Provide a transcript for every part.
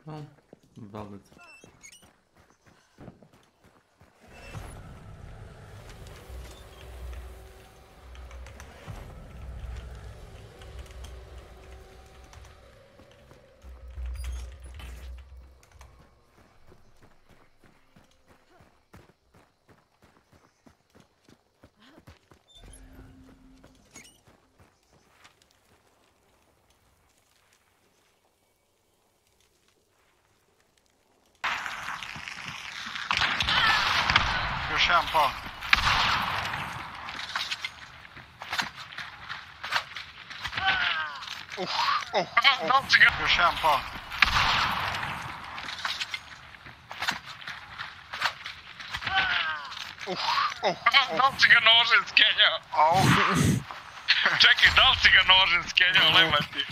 Oh, valid. Kämpa. Jag kämpar. Dalciga nožem skenjao. Au. Čekaj, Dalciga nožem skenjao, nema ti.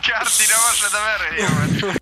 Karti ne može da veruje, jebe.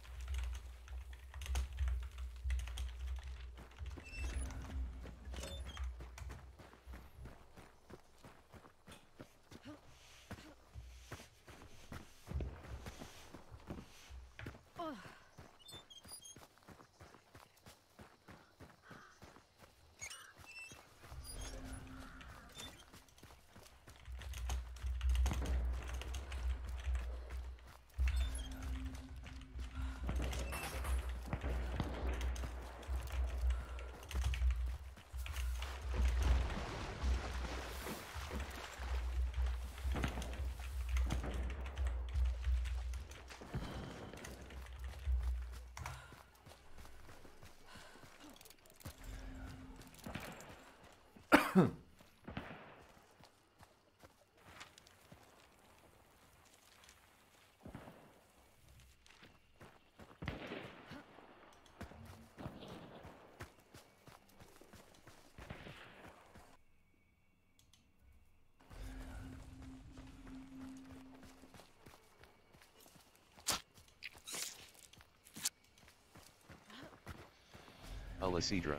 Alicidra.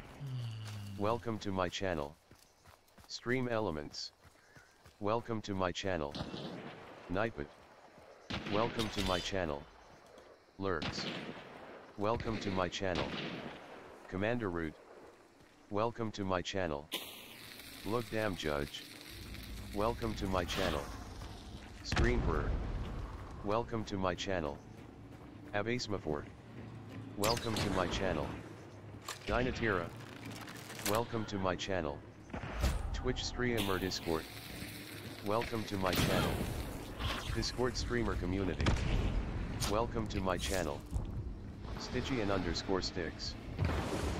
Welcome to my channel. Stream Elements. Welcome to my channel. Nightbot. Welcome to my channel. Lurks. Welcome to my channel. Commander Root. Welcome to my channel. Look Damn Judge. Welcome to my channel. Streamper. Welcome to my channel. Abasemafor. Welcome to my channel. Dynatira. Welcome to my channel. Twitch streamer Discord. Welcome to my channel. Discord streamer community. Welcome to my channel. Stitchy and _sticks.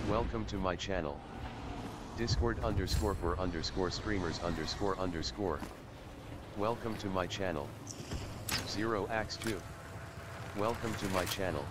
Welcome to my channel. Discord _for _streamers __. Welcome to my channel. 0x2. Welcome to my channel.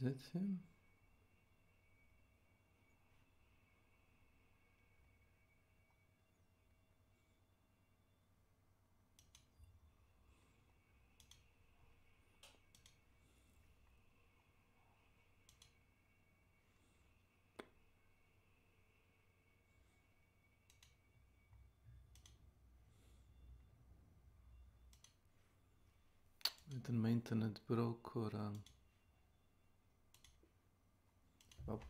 Was that him? Didn't my internet broke or well,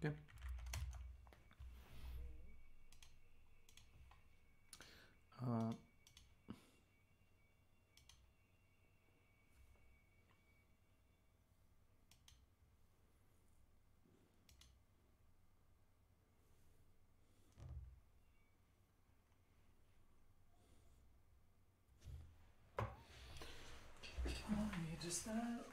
Okay. Just that.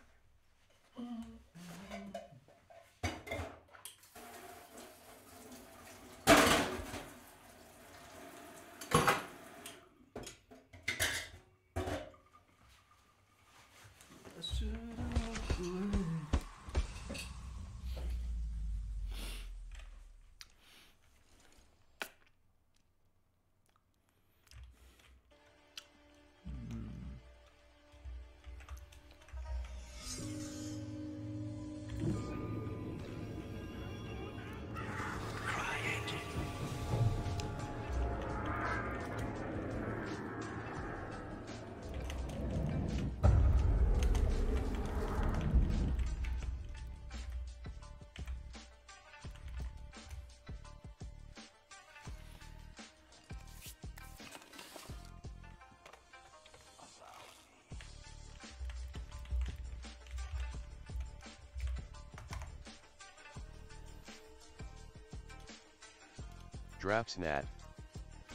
Drapsnat.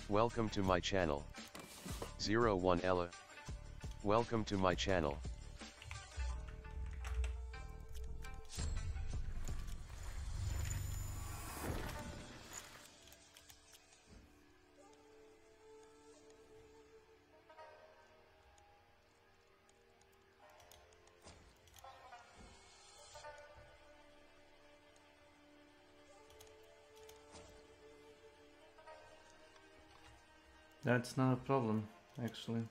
Welcome to my channel. 01 Ella. Welcome to my channel. That's not a problem, actually.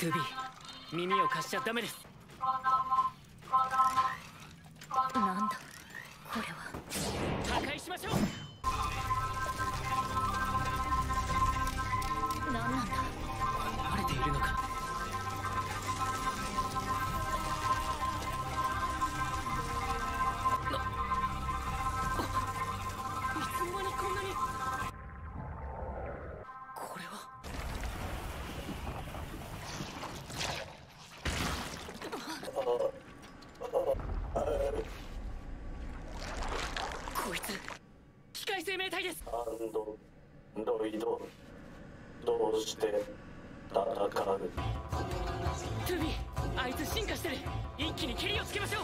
トゥビー、耳を貸しちゃダメです。なんだこれは。破壊しましょう。なんなんだ。壊れているのか。いつの間にこんなに。これは。こいつ機械生命体です。ロイド、どうして戦う？トゥビー、あいつ進化してる。一気に蹴りをつけましょう。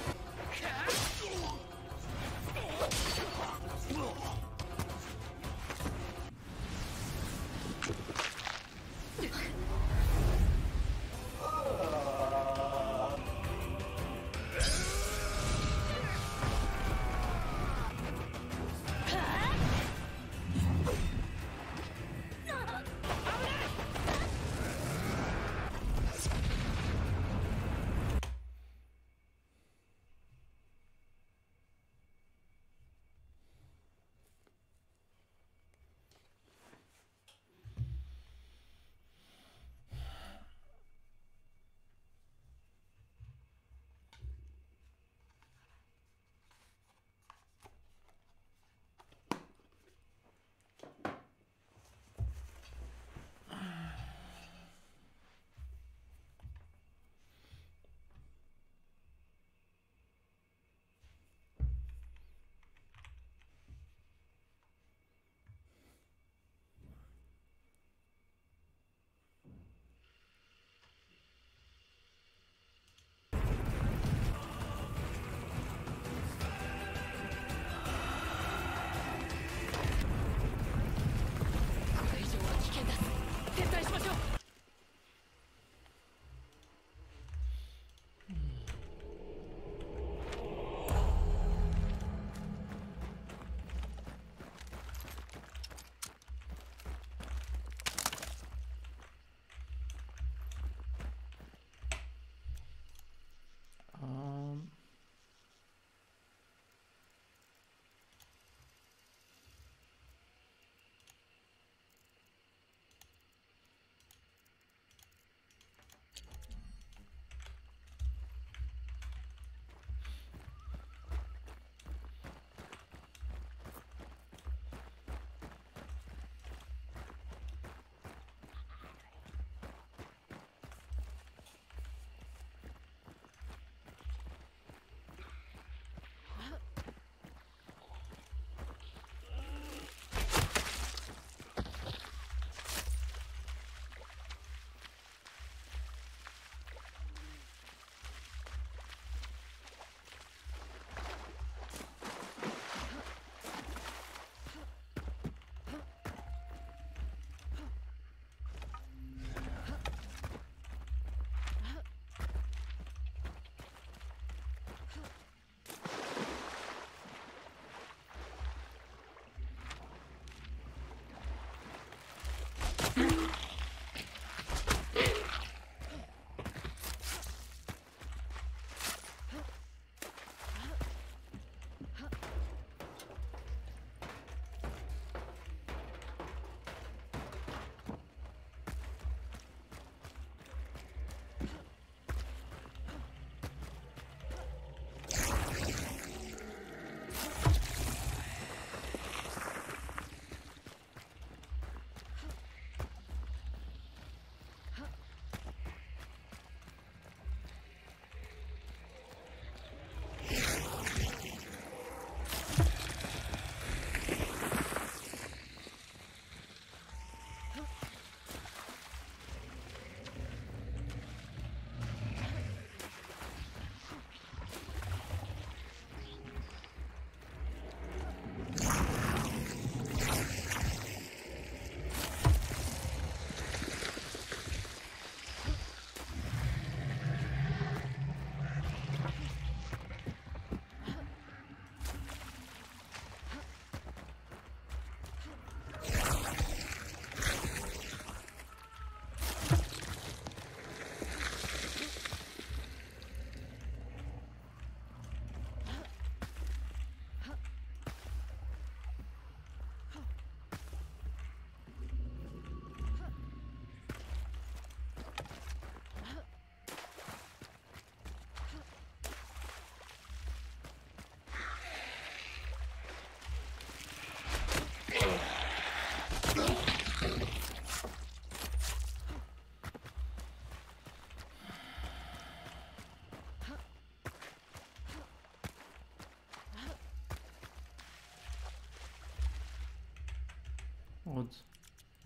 Odd.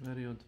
Very odd.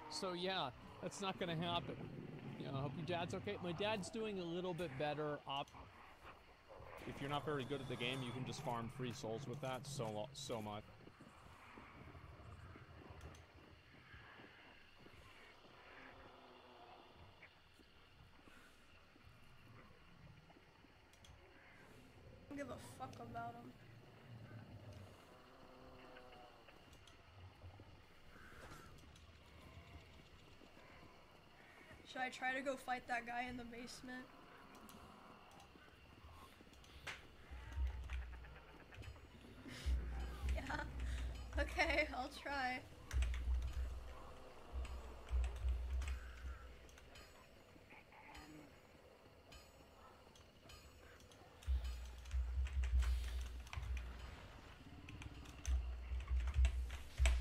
So yeah, that's not gonna happen. You know, I hope your dad's okay. My dad's doing a little bit better. If you're not very good at the game, you can just farm free souls with that so much. I don't give a fuck about him. Should I try to go fight that guy in the basement? Yeah. Okay, I'll try.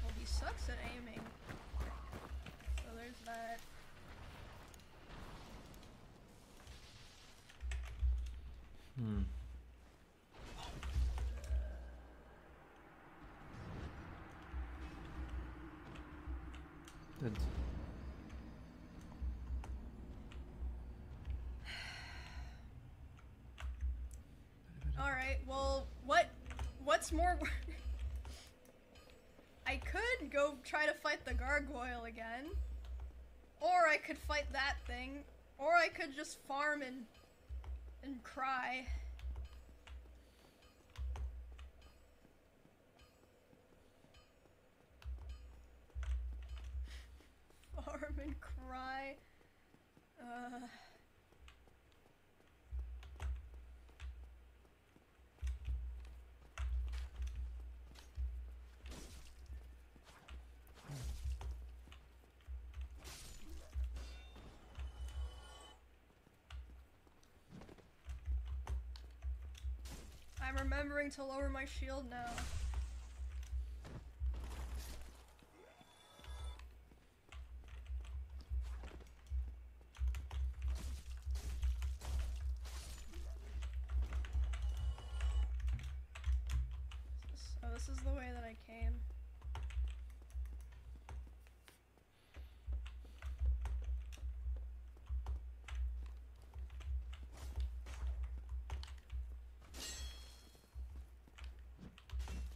Well, he sucks at aiming. So there's that. Good. Alright, well, what's more I could go try to fight the gargoyle again, or I could fight that thing, or I could just farm and cry. Farm and cry. I'm remembering to lower my shield now. Oh, this is the way that I came.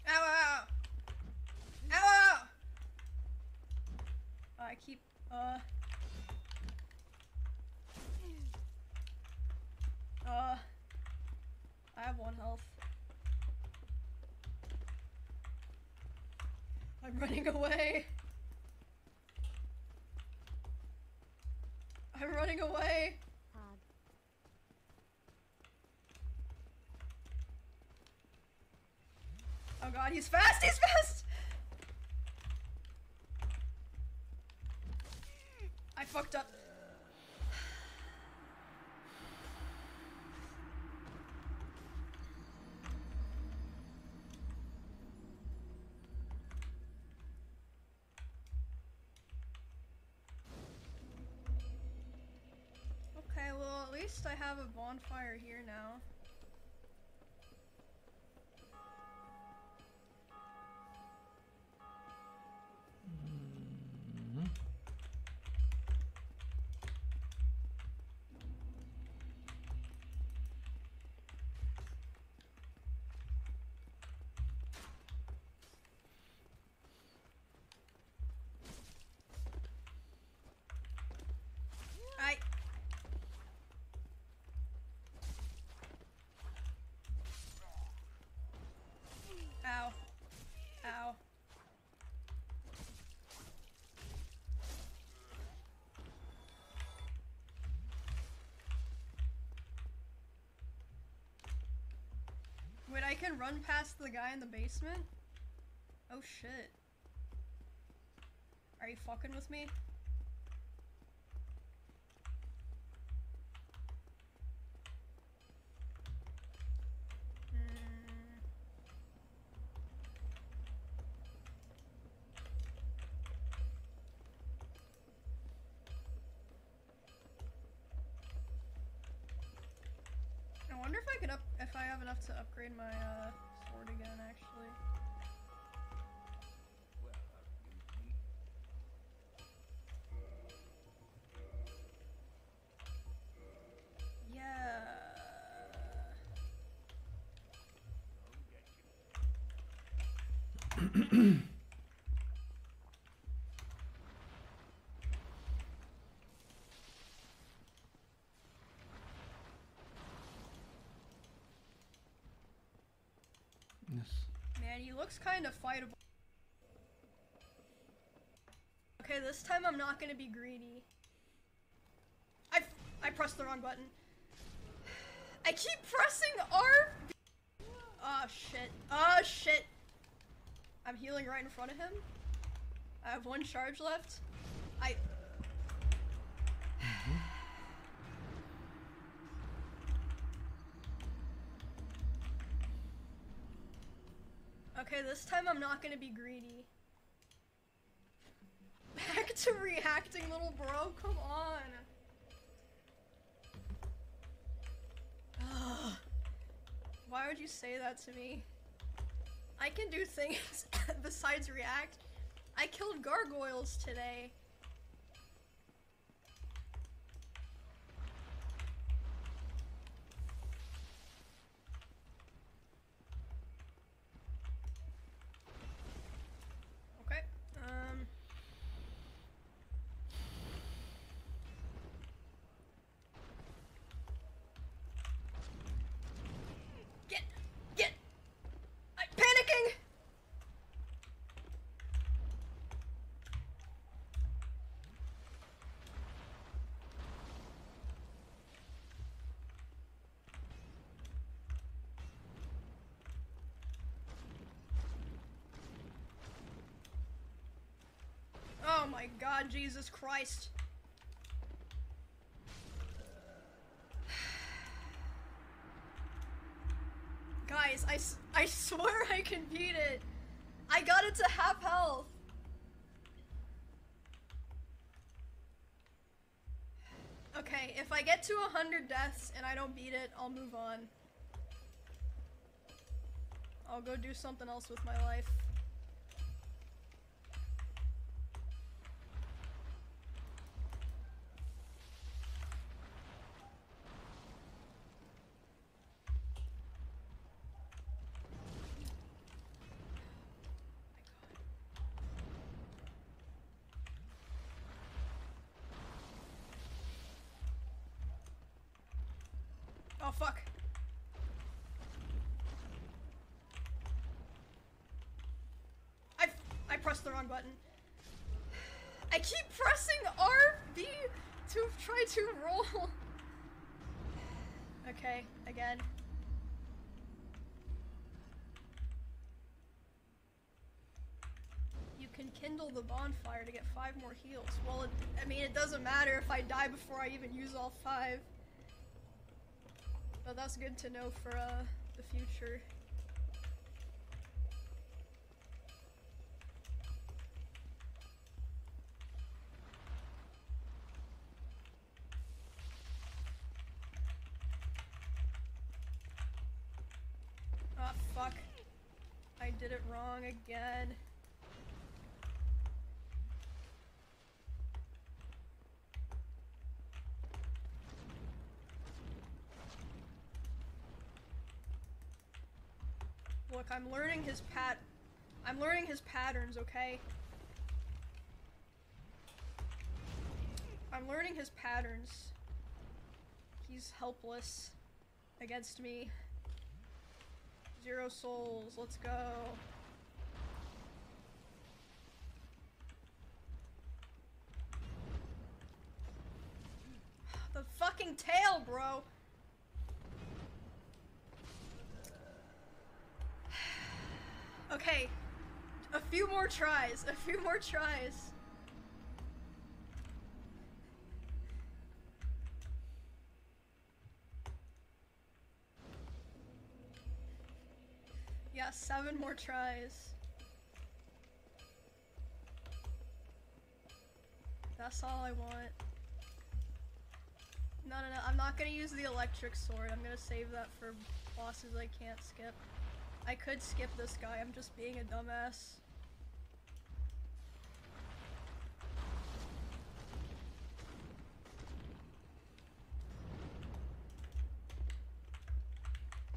Ow, ow, ow! Ow, ow! I keep, I have 1 health. I'm running away. I'm running away. Oh god, he's fast! He's fast! I fucked up. Okay, well at least I have a bonfire here now. can run past the guy in the basement? Oh shit. Are you fucking with me? I wonder if I could if I have enough to upgrade my sword again, actually. Yeah. Yes. Man, he looks kind of fightable. Okay, this time I'm not gonna be greedy. I pressed the wrong button. I keep pressing R. Oh shit. Oh shit. I'm healing right in front of him. I have 1 charge left. Okay, this time I'm not gonna be greedy. Back to reacting, little bro, come on. Ugh. Why would you say that to me? I can do things besides react. I killed gargoyles today. Okay, Get! I'm panicking! Oh my god, Jesus Christ. Guys, I swear I can beat it. I got it to half health. Okay, if I get to 100 deaths and I don't beat it, I'll move on. I'll go do something else with my life. Oh fuck. I pressed the wrong button. I keep pressing RB to try to roll. Okay, again. You can kindle the bonfire to get 5 more heals. Well, I mean, it doesn't matter if I die before I even use all 5. But that's good to know for the future. Ah, fuck. I did it wrong again. Look, I'm learning his patterns, okay? I'm learning his patterns. He's helpless against me. 0 souls, let's go. The fucking tail, bro! Okay. A few more tries. A few more tries. Yeah, 7 more tries. That's all I want. No, I'm not gonna use the electric sword. I'm gonna save that for bosses I can't skip. I could skip this guy, I'm just being a dumbass.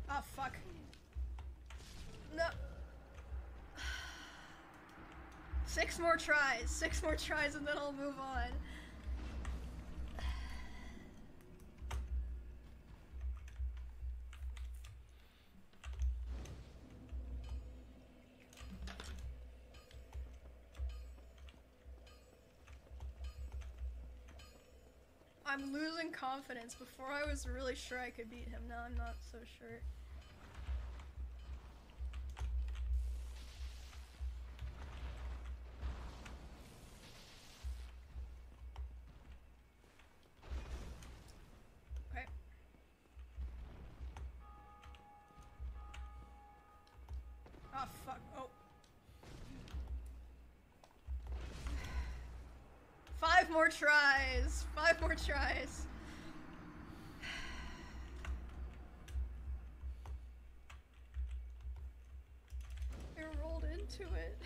Oh, fuck. No. 6 more tries. 6 more tries and then I'll move on. I'm losing confidence. Before I was really sure I could beat him. Now I'm not so sure. Okay. Oh, fuck. Oh. 5 more tries. 5 more tries. I rolled into it.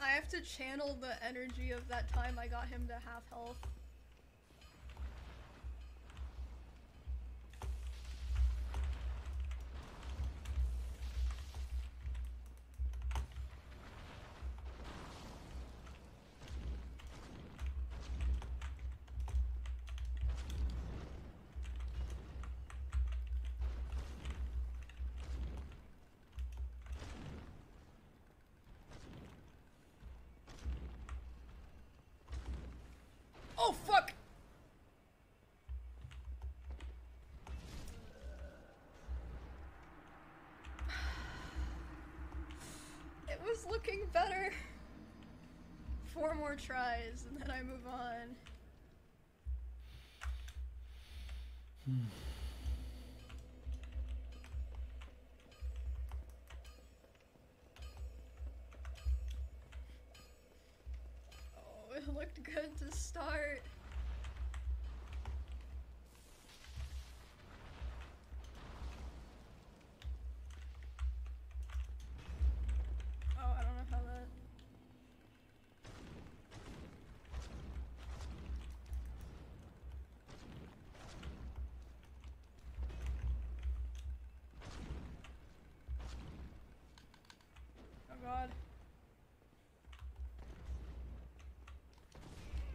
I have to channel the energy of that time I got him to half health. Oh, fuck! It was looking better. 4 more tries and then I move on. Oh, it looked good to start. Oh, I don't know how that... Oh god.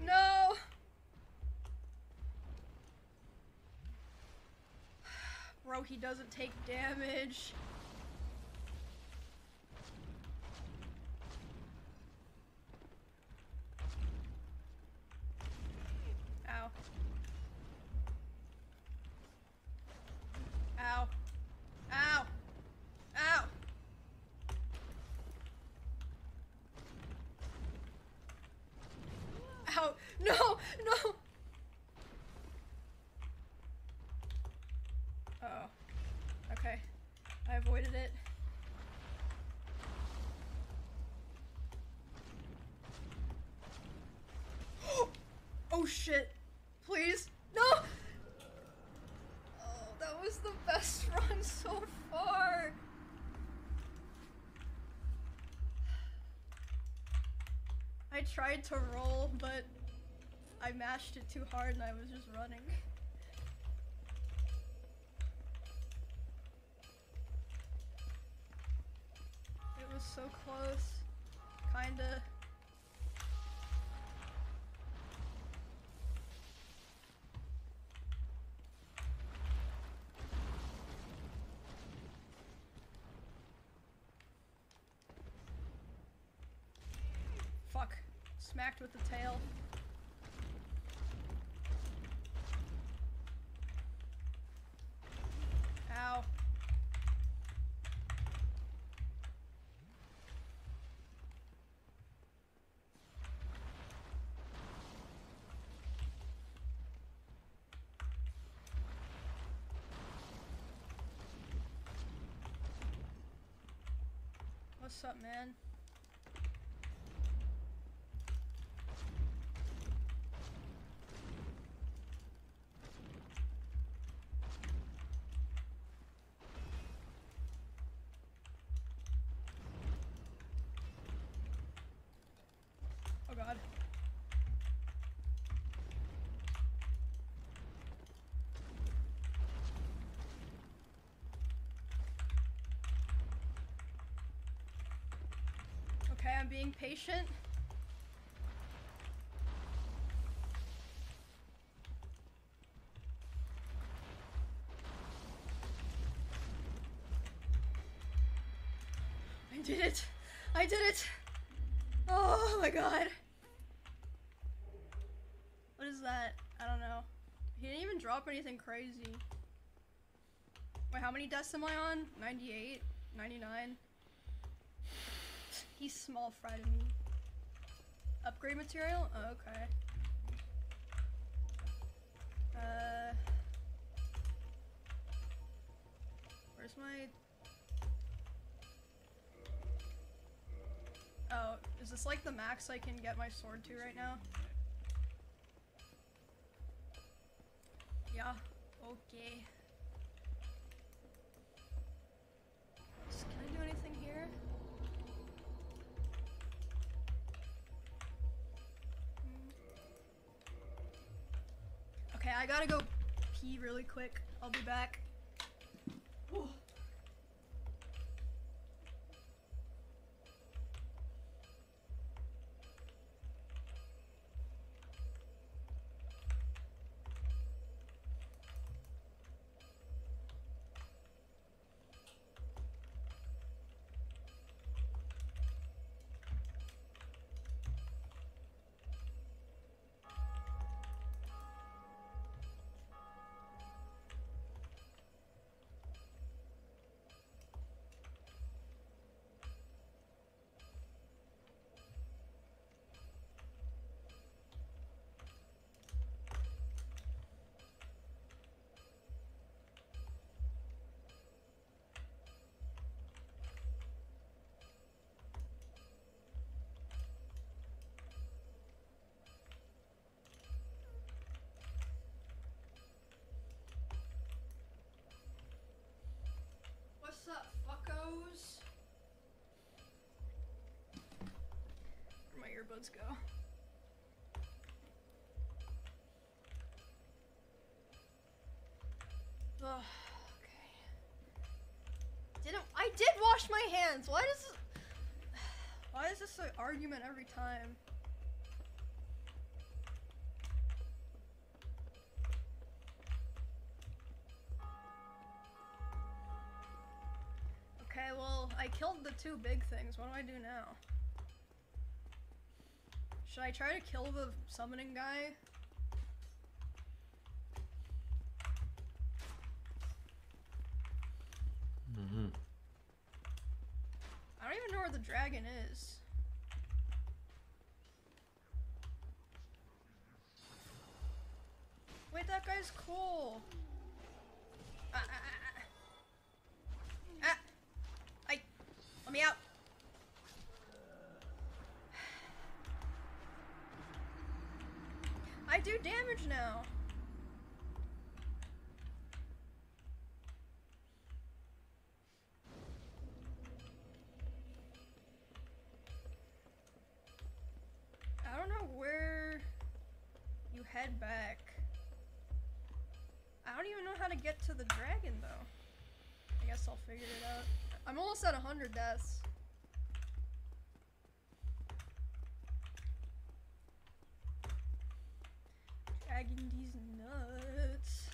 No! Bro, he doesn't take damage. Ow. Ow. Ow. Ow. Ow. No! No! Uh-oh. Okay. I avoided it. Oh shit! Please! No! Oh, that was the best run so far! I tried to roll, but I mashed it too hard and I was just running. It was so close. Kinda. Fuck. Smacked with the tail. What's up, man? Oh god. Okay, I'm being patient. I did it! I did it! Oh my god. What is that? I don't know. He didn't even drop anything crazy. Wait, how many deaths am I on? 98? 99? He's small fry to me. Upgrade material? Oh, okay. Where's my... Oh, is this like the max I can get my sword to right now? Yeah, okay. Can I do anything here? Okay, I gotta go pee really quick. I'll be back. Whew. What's up, fuckos? Where'd my earbuds go? Ugh, okay. I did wash my hands. Why is this an argument every time? Okay, well, I killed the two big things. What do I do now? Should I try to kill the summoning guy? I don't even know where the dragon is. Wait, that guy's cool. Let me out. I do damage now. I don't know where you head back. I don't even know how to get to the dragon though. I guess I'll figure it out. I'm almost at 100 deaths. Dragging these nuts.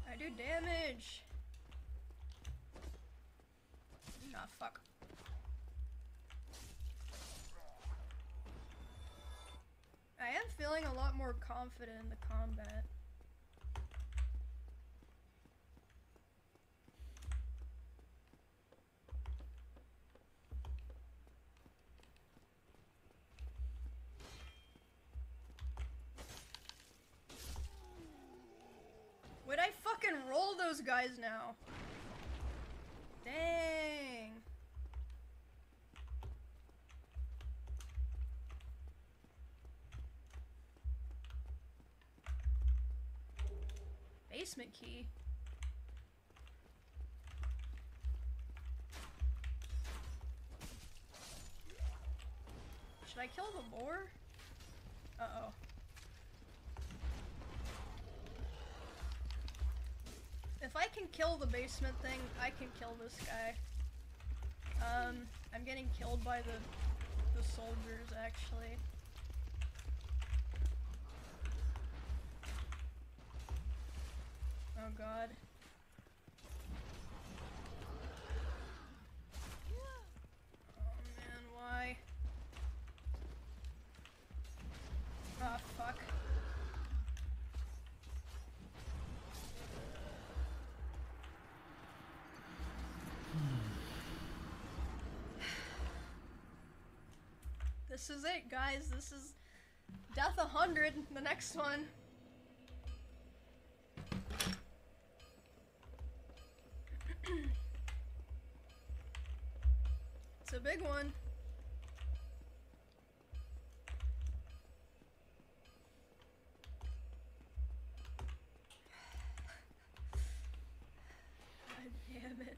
I do damage. Nah, fuck. I am feeling a lot more confident in the combat. can roll those guys now. Dang. Basement key. Should I kill the boar? Uh-oh. If I can kill the basement thing, I can kill this guy. I'm getting killed by the soldiers, actually. Oh god. Oh man, why? Ah, fuck. This is it, guys. This is Death 100, the next one. It's a big one. God damn it.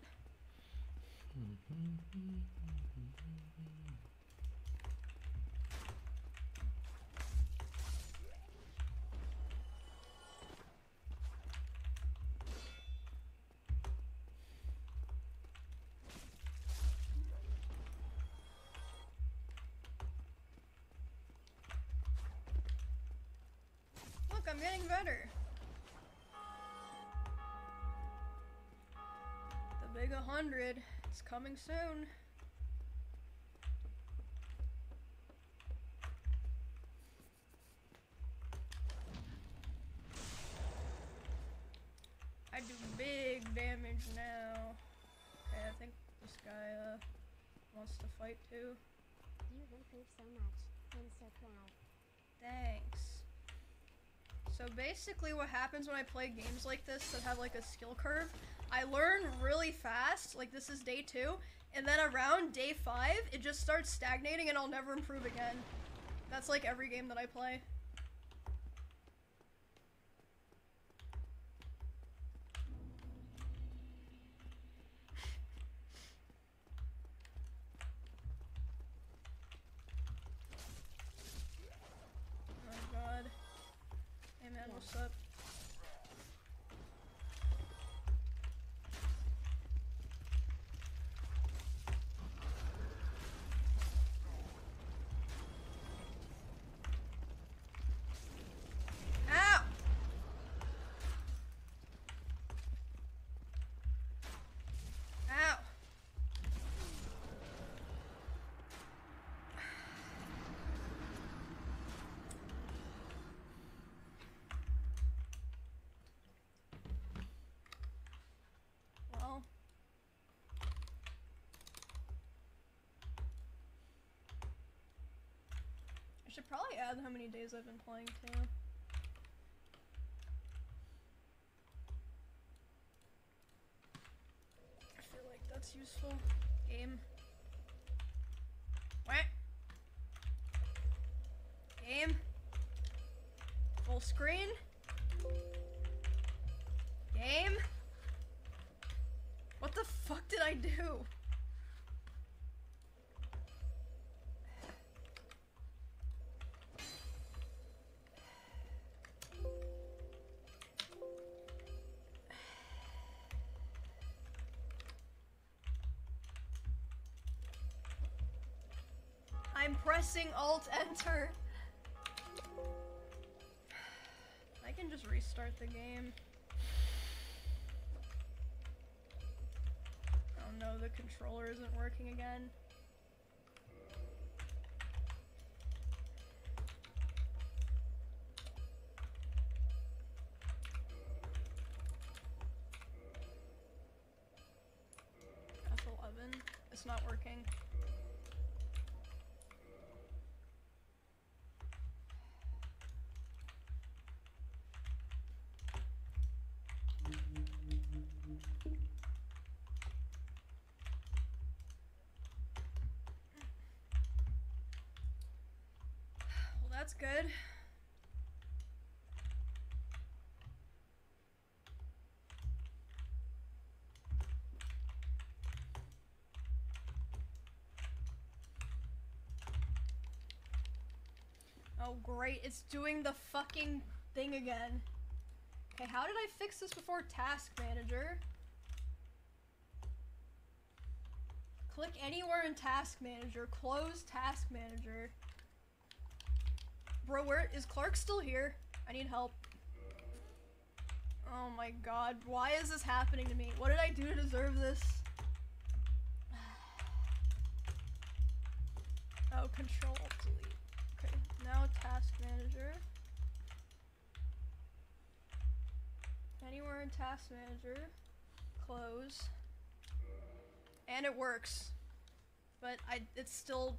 Look, I'm getting better. The big 100 is coming soon. I do big damage now. Okay, I think this guy wants to fight too. You've improved so much. I'm so proud. Thanks. So basically what happens when I play games like this that have like a skill curve, I learn really fast, like this is day 2, and then around day 5, it just starts stagnating and I'll never improve again. That's like every game that I play. Oh god. Hey man, what's up? Ow! Ow! Well. I should probably add how many days I've been playing too. I feel like that's useful. Game. What? Game. Full screen. Game. What the fuck did I do? I'm pressing Alt-Enter. I can just restart the game. Oh no, the controller isn't working again. F11. It's not working. That's good. Oh great, it's doing the fucking thing again. Okay, how did I fix this before Task Manager? Click anywhere in Task Manager, close Task Manager. Bro, where is Clark still here? I need help. Oh my god, why is this happening to me? What did I do to deserve this? Oh, Control Delete. Okay, now Task Manager. Anywhere in Task Manager, close. And it works. But it's still...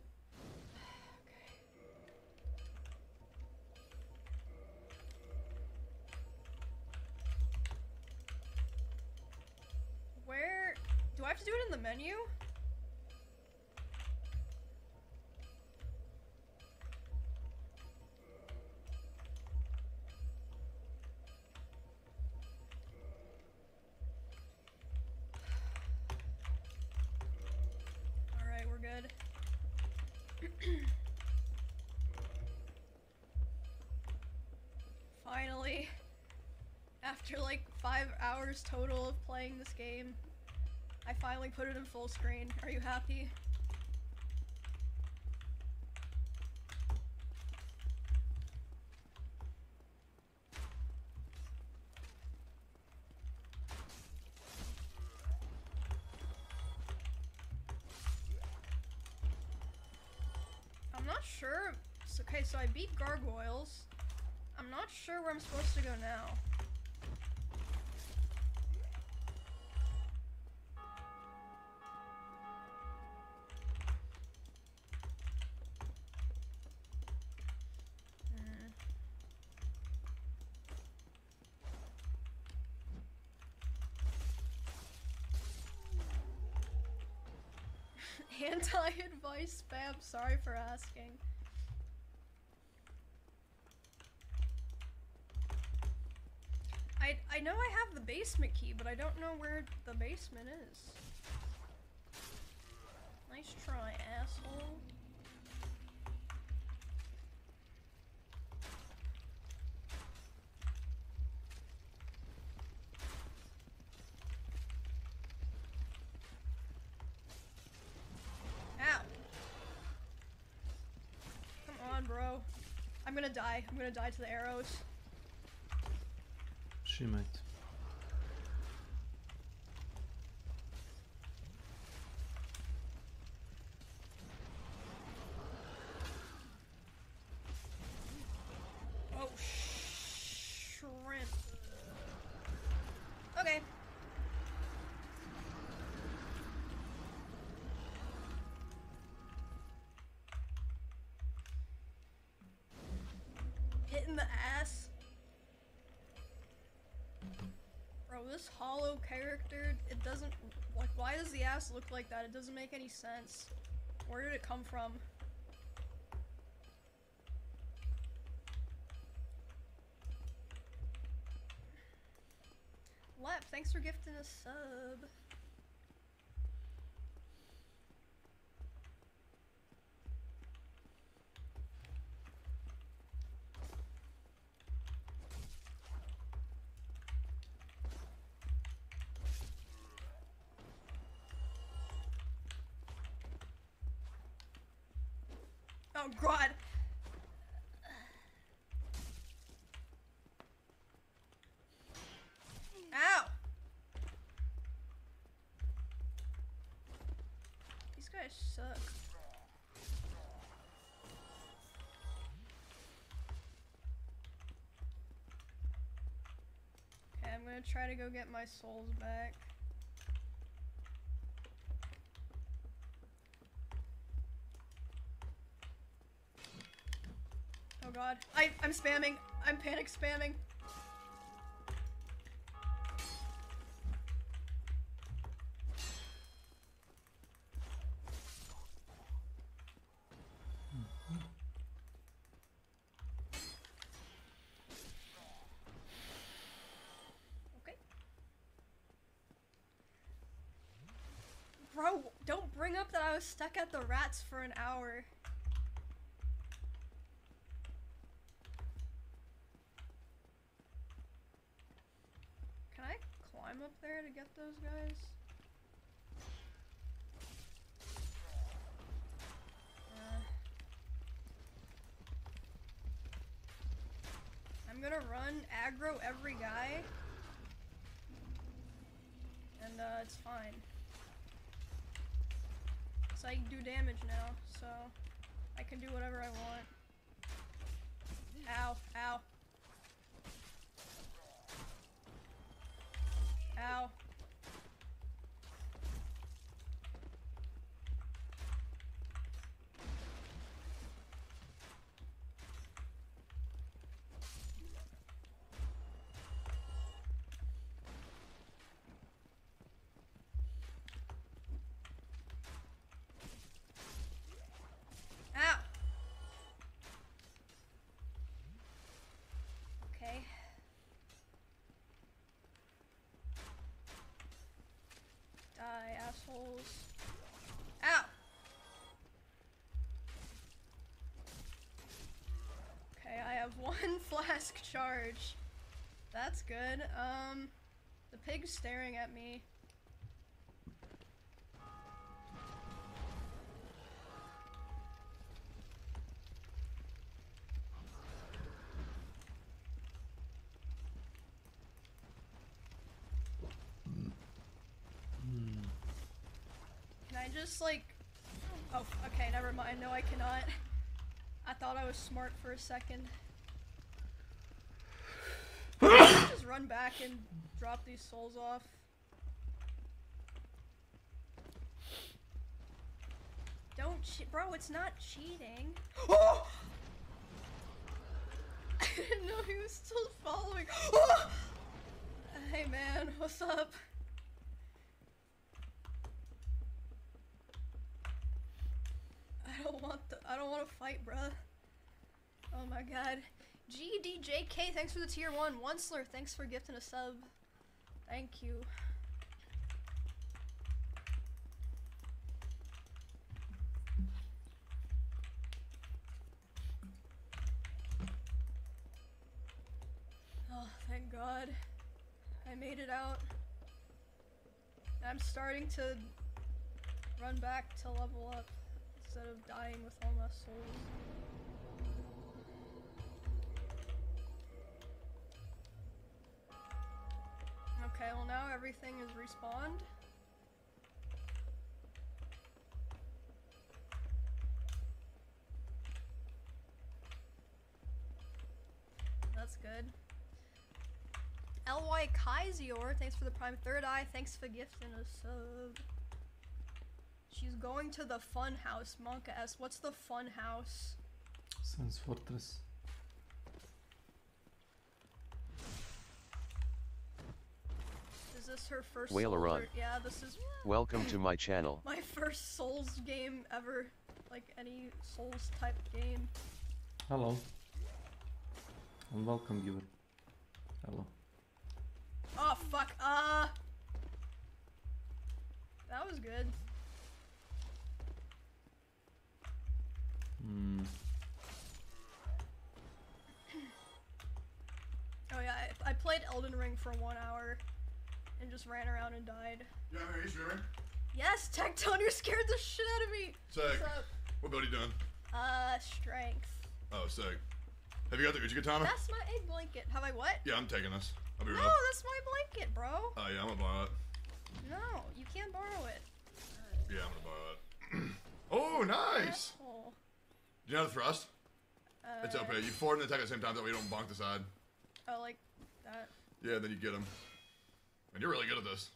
Where... Do I have to do it in the menu? Alright, we're good. Finally. After like 5 hours total of playing this game, I finally put it in full screen. Are you happy? I'm not sure. Okay, so I beat gargoyles. I'm not sure where I'm supposed to go now. Anti-advice spam, sorry for asking. I know I have the basement key, but I don't know where the basement is. Nice try, asshole. Ow. Come on, bro. I'm gonna die. I'm gonna die to the arrows. She might. Oh, shrimp. Okay. Hitting the ass. Bro, this hollow character, it doesn't, like, why does the ass look like that? It doesn't make any sense. Where did it come from? Lep, thanks for gifting a sub. Oh god. Ow. These guys suck. Okay, I'm gonna try to go get my souls back. Oh god. I'm spamming. I'm panic spamming. I was stuck at the rats for an hour. Can I climb up there to get those guys? I'm gonna run aggro every guy. And it's fine. So I can do damage now, so I can do whatever I want. Ow, ow. Ow. Ow. Okay. Die, assholes. Ow! Okay, I have one flask charge. That's good. The pig's staring at me. Can I just like... Oh, okay, never mind. No, I cannot. I thought I was smart for a second. Just run back and drop these souls off. Don't bro, it's not cheating. Oh! I didn't know he was still following. Oh! Hey man, what's up? I don't want to fight, bruh. Oh my god. GDJK, thanks for the tier 1. Onceler, thanks for gifting a sub. Thank you. Oh, thank god. I made it out. I'm starting to run back to level up instead of dying with all my souls. Okay, well now everything is respawned. That's good. LY Kaizior, thanks for the prime third eye, thanks for gifting a sub. She's going to the fun house, Monka S. What's the fun house? Sans Fortress. Is this her first Whaler Souls Run. or- yeah, this is Welcome to my channel. my first Souls game ever. Like any Souls type game. Hello. And welcome, viewer. Hello. Oh fuck, that was good. Oh yeah, I played Elden Ring for 1 hour and just ran around and died. Yeah, are you streaming? Yes, Tectone, you're scared the shit out of me! Sick. What's up? What build are you doing? Strength. Oh, sick. Have you got the Uchi Katana? That's my egg blanket. Have I what? Yeah, I'm taking this. I'll be No, real. that's my blanket, bro. Oh, yeah, I'm gonna borrow it. No, you can't borrow it. Yeah, I'm gonna borrow it. Oh, nice! Asshole. Do you know the thrust? It's OP. You forward and attack at the same time, that way you don't bonk the side. Oh, like that. Yeah, then you get him. And you're really good at this.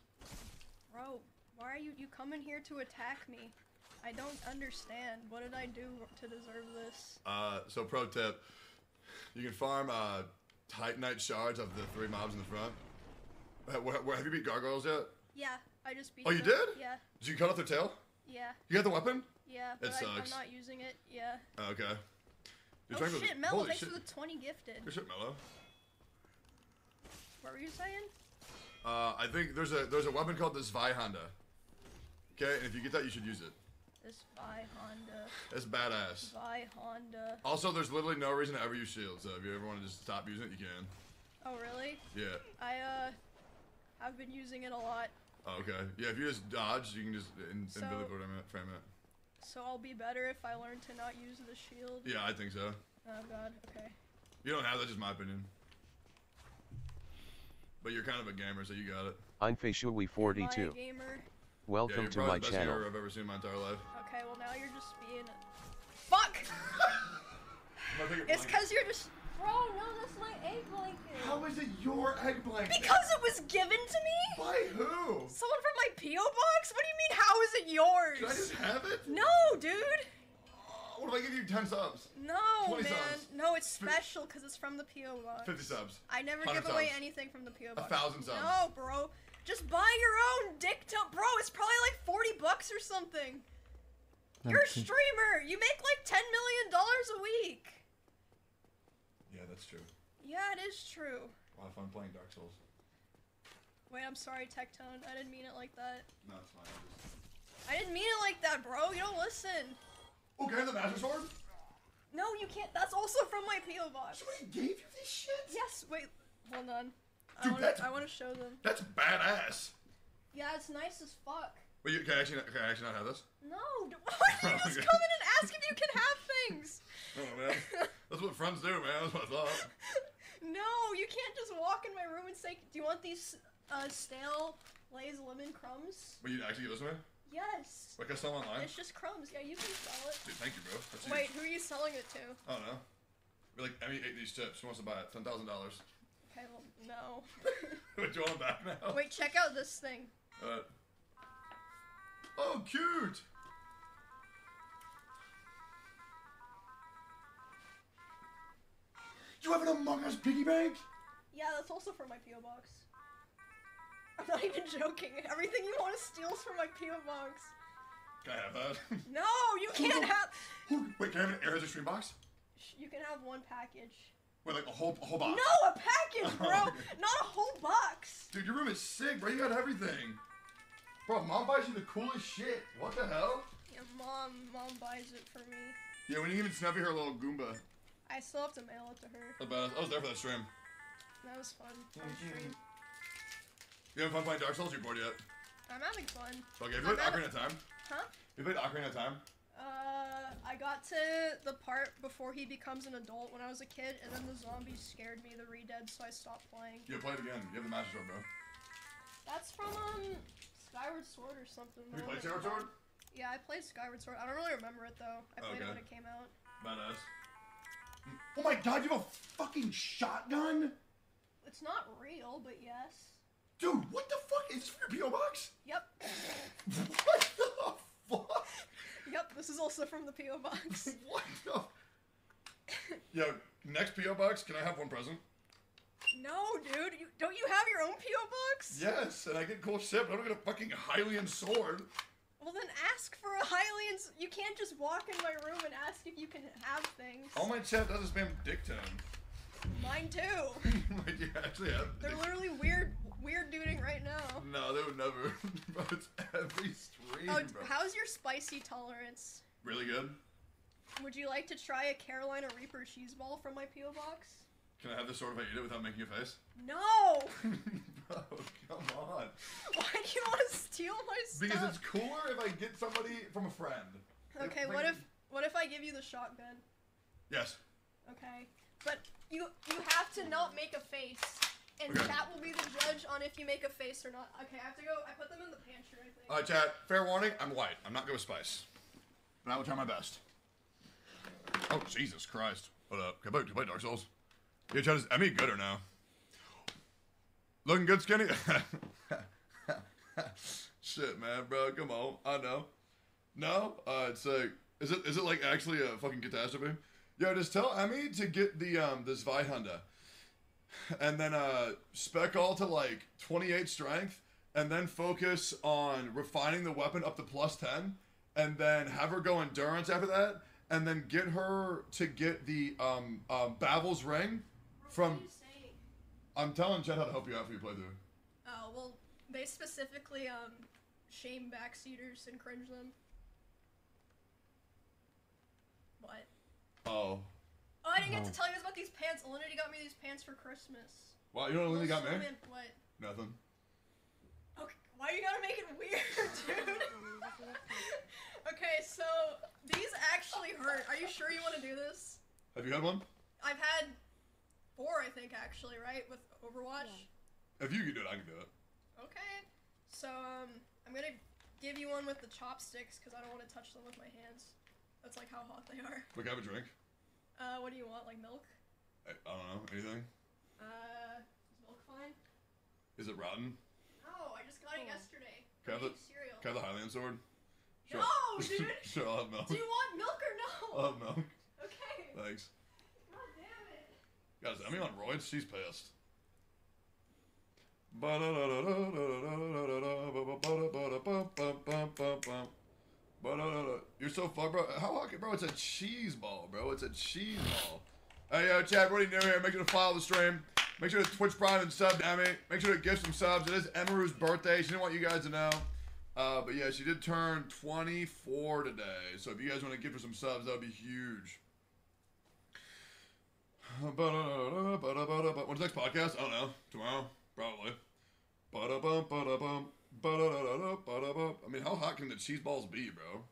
Bro, why are you coming here to attack me? I don't understand. What did I do to deserve this? So pro tip. You can farm Titanite shards of the 3 mobs in the front. Have you beat gargoyles yet? Yeah, I just beat Oh, you them. did? Yeah. Did you cut off their tail? Yeah. You got the weapon? Yeah, It but I'm sucks. not using it. Yeah. Oh, okay. Oh shit, Mello, thanks for the 20 gifted. Good shit, Mello. What were you saying? I think there's a weapon called the Zweihanda. Okay, and if you get that, you should use it. This Vi Honda. It's badass. Vi Honda. Also, there's literally no reason to ever use shields, so if you ever want to just stop using it, you can. Oh, really? Yeah. I've been using it a lot. Oh, okay. Yeah, if you just dodge, you can just invisible frame it. So I'll be better if I learn to not use the shield? Yeah, I think so. Oh, God. Okay. You don't have that, just my opinion. But you're kind of a gamer, so you got it. I'm Feshui42. Welcome to my channel. Gamer I've ever seen in my entire life. Okay, well now you're just being... Fuck! It's because you're just... Bro, no, that's my egg blanket. How is it your egg blanket? Because it was given to me? By who? Someone from my P.O. box? What do you mean, how is it yours? Should I just have it? No, dude! What if I give you 10 subs? No, 20 man. subs. No, it's special because it's from the P.O. box. 50 subs. I never 100 give away subs. anything from the P.O. box. 1,000 subs. No, bro. Just buy your own dick tone. Bro, it's probably like 40 bucks or something. You're a streamer. You make like $10 million a week. Yeah, that's true. Yeah, it is true. A lot of fun playing Dark Souls. Wait, I'm sorry, Tectone. I didn't mean it like that. No, it's fine. I didn't mean it like that, bro. You don't listen. Oh, can I have the Master Sword? No, you can't. That's also from my P.O. box. Somebody gave you this shit? Yes. Wait. Hold on. Dude, I want to show them. That's badass. Yeah, it's nice as fuck. Wait, can I actually not have this? No. Why do you just come in and ask if you can have things? Oh, man. That's what friends do, man. That's what I thought. No, you can't just walk in my room and say, do you want these stale Lay's lemon crumbs? But you actually give this to me? Yes. Like I sell online? It's just crumbs. Yeah, you can sell it. Dude, thank you, bro. That's Wait, huge. who are you selling it to? I don't know. We're like, Emmy ate these chips. She wants to buy it. $10,000. Okay, well, no. Wait, do you want them back now? Wait, check out this thing. Oh, cute! You have an Among Us piggy bank? Yeah, that's also from my P.O. box. I'm not even joking. Everything you want to steal is from my P.O. box. Can I have that? No, you can't have... Wait, can I have an Airheads Extreme box? You can have one package. Wait, like a whole box? No, a package, bro! Not a whole box! Dude, your room is sick, bro. You got everything. Bro, Mom buys you the coolest shit. What the hell? Yeah, Mom buys it for me. Yeah, when you even Snuffy her little Goomba. I still have to mail it to her. That's badass. I was there for that stream. That was fun. Fun stream. You having fun playing Dark Souls? Or you bored yet? I'm having fun. Okay, you played Ocarina of Time? Huh? You played Ocarina of Time? I got to the part before he becomes an adult when I was a kid, and then the zombies scared me, the re-dead, so I stopped playing. Yeah, play it again. You have the Master Sword, bro. That's from, Skyward Sword or something. Have you played Skyward Sword? Yeah, I played Skyward Sword. I don't really remember it, though. I played it when it came out. Badass. Oh my god, you have a fucking shotgun? It's not real, but yes. Dude, what the fuck? Is this for your P.O. box? Yep. What the fuck? Yep, this is also from the P.O. box. What the? Yo, next P.O. box, can I have one present? No, dude. Don't you have your own P.O. box? Yes, and I get cool shit, but I don't get a fucking Hylian sword. Well, then ask for a Hylian's. You can't just walk in my room and ask if you can have things. All my chat does is spam dick tone. Mine too. Wait, you actually have They're dick? literally weird duding right now. No, they would never. Bro, it's every stream, Oh, bro. how's your spicy tolerance? Really good. Would you like to try a Carolina Reaper cheese ball from my P.O. box? Can I have this sword if I eat it without making a face? No! Bro, come on. Why do you want to steal my stuff? Because it's cooler if I get somebody from a friend. Okay, what if I give you the shotgun? Yes. Okay. But you have to not make a face. And chat will be the judge on if you make a face or not. Okay, I have to go. I put them in the pantry, I think. Alright, chat. Fair warning, I'm white. I'm not good with spice. But I will try my best. Oh, Jesus Christ. What up? Can I play Dark Souls? Yeah, chat, is Emmy good or no? Looking good, Skinny? Shit, man, bro. Come on. I know. No? It's like... Is it like actually a fucking catastrophe? Yo, just tell Emmy to get the, this Vi Honda. And then, spec all to, like, 28 strength. And then focus on refining the weapon up to +10. And then have her go endurance after that. And then get her to get the, Bavil's ring from... What are you saying? I'm telling Chet how to help you out for your playthrough. Oh, well, they specifically, shame backseaters and cringe them. Oh. Oh, I didn't get to tell you guys about these pants. Alinity got me these pants for Christmas. Wow, you know what Lindy got me? What? Nothing. Okay, why you gotta make it weird, dude? Okay, so these actually hurt. Are you sure you want to do this? Have you had one? I've had 4, I think, actually, right? With Overwatch? If you can do it, I can do it. Okay. So, I'm gonna give you one with the chopsticks, because I don't want to touch them with my hands. That's like how hot they are. We can have a drink. What do you want? Like milk? I don't know. Anything? Is milk fine? Is it rotten? No, I just got it yesterday. Can I have the, cereal. can I have the Highland sword? No, dude! Sure, I'll have milk. Do you want milk or no? I'll have milk. Okay. Thanks. God damn it. Guys, Emmy on roids? She's pissed. You're so fun, bro. How lucky, bro? It's a cheese ball, bro. It's a cheese ball. Hey, yo, Chad, everybody new here. Make sure to follow the stream. Make sure to Twitch Prime and sub to Emmy. Make sure to give some subs. It is Emaru's birthday. She didn't want you guys to know. But yeah, she did turn 24 today. So if you guys want to give her some subs, that would be huge. When's the next podcast? I don't know. Tomorrow? Probably. I mean, how hot can the cheese balls be, bro?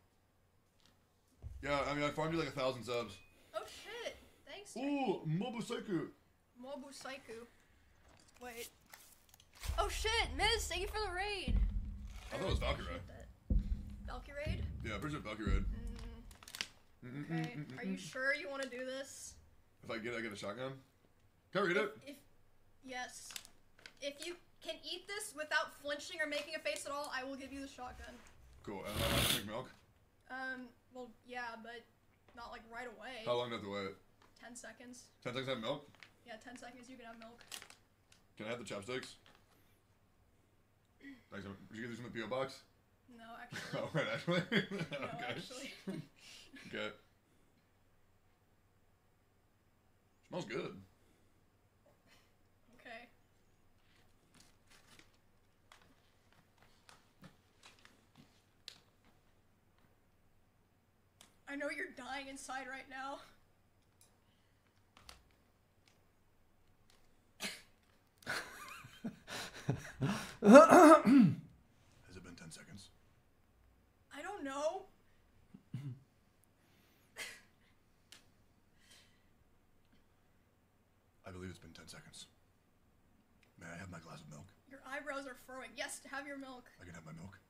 Yeah, I mean, I farmed you like 1,000 subs. Oh shit! Thanks. Ooh, Mobusaiku. Mobusaiku. Wait. Oh shit, Miz, thank you for the raid. I thought it was Valkyrie. Valkyrie? Yeah, I'm pretty sure Valkyrie. Okay. Are you sure you want to do this? If I get a shotgun? Can I read it? Yes. If you can eat this without flinching or making a face at all, I will give you the shotgun. Cool. And I have to drink milk? Well, yeah, but not like right away. How long do I have to wait? 10 seconds. 10 seconds to have milk? Yeah, 10 seconds you can have milk. Can I have the chopsticks? Thanks. Did you get these from the P.O. box? No, actually. Oh, wait, actually? No, Okay. actually. Okay. Smells good. Okay. I know you're dying inside right now. Has it been 10 seconds? I don't know. I believe it's been 10 seconds. May I have my glass of milk? Your eyebrows are furrowing. Yes, have your milk. I can have my milk.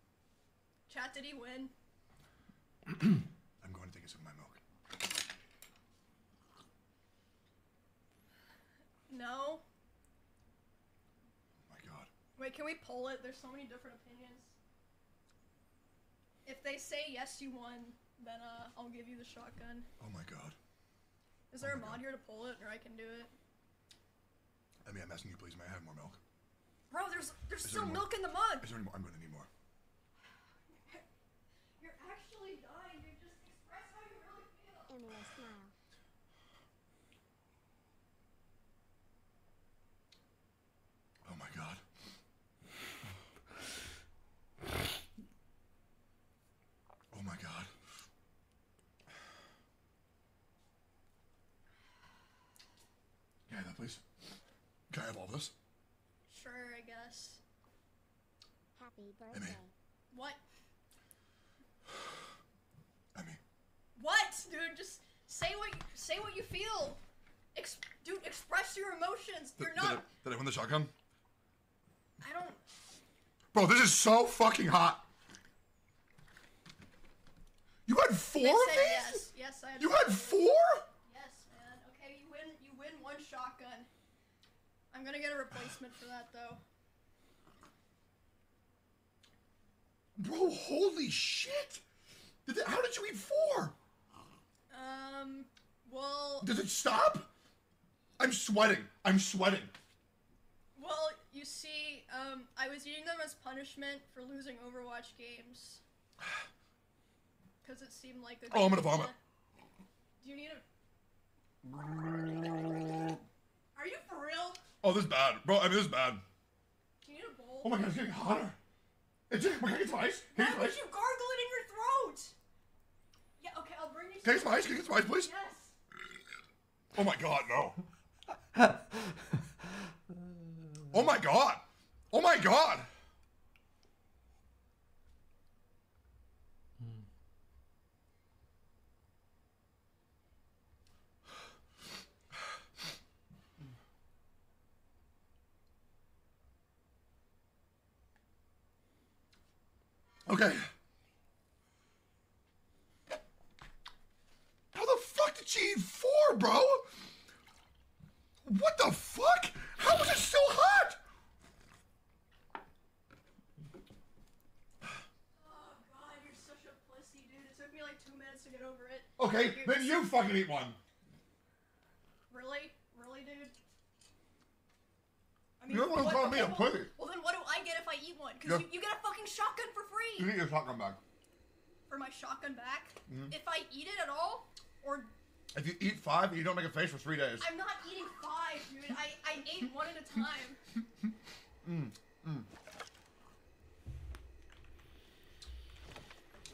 Chat, did he win? I'm going to take a sip of my milk. No. My God. Wait, can we poll it? There's so many different opinions. If they say yes, you won, then I'll give you the shotgun. Oh my God. Is there a mod here to pull it, or I can do it? I mean, I'm asking you, please. May I have more milk? Bro, there's Is still there milk in the mug. Is there any more? I'm going to need more. You're actually dying, dude. Just express how you really feel. Emily, smile. Oh my God. Oh my God. Can I have that, please? Can I have all this? Sure, I guess. Happy birthday. What? Emmy. What, dude? Just say what you feel. Dude, express your emotions. You're not. Did I win the shotgun? I don't. Bro, this is so fucking hot. You had 4 They of said these? yes. Yes, I had. You had 4? Yes, man. Okay, you win. You win one shotgun. I'm gonna get a replacement for that though. Bro, holy shit! How did you eat 4? Well. Does it stop? I'm sweating. I'm sweating. Well, you see, I was eating them as punishment for losing Overwatch games. Because it seemed like a. Oh, I'm gonna vomit. Do you need a? Are you for real? Oh, this is bad. Bro, I mean, this is bad. Do you need a bowl? Oh my God, it's getting hotter. Can I get some ice? Can I Why get some would ice? you gargle it in your throat? Yeah, okay, I'll bring you some. Can I get some ice? Can I get some ice, please? Yes. Oh my god, no. Oh my god. Oh my god. Okay. How the fuck did she eat 4, bro? What the fuck? How is it so hot? Oh god, you're such a pussy, dude. It took me like 2 minutes to get over it. Okay, then you fucking eat one. Really? Really, dude? I You don't want to call me a pussy. Well, then what do I get if I eat one? Because Yeah. you get a fucking shotgun for free! You need your shotgun back. For my shotgun back? Mhm. If I eat it at all? Or... If you eat 5, you don't make a face for 3 days. I'm not eating 5, dude. I ate one at a time.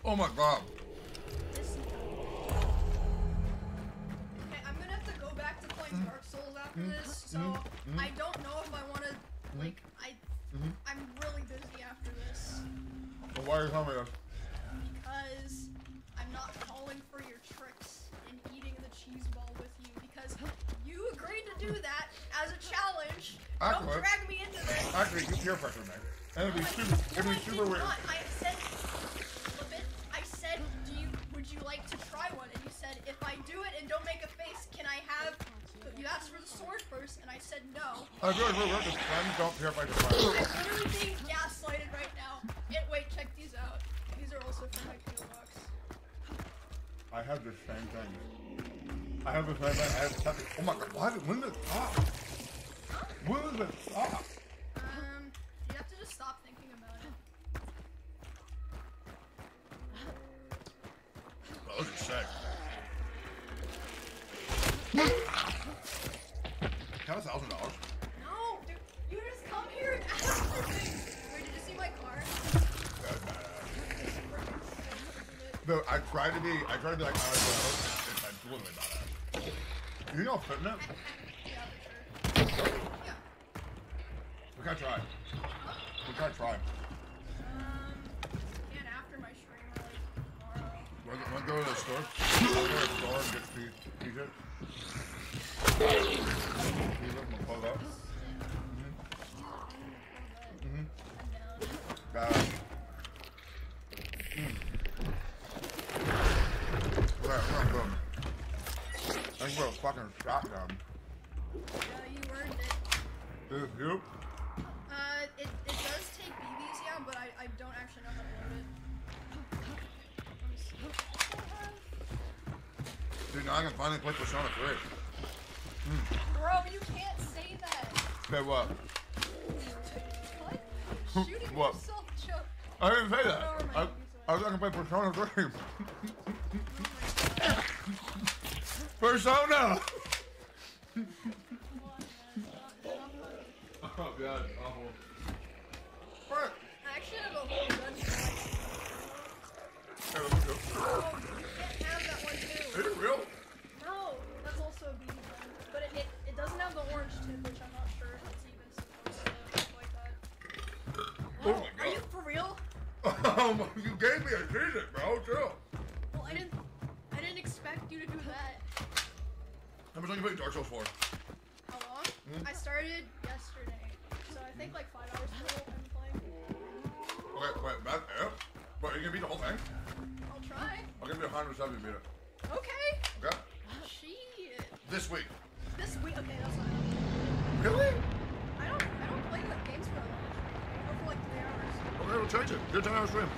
Oh my god. Okay, I'm gonna have to go back to playing Dark Souls after this, so I don't know if I wanna, like, I'm really busy after this. Well, why are you telling me this? Because I'm not falling for your tricks in eating the cheese ball with you, because you agreed to do that as a challenge. Don't Actually- drag me into this. Actually, you peer pressure me. And it'd be super weird. I said, Flippin, I said, would you like to try one? And you said, if I do it and don't make a face, can I have, you asked for the sword first, and I said no. I feel like we're working. Friends don't peer pressure I'm friends. literally being gaslighted right now. Wait, check these out. These are also from my PO box. I have the same thing. I have the same thing. I have something. Oh my god, when did it stop? When did it stop? You have to just stop thinking about it. Oh, those are sick. Have $1,000? No, dude, you just come here and ask for things. Wait, did you see my car? No, I tried to be like, I was literally badass. You know fitness? Yeah, for sure. Yeah. We gotta try. We gotta try. And after my stream, or like tomorrow. Wanna go to the store? I'll go to the store and get t-shirt. You look my plug up. I think we're a fucking shotgun. Yeah, you earned it. This is you? It does take BBs, yeah, but I don't actually know how to load it. Let me see. Dude, now I can finally play Persona 3. Bro, you can't say that. Say what? What? Shooting What? yourself, Chuck. I didn't say that. Oh, never mind. I was gonna play Persona 3. Persona! Oh god, awful. What? I actually have a whole gun. Hey, let me go. Oh, you can't have that one too. Is it real? No, that's also a BB gun. But it doesn't have the orange tip, which I'm not sure if it's even supposed to look like that. Oh my god. Are you for real? You gave me a t-shirt, bro, chill. Well, I didn't expect you to do that. How much long you playing Dark Souls for? How long? I started yesterday, so I think like 5 hours total I'm playing. Okay, wait, that, yeah? Wait, are you gonna beat the whole thing? I'll try. I'll give you 170 to beat it. Okay. Okay? Shit. This week. This week, okay, that's not. Really? I don't play like games for that long. Or for like 3 hours. Okay, we'll change it. Do a 10-hour stream.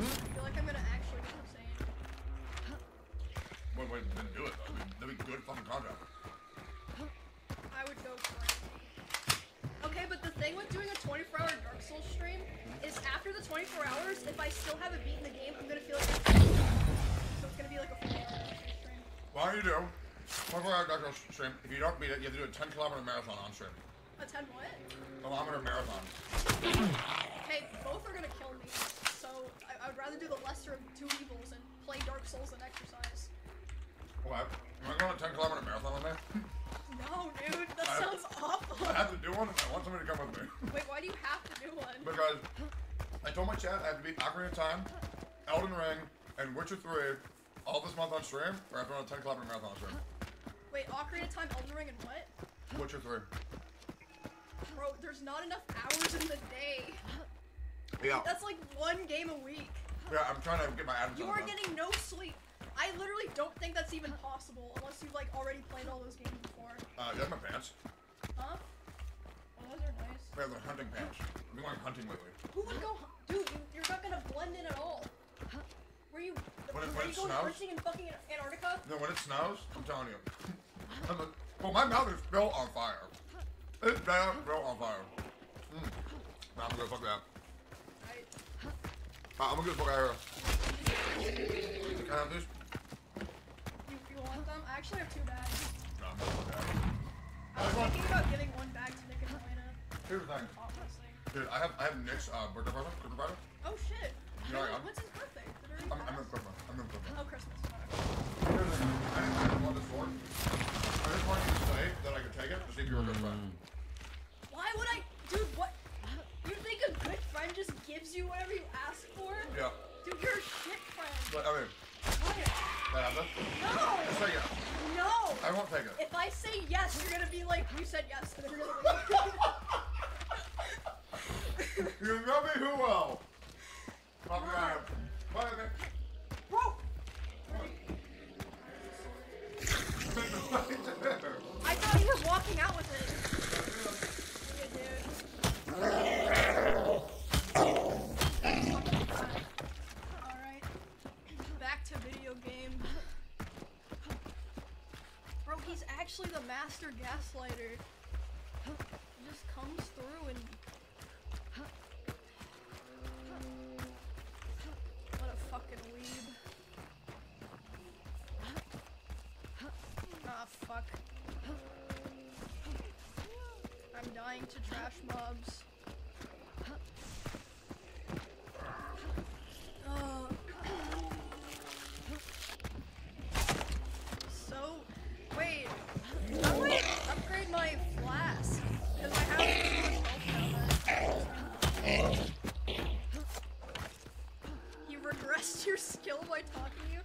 I feel like I'm gonna actually go insane. Wait, then do it. That'd be good fucking content. I would go crazy. Okay, but the thing with doing a 24-hour Dark Souls stream is after the 24 hours, if I still haven't beaten the game, I'm gonna feel like so it's gonna be like a 4-hour Dark Souls stream. Why don't you do 24-hour Dark Souls stream? If you don't beat it, you have to do a 10-kilometer marathon on stream. A 10 what? Kilometer marathon. Hey, both are gonna kill me, so I would rather do the lesser of two evils and play Dark Souls than exercise. What? Am I going to 10-kilometer marathon with me? No, dude, that sounds awful. I have to do one and I want somebody to come with me. Wait, why do you have to do one? Because I told my chat I have to beat Ocarina of Time, Elden Ring, and Witcher 3 all this month on stream, or I have to run a 10-kilometer marathon on stream. Wait, Ocarina of Time, Elden Ring, and what? Witcher 3. Bro, there's not enough hours in the day. Yeah. That's like one game a week. Yeah, I'm trying to get my atoms You on are that. getting no sleep. I literally don't think that's even possible unless you've like already played all those games before. You have my pants. Huh? Oh, those are nice. Yeah, they're hunting pants. I've been going hunting lately. Who would go? Dude, you're not gonna blend in at all. Were you? When it going snows? fishing in fucking Antarctica? No, when it snows, I'm telling you. Well, my mouth is still on fire. It's still on fire. Nah, I'm gonna fuck that. I'm gonna get the fuck out of here. Can I have this? You want them? I actually have 2 bags. No, I'm not fuck that. I was thinking about giving 1 bag to Nick and Elena. Here's the thing. Dude, I have Nick's birthday present. Christmas present. Oh shit. You know what I got? When's his birthday? Did I'm in Christmas. Oh, Christmas. Here's the thing. I didn't want this for. I just wanted you to say that I could take it to see if you were a good friend. Why would I? Dude, what? You think a good friend just gives you whatever you ask for? Yeah. Dude, you're a shit friend. But, I mean, What? can I have this? No! Just say yes. No! I won't take it. If I say yes, you're gonna be like, you said yes, and then you're gonna You know me who well. Fuck around. Bye, Nick. Bro! I thought you were walking out with it. Alright. Back to video game. Bro, he's actually the master gaslighter. He just comes through and... What a fucking weeb. Ah, fuck. I'm dying to trash mobs. So, wait. I might upgrade my flask, because I have too much health down there. He regressed your skill by talking to you?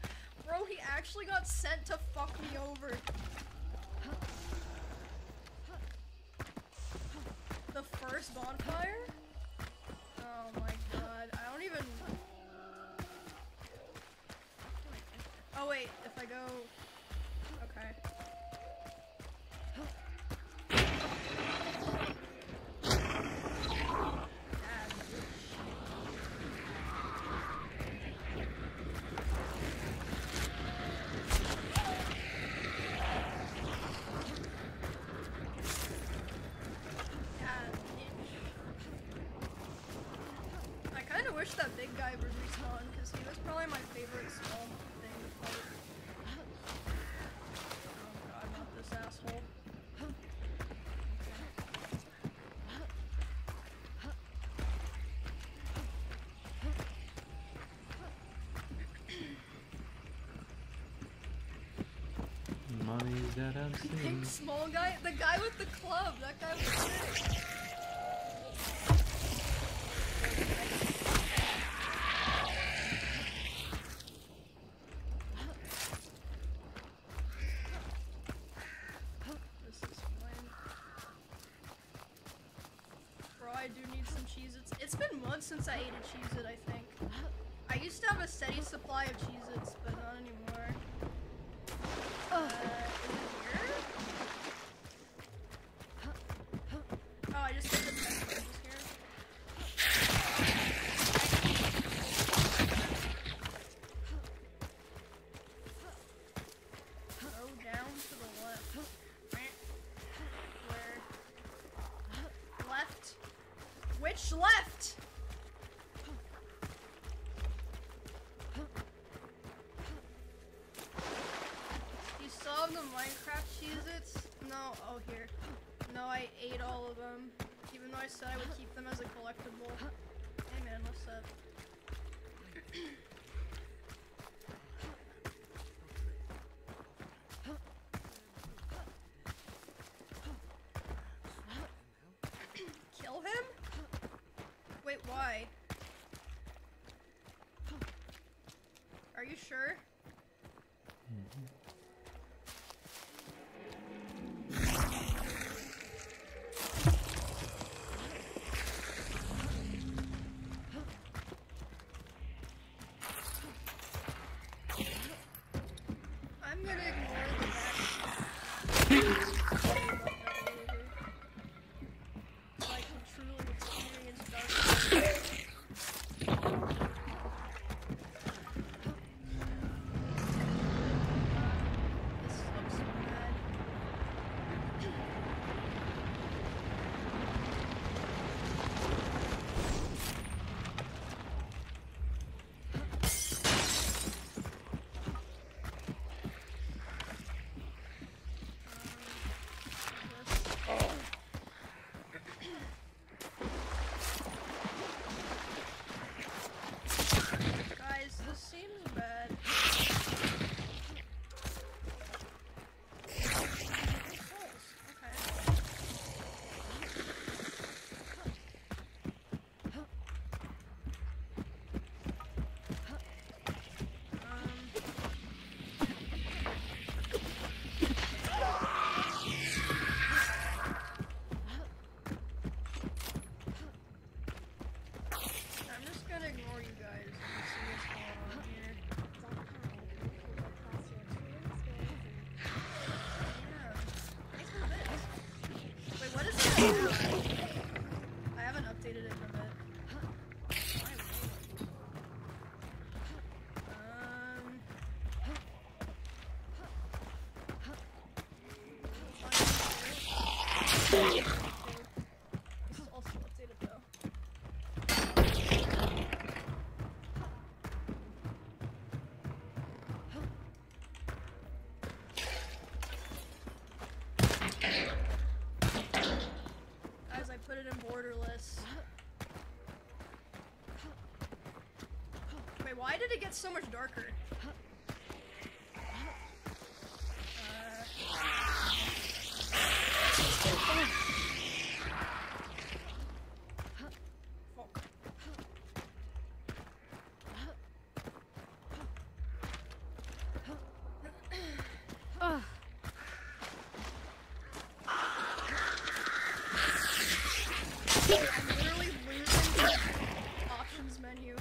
Bro, he actually got sent to fuck me over. The first bonfire? Oh my god, I don't even... Oh wait, if I go... Okay. I kinda wish that big guy would respawn, because he was probably my favorite small thing to fight. Oh god, not this asshole. Money that I'm seeing. Big small guy? The guy with the club! That guy was sick! This is fine. Bro, I do need some Cheez-Its. It's been months since I ate a Cheez-It, I think. I used to have a steady supply of Cheez-Its, but not anymore. Is it here? Oh, I just hit the text message here. Go down to the left. Where? Left? Which left? You still have the Minecraft Cheez-Its? No, oh here. No, I ate all of them. Even though I said I would keep them as a collectible. Hey man, what's up? why. Are you sure? I'm gonna ignore the back. So I can truly experience darkness. This looks so bad. Guys, this seems bad. I'm just gonna ignore you guys and see what's going on here. Yeah. Thanks for the bits. Wait, what is this now? I haven't updated it in a bit. This is also updated though. As I put it in borderless. Wait, why did it get so much darker? Fuck. I'm literally losing the options menu.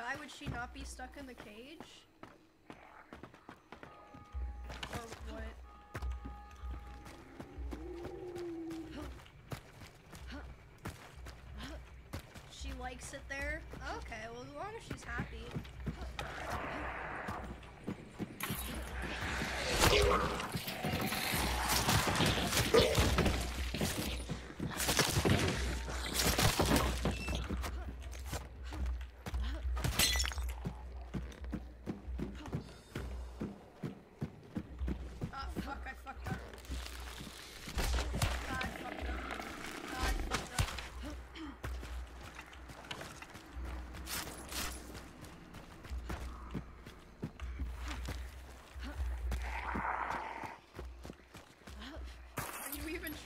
guy, would she not be stuck in the cage? Or what? She likes it there? Okay, well, as long as she's happy.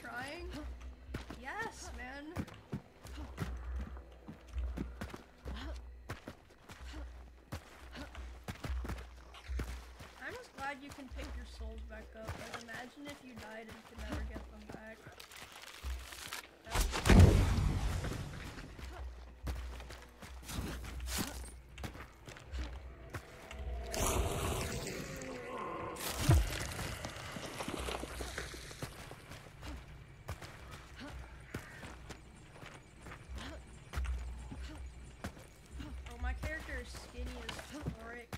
Trying? Yes, man. I'm just glad you can pick your souls back up. Like, imagine if you died and could never get them back. Skinny as frick.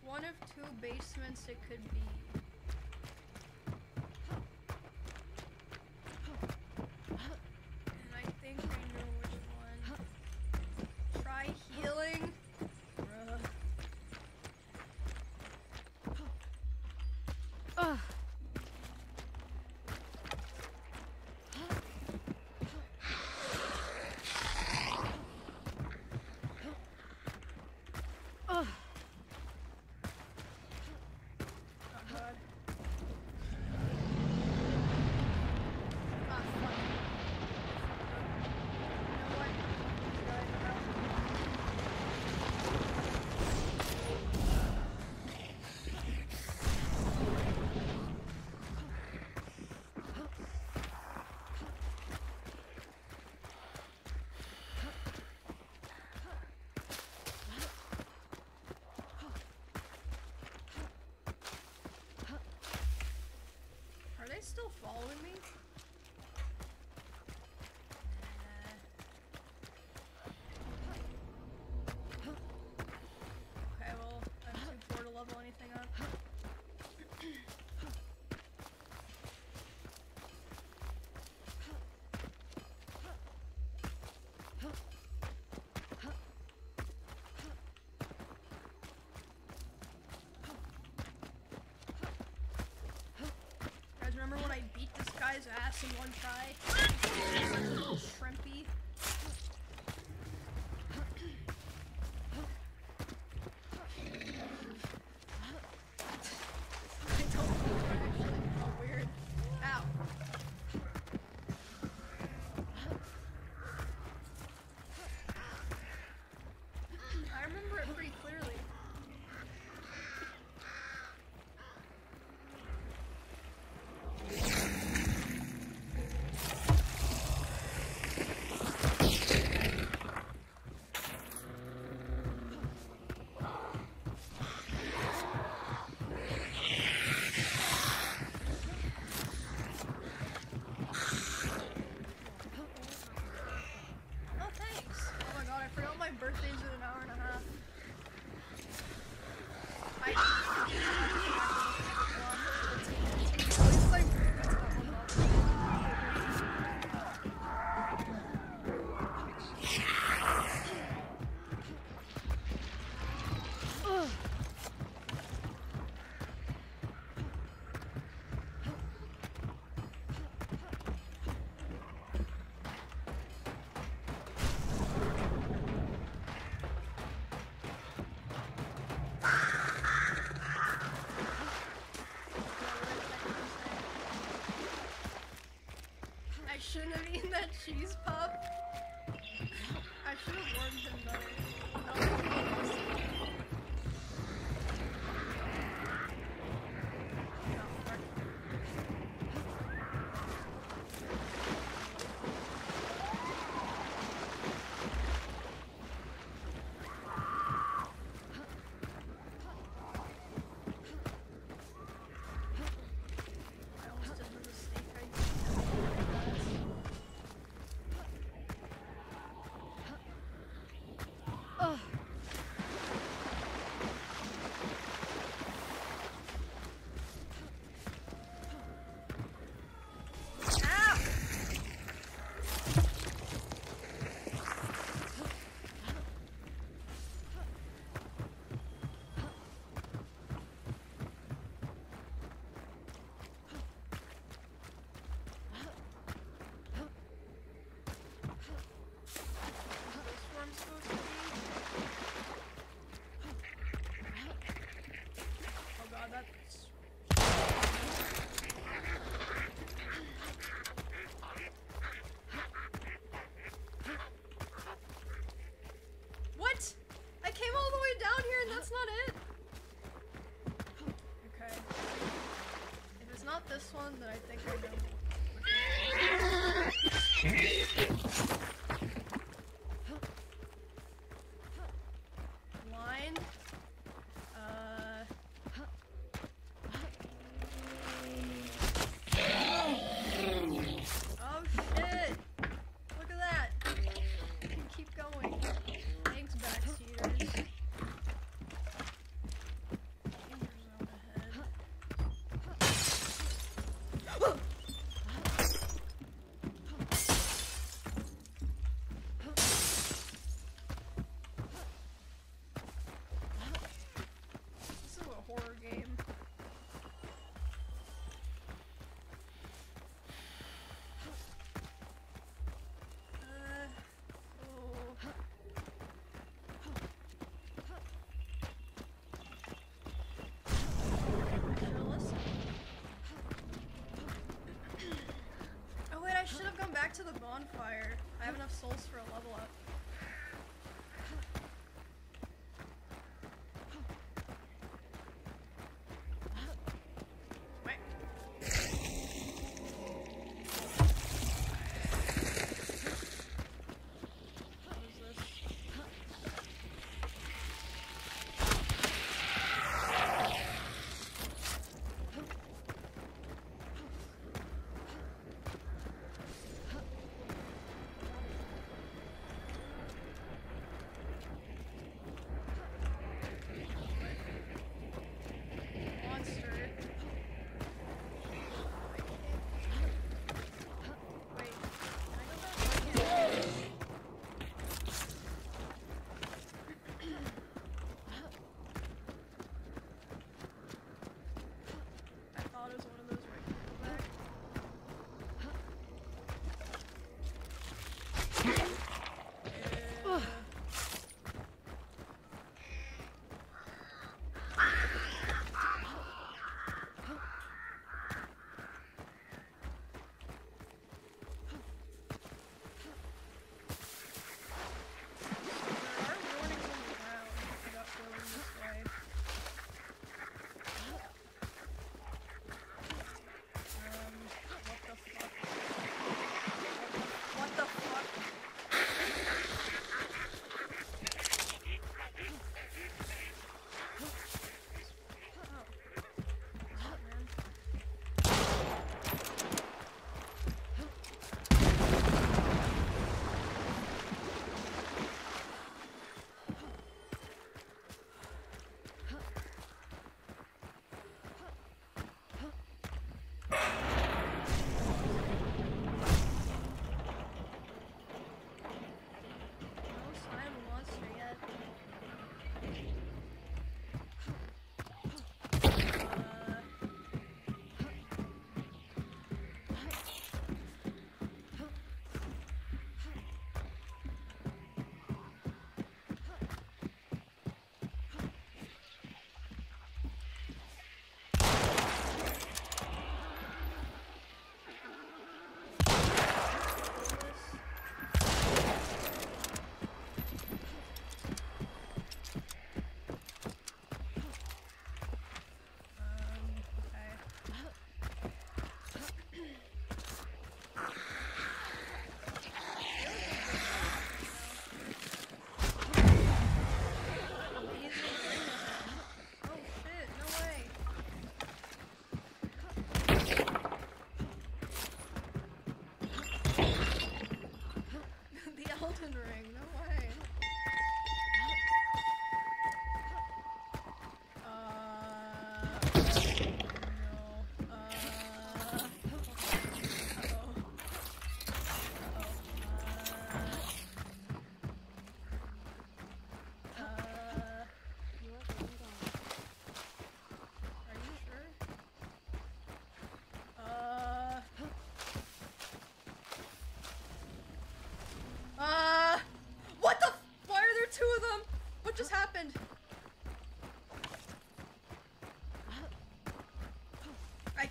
One of two basements it could be. And I think I know which one. Try healing. Ugh. Are they still following me? Okay, well, I'm too poor to level anything up. Remember when I beat this guy's ass in one try? Shrimpy. I don't know, actually. Oh, weird. Ow. I remember it pretty clearly. At least I got that one up. I shouldn't have eaten that cheese pup. I should have warned him better. I don't think he listened. Oh, frick. I almost did the mistake I did. Ugh. Ow! Is this where I'm supposed to be? Oh god, that's... What? I came all the way down here and that's not it? Okay. If it's not this one, then I think I know. Line. Oh shit! Look at that! We can keep going. Thanks, backseaters. Danger zone ahead. This is a horror game. Oh. I should've listened. Oh wait, I should have gone back to the bonfire. I have enough souls for a level up. Wait. What is this?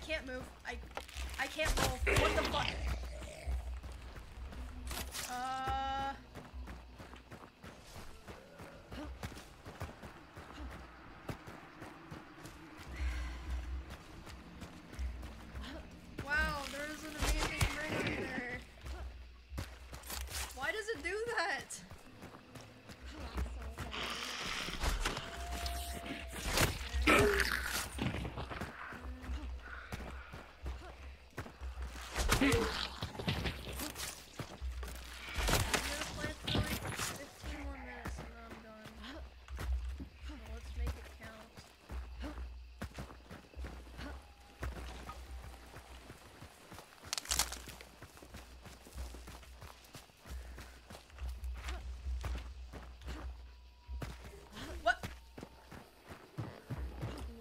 can't move. I can't roll. What the fuck? Wow, there's an amazing ring right there. Why does it do that? I'm gonna play for like 15 more minutes and then I'm done. So let's make it count. What?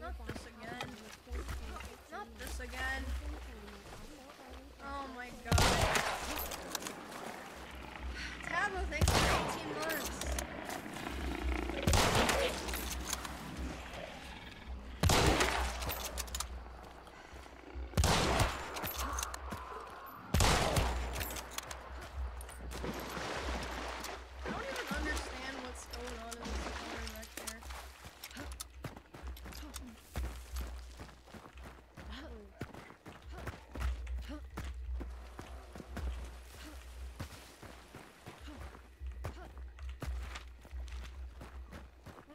Not this again. Not this again. Oh my god. Tabo, thanks for 18 months. I don't even understand what's going on in this corner back there.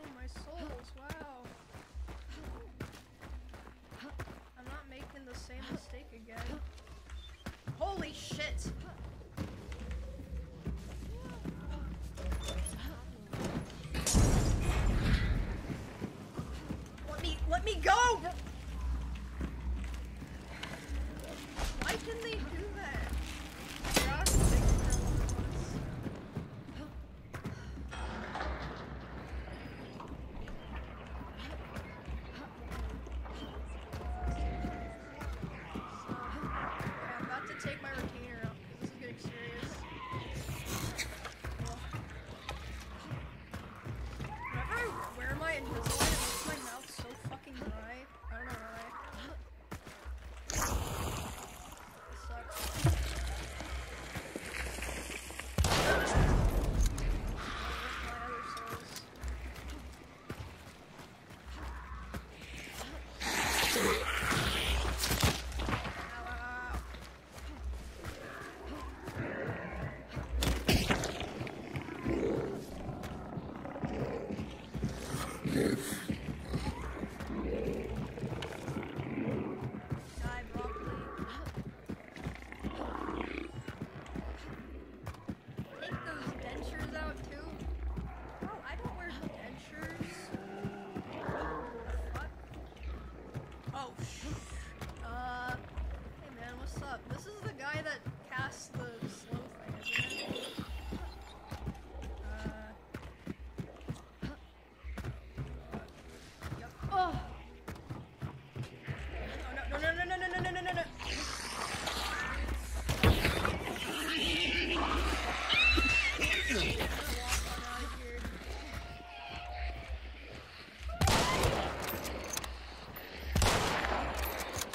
Oh, my souls, wow. I'm not making the same mistake again. Holy shit! Let me go! Why can they do that? Josh, thank you for 11 months. I'm about to take my retainer out because this is getting serious. Whenever I wear my Invisalign, it makes my mouth so fucking dry. I don't know why. This sucks. My other souls. Ow, ow, ow. Die, broccoli. Take those dentures out too. Oh, I don't wear dentures. What? Oh, hey man, what's up? This is the guy that casts the slow thing, isn't it? Yep. Oh! Oh no, no, no, no, no, no, no, no, no, no!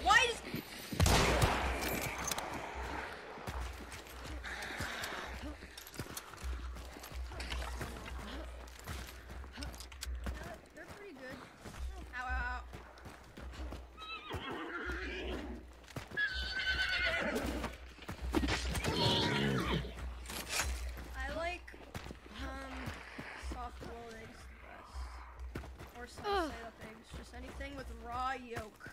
Why is... They're pretty good. Ow, ow, ow. I like, soft-boiled eggs the best. Or some set-up eggs. Just anything with raw yolk.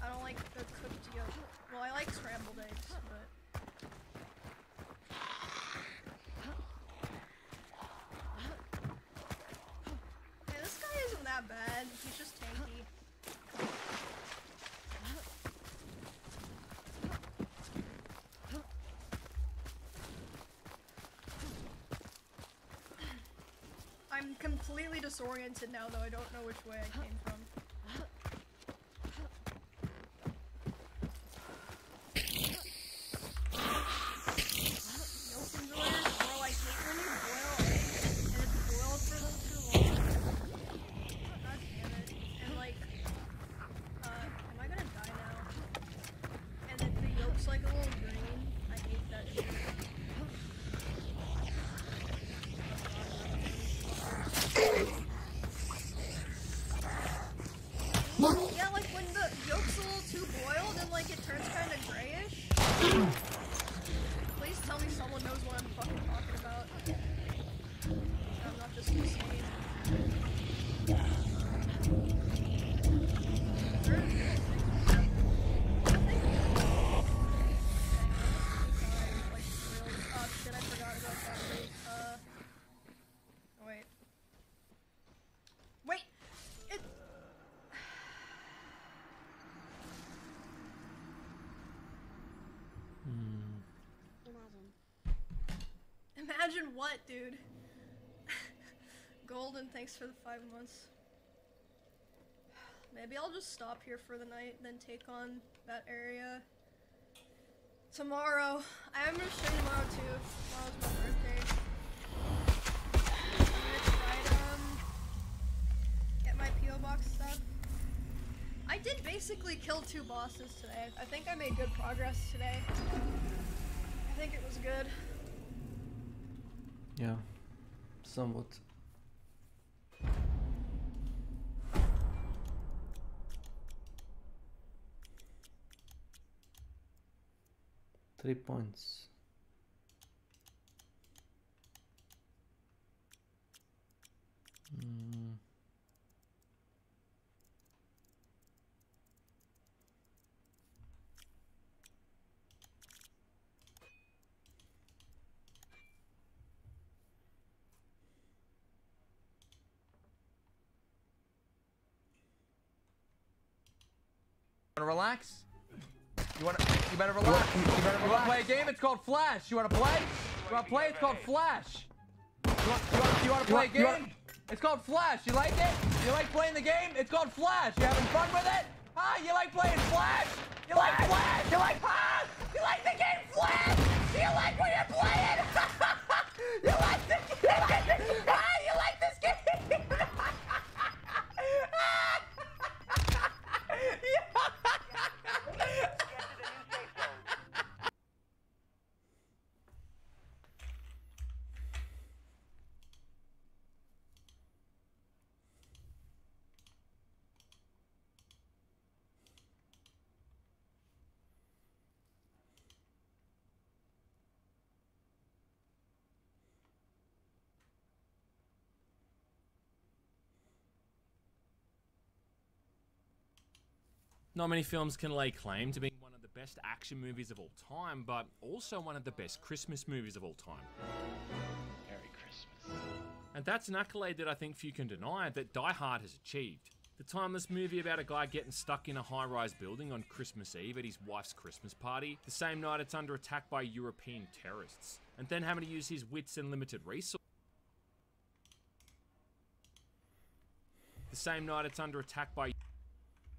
I don't like the cooked yolk. Well, I like scrambled eggs, but... Hey, this guy isn't that bad. He's just tanky. I'm completely disoriented now, though I don't know which way I came from. Yolk enjoyers? Bro, I hate when you boil eggs and it's boiled for too long. God damn it. And like, am I gonna die now? like it turns kind of grayish. Please tell me someone knows what I'm fucking talking about. I'm not just insane. Oh shit, I forgot about that. Wait. Wait! It... Imagine what, dude? Golden, thanks for the 5 months. Maybe I'll just stop here for the night, then take on that area tomorrow. I am gonna stream tomorrow too. Tomorrow's my birthday. I'm gonna try to get my P.O. box stuff. I did basically kill 2 bosses today. I think I made good progress today. I think it was good. Yeah, somewhat. Three points. Relax. You better relax. You better relax. Play a game. It's called Flash. You want to play? You want to play? It's called Flash. You want to play a game? It's called Flash. You like it? You like playing the game? It's called Flash. You having fun with it? Huh? You like playing Flash? You like Flash? You like You like the game Flash? Do you like what you're playing? You like the game? You like this game? Not many films can lay claim to being one of the best action movies of all time, but also one of the best Christmas movies of all time. Merry Christmas. And that's an accolade that I think few can deny that Die Hard has achieved. The timeless movie about a guy getting stuck in a high-rise building on Christmas Eve at his wife's Christmas party, the same night it's under attack by European terrorists, and then having to use his wits and limited resources. The same night it's under attack by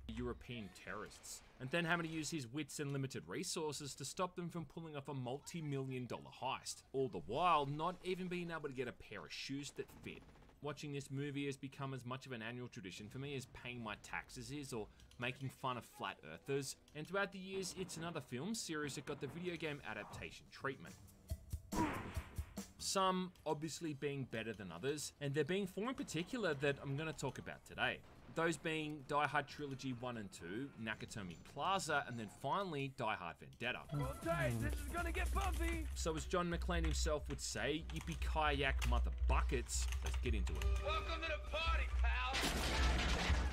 European terrorists, and then having to use his wits and limited resources to stop them from pulling off a multi-million-dollar heist, all the while not even being able to get a pair of shoes that fit. Watching this movie has become as much of an annual tradition for me as paying my taxes is, or making fun of flat earthers, and throughout the years it's another film series that got the video game adaptation treatment. Some obviously being better than others, and there being 4 in particular that I'm going to talk about today. Those being Die Hard Trilogy 1 and 2, Nakatomi Plaza, and then finally Die Hard Vendetta. This is gonna get bumpy. So as John McClane himself would say, yippee kayak mother buckets, let's get into it. Welcome to the party, pal.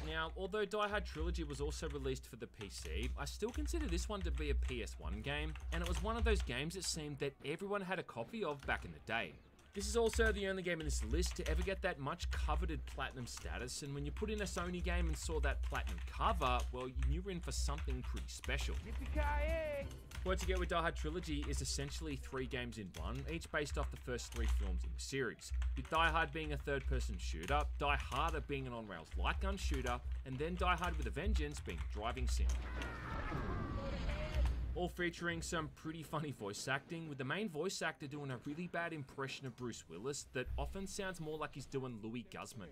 Now, although Die Hard Trilogy was also released for the PC, I still consider this one to be a PS1 game, and it was one of those games it seemed that everyone had a copy of back in the day. This is also the only game in this list to ever get that much coveted platinum status, and when you put in a Sony game and saw that platinum cover, well, you knew you were in for something pretty special. What you get with Die Hard Trilogy is essentially 3 games in one, each based off the first 3 films in the series, with Die Hard being a third-person shooter, Die Harder being an on-rails light gun shooter, and then Die Hard with a Vengeance being a driving sim. All featuring some pretty funny voice acting, with the main voice actor doing a really bad impression of Bruce Willis that often sounds more like he's doing Louis Guzman.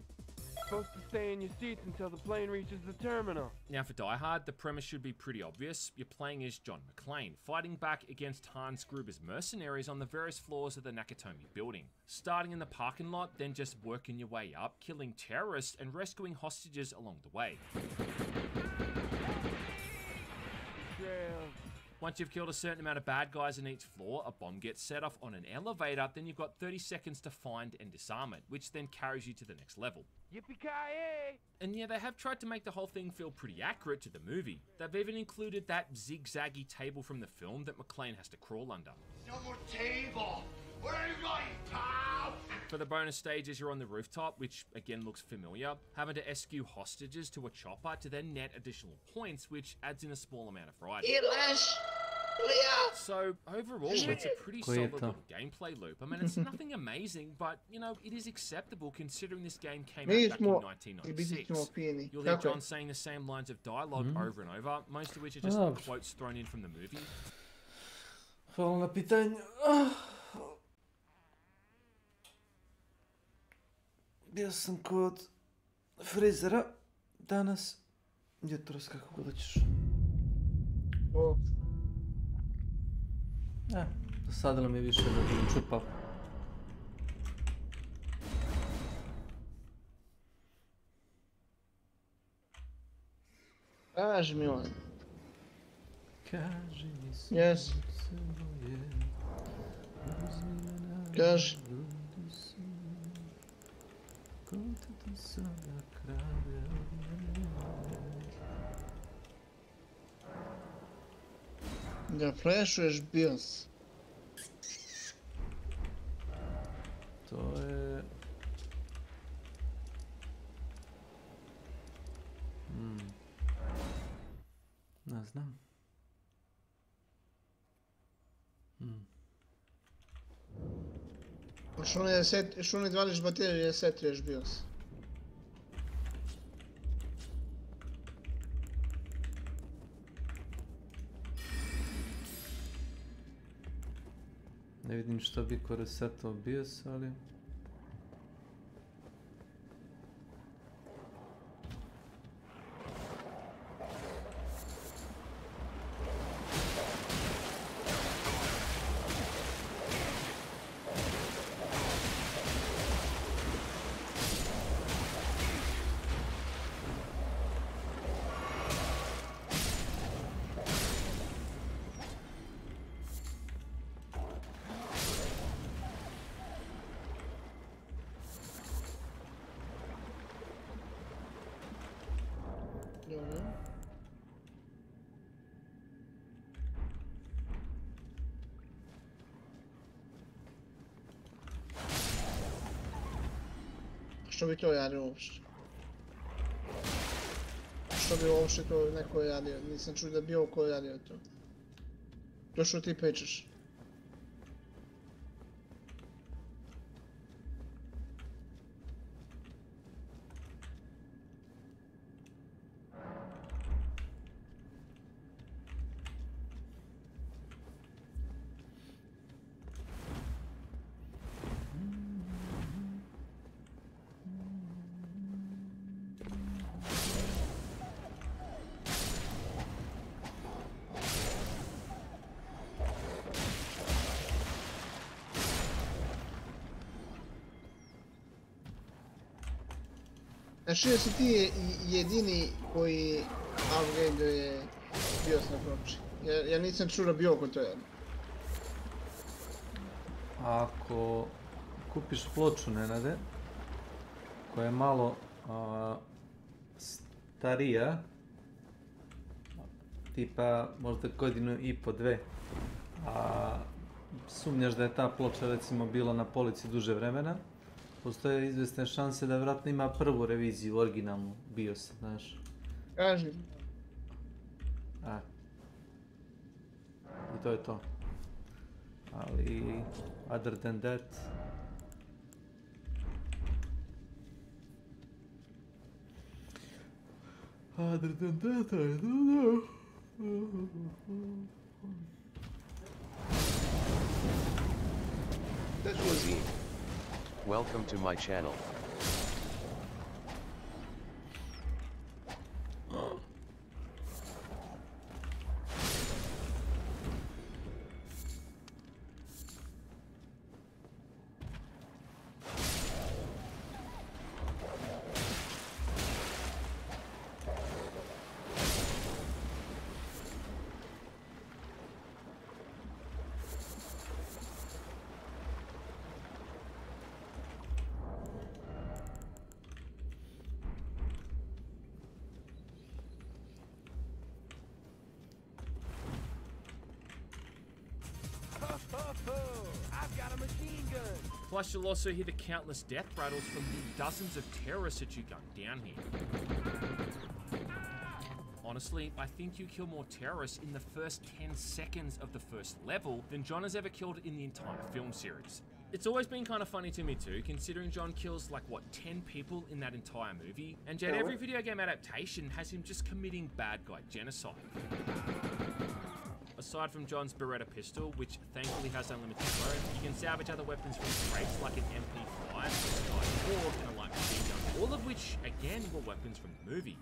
Supposed to stay in your seats until the plane reaches the terminal. Now for Die Hard, the premise should be pretty obvious. You're playing as John McClane, fighting back against Hans Gruber's mercenaries on the various floors of the Nakatomi building. Starting in the parking lot, then just working your way up, killing terrorists and rescuing hostages along the way. Trail Once you've killed a certain amount of bad guys in each floor, a bomb gets set off on an elevator, then you've got 30 seconds to find and disarm it, which then carries you to the next level. Yippee-ki-yay! And yeah, they have tried to make the whole thing feel pretty accurate to the movie. They've even included that zigzaggy table from the film that McClane has to crawl under. No more table! Where are you going, pal? For the bonus stages, you're on the rooftop, which again looks familiar, having to escue hostages to a chopper to then net additional points, which adds in a small amount of variety. So overall, it's a pretty solid little gameplay loop. I mean, it's nothing amazing, but you know, it is acceptable considering this game came out back in 1996. You'll hear John saying the same lines of dialogue over and over, most of which are just quotes thrown in from the movie. Hvala na pitanju. Bio sam kod frizera danas, jutros kako god hoćeš. Dosadilo mi je više da bi čupao. Kaži Milan. Kaži mi se yes. moje, kaži. Ko ti sada krade od mene? Da flashuješ BIOS. To je... Ne znam. Što ne dvališ bateriju, je setruješ BIOS. Ne vidim što bi ko resetao BIOS, ali... Što bi to radio uopšte? Što bi uopšte to neko radio? Nisam čuo da bi ovo ko radio to. To što ti pričaš. Znači da si ti jedini koji upgradeuje BIOS na ploči. Ja nisam čuo da bi oko to jedno. Ako kupiš ploču, Nenade, koja je malo starija, tipa možda godinu i po, dve, a sumnjaš da je ta ploča recimo bila na polici duže vremena, postoje izvesne šanse da vjerojatno ima prvu reviziju originalnu BIOS, znaš. Kaži. I to je to. Ali, other than that... Other than that, I don't know. That was it. Welcome to my channel. Plus, you'll also hear the countless death rattles from the dozens of terrorists that you gun down here. Honestly, I think you kill more terrorists in the first 10 seconds of the first level than John has ever killed in the entire film series. It's always been kind of funny to me too, considering John kills like, what, 10 people in that entire movie, and yet every video game adaptation has him just committing bad guy genocide. Aside from John's Beretta pistol, which thankfully has unlimited growth, you can salvage other weapons from crates like an MP5, a Skyfork, and a light machine gun, all of which, again, were weapons from the movie.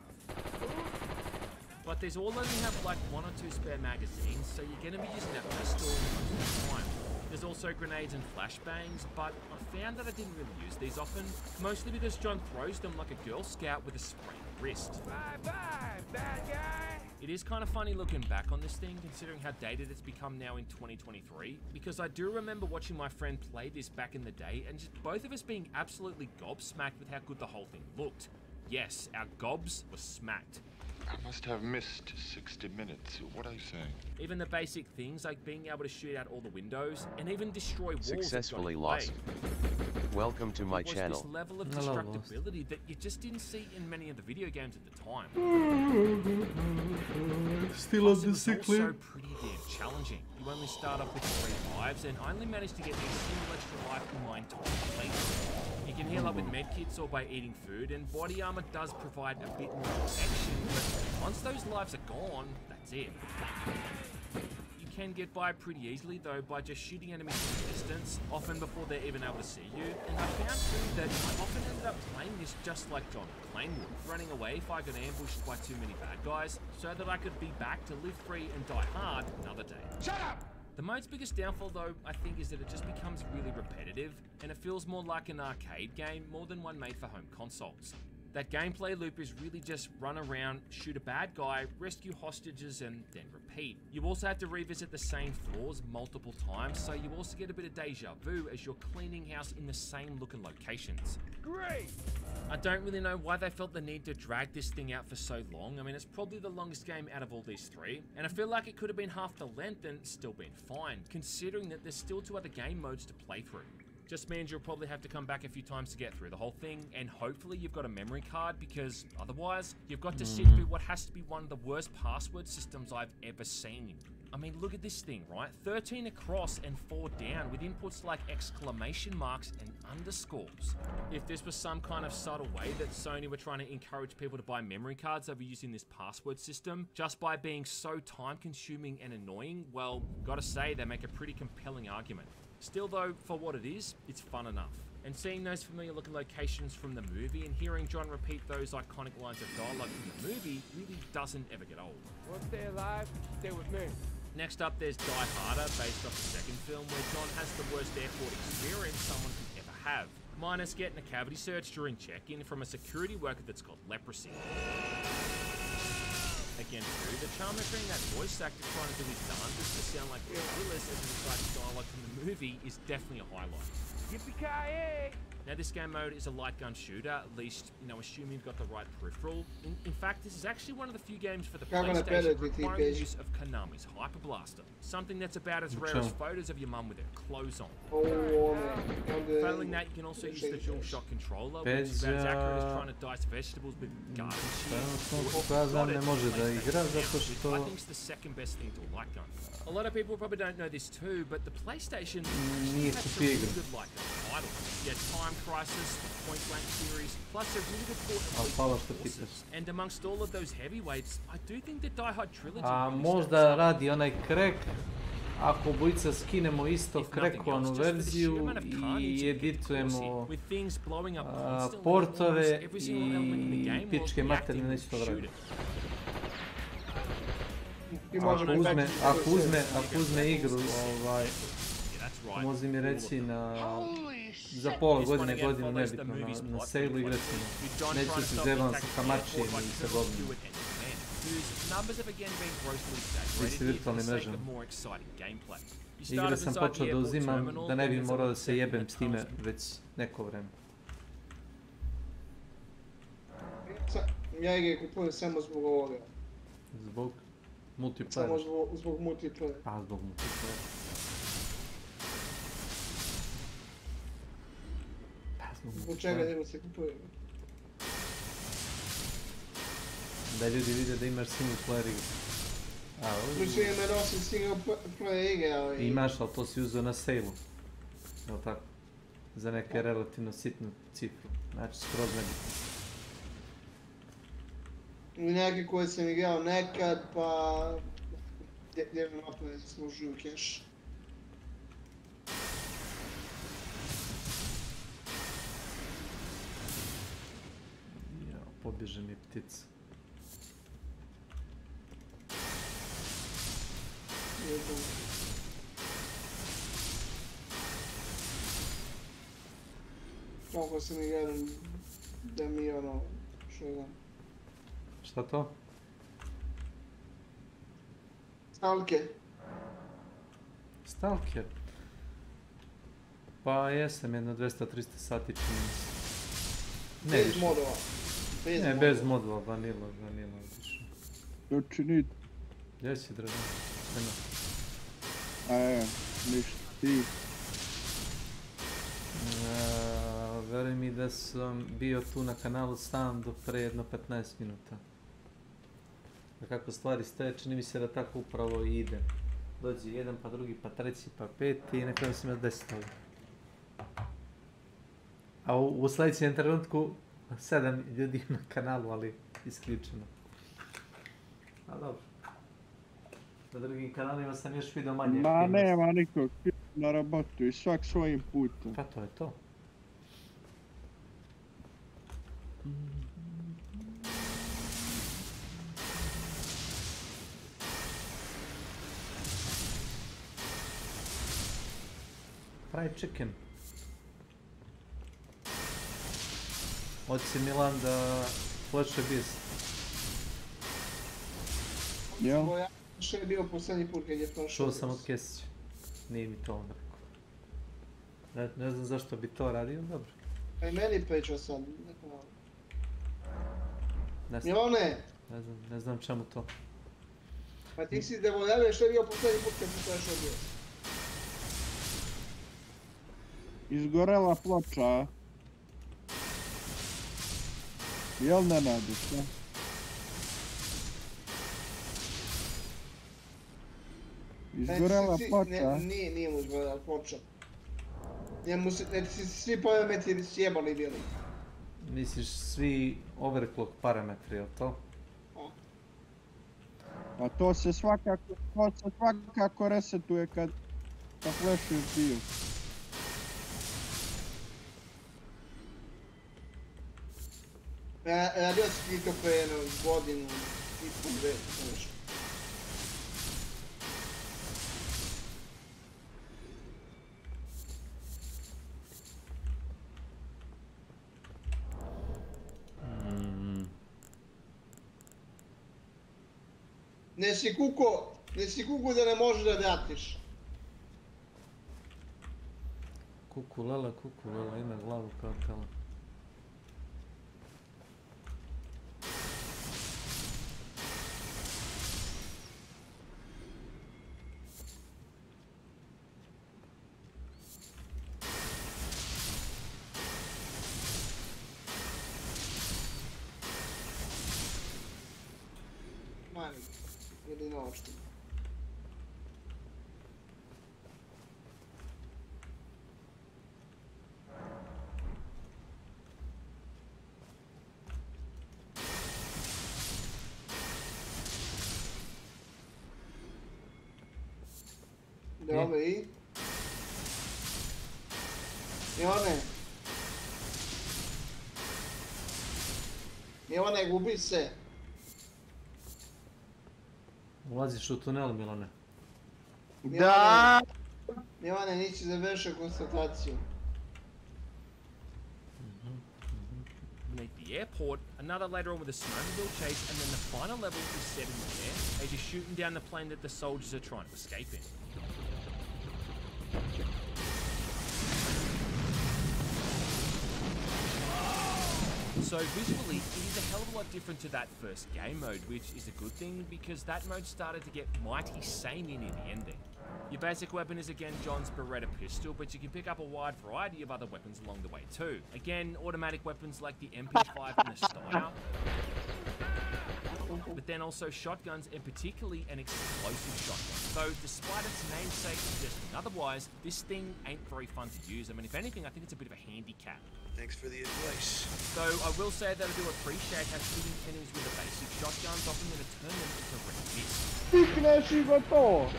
But these all only have like 1 or 2 spare magazines, so you're going to be using that pistol most of the time. There's also grenades and flashbangs, but I found that I didn't really use these often, mostly because John throws them like a Girl Scout with a sprained wrist. Bye-bye, bad guy! It is kind of funny looking back on this thing, considering how dated it's become now in 2023, because I do remember watching my friend play this back in the day, and just both of us being absolutely gobsmacked with how good the whole thing looked. Yes, our gobs were smacked. I must have missed 60 minutes. What are you saying? Even the basic things like being able to shoot out all the windows and even destroy walls. Successfully lost. Welcome to my channel. This level of destructibility that you just didn't see in many of the video games at the time. Still on the sick leave. Also pretty damn challenging. You only start off with 3 lives, and I only managed to get a single extra life in my entire playthrough. You can heal up with medkits or by eating food, and body armor does provide a bit more protection, but once those lives are gone, that's it. You can get by pretty easily though by just shooting enemies from a distance, often before they're even able to see you, and I found too that I often ended up playing this just like John McClane would, running away if I got ambushed by too many bad guys, so that I could be back to live free and die hard another day. Shut up! The mode's biggest downfall though, I think, is that it just becomes really repetitive, and it feels more like an arcade game more than one made for home consoles. That gameplay loop is really just run around, shoot a bad guy, rescue hostages, and then repeat. You also have to revisit the same floors multiple times, so you also get a bit of deja vu as you're cleaning house in the same looking locations. Great! I don't really know why they felt the need to drag this thing out for so long. I mean, it's probably the longest game out of all these 3, and I feel like it could have been half the length and still been fine, considering that there's still 2 other game modes to play through. Just means you'll probably have to come back a few times to get through the whole thing, and hopefully you've got a memory card, because otherwise you've got to sit through what has to be one of the worst password systems I've ever seen. I mean, look at this thing, right? 13 across and 4 down with inputs like exclamation marks and underscores. If this was some kind of subtle way that Sony were trying to encourage people to buy memory cards over using this password system, just by being so time consuming and annoying, well, gotta say they make a pretty compelling argument. Still though, for what it is, it's fun enough. And seeing those familiar looking locations from the movie and hearing John repeat those iconic lines of dialogue from the movie really doesn't ever get old. Once they're alive, stay with me. Next up, there's Die Harder, based off the second film, where John has the worst airport experience someone could ever have. Minus getting a cavity search during check-in from a security worker that's got leprosy. Again, too, the charm of hearing that voice actor trying to do his darndest to sound like Bruce Willis as he decides dialogue from the movie is definitely a highlight. Yippee-ki-yay! Now, this game mode is a light gun shooter, at least, you know, assuming you've got the right peripheral. In fact, this is actually one of the few games for the PlayStation requiring the use of Konami's Hyper Blaster. Something that's about as rare as photos of your mum with her clothes on. Failing that, you can also use the DualShock controller, which is about as accurate as trying to dice vegetables with garden shears. I think it's the second best thing to a light gun. A lot of people probably don't know this too, but the PlayStation actually has some really good light gun titles. You had Time Crisis, Point Blank series, plus a really good port of Forces. And amongst all of those heavyweights, I do think the Die Hard trilogy možda radi onaj crack, ako obojica skinemo isto crackovanu verziju i editujemo portove i pičke materne neće to raditi. Ako uzme igru, pomozi mi reći za pola godine, godinu, nebitno, na sale igrat ćemo. Neću se zevam sa Hamačijem i sa Goblom. I sa virtualnim mrežama. Igre sam počeo da uzimam da ne bi morao da se jebem s time već neko vreme. Ja igre kupujem samo zbog ovoga. Zbog? Multiplayer. Samo zbog multiplayer. Pa, zbog multiplayer. Zbog čega nego se kupuje? Da ljudi vide da imaš single player igru. Mislim ime nosi single player igre, ali... Imaš, ali to si uzeo na sale-u. Jel' tako? Za neke relativno sitnu cifru. Znači, skroz nebitno. I neke koje sam igrao nekad, pa... Vjerojatno ne zaslužuju cash. Ja, pobježe mi ptica. Kako sam igrao da mi ono... Što je da? Šta to? Stalker. Stalker? Pa jesam jedno 200-300 sati čini mi se. Bez modova. Ne, bez modova, vanila otišao. To činit. Gdje si, Dragan? Ništa, ti. Veruj mi da sam bio tu na kanalu sam do pre jedno 15 minuta. A kako stvari stoje, čini mi se da tako upravo i ide. Dođe jedan, pa drugi, pa treći, pa peti i nekada sam još 10 ovdje. A u sljedećem trenutku 7 ljudi na kanalu, ali isključeno. A dobro. Na drugim kanalima sam još vidio manje. Ma nema nikog, na robotu i svak svojim putem. Pa to je to. Fried chicken. Hoće Milan da počne bis. Jel? Što je bio posljednji put kad je prošao? Šao sam od Kesića. Nije mi to on rekao. Ne znam zašto bi to radio, dobro. Pa i meni pričao sam. Ne Milone! Ne znam čemu to. Pa ti si devoljavio što je bio posljednji put kad si prošao bio. Izgorela ploča. Jel ne nadiš, ne? Izgorela ploča. Nije mu izgorela ploča. Njemu se, svi parametri sjebali bili. Misliš svi overclock parametri, jel to? A to se svakako resetuje kad flashuješ bio. Radio si ti to pre jednu godinu i pol dve, nešto. Ne si kuko da ne možeš da vratiš. Kuku lala, ima glavu kao tela. Mali, ili nošti. Dobro i? Milane, gubi se. Ulaziš u tunel, Milane. Da! Milane, nisi završio konstataciju. Beneath the airport, another later on with a snowmobile chase, and then the final level is set in the air as you're shooting down the plane that the soldiers are trying to escape in. So visually, it is a hell of a lot different to that first game mode, which is a good thing because that mode started to get mighty samey near the ending. Your basic weapon is again John's Beretta pistol, but you can pick up a wide variety of other weapons along the way too. Again, automatic weapons like the MP5 and the Steyr, but then also shotguns and particularly an explosive shotgun. So despite its namesake suggesting otherwise, this thing ain't very fun to use. I mean, if anything, I think it's a bit of a handicap. Thanks for the advice. Though I will say that I do appreciate how shooting enemies with the basic shotguns often going to turn them into red mist. Stigneš i gotovo.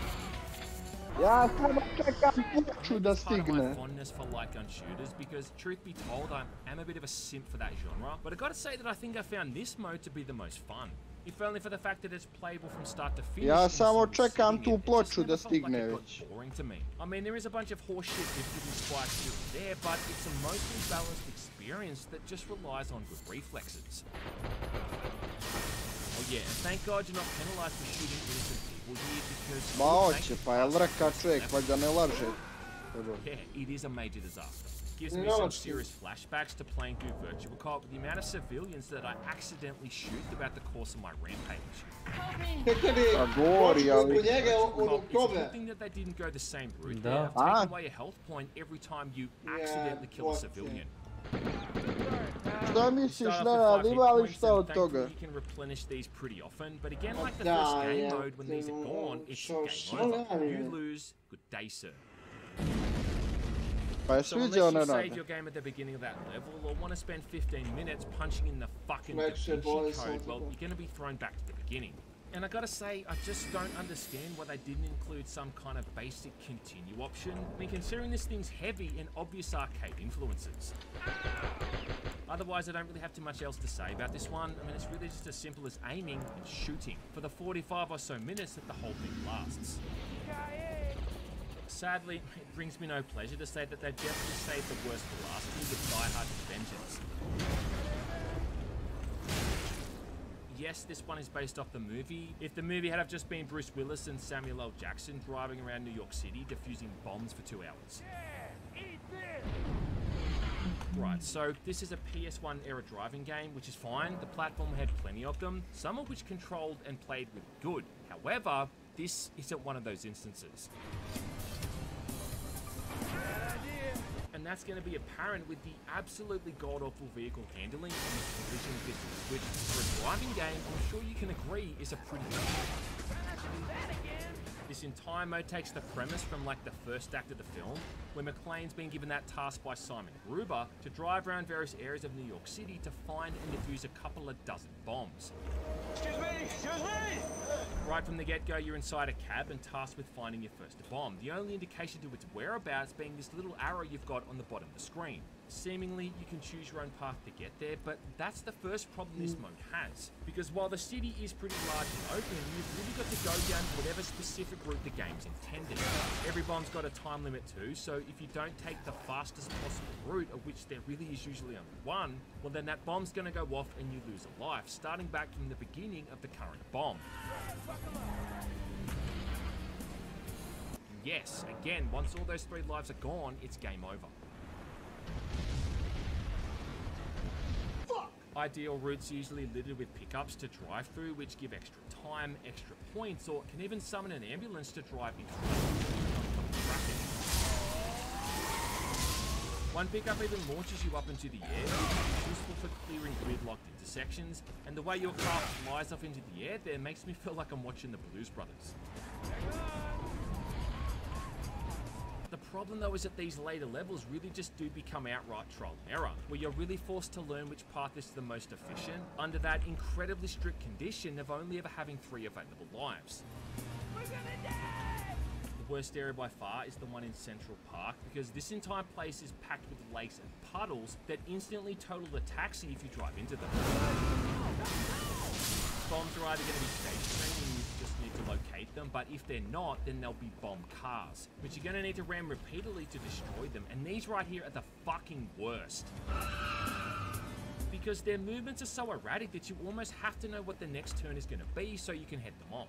Ja samo čekam ploču da Part of my stigne. fondness for light gun shooters because, truth be told, I am a bit of a simp for that genre. But I gotta say that I think I found this mode to be the most fun. If only for the fact that it's playable from start to finish. Ja samo čekam tu ploču da stigne već. Boring to me. I mean, there is a bunch of horseshit difficulty spikes here and there, but it's a mostly balanced experience that just relies on good reflexes. Oh yeah, and thank God you're not penalized for shooting innocent people here because... Ma hoće, pa jel raka čovjek, valjda ne laže. Yeah, it is a major disaster. Gives me some serious flashbacks to playing through Virtual Co-op with the amount of civilians that I accidentally shoot throughout the course of my rampage. It's a good thing that they didn't go the same route there, taking away a health point every time you accidentally kill a civilian. Šta misliš, Nenad, ima li šta od toga? You can replenish these pretty often, but again, like the first game mode, when these are gone, it's game over. You lose, good day, sir. So unless you save your game at the beginning of that level, or want to spend 15 minutes punching in the fucking Da Vinci code, well, you're going to be thrown back to the beginning. And I gotta say, I just don't understand why they didn't include some kind of basic continue option. I mean, considering this thing's heavy and obvious arcade influences. Otherwise, I don't really have too much else to say about this one. I mean, it's really just as simple as aiming and shooting for the 45 or so minutes that the whole thing lasts. Sadly, it brings me no pleasure to say that they've definitely saved the worst for last here with Die Hard's Vengeance. Yes, this one is based off the movie. If the movie had have just been Bruce Willis and Samuel L. Jackson driving around New York City defusing bombs for 2 hours. Right, so this is a PS1 era driving game, which is fine. The platform had plenty of them, some of which controlled and played with good. However, this isn't one of those instances. And that's going to be apparent with the absolutely god-awful vehicle handling and the collision physics, which for a driving game, I'm sure you can agree is a pretty good thing. This entire mode takes the premise from like the first act of the film, where McClane's been given that task by Simon Gruber to drive around various areas of New York City to find and defuse a couple of dozen bombs. Excuse me! Excuse me! Right from the get-go, you're inside a cab and tasked with finding your first bomb, the only indication to its whereabouts being this little arrow you've got on the bottom of the screen. Seemingly, you can choose your own path to get there, but that's the first problem this mode has. Because while the city is pretty large and open, you've really got to go down whatever specific route the game's intended. Every bomb's got a time limit too, so if you don't take the fastest possible route, of which there really is usually only one, well then that bomb's gonna go off and you lose a life, starting back from the beginning of the current bomb. Yes, again, once all those 3 lives are gone, it's game over. Ideal routes usually littered with pickups to drive through, which give extra time, extra points, or can even summon an ambulance to drive into traffic. One pickup even launches you up into the air, which is useful for clearing gridlocked intersections, and the way your car flies off into the air there makes me feel like I'm watching the Blues Brothers. The problem though is that these later levels really just do become outright trial and error, where you're really forced to learn which path is the most efficient, under that incredibly strict condition of only ever having 3 available lives. The worst area by far is the one in Central Park, because this entire place is packed with lakes and puddles that instantly total the taxi if you drive into them. Bombs are either going to be stationary and you just need to locate them, but if they're not, then they'll be bomb cars, which you're going to need to ram repeatedly to destroy them, and these right here are the fucking worst. Because their movements are so erratic that you almost have to know what the next turn is going to be so you can head them off.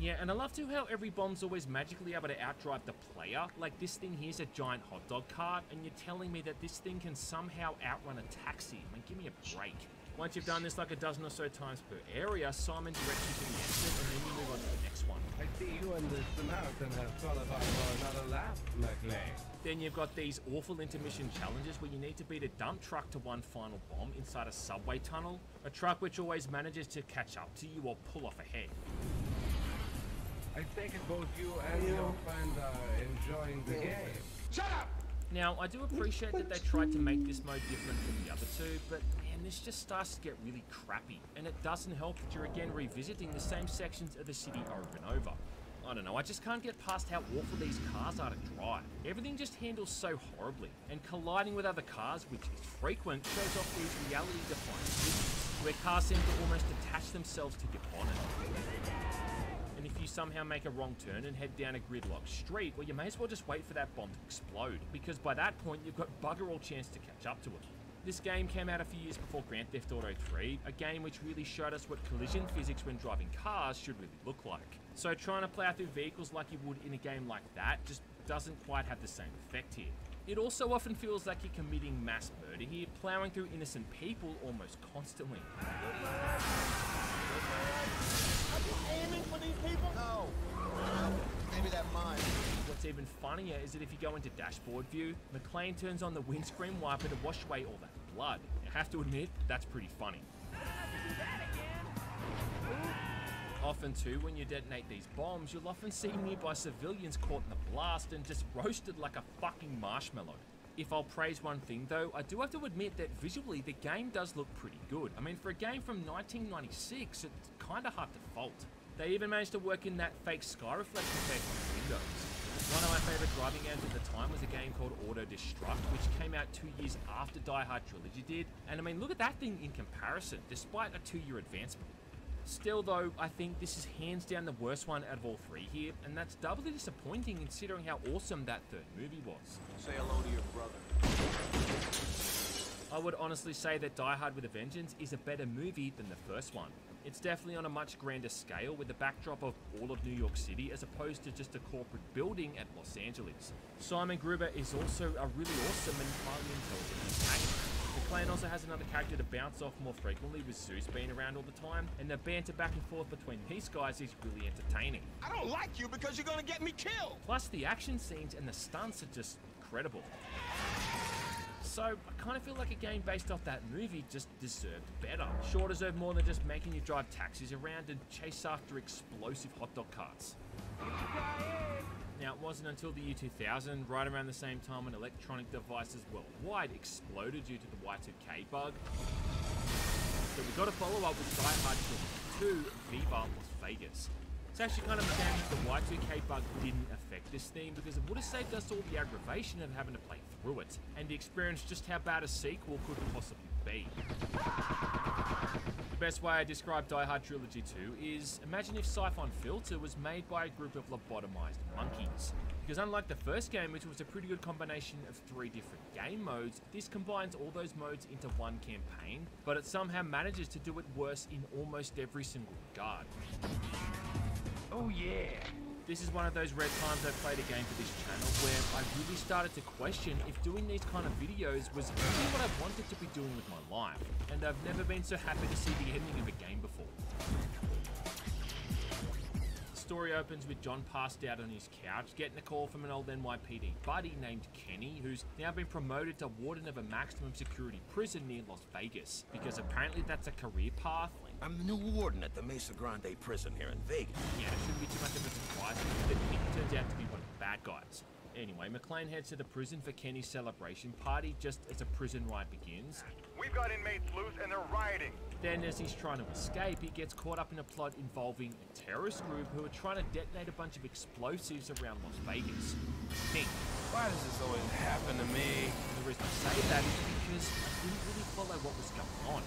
Yeah, and I love too how every bomb's always magically able to outdrive the player. Like this thing here's a giant hot dog cart, and you're telling me that this thing can somehow outrun a taxi. I mean, give me a break. Once you've done this like a dozen or so times per area, Simon directs you to the exit, and then you move on to the next one. I see you and the Samaritan have qualified for another lap, McLean. Then you've got these awful intermission challenges where you need to beat a dump truck to one final bomb inside a subway tunnel, a truck which always manages to catch up to you or pull off ahead. I take it both you and your friend are enjoying the game. Shut up! Now, I do appreciate that they tried to make this mode different from the other two, but man, this just starts to get really crappy, and it doesn't help that you're again revisiting the same sections of the city over and over. I don't know, I just can't get past how awful these cars are to drive. Everything just handles so horribly, and colliding with other cars, which is frequent, shows off these reality-defying physics, where cars seem to almost attach themselves to your bonnet. And if you somehow make a wrong turn and head down a gridlock street, well, you may as well just wait for that bomb to explode, because by that point, you've got bugger all chance to catch up to it. This game came out a few years before Grand Theft Auto 3, a game which really showed us what collision physics when driving cars should really look like. So trying to plow through vehicles like you would in a game like that just doesn't quite have the same effect here. It also often feels like you're committing mass murder here, plowing through innocent people almost constantly. Aiming for these people? No. Maybe that mine. What's even funnier is that if you go into dashboard view, McLean turns on the windscreen wiper to wash away all that blood. I have to admit, that's pretty funny. Often too, when you detonate these bombs, you'll often see nearby civilians caught in the blast and just roasted like a fucking marshmallow. If I'll praise one thing though, I do have to admit that visually the game does look pretty good. I mean, for a game from 1996, it's kinda hard to fault. They even managed to work in that fake sky reflection effect on the windows. One of my favourite driving games at the time was a game called Auto Destruct, which came out 2 years after Die Hard Trilogy did, and I mean, look at that thing in comparison, despite a 2-year advancement. Still though, I think this is hands down the worst one out of all three here, and that's doubly disappointing considering how awesome that third movie was. Say hello to your brother. I would honestly say that Die Hard with a Vengeance is a better movie than the first one. It's definitely on a much grander scale with the backdrop of all of New York City as opposed to just a corporate building at Los Angeles. Simon Gruber is also a really awesome and highly intelligent protagonist. McLean also has another character to bounce off more frequently with Zeus being around all the time, and the banter back and forth between these guys is really entertaining. I don't like you because you're gonna get me killed! Plus the action scenes and the stunts are just incredible. So, I kind of feel like a game based off that movie just deserved better. Sure deserved more than just making you drive taxis around and chase after explosive hot dog carts. Now, it wasn't until the year 2000, right around the same time when electronic devices worldwide exploded due to the Y2K bug, that we got to follow up with Die Hard 2, Viva Las Vegas. It's actually kind of a shame that the Y2K bug didn't affect this theme because it would have saved us all the aggravation of having to play through it, and to experience just how bad a sequel could possibly be. The best way I describe Die Hard Trilogy 2 is, imagine if Siphon Filter was made by a group of lobotomized monkeys. Because unlike the first game, which was a pretty good combination of 3 different game modes, this combines all those modes into one campaign, but it somehow manages to do it worse in almost every single regard. Oh yeah! This is one of those rare times I've played a game for this channel where I really started to question if doing these kind of videos was really what I wanted to be doing with my life, and I've never been so happy to see the ending of a game before. The story opens with John passed out on his couch, getting a call from an old NYPD buddy named Kenny, who's now been promoted to warden of a maximum security prison near Las Vegas, because apparently that's a career path. I'm the new warden at the Mesa Grande prison here in Vegas. Yeah, it shouldn't be too much of a surprise that Kenny turns out to be one of the bad guys. Anyway, McLean heads to the prison for Kenny's celebration party just as a prison riot begins. We've got inmates loose and they're rioting. Then, as he's trying to escape, he gets caught up in a plot involving a terrorist group who are trying to detonate a bunch of explosives around Las Vegas. Think, why does this always happen to me? The reason I say that is because I didn't really follow what was going on.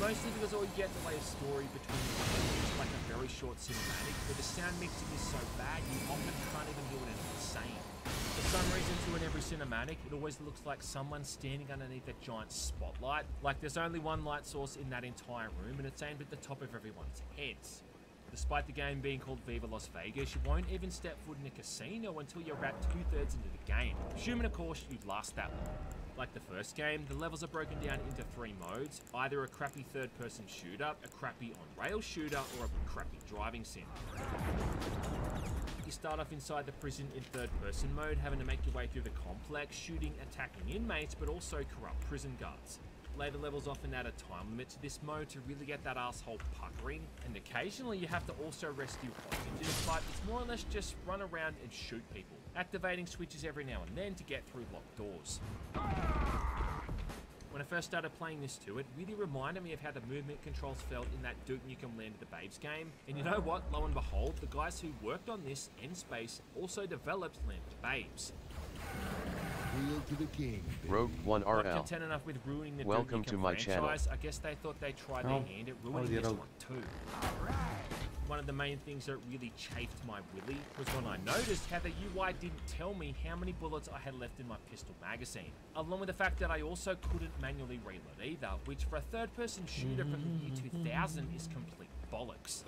Mostly because all you get in the way of story between the is like a very short cinematic, where the sound mixing is so bad you often can't even hear what anyone's saying. For some reason, too, in every cinematic, it always looks like someone's standing underneath a giant spotlight. Like there's only one light source in that entire room, and it's aimed at the top of everyone's heads. Despite the game being called Viva Las Vegas, you won't even step foot in a casino until you're about 2/3 into the game, assuming of course you last that long. Like the first game, the levels are broken down into 3 modes, either a crappy third-person shooter, a crappy on-rail shooter, or a crappy driving sim. You start off inside the prison in third-person mode, having to make your way through the complex, shooting, attacking inmates, but also corrupt prison guards. Later levels often add a time limit to this mode to really get that asshole puckering, and occasionally you have to also rescue hostages, but it's more or less just run around and shoot people, activating switches every now and then to get through locked doors. When I first started playing this too, it really reminded me of how the movement controls felt in that Duke Nukem Land of the Babes game, and you know what, lo and behold, the guys who worked on this, N-Space, also developed Land of the Babes. To the king, Rogue 1 RL. Not content enough with ruining the Welcome Duke to Nukem my franchise, channel. I guess they thought they'd try their hand at ruining this one too. One of the main things that really chafed my willy was when I noticed how the UI didn't tell me how many bullets I had left in my pistol magazine, along with the fact that I also couldn't manually reload either, which for a third-person shooter from the year 2000 is complete bollocks.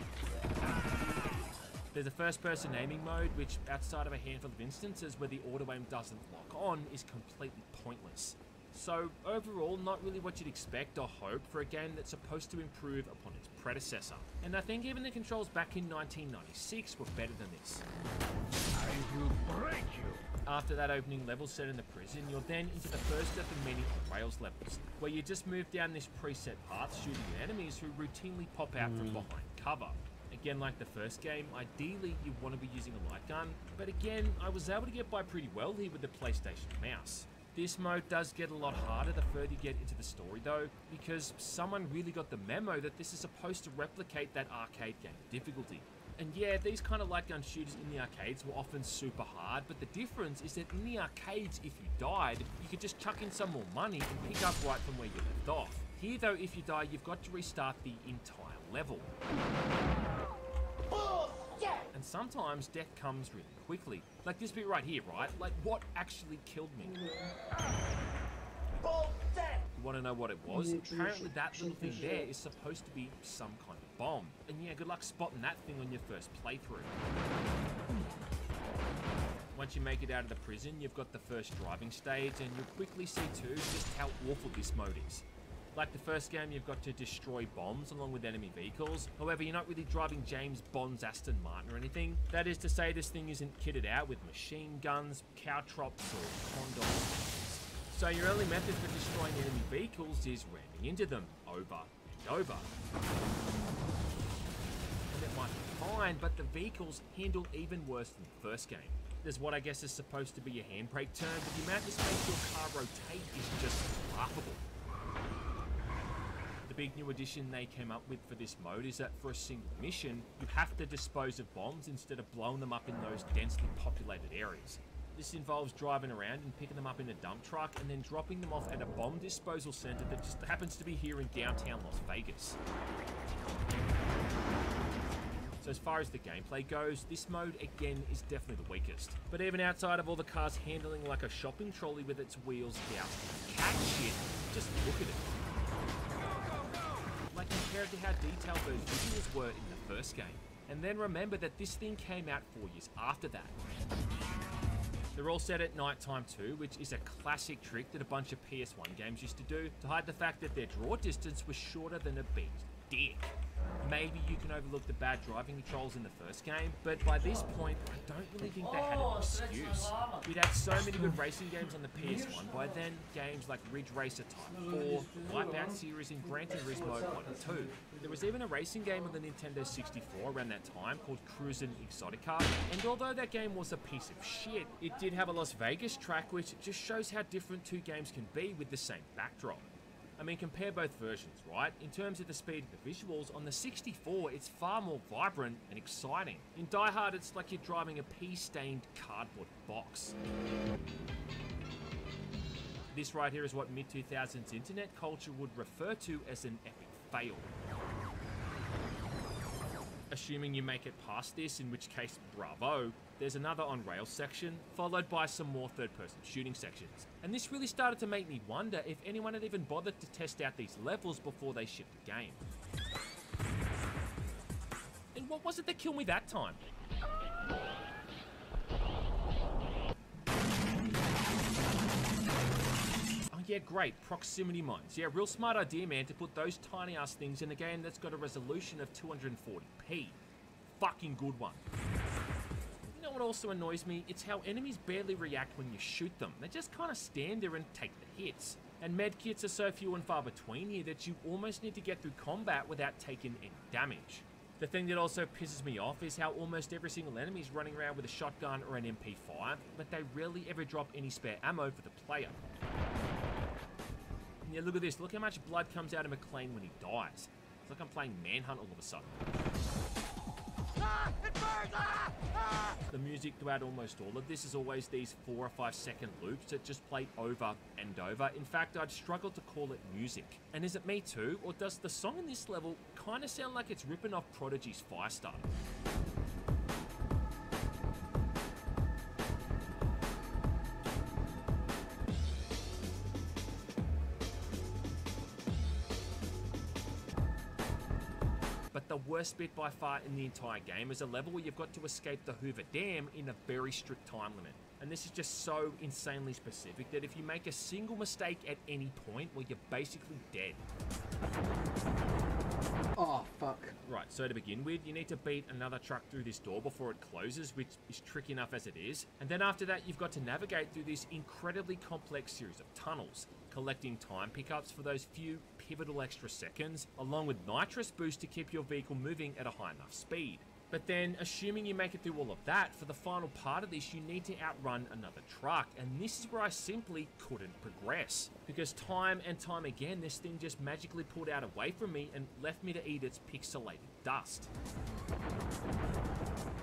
There's a first-person aiming mode, which outside of a handful of instances where the auto-aim doesn't lock on, is completely pointless. So overall, not really what you'd expect or hope for a game that's supposed to improve upon its predecessor. And I think even the controls back in 1996 were better than this. I will break you. After that opening level set in the prison, you're then into the first of the many on-rails levels, where you just move down this preset path shooting at enemies who routinely pop out from behind cover. Again, like the first game, ideally you want to be using a light gun, but again, I was able to get by pretty well here with the PlayStation mouse. This mode does get a lot harder the further you get into the story though, because someone really got the memo that this is supposed to replicate that arcade game difficulty. And yeah, these kind of light gun shooters in the arcades were often super hard, but the difference is that in the arcades, if you died, you could just chuck in some more money and pick up right from where you left off. Here though, if you die, you've got to restart the entire level. And sometimes death comes really quickly. Like this bit right here, right? Like what actually killed me? You want to know what it was? Apparently that little thing there is supposed to be some kind of bomb. And yeah, good luck spotting that thing on your first playthrough. Once you make it out of the prison, you've got the first driving stage, and you'll quickly see too just how awful this mode is. Like the first game, you've got to destroy bombs along with enemy vehicles. However, you're not really driving James Bond's Aston Martin or anything. That is to say, this thing isn't kitted out with machine guns, caltrops, or condoms. So your only method for destroying enemy vehicles is ramming into them over and over. And it might be fine, but the vehicles handle even worse than the first game. There's what I guess is supposed to be a handbrake turn, but the amount this makes your car rotate is just laughable. The big new addition they came up with for this mode is that for a single mission, you have to dispose of bombs instead of blowing them up in those densely populated areas. This involves driving around and picking them up in a dump truck and then dropping them off at a bomb disposal center that just happens to be here in downtown Las Vegas. So as far as the gameplay goes, this mode again is definitely the weakest. But even outside of all the cars handling like a shopping trolley with its wheels doused in cat shit, just look at it. Like compared to how detailed those visuals were in the first game. And then remember that this thing came out 4 years after that. They're all set at night time too, which is a classic trick that a bunch of PS1 games used to do to hide the fact that their draw distance was shorter than a bee's dick. Maybe you can overlook the bad driving controls in the first game, but by this point, I don't really think they had an excuse. We'd had so many good racing games on the PS1 by then, games like Ridge Racer Type 4, the Wipeout series, and Gran Turismo 1 and 2. There was even a racing game on the Nintendo 64 around that time called Cruisin' Exotica, and although that game was a piece of shit, it did have a Las Vegas track which just shows how different two games can be with the same backdrop. I mean, compare both versions, right? In terms of the speed of the visuals, on the 64, it's far more vibrant and exciting. In Die Hard, it's like you're driving a pea-stained cardboard box. This right here is what mid-2000s internet culture would refer to as an epic fail. Assuming you make it past this, in which case, bravo, there's another on-rails section, followed by some more third-person shooting sections. And this really started to make me wonder if anyone had even bothered to test out these levels before they shipped the game. And what was it that killed me that time? Oh yeah, great, proximity mines. Yeah, real smart idea, man, to put those tiny ass things in a game that's got a resolution of 240p. Fucking good one. You know what also annoys me? It's how enemies barely react when you shoot them. They just kind of stand there and take the hits. And medkits are so few and far between here that you almost need to get through combat without taking any damage. The thing that also pisses me off is how almost every single enemy is running around with a shotgun or an MP5, but they rarely ever drop any spare ammo for the player. Yeah, look at this. Look how much blood comes out of McClane when he dies. It's like I'm playing Manhunt all of a sudden. Ah, it burns! Ah, ah. The music throughout almost all of this is always these 4 or 5 second loops that just play over and over. In fact, I'd struggle to call it music. And is it me too, or does the song in this level kind of sound like it's ripping off Prodigy's Firestarter? But the worst bit by far in the entire game is a level where you've got to escape the Hoover Dam in a very strict time limit. And this is just so insanely specific that if you make a single mistake at any point, well, you're basically dead. Oh, fuck. Right, so to begin with, you need to beat another truck through this door before it closes, which is tricky enough as it is. And then after that, you've got to navigate through this incredibly complex series of tunnels, collecting time pickups for those few pivotal extra seconds, along with nitrous boost to keep your vehicle moving at a high enough speed. But then, assuming you make it through all of that, for the final part of this, you need to outrun another truck, and this is where I simply couldn't progress. Because time and time again, this thing just magically pulled out away from me and left me to eat its pixelated dust.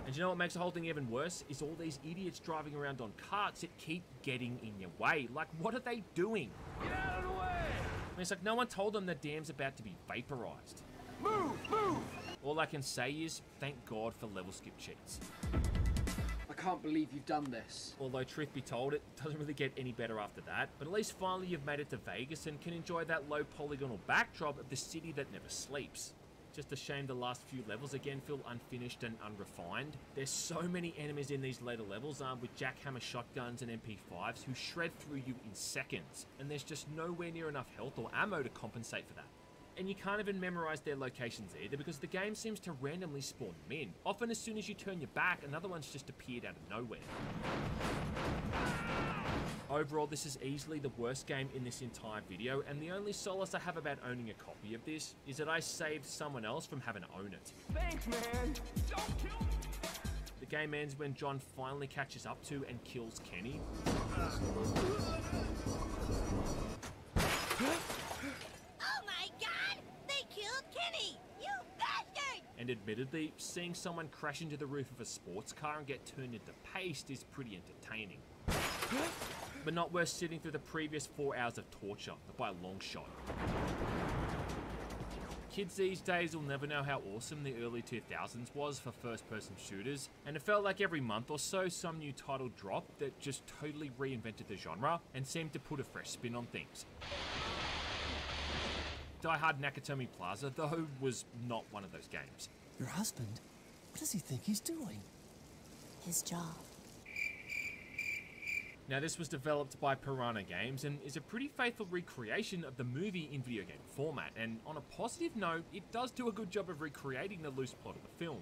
And you know what makes the whole thing even worse? Is all these idiots driving around on carts that keep getting in your way. Like, what are they doing? Get out of the way! I mean, it's like no one told them the dam's about to be vaporized. Move! Move! All I can say is, thank God for level skip cheats. I can't believe you've done this. Although, truth be told, it doesn't really get any better after that. But at least finally you've made it to Vegas and can enjoy that low polygonal backdrop of the city that never sleeps. Just a shame the last few levels again feel unfinished and unrefined. There's so many enemies in these later levels armed with jackhammer shotguns and MP5s who shred through you in seconds. And there's just nowhere near enough health or ammo to compensate for that. And you can't even memorize their locations either because the game seems to randomly spawn them in. Often as soon as you turn your back, another one's just appeared out of nowhere. Overall, this is easily the worst game in this entire video, and the only solace I have about owning a copy of this is that I saved someone else from having to own it. Thanks, man! Don't kill me! The game ends when John finally catches up to and kills Kenny. And admittedly, seeing someone crash into the roof of a sports car and get turned into paste is pretty entertaining. But not worth sitting through the previous 4 hours of torture, by a long shot. Kids these days will never know how awesome the early 2000s was for first-person shooters, and it felt like every month or so some new title dropped that just totally reinvented the genre and seemed to put a fresh spin on things. Die Hard Nakatomi Plaza, though, was not one of those games. Your husband? What does he think he's doing? His job. Now, this was developed by Piranha Games and is a pretty faithful recreation of the movie in video game format, and on a positive note, it does do a good job of recreating the loose plot of the film,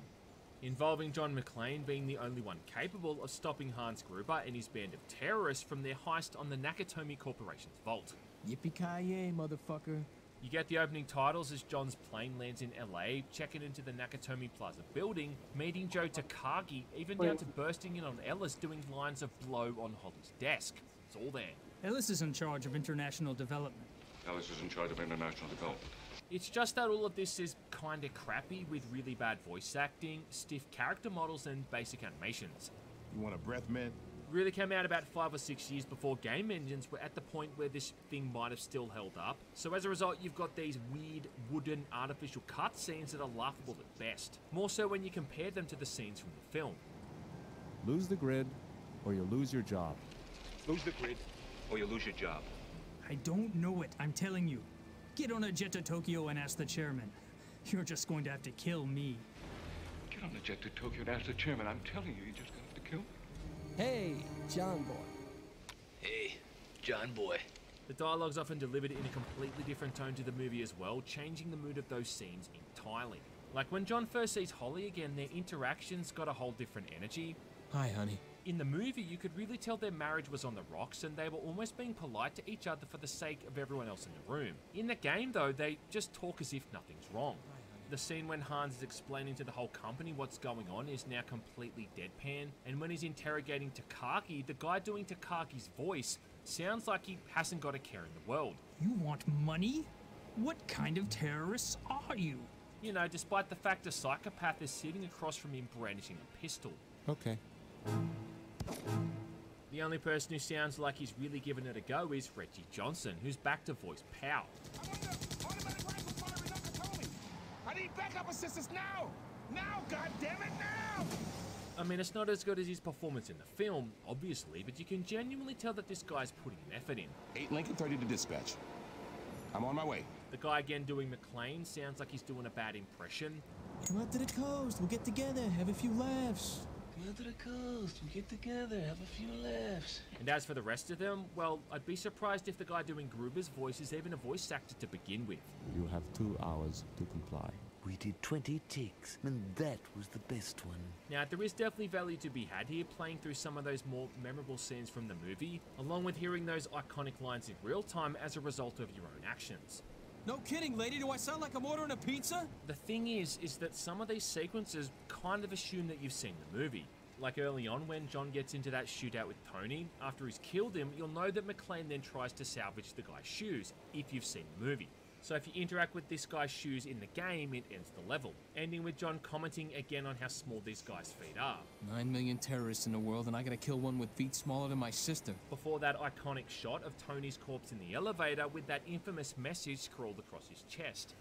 involving John McClane being the only one capable of stopping Hans Gruber and his band of terrorists from their heist on the Nakatomi Corporation's vault. Yippee-ki-yay, motherfucker. You get the opening titles as John's plane lands in LA, checking into the Nakatomi Plaza building, meeting Joe Takagi, even down to bursting in on Ellis doing lines of blow on Holly's desk. It's all there. Ellis is in charge of international development. Ellis is in charge of international development. It's just that all of this is kinda crappy with really bad voice acting, stiff character models, and basic animations. You want a breath mint? Really came out about 5 or 6 years before game engines were at the point where this thing might have still held up. So as a result, you've got these weird, wooden, artificial cutscenes that are laughable at best. More so when you compare them to the scenes from the film. Lose the grid, or you'll lose your job. Lose the grid, or you'll lose your job. I don't know it, I'm telling you. Get on a jet to Tokyo and ask the chairman. You're just going to have to kill me. Get don't eject to Tokyo to ask the chairman. I'm telling you, you just got to kill me. Hey, John boy. Hey, John boy. The dialogue's often delivered in a completely different tone to the movie as well, changing the mood of those scenes entirely. Like when John first sees Holly again, their interactions got a whole different energy. Hi, honey. In the movie, you could really tell their marriage was on the rocks and they were almost being polite to each other for the sake of everyone else in the room. In the game though, they just talk as if nothing's wrong. The scene when Hans is explaining to the whole company what's going on is now completely deadpan, and when he's interrogating Takagi, the guy doing Takagi's voice sounds like he hasn't got a care in the world. You want money? What kind of terrorists are you? You know, despite the fact a psychopath is sitting across from him brandishing a pistol. Okay. The only person who sounds like he's really given it a go is Reggie Johnson, who's back to voice Pow. I need backup assistance now! Now, goddammit, now! I mean, it's not as good as his performance in the film, obviously, but you can genuinely tell that this guy's putting an effort in. 8 Lincoln 30 to dispatch. I'm on my way. The guy again doing McClane sounds like he's doing a bad impression. Come out to the coast, we'll get together, have a few laughs. Come out to the coast, we get together, have a few laughs. And as for the rest of them, well, I'd be surprised if the guy doing Gruber's voice is even a voice actor to begin with. You have 2 hours to comply. We did 20 takes, and that was the best one. Now, there is definitely value to be had here, playing through some of those more memorable scenes from the movie, along with hearing those iconic lines in real time as a result of your own actions. No kidding, lady, do I sound like I'm ordering a pizza? The thing is that some of these sequences kind of assume that you've seen the movie. Like early on when John gets into that shootout with Tony, after he's killed him, you'll know that McClane then tries to salvage the guy's shoes, if you've seen the movie. So if you interact with this guy's shoes in the game, it ends the level, ending with John commenting again on how small these guys' feet are. 9 million terrorists in the world, and I gotta kill one with feet smaller than my sister. Before that iconic shot of Tony's corpse in the elevator with that infamous message scrawled across his chest.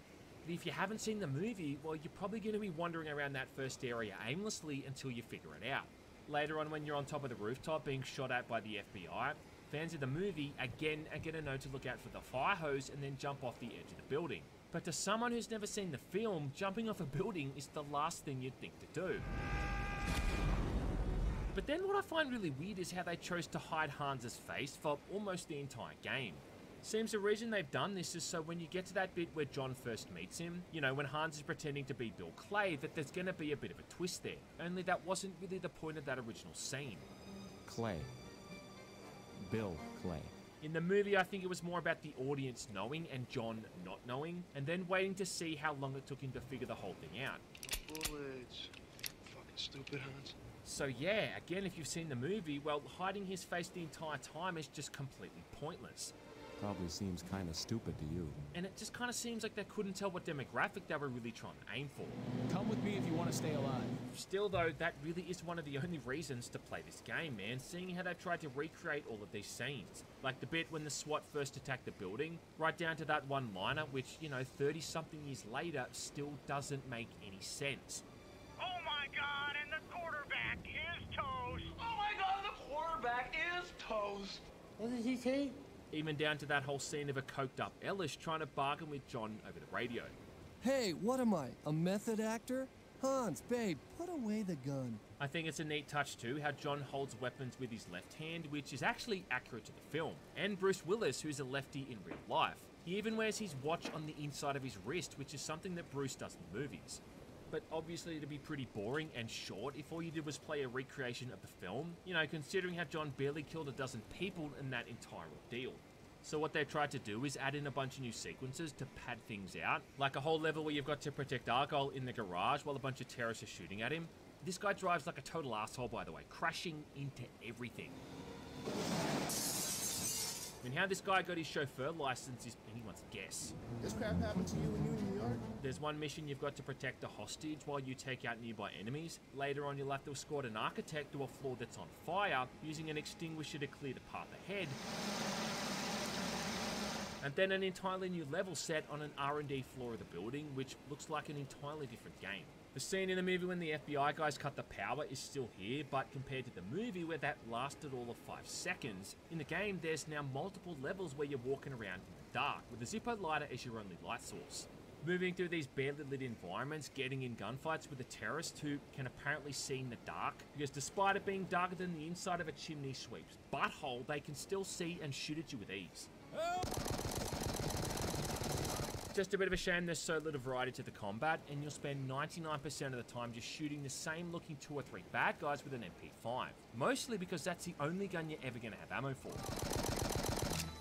But if you haven't seen the movie, well, you're probably going to be wandering around that first area aimlessly until you figure it out. Later on, when you're on top of the rooftop being shot at by the FBI, fans of the movie again are going to know to look out for the fire hose and then jump off the edge of the building. But to someone who's never seen the film, jumping off a building is the last thing you'd think to do. But then what I find really weird is how they chose to hide Hans's face for almost the entire game. Seems the reason they've done this is so when you get to that bit where John first meets him, you know, when Hans is pretending to be Bill Clay, that there's going to be a bit of a twist there. Only that wasn't really the point of that original scene. Clay. Bill Clay. In the movie, I think it was more about the audience knowing and John not knowing, and then waiting to see how long it took him to figure the whole thing out. Bullets. Fucking stupid, Hans. So yeah, again, if you've seen the movie, well, hiding his face the entire time is just completely pointless. Probably seems kind of stupid to you. And it just kind of seems like they couldn't tell what demographic they were really trying to aim for. Come with me if you want to stay alive. Still though, that really is one of the only reasons to play this game, man, seeing how they've tried to recreate all of these scenes. Like the bit when the SWAT first attacked the building, right down to that one-liner, which, you know, 30-something years later still doesn't make any sense. Oh my god, and the quarterback is toast! Oh my god, the quarterback is toast! What did he say? Even down to that whole scene of a coked-up Ellis trying to bargain with John over the radio. Hey, what am I, a method actor? Hans, babe, put away the gun. I think it's a neat touch too, how John holds weapons with his left hand, which is actually accurate to the film. And Bruce Willis, who's a lefty in real life. He even wears his watch on the inside of his wrist, which is something that Bruce does in movies. But obviously it'd be pretty boring and short if all you did was play a recreation of the film, you know, considering how John barely killed a dozen people in that entire ordeal. So what they've tried to do is add in a bunch of new sequences to pad things out, like a whole level where you've got to protect Argyle in the garage while a bunch of terrorists are shooting at him. This guy drives like a total asshole, by the way, crashing into everything. I mean, how this guy got his chauffeur license is anyone's guess. This crap happened to you when you were in New York? There's one mission you've got to protect a hostage while you take out nearby enemies. Later on, you'll have to escort an architect to a floor that's on fire, using an extinguisher to clear the path ahead. And then an entirely new level set on an R&D floor of the building, which looks like an entirely different game. The scene in the movie when the FBI guys cut the power is still here, but compared to the movie where that lasted all of 5 seconds, in the game there's now multiple levels where you're walking around in the dark, with a Zippo lighter as your only light source. Moving through these barely lit environments, getting in gunfights with a terrorist who can apparently see in the dark, because despite it being darker than the inside of a chimney sweep's butthole, they can still see and shoot at you with ease. Just a bit of a shame there's so little variety to the combat, and you'll spend 99% of the time just shooting the same looking 2 or 3 bad guys with an MP5. Mostly because that's the only gun you're ever going to have ammo for.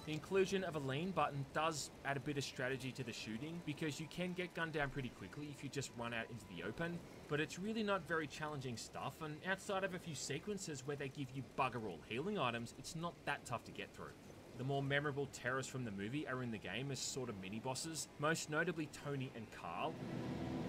The inclusion of a lean button does add a bit of strategy to the shooting, because you can get gunned down pretty quickly if you just run out into the open, but it's really not very challenging stuff, and outside of a few sequences where they give you bugger all healing items, it's not that tough to get through. The more memorable terrorists from the movie are in the game as sort of mini-bosses, most notably Tony and Carl.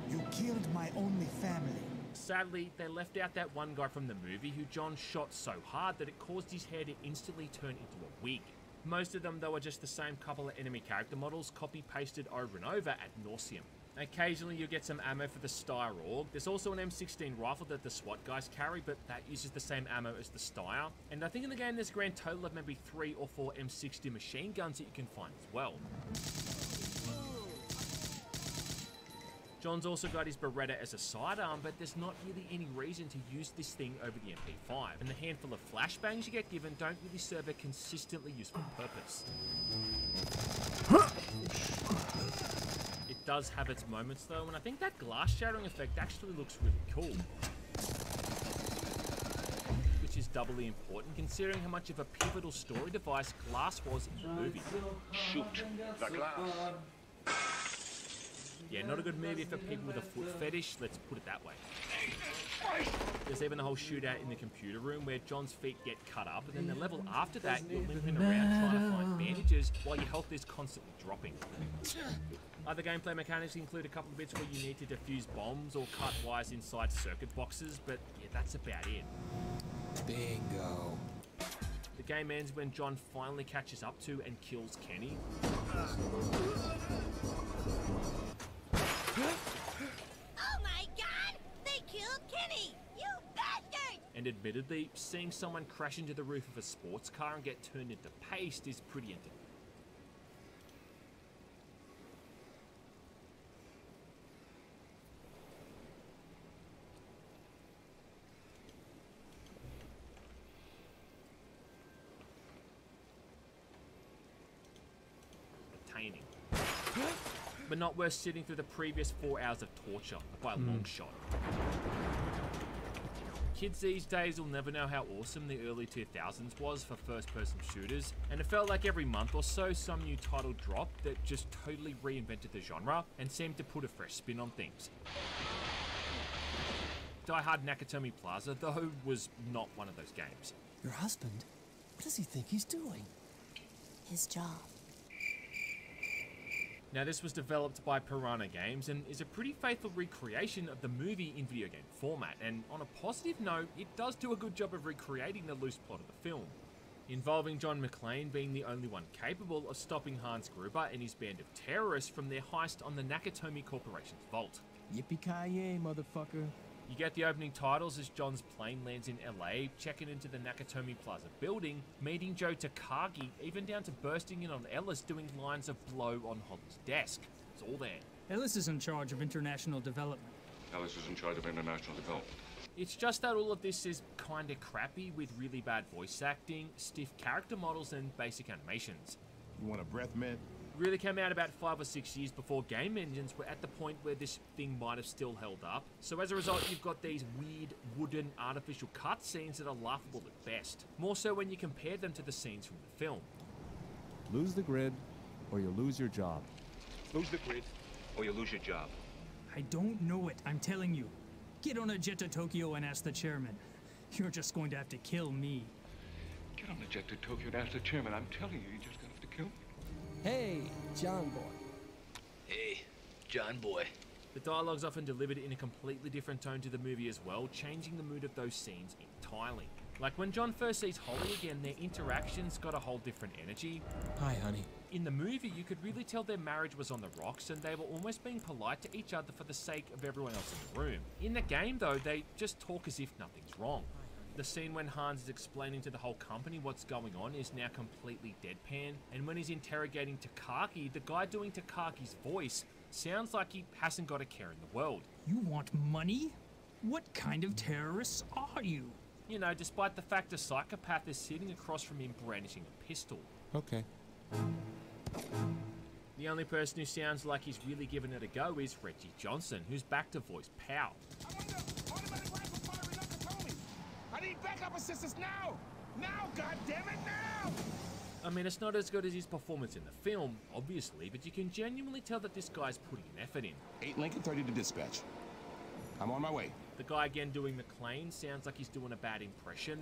You killed my only family. Sadly, they left out that one guy from the movie who John shot so hard that it caused his hair to instantly turn into a wig. Most of them, though, are just the same couple of enemy character models copy-pasted over and over ad nauseum. Occasionally, you'll get some ammo for the Steyr AUG. There's also an M16 rifle that the SWAT guys carry, but that uses the same ammo as the Steyr. And I think in the game there's a grand total of maybe 3 or 4 M60 machine guns that you can find as well. John's also got his Beretta as a sidearm, but there's not really any reason to use this thing over the MP5, and the handful of flashbangs you get given don't really serve a consistently useful purpose. It does have its moments though, and I think that glass shattering effect actually looks really cool. Which is doubly important considering how much of a pivotal story device glass was in the movie. Shoot the glass. Yeah, not a good movie for people with a foot fetish, let's put it that way. There's even the whole shootout in the computer room where John's feet get cut up, and then the level after that, you're limping around trying to find bandages while your health is constantly dropping. Other gameplay mechanics include a couple of bits where you need to defuse bombs or cut wires inside circuit boxes, but yeah, that's about it. Bingo. The game ends when John finally catches up to and kills Kenny. Oh my god! They killed Kenny! You bastard! And admittedly, seeing someone crash into the roof of a sports car and get turned into paste is pretty entertaining. But not worth sitting through the previous 4 hours of torture by a long shot. Kids these days will never know how awesome the early 2000s was for first-person shooters, and it felt like every month or so some new title dropped that just totally reinvented the genre and seemed to put a fresh spin on things. Die Hard Nakatomi Plaza, though, was not one of those games. Your husband? What does he think he's doing? His job. Now, this was developed by Piranha Games and is a pretty faithful recreation of the movie in video game format, and on a positive note, it does do a good job of recreating the loose plot of the film, involving John McClane being the only one capable of stopping Hans Gruber and his band of terrorists from their heist on the Nakatomi Corporation's vault. Yippee-ki-yay, motherfucker. You get the opening titles as John's plane lands in LA, checking into the Nakatomi Plaza building, meeting Joe Takagi, even down to bursting in on Ellis doing lines of blow on Holly's desk. It's all there. Ellis is in charge of international development. Alice is in charge of international development. It's just that all of this is kinda crappy with really bad voice acting, stiff character models, and basic animations. You want a breath mint? Really came out about 5 or 6 years before game engines were at the point where this thing might have still held up. So as a result, you've got these weird, wooden, artificial cutscenes that are laughable at best. More so when you compare them to the scenes from the film. Lose the grid, or you'll lose your job. Lose the grid, or you'll lose your job. I don't know it, I'm telling you. Get on a jet to Tokyo and ask the chairman. You're just going to have to kill me. Get on the jet to Tokyo and ask the chairman. I'm telling you, you're just gonna have to kill me. Hey, John Boy. Hey, John Boy. The dialogue's often delivered in a completely different tone to the movie as well, changing the mood of those scenes entirely. Like when John first sees Holly again, their interactions got a whole different energy. Hi, honey. In the movie, you could really tell their marriage was on the rocks and they were almost being polite to each other for the sake of everyone else in the room. In the game though, they just talk as if nothing's wrong. The scene when Hans is explaining to the whole company what's going on is now completely deadpan, and when he's interrogating Takagi, the guy doing Takagi's voice Sounds like he hasn't got a care in the world. You want money? What kind of terrorists are you? You know, despite the fact a psychopath is sitting across from him brandishing a pistol. Okay. The only person who sounds like he's really giving it a go is Reggie Johnson, who's back to voice Pow. I need backup assistance now! Now, goddammit, now! I mean, it's not as good as his performance in the film, obviously, but you can genuinely tell that this guy's putting an effort in. 8 Lincoln 30 to dispatch. I'm on my way. The guy again doing McLean sounds like he's doing a bad impression.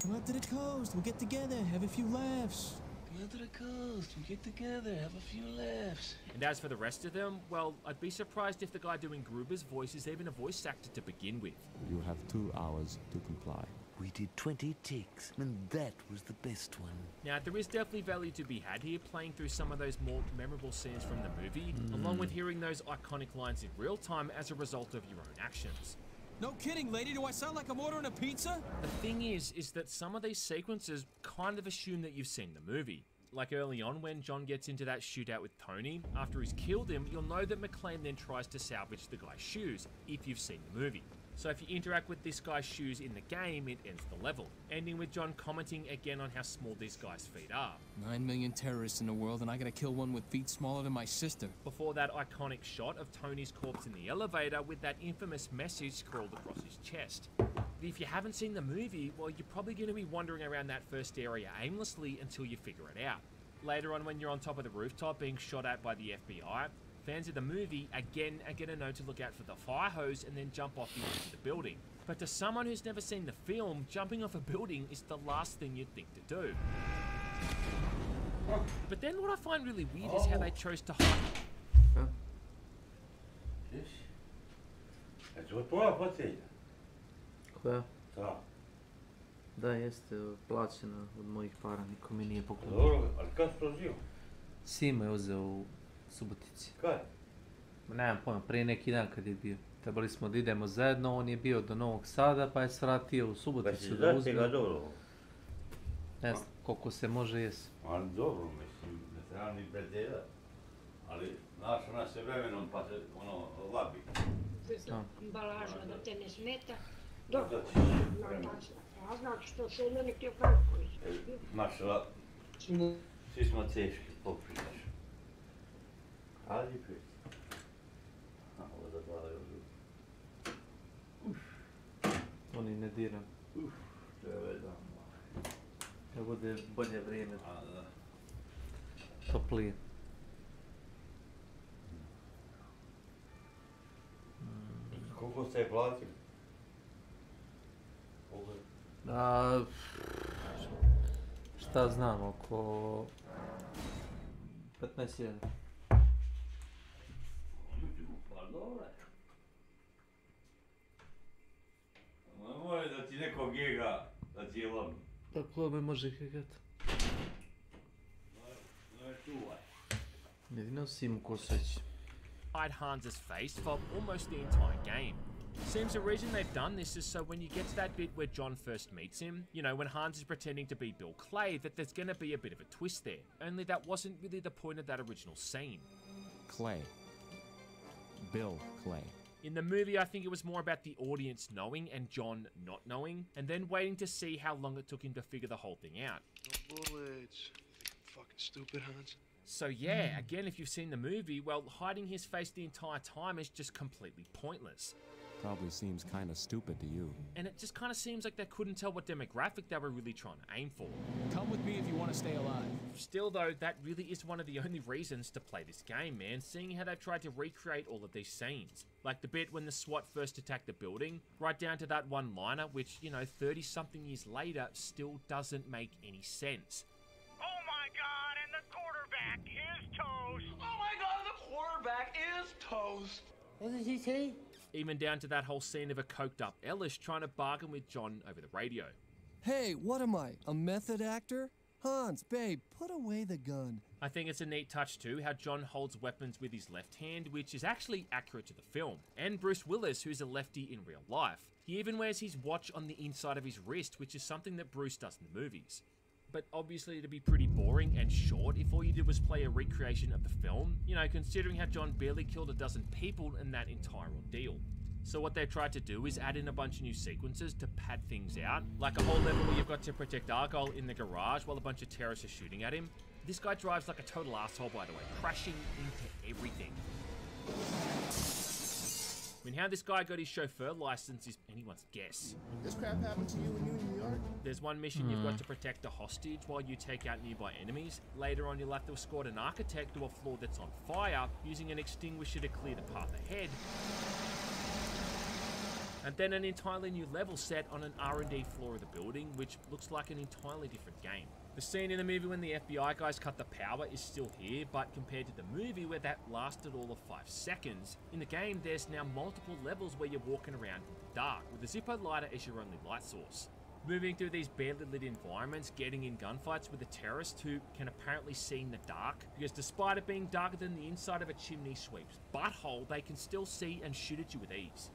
Come out to the coast, we'll get together, have a few laughs. Come out to the coast, we'll get together, have a few laughs. And as for the rest of them, well, I'd be surprised if the guy doing Gruber's voice is even a voice actor to begin with. You have 2 hours to comply. We did 20 takes, and that was the best one. Now, there is definitely value to be had here, playing through some of those more memorable scenes from the movie, along with hearing those iconic lines in real time as a result of your own actions. No kidding, lady, do I sound like I'm ordering a pizza? The thing is that some of these sequences kind of assume that you've seen the movie. Like early on when John gets into that shootout with Tony, after he's killed him, you'll know that McLean then tries to salvage the guy's shoes, if you've seen the movie. So if you interact with this guy's shoes in the game, it ends the level, ending with John commenting again on how small these guys' feet are. 9 million terrorists in the world, and I gotta kill one with feet smaller than my sister. Before that iconic shot of Tony's corpse in the elevator with that infamous message scrawled across his chest. If you haven't seen the movie, well, you're probably going to be wandering around that first area aimlessly until you figure it out. Later on, when you're on top of the rooftop being shot at by the FBI, fans of the movie again are going to know to look out for the fire hose and then jump off into the building. But to someone who's never seen the film, jumping off a building is the last thing you'd think to do. But then what I find really weird is how they chose to hide. Koja? Da, jeste plaćena od mojih para, niko mi nije poklonio. Dobro, ali kad si to žio? Sima je uzeo u Subotici. Kad? Nemam pojma, prije neki dan kad je bio. Trebali smo da idemo zajedno, on je bio do Novog Sada, pa je svratio u Suboticu da uzme. Ga dobro? Ne znam, koliko se može jesi. Ali dobro, mislim, ne treba ni pretjerat. Ali, znaš, ona se vremenom pa se, labi. Ambalaža da te ne smeta. Dobro, a znači što se meni htio kako koji se bio. Mašala, svi smo teški, poprijaš. Ali prijeti. Ovo da gledaju ljudi. Oni ne diram. To je vedano. Da bude bolje vrijeme. Toplije. Koliko ste je platili? Šta znam, oko 15.000. Pa dobro. Nemoj da ti neko gega, da ti je lom. Pa ko me može gegat? No je čuvaj. Jedino Simu Kosović. Hide Hans's face for almost the entire game. Seems the reason they've done this is so when you get to that bit where John first meets him, you know, when Hans is pretending to be Bill Clay, that there's going to be a bit of a twist there. Only that wasn't really the point of that original scene. Clay. Bill Clay. In the movie, I think it was more about the audience knowing and John not knowing, and then waiting to see how long it took him to figure the whole thing out. No bullets. Fucking stupid, Hans. So yeah, again, if you've seen the movie, well, hiding his face the entire time is just completely pointless. Probably seems kind of stupid to you. And it just kind of seems like they couldn't tell what demographic they were really trying to aim for. Come with me if you want to stay alive. Still though, that really is one of the only reasons to play this game, man, seeing how they've tried to recreate all of these scenes. Like the bit when the SWAT first attacked the building, right down to that one-liner, which, you know, 30-something years later still doesn't make any sense. Oh my god, and the quarterback is toast! Oh my god, the quarterback is toast! What did he say? Even down to that whole scene of a coked-up Ellis trying to bargain with John over the radio. Hey, what am I, a method actor? Hans, babe, put away the gun. I think it's a neat touch too, how John holds weapons with his left hand, which is actually accurate to the film. And Bruce Willis, who's a lefty in real life. He even wears his watch on the inside of his wrist, which is something that Bruce does in the movies. but obviously it'd be pretty boring and short if all you did was play a recreation of the film, you know, considering how John barely killed a dozen people in that entire ordeal. So what they've tried to do is add in a bunch of new sequences to pad things out, like a whole level where you've got to protect Argyle in the garage while a bunch of terrorists are shooting at him. This guy drives like a total asshole, by the way, crashing into everything. I mean, how this guy got his chauffeur license is anyone's guess. This crap happened to you when you were in New York? There's one mission you've got to protect a hostage while you take out nearby enemies. Later on, you'll have to escort an architect to a floor that's on fire, using an extinguisher to clear the path ahead. And then an entirely new level set on an R&D floor of the building, which looks like an entirely different game. The scene in the movie when the FBI guys cut the power is still here, but compared to the movie where that lasted all of 5 seconds, in the game there's now multiple levels where you're walking around in the dark, with a Zippo lighter as your only light source. Moving through these barely lit environments, getting in gunfights with a terrorist who can apparently see in the dark, because despite it being darker than the inside of a chimney sweep's butthole, they can still see and shoot at you with ease.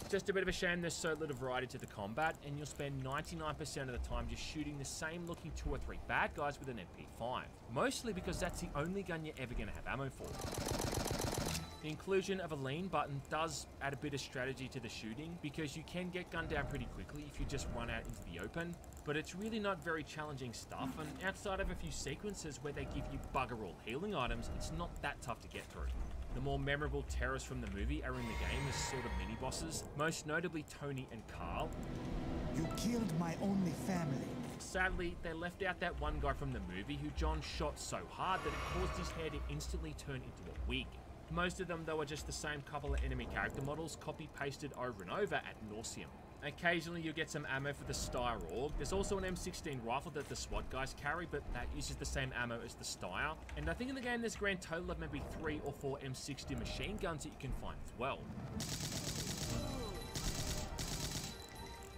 Just a bit of a shame there's so little variety to the combat, and you'll spend 99% of the time just shooting the same looking 2 or 3 bad guys with an MP5. Mostly because that's the only gun you're ever going to have ammo for. The inclusion of a lean button does add a bit of strategy to the shooting, because you can get gunned down pretty quickly if you just run out into the open, but it's really not very challenging stuff, and outside of a few sequences where they give you bugger all healing items, it's not that tough to get through. The more memorable terrorists from the movie are in the game as sort of mini-bosses, most notably Tony and Carl. You killed my only family. Sadly, they left out that one guy from the movie who John shot so hard that it caused his hair to instantly turn into a wig. Most of them, though, are just the same couple of enemy character models copy-pasted over and over ad nauseum. Occasionally you'll get some ammo for the Steyr AUG. There's also an M16 rifle that the SWAT guys carry, but that uses the same ammo as the Steyr. And I think in the game there's a grand total of maybe 3 or 4 M60 machine guns that you can find as well.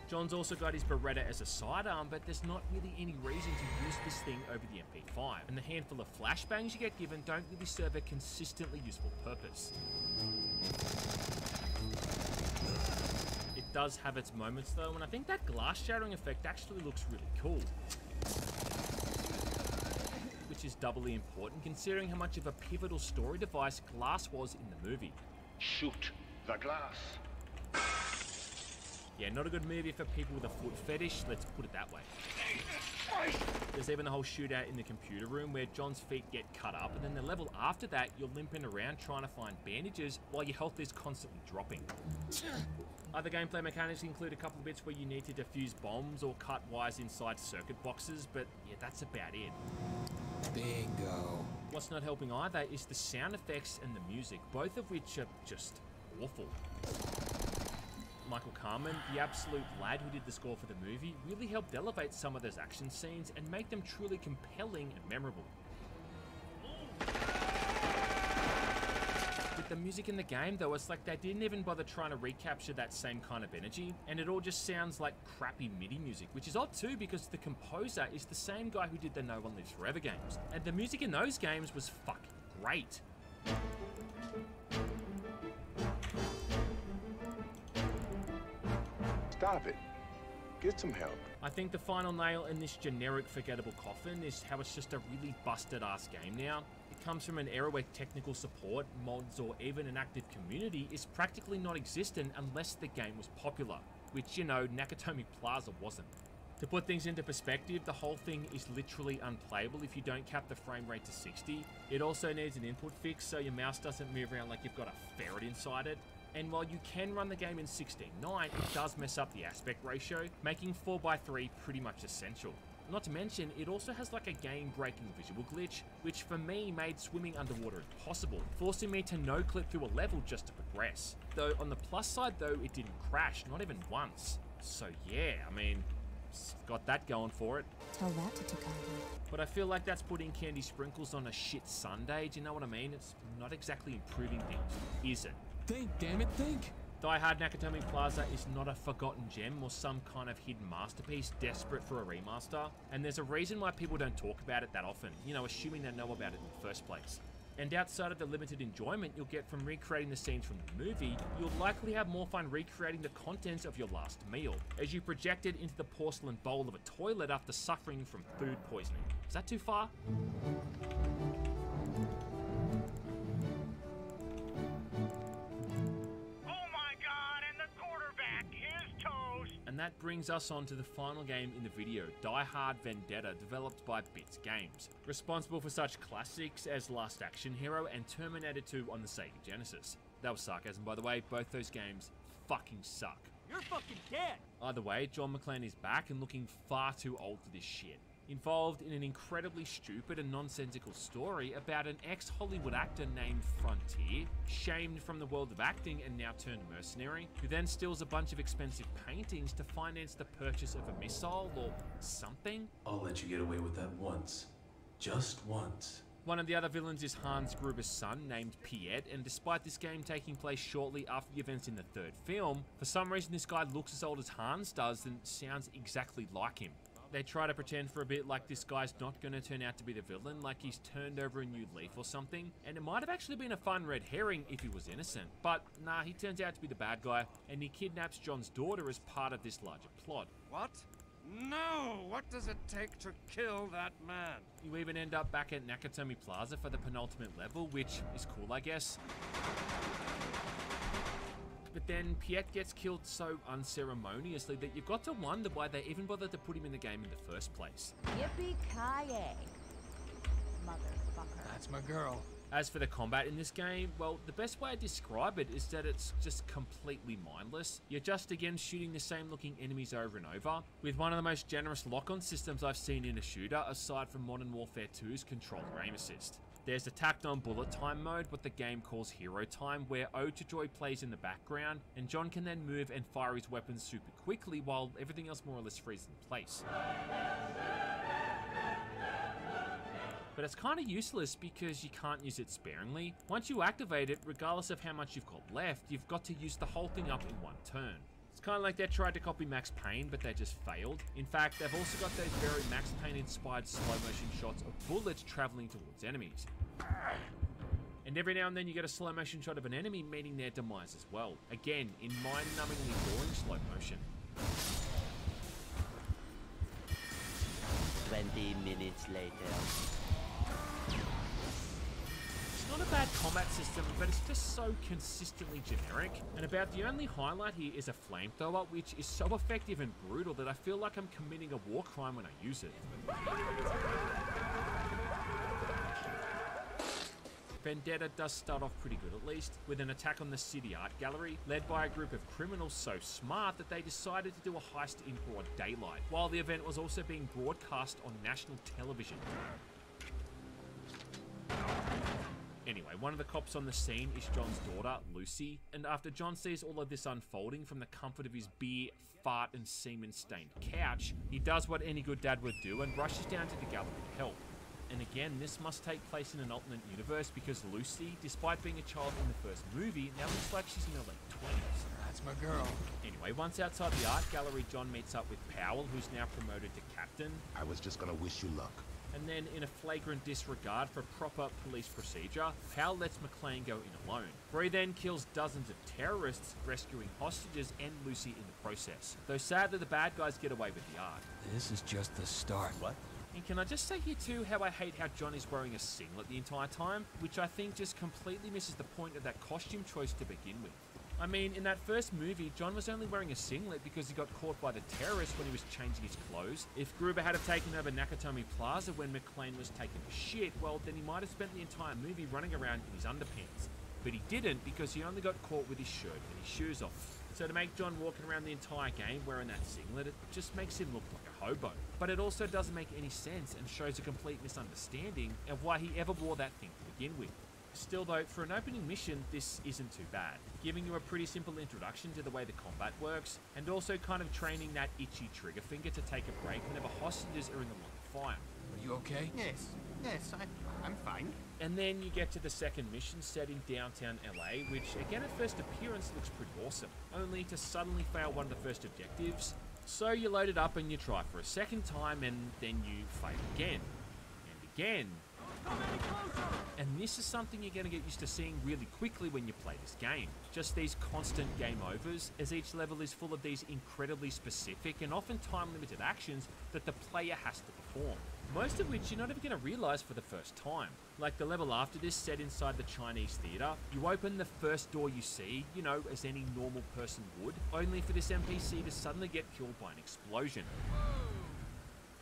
John's also got his Beretta as a sidearm, but there's not really any reason to use this thing over the MP5. And the handful of flashbangs you get given don't really serve a consistently useful purpose. It does have its moments though, and I think that glass shattering effect actually looks really cool. Which is doubly important considering how much of a pivotal story device glass was in the movie. Shoot the glass. Yeah, not a good movie for people with a foot fetish, let's put it that way. There's even the whole shootout in the computer room where John's feet get cut up, and then the level after that, you're limping around trying to find bandages while your health is constantly dropping. Other gameplay mechanics include a couple of bits where you need to defuse bombs or cut wires inside circuit boxes, but yeah, that's about it. Bingo. What's not helping either is the sound effects and the music, both of which are just awful. Michael Carmen, the absolute lad who did the score for the movie, really helped elevate some of those action scenes and make them truly compelling and memorable. With the music in the game though, it's like they didn't even bother trying to recapture that same kind of energy, and it all just sounds like crappy MIDI music, which is odd too because the composer is the same guy who did the No One Lives Forever games, and the music in those games was fucking great. Stop it. Get some help. I think the final nail in this generic forgettable coffin is how it's just a really busted ass game now. It comes from an era where technical support, mods, or even an active community is practically not existent unless the game was popular, which, you know, Nakatomi Plaza wasn't. To put things into perspective, the whole thing is literally unplayable if you don't cap the frame rate to 60. It also needs an input fix so your mouse doesn't move around like you've got a ferret inside it. And while you can run the game in 16:9, it does mess up the aspect ratio, making 4:3 pretty much essential. Not to mention, it also has like a game-breaking visual glitch, which for me made swimming underwater impossible, forcing me to no-clip through a level just to progress. Though on the plus side though, it didn't crash, not even once. So yeah, I mean, it's got that going for it. Tell that to Takagi. But I feel like that's putting candy sprinkles on a shit sundae, do you know what I mean? It's not exactly improving things, is it? Think, damn it, think! Die Hard Nakatomi Plaza is not a forgotten gem or some kind of hidden masterpiece desperate for a remaster, and there's a reason why people don't talk about it that often, you know, assuming they know about it in the first place. And outside of the limited enjoyment you'll get from recreating the scenes from the movie, you'll likely have more fun recreating the contents of your last meal, as you project it into the porcelain bowl of a toilet after suffering from food poisoning. Is that too far? And that brings us on to the final game in the video, Die Hard Vendetta, developed by Bits Games, responsible for such classics as Last Action Hero and Terminator 2 on the Sega Genesis. That was sarcasm, by the way. Both those games fucking suck. You're fucking dead! Either way, John McClane is back and looking far too old for this shit. Involved in an incredibly stupid and nonsensical story about an ex-Hollywood actor named Frontier, shamed from the world of acting and now turned mercenary, who then steals a bunch of expensive paintings to finance the purchase of a missile or something. I'll let you get away with that once. Just once. One of the other villains is Hans Gruber's son, named Piet, and despite this game taking place shortly after the events in the third film, for some reason this guy looks as old as Hans does and sounds exactly like him. They try to pretend for a bit like this guy's not going to turn out to be the villain, like he's turned over a new leaf or something, and it might have actually been a fun red herring if he was innocent. But nah, he turns out to be the bad guy, and he kidnaps John's daughter as part of this larger plot. What? No! What does it take to kill that man? You even end up back at Nakatomi Plaza for the penultimate level, which is cool, I guess. But then Piet gets killed so unceremoniously that you've got to wonder why they even bothered to put him in the game in the first place. Yippee-ki-yay, motherfucker. That's my girl. As for the combat in this game, well, the best way to describe it is that it's just completely mindless. You're just again shooting the same looking enemies over and over, with one of the most generous lock-on systems I've seen in a shooter aside from Modern Warfare 2's controlled aim assist. There's the tacked on bullet time mode, what the game calls hero time, where Ode to Joy plays in the background, and John can then move and fire his weapons super quickly while everything else more or less freezes in place. But it's kind of useless because you can't use it sparingly. Once you activate it, regardless of how much you've got left, you've got to use the whole thing up in one turn. It's kind of like they tried to copy Max Payne, but they just failed. In fact, they've also got those very Max Payne inspired slow motion shots of bullets traveling towards enemies. And every now and then you get a slow motion shot of an enemy meeting their demise as well. Again, in mind-numbingly boring slow motion. 20 minutes later. It's not a bad combat system, but it's just so consistently generic. And about the only highlight here is a flamethrower, which is so effective and brutal that I feel like I'm committing a war crime when I use it. Vendetta does start off pretty good at least, with an attack on the city art gallery, led by a group of criminals so smart that they decided to do a heist in broad daylight, while the event was also being broadcast on national television. Anyway, one of the cops on the scene is John's daughter, Lucy, and after John sees all of this unfolding from the comfort of his beer, fart and semen-stained couch, he does what any good dad would do and rushes down to the gallery to help. And again, this must take place in an alternate universe because Lucy, despite being a child in the first movie, now looks like she's in her late 20s. That's my girl. Anyway, once outside the art gallery, John meets up with Powell, who's now promoted to captain. I was just gonna wish you luck. And then, in a flagrant disregard for proper police procedure, Powell lets McClane go in alone, where he then kills dozens of terrorists, rescuing hostages and Lucy in the process. Though sadly, the bad guys get away with the art. This is just the start. What? And can I just say here too how I hate how John is wearing a singlet the entire time, which I think just completely misses the point of that costume choice to begin with. I mean, in that first movie, John was only wearing a singlet because he got caught by the terrorists when he was changing his clothes. If Gruber had have taken over Nakatomi Plaza when McClane was taking a shit, well, then he might have spent the entire movie running around in his underpants. But he didn't because he only got caught with his shirt and his shoes off. So to make John walking around the entire game wearing that singlet, it just makes him look like a hobo. But it also doesn't make any sense and shows a complete misunderstanding of why he ever wore that thing to begin with. Still though, for an opening mission, this isn't too bad, giving you a pretty simple introduction to the way the combat works, and also kind of training that itchy trigger finger to take a break whenever hostages are in the line of fire. Are you okay? Yes, I'm fine. And then you get to the second mission set in downtown LA, which again at first appearance looks pretty awesome, only to suddenly fail one of the first objectives. So you load it up and you try for a second time, and then you fail again, and again, And this is something you're going to get used to seeing really quickly when you play this game. Just these constant game overs, as each level is full of these incredibly specific and often time-limited actions that the player has to perform. Most of which you're not even going to realise for the first time. Like the level after this, set inside the Chinese theatre, you open the first door you see, you know, as any normal person would, only for this NPC to suddenly get killed by an explosion.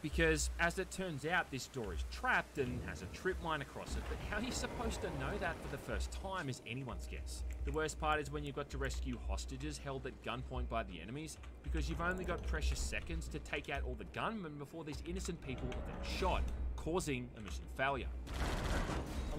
Because, as it turns out, this door is trapped and has a tripmine across it, but how you're supposed to know that for the first time is anyone's guess. The worst part is when you've got to rescue hostages held at gunpoint by the enemies, because you've only got precious seconds to take out all the gunmen before these innocent people are then shot, causing a mission failure.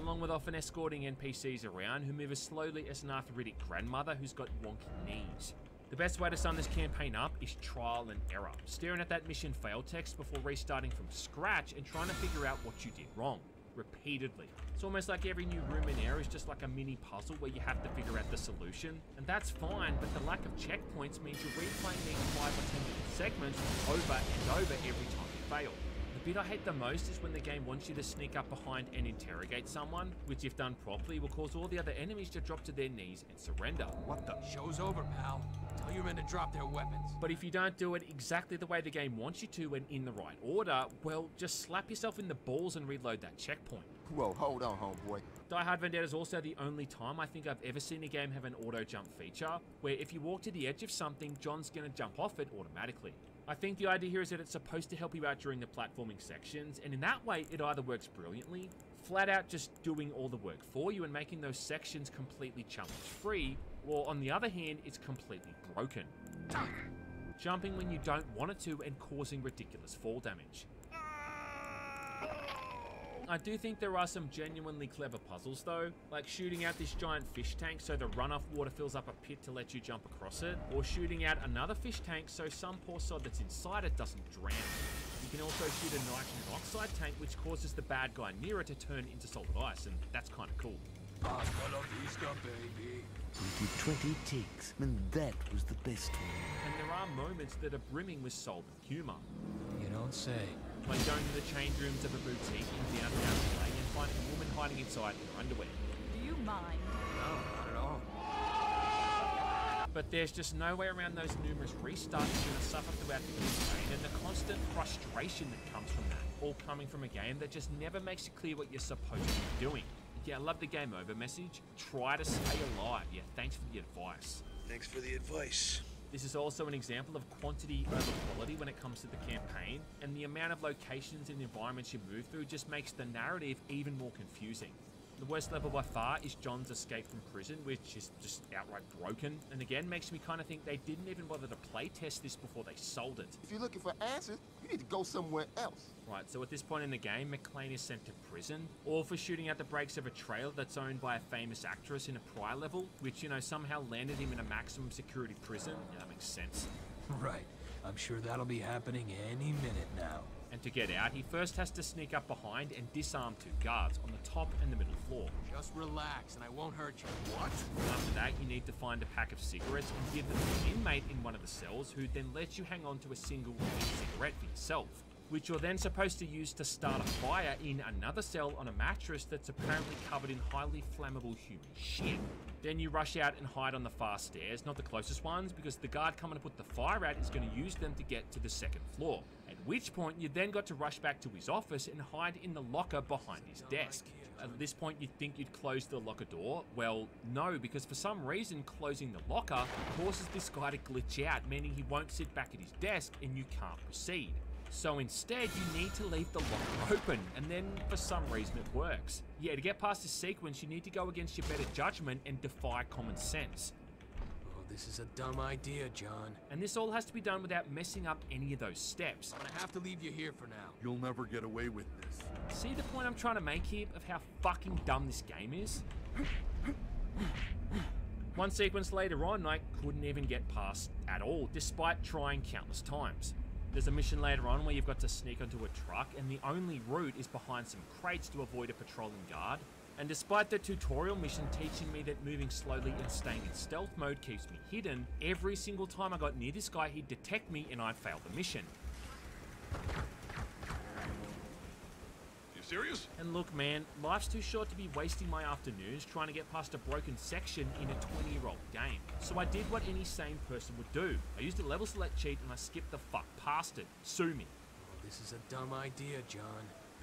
Along with often escorting NPCs around who move as slowly as an arthritic grandmother who's got wonky knees. The best way to sum this campaign up is trial and error, staring at that mission fail text before restarting from scratch and trying to figure out what you did wrong, repeatedly. It's almost like every new room and area is just like a mini puzzle where you have to figure out the solution, and that's fine, but the lack of checkpoints means you're replaying these 5 or 10 minute segments over and over every time you fail. The bit I hate the most is when the game wants you to sneak up behind and interrogate someone, which if done properly will cause all the other enemies to drop to their knees and surrender. What the? Show's over, pal. Tell your men to drop their weapons. But if you don't do it exactly the way the game wants you to and in the right order, well, just slap yourself in the balls and reload that checkpoint. Whoa, hold on, homeboy. Die Hard Vendetta is also the only time I think I've ever seen a game have an auto jump feature, where if you walk to the edge of something, John's gonna jump off it automatically. I think the idea here is that it's supposed to help you out during the platforming sections, and in that way it either works brilliantly, flat out just doing all the work for you and making those sections completely challenge-free, or on the other hand, it's completely broken. Jumping when you don't want it to and causing ridiculous fall damage. I do think there are some genuinely clever puzzles though, like shooting out this giant fish tank so the runoff water fills up a pit to let you jump across it, or shooting out another fish tank so some poor sod that's inside it doesn't drown. You can also shoot a nitrogen oxide tank which causes the bad guy near it to turn into solid ice, and that's kind of cool. Hasta la vista, baby. We did 20 takes, and that was the best one. And there are moments that are brimming with soul and humour. You don't say. Like going to the change rooms of a boutique in downtown LA and finding a woman hiding inside in her underwear. Do you mind? No, not at all. But there's just no way around those numerous restarts you're going to suffer throughout the campaign and the constant frustration that comes from that, all coming from a game that just never makes it clear what you're supposed to be doing. Yeah, I love the game over message. Try to stay alive. Yeah, thanks for the advice. Thanks for the advice. This is also an example of quantity over quality when it comes to the campaign, and the amount of locations and environments you move through just makes the narrative even more confusing. The worst level by far is John's escape from prison, which is just outright broken, and again makes me kind of think they didn't even bother to play test this before they sold it. If you're looking for answers, you need to go somewhere else. Right, so at this point in the game, McClane is sent to prison, all for shooting out the brakes of a trailer that's owned by a famous actress in a prior level, which, you know, somehow landed him in a maximum security prison. Yeah, that makes sense. Right. I'm sure that'll be happening any minute now. And to get out, he first has to sneak up behind and disarm 2 guards on the top and the middle floor. Just relax and I won't hurt you. What? After that, you need to find a pack of cigarettes and give them to an inmate in one of the cells, who then lets you hang on to a single cigarette for yourself, which you're then supposed to use to start a fire in another cell on a mattress that's apparently covered in highly flammable human shit. Then you rush out and hide on the far stairs, not the closest ones, because the guard coming to put the fire out is going to use them to get to the 2nd floor. At which point, you then got to rush back to his office and hide in the locker behind his desk. At this point, you'd think you'd close the locker door. Well, no, because for some reason, closing the locker causes this guy to glitch out, meaning he won't sit back at his desk and you can't proceed. So instead, you need to leave the locker open, and then for some reason it works. Yeah, to get past this sequence, you need to go against your better judgment and defy common sense. Oh, this is a dumb idea, John. And this all has to be done without messing up any of those steps. I'm gonna have to leave you here for now. You'll never get away with this. See the point I'm trying to make here of how fucking dumb this game is? One sequence later on, I couldn't even get past at all, despite trying countless times. There's a mission later on where you've got to sneak onto a truck, and the only route is behind some crates to avoid a patrolling guard. And despite the tutorial mission teaching me that moving slowly and staying in stealth mode keeps me hidden, every single time I got near this guy, he'd detect me and I'd fail the mission. You serious? And look, man, life's too short to be wasting my afternoons trying to get past a broken section in a 20-year-old game. So I did what any sane person would do. I used a level select cheat and I skipped the fuck past it. Sue me. Oh, this is a dumb idea, John.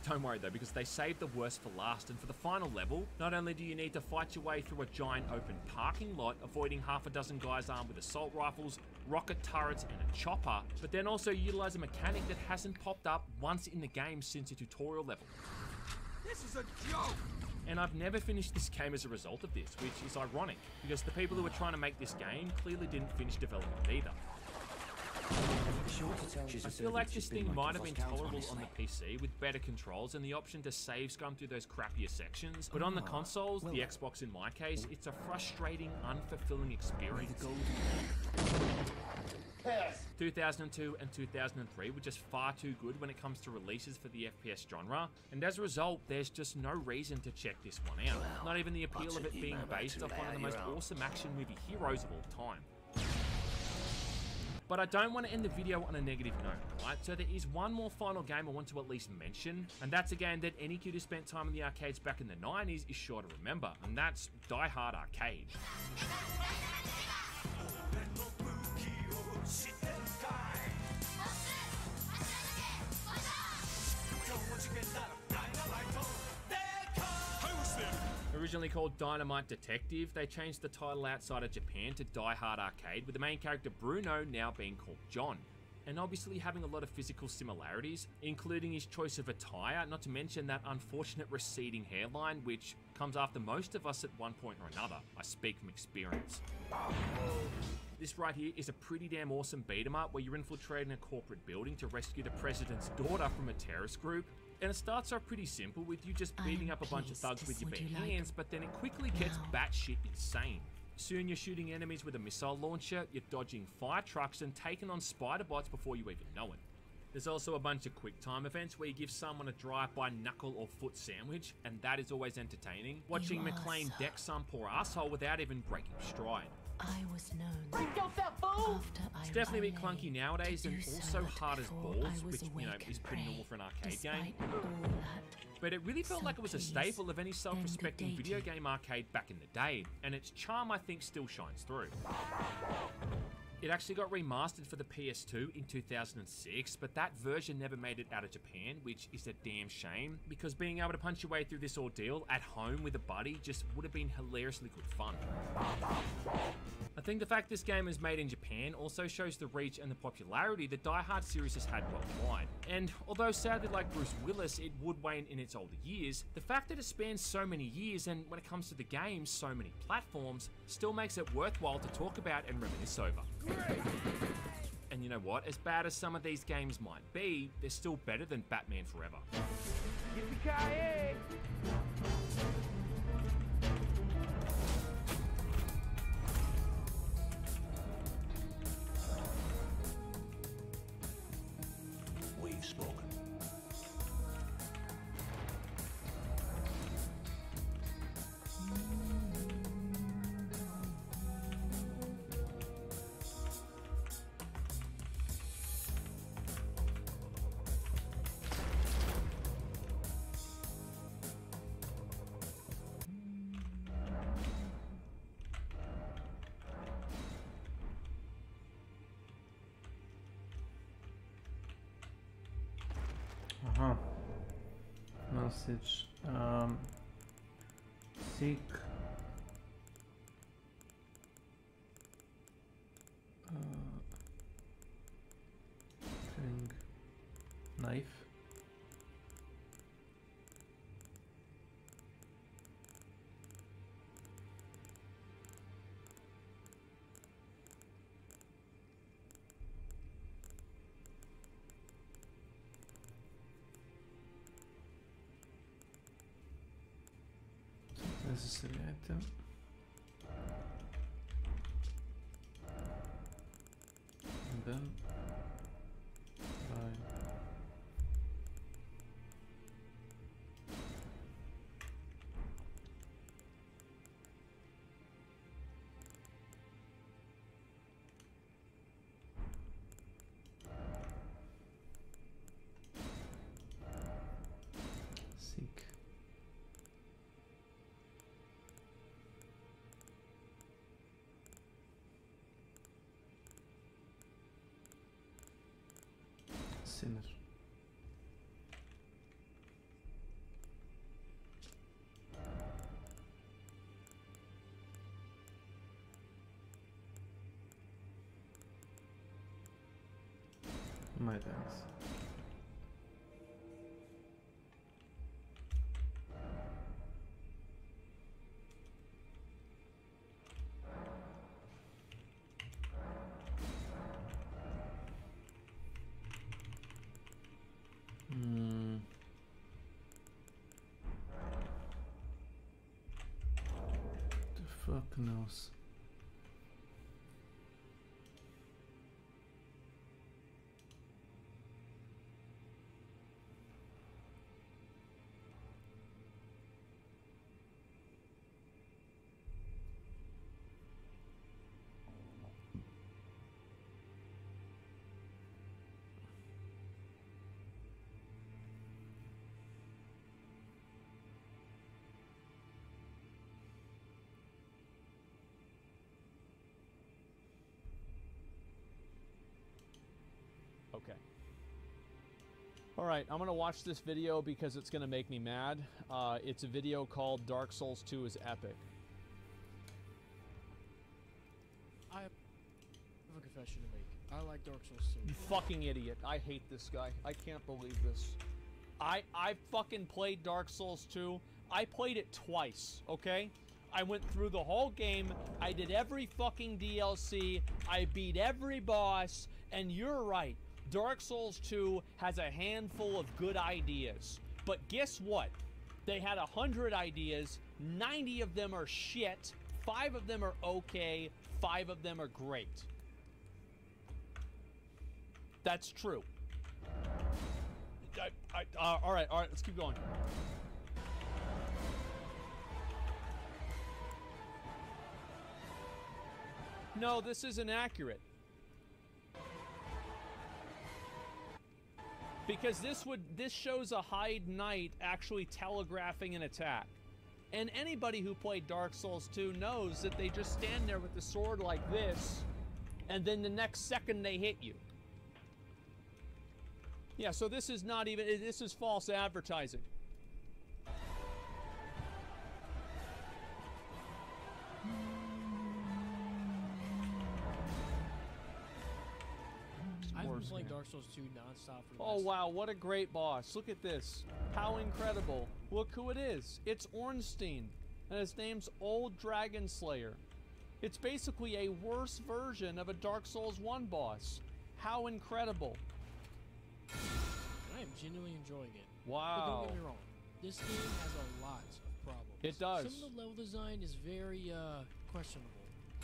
Don't worry though, because they saved the worst for last, and for the final level, not only do you need to fight your way through a giant open parking lot, avoiding half a dozen guys armed with assault rifles, rocket turrets, and a chopper, but then also utilize a mechanic that hasn't popped up once in the game since the tutorial level. This is a joke! And I've never finished this game as a result of this, which is ironic, because the people who were trying to make this game clearly didn't finish development either. I feel like this thing might have been tolerable on the PC with better controls and the option to save scum through those crappier sections, but on the consoles, the Xbox in my case, it's a frustrating, unfulfilling experience. 2002 and 2003 were just far too good when it comes to releases for the FPS genre, and as a result, there's just no reason to check this one out. Not even the appeal of it being based off one of the most awesome action movie heroes of all time. But I don't want to end the video on a negative note, right? So there is one more final game I want to at least mention, and that's a game that any kid who spent time in the arcades back in the 90s is sure to remember, and that's Die Hard Arcade. Originally called Dynamite Detective, they changed the title outside of Japan to Die Hard Arcade, with the main character Bruno now being called John. And obviously having a lot of physical similarities, including his choice of attire, not to mention that unfortunate receding hairline, which comes after most of us at one point or another. I speak from experience. This right here is a pretty damn awesome beat 'em up where you're infiltrating a corporate building to rescue the president's daughter from a terrorist group. And it starts off pretty simple with you just beating up a bunch of thugs with your bare hands, but then it quickly gets batshit insane. Soon you're shooting enemies with a missile launcher, you're dodging fire trucks and taking on spider bots before you even know it. There's also a bunch of quick time events where you give someone a drive-by knuckle or foot sandwich, and that is always entertaining. Watching McClane deck some poor asshole without even breaking stride. I was known. Break out that fool! It's definitely a bit clunky nowadays and also hard as balls, which, you know, is pretty normal for an arcade game. But it really felt like it was a staple of any self-respecting video game arcade back in the day, and its charm I think still shines through. It actually got remastered for the PS2 in 2006, but that version never made it out of Japan, which is a damn shame, because being able to punch your way through this ordeal at home with a buddy just would have been hilariously good fun. I think the fact this game is made in Japan also shows the reach and the popularity the Die Hard series has had worldwide. And although sadly like Bruce Willis, it would wane in its older years, the fact that it spans so many years and when it comes to the game, so many platforms, still makes it worthwhile to talk about and reminisce over. And you know what? As bad as some of these games might be, they're still better than Batman Forever. Yippee-ki-yay! We've spoken. Aha. Message. Seek. String. Knife. Necessary item. And then seek. Sinner. My thanks. The fuck knows. Okay. Alright, I'm going to watch this video because it's going to make me mad. It's a video called Dark Souls 2 is Epic. I have a confession to make. I like Dark Souls 2. You fucking idiot. I hate this guy. I can't believe this. I fucking played Dark Souls 2. I played it twice, okay? I went through the whole game. I did every fucking DLC. I beat every boss. And you're right. Dark Souls 2 has a handful of good ideas. But guess what? They had 100 ideas. 90 of them are shit. 5 of them are okay. 5 of them are great. That's true. All right, let's keep going. No, this isn't accurate. Because this shows a Hyde Knight actually telegraphing an attack. And anybody who played Dark Souls 2 knows that they just stand there with the sword like this, and then the next second they hit you. Yeah, so this is not even, this is false advertising. I've been playing Dark Souls 2 nonstop for the Oh wow, what a great boss. Look at this. How incredible. Look who it is. It's Ornstein, and his name's Old Dragon Slayer. It's basically a worse version of a Dark Souls 1 boss. How incredible. I am genuinely enjoying it. Wow. But don't get me wrong. This game has a lot of problems. It does. Some of the level design is very questionable.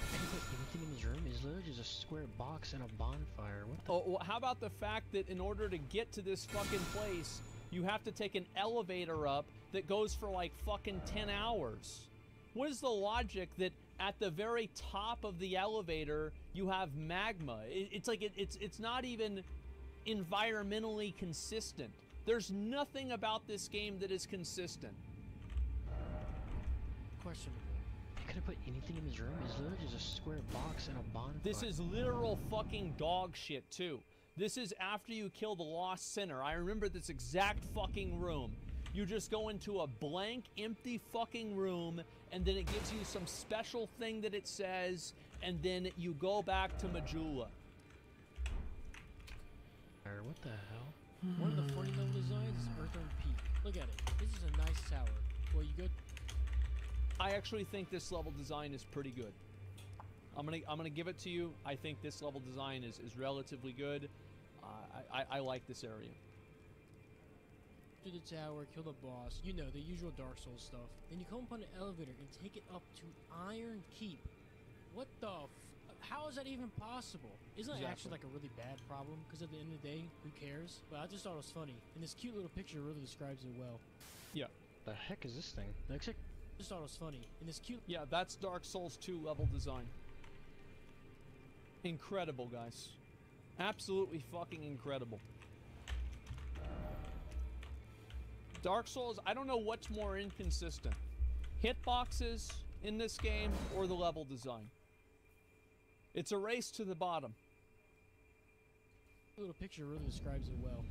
I can put anything in this room. It's literally just a square box and a bonfire. What the? Oh, well, how about the fact that in order to get to this fucking place, you have to take an elevator up that goes for like fucking 10 hours? What is the logic that at the very top of the elevator you have magma? It's like it's not even environmentally consistent. There's nothing about this game that is consistent. Questionable. I could have put anything in this room. It's literally just a square box and a bonfire. This is literal fucking dog shit too. This is after you kill the Lost Sinner. I remember this exact fucking room. You just go into a blank, empty fucking room, and then it gives you some special thing that it says, and then you go back to Majula. What the hell? One of the funny level designs is Earthworm Peak. Look at it. This is a nice tower. Well, you go. I actually think this level design is pretty good. I'm gonna give it to you. I think this level design is relatively good. I like this area. To the tower, kill the boss. You know, the usual Dark Souls stuff. Then you come upon an elevator and take it up to Iron Keep. What the how is that even possible? Isn't that actually like a really bad problem? Because at the end of the day, who cares? But I just thought it was funny. And this cute little picture really describes it well. Yeah. The heck is this thing? Looks like just thought it was funny. And this cute. Yeah, that's Dark Souls 2 level design. Incredible, guys. Absolutely fucking incredible. Dark Souls, I don't know what's more inconsistent. Hitboxes in this game or the level design. It's a race to the bottom. little picture really describes it well.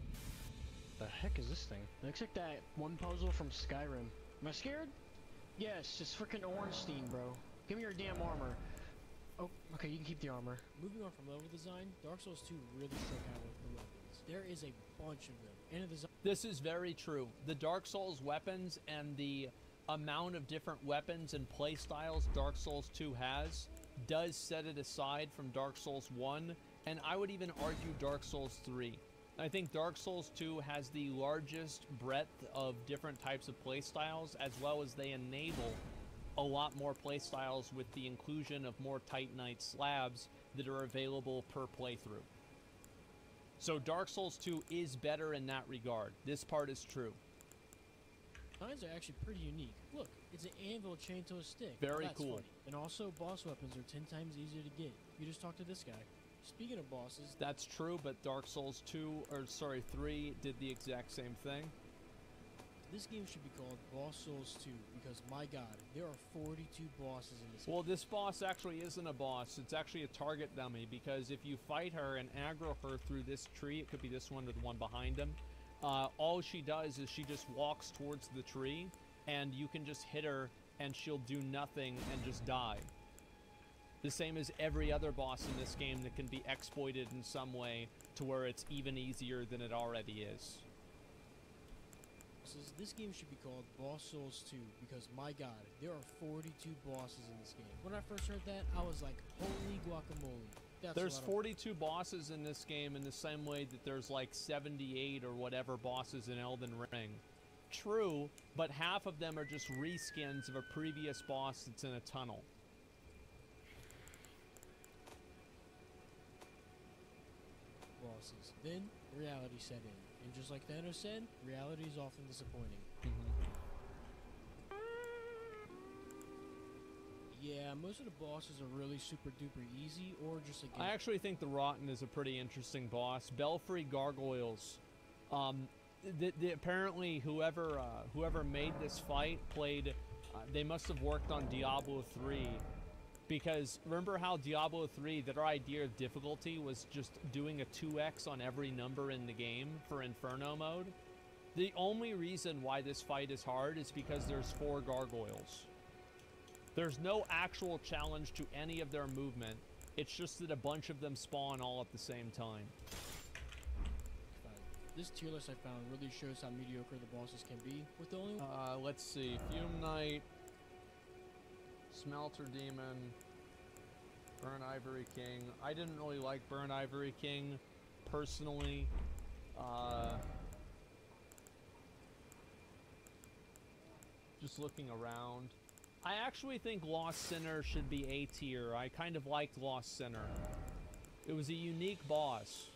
The heck is this thing? It looks like that one puzzle from Skyrim. Am I scared? Yes, it's freaking Ornstein, bro. Give me your damn armor. Oh, okay, you can keep the armor. Moving on from level design, Dark Souls 2 really struck out with the weapons. There is a bunch of them. And the design. This is very true. The Dark Souls weapons and the amount of different weapons and play styles Dark Souls 2 has does set it aside from Dark Souls 1, and I would even argue Dark Souls 3. I think Dark Souls 2 has the largest breadth of different types of playstyles, as well as they enable a lot more playstyles with the inclusion of more Titanite slabs that are available per playthrough. So Dark Souls 2 is better in that regard. This part is true. Designs are actually pretty unique. Look, it's an anvil chained to a stick. Very That's cool. Funny. And also, boss weapons are 10 times easier to get. You just talk to this guy. Speaking of bosses... That's true, but Dark Souls 3 did the exact same thing. This game should be called Boss Souls 2, because my god, there are 42 bosses in this game. Well, this boss actually isn't a boss. It's actually a target dummy, because if you fight her and aggro her through this tree, it could be this one or the one behind him, all she does is she just walks towards the tree, and you can just hit her, and she'll do nothing and just die. The same as every other boss in this game that can be exploited in some way to where it's even easier than it already is. This game should be called Boss Souls 2, because my god, there are 42 bosses in this game. When I first heard that, I was like, holy guacamole. There's 42 bosses in this game in the same way that there's like 78 or whatever bosses in Elden Ring. True, but half of them are just reskins of a previous boss that's in a tunnel. Bosses. Then, reality set in. And just like Thanos said, reality is often disappointing. Yeah, most of the bosses are really super duper easy, or just like... I actually think the Rotten is a pretty interesting boss. Belfry Gargoyles. Apparently, whoever made this fight played... they must have worked on Diablo 3. Because remember how Diablo 3, their idea of difficulty was just doing a 2x on every number in the game for Inferno mode? The only reason why this fight is hard is because there's 4 gargoyles. There's no actual challenge to any of their movement. It's just that a bunch of them spawn all at the same time. This tier list I found really shows how mediocre the bosses can be. With the only let's see. Fume Knight, Smelter Demon, Burnt Ivory King. I didn't really like Burnt Ivory King personally. Just looking around. I actually think Lost Sinner should be A tier. I kind of liked Lost Sinner. It was a unique boss.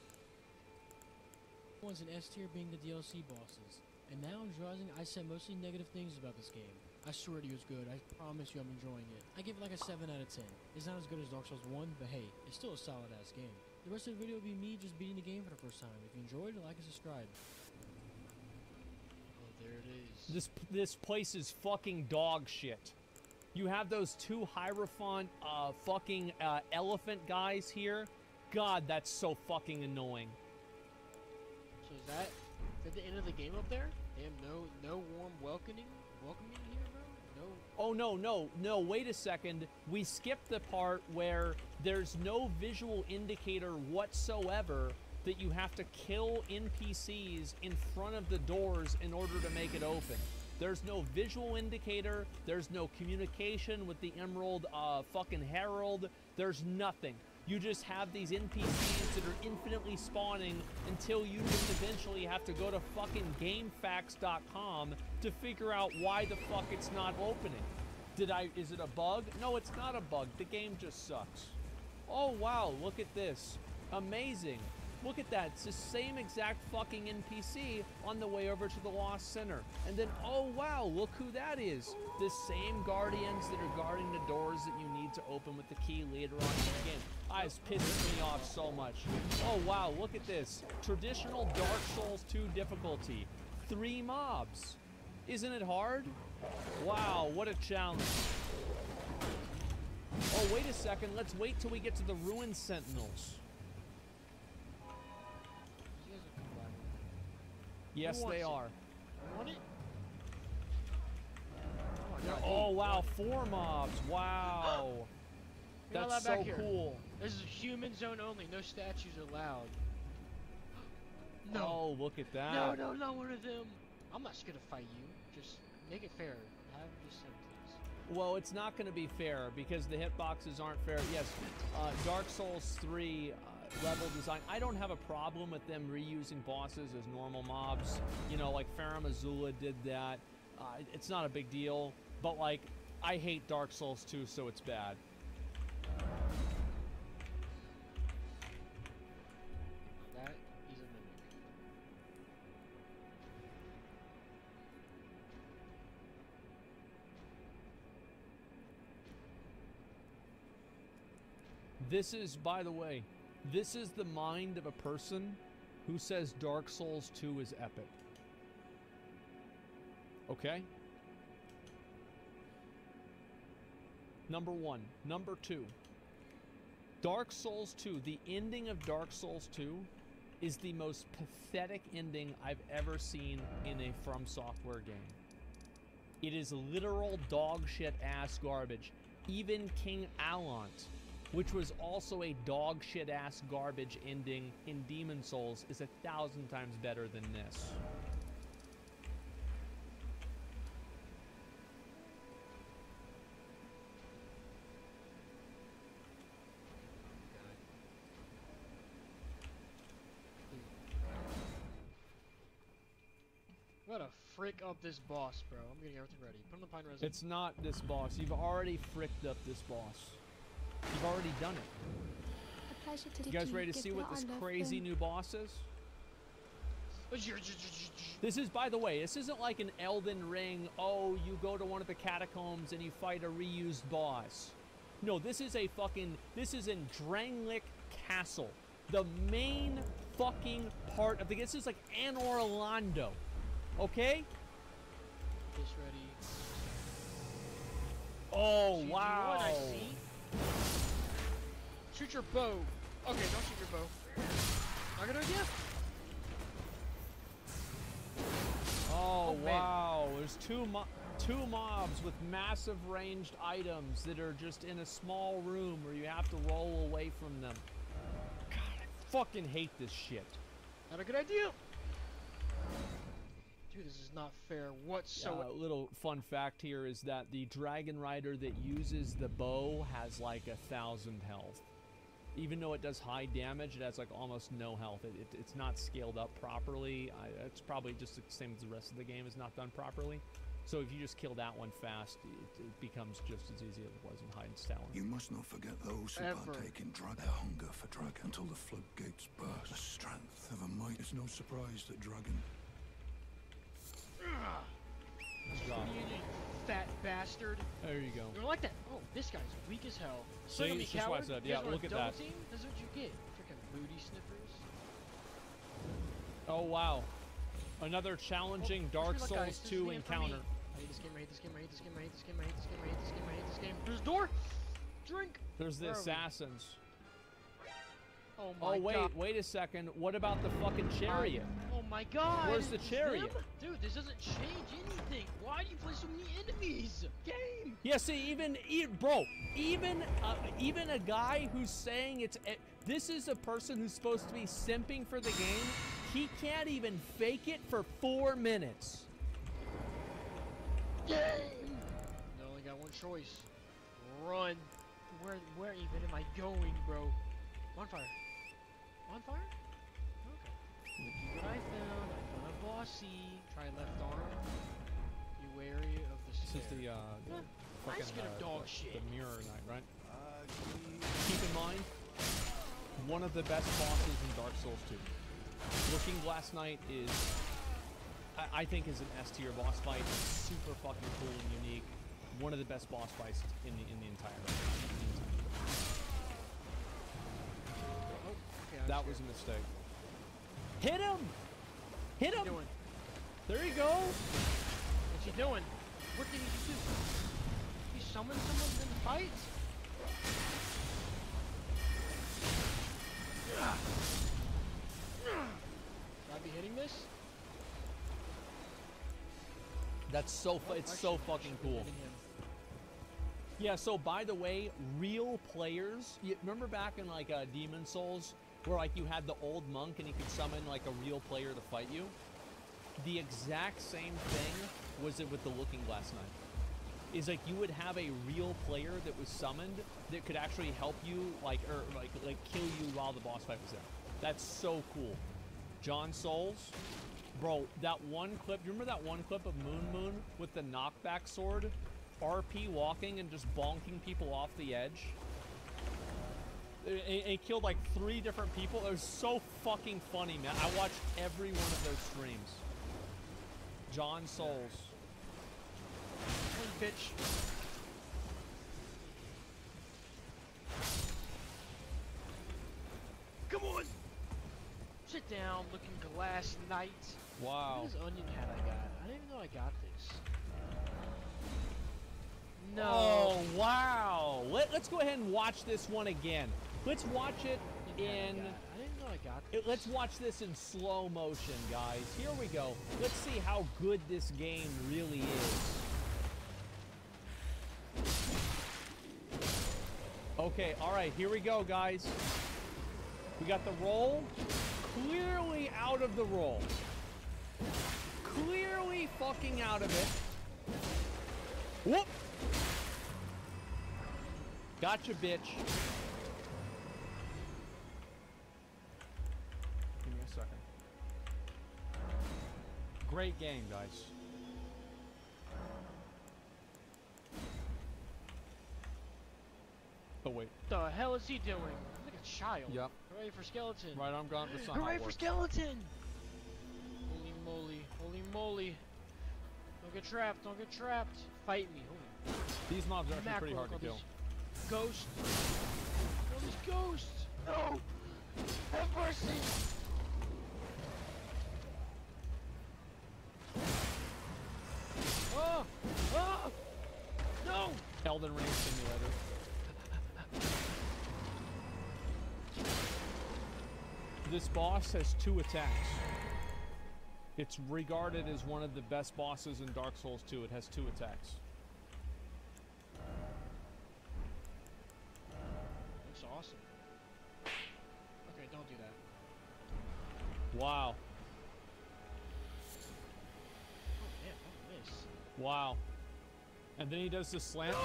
One's an S tier being the DLC bosses. And now I'm realizing I said mostly negative things about this game. I swear to you it's good. I promise you I'm enjoying it. I give it like a 7 out of 10. It's not as good as Dark Souls 1, but hey, it's still a solid ass game. The rest of the video will be me just beating the game for the first time. If you enjoyed, like and subscribe. Oh, there it is. This place is fucking dog shit. You have those 2 Hierophant fucking elephant guys here. God, that's so fucking annoying. So is that the end of the game up there? Damn, no warm welcoming here, bro? No. Oh, no, wait a second. We skipped the part where there's no visual indicator whatsoever that you have to kill NPCs in front of the doors in order to make it open. There's no visual indicator. There's no communication with the Emerald fucking Herald. There's nothing. You just have these NPCs that are infinitely spawning until you just eventually have to go to fucking GameFAQs.com to figure out why the fuck it's not opening. Is it a bug? No, it's not a bug. The game just sucks. Oh, wow, look at this. Amazing. Look at that. It's the same exact fucking NPC on the way over to the Lost Sinner. And then, oh, wow, look who that is. The same guardians that are guarding the doors that you need to open with the key later on in the game. It's pissing me off so much. Oh, wow, look at this. Traditional Dark Souls 2 difficulty. 3 mobs. Isn't it hard? Wow, what a challenge. Oh, wait a second. Let's wait till we get to the Ruined Sentinels. Yes, they are. You want it? Oh, wow, 4 mobs. Wow. That's so cool. This is human zone only. No statues allowed. No. Oh, look at that. No, no, not one of them. I'm not gonna fight you. Just make it fair. Have just him, please. Well, it's not going to be fair because the hitboxes aren't fair. Yes, Dark Souls 3 level design. I don't have a problem with them reusing bosses as normal mobs. You know, like Farum Azula did that. It's not a big deal. But, like, I hate Dark Souls 2, so it's bad. That is a mimic. This is, by the way, this is the mind of a person who says Dark Souls 2 is epic. Okay? Number 1. Number 2. Dark Souls 2, the ending of Dark Souls 2 is the most pathetic ending I've ever seen in a From Software game. It is literal dog shit ass garbage. Even King Allant, which was also a dog shit ass garbage ending in Demon Souls, is 1,000 times better than this. I'm gonna frick up this boss, bro. I'm getting everything ready. Put on the pine resin. It's not this boss. You've already fricked up this boss. You've already done it. A pleasure to You guys ready to see what this crazy new boss is? This is, by the way, this isn't like an Elden Ring, oh, you go to one of the catacombs and you fight a reused boss. No, this is a fucking, this is in Drangleic Castle. The main fucking part of the, this is like Anor Londo. Okay? This ready. Oh, See, wow. Do you know what I see? Shoot your bow. Okay, don't shoot your bow. Not a good idea. Oh, wow. There's two mobs with massive ranged items that are just in a small room where you have to roll away from them. God, I fucking hate this shit. Not a good idea. Dude, this is not fair whatsoever. A little fun fact here is that the Dragon Rider that uses the bow has like 1,000 health. Even though it does high damage, it has like almost no health. It's not scaled up properly. It's probably just the same as the rest of the game is not done properly. So if you just kill that one fast, it becomes just as easy as it was in Hyden's Tower. You must not forget those who partake in drug, their hunger for dragon until the floodgates burst. The strength of a might is no surprise that dragon. You fat bastard. There you go. You don't like that? Oh, this guy's weak as hell. See, it's just what I said. Yeah, look at that. Team? This is what you get. Freaking booty sniffers. Oh, wow. Another challenging Dark Souls 2 encounter. I hate this game, I hate this game, I hate this game, I hate this game, I hate this game, I hate this game, I hate this game. There's a door! Drink! There's the assassins. Oh my god. Oh, wait a second. What about the fucking chariot? Oh my god! Where's the chariot? Dude, this doesn't change anything. Why do you play so many enemies? Game! Yeah, see, even a guy who's saying this is a person who's supposed to be simping for the game, he can't even fake it for 4 minutes. Game! You only got one choice. Run. Where even am I going, bro? Bonfire. Bonfire? Okay. Look at what I found. I found a bossy. Try left arm. Be wary of the stairs. This is the fucking dog shit. The mirror knight, right? Keep in mind, one of the best bosses in Dark Souls 2. Looking Glass Knight is, I think, is an S tier boss fight. It's super fucking cool and unique. One of the best boss fights in the entire game. That was a mistake. Hit him! Hit him! What you doing? There you go! What's he doing? What did he do? He summoned someone in the fight? Should I be hitting this? That's so it's so fucking cool. Yeah, so by the way, real players, you remember back in like Demon Souls where like you had the old monk and he could summon like a real player to fight you? The exact same thing was it with the Looking Glass Knight. Is like you would have a real player that was summoned that could actually help you like kill you while the boss fight was there. That's so cool. John Souls, bro, that one clip, you remember that one clip of Moon with the knockback sword? RP walking and just bonking people off the edge. It killed like 3 different people. It was so fucking funny, man. I watched every one of those streams. John Souls. Hey, bitch. Come on! Sit down, Looking Glass Knight. Wow. Look at this onion hat I got. I didn't even know I got this. No. Oh, wow. Let's go ahead and watch this one again. Let's watch it in... I didn't know I got this. Let's watch this in slow motion, guys. Here we go. Let's see how good this game really is. Okay, all right, here we go, guys. We got the roll. Clearly out of the roll. Clearly fucking out of it. Whoop! Gotcha, bitch. Give me a second. Great game, guys. Oh, wait. The hell is he doing? Like a child. Yep. Hooray for skeleton. Right arm gone. That's not how Hooray it for works. skeleton! Holy moly. Holy moly. Don't get trapped. Don't get trapped. Fight me. Holy. These mobs are actually pretty hard to kill. Ghosts. All these ghosts. No! Have mercy! Oh! Oh! No! Elden Ring Simulator. This boss has 2 attacks. It's regarded as one of the best bosses in Dark Souls 2. It has 2 attacks. Looks awesome. Okay, don't do that. Wow. Oh, man, I miss. Wow. And then he does the slam.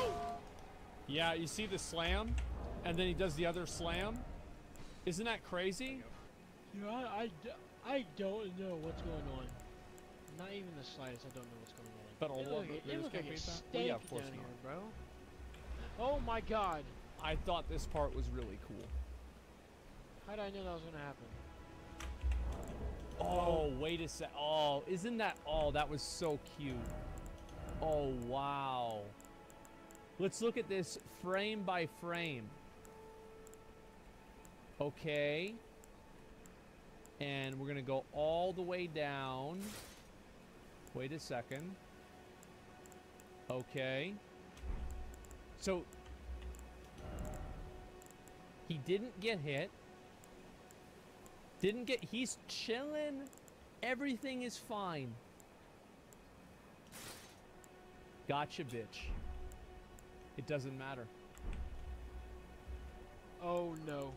Yeah, you see the slam? And then he does the other slam? Isn't that crazy? Yeah, I don't know what's going on. Not even the slightest. I don't know what's going on. But It looks like a steak well, yeah, of course down not. here, bro. Oh my god. I thought this part was really cool. How did I know that was gonna happen? Oh, wait a sec. Oh, isn't that... Oh, that was so cute. Oh, wow. Let's look at this frame by frame. Okay. And we're going to go all the way down. Wait a second. Okay. So, he didn't get hit. He's chilling. Everything is fine. Gotcha, bitch. It doesn't matter. Oh no.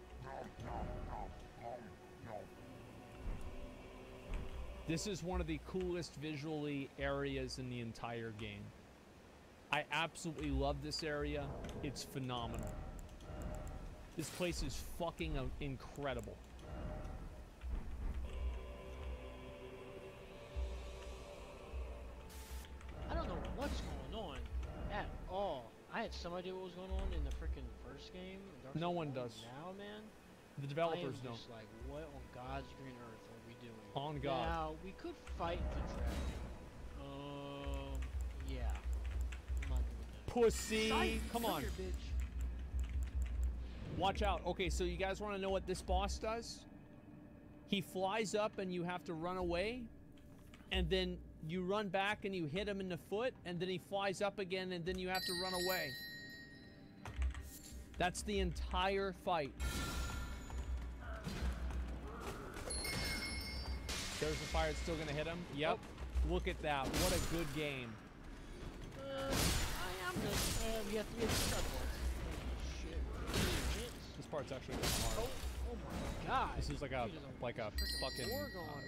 This is one of the coolest visually areas in the entire game. I absolutely love this area. It's phenomenal. This place is fucking incredible. I don't know what's going on at all. I had some idea what was going on in the freaking first game. No one does. Now, man. The developers I am don't. just like, what on God's green earth are we doing? On God. Now, we could fight the dragon. Yeah. I'm not doing that. Pussy! Psych, Come on. Here, bitch. Watch out. Okay, so you guys want to know what this boss does? He flies up and you have to run away. And then you run back and you hit him in the foot. And then he flies up again and then you have to run away. That's the entire fight. There's the fire. It's still going to hit him. Yep. Look at that. What a good game. I am good. We have to get stuck once. Shit. This part's actually kind of hard. Oh my god. This is like a fucking war going on.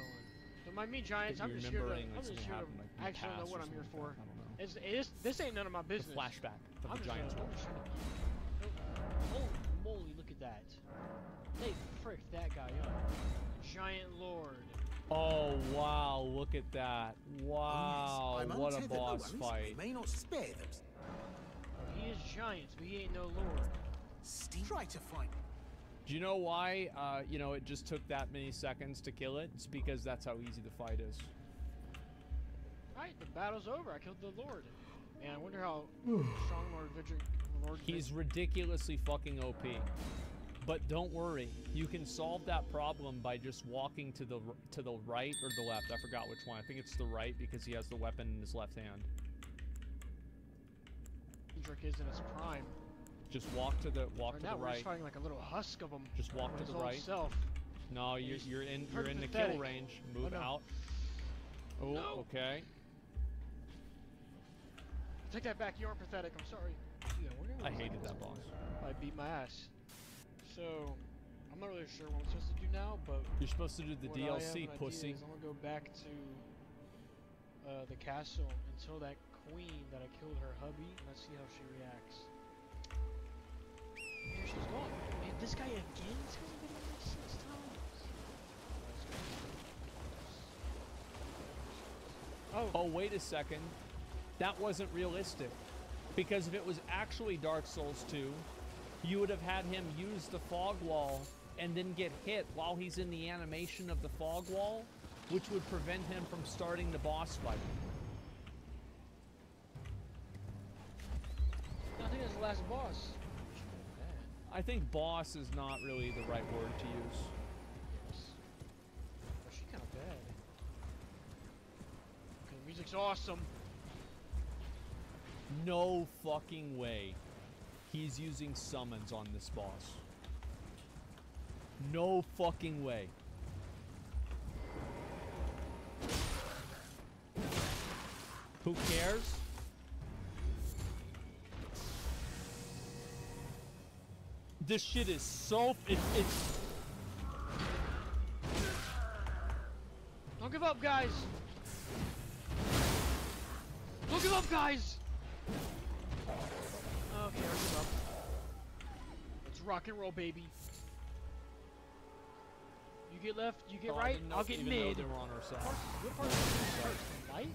Don't mind me, Giants. I'm just here to. I'm just here to. I actually don't know what I'm here for. I don't know. This ain't none of my business. The flashback of the Giants war. Holy moly! Look at that. They fricked that guy up. Giant Lord. Oh wow! Look at that! Wow! Oh, yes. What a boss fight! May not spare them. He is Giants, but he ain't no Lord. Try to find. Do you know why? You know, it just took that many seconds to kill it. It's because that's how easy the fight is. Alright, the battle's over. I killed the Lord. Man, I wonder how strong Lord He's ridiculously fucking OP. But don't worry, you can solve that problem by just walking to the right or the left. I forgot which one. I think it's the right because he has the weapon in his left hand. Vidric is in his prime. Just walk to the right. We're just fighting like a little husk of him. Just walk to the right. Self. No, you're in the kill range. Move out. Oh, no. Okay. Take that back. You are pathetic. I'm sorry. Yeah, I hated that boss. I beat my ass. So, I'm not really sure what I'm supposed to do now, but you're supposed to do the DLC, pussy. I'm gonna go back to the castle until that queen that I killed her hubby. Let's see how she reacts. Here she's gone. Man, this guy again? This guy's been on like 6 times. Oh, wait a second. That wasn't realistic. Because if it was actually Dark Souls 2, you would have had him use the fog wall and then get hit while he's in the animation of the fog wall, which would prevent him from starting the boss fight. I think that's the last boss. I think boss is not really the right word to use. Yes. But she's kind of bad. Okay, the music's awesome. No fucking way he's using summons on this boss. No fucking way. Who cares? This shit is so... It's... Don't give up, guys! Don't give up, guys! Okay, I'll give up. Let's rock and roll, baby. You get left, you get right, I'll get mid. They were on our side. What part is light?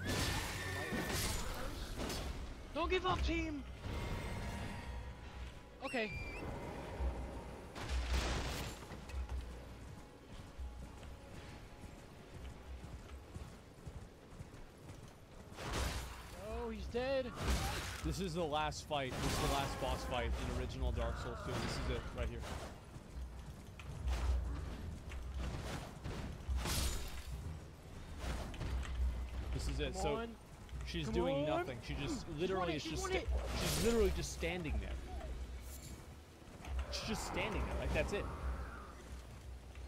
Don't give up, team! Okay. Oh, he's dead. This is the last fight. This is the last boss fight in original Dark Souls 2. This is it, right here. This is it. So she's doing nothing. She just literally is just she's literally just standing there. She's just standing there. Like that's it.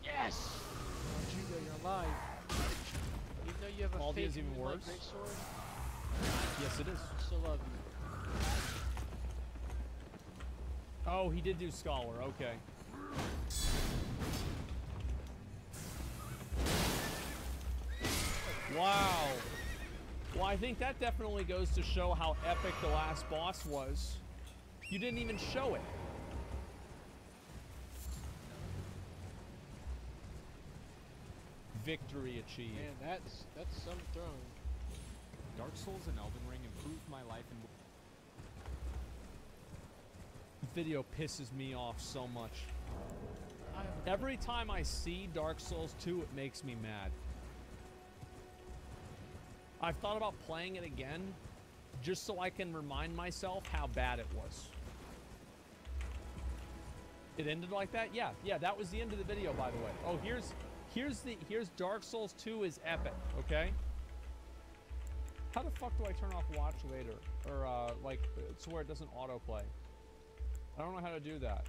Yes. Oh, Jugo, you're alive. Even though you have a Baldi fake is even worse. great sword. Yes, it is. I still love you. Oh, he did do Scholar. Okay. Wow. Well, I think that definitely goes to show how epic the last boss was. You didn't even show it. Victory achieved. Man, that's some throne. Dark Souls and Elden Ring improved my life and... Video pisses me off so much. Every time I see Dark Souls 2, it makes me mad. I've thought about playing it again, just so I can remind myself how bad it was. It ended like that? Yeah, that was the end of the video, by the way. Oh, here's Dark Souls 2 is epic, okay? How the fuck do I turn off watch later? Or, like, so where it doesn't autoplay? I don't know how to do that.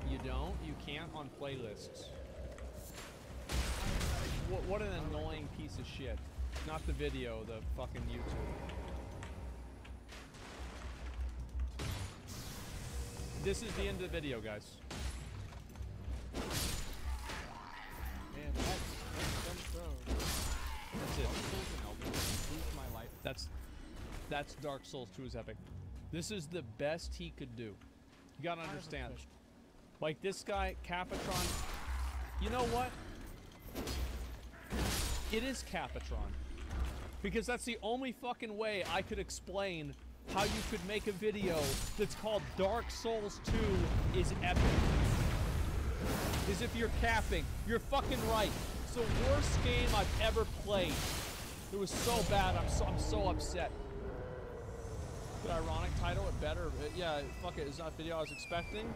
You You don't? You can't on playlists. What an annoying piece of shit. Not the video, the fucking YouTube. This is the end of the video, guys. Man, that's it. That's Dark Souls 2 is epic. This is the best he could do. You gotta understand. Like this guy, Capitron. You know what? It is Capitron. Because that's the only fucking way I could explain how you could make a video that's called Dark Souls 2 is epic. Is if you're capping. You're fucking right. It's the worst game I've ever played. It was so bad. I'm so upset. Good ironic title. It better. Yeah, fuck it. It's not the video I was expecting.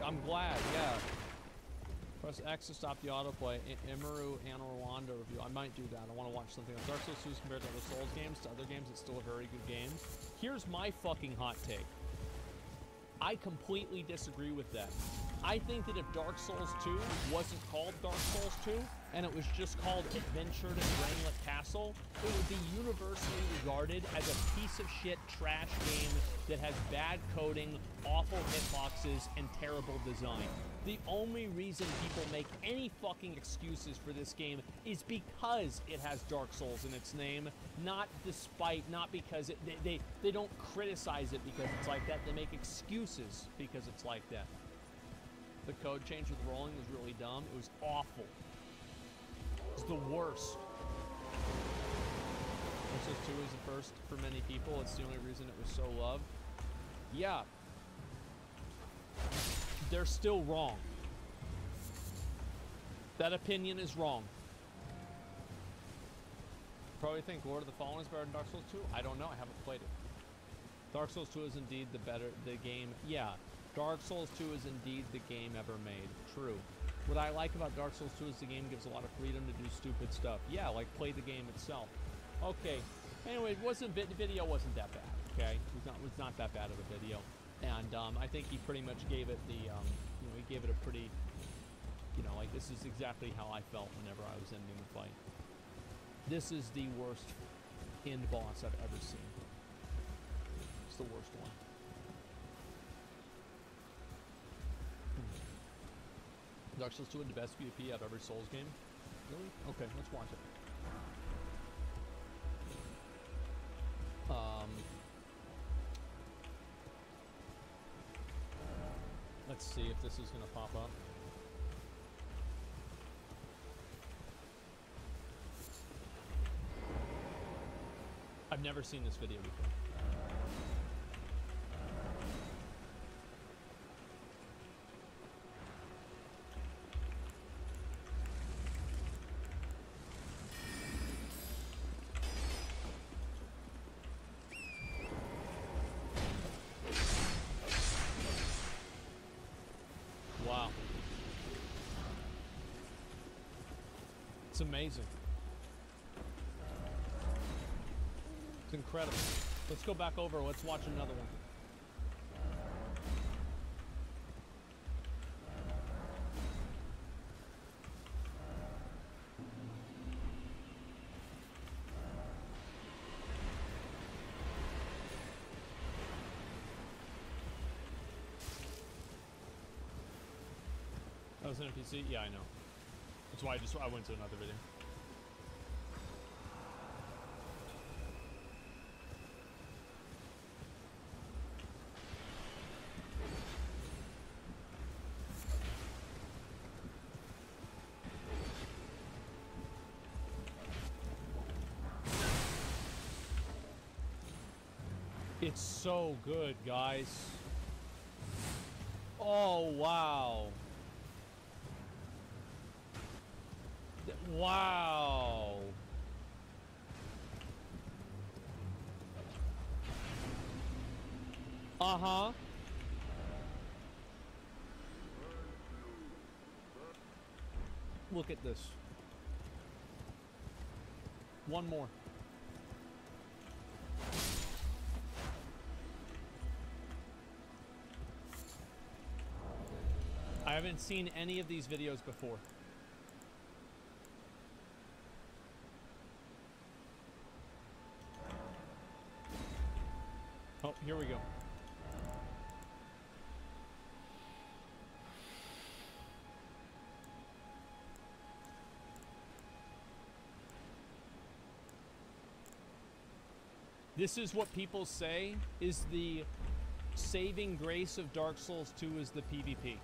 I'm glad. Yeah. Press X to stop the autoplay. Emeru and Rwanda review. I might do that. I want to watch something else. Dark Souls 2 is compared to other Souls games. To other games, it's still a very good game. Here's my fucking hot take. I completely disagree with that. I think that if Dark Souls 2 wasn't called Dark Souls 2, and it was just called Adventure in Drainlet Castle, it would be universally regarded as a piece of shit trash game that has bad coding, awful hitboxes, and terrible design. The only reason people make any fucking excuses for this game is because it has Dark Souls in its name, not because they don't criticize it because it's like that. They make excuses because it's like that. The code change with rolling was really dumb. It was awful. It's the worst. Dark Souls 2 is the first for many people. It's the only reason it was so loved. Yeah. They're still wrong. That opinion is wrong. Probably think Lord of the Fallen is better than Dark Souls 2? I don't know. I haven't played it. Dark Souls 2 is indeed the game. Yeah. Dark Souls 2 is indeed the game ever made. True. What I like about Dark Souls 2 is the game gives a lot of freedom to do stupid stuff. Yeah, like play the game itself. Okay. Anyway, the video wasn't that bad. Okay, it was not that bad of a video, and I think he pretty much gave it the, he gave it a pretty, like this is exactly how I felt whenever I was ending the fight. This is the worst end boss I've ever seen. It's the worst one. Dark Souls 2 is the best PvP out of every Souls game. Really? Okay, let's watch it. Let's see if this is going to pop up. I've never seen this video before. Wow. It's amazing. It's incredible. Let's go back over. Let's watch another one. That was an NPC? Yeah, I know. That's why I went to another video. It's so good, guys. Oh, wow. Wow. Uh-huh. Look at this. One more. I haven't seen any of these videos before. Oh, here we go. This is what people say is the saving grace of Dark Souls 2 is the PvP.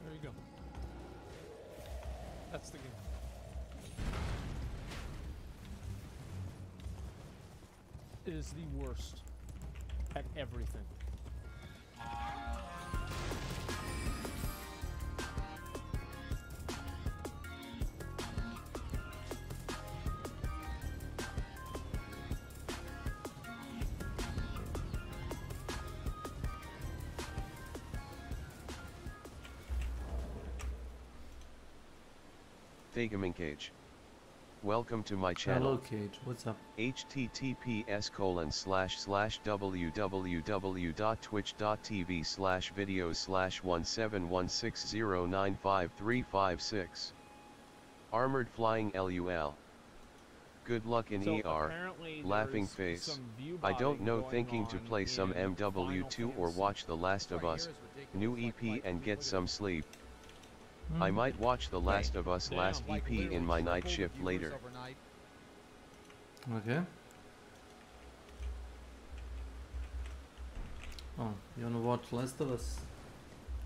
There you go. That's the game. It is the worst at everything. Thagamin Cage. Welcome to my channel. Hello Cage, what's up? https://www.twitch.tv/videos/17160953556. Armored Flying LUL. Good luck in So ER. Laughing face. I don't know, thinking to play some MW2 or watch The Last of Us, new EP and get some sleep. I might watch The Last of Us last EP in my night shift later. Okay. Oh, you wanna watch Last of Us?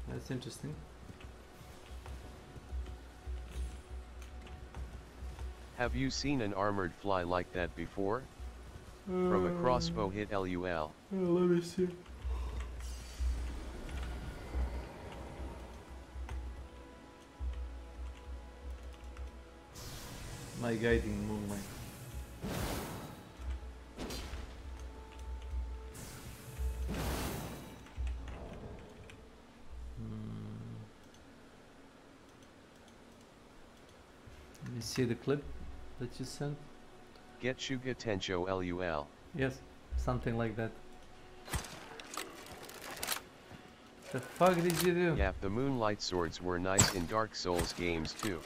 That's interesting. Have you seen an armored fly like that before? From a crossbow hit LUL. Let me see. My guiding movement. Let me see the clip that you sent. Get Shuga Tencho LUL. Yes, something like that. The fuck did you do? Yep, the Moonlight Swords were nice in Dark Souls games too.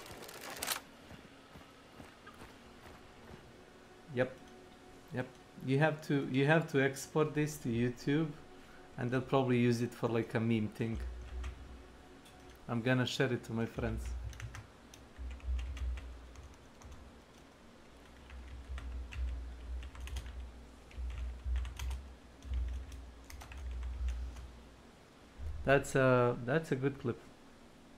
Yep. You have to export this to YouTube, and they'll probably use it for like a meme thing. I'm gonna share it to my friends. That's a good clip.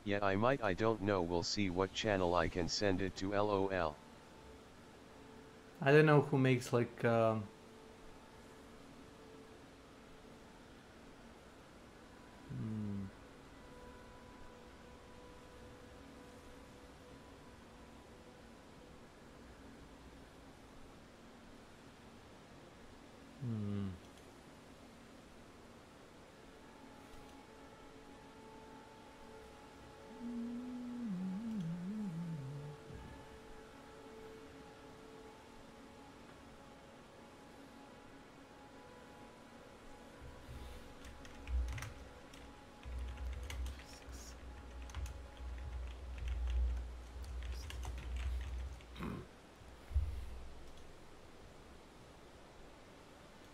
Yeah, I don't know, we'll see what channel I can send it to. LOL. I don't know who makes like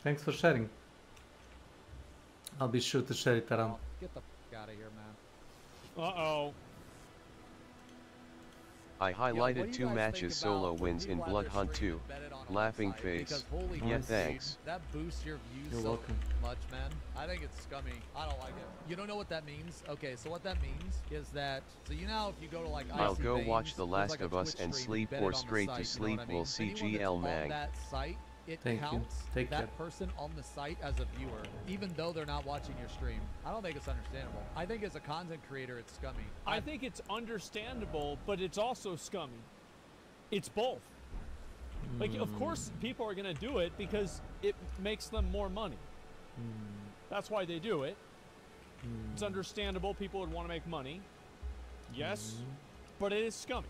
Thanks for sharing. I'll be sure to share it around. Get the f out of here, man. Uh-oh. I highlighted 2 matches solo wins in Blood Hunt 2. Laughing face. Yeah, thanks. That boosts your views You're so welcome. much, man. I think it's scummy. I don't like it. You don't know what that means? Okay, so what that means is that, so you know if you go to like I'll Icy go Veins, watch The there's Last like a of Us Twitch and stream sleep embedded or on the straight to site, you know sleep what I mean? will Anyone that's CGL on mag. that site, it Thank you. counts Take that care. person on the site as a viewer, even though they're not watching your stream. I don't think it's understandable. I think as a content creator, it's scummy. I think it's understandable, but it's also scummy. It's both. Like, of course, people are going to do it because it makes them more money. That's why they do it. It's understandable. People would want to make money. Yes, but it is scummy.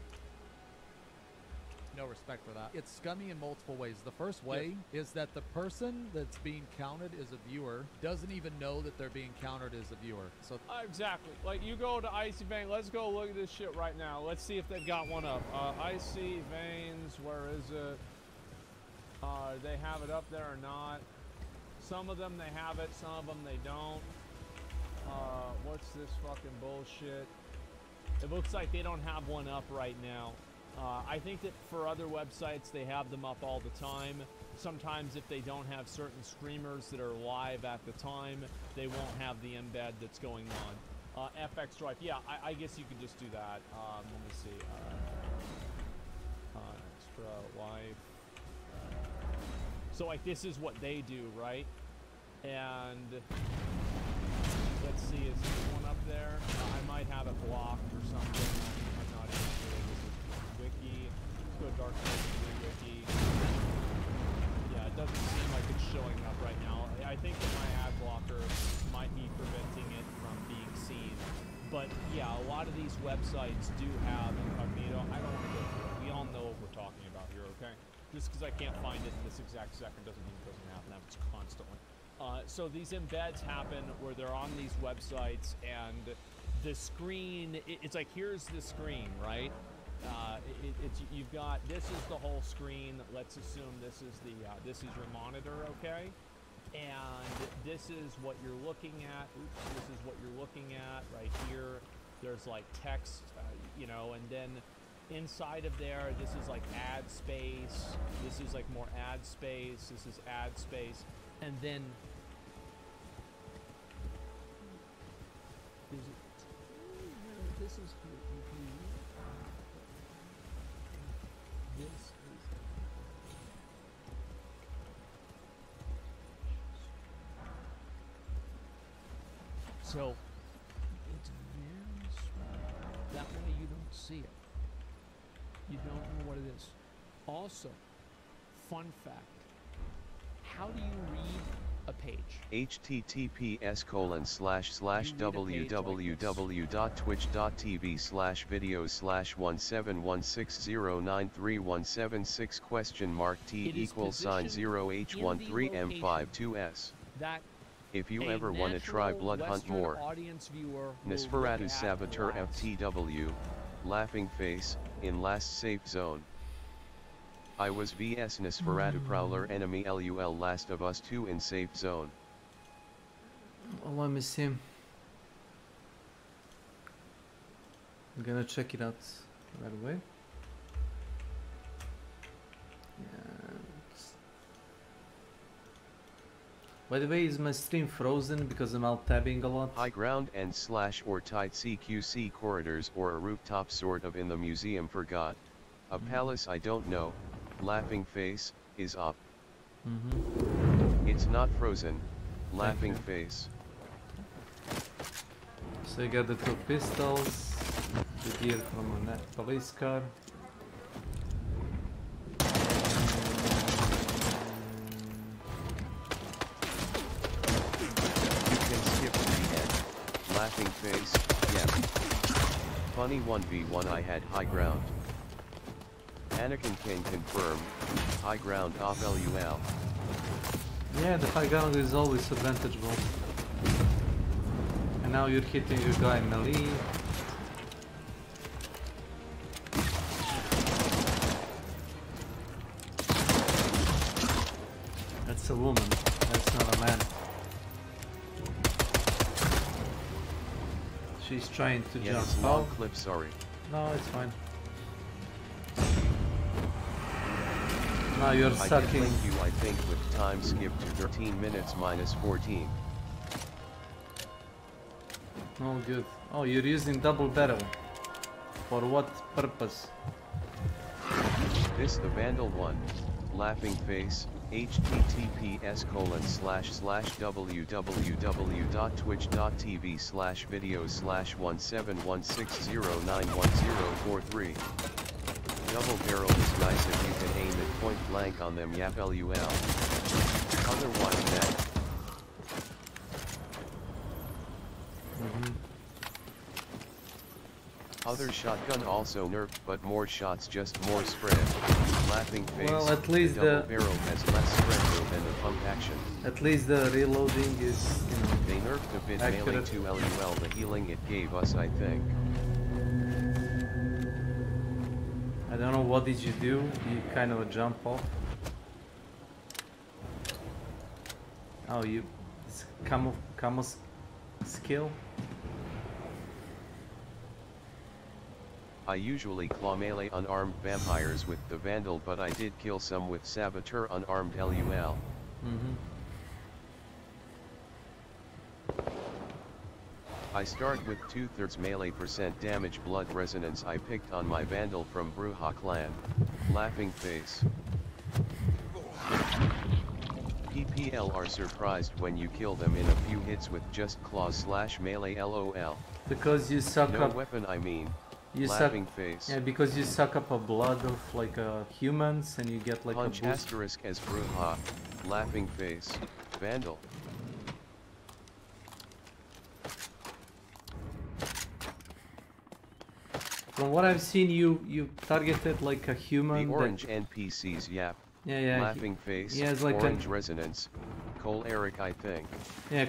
No respect for that. It's scummy in multiple ways. The first way is that the person that's being counted as a viewer doesn't even know that they're being counted as a viewer. So Exactly. Like, you go to Icy Veins. Let's go look at this shit right now. Let's see if they've got one up. Icy Veins, where is it? They have it up there or not? Some of them they have it, some of them they don't. What's this fucking bullshit? It looks like they don't have one up right now. I think that for other websites, they have them up all the time. Sometimes if they don't have certain streamers that are live at the time, they won't have the embed that's going on. FX Drive, yeah, I guess you could just do that. Let me see. Extra live. So like this is what they do, right? And let's see, is this one up there? I might have it blocked or something. I'm not even sure. This is Wiki. Let's go Dark Souls Wiki. Yeah, it doesn't seem like it's showing up right now. I think that my ad blocker might be preventing it from being seen. But yeah, a lot of these websites do have incognito. I don't want to go through it. We all know what we're talking about here, okay? Just because I can't find it in this exact second doesn't mean it doesn't happen. Happens constantly. So these embeds happen where they're on these websites and the screen, it's like, here's the screen, right? You've got, this is the whole screen. Let's assume this is your monitor, okay? And this is what you're looking at. Oops, this is what you're looking at right here. There's like text, you know, and then inside of there, this is like ad space. This is like more ad space. This is ad space. And then this is this is so it's very small. That way you don't see it. You don't know what it is. Also, fun fact. How do you read a page? https://www.twitch.tv/videos/17160931761$. If you ever want to try Blood Hunt more, Nosferatu Saboteur FTW, Laughing Face, in Last Safe Zone. I was vs Nosferatu Prowler enemy LUL Last of Us 2 in Safe Zone. Oh, let me see. I'm gonna check it out right away. By the way, is my stream frozen because I'm alt-tabbing a lot? High ground and / or tight CQC corridors or a rooftop sort of in the museum forgot. A palace I don't know. Laughing Face, is up. It's not frozen. Laughing Face. So you got the 2 pistols, the gear from a police car. Laughing Face, yeah. Funny 1v1 I had high ground. Anakin can confirm, high ground off LUL. Yeah, the high ground is always advantageable. And now you're hitting your guy melee. That's a woman. That's not a man. She's trying to jump. It's long clip, sorry. No, it's fine. Now you're sucking. Thank you, I think, with time skip to 13 minutes minus 14. Oh, good. Oh, you're using double barrel. For what purpose? This the Vandal one. Laughing face. https://www.twitch.tv/videos/1716091043. Double barrel is nice if you can aim it point blank on them, yap lul. Otherwise that. Other shotgun also nerfed, but more shots, just more spread. Laughing face. Well, at least the double barrel has less spread than the pump action. At least the reloading is, you know, they nerfed a bit accurate. melee to LUL, the healing it gave us, I think. I don't know, what did you do? You kind of jump off. Oh, you... It's camo skill? I usually claw melee unarmed vampires with the Vandal, but I did kill some with Saboteur unarmed LUL. I start with 2/3 melee % damage blood resonance I picked on my Vandal from Bruja clan. Laughing face. PPL are surprised when you kill them in a few hits with just claws/melee LOL. Because you suck no up... weapon, I mean. You laughing suck, face. Yeah, because you suck up a blood of like humans and you get like punch a boost. asterisk as Bruja. Laughing face. Vandal. From what I've seen, you targeted like a human. The orange NPCs, yap. Yeah. Laughing face. Yeah, it's like orange resonance. Choleric, I think. Yeah,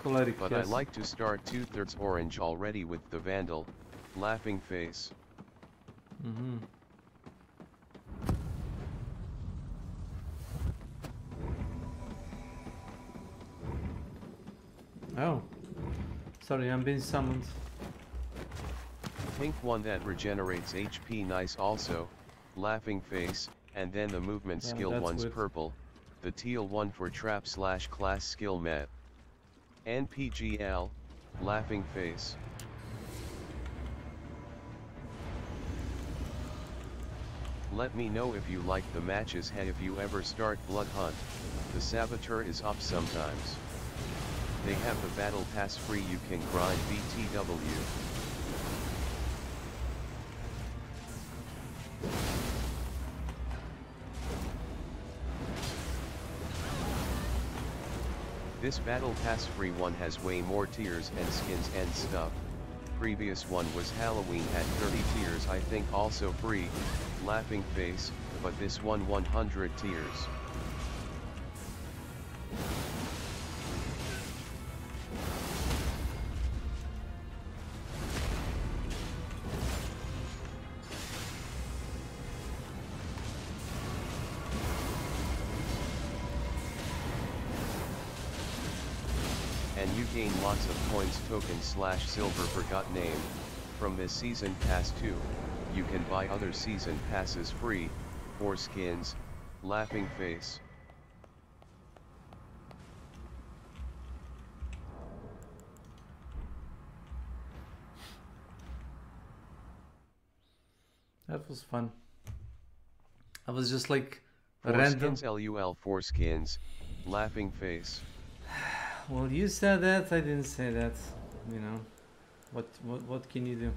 choleric. But yes. I like to start 2/3 orange already with the Vandal. Laughing face. Oh. Sorry, I'm being summoned. Pink one that regenerates HP, nice also. Laughing face. And then the movement skill one's weird. purple. The teal one for trap/class skill met. NPGL. Laughing face. Let me know if you like the matches. Hey, if you ever start Blood Hunt, the Saboteur is up sometimes. They have the battle pass free, you can grind BTW. This battle pass free one has way more tiers and skins and stuff. Previous one was Halloween, had 30 tiers, I think, also free. Laughing face, but this one 100 tiers. And you gain lots of coins, tokens/silver, forgot name. From this season pass too. You can buy other season passes free, or skins. Laughing face. That was fun. I was just like random. Skins LUL, 4 skins. Laughing face. Well, you said that, I didn't say that. You know, what can you do?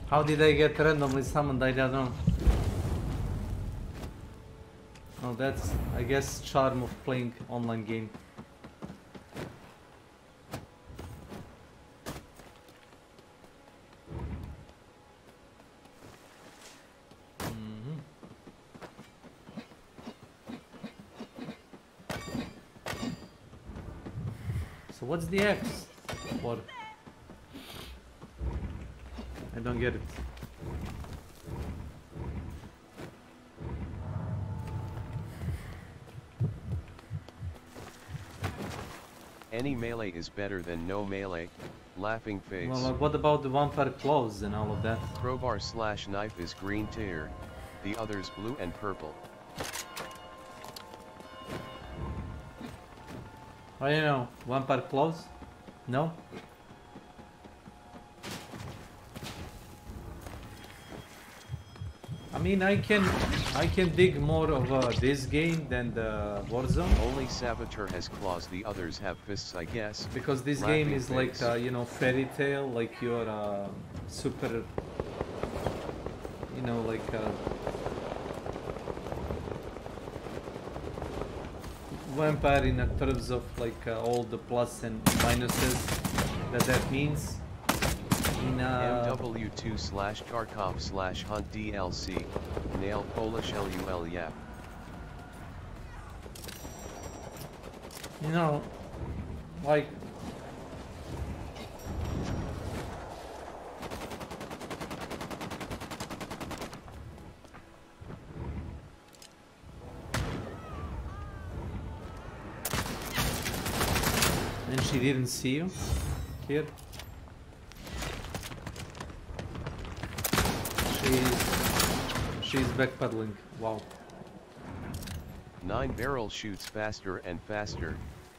How did I get randomly summoned? I don't know. Oh, that's, I guess, charm of playing online game. So what's the X? What? I don't get it. Any melee is better than no melee. Laughing face. Well, what about the vampire claws and all of that? Crowbar / knife is green tier. The others blue and purple. I don't know. Vampire claws? No? I mean, I can dig more of this game than the Warzone. Only Saboteur has claws, the others have fists, I guess. Because this Laughing game is face. like, you know, fairy tale, like you're super, you know, like vampire in terms of like all the plus and minuses that means. In, MW2 / Tarkov / Hunt DLC. Nail Polish LUL yap. You know, like and she didn't see you here. She's backpedaling. Wow. 9 barrel shoots faster and faster.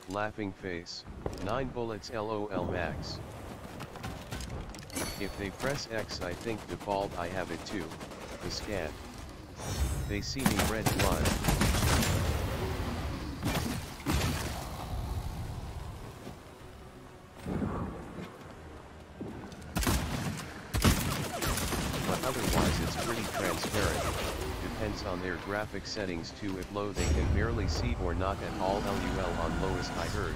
Laughing face. 9 bullets LOL max. If they press X, I think default I have it too. The scan. They see me red blood. But otherwise it's pretty transparent. Depends on their graphic settings too. If low they can barely see or not at all. LUL on lowest I heard.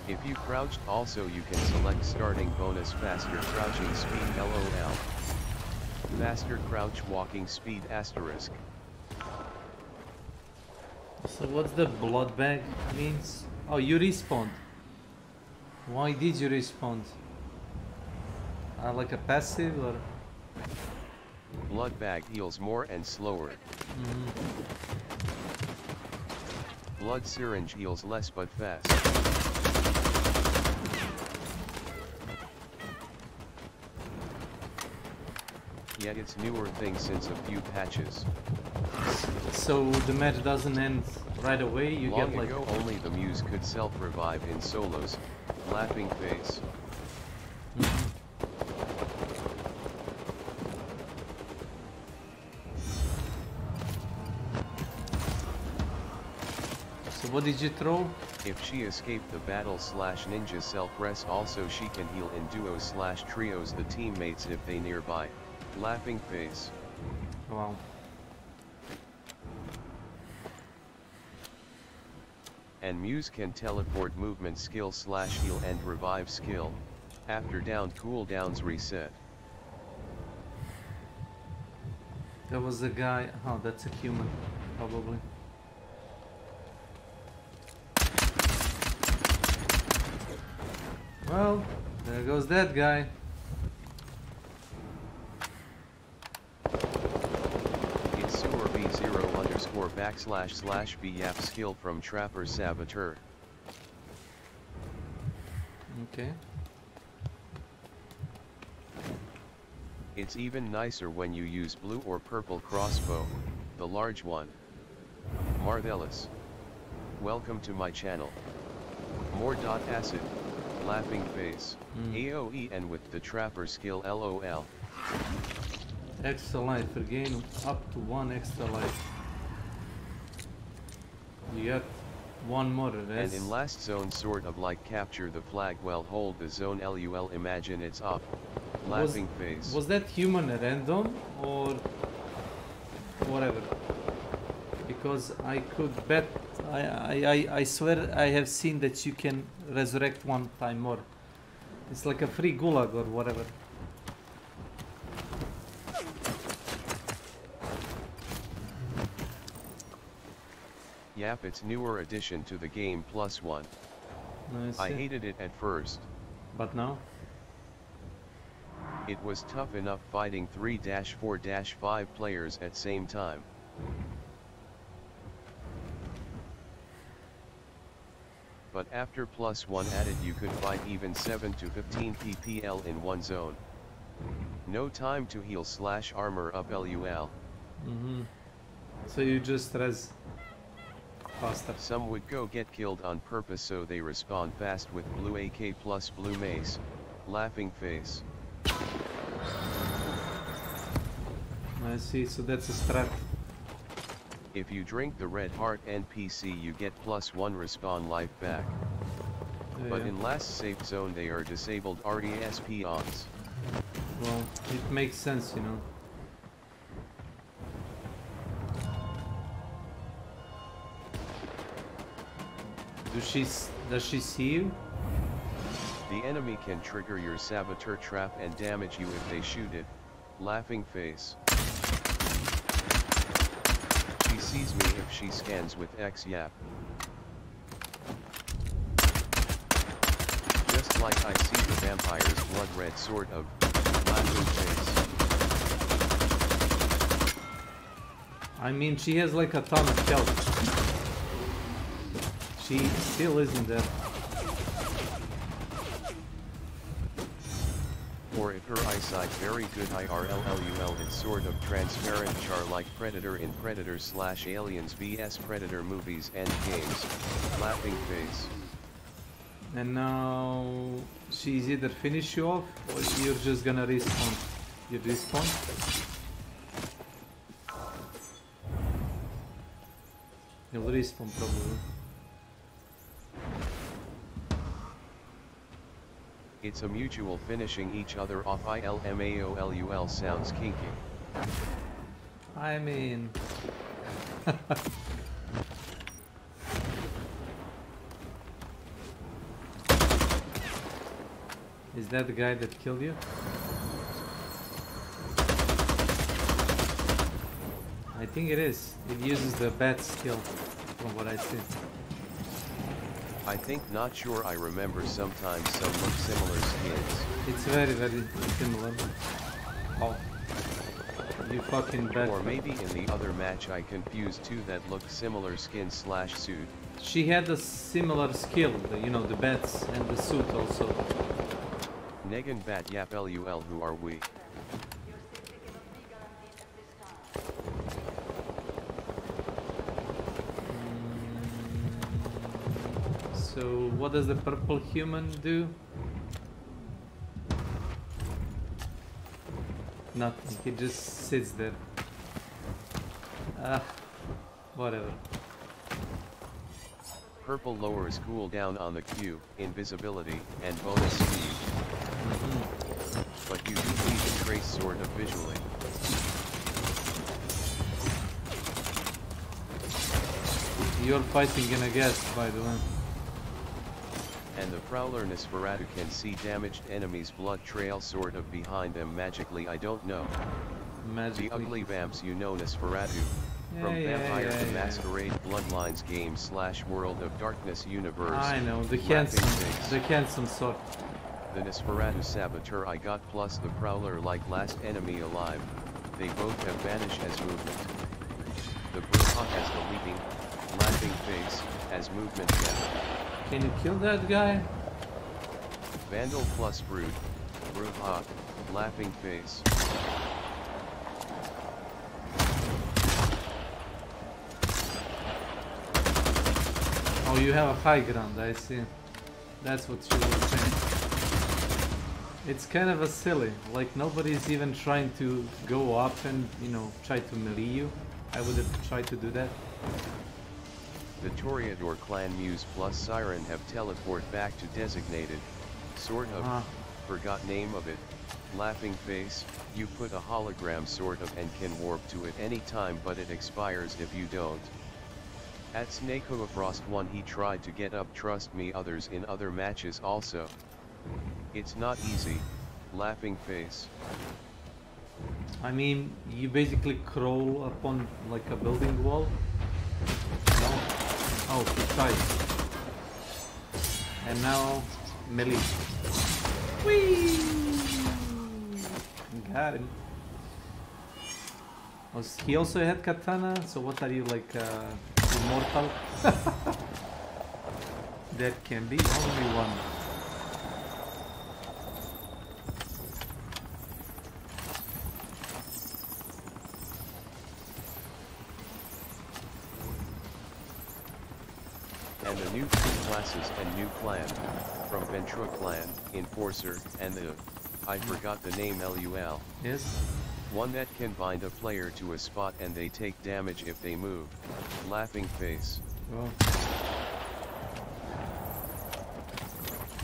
If you crouched also you can select starting bonus faster crouching speed LOL. Faster crouch walking speed asterisk. So what's the blood bag means? Oh, you respawned. Why did you respawn? Like a passive or? Blood bag heals more and slower. Blood syringe heals less but fast. Yet it's newer thing since a few patches. So the match doesn't end right away. You Long get like. ago only the Muse could self-revive in solos. Laughing face. So what did you throw? If she escaped the battle / ninja self-res, also she can heal in duos / trios the teammates if they nearby. Laughing face. Wow. And Muse can teleport movement skill / heal and revive skill. After down cooldowns reset. There was a guy. Oh, that's a human, probably. Well, there goes that guy. It's Sewer B0_//B yap skill from Trapper Saboteur. Okay. It's even nicer when you use blue or purple crossbow, the large one. Martellus. Welcome to my channel. More acid. Laughing face. AOE and with the Trapper skill LOL. Extra life, regain up to 1 extra life. You got one more. And in last zone sort of like capture the flag, well hold the zone LUL, imagine it's up. Laughing face. Was that human random or whatever? Because I could bet, I swear I have seen that you can resurrect one time more. It's like a free gulag or whatever. Yep, it's newer addition to the game +1. I hated it at first. But now? It was tough enough fighting 3-4-5 players at same time. But after +1 added you could fight even 7 to 15 ppl in one zone. No time to heal / armor up lul. So you just res faster. Some would go get killed on purpose so they respawn fast with blue AK plus blue mace. Laughing face. I see, so that's a strat. If you drink the red heart NPC you get +1 respawn life back. But in last safe zone they are disabled RDSP ons. Well, it makes sense, you know. Does she see you? The enemy can trigger your saboteur trap and damage you if they shoot it. Laughing face. She sees me if she scans with X yap. Just like I see the vampire's blood red sort of. Laughing face. I mean, she has like a ton of health. She still isn't there. Or if her eyesight very good IRLLUL it's sort of transparent char like Predator in Predator / Aliens vs Predator movies and games. Laughing face. And now she's either finish you off or you're just gonna respawn. You respawn? You'll respawn probably. It's a mutual finishing each other off ILMAOLUL sounds kinky. I mean... Is that the guy that killed you? I think it is. It uses the bat skill, from what I see. I think not sure I remember sometimes some look similar skins. It's very, very similar. Oh. You fucking bet. Or maybe in the other match I confused two that looked similar skin / suit. She had a similar skill, you know, the bats and the suit also. Negan bat yap lul who are we? So what does the purple human do? Nothing, he just sits there. Whatever. Purple lowers cooldown on the Q, invisibility, and bonus speed. But you do see the trace sort of visually. You're fighting in a gas, by the way. And the Prowler Nosferatu can see damaged enemies' blood trail sort of behind them magically, I don't know. Magically. The ugly vamps you know Nosferatu. From Vampire the Masquerade Bloodlines game / World of Darkness universe. I know, the handsome sort. The Nosferatu Saboteur I got plus the Prowler like last enemy alive. They both have vanished as movement. The Brewhawk has the leaping, laughing face, as movement gap. Can you kill that guy? Vandal plus Brood, Brewhawk, laughing face. Oh, you have a high ground, I see. That's what you were saying. It's kind of a silly, like nobody's even trying to go up and, you know, try to melee you. I would have tried to do that. The Toreador clan Muse plus Siren have teleport back to designated, sort of, forgot name of it, laughing face, you put a hologram sort of and can warp to it any time but it expires if you don't. At S.W.Frost 1 he tried to get up, trust me, others in other matches also. It's not easy, laughing face. I mean, you basically crawl upon like a building wall. No? Oh, he tried. And now melee. Whee! Got him. He also had katana, so what are you, like, immortal? There can be only one. And the new 2 classes and new clan, from Ventura clan, Enforcer, and the, I forgot the name LUL. Yes. One that can bind a player to a spot and they take damage if they move. Laughing face. Oh.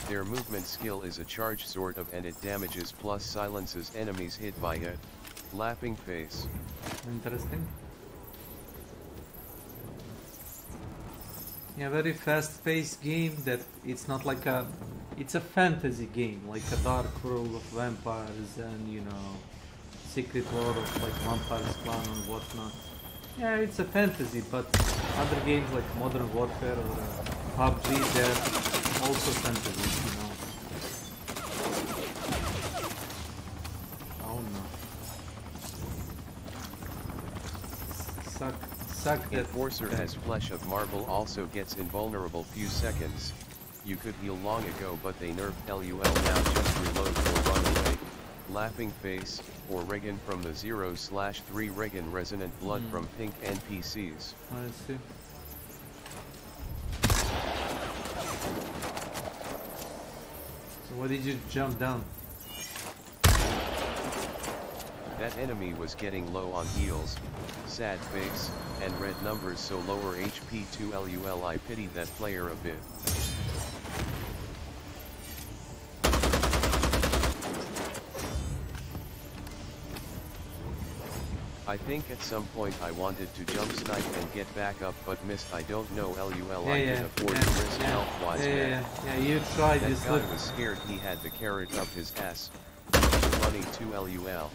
Their movement skill is a charge sort of and it damages plus silences enemies hit by it. Laughing face. Interesting. Yeah, very fast-paced game that it's not like a... It's a fantasy game, like a dark world of vampires and, you know, secret world of like vampires clan and whatnot. Yeah, it's a fantasy, but other games like Modern Warfare or PUBG, they're also fantasy, you know. Oh no. Suck that. Enforcer as Flesh of Marble also gets invulnerable few seconds. You could heal long ago but they nerfed LUL now just reload or run away. Laughing face, or Regan from the 0/3 Regan Resonant Blood from Pink NPCs. I see. So why did you jump down? That enemy was getting low on heals, sad face, and red numbers so lower HP to LUL. I pitied that player a bit. I think at some point I wanted to jump snipe and get back up but missed. I don't know LUL. I can afford to risk health-wise. Yeah, you tried that this. Guy was scared he had the carrot up his ass. Funny to LUL.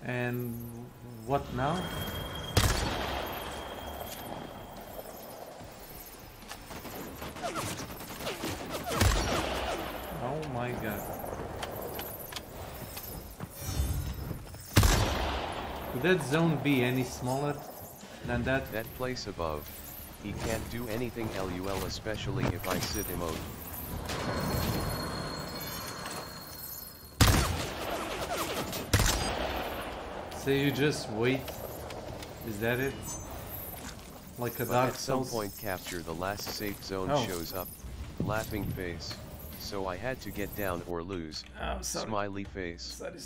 And what now? Oh my god. Could that zone be any smaller than that? That place above. He can't do anything LUL, especially if I sit emote. So you just wait? Is that it? Like a but Dark at some Souls? point capture the last safe zone shows up. Laughing face. So I had to get down or lose. Oh, sorry. Smiley face. Sorry.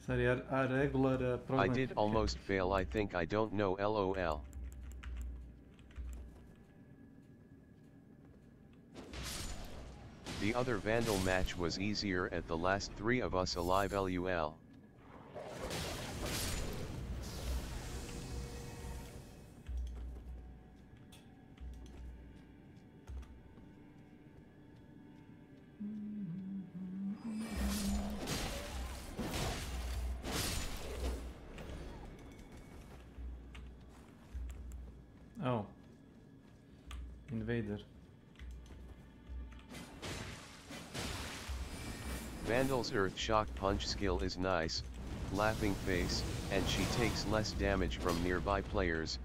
Sorry, a regular program. I did almost fail. I think I don't know LOL. The other Vandal match was easier at the last 3 of us alive LUL. Oh. Invader. Vandal's Earth Shock Punch skill is nice, laughing face, and she takes less damage from nearby players,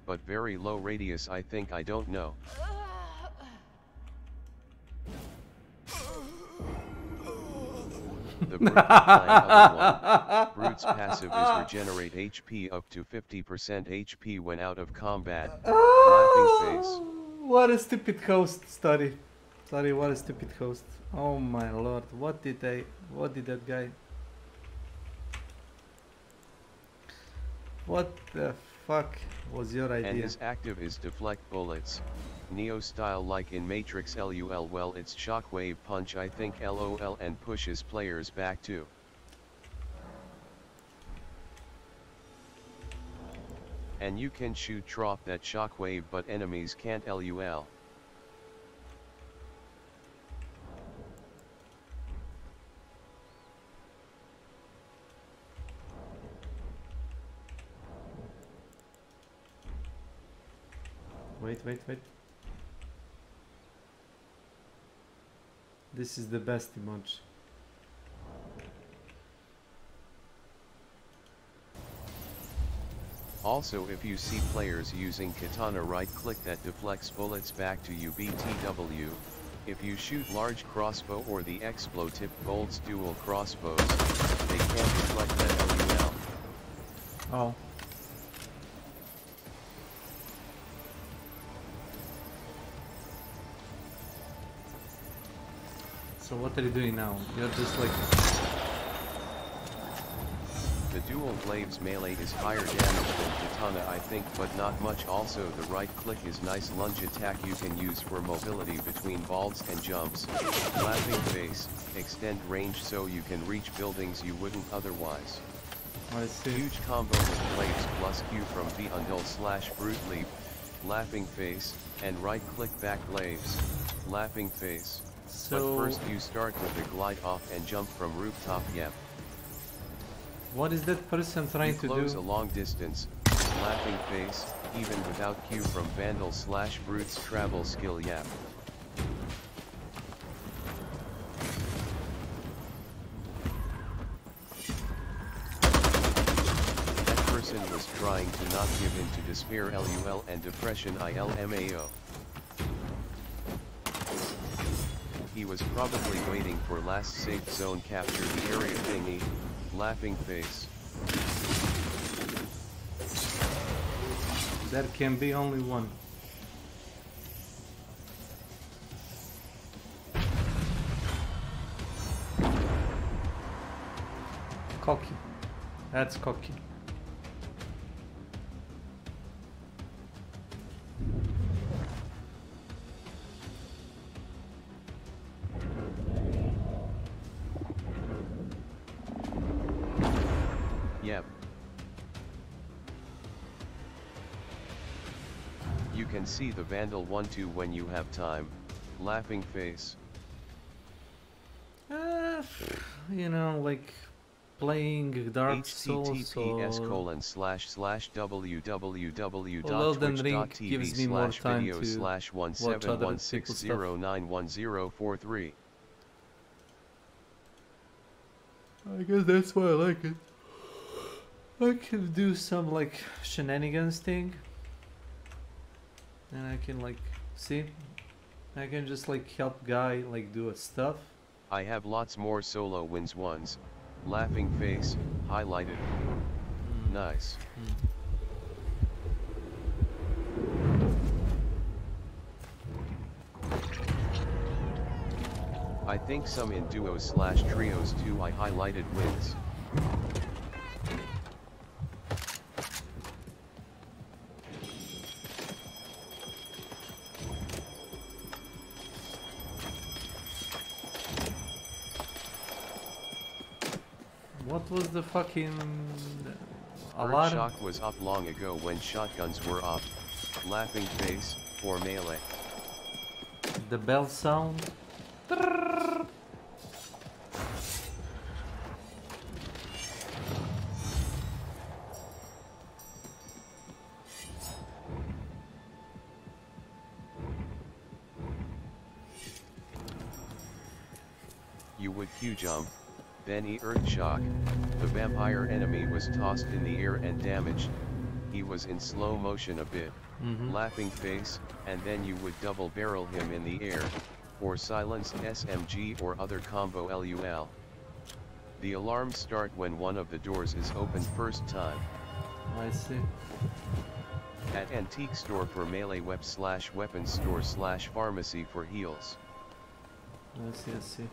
but very low radius. I think I don't know. The Brute Clan other one. Brute's passive is regenerate HP up to 50% HP when out of combat. Laughing face. What a stupid host, Sorry, what a stupid host. Oh my lord, what did that guy... What the fuck was your idea? And his active is deflect bullets. Neo style like in Matrix LUL. Well, it's shockwave punch I think LOL, and pushes players back too. And you can shoot drop that shockwave but enemies can't LUL. Wait. This is the best emoji. Also, if you see players using katana, right click that deflects bullets back to you BTW. If you shoot large crossbow or the Explo-tip bolts dual crossbows, they can't deflect that LUL. Oh. So what are you doing now? You're just like... The dual glaives melee is higher damage than katana I think, but not much. Also the right click is nice lunge attack you can use for mobility between vaults and jumps. Laughing face, extend range so you can reach buildings you wouldn't otherwise. I see. Huge combo with glaives plus Q from V / brute leap, laughing face, and right click back glaives, laughing face. So... But first you start with the glide off and jump from rooftop. Yep. What is that person trying to do? Close a long distance, laughing face, even without Q from Vandal / Brute's travel skill. Yep. That person was trying to not give in to despair LUL and depression ILMAO. He was probably waiting for last safe zone capture the area thingy, laughing face. There can be only one. Cocky. That's cocky. Yep. You can see the Vandal 1-2 when you have time, laughing face. You know, like playing Dark Souls or Elden Ring gives me more time to watch other people's stuff. I guess that's why I like it. I can do some like shenanigans thing, and I can like see, I can just like help guy like do a stuff. I have lots more solo wins ones, laughing face, highlighted. Nice. I think some in duos / trios too. I highlighted wins. What was the fucking alarm? Shock was up long ago when shotguns were up. Laughing face, for melee. The bell sound. You would Q jump, then E earth shock. The vampire enemy was tossed in the air and damaged. He was in slow motion a bit, laughing face, and then you would double barrel him in the air, or silenced SMG or other combo LUL. The alarms start when one of the doors is opened first time. I see. At antique store for melee web / weapons store / pharmacy for heals. I see.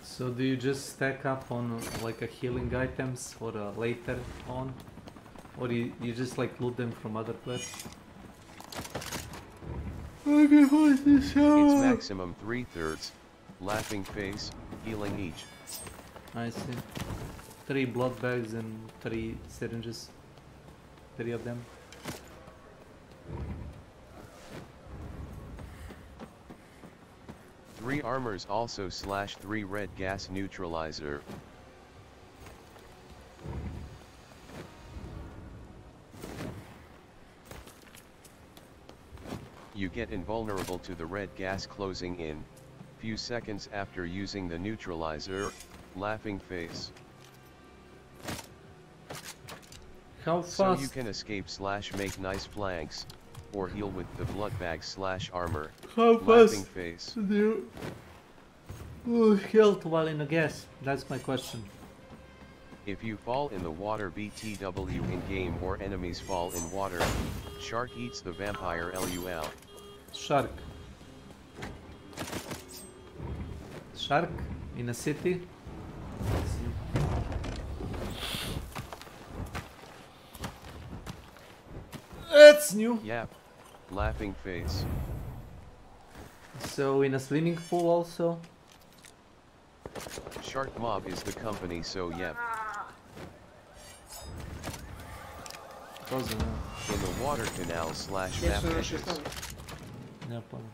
So do you just stack up on like a healing items for later on? Or you just like loot them from other places? It's maximum 3/3, laughing face, healing each. I see. 3 blood bags and 3 syringes. 3 of them. Three armors also /3 red gas neutralizer. You get invulnerable to the red gas closing in few seconds after using the neutralizer. Laughing face. How fast? So you can escape / make nice flanks, or heal with the blood bag / armor. How Laughing fast face. do you health while in a gas? That's my question. If you fall in the water BTW in game or enemies fall in water, shark eats the vampire LUL. Shark. Shark in a city. It's new. Yep. Laughing face. So in a swimming pool also. Shark Mob is the company, so yep. In the water canal / map entrance. No problem.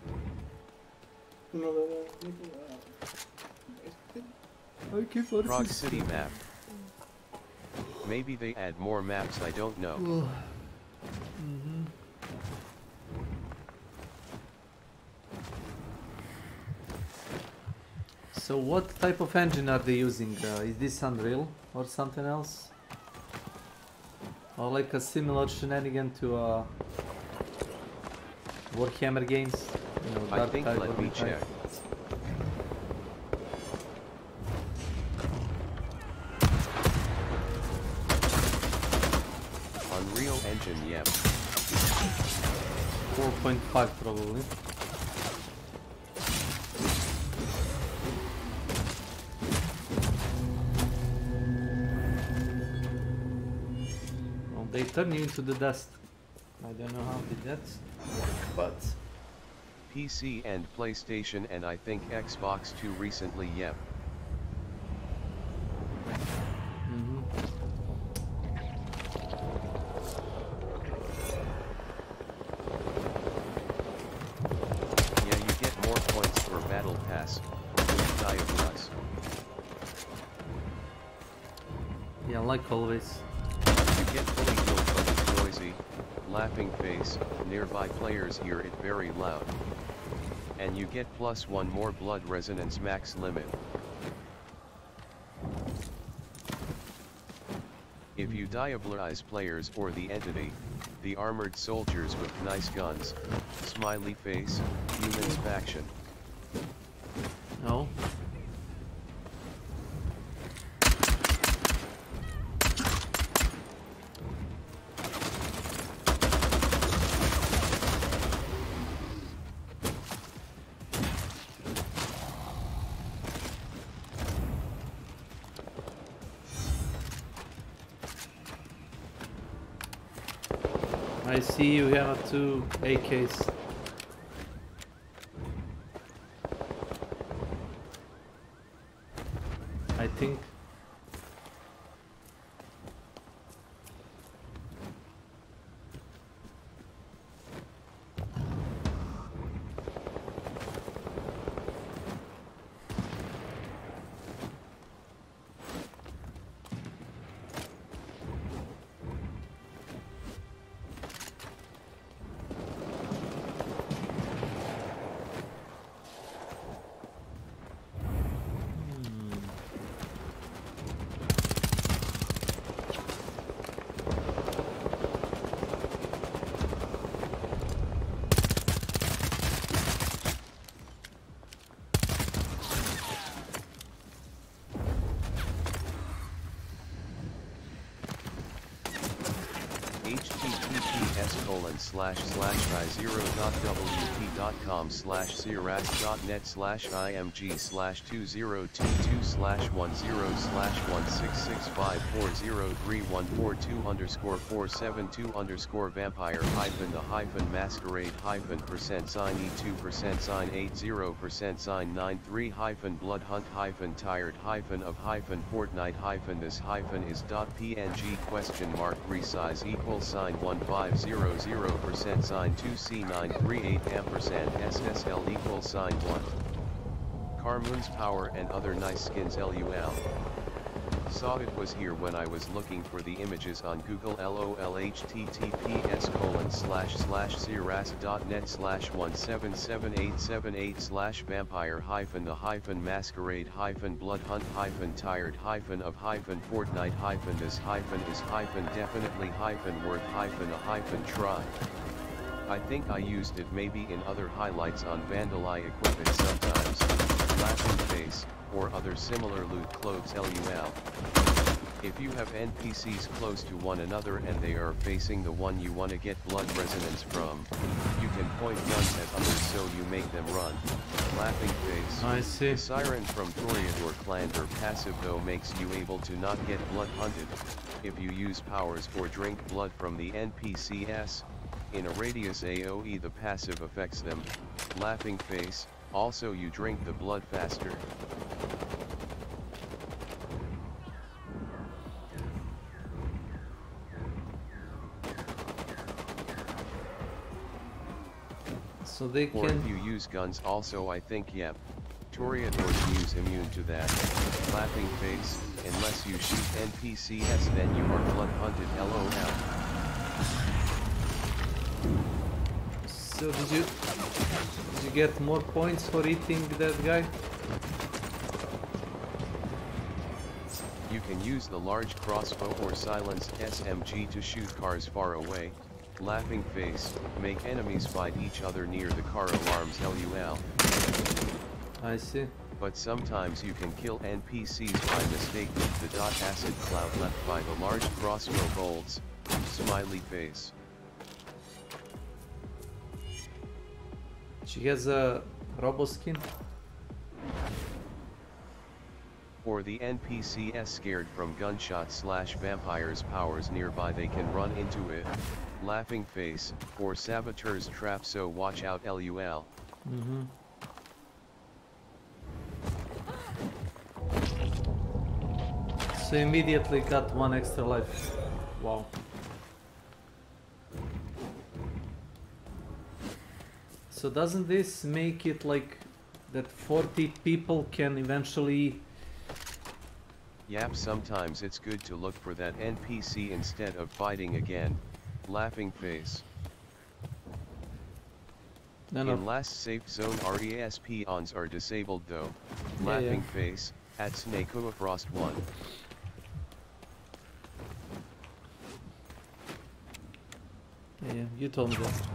Prague City map. Maybe they add more maps, I don't know. So what type of engine are they using? Is this Unreal or something else? Or like a similar shenanigan to Warhammer games? You know, I think let me check. Unreal Engine, yep. 4.5 probably. Well, they turn you into the dust. I don't know how did that work, but... PC and PlayStation and I think Xbox 2 recently, yep. Yeah, you get more points for Battle Pass. Yeah, like always. You get fully healed but it's noisy. Laughing face, nearby players hear it very loud. And you get +1 more blood resonance max limit. If you diablerize players or the entity, the armored soldiers with nice guns, smiley face, humans faction. No. I see you have 2 AKs. I think. Resize $2C938%SSL $1. Carmoon's Power and other nice skins LUL. Saw it was here when I was looking for the images on Google LOL https://.net/17787/masquerade-the-masquerade-the-masquerade-17878/vampire-the-masquerade-worth-a-try. I think I used it maybe in other highlights on Vandal. I equip it sometimes, laughing face, or other similar loot clothes LUL. If you have NPCs close to one another and they are facing the one you want to get blood resonance from, you can point guns at others so you make them run. Laughing face. I see. The siren from Toreador clan or passive though makes you able to not get blood hunted. If you use powers or drink blood from the NPCs, in a radius AoE the passive affects them. Laughing face, also you drink the blood faster. So they can... Or if you use guns also I think yep. Toreadors use immune to that. Laughing face, unless you shoot NPCs then you are blood hunted LOL. So did you get more points for eating that guy? You can use the large crossbow or silenced SMG to shoot cars far away. Laughing face, make enemies fight each other near the car alarms LUL. I see. But sometimes you can kill NPCs by mistake with the acid cloud left by the large crossbow bolts. Smiley face. She has a robo skin. Or the NPCs scared from gunshots/vampires powers nearby they can run into it. Laughing face, or saboteur's trap so watch out LUL. So immediately got one extra life. Wow. So doesn't this make it like that 40 people can eventually... Yep, sometimes it's good to look for that NPC instead of fighting again. Laughing face. In last safe zone RESP ons are disabled though. Laughing face, at S.W.Frost 1. Yeah, you told me that.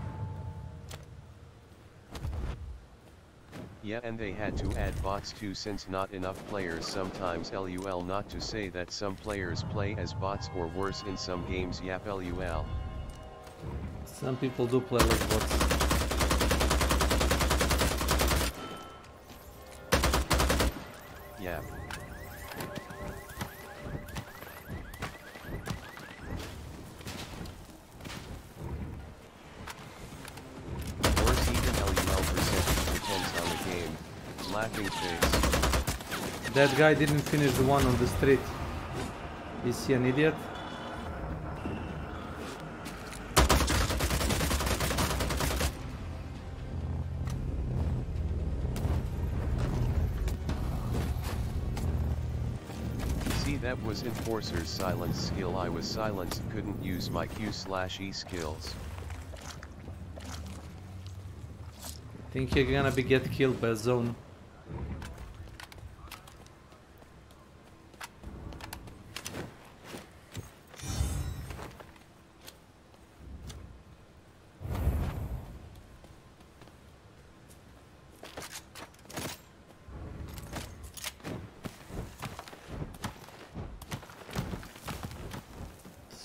Yeah, and they had to add bots too since not enough players sometimes LUL, not to say that some players play as bots or worse in some games. Yep LUL. Some people do play like bots. Yeah. Worse even LUL percentage depends on the game. Laughing face. That guy didn't finish the one on the street. Is he an idiot? That was Enforcer's silence skill. I was silenced, couldn't use my Q/E skills. I think you're gonna get killed by a zone.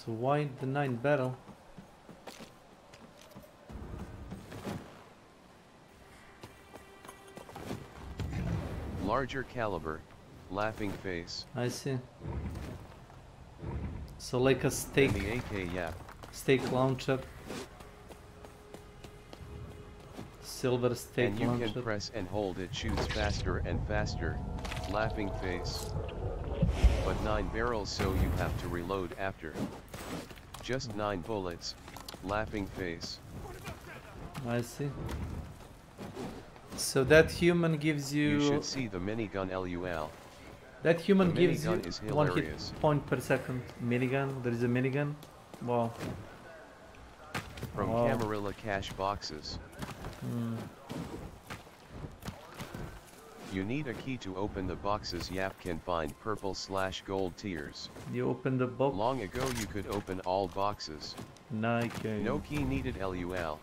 So why the 9th battle? larger caliber, laughing face. I see. So like a steak. And the AK, yeah. Steak launcher. Silver steak and you launcher. can press and hold it shoots faster and faster, laughing face. But 9 barrels so you have to reload after. Just 9 bullets, laughing face. I see. So that human gives you... You should see the minigun LUL. That human the gives you is 1 hit point per second. Minigun, there is a minigun. Wow. From Camarilla cash boxes. You need a key to open the boxes. Yap can find purple/gold tiers. You open the box? Long ago you could open all boxes. Nike. No key needed LUL.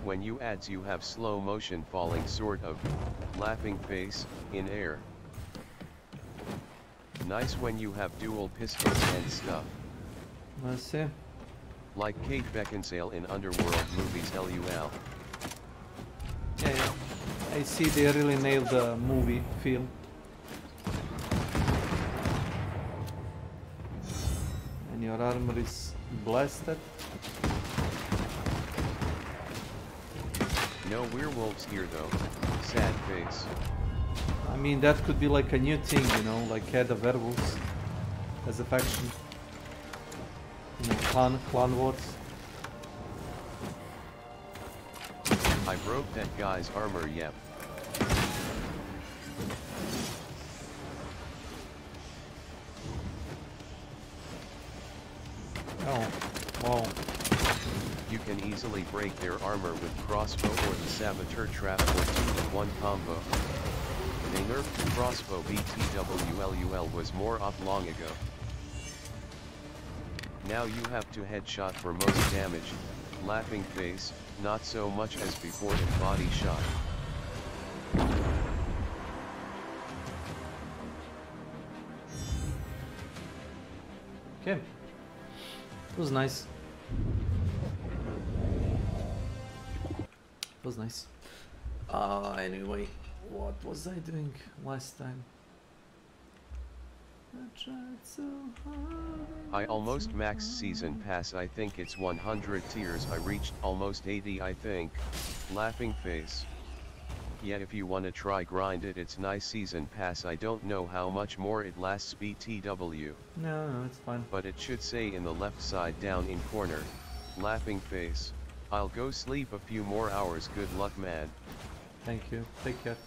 When you adds you have slow motion falling sort of, laughing face, in air. Nice when you have dual pistols and stuff. I see. Like Kate Beckinsale in Underworld movies LUL. Yeah. I see they really nailed the movie feel. And your armor is blasted. No werewolves here though, sad face. I mean, that could be like a new thing, you know, like add the werewolves as a faction. You know, clan wars. I broke that guy's armor, yep. Oh, wow. You can easily break their armor with crossbow or the saboteur trap or 2-in-1 combo. They nerfed the crossbow BTWLUL was more up long ago. Now you have to headshot for most damage, laughing face, not so much as before in body shot. Okay. It was nice. It was nice. Anyway, what was I doing last time? I tried so hard. I almost maxed season pass. I think it's 100 tiers. I reached almost 80 I think. Laughing face. Yeah, if you wanna try grind it, it's nice season pass. I don't know how much more it lasts BTW. No, it's fine. But it should say in the left side down in corner. Laughing face. I'll go sleep a few more hours. Good luck, man. Thank you. Take care.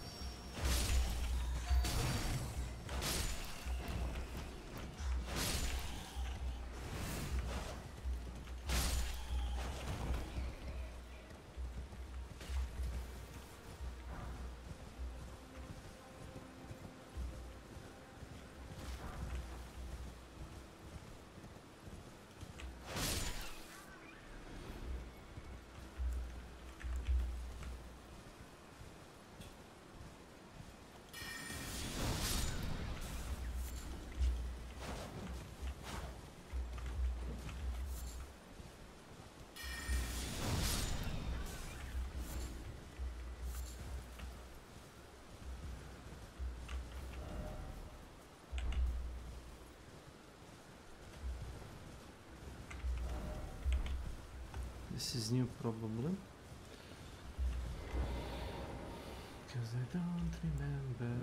This is new probably. Because I don't remember.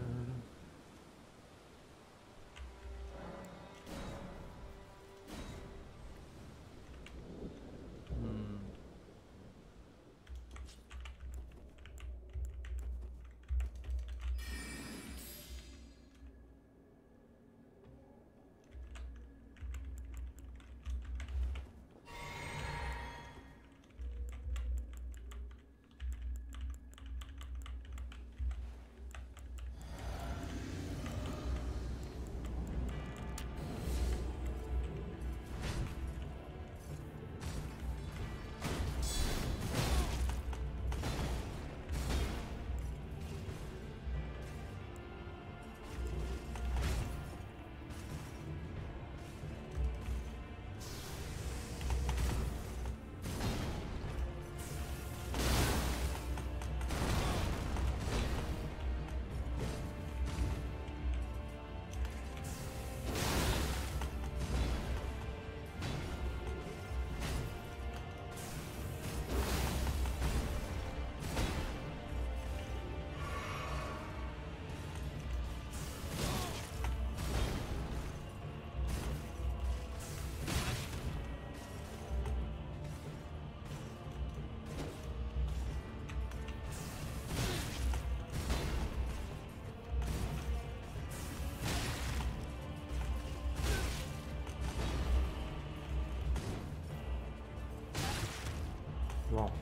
Wow.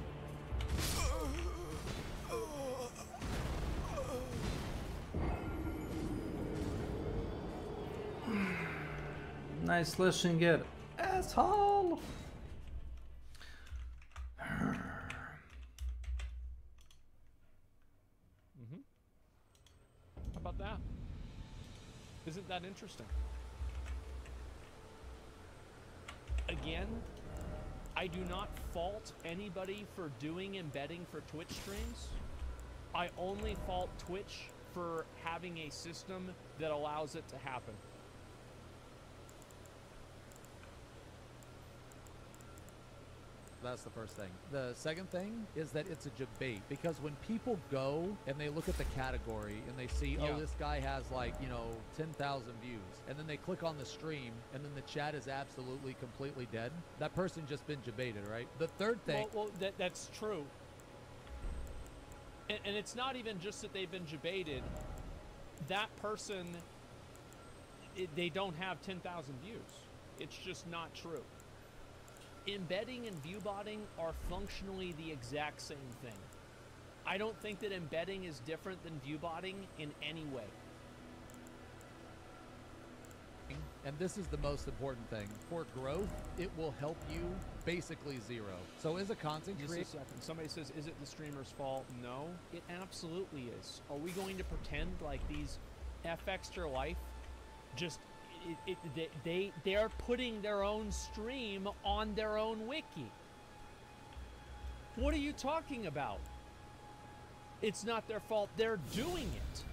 Nice slashing it, asshole. How about that? Isn't that interesting? Again, I do not fault anybody for doing embedding for Twitch streams. I only fault Twitch for having a system that allows it to happen. That's the first thing. The second thing is that it's a debate, because when people go and they look at the category and they see, oh, this guy has like, you know, 10,000 views, and then they click on the stream and then the chat is absolutely completely dead, that person just been debated, right? The third thing... Well, that's true. And it's not even just that they've been debated. That person, they don't have 10,000 views. It's just not true. Embedding and viewbotting are functionally the exact same thing. I don't think that embedding is different than viewbotting in any way. And this is the most important thing. For growth, it will help you basically zero. So as a content creator... Just a second. Somebody says, is it the streamer's fault? No, it absolutely is. Are we going to pretend like these F Extra Life just... They're putting their own stream on their own wiki. What are you talking about? It's not their fault. They're doing it.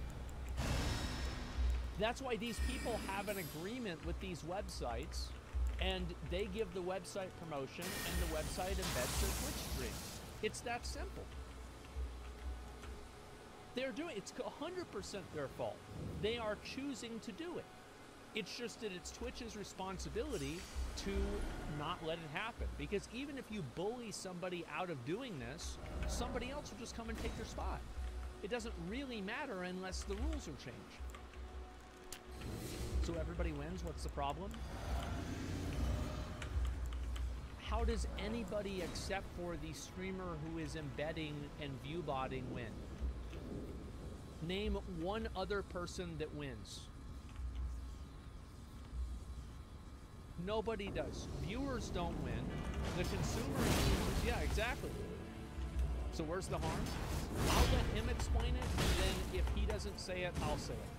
That's why these people have an agreement with these websites, and they give the website promotion, and the website embeds their Twitch streams. It's that simple. They're doing it's 100% their fault. They are choosing to do it. It's just that it's Twitch's responsibility to not let it happen. Because even if you bully somebody out of doing this, somebody else will just come and take their spot. It doesn't really matter unless the rules are changed. So everybody wins. What's the problem? How does anybody except for the streamer who is embedding and viewbotting win? Name one other person that wins. Nobody does. Viewers don't win. The consumer users, yeah, exactly. So where's the harm? I'll let him explain it, and then if he doesn't say it, I'll say it.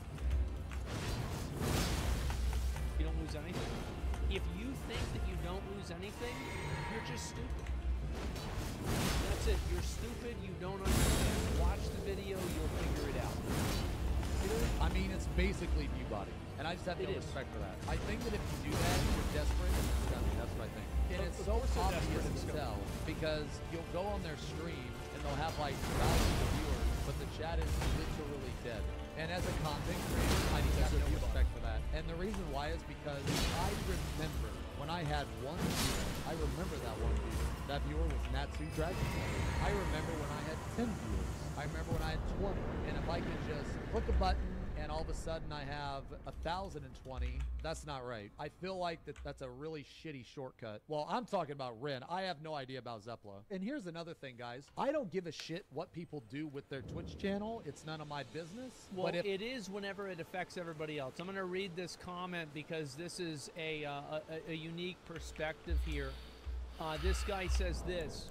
You don't lose anything. If you think that you don't lose anything, you're just stupid. That's it. You're stupid. You don't understand. Watch the video. You'll figure it out. I mean, it's basically viewbotting. And I just have no respect for that. I think that if you do that, you're desperate and scummy. That's what I think. And it's so obvious to tell because you'll go on their stream and they'll have like thousands of viewers, but the chat is literally dead. And as a content creator, I need to have no respect for that. And the reason why is because I remember when I had one viewer. I remember that one viewer. That viewer was Natsu Dragon. I remember when I had 10 viewers. I remember when I had 20. And if I could just click a button and all of a sudden I have 1,020, that's not right. I feel like that's a really shitty shortcut. Well, I'm talking about Ren. I have no idea about Zepla. And here's another thing, guys. I don't give a shit what people do with their Twitch channel. It's none of my business. Well, but it is whenever it affects everybody else. I'm going to read this comment because this is a unique perspective here. This guy says this.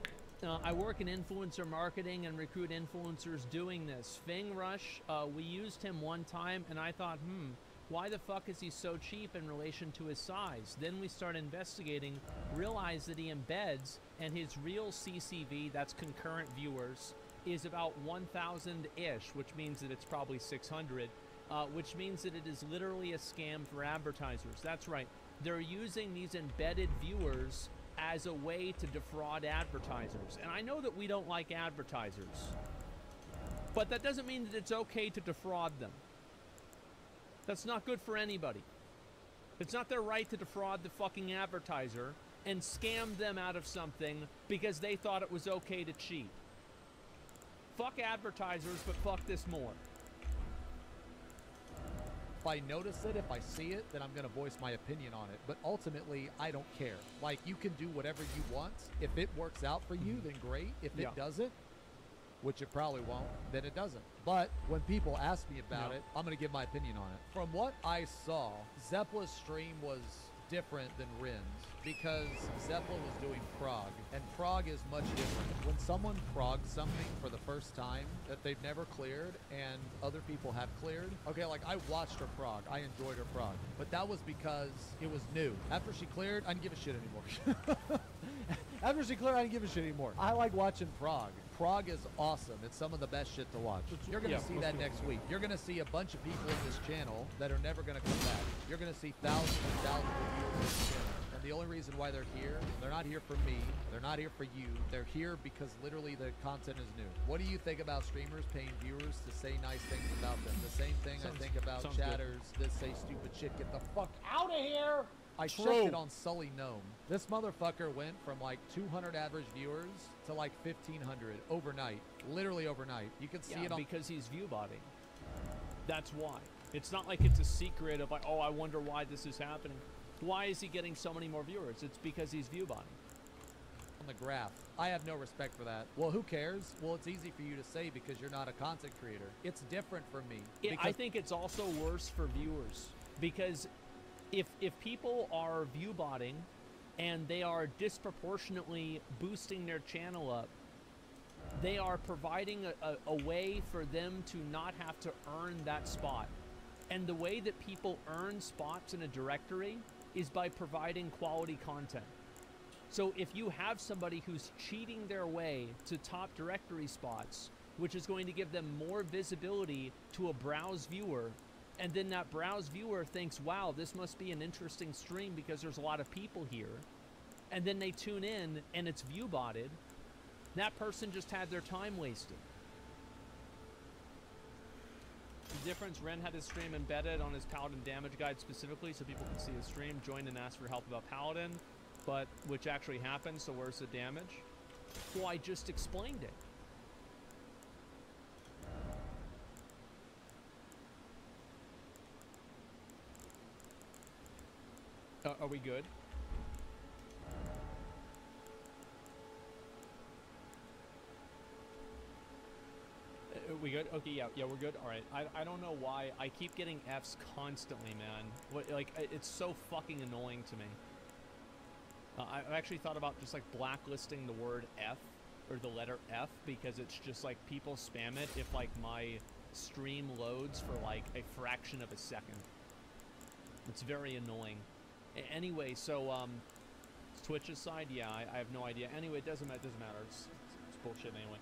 I work in influencer marketing and recruit influencers doing this. Fing Rush, we used him one time and I thought, why the fuck is he so cheap in relation to his size? Then we start investigating, realize that he embeds and his real CCV, that's concurrent viewers, is about 1,000-ish, which means that it's probably 600, which means that it is literally a scam for advertisers. That's right. They're using these embedded viewers as a way to defraud advertisers. And I know that we don't like advertisers, but that doesn't mean that it's okay to defraud them. That's not good for anybody. It's not their right to defraud the fucking advertiser and scam them out of something because they thought it was okay to cheat. Fuck advertisers, but fuck this more. If I notice it, if I see it, then I'm going to voice my opinion on it. But ultimately, I don't care. Like, you can do whatever you want. If it works out for you, then great. If it doesn't, which it probably won't, then it doesn't. But when people ask me about it, I'm going to give my opinion on it. From what I saw, Zepla's stream was different than Rin's because Zepla was doing prog, and prog is much different. When someone progs something for the first time that they've never cleared and other people have cleared, okay, like I watched her prog, I enjoyed her prog, but that was because it was new. After she cleared, I didn't give a shit anymore. After she cleared, I didn't give a shit anymore. I like watching prog. Prog is awesome. It's some of the best shit to watch. You're going to see that next week. You're going to see a bunch of people in this channel that are never going to come back. You're going to see thousands and thousands of viewers in this channel. And the only reason why they're here, they're not here for me. They're not here for you. They're here because literally the content is new. What do you think about streamers paying viewers to say nice things about them? The same thing I think about chatters that say stupid shit. Get the fuck out of here! I checked it on Sully Gnome. This motherfucker went from like 200 average viewers to like 1,500 overnight. Literally overnight. You can see it on... because he's view botting. That's why. It's not like it's a secret of like, oh, I wonder why this is happening. Why is he getting so many more viewers? It's because he's view botting. On the graph. I have no respect for that. Well, who cares? Well, it's easy for you to say because you're not a content creator. It's different for me. I think it's also worse for viewers because if people are view botting and they are disproportionately boosting their channel up, they are providing a way for them to not have to earn that spot. And the way that people earn spots in a directory is by providing quality content. So if you have somebody who's cheating their way to top directory spots, which is going to give them more visibility to a browse viewer, and then that browse viewer thinks, wow, this must be an interesting stream because there's a lot of people here, and then they tune in and it's view botted, that person just had their time wasted. The difference, Ren had his stream embedded on his Paladin damage guide specifically so people could see his stream, joined and asked for help about Paladin, but which actually happened, so where's the damage? Well, I just explained it. Are we good? Are we good? Okay, yeah, we're good. All right. I don't know why I keep getting Fs constantly, man. What, like, it's so fucking annoying to me. I've actually thought about just like blacklisting the word F or the letter F because it's just like people spam it if like my stream loads for like a fraction of a second. It's very annoying. Anyway, so Twitch's side, yeah, I have no idea. Anyway, it doesn't matter. It's bullshit anyway.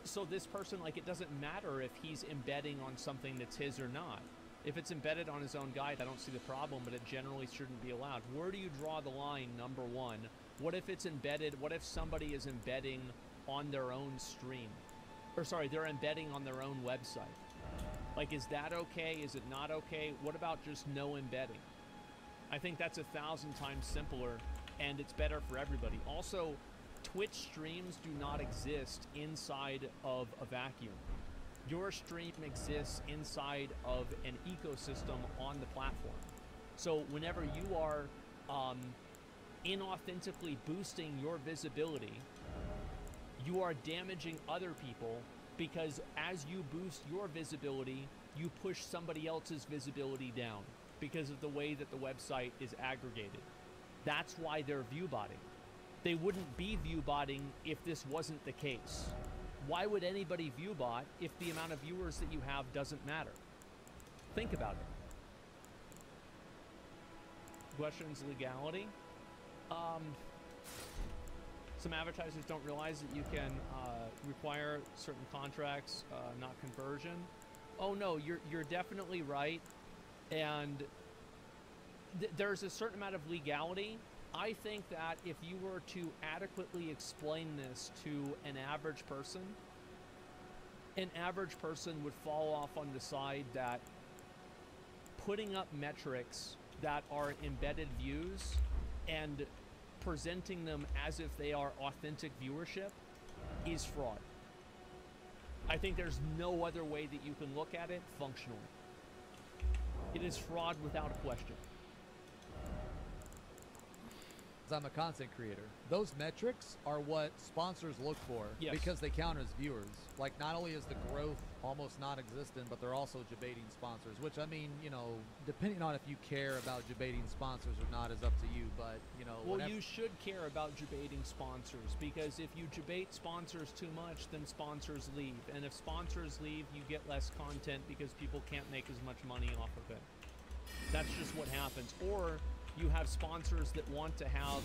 So this person, like, it doesn't matter if he's embedding on something that's his or not. If it's embedded on his own guide, I don't see the problem, but it generally shouldn't be allowed. Where do you draw the line, number one? What if it's embedded? What if somebody is embedding on their own stream? Or sorry, they're embedding on their own website. Like, is that okay? Is it not okay? What about just no embedding? I think that's 1,000 times simpler, and it's better for everybody. Also, Twitch streams do not exist inside of a vacuum. Your stream exists inside of an ecosystem on the platform. So whenever you are inauthentically boosting your visibility, you are damaging other people because as you boost your visibility, you push somebody else's visibility down because of the way that the website is aggregated. That's why they're view botting. They wouldn't be view botting if this wasn't the case. Why would anybody view bot if the amount of viewers that you have doesn't matter? Think about it. Questions, legality. Some advertisers don't realize that you can require certain contracts, not conversion. Oh no, you're definitely right. And there's a certain amount of legality. I think that if you were to adequately explain this to an average person would fall off on the side that putting up metrics that are embedded views and presenting them as if they are authentic viewership is fraud. I think there's no other way that you can look at it functionally. It is fraud without a question. I'm a content creator. Those metrics are what sponsors look for because they count as viewers. Like, not only is the growth almost non-existent, but they're also debating sponsors, which, I mean, you know, depending on if you care about debating sponsors or not is up to you, but, you know... Well, you should care about debating sponsors, because if you debate sponsors too much, then sponsors leave. And if sponsors leave, you get less content because people can't make as much money off of it. That's just what happens. Or you have sponsors that want to have,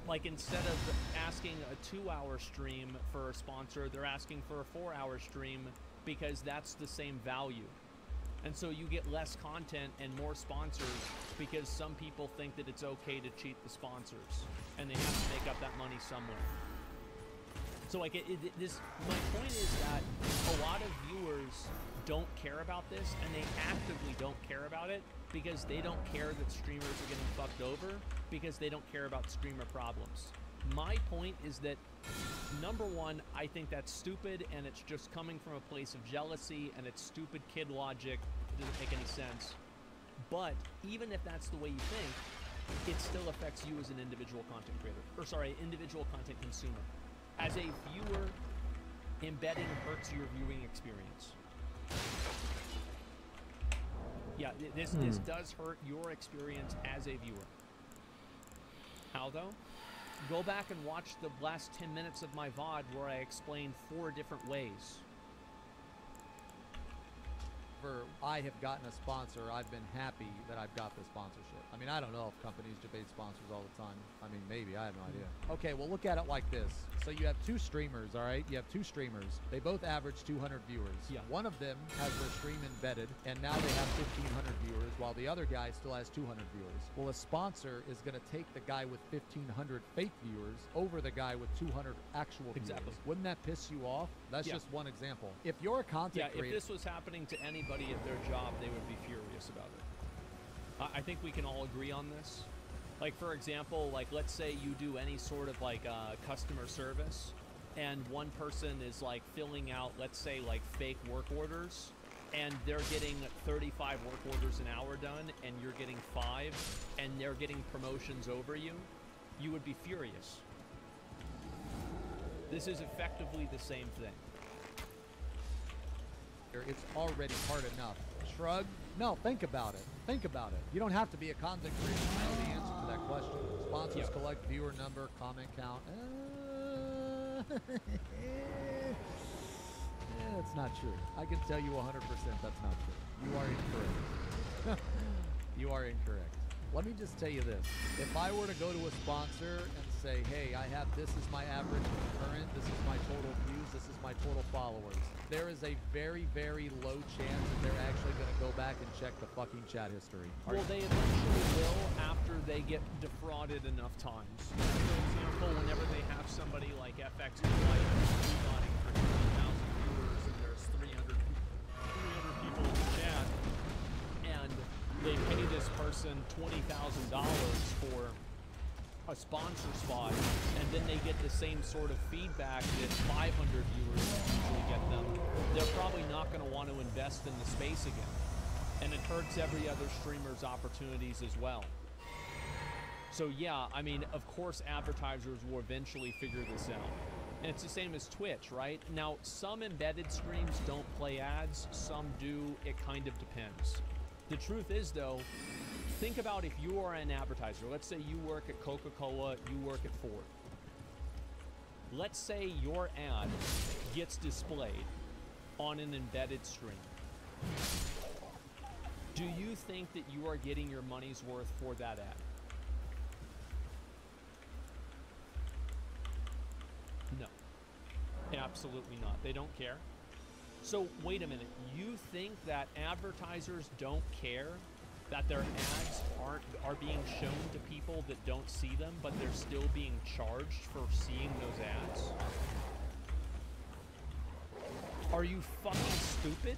like, instead of asking a 2-hour stream for a sponsor, they're asking for a 4-hour stream because that's the same value. And so you get less content and more sponsors because some people think that it's okay to cheat the sponsors and they have to make up that money somewhere. So, like, my point is that a lot of viewers don't care about this, and they actively don't care about it because they don't care that streamers are getting fucked over, because they don't care about streamer problems. My point is that, number one, I think that's stupid, and it's just coming from a place of jealousy, and it's stupid kid logic. It doesn't make any sense. But even if that's the way you think, it still affects you as an individual content creator. Or, sorry, individual content consumer. As a viewer, embedding hurts your viewing experience. Yeah, this does hurt your experience as a viewer. How though? Go back and watch the last 10 minutes of my VOD where I explained 4 different ways. I have gotten a sponsor, I've been happy that I've got the sponsorship. I mean, I don't know if companies debate sponsors all the time. I mean, maybe, I have no idea. Okay, well, look at it like this. So you have 2 streamers, all right? You have 2 streamers. They both average 200 viewers. Yeah. One of them has their stream embedded, and now they have 1,500 viewers, while the other guy still has 200 viewers. Well, a sponsor is going to take the guy with 1,500 fake viewers over the guy with 200 actual viewers. Wouldn't that piss you off? That's just one example. If you're a content creator... if this was happening to anybody at their job, they would be furious about it. I think we can all agree on this. Like, for example, like, let's say you do any sort of, like, customer service, and one person is, like, filling out, let's say, like, fake work orders, and they're getting 35 work orders an hour done, and you're getting 5, and they're getting promotions over you, you would be furious. This is effectively the same thing. It's already hard enough. Shrug? No, think about it. Think about it. You don't have to be a content creator to know the answer to that question. Sponsors collect viewer number, comment count. That's not true. I can tell you 100% that's not true. You are incorrect. You are incorrect. Let me just tell you this. If I were to go to a sponsor and say, hey, I have this is my average concurrent, this is my total views, this is my total followers, there is a very, very low chance that they're actually going to go back and check the fucking chat history. Well, they eventually will after they get defrauded enough times. For example, whenever they have somebody like FX like rebotting for 2,000 viewers and there's 300 people in the chat, and they pay this person $20,000 for a sponsor spot, and then they get the same sort of feedback that 500 viewers usually get them, they're probably not going to want to invest in the space again. And it hurts every other streamer's opportunities as well. So yeah, I mean, of course advertisers will eventually figure this out. And it's the same as Twitch, right? Now, some embedded streams don't play ads, some do, it kind of depends. The truth is, though, think about if you are an advertiser. Let's say you work at Coca-Cola, you work at Ford. Let's say your ad gets displayed on an embedded stream. Do you think that you are getting your money's worth for that ad? No. Absolutely not. They don't care. So, wait a minute. You think that advertisers don't care that their ads are being shown to people that don't see them, but they're still being charged for seeing those ads? Are you fucking stupid?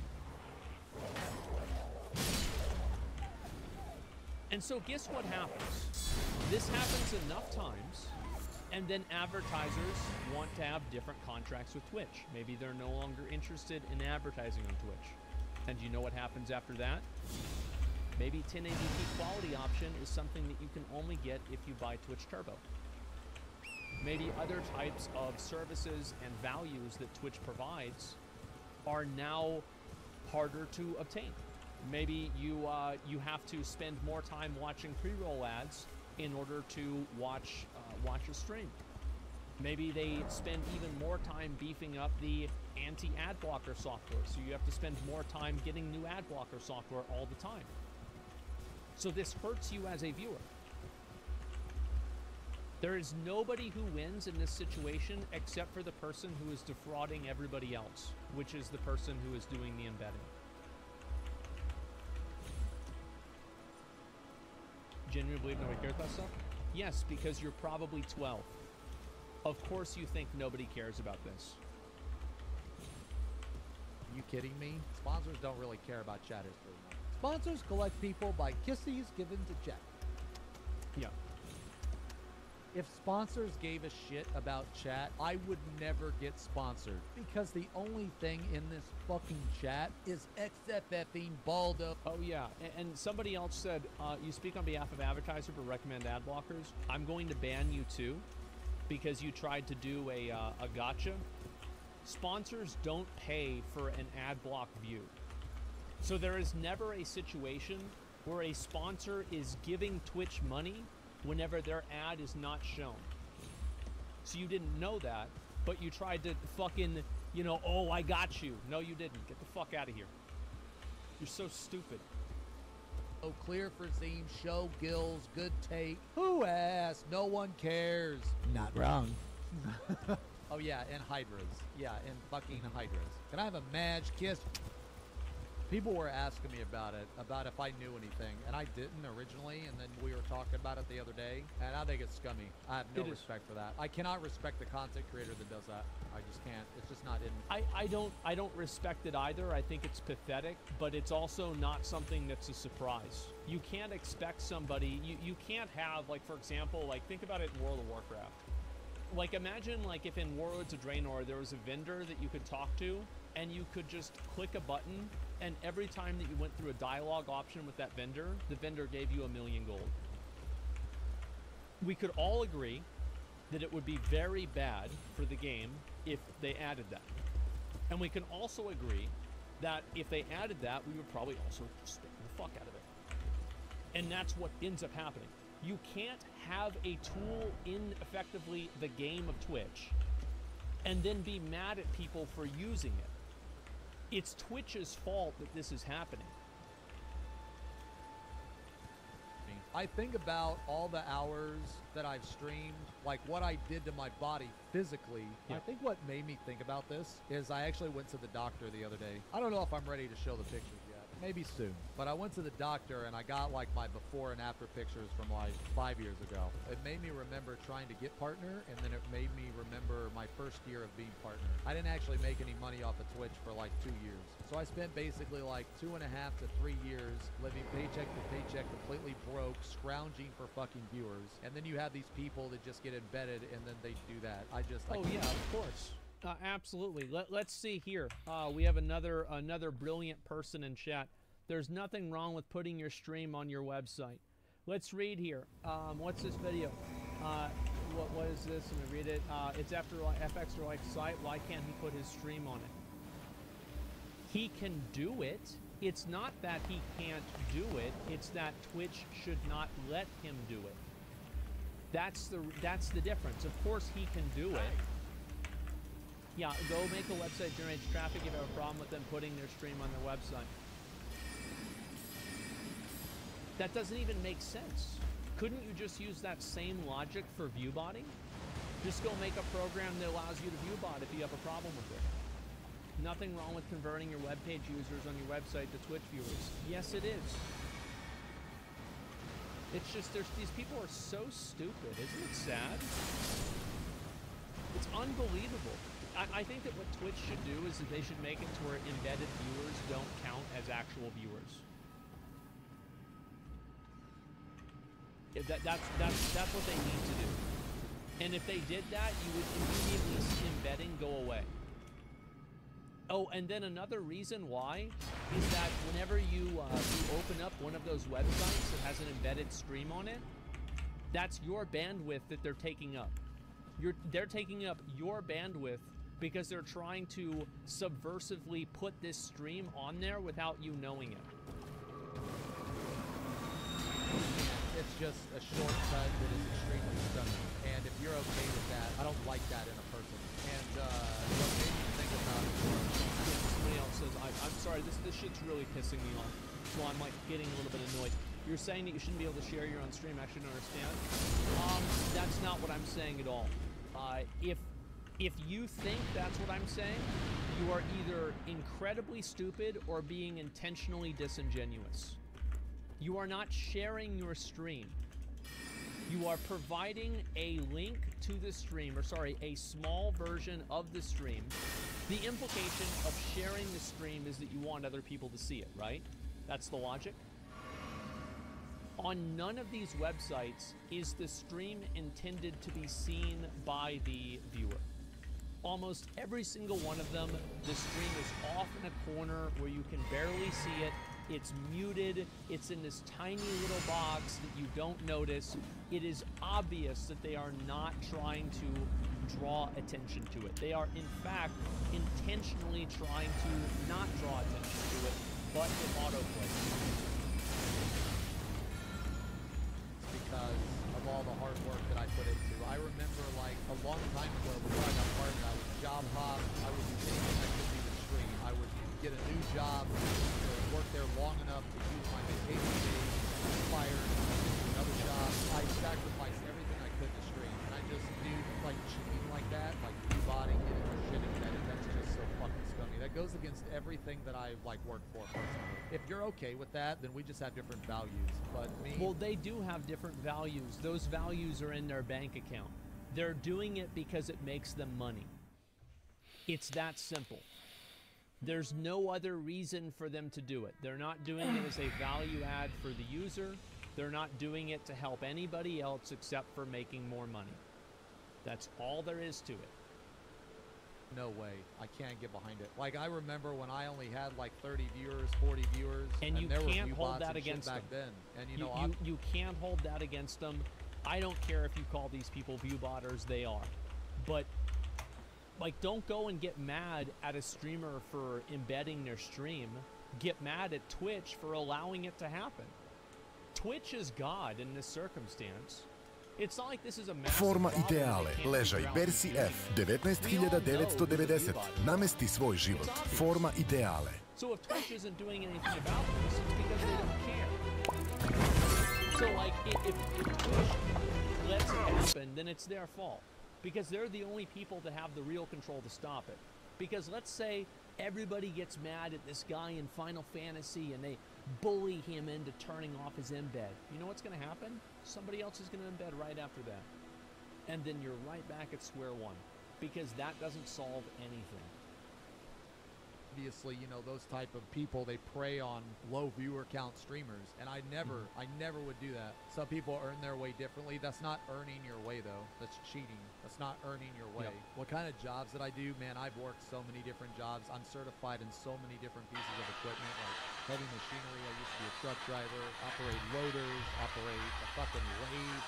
And so guess what happens? This happens enough times, and then advertisers want to have different contracts with Twitch. Maybe they're no longer interested in advertising on Twitch. And do you know what happens after that? Maybe 1080p quality option is something that you can only get if you buy Twitch Turbo. Maybe other types of services and values that Twitch provides are now harder to obtain. Maybe you have to spend more time watching pre-roll ads in order to watch a stream. Maybe they spend even more time beefing up the anti-ad blocker software, so you have to spend more time getting new ad blocker software all the time. So this hurts you as a viewer. There is nobody who wins in this situation except for the person who is defrauding everybody else, which is the person who is doing the embedding. Genuinely believe nobody cares about stuff? Yes, because you're probably 12. Of course you think nobody cares about this. Are you kidding me? Sponsors don't really care about chat history. Sponsors collect people by kisses given to chat. Yeah. If sponsors gave a shit about chat, I would never get sponsored. Because the only thing in this fucking chat is XFFing Baldo. Oh yeah, and somebody else said, you speak on behalf of advertiser but recommend ad blockers. I'm going to ban you too, because you tried to do a gotcha. Sponsors don't pay for an ad block view. So there is never a situation where a sponsor is giving Twitch money whenever their ad is not shown. So you didn't know that, but you tried to fucking, you know, oh, I got you. No, you didn't. Get the fuck out of here. You're so stupid. Oh, clear for Zeme, show gills, good take. Who asked? No one cares. Not wrong. Oh yeah, and hydras. Yeah, and fucking hydras. Can I have a Madge kiss? People were asking me about it, about if I knew anything, and I didn't originally, and then we were talking about it the other day, and I think it's scummy. I have no respect for that. I cannot respect the content creator that does that. I just can't. It's just not in. I don't respect it either. I think it's pathetic, but it's also not something that's a surprise. You can't expect somebody, you can't have, like, for example, like, think about it in World of Warcraft. Like, imagine, like, if in Warlords of Draenor there was a vendor that you could talk to, and you could just click a button, and every time that you went through a dialogue option with that vendor, the vendor gave you 1,000,000 gold. We could all agree that it would be very bad for the game if they added that. And we can also agree that if they added that, we would probably also spam the fuck out of it. And that's what ends up happening. You can't have a tool in, effectively, the game of Twitch and then be mad at people for using it. It's Twitch's fault that this is happening. I think about all the hours that I've streamed, like what I did to my body physically. Yeah. I think what made me think about this is I actually went to the doctor the other day. I don't know if I'm ready to show the pictures yet. Maybe soon. But I went to the doctor and I got like my before and after pictures from like 5 years ago. It made me remember trying to get partner, and then it made me remember my first year of being partner. I didn't actually make any money off of Twitch for like 2 years. So I spent basically like 2.5 to 3 years living paycheck to paycheck, completely broke, scrounging for fucking viewers. And then you have these people that just get embedded and then they do that. Oh yeah, of course. Absolutely. Let's see here. We have another brilliant person in chat. There's nothing wrong with putting your stream on your website. Let's read here. What's this video? What is this? Let me read it. It's after FX or like site. Why can't he put his stream on it? He can do it. It's not that he can't do it. It's that Twitch should not let him do it. That's the difference. Of course he can do it. Yeah, go make a website, generates traffic. If you have a problem with them putting their stream on their website. That doesn't even make sense. Couldn't you just use that same logic for viewbotting? Just go make a program that allows you to viewbot if you have a problem with it. Nothing wrong with converting your web page users on your website to Twitch viewers. Yes, it is. It's just these people are so stupid. Isn't it sad? It's unbelievable. I think that what Twitch should do is that they should make it to where embedded viewers don't count as actual viewers. That's what they need to do. And if they did that, you would immediately see embedding go away. Oh, and then another reason why is that whenever you open up one of those websites that has an embedded stream on it, that's your bandwidth that they're taking up. They're taking up your bandwidth because they're trying to subversively put this stream on there without you knowing it. It's just a shortcut that is extremely stunning. And if you're okay with that, I don't like that in a person. And what made me think about it was... Somebody else says, I'm sorry, this shit's really pissing me off. So I'm like getting a little bit annoyed. You're saying that you shouldn't be able to share your own stream. I actually don't understand. That's not what I'm saying at all. If you think that's what I'm saying, you are either incredibly stupid or being intentionally disingenuous. You are not sharing your stream. You are providing a link to the stream, or sorry, a small version of the stream. The implication of sharing the stream is that you want other people to see it, right? That's the logic. On none of these websites is the stream intended to be seen by the viewer. Almost every single one of them, the stream is off in a corner where you can barely see it. It's muted. It's in this tiny little box that you don't notice. It is obvious that they are not trying to draw attention to it. They are, in fact, intentionally trying to not draw attention to it, but it autoplays. Because of all the hard work that I put into. I remember, like, a long time ago, before I got partnered, I would job hop, I would do anything I could do to stream. I would get a new job, work there long enough to use my vacation days, fired, another job. I sacrificed everything I could to stream. And I just knew, like, cheating like that, like body, getting your shit embedded, that's just so fucking scummy. That goes against everything that I, like, work for personally. If you're okay with that, then we just have different values. But me... Well, they do have different values. Those values are in their bank account. They're doing it because it makes them money. It's that simple. There's no other reason for them to do it. They're not doing it as a value add for the user. They're not doing it to help anybody else except for making more money. That's all there is to it. No way. I can't get behind it. Like, I remember when I only had like 30 viewers, 40 viewers, and you there can't were hold that against them. Back then. And you know, you can't hold that against them. I don't care if you call these people viewbotters, they are. But like, don't go and get mad at a streamer for embedding their stream. Get mad at Twitch for allowing it to happen. Twitch is God in this circumstance. It's not like this is a Forma ideale. Ležaj Bersi F. 19.990. Namesti svoj život. Forma ideale. So if Twitch isn't doing anything about this, it's because they don't care. So like, if Twitch lets it happen, then it's their fault. Because they're the only people that have the real control to stop it. Because let's say everybody gets mad at this guy in Final Fantasy and they bully him into turning off his embed. You know what's going to happen? Somebody else is going to embed right after that. And then you're right back at square one. Because that doesn't solve anything. Obviously, you know, those type of people, they prey on low viewer count streamers, and I never would do that. Some people earn their way differently. That's not earning your way, though. That's cheating. That's not earning your way. Yep. What kind of jobs did I do? Man, I've worked so many different jobs. I'm certified in so many different pieces of equipment, like heavy machinery. I used to be a truck driver, operate loaders, operate a fucking lathe.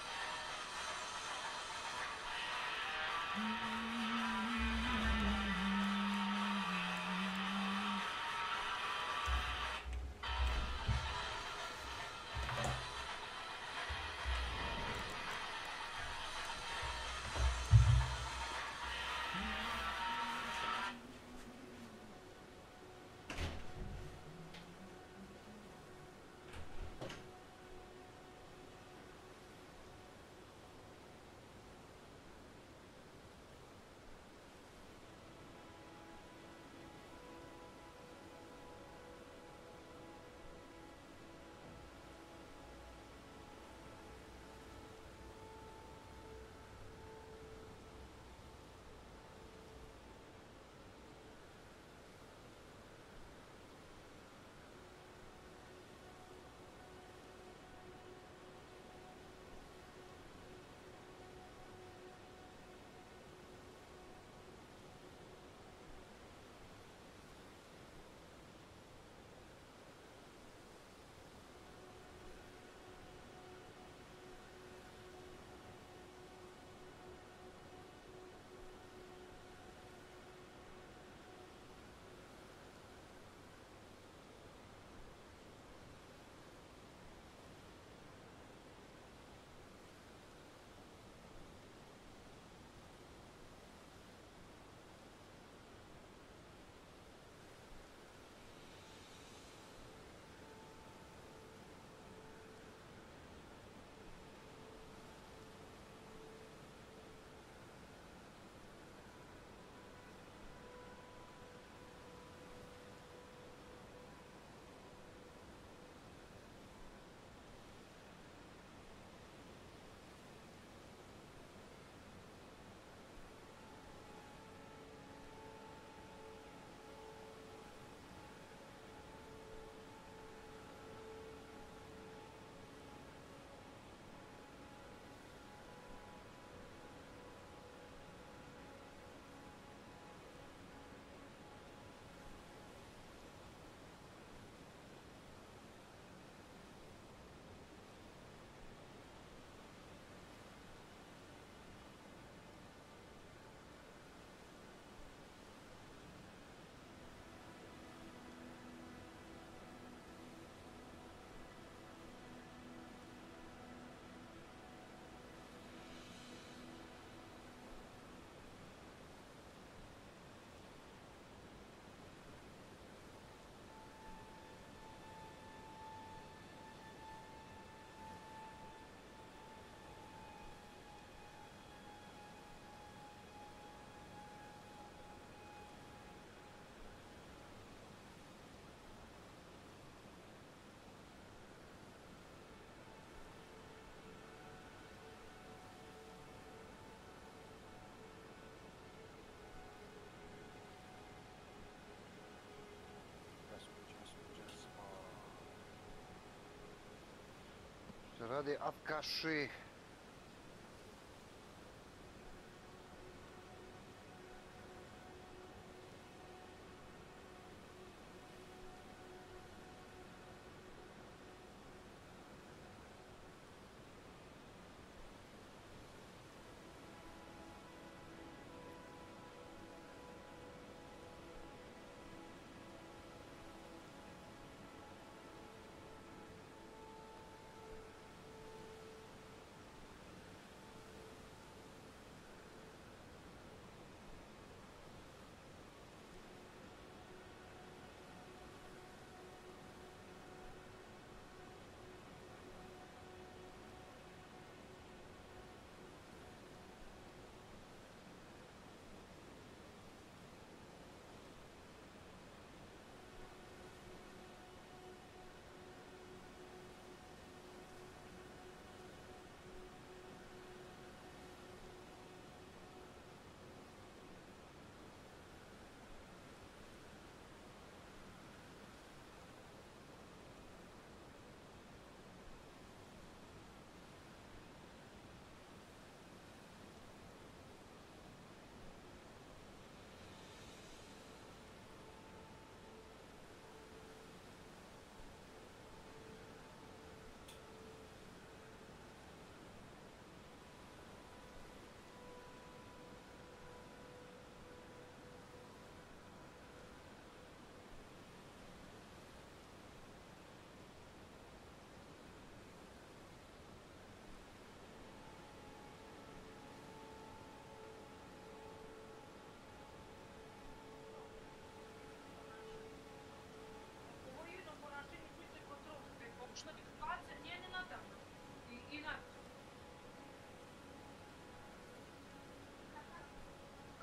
Allez, откаши.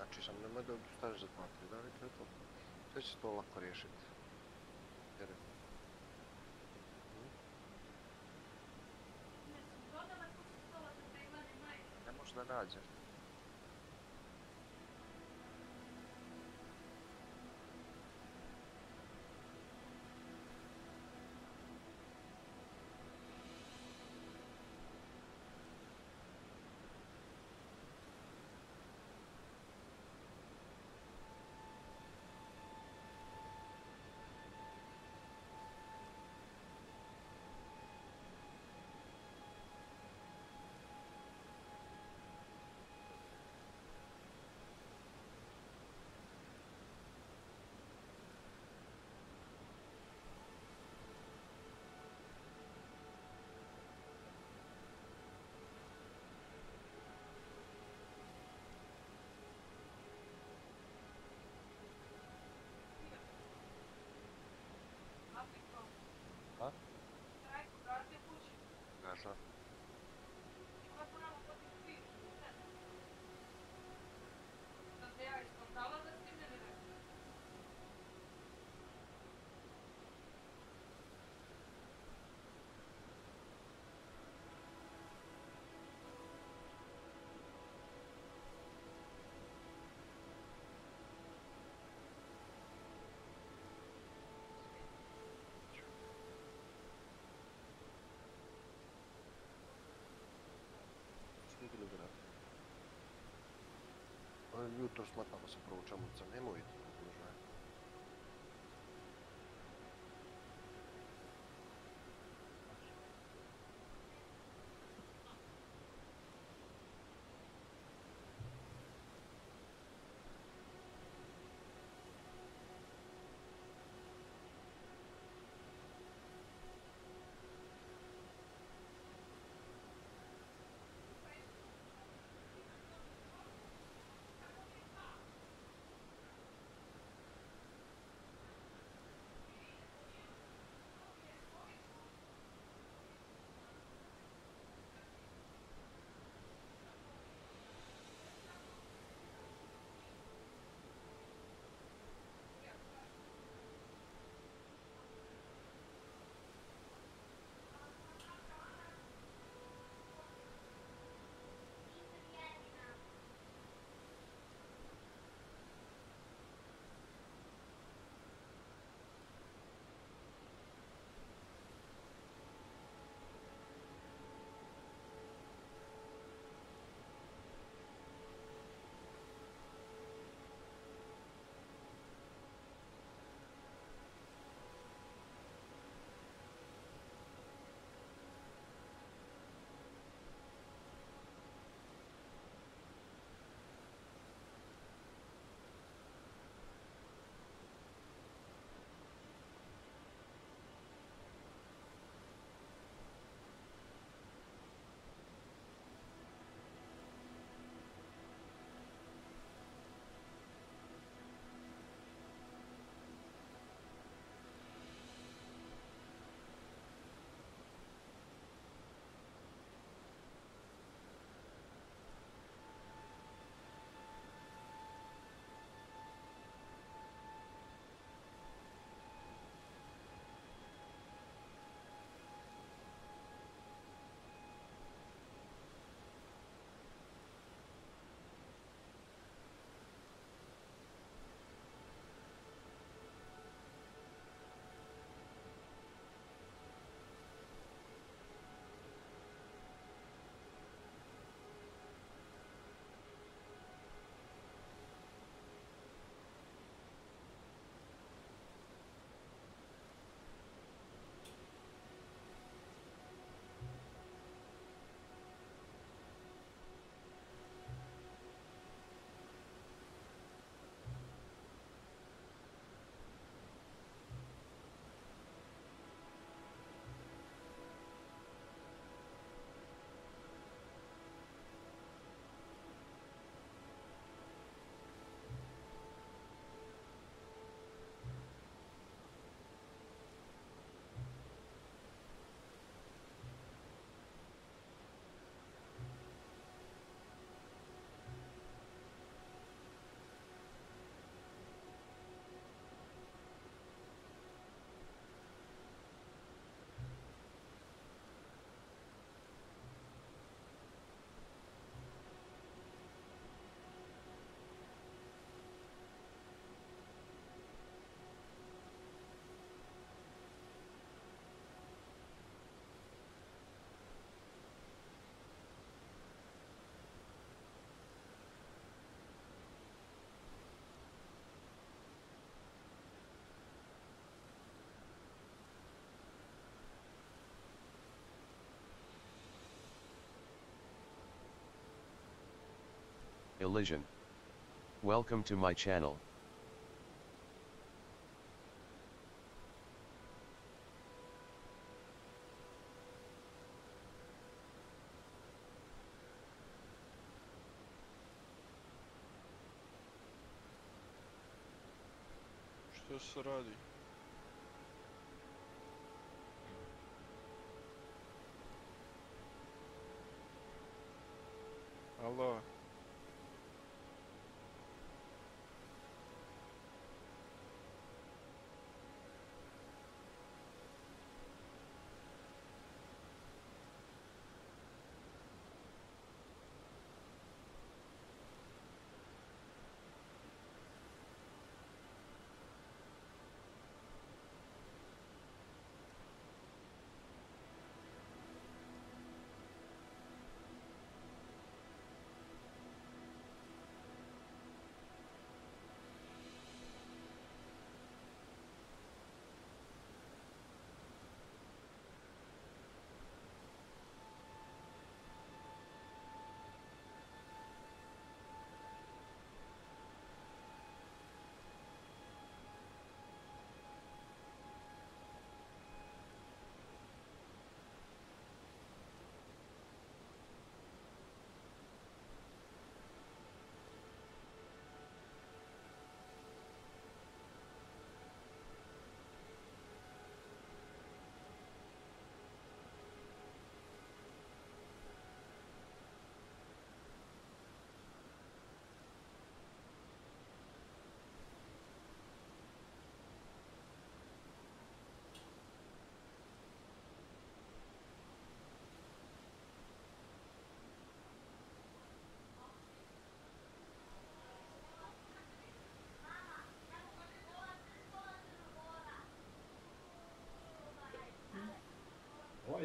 Znači sam nemoj da odustaviš za 2-3 dana i to je to. Sve će to lako riješiti. Jer... Ne može da nađe. Gaša. Jutro smatamo se proučamo crnemu i možda je. collision. Welcome to my channel. Što se radi? Alo.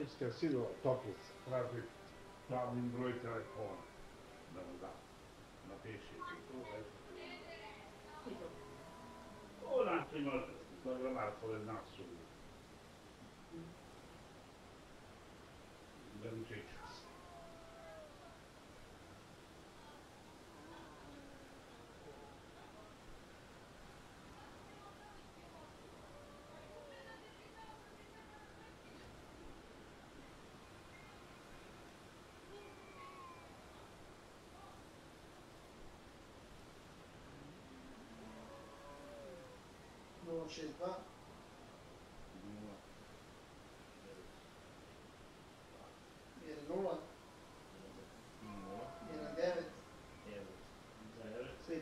Iska sigurno toplica, traži pravni broj telefona, da mu da, napiši to, znači ima programar pored nas su, da mi čeća se. Šestba. 1-0. 1-9. 5-8-6.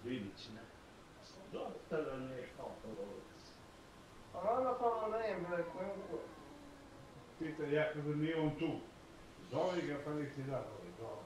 12, ne? Dosta da ne kao to dolazi. A onda pa ne, bre, kojem ko? Pita, ja kada nije on tu, zove ga pa nek ti da, dobro.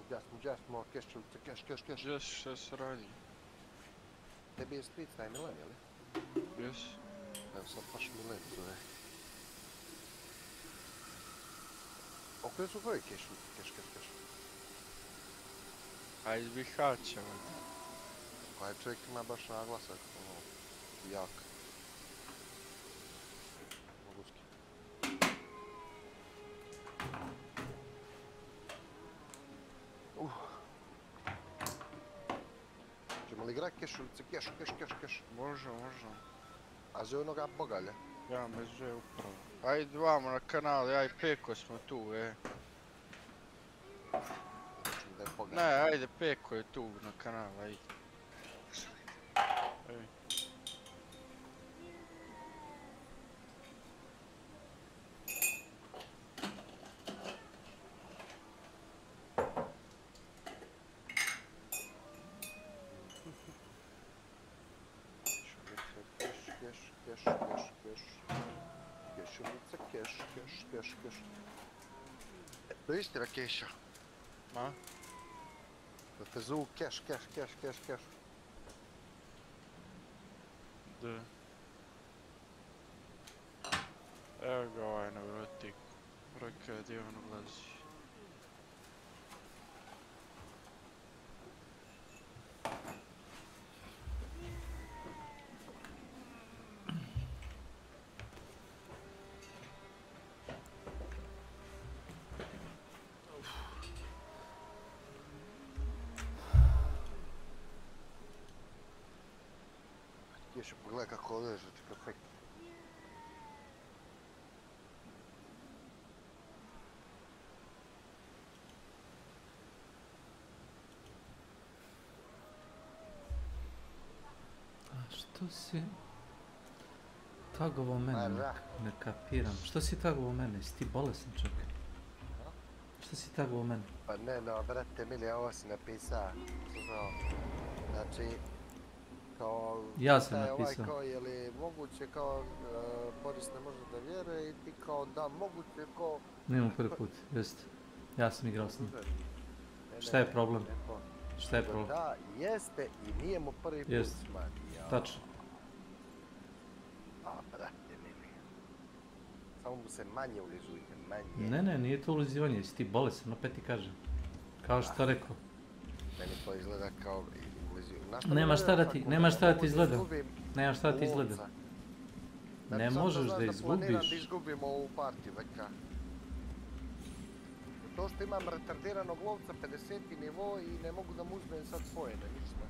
Gdje smo, keščulice, keš. Gdje šta se radi? Tebi je stric taj Milan, jeli? Jes. Evo sad baš Milan zove. O koje su tvoje keščulice, keš? A iz Bihaća. Ovaj čovjek ima baš naglasak, ono, jak. Moguski. Ćemo li igrat kešulice, keš? Može. A zove onoga bogalja? Ja me zove upravo. Ajde vamo na kanal, ja i Peko smo tu, Ne, ajde, Peko je tu na kanalu, ajde. Keš. To je istina keša. Ma? Da te zovu keš. Da. Evo ga ovaj nevrotik. Rekao je gdje on ulazi. Keša, pogledaj kako odleže, ti perfekt. Što si tagovao mene? Ne kapiram. Što si tagovao mene? Jesi ti bolesan čak? Što si tagovao mene? Pa ne, no, brate mili, ovo si napisao. Znači, kao... Ja sam napisao. Kao, je li moguće kao Boris ne može da vjeruje i ti kao da moguće kao... Nijemo prvi put, jeste. Ja sam igrao s njim. Šta je problem? Šta je problem? Da, jeste i nije mu prvi put smanjio. Tačno. A, brate mili. Samo mu se manje ulizujte, manje. Ne, nije to ulizivanje, jesi ti bolesan, opet ti kažem. Kao što rekao. Meni to izgleda kao ulizivanje. Nema šta da ti izgleda. Nema šta da ti izgleda. Ne možeš da izgubiš. Planiram da izgubim ovu partiju, veka. To što imam retardiranog lovca 50. nivo i ne mogu da mu uzmem sad pojene, ništa.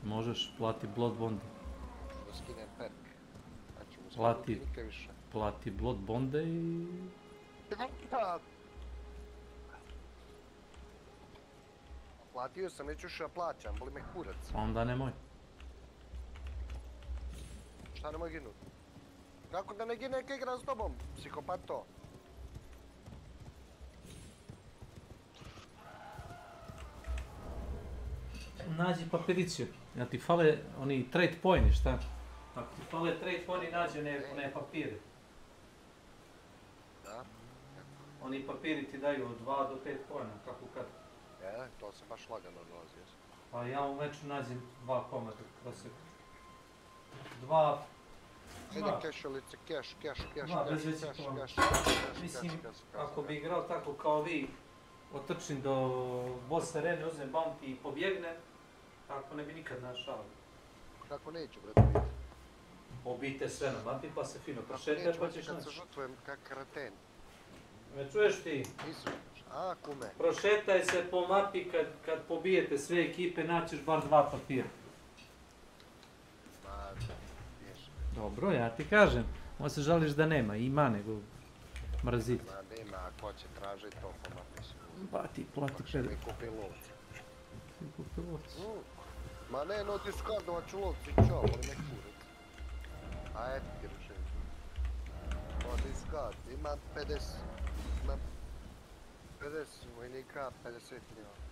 Možeš, plati Blood Bonde. Da skinem perk. Znači mu skinuti nikad više. Plati Blood Bonde i... Platio sam, neću još ja plaćam, boli me kurac. Onda nemoj. Šta nemoj ginut? Kako da ne gine kad igram s tobom, psihopato? Nađi papiriciju. Ja ti fale oni trade pointi, šta? Ako ti fale trade pointi, nađi one papire. Da? Oni papiri ti daju od 2 do 5 poena, kako kad. To se baš lagano nalazi, jesu. Pa ja u meču nađem 2 komada prosjeka. 2... Ide kešalice, keš. Mislim, ako bi igrao tako kao vi, otrčim do boss arene, uzmem bounty i pobjegnem, tako ne bi nikad našao. Kako neću, brate? Pobijte sve na mapi pa se fino prošetaj pa ćeš naći. Kad se žrtvujem kak kraten. Me čuješ ti? Nisam. A, kume. Prošetaj se po mapi kad pobijete sve ekipe, naćeš bar 2 papira. Dobro, ja ti kažem. Ovo se žališ da nema, ima nego mrziti. Nema, ako će tražiti to po mapi. Pa ti plati pred... Pa mi kupi lovci. Ti kupi lovci. Ma ne, no ti skardovat ću lovci, čao, ali ne kurit. A eto ti rešenje. Ma ti skard, imam 50. Imam 50 vojnika, 50 miliona.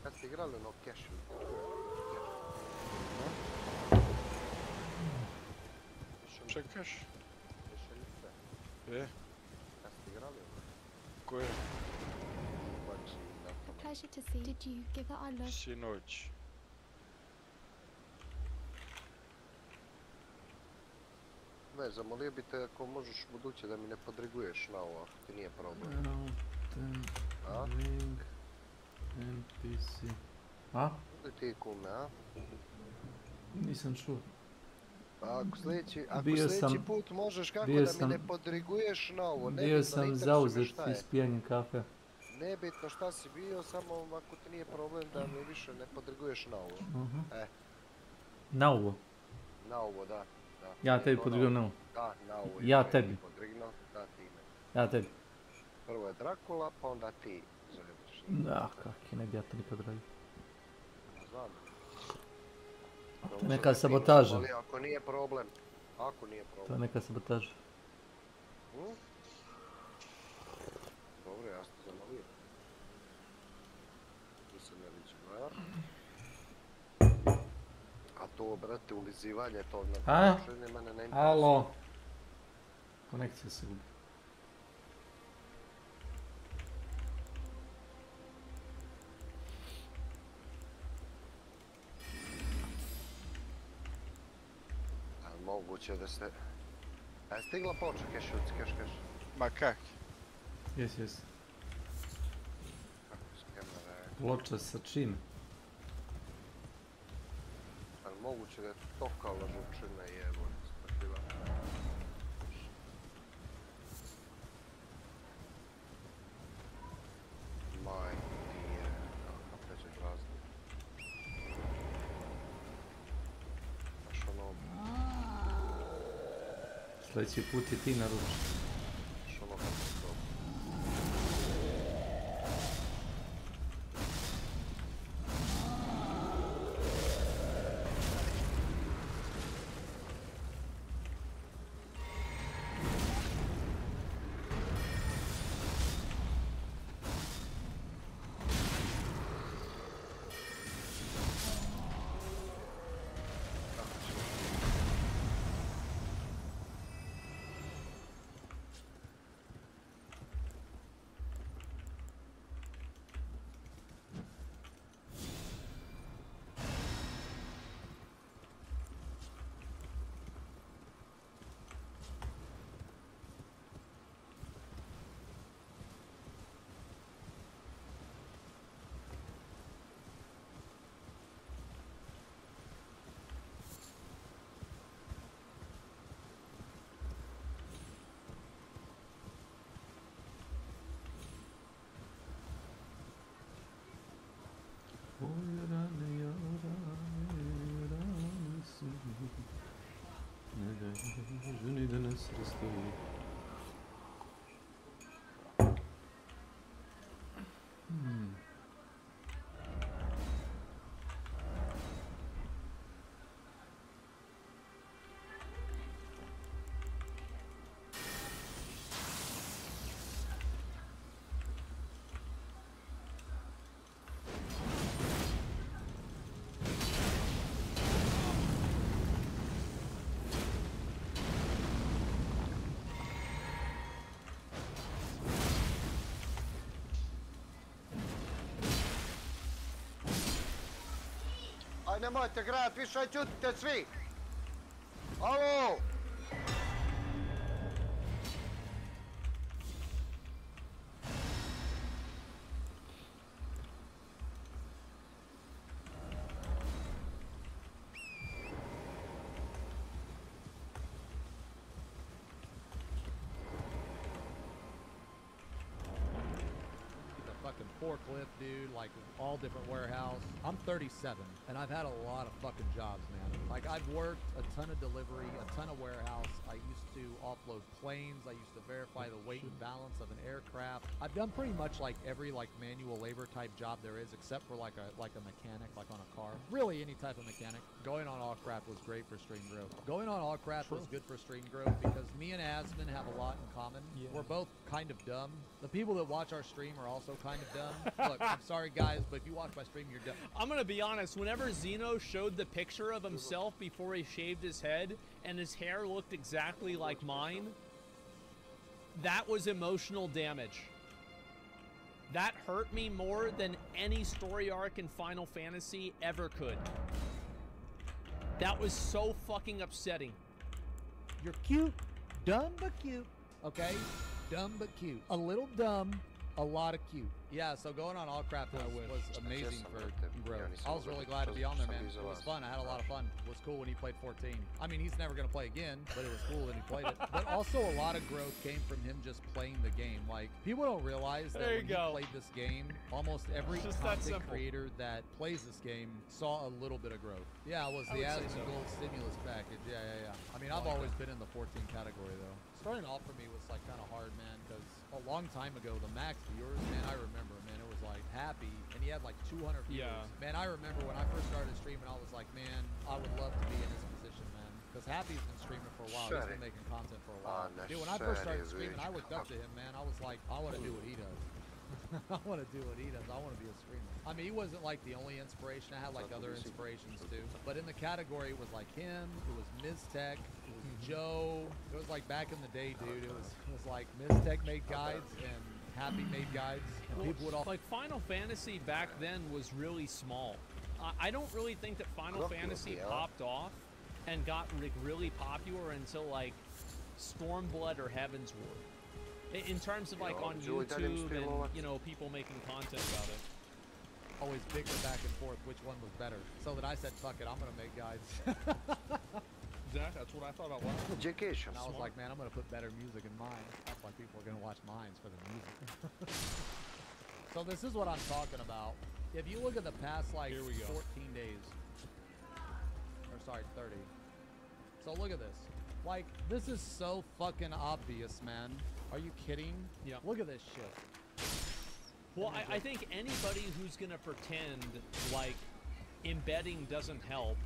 Kad ste igrali ono Cashu? Čekaš? Šerife. Kad ste igrali ono? Koje? Znači, A pleasure to see. Did you give that I love? Sinoć. Ne, zamolio bi te ako možeš buduće da mi ne podriguješ na ovo, ako ti nije problem. A? Ring, NPC. A? Gdje ti kume, a? Nisam čuo. Ako sljedeći put možeš kako da mi ne podriguješ na ovo, Bio sam zauzet ispijanjem kafe. Nebitno šta si bio, samo ako ti nije problem da mi više ne podriguješ na ovo. Na ovo? Na ovo, da. Ja tebi podrigujem na ovo? Da, na ovo. Ja tebi? Podrignuo, da ti me. Ja tebi? Prvo je Drakula, pa onda ti zajedeš. Da, kak je, ne bi ja to nikad radio. Znam. To je neka sabotaža. Ako nije problem. Ako nije problem. To je neka sabotaža. Dobro, ja sam te zamolio. Tu se ne viđe gledar. A to, brate, ulizivanje, to na porušenje mene ne interesuje. Alo. Konekcija se gubi. Moguće da se... A je stigla ploča, keš. Ma kak? Jes. Ploča sa čim? Ali moguće da je tokala žučina i evo, spativa. Maj, nije, kako pređe grazno. Baš ono... Sljedeći put je ti naručiš. Baš ono kako to. Aj, nemojte gledat više, aj čutite svi! Alo! Forklift, dude, like all different warehouse. I'm 37, and I've had a lot of fucking jobs, man. Like, I've worked a ton of delivery, a ton of warehouse. I used to offload planes. I used to verify the weight and balance of an aircraft. I've done pretty much like every like manual labor type job there is, except for like a mechanic, like on a car. Really, any type of mechanic. Going on Allcraft was great for stream growth. Going on Allcraft was good for stream growth because me and Asmon have a lot in common. Yeah. We're both kind of dumb. The people that watch our stream are also kind of dumb. Look, I'm sorry, guys, but if you watch my stream, you're done. I'm gonna be honest, whenever Zeno showed the picture of himself before he shaved his head and his hair looked exactly like mine, that was emotional damage. That hurt me more than any story arc in Final Fantasy ever could. That was so fucking upsetting. You're cute, dumb but cute, okay? Dumb but cute. A little dumb, a lot of cute. Yeah, so going on Allcraft was amazing for growth. I was really glad to be on there, man. It was fun. I had a lot of fun. It was cool when he played 14. I mean, he's never going to play again, but it was cool when he played it. But also a lot of growth came from him just playing the game. Like, people don't realize that when he played this game, almost every content creator that plays this game saw a little bit of growth. Yeah, it was the Asmon Gold stimulus package. Yeah. I mean, I've always been in the 14 category, though. Starting off for me was like kind of hard, man, because a long time ago, the max viewers, man, I remember, man, it was like Happy, and he had like 200 viewers. Yeah. Man, I remember when I first started streaming, I was like, man, I would love to be in this position, man, because Happy's been streaming for a while. He's been making content for a while. Dude, when I first started streaming, I looked up to him, man. I was like, I want to do what he does. I want to do what he does. I want to be a streamer. I mean, he wasn't like the only inspiration. I had like other inspirations too. But in the category, it was like him. It was Miztech. It was Joe. It was like back in the day, dude. It was like Miztech made guides and Happy made guides. And people would all like Final Fantasy back then was really small. I don't really think that Final Fantasy popped off and got like really popular until like Stormblood or Heavensward. In terms of like on YouTube and, you know, people making content about it. Always bicker back and forth which one was better. So that I said, fuck it, I'm going to make guides. Zach, that's what I thought about one. Education. And I was like, man, I'm going to put better music in mine. That's why people are going to watch mines for the music. So this is what I'm talking about. If you look at the past, like, 14 days. Or sorry, 30. So look at this. Like, this is so fucking obvious, man. Are you kidding? Yeah. Look at this shit. Well, I think anybody who's going to pretend like embedding doesn't help,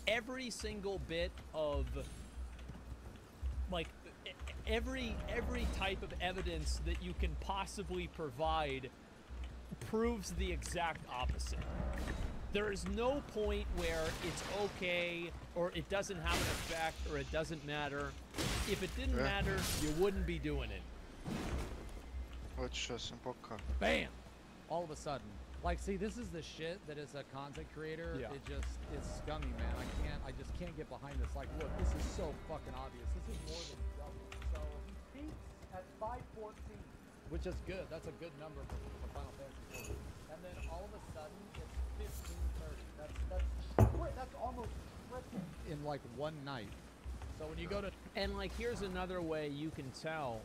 every single bit of, like, every type of evidence that you can possibly provide proves the exact opposite. There is no point where it's okay, or it doesn't have an effect, or it doesn't matter. If it didn't matter, you wouldn't be doing it. Bam! All of a sudden. Like, see, this is the shit that is a content creator. Yeah. It's scummy, man. I just can't get behind this. Like, look, this is so fucking obvious. This is more than double. So he peaks at 514, which is good. That's a good number for Final Fantasy 14. And then all of a sudden, it's 1530. That's almost triple in like one night. So when you go to... And like, here's another way you can tell.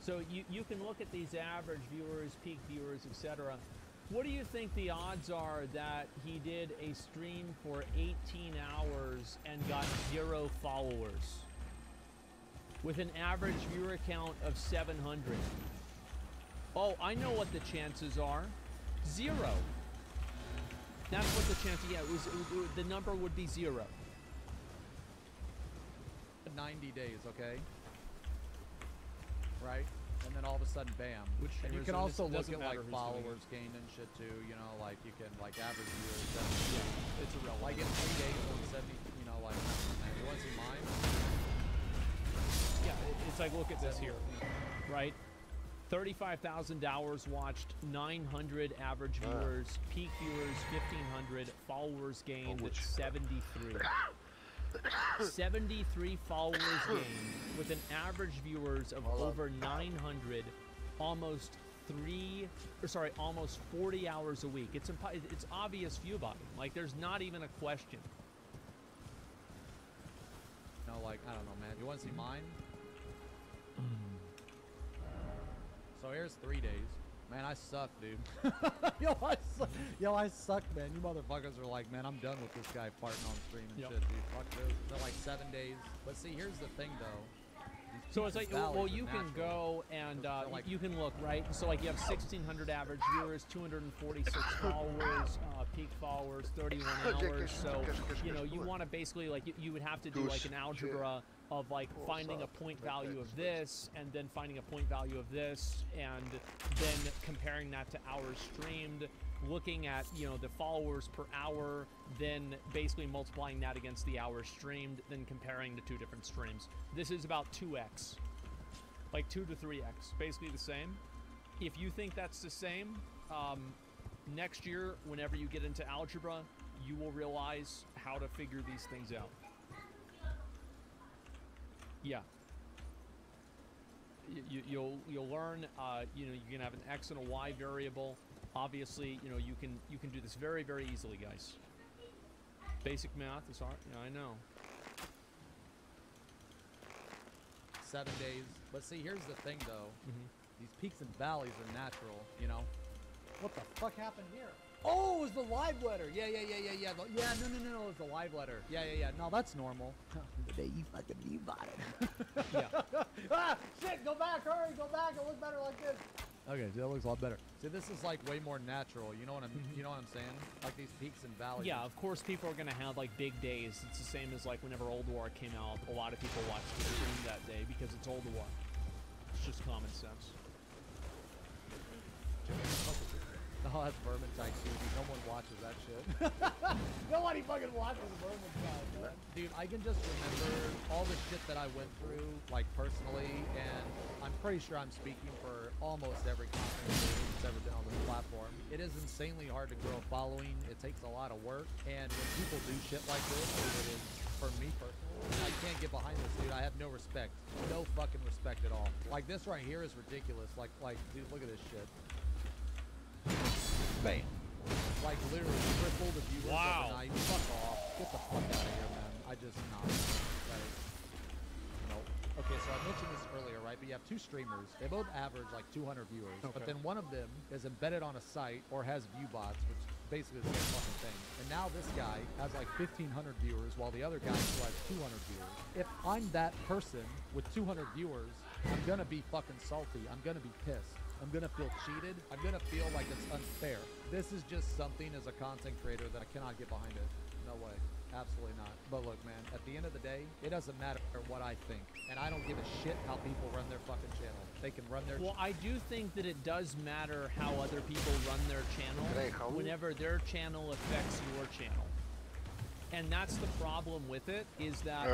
So you can look at these average viewers, peak viewers, etc. What do you think the odds are that he did a stream for 18 hours and got 0 followers? With an average viewer count of 700. Oh, I know what the chances are. 0. That's what the chance, yeah, the number would be 0. 90 days, okay? Right? And then all of a sudden, bam. And you can also look at like followers gained and shit too, you know, like you can like average viewers. Yeah, it's irrelevant. Like in 3 days on 70, you know, like, man, you want to see mine? Yeah, it's like, look at this here, right? 35,000 hours watched, 900 average viewers, peak viewers 1,500, followers gained 73. 73 followers gained with an average viewers of over 900, almost 40 hours a week. It's obvious view buying. Like, there's not even a question. No, like, I don't know, man. You want to see mine? So here's 3 days. Man, I suck, dude. Yo, I suck, man. You motherfuckers are like, man, I'm done with this guy farting on stream and shit, dude. Fuck this. They're like 7 days. But see, here's the thing, though. So it's like, well, you can go and you can look, right? So like you have 1,600 average viewers, 246 followers, peak followers, 31 hours. So, you know, you want to basically, like, you would have to do like an algebra of like finding a point value of this, and then finding a point value of this, and then comparing that to hours streamed, looking at, you know, the followers per hour, then basically multiplying that against the hours streamed, then comparing the two different streams. This is about 2x. Like 2 to 3x, basically the same. If you think that's the same, next year, whenever you get into algebra, you will realize how to figure these things out. Yeah. You'll learn. You know, you can have an x and a y variable. Obviously, you know, you can do this very, very easily, guys. Basic math is hard. Yeah, I know. 7 days. But see, here's the thing, though. These peaks and valleys are natural, you know? What the fuck happened here? Oh, it was the live letter. Yeah. Yeah, no, it was the live letter. Yeah. No, that's normal. The day you fucking bought it. Yeah. Ah, shit, go back, hurry, go back. It looks better like this. Okay, see, that looks a lot better. See, this is like way more natural. You know what I'm saying? Like these peaks and valleys. Yeah, of course people are gonna have like big days. It's the same as like whenever Old War came out, a lot of people watched the stream that day because it's Old War. It's just common sense. Oh, that's Vermintide 2, dude. No one watches that shit. Nobody fucking watches Vermintide, man. Dude, I can just remember all the shit that I went through, like, personally, and I'm pretty sure I'm speaking for almost every content creator that's ever been on this platform. It is insanely hard to grow a following. It takes a lot of work, and when people do shit like this, it is, for me personally, I can't get behind this, dude. I have no respect. No fucking respect at all. Like, this right here is ridiculous. Like, dude, look at this shit. Bam. Like, literally triple the viewers overnight. Fuck off. Get the fuck out of here, man. I just not. Right. Nope. Okay, so I mentioned this earlier, right? But you have two streamers. They both average like 200 viewers. Okay. But then one of them is embedded on a site or has view bots, which basically is the same fucking thing. And now this guy has like 1,500 viewers while the other guy still has 200 viewers. If I'm that person with 200 viewers, I'm gonna be fucking salty. I'm gonna be pissed. I'm gonna feel cheated. I'm gonna feel like it's unfair. This is just something as a content creator that I cannot get behind it. No way. Absolutely not. But look, man, at the end of the day, it doesn't matter what I think. And I don't give a shit how people run their fucking channel. They can run their... Well, I do think that it does matter how other people run their channel whenever their channel affects your channel. And that's the problem with it, is that,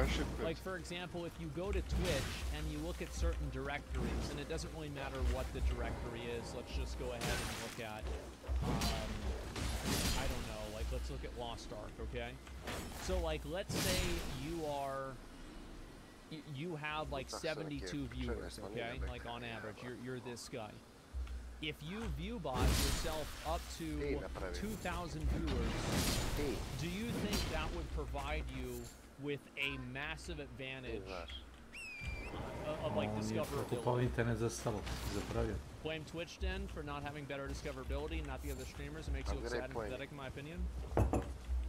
like, for example, if you go to Twitch and you look at certain directories, and it doesn't really matter what the directory is, let's just go ahead and look at, I don't know, like, let's look at Lost Ark, okay? So, like, let's say you have, like, 72 viewers, okay? Like, on average, you're this guy. If you viewbot yourself up to 2,000 viewers, do you think that would provide you with a massive advantage of like discoverability? Blame Twitch then for not having better discoverability, not the other streamers. It makes you look sad and pathetic, in my opinion.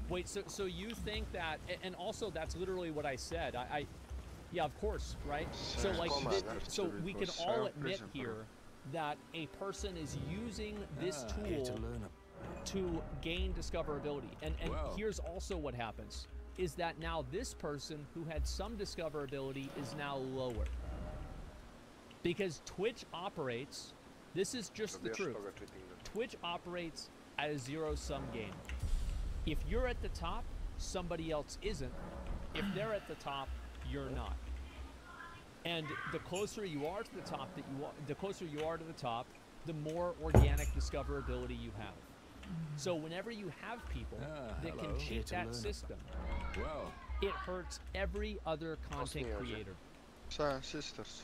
Wait, so you think that, and also that's literally what I said. Yeah, of course, right? So like, so we can all admit here that a person is using this tool to gain discoverability. And here's also what happens, is that now this person who had some discoverability is now lower. Because Twitch operates, this is just the truth, Twitch operates at a zero-sum game. If you're at the top, somebody else isn't. If they're at the top, you're not. And the closer you are to the top, the more organic discoverability you have. So whenever you have people that can cheat that system, it hurts every other content creator. Sisters.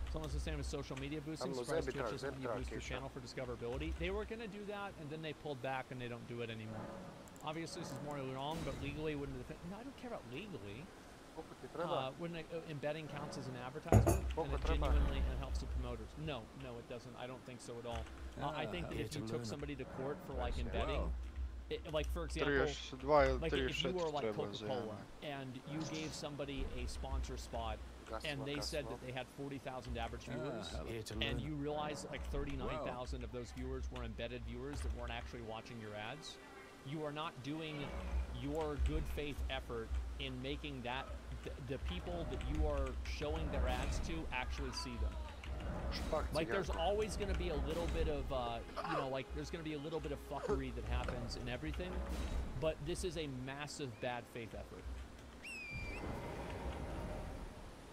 It's almost the same as social media boosting. Surprise Twitch doesn't let you boost your channel for discoverability. They were going to do that, and then they pulled back, and they don't do it anymore. Obviously, this is morally wrong, but legally, wouldn't it? No, I don't care about legally. Wouldn't embedding counts as an advertisement, and it genuinely helps the promoters? No, it doesn't. I don't think so at all. I think that if you took somebody to court for like embedding, like for example, like if you were like Coca-Cola and you gave somebody a sponsor spot and they said that they had 40,000 average viewers, and you realize like 39,000 of those viewers were embedded viewers that weren't actually watching your ads, you are not doing your good faith effort in making that the people that you are showing their ads to actually see them. Like, there's always going to be a little bit of, you know, like, there's going to be a little bit of fuckery that happens in everything, but this is a massive bad faith effort.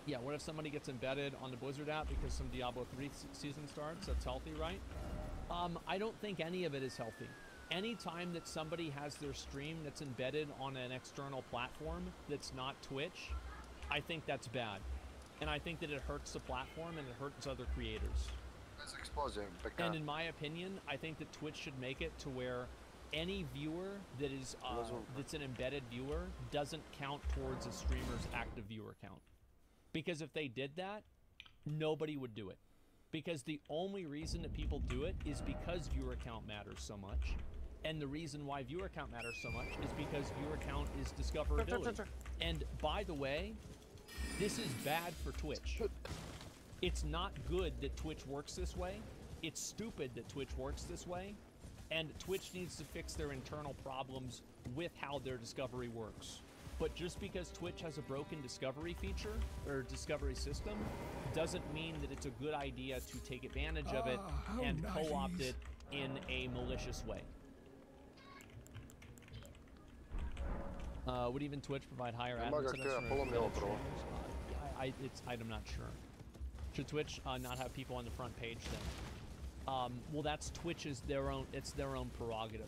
Yeah, what if somebody gets embedded on the Blizzard app because some Diablo 3 season starts? That's healthy, right? I don't think any of it is healthy. Anytime that somebody has their stream that's embedded on an external platform that's not Twitch, I think that's bad. And I think that it hurts the platform and it hurts other creators. And in my opinion, I think that Twitch should make it to where any viewer that is that's an embedded viewer doesn't count towards a streamer's active viewer count. Because if they did that, nobody would do it. Because the only reason that people do it is because viewer count matters so much. And the reason why viewer count matters so much is because viewer count is discoverability. And by the way, this is bad for Twitch. It's not good that Twitch works this way. It's stupid that Twitch works this way. And Twitch needs to fix their internal problems with how their discovery works. But just because Twitch has a broken discovery feature or discovery system doesn't mean that it's a good idea to take advantage of it and co-opt it in a malicious way. Would even Twitch provide higher admin setups for embedded streamers? I'm not sure. Should Twitch not have people on the front page then? Well, that's Twitch's it's their own prerogative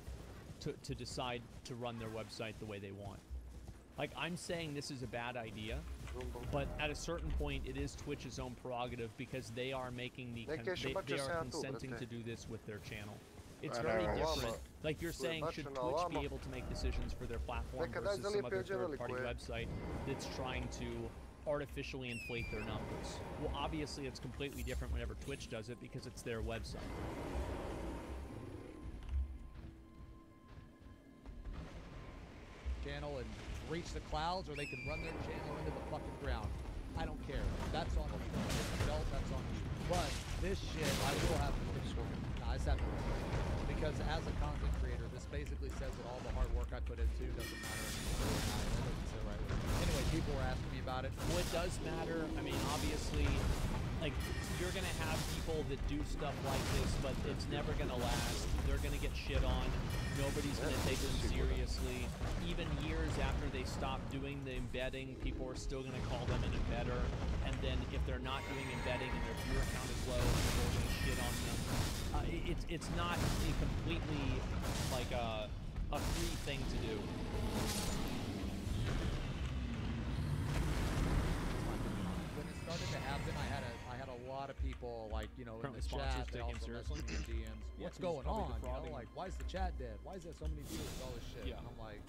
to decide to run their website the way they want. Like, I'm saying this is a bad idea, but at a certain point, it is Twitch's own prerogative because they are making the they are consenting to do this with their channel. It's very different. Like you're saying, should Twitch be able to make decisions for their platform versus some other third-party website that's trying to artificially inflate their numbers? Well, obviously, it's completely different whenever Twitch does it because it's their website. Channel and reach the clouds, or they can run their channel into the fucking ground. I don't care. That's on you. If you don't, that's on you. But this shit, I will have to fix. I just have to fix. Because as a content creator, this basically says that all the hard work I put into doesn't matter anymore. That doesn't sit right with me. Anyway, people were asking me about it. Well, it does matter. I mean, obviously, like, you're gonna have people that do stuff like this, but it's never gonna last. They're gonna get shit on. Nobody's gonna take them seriously. Even years after they stop doing the embedding, people are still gonna call them an embedder. And then if they're not doing embedding and their viewer count is low, people are gonna shit on them. It's not a completely like a free thing to do. When it started to happen, I had a lot of people, like, you know, in the chat, they also messaged me DMs. What's going on? You know, like, why is the chat dead? Why is there so many viewers? All this shit. Yeah. And I'm like,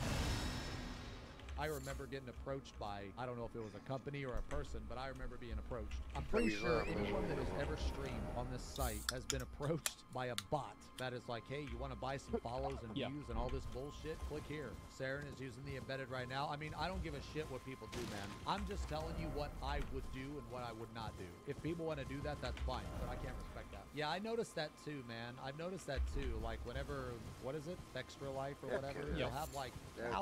I remember getting approached by, I don't know if it was a company or a person, but I remember being approached. I'm pretty sure anyone that has ever streamed on this site has been approached by a bot that is like, hey, you want to buy some follows and views and all this bullshit? Click here. Saren is using the embedded right now. I mean, I don't give a shit what people do, man. I'm just telling you what I would do and what I would not do. If people want to do that, that's fine, but I can't respect that. Yeah, I noticed that too, man. I've noticed that too. Like, whenever, what is it? Extra Life or whatever? You'll have like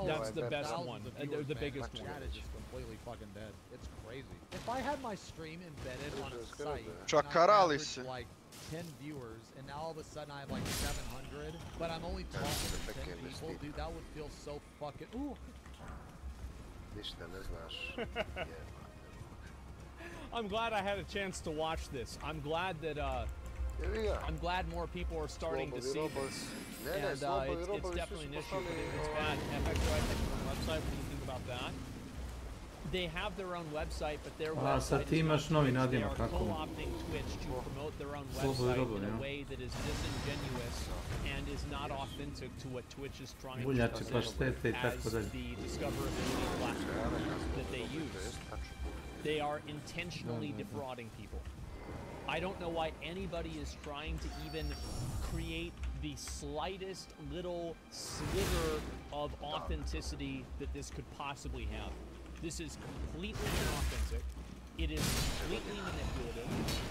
that's the best one. They're the biggest one. Chat is just completely fucking dead. It's crazy. If I had my stream embedded on a site, like 10 viewers, and now all of a sudden I have like 700, but I'm only talking to 10 people, dude, that would feel so fucking. Ooh. I'm glad I had a chance to watch this. I'm glad that I'm glad more people are starting to see this. And it's definitely an issue, but it's bad. FXOI website, what do you think about that? They have their own website, but their website is not Twitch. They are co-opting Twitch to promote their own website in a way that is disingenuous and is not authentic to what Twitch is trying to present as the discoverability platform that they use. They are intentionally defrauding people. I don't know why anybody is trying to even create the slightest little sliver of authenticity that this could possibly have. This is completely inauthentic. It is completely manipulative.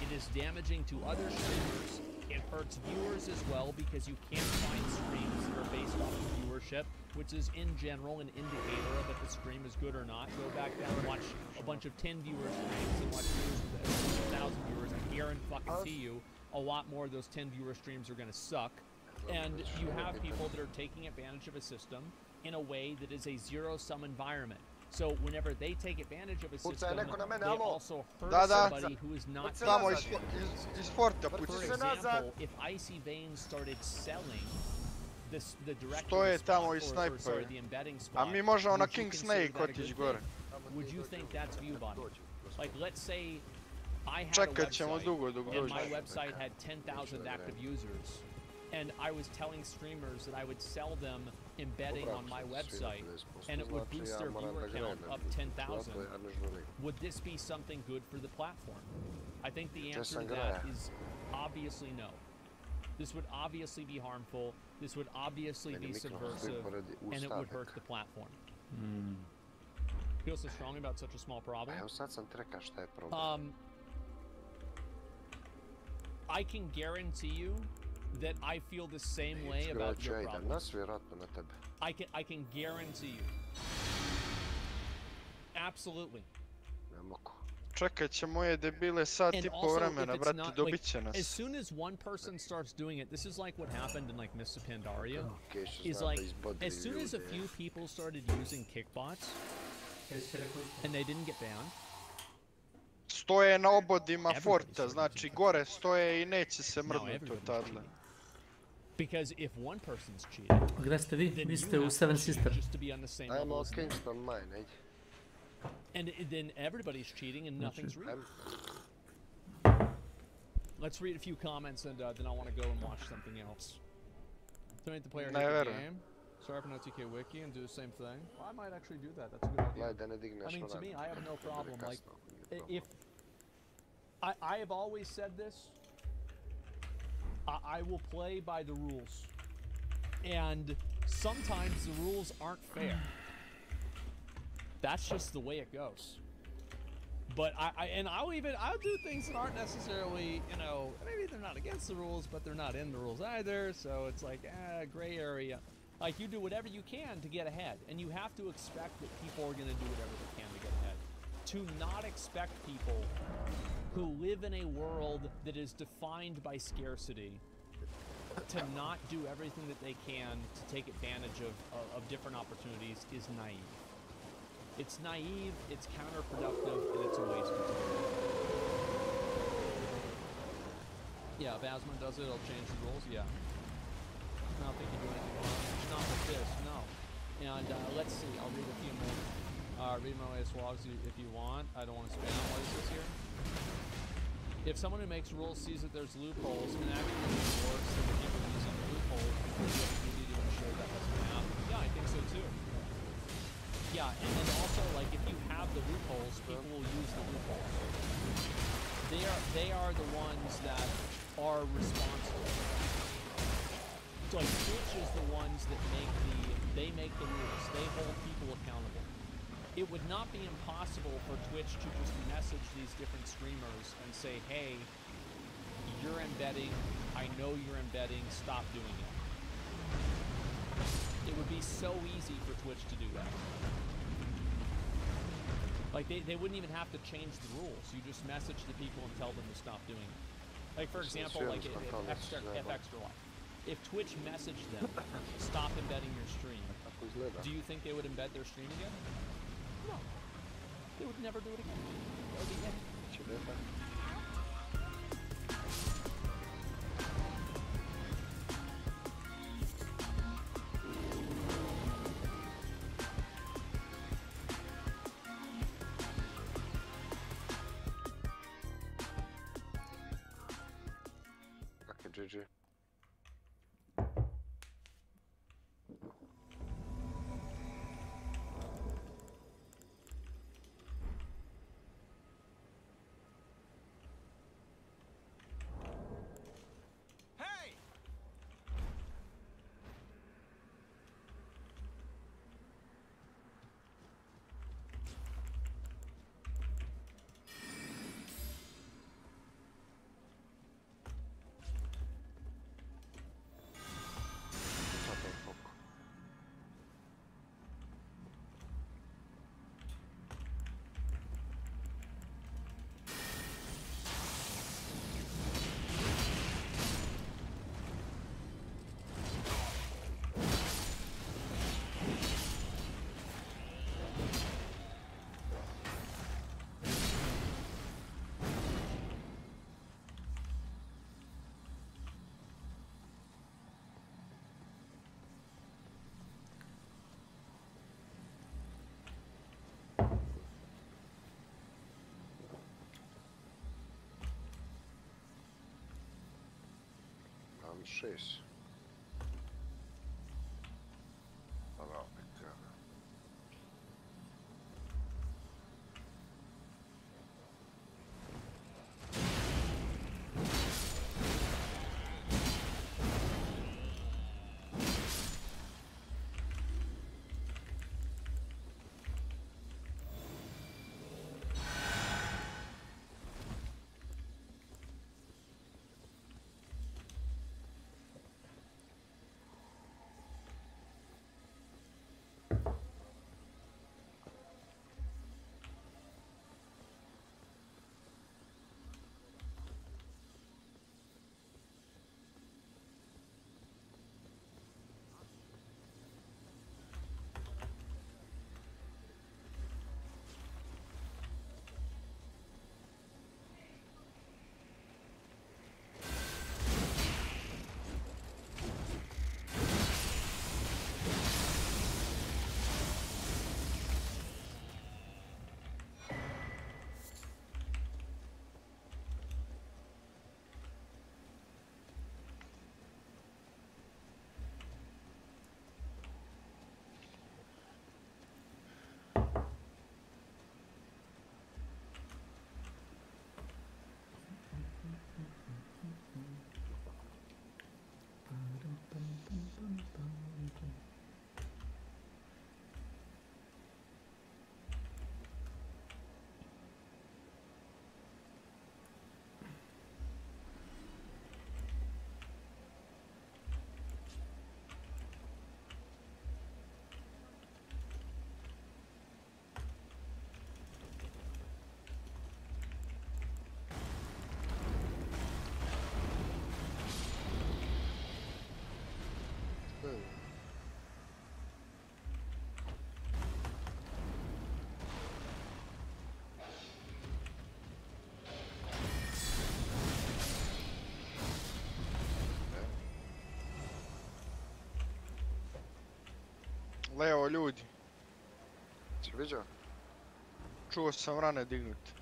It is damaging to other streamers. It hurts viewers as well because you can't find streams that are based off of viewership, which is in general an indicator that the stream is good or not. Go back down and watch a bunch of 10 viewer streams and watch viewers with 1,000 viewers. I guarantee you a lot more of those 10 viewer streams are going to suck. And you have people that are taking advantage of a system in a way that is a zero-sum environment. So whenever they take advantage of a system, they also hurt somebody who is not taking advantage of it. For example, if Icy Veins started selling the directory spot, or sorry, the embedding spot, would you think that's view bottom? Like, let's say I had a website, and my website had 10,000 active users, and I was telling streamers that I would sell them embedding on my website, and it would boost their viewer count up 10,000. Would this be something good for the platform? I think the answer to that is obviously no. This would obviously be harmful, this would obviously be subversive, and it would hurt the platform. Feel so strongly about such a small problem? I can guarantee you that I feel the same way about your problems. I can guarantee you. Absolutely. Čekat ćemo je debile sat i po vremena, brate, dobit će nas. As soon as one person starts doing it, this is like what happened in like Mists of Pandaria, is like, as soon as a few people started using kickbots, and they didn't get banned, stoje na obodima forta, znači gore stoje I neće se mrnuti odadle. Because if one person's cheating, Gdje ste vi? Vi ste u Seven Sister. Ajmo Kingston Mine, ajde. And then everybody's cheating and nothing's real. Let's read a few comments and then I want to go and watch something else. Donate the player hate the game. Start up an OTK wiki and do the same thing. Well, I might actually do that. That's a good idea. I mean, to me, I have no problem. Like, if I have always said this, I will play by the rules, and sometimes the rules aren't fair. That's just the way it goes. But I'll do things that aren't necessarily, you know, maybe they're not against the rules, but they're not in the rules either. So it's like gray area. Like, you do whatever you can to get ahead, and you have to expect that people are going to do whatever they can to get ahead. To not expect people who live in a world that is defined by scarcity to not do everything that they can to take advantage of different opportunities is naive. It's naive, it's counterproductive, and it's a waste of time. Yeah, if Asmund does it, it'll change the rules, yeah. I don't think you do anything wrong. Not with this, no. And let's see, I'll read a few more. Read my latest logs if you want. I don't want to spam. What is this here? If someone who makes rules sees that there's loopholes and actually works than the people using the loopholes, you need to ensure that doesn't happen. Yeah, I think so too. Yeah, and then also, like, if you have the loopholes, people will use the loopholes. They are the ones that are responsible. So, like, Twitch is the ones that make the rules. They hold people accountable. It would not be impossible for Twitch to just message these different streamers and say, hey, you're embedding, I know you're embedding, stop doing it. It would be so easy for Twitch to do that. Like, they wouldn't even have to change the rules. You just message the people and tell them to stop doing it. Like, for example, like F Extra Life. If Twitch messaged them, stop embedding your stream, do you think they would embed their stream again? No. They would never do it again. That would be it. GG. 6. Bravo, Leo, ljudi. Si vidio? Čuo sam rane dignut.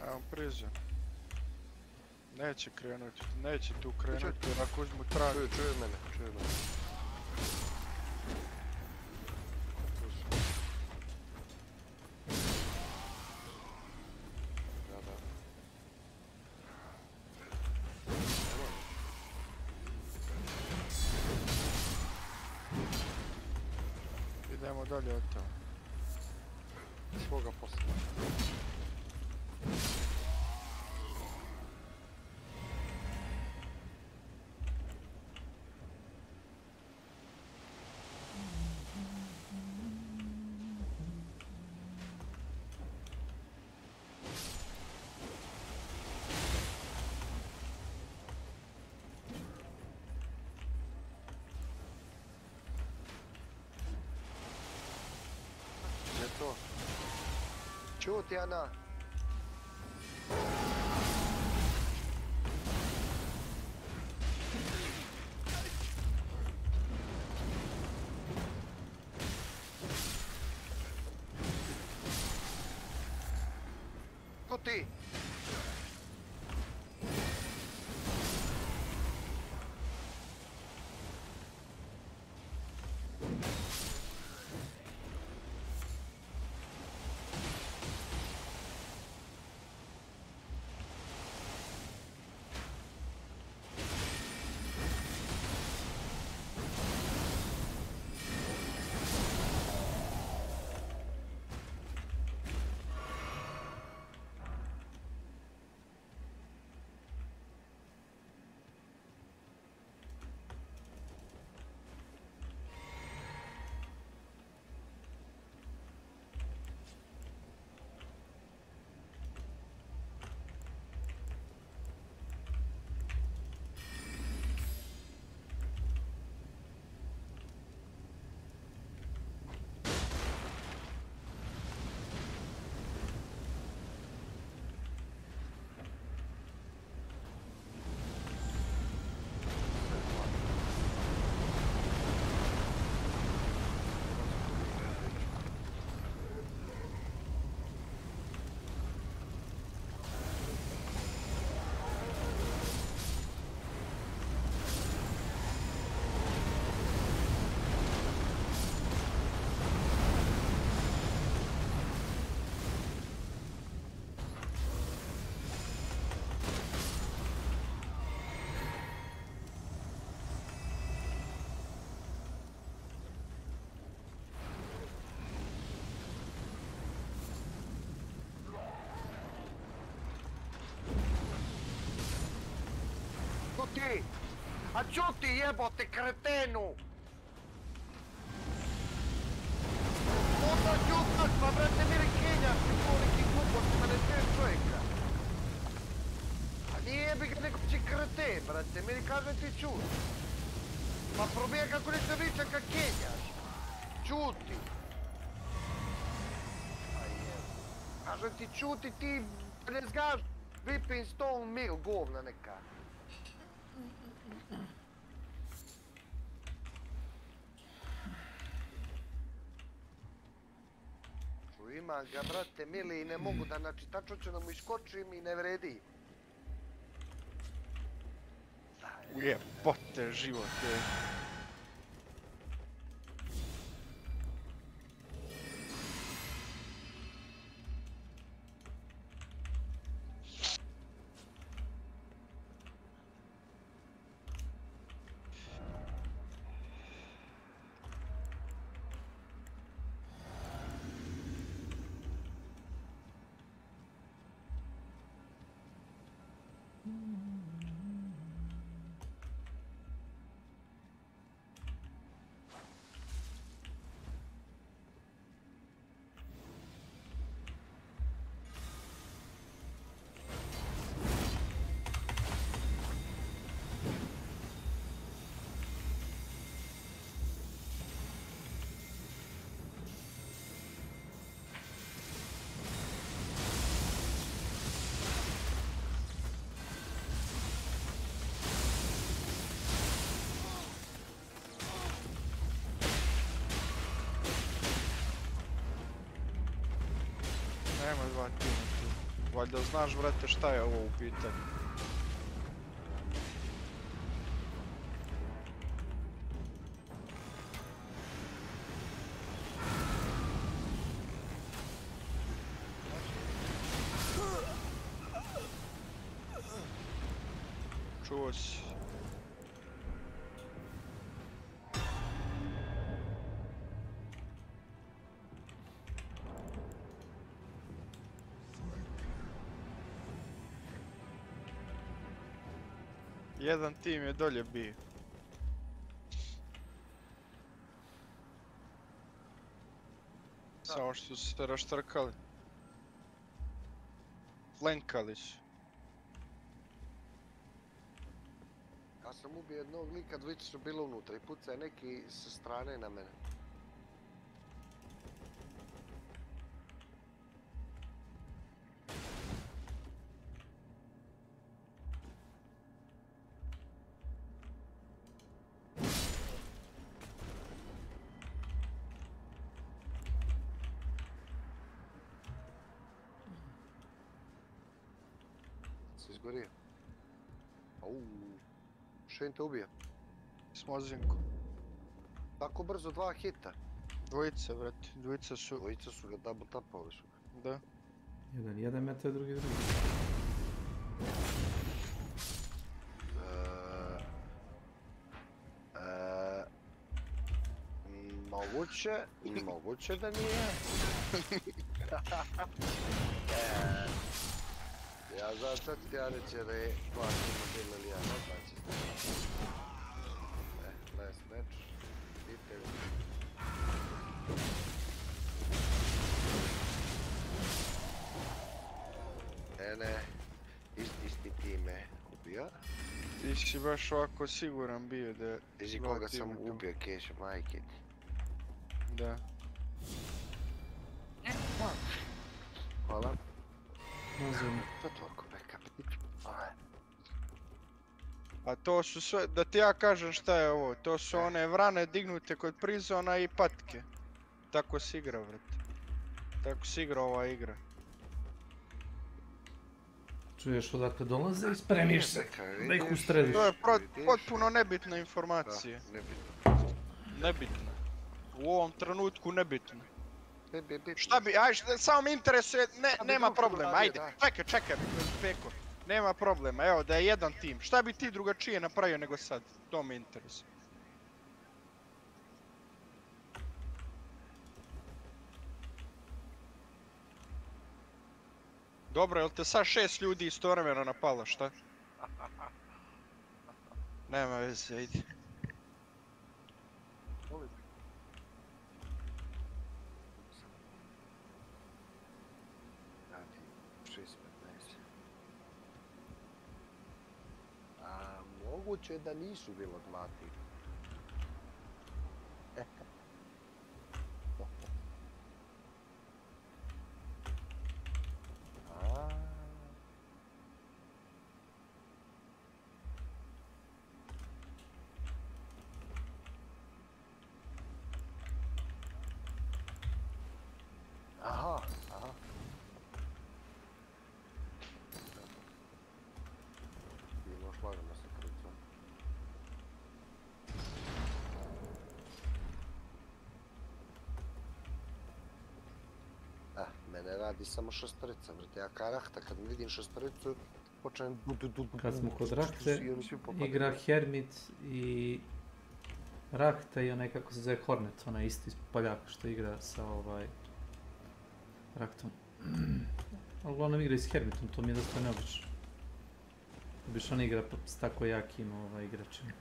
Evo priđe. Neće krenuti, neće tu krenuti jer ako uzmu trag... Čuje mene. Da. Idemo dalje od toga. Svoga posla. To. Čuti, Ana. Ko ti? čuti! A čuti jebote kretenu! Onda čutaš, pa brate mili kenjaš, ti koliki gluposti, ma ne čuješ čovjeka. A nije jebi ga nego si kreten, brate, meni kažem ti čuti. Pa probija kako nešto viča kak kenjaš. Čuti. Kažem ti čuti, ti ne zgaš Whipping Stone Mill, govna neka. Imam ga, brate, mili, i ne mogu da, znači, tačno će da mu iskočim i ne vredi. Jebote, život je. Nema dva tima tu. Valjda znaš, brate, šta je ovo u pitanju. Čuo si. Jedan tim je dolje bio. Samo što su se raštrkali. Flankali su. Ja sam ubio jednog lika, dvojica su bilo unutra i pucaj neki sa strane na mene. Izgorio. Šen te ubio. S mozinku. Tako brzo, 2 hita. Dvojica, brate. Dvojica su ga double tapali su ga. Da. Jedan mete, drugi. Moguće da nije. Ja znam sad ti ja reći da je plaćeno bilo ili ja ne plaćeno. Last match. Vidite ga. Ne. Isti tim me ubio. Ti si baš ovako siguran bio da... Tiži koga sam ubio, keša, majke. Da. Hvala. Razumno. To je toliko backup. A to su sve, da ti ja kažem šta je ovo, to su one vrane dignute kod prizona i patke. Tako si igra, vrati. Tako si igra ova igra. Čuješ odakle dolaze i spremiš se da ih ustreliš. To je potpuno nebitna informacija. Nebitna. U ovom trenutku nebitna. Šta bi, ajde, samo me interesuje, nema problema, ajde, čekaj, Peko, nema problema, evo da je jedan tim, šta bi ti drugačije napravio nego sad, to me interesuje. Dobro, jel te sad 6 ljudi istovremeno napalo, šta? Nema veze, idi. Radi 6:15. A moguće da nisu bilo 2 tipa. Aha, aha. Bilo još lagano sa kricom. Mene radi samo šestorica, vrti, ja karahta, kad vidim šestoricu, počnem Kad smo kod Rahte, igra Hermit i Rahta i onaj kako se zove Hornet, onaj isti paljak što igra sa Rahtom. Ali uglavnom igra i s Hermitom, to mi je dosta neobično. Obično on igra s tako jakim igračima.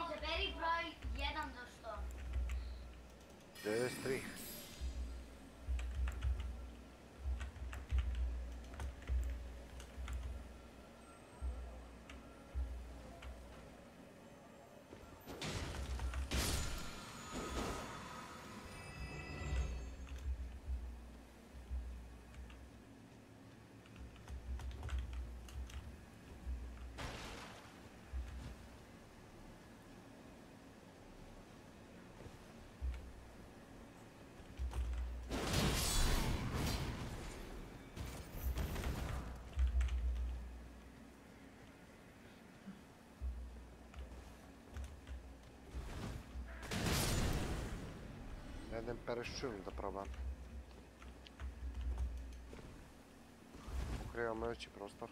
Izaberi broj 1 do 100. 93. Idem pereščun da probam. Pokrivamo veći prostor.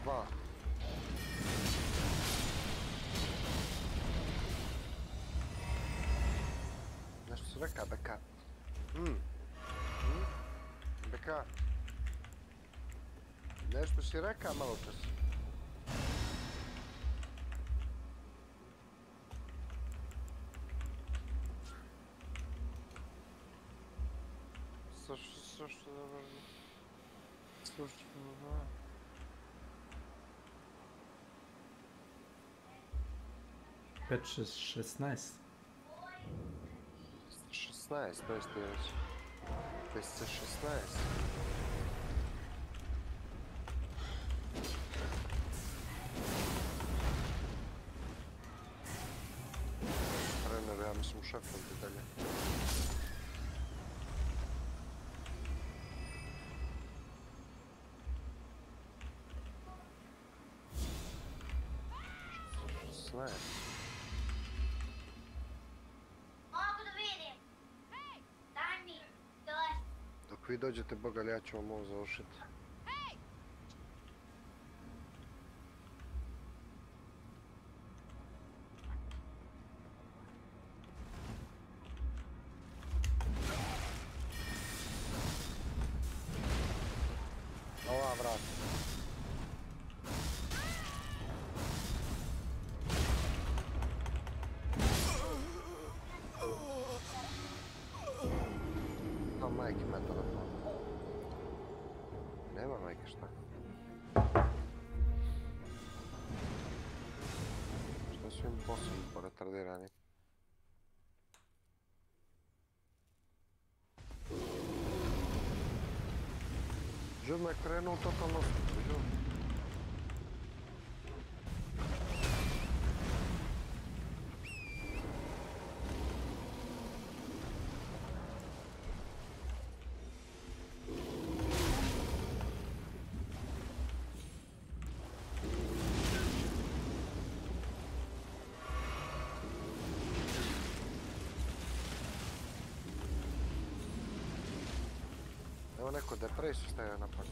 Dva. Nešto si reka, Beka. Beka. Nešto si reka malo čas. Pet 16. 16, to jest 16. Trener, ja mislim szefem pytanie. Dok vi dođete, boga li ja ću vam ovo završiti. Ova vrata. majke ima telefon. Nema majke, šta? Šta su im posebno poretardirani? Žud me krenuo totalno skupo, Evo neko depresiju stavio na pak.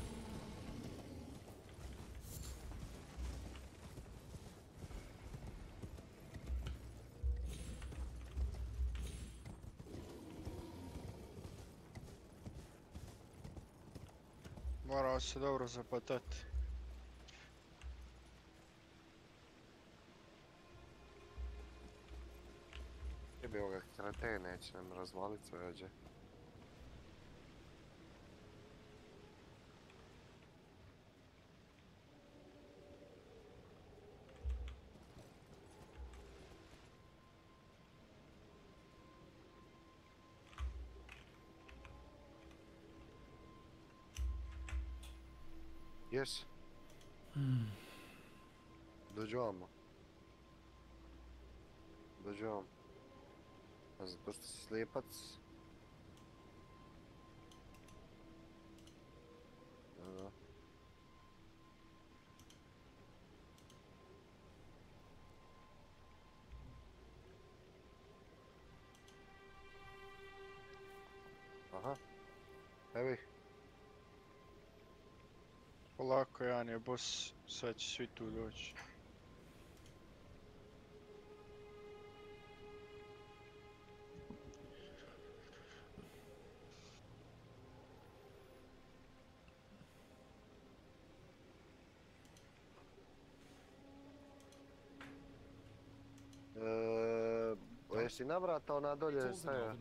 Morao se dobro zapatati. Jebi ovoga krate, neće nam razvalit sve ođe. Yes. Dođi ovamo. Dođi ovamo. A zato što si slijepac. Da. Aha. Evo ih. Polako, Jan je boss, sad će svi tu doći. Jesi navratao na dolje stavio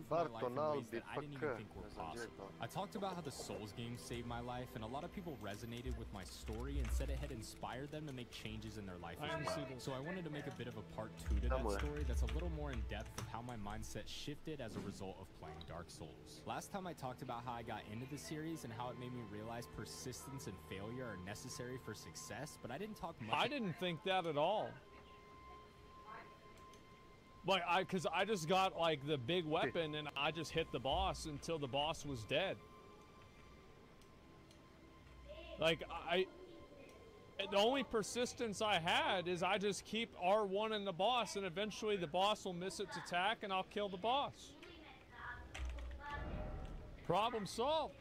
Bartonal BPK, ne znam gdje je to. I talked about how the Souls game saved my life, and a lot of people resonated with my story and said it had inspired them to make changes in their life as well. So I wanted to make a bit of a part 2 to that story that's a little more in depth of how my mindset shifted as a result of playing Dark Souls. Last time I talked about how I got into the series and how it made me realize persistence and failure are necessary for success, but I didn't talk much. I didn't think that at all. Like, cause I just got like the big weapon and I just hit the boss until the boss was dead. Like, the only persistence I had is I just keep R1 in the boss and eventually the boss will miss its attack and I'll kill the boss. Problem solved.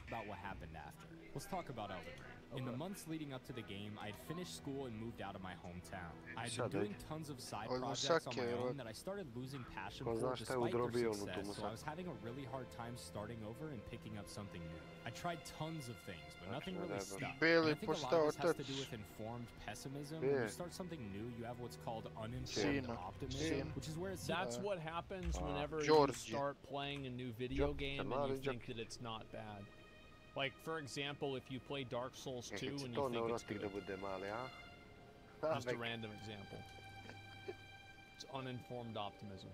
About what happened after. Let's talk about Elden Ring. In the months leading up to the game, I had finished school and moved out of my hometown. I had been doing tons of side projects on my own that I started losing passion for despite their success, so I was having a really hard time starting over and picking up something new. I tried tons of things, but nothing really stuck. And I think a lot of this has to do with informed pessimism. When you start something new, you have what's called uninformed optimism, which is where it's... That's what happens whenever you start playing a new video game and you think that it's not bad. Like, for example, if you play Dark Souls 2 and you think it's good. Just a random example. It's uninformed optimism.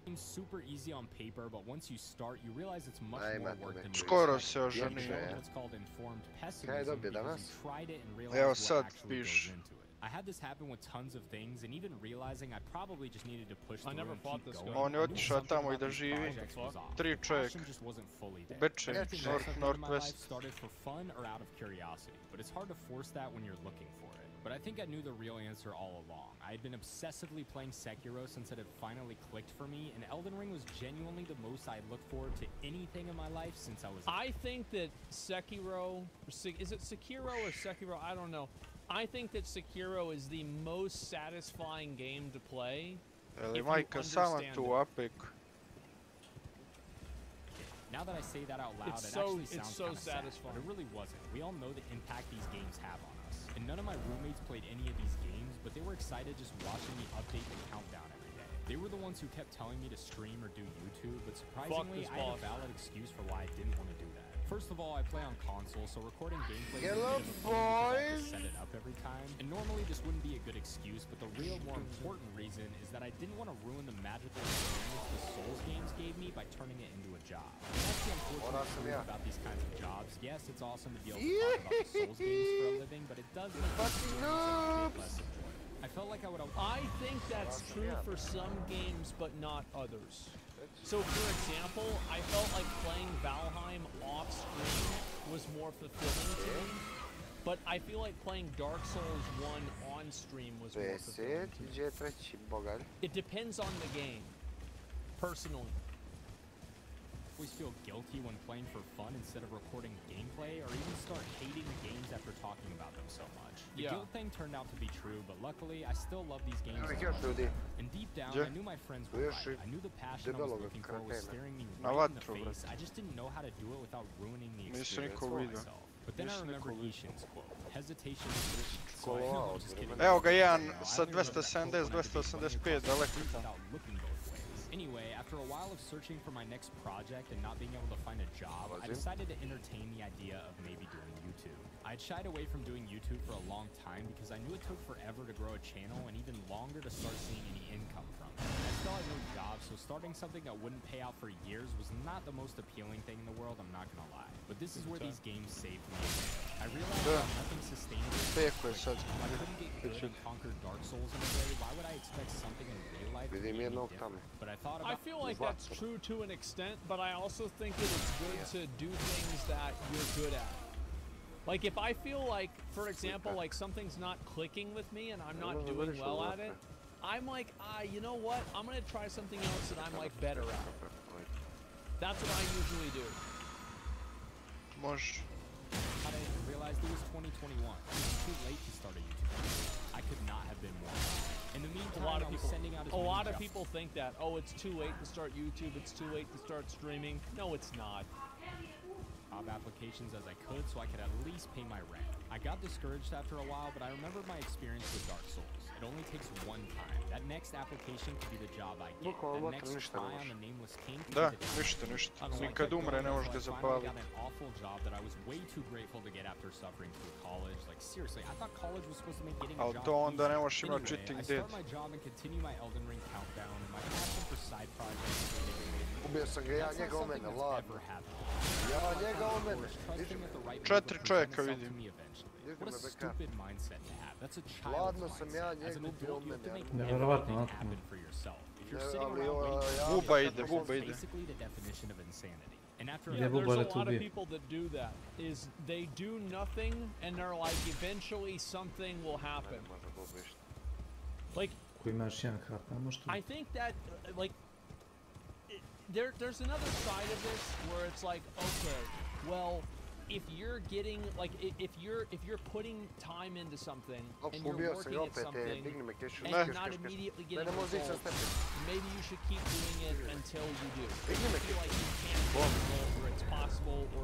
It's super easy on paper, but once you start, you realize it's much more work than you expect. It's called informed pessimism because you tried it and realized what actually goes into it. I had this happen with tons of things, and even realizing I probably just needed to push through and keep going. On je otišao tamo I da živi. 3 čovjeka. Beček, Northwest. Started for fun or out of curiosity, but it's hard to force that when you're looking for it. But I think I knew the real answer all along. I had been obsessively playing Sekiro since it had finally clicked for me, and Elden Ring was genuinely the most I had looked forward to anything in my life since I was... I think that Sekiro... Is it Sekiro or Sekiro? I don't know. I think that Sekiro is the most satisfying game to play if you understand it. Now that I say that out loud, it actually sounds kind of sad, but it really wasn't. We all know the impact these games have on us. And none of my roommates played any of these games, but they were excited just watching me update the countdown every day. They were the ones who kept telling me to stream or do YouTube, but surprisingly, I had a valid excuse for why I didn't want to do that. First of all, I play on console, so recording gameplay is a bit of a pain because I have to set it up every time. And normally this wouldn't be a good excuse, but the real, more important reason is that I didn't want to ruin the magical experience the Souls games gave me by turning it into a job. And that's the unfortunate truth about these kinds of jobs. Yes, it's awesome to be able to talk about the Souls games for a living, but it does make the experience a bit less enjoyable. I felt like I would have... I think that's true for some games, but not others. So, for example, I felt like playing Valheim off-screen was more fulfilling to me, but I feel like playing Dark Souls 1 on-stream was more fulfilling to me. It depends on the game, personally. I always feel guilty when playing for fun instead of recording gameplay, or even start hating the games after talking about them so much. The guilt thing turned out to be true, but luckily I still love these games. And deep down, I knew my friends were right. I knew the passion I was looking for was staring me right in the face. I just didn't know how to do it without ruining the experience for myself. But then I remembered Ishin's quote, hesitation is risk. So I know, I'm just kidding. Evo ga jedan sa 270, 285 daleko tamo. Anyway, after a while of searching for my next project and not being able to find a job, I decided to entertain the idea of maybe doing YouTube. I had shied away from doing YouTube for a long time because I knew it took forever to grow a channel and even longer to start seeing any income from it. I still had no job, so starting something that wouldn't pay out for years was not the most appealing thing in the world, I'm not gonna lie. But this is where these games saved me. I realized that nothing sustainable. If I couldn't get good and conquer Dark Souls in a way, why would I expect something in real life to be any different? But I thought about... I feel like that's true to an extent, but I also think that it's good to do things that you're good at. Like, if I feel like, for example, like something's not clicking with me and I'm not doing well at it, I'm like, you know what? I'm going to try something else that I'm, like, better at. That's what I usually do. I realized it was 2021. It was too late to start a YouTube channel. I could not have been more. In the meantime, a lot of people think that, oh, it's too late to start YouTube, it's too late to start streaming. No, it's not. Job applications as I could so I could at least pay my rent. I got discouraged after a while, but I remembered my experience with Dark Souls. It only takes one time. That next application could be the job I get. That next try on the Nameless King could be the job. I kad umre ne možeš ga zapaliti. I got an awful job that I was way too grateful to get after suffering through college. Like seriously, I thought college was supposed to make getting a job. Ali to onda ne možeš imati cheating I start my job and continue my Elden Ring countdown, and my passion for side projects. Ubio sam ga ja, njega o mene, ladno. Ja, njega o mene. 4 čovjeka vidim. What a stupid mindset to have. That's a child's Ladno sam ja, mindset. As an njega ubio adult, you have to mene. make everything happen for yourself. If you're sitting around waiting, Buba ide. that's basically the definition of insanity. And after there's a lot of people that do that. Is they do nothing and they're like, eventually something will happen. Like, I think that like there's another side of this where it's like, okay, well, if you're getting like if you're putting time into something and you're working at something and you're not immediately getting results, maybe you should keep doing it until you do. If you feel like you can't get a result or it's possible or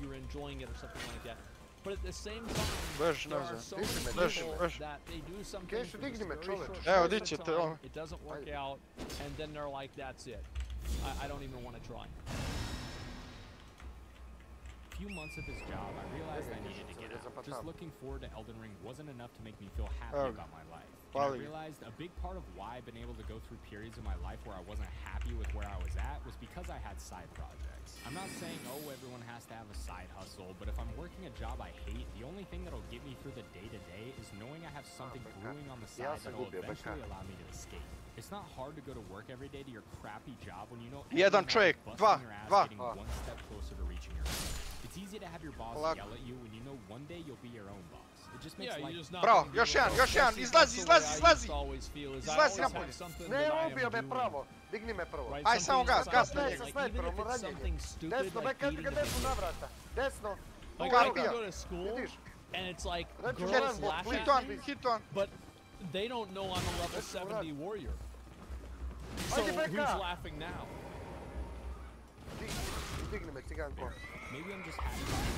you're enjoying it or something like that. But at the same time, there are so many people that they do something for this very short time, it doesn't work out, and then they're like, that's it. I don't even want to try. A few months at this job, I realized I needed to get out. Just looking forward to Elden Ring wasn't enough to make me feel happy about my life. And I realized a big part of why I've been able to go through periods of my life where I wasn't happy with where I was at was because I had side projects. I'm not saying, oh, everyone has to have a side hustle, but if I'm working a job I hate, the only thing that'll get me through the day-to-day is knowing I have something brewing on the side that'll eventually allow me to escape. It's not hard to go to work every day to your crappy job when you know Jedan čovjek, dva. getting one step closer to reaching your goal. It's easy to have your boss yell at you when you know one day you'll be your own boss. It just makes life... Bravo, još jedan, izlazi napolje. Ne, ubio me pravo, digni me prvo. Aj, samo gas na njega. Sa snajperom, ranjenje. Desno, kad ga desno navrata. Desno. Like, I can go to school, and it's like, girls laugh at me, but they don't know I'm a level 70 warrior. So, who's laughing now? Digni me, ciganko. Maybe I'm just happy about it,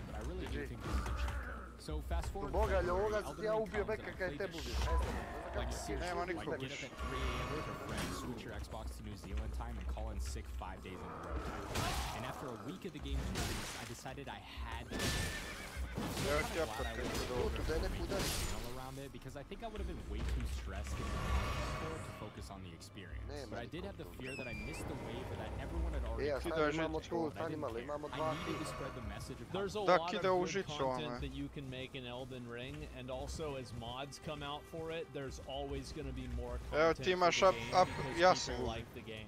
but I really do think this is a cheat code. So fast forward. Boga ljoga ti ja ubio beka kaj te budiš. Nema niko get up at 3 a.m. with your friends, switch your Xbox to New Zealand time, and call in sick 5 days in a row. And after a week of the game's release, I decided I had to. Around it because I think I would have been way too stressed to focus on the experience. But I did have the fear that I missed the wave or that everyone had already I needed to spread the message of there's a lot of good content that you can make in Elden Ring, and also as mods come out for it, there's always going to be more content for the game because people like the game.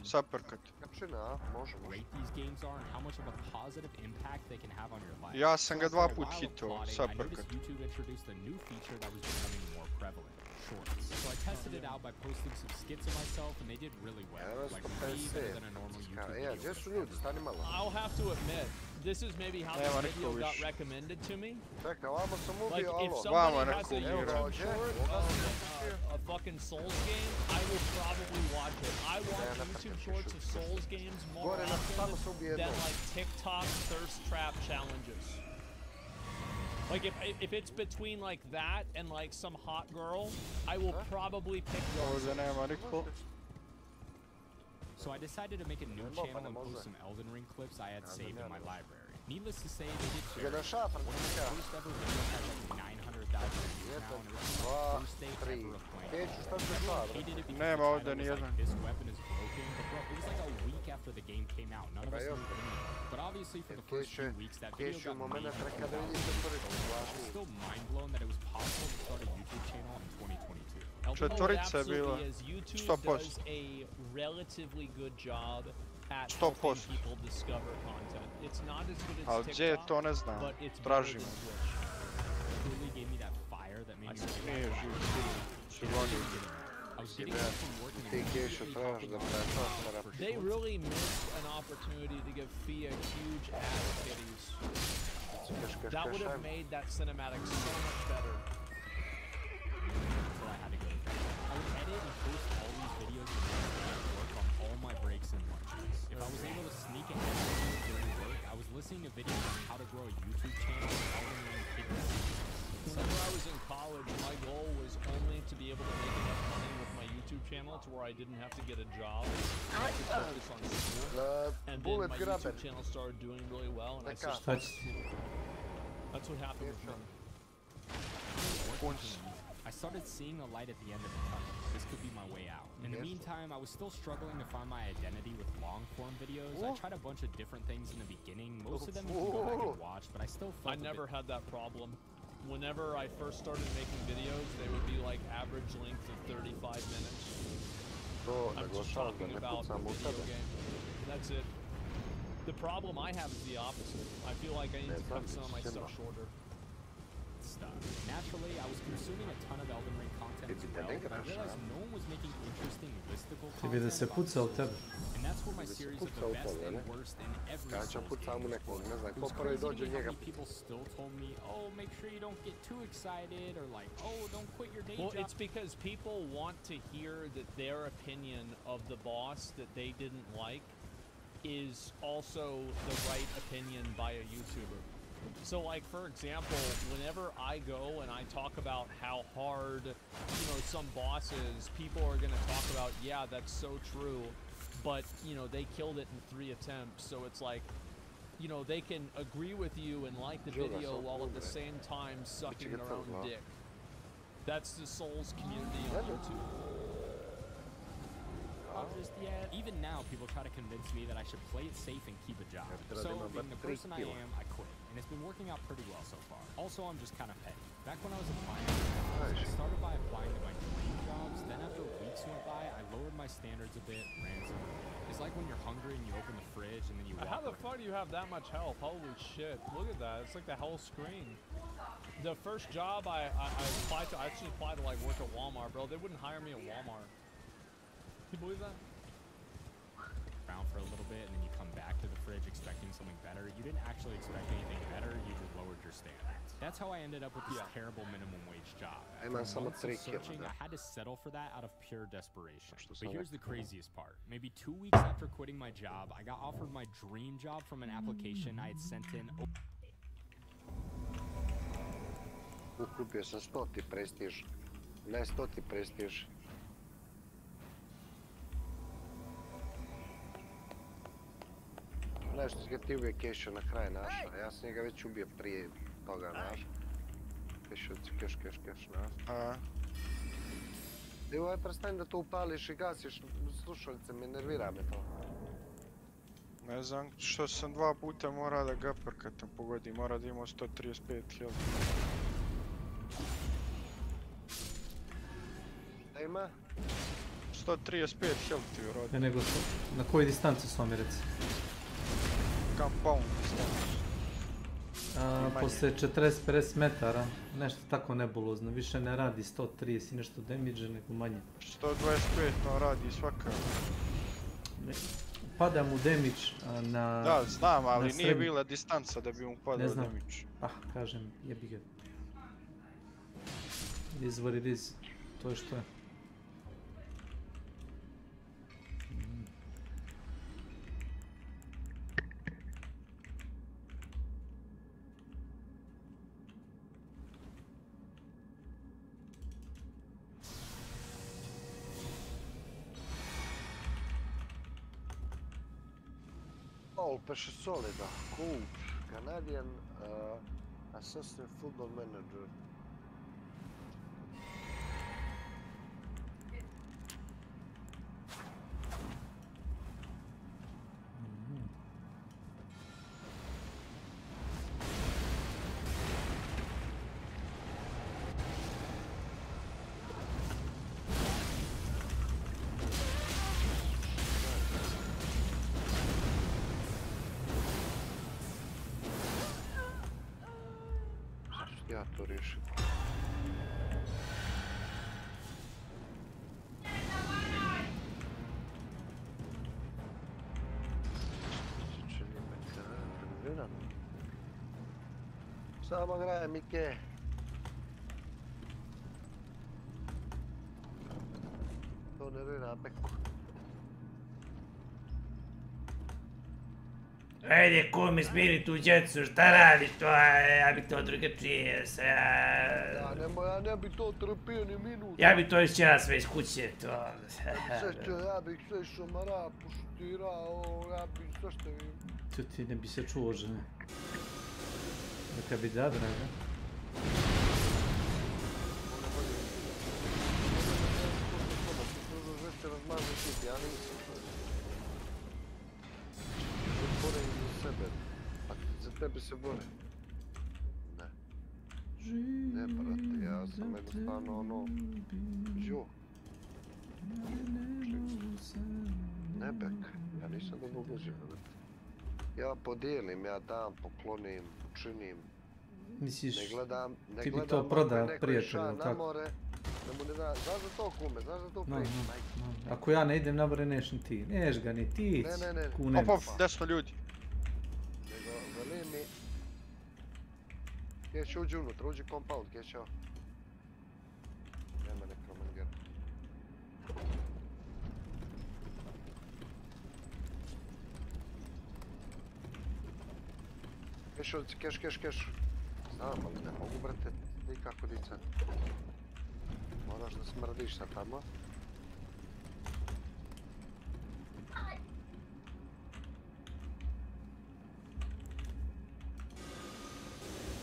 Great these games are and how much of a positive impact they can have on your life. Ja sam ga 2 put hitao, I noticed YouTube introduced a new feature that was becoming more prevalent. Shorts. So I tested it out by posting some skits of myself and they did really well. Like way better than a normal YouTube video. I'll have to admit, this is maybe how this video got recommended to me. Like if somebody has a YouTube short of a fucking Souls game, I will probably watch it. I watch YouTube shorts of Souls games more often than like TikTok thirst trap challenges. Like if it's between like that and like some hot girl, I will probably pick those. So I decided to make a new channel and post some Elden Ring clips I had saved in my library. Needless to say, they did very well. First ever video had like 900,000 views now, and it was my first day ever of playing. Everyone hated it because the title was like, this weapon is broken, but bro, it was like a week after the game came out. None of us knew anything. But obviously for the first few weeks, that video got made. I was still mind blown that it was possible to start a YouTube channel in 2022. Četvorica je bila. YouTube does a relatively good job at helping people discover content. It's not as good as TikTok, but it's better than Twitch. Truly gave me that fire that made me They really missed an opportunity to give Fia huge ass kitties. That would have made that cinematic so much better. So I had to go. I would edit and post all these videos and work on all my breaks and lunches. If I was able to sneak ahead during work, I was listening to videos on how to grow a YouTube channel and Elden Ring hidden secrets. Whenever I was in college, my goal was only to be able to make enough money with my YouTube channel to where I didn't have to get a job. I could focus on school. And then my YouTube channel started doing really well, and I switched to school. That's what happened with me. I started seeing a light at the end of the tunnel. This could be my way out. In the meantime, I was still struggling to find my identity with long-form videos. I tried a bunch of different things in the beginning. Most of them you can go back and watch, but I still felt I never had that problem. Whenever I first started making videos, they would be like average length of 35 minutes. I'm just talking about the video game. That's it. The problem I have is the opposite. I feel like I need to cut some of my stuff shorter. Naturally, I was consuming a ton of Elden Ring content as well, but I realized no one was making interesting listicle content. And that's where my series of the best and worst in every Souls game was born. It was crazy to me how many people still told me, oh, make sure you don't get too excited, or like, oh, don't quit your day job. Well, it's because people want to hear that their opinion of the boss that they didn't like is also the right opinion by a YouTuber. So, like, for example, whenever I go and I talk about how hard, you know, some bosses, people are going to talk about, yeah, that's so true, but, you know, they killed it in 3 attempts. So it's like, you know, they can agree with you and like the video while at the same time sucking their own dick. That's the Souls community on YouTube. Just yet. Even now, people try to convince me that I should play it safe and keep a job. So, being the person I am, I quit. And it's been working out pretty well so far. Also, I'm just kind of petty. Back when I was applying to jobs, I started by applying to my dream jobs. Then after weeks went by, I lowered my standards a bit, ran some. It's like when you're hungry and you open the fridge and then you walk How the fuck do you have that much health? Holy shit. Look at that. It's like the whole screen. The first job I applied to, I actually applied to like work at Walmart, bro. They wouldn't hire me at Walmart. Can you believe that? Around for a little bit and then you come back to the fridge expecting something better. You didn't actually expect anything better, you just lowered your standards. That's how I ended up with this terrible minimum wage job. After months of searching, I had to settle for that out of pure desperation. But here's the craziest part. Maybe 2 weeks after quitting my job, I got offered my dream job from an application I had sent in. Kupio sam 100 prestiž. Ne 100 prestiž. Nešto ga ti uvijek kešio na kraj naša. Ja sam ga već ubio prije toga naša. Keš, naša. Evo, prestani da to upališ i gasiš slušalice, me nervira me to. Ne znam što sam 2 puta mora da ga prkatam pogodi, mora da imao 135 health. Šta ima? 135 health ti urodi. Ne nego, na kojoj distanci su mi reci? Compound distanci. Posle 40-50 metara, nešto tako nebulozno, više ne radi 130 i nešto damage, nego manje. 125 on radi svaka. Pada mu damage na... Da, znam, ali nije bila distanca da bi mu padao damage. Kažem, jebi ga. It is what it is. To je što je. Peše solida, coach, Canadian assistant football manager. Ja to riješim. Sama graje, Mike. To nervira Beku. Ajde, kome smiri tu djecu, šta radiš to, ja bi to drugačije se... Ja ne bi to trpio ni minut. Ja bi to išćera sve iz kuće, to... Ja bih sve šamara poštirao, ja bih sve što vidim. Tu ti ne bi se čuo, žene. Neka bi da, draga. Ja nisam. Bore i za sebe, a za tebe se bore. Ne. Ne, brate, ja sam jednostavno ono... Žo. Ne, Bek, ja nisam da mogu živjeti. Ja podijelim, ja dam, poklonim, učinim. Misliš, ne ti bi to prodao prijatelju, tako? Da mu ne da, znaš za to kume, znaš za to prije. Ako ja ne idem na bore, neš ni ti. Neš ga ni ti, kunem. Hop, desno ljudi. Nego, veli mi... Kješ uđi unutra, uđi compound, kješ ovo. Nema nekromanger. Kješ uđi, kješ. Znam, ali ne mogu, brate, nikako dicat. Moraš da smrdiš sad tamo.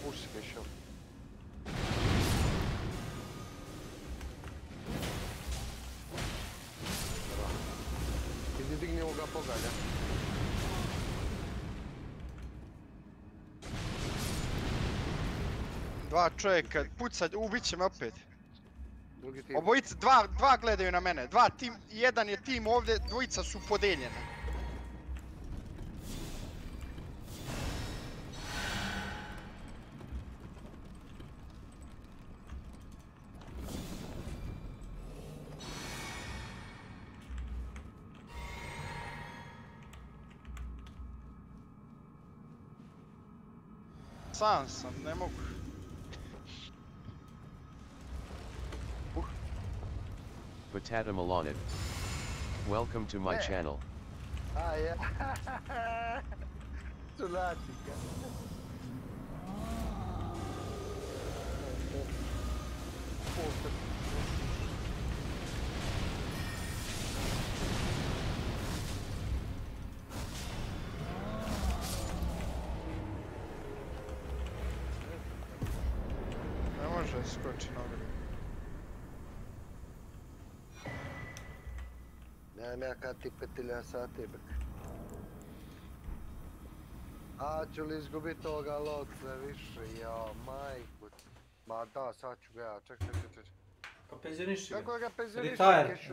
Puši se kešao. Idi digni ovoga pogalja. Dva čovjeka, pucaj, ubit će me opet. Drugi tim. Obojica, dva gledaju na mene, jedan je tim ovdje, dvojica su podijeljene. Sam sam, ne mogu. Potato Milan. Welcome to my channel. Ah, yeah. Tulatica. skoči na ogranku. Nemam ja kad ti petilja sati, bek. A ću li izgubit ovoga lovca više, jao, majku. Ma da, sad ću ga ja, čekaj. Pa penzijoniši ga. Kako ga penzijoniši?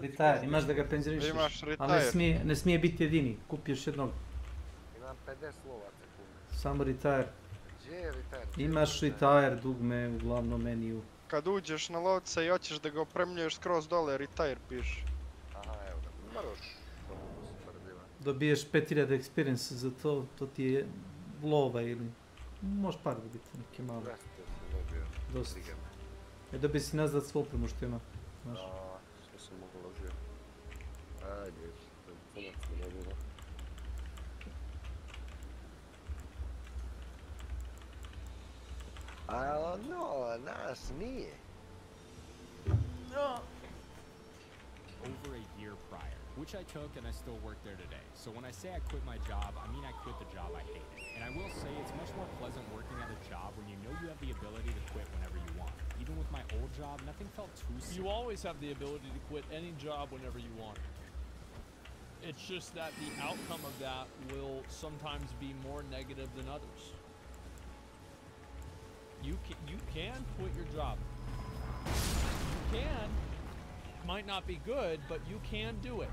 Retire, imaš da ga penzijonišiš. Imaš retire. Ali ne smije biti jedini, kupi još jednog. Imam 50 lovaca kuna. Samo retire. Gdje je retire? Imaš retire dugme u glavnom meniju. Kad uđeš na lovca i hoćeš da ga opremljuješ skroz dole, retire piše. Aha, evo da, moraš. Dobiješ 5000 experience za to, to ti je lova ili... Može par dobiti, neke malo. Dosta. Dobije si nazad svu opremu što ima. Što sam mogu ložio. Ajde, crnac mi ne bilo. A no, nas nije. No. Over a year prior, which I took and I still work there today. So when I say I quit my job, I mean I quit the job I hated. And I will say it's much more pleasant working at a job when you know you have the ability to quit whenever you want. Even with my old job, nothing felt too serious. You always have the ability to quit any job whenever you want. It's just that the outcome of that will sometimes be more negative than others. You can quit your job. You can. Might not be good, but you can do it.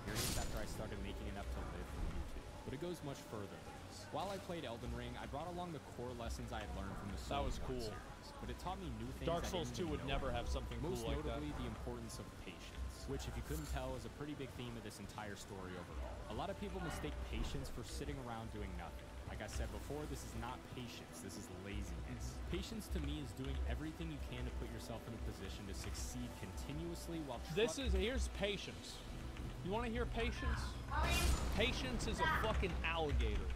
Years after I started making enough to live from YouTube, but it goes much further than this. While I played Elden Ring, I brought along the core lessons I had learned from the Souls series, but it taught me new things. Dark Souls 2 would never have something cool like that. Most notably, the importance of patience, which, if you couldn't tell, is a pretty big theme of this entire story overall. A lot of people mistake patience for sitting around doing nothing. Like I said before, this is not patience, this is laziness. Patience to me is doing everything you can to put yourself in a position to succeed continuously while here's patience. You want to hear patience? Patience is a fucking alligator.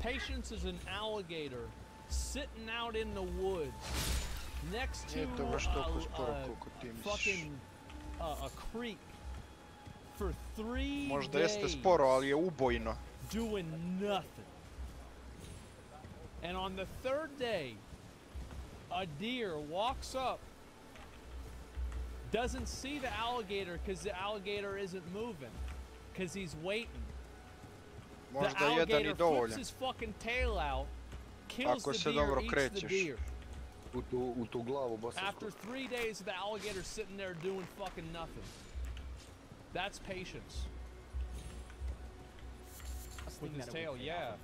Patience is an alligator sitting out in the woods next to a creek for 3 Možda jeste sporo, ali je ubojno. Doing nothing. And on the third day, a deer walks up, doesn't see the alligator because the alligator isn't moving, because he's waiting. The alligator flips his fucking tail out, kills the deer, eats the deer. After 3 days, the alligator's sitting there doing fucking nothing. That's patience. With his tail, yeah.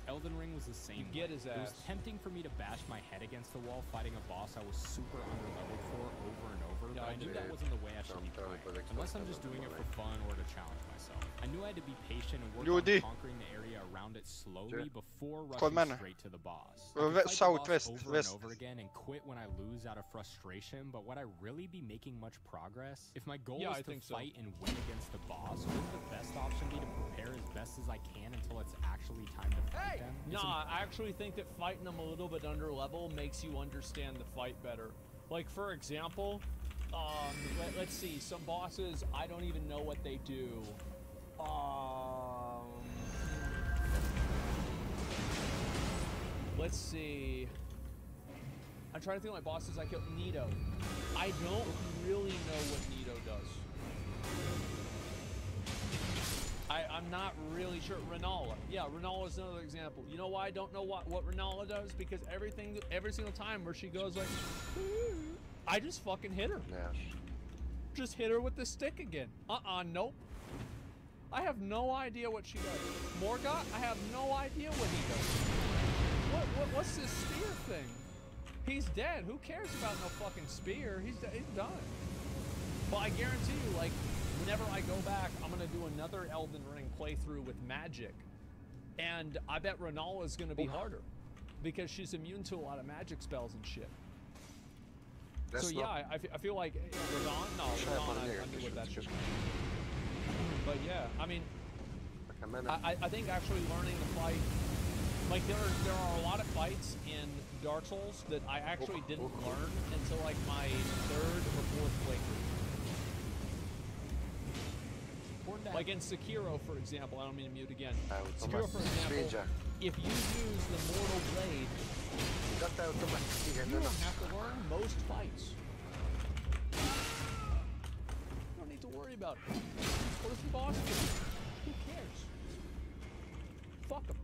Elden Ring was the same. You get his ass. It was tempting for me to bash my head against the wall fighting a boss I was super underleveled for over and over, but I knew that wasn't the way I should be playing, unless I'm just doing it for fun or to challenge myself. I knew I had to be patient and work on conquering the area around it slowly before rushing straight to the boss. I can fight the boss over and over again and quit when I lose out of frustration, but would I really be making much progress? If my goal is to fight and win against the boss, wouldn't the best option be to prepare as best as I can until it's actually time to fight them? Nah, I actually think that fighting them a little bit under level makes you understand the fight better. Like, for example, let's see, some bosses, I don't even know what they do. Let's see. I'm trying to think of my bosses I killed. Nito. I don't really know what Nito does. I'm not really sure. Renala. Yeah, Renala is another example. You know why I don't know what Renala does? Because every single time where she goes like, I just fucking hit her. Yeah. Just hit her with the stick again. Nope. I have no idea what she does. Morgoth, I have no idea what he does. What's this spear thing? He's dead. Who cares about no fucking spear? He's done. But I guarantee you, like, whenever I go back, I'm gonna do another Elden Ring playthrough with magic, and I bet Renala is gonna be harder because she's immune to a lot of magic spells and shit. So yeah, I feel like Radon. No, Radon. I knew what that shit was. But yeah, I mean, I think actually learning to fight, like there are a lot of fights in Dark Souls that I actually didn't learn until like my 3rd or 4th playthrough. Like in Sekiro, for example, I don't mean to mute again. Sekiro, for example, if you use the Mortal Blade, you don't have to learn most fights. You don't need to worry about it. What if the boss kills? Who cares? Fuck him.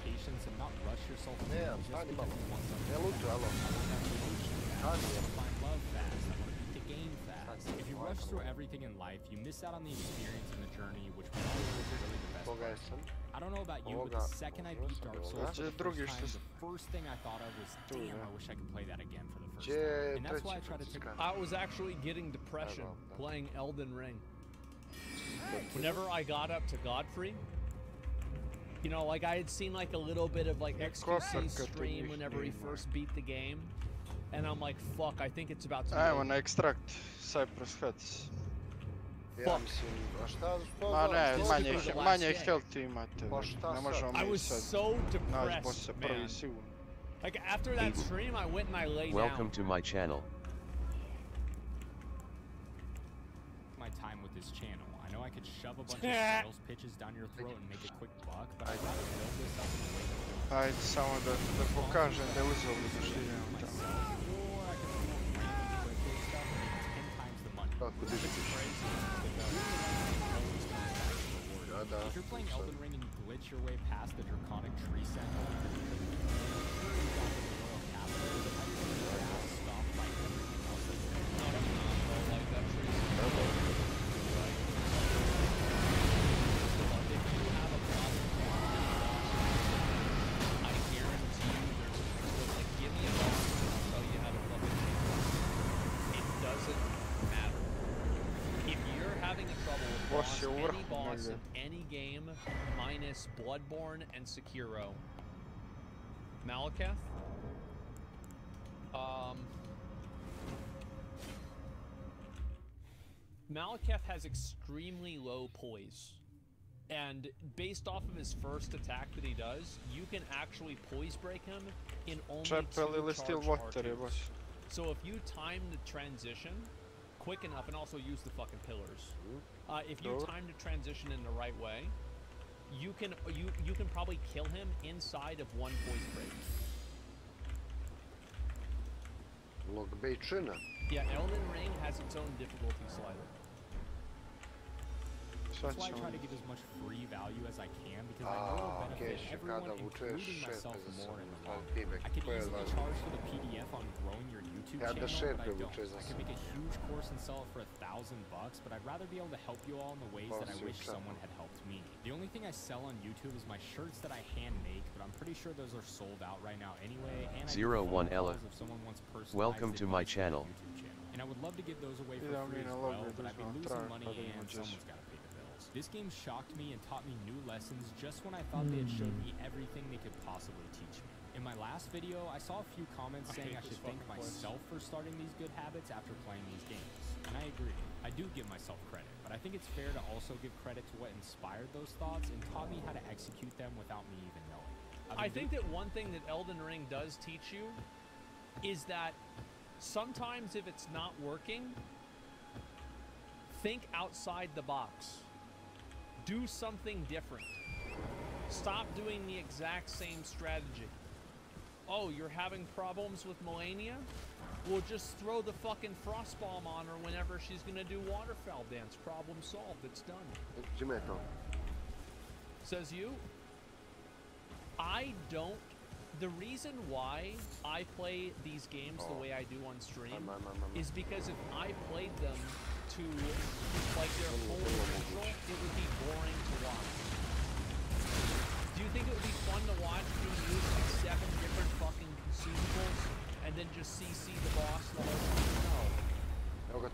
Patience and not rush yourself in Yeah, just fine, because you want something. Yeah, look, hello. I want to find love fast. I want to beat the game fast. If you rush through everything in life, you miss out on the experience and the journey, which was always really the best part. I don't know about you, but the second I beat Dark Souls for the first time, the first thing I thought of was, damn, I wish I could play that again for the first time. And that's why I try to take... I was actually getting depression playing Elden Ring. Whenever I got up to Godfrey, you know, like I had seen like a little bit of like XQC stream whenever he first beat the game, and I'm like, fuck, I think it's about to be Ajmo na ekstrakt Cypress Huts. Ja mislim, a šta to Ma ne, znači? manje health imate. Pa šta Ne možemo I mi was sad so naći depressed, bossa man. prvi sigurno. Like after that stream, I went and I lay Welcome down. to my channel. My time with this channel. I know I could shove a bunch of sales pitches down your throat and make a quick buck, but I'd rather build this up in a way that will Ajde samo da pokažem da je uzeo mišljenje tamo. or I could do random quick stuff and make 10 times the money. Kako dižeš? If you're playing Elden Ring and you glitch your way past the draconic tree sentinel because you couldn't do it, sure you got the royal capital, but how do you get your ass stomped by everything else that's there? No, that's not like that tree sentinel. If you have a problem, I guarantee you there's a trick. Like, give me a boss and I'll tell you how to fucking do it. It doesn't matter. If you're having a trouble with any boss in any game, minus Bloodborne and Sekiro, Malekith, Malekith has extremely low poise. And based off of his first attack that he does, you can actually poise break him in only 2 charged R2s. So if you time the transition quick enough, and also use the fucking pillars, if you time the transition in the right way, you can probably kill him inside of 1 poise break. Yeah, Elden Ring has its own difficulty slider. That's why I try to give as much free value as I can, because I know it'll benefit everyone, including myself, more in the long run. I could easily charge for the PDF on growing your YouTube channel, but I don't. I could make a huge course and sell it for $1,000, but I'd rather be able to help you all in the ways that I wish someone had helped me. The only thing I sell on YouTube is my shirts that I hand make, but I'm pretty sure those are sold out right now anyway, and I do phone calls if someone wants personalized Welcome to my channel. And I would love to give those away for free as well, but I'd be losing money and someone's got to pay the bills. This game shocked me and taught me new lessons just when I thought they had showed me everything they could possibly teach me. In my last video, I saw a few comments saying I should thank myself for starting these good habits after playing these games. And I agree. I do give myself credit, but I think it's fair to also give credit to what inspired those thoughts and taught me how to execute them without me even knowing. I think that one thing that Elden Ring does teach you is that sometimes if it's not working, think outside the box. Do something different. Stop doing the exact same strategy. Oh, you're having problems with Melania? Well, just throw the fucking frost bomb on her whenever she's gonna do waterfowl dance. Problem solved. It's done. Says you. I don't. The reason why I play these games the way I do on stream is because if I played them to like their full potential, it would be boring to watch. Do you think it would be fun to watch if you use like 7 different fucking consumables and then just CC the boss the whole time? No.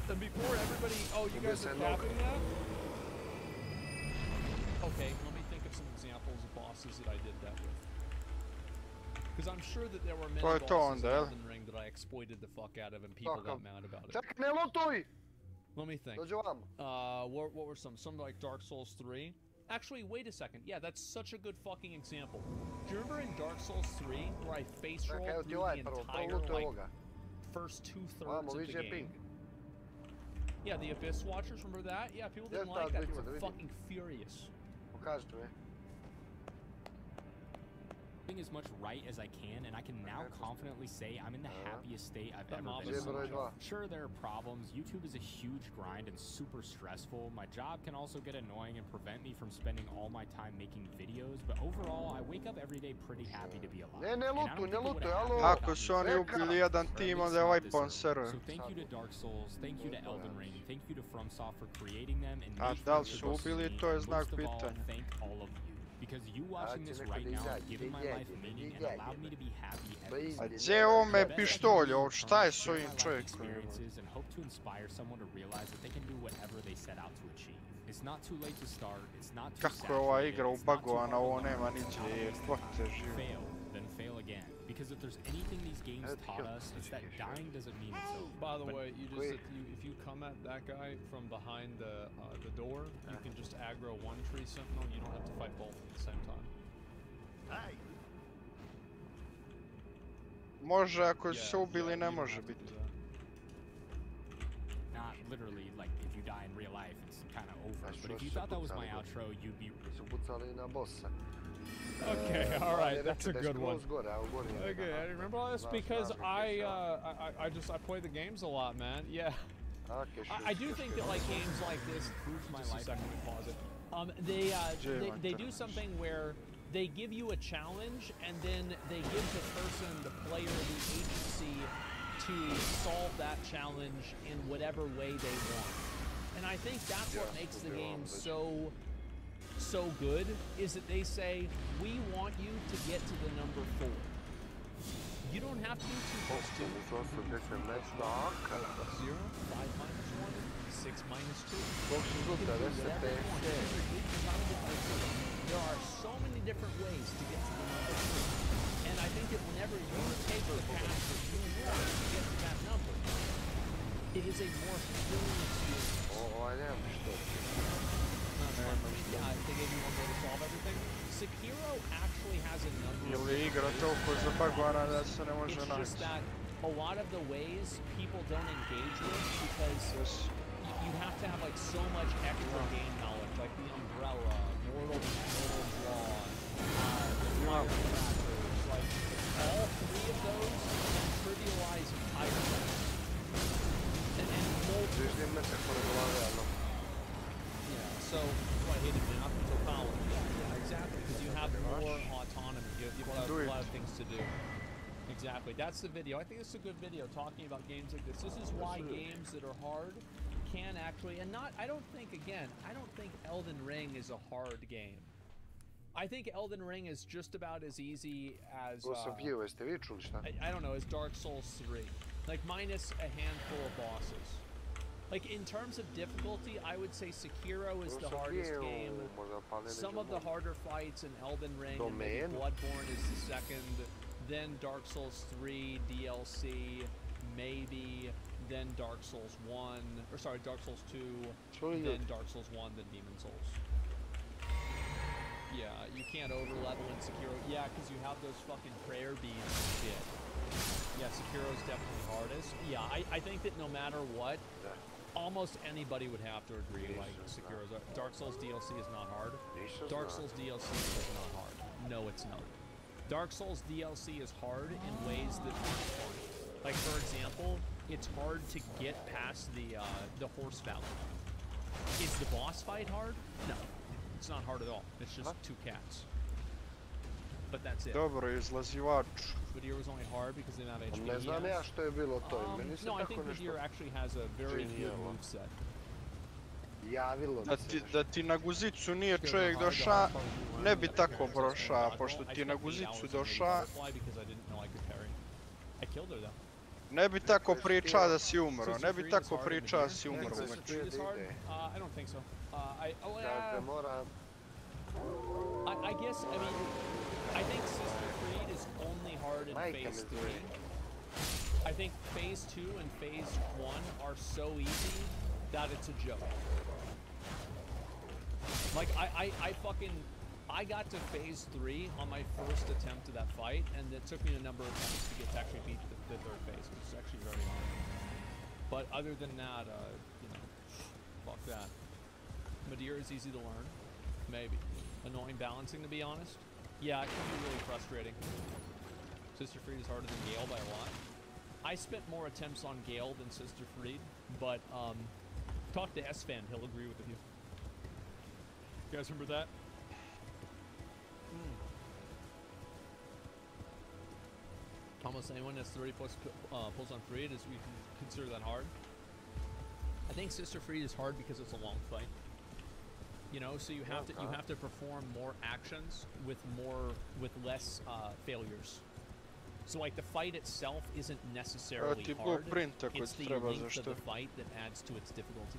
And before everybody, oh, you guys are capping that? Okay, let me think of some examples of bosses that I did that with. Because I'm sure that there were many bosses in Elden Ring that I exploited the fuck out of and people got mad about it. Let me think. What were some like Dark Souls 3? Actually, wait a second. Yeah, that's such a good fucking example. Do you remember in Dark Souls 3 where I face rolled through the entire like first 2/3 of the game? Yeah, the Abyss Watchers, remember that? Yeah, people didn't like that. They were fucking furious. as much right as I can, and I can now confidently say I'm in the happiest state I've ever been in my life. Sure, there are problems. YouTube is a huge grind and super stressful. My job can also get annoying and prevent me from spending all my time making videos, but overall, I wake up every day pretty happy to be alive. Ako su oni ubili jedan tim, onda je ovaj ponseruje. So thank you to Dark Souls, thank you to Elden Ring, thank you to FromSoft for creating them, and A da li su ubili, to je znak pitanja. Thank all of you. Because you watching this right now has given my life meaning and allowed me to be happy every A gdje je ovome pištolj? Šta je s ovim čovjekom? And hope to inspire someone to realize that they can do whatever they set out to achieve. It's not too late to start. It's not too Kako je ova igra ubagovana, ovo nema niđe, kvate živo. Fail, then fail again. Because if there's anything these games taught us, it's that dying doesn't mean it's over. By the way, if you come at that guy from behind the door, you can just aggro one tree sentinel. You don't have to fight both at the same time. Može, ako se ubili, ne može biti. Not literally, like if you die in real life, it's kind of over. But if you thought that was my outro, you'd be. Okay, all right, that's a good one. Okay, I remember all this because I play the games a lot, man. Yeah. I do think that like games like this. Just a second, let me pause it. They do something where they give you a challenge and then they give the person, the player, the agency to solve that challenge in whatever way they want. And I think that's what makes the game so good, is that they say, we want you to get to the number 4. You don't have to do 2 plus 2. 0, 5 minus 1, 6 minus 2. There are so many different ways to get to the number 4. And I think that whenever you take the path that you want to get to that number, it is a more fulfilling experience. They gave you one way to solve everything. Sekiro actually has a number of ways. It's just that a lot of the ways people don't engage with because you have to have like so much extra game knowledge, like the umbrella, mortal draw, the fire crackers, like all 3 of those can trivialize entire things. And multiple. So, I hated it up until college. Yeah, exactly, because you have more autonomy. You have a lot of things to do. Exactly, that's the video. I think this is a good video talking about games like this. This is why games that are hard can actually, and not, I don't think Elden Ring is a hard game. I think Elden Ring is just about as easy as, I don't know, as Dark Souls 3. Like, minus a handful of bosses. Like, in terms of difficulty, I would say Sekiro is the hardest game. Some of the harder fights in Elden Ring, and maybe Bloodborne is the second. Then Dark Souls 3 DLC, maybe. Then Dark Souls 1, or sorry, Dark Souls 2. Then Dark Souls 1, then Demon Souls. Yeah, you can't over-level in Sekiro. Yeah, because you have those fucking prayer beads and shit. Yeah, Sekiro's definitely hardest. Yeah, I think that no matter what, almost anybody would have to agree, like, Sekiro's... Dark Souls DLC is not hard. Dark Souls DLC is not hard. No, it's not. Dark Souls DLC is hard in ways that aren't fun. Like, for example, it's hard to get past the horse valley. Is the boss fight hard? No. It's not hard at all. It's just 2 cats. But that's it. Dobro, izlazivač. Vadir was only hard because they didn't have HP. No, I think Vadir actually has a very good moveset. Da ti na guzicu nije čovjek došao, ne bi tako prošao, pošto ti na guzicu došao. Ne bi tako pričao da si umro, ne bi tako pričao da si umro. I don't think so. I guess, I mean, I think Sister Creed is only hard in Phase 3. I think Phase 2 and Phase 1 are so easy that it's a joke. Like, I got to Phase 3 on my first attempt at that fight, and it took me a number of attempts to get to actually beat the 3rd phase, which is actually very hard. But other than that, you know, fuck that. Madeira is easy to learn, maybe. annoying balancing, to be honest. Yeah, it can be really frustrating. Sister Freed is harder than Gale by a lot. I spent more attempts on Gale than Sister Freed, but talk to S-Fan, he'll agree with you. You guys remember that? Almost anyone that's 30 plus pulls on Freed is we can consider that hard. I think Sister Freed is hard because it's a long fight. You know, so you have to perform more actions with less failures. So like the fight itself isn't necessarily hard. It's the length of the fight that adds to its difficulty.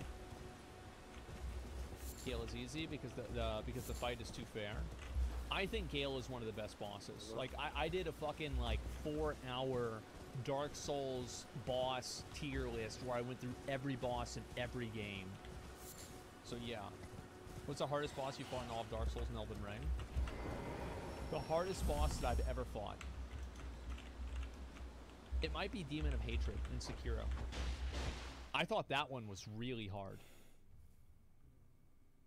Gale is easy because the fight is too fair. I think Gale is one of the best bosses. Like I did a fucking like 4-hour Dark Souls boss tier list where I went through every boss in every game. So yeah. What's the hardest boss you fought in all of Dark Souls and Elden Ring? The hardest boss that I've ever fought. It might be Demon of Hatred in Sekiro. I thought that one was really hard.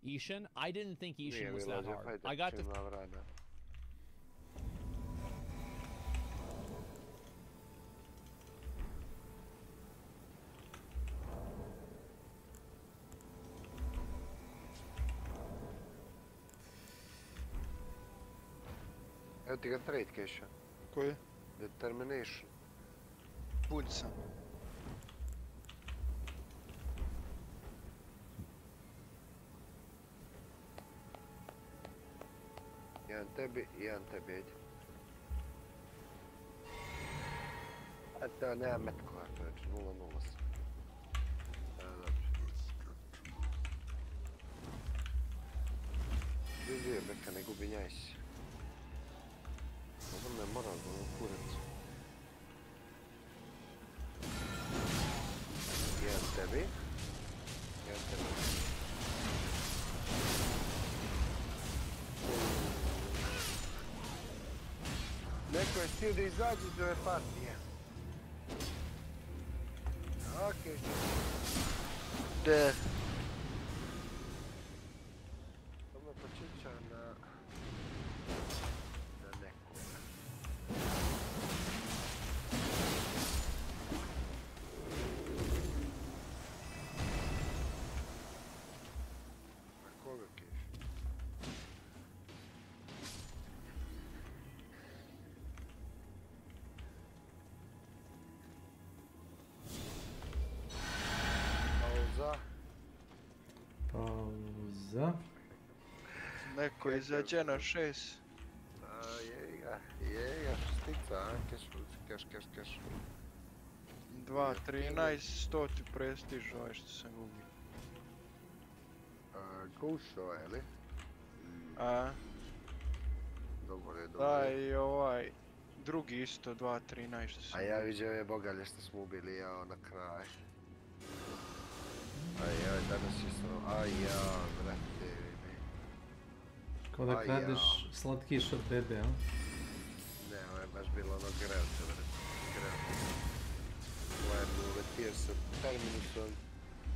Ishin? I didn't think Ishin was that hard. I got to... Evo ti ga trade cache. Koji? Determination. Punj sam. Jedan tebi, jedan tebi, ajde. A to nema metkova, to je 0-0 sam. Dobro. Ljudi, beka, ne gubi njaj si. Ovo ne moram da ono kurac. Jedan tebi. Jedan tebi. Neko je htio da izađe iz ove partije. Okej. De. To me počeća na nekoga. Na koga keš? Pauza. Neko izađe na 6. Jega, štica, a? Keš. 2.13, 100 ti prestiž, ovaj što sam gubio. Gušo, je li? A? Dobro je. Da, i ovaj drugi isto 2.13 što sam gubio. A ja vidio ove bogalje što smo ubili, jao, na kraj. Ajaj, danas je samo, brate mi. Kao da kradeš slatkiš od bebe, a? Ne, ovo je baš bilo ono grevce, brate. Gledno, uletio sa terminusom,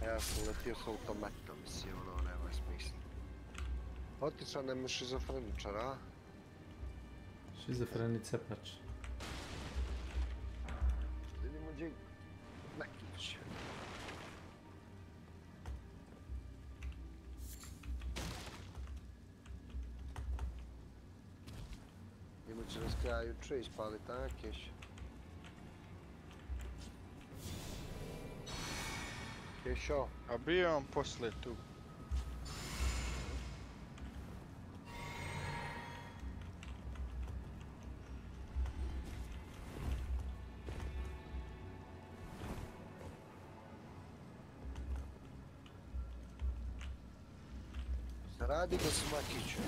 a ja sam uletio s automatom, mislim, ono, nema smisla. Otičan nam je šizofreničar, a? Šizofreni cepač. Vidimo gdje Nakić. Njemu će nas kraja juče ispalit, a Keš? Kešo? A bio on poslije tu. Radi ga s Makićem.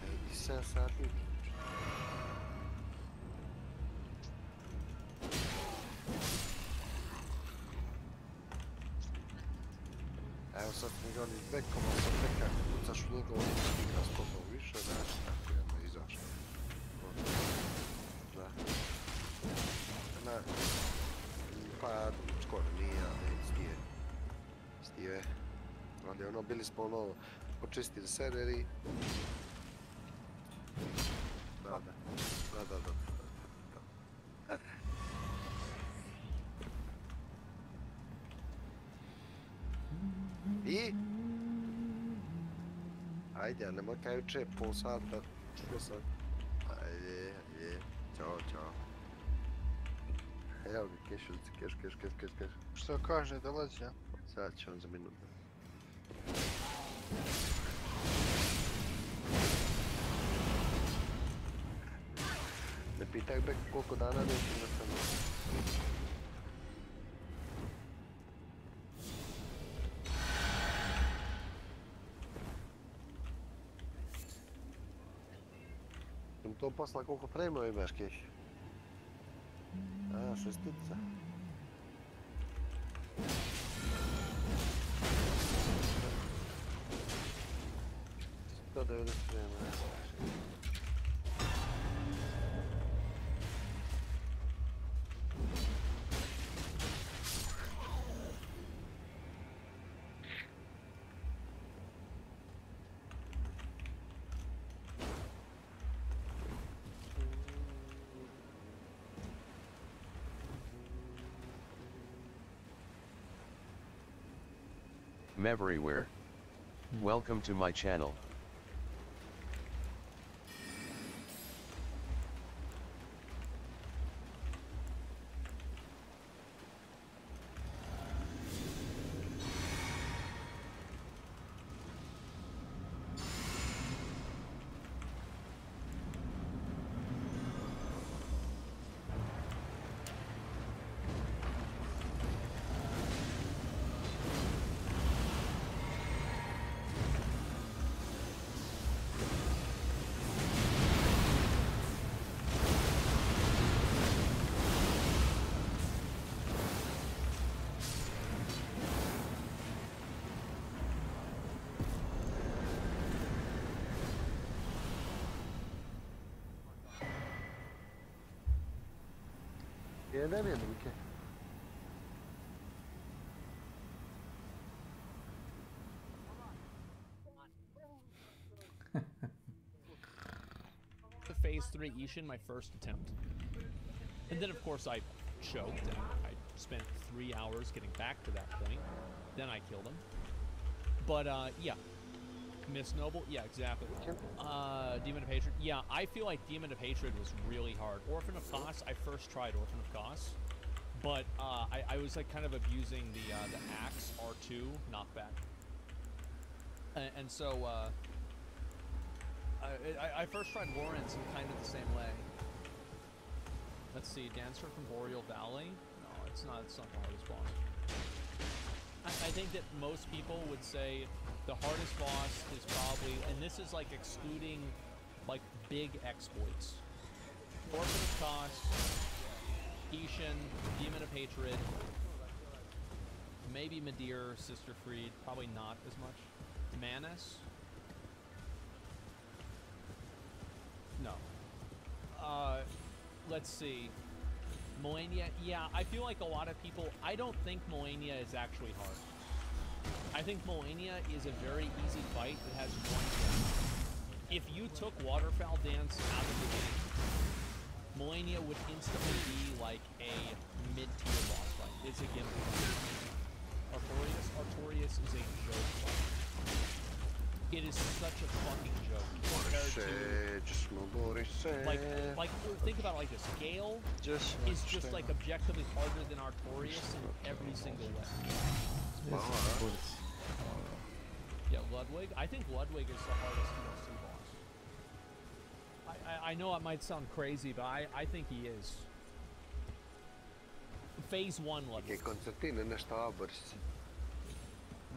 Ejdi 7 sati. Evo sad mi ga oni bekom, a sad tek kako kucaš u njega, oni ti igra s tobom više, znaš, tako jedno izašao. Da. Pa, skoro nije, ali Je. Ali ono, bili smo ono, počistili server i... Da. I? Ajde, a nemoj kaj juče, pol sata, što sam? Ajde. Ćao. Evo ga, keš. Što kaže, dolazi, ja? Sad će on za minutu. Ne pitaj be koliko dana neću nastaviti. Sam to posla koliko frame-ova imaš, Keš? A, 6. 190 frame-ova. Everywhere. Welcome to my channel. Ne vidim, Mike. The Phase 3 Ishin, my first attempt. And then of course I choked and I spent 3 hours getting back to that point. Then I killed him. But yeah. Miss Noble? Yeah, exactly. Demon of Hatred? Yeah, I feel like Demon of Hatred was really hard. Orphan of Kos, I first tried Orphan of Kos, but I was like kind of abusing the axe R2 knockback. And so I first tried Lawrence in kind of the same way. Let's see, Dancer from Boreal Valley? No, it's not the hardest boss. I think that most people would say the hardest boss is probably, and this is like excluding like big exploits. Orphan of Kos, Ishin, Demon of Hatred, maybe Midir, Sister Freed, probably not as much. Manus? No. Let's see. Melania, yeah, I feel like a lot of people, I don't think Melania is actually hard. I think Melania is a very easy fight that has one hit. If you took Waterfowl Dance out of the game, Melania would instantly be like a mid-tier boss fight. It's a gimmick. Artorias is a joke fight. It is such a fucking joke compared to, like think about it like this. Gale is just like objectively harder than Artorias in every single way. Yeah, Ludwig. I think Ludwig is the hardest DLC boss. I know it might sound crazy, but I think he is. Phase 1 Ludwig.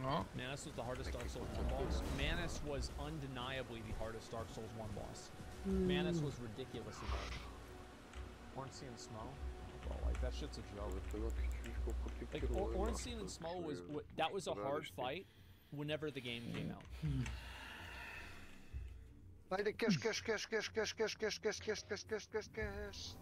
No. Manus was the hardest Dark Souls 1 boss. Manus was undeniably the hardest Dark Souls 1 boss. Manus was ridiculously hard. Ornstein and Smo? Bro, like, that shit's a joke. Like, Ornstein and Smo that was a hard fight whenever the game came out. Cash.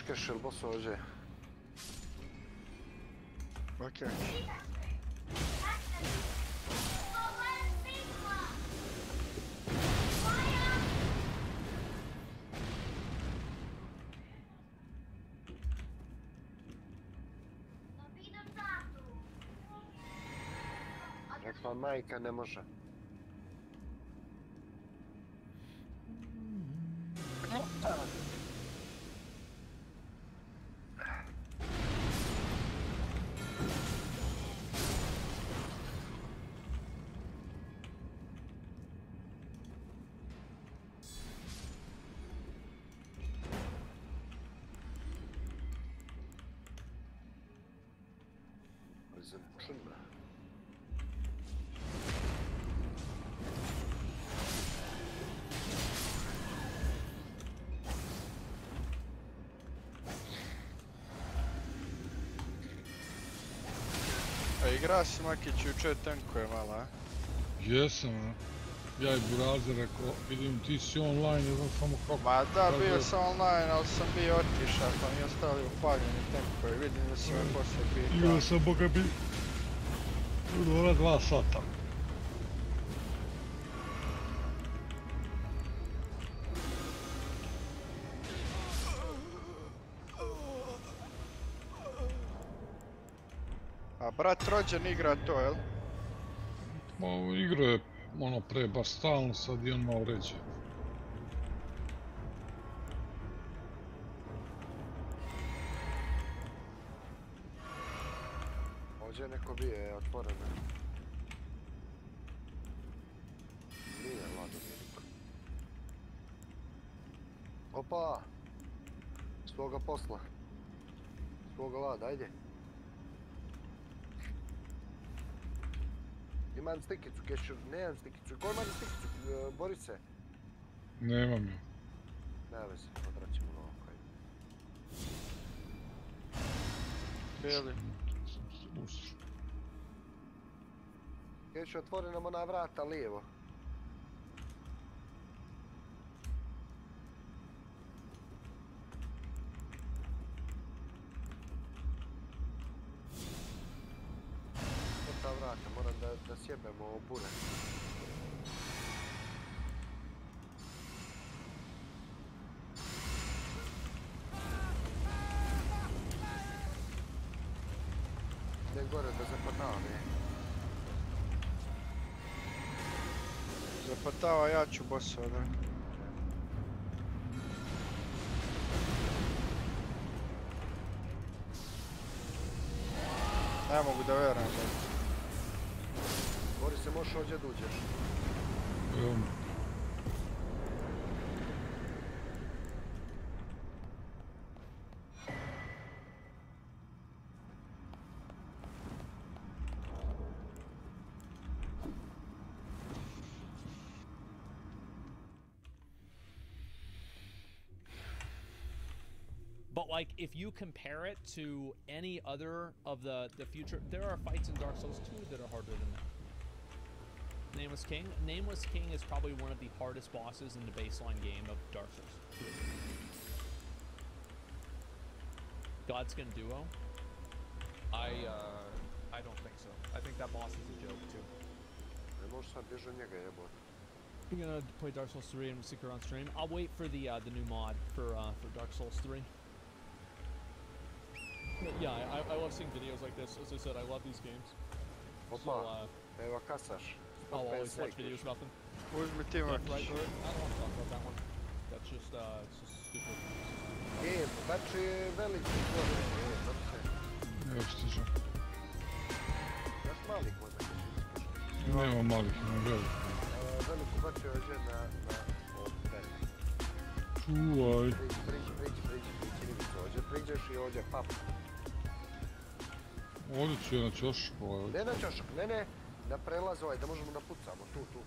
Keš, jel boss ovdje? Okej. Rekla majka ne može. Zemčina. A igra si Makić jučer tankuje malo, a? Jesam, a? Ja i Burazer rekao, vidim ti si online, ne znam samo kako... Ma da, bio sam online, ali sam bio otišao, pa mi ostali upaljeni tankuje, vidim da si me poslije pitao. Igrao sam, boga bi... Dora 2 sata. A brat rođen igra to, jel? Ma igrao je ono pre baš stalno, sad i on malo ređe. Ovdje neko bije otvoreno. Nije Lado niko. Opa! Svoga posla. Svoga Lada, ajde. Imam stikicu, Kešu, nemam stikicu. Ko ima stikicu, Borise? Nemam je. Nema veze, odraćemo na ovako, ajde. Bili. Kešu, otvori nam ona vrata lijevo. Ta vrata, moram da sjebemo ovo bure. Ne gore da zapatava, ne. Zapatava, ja ću bossova, da. Ne mogu da verujem, da. Boris, se možeš ovdje da uđeš? Evo. But like, if you compare it to any other of the future, there are fights in Dark Souls 2 that are harder than that. Nameless King? Nameless King is probably one of the hardest bosses in the baseline game of Dark Souls 2. Godskin Duo? I don't think so. I think that boss is a joke too. You're gonna play Dark Souls 3 and stick around stream. I'll wait for the new mod for Dark Souls 3. But yeah, I love seeing videos like this. As I said, I love these games. So, I'll always watch videos about them. Where's my team? Right, I don't want to talk about that one. That's just stupid. Yeah, battery veliki gore. Evo stižem. Znaš malih možda kad si Nema malih, ima veliki. Veliku battery ovdje na ovdje. Čuvaj. Priđi, Rivicu, ovdje priđeš i ovdje pap. Ovdje ću je na ćošak ovaj. Ne na ćošak, ne. Na prelaz ovaj, da možemo napucamo, tu.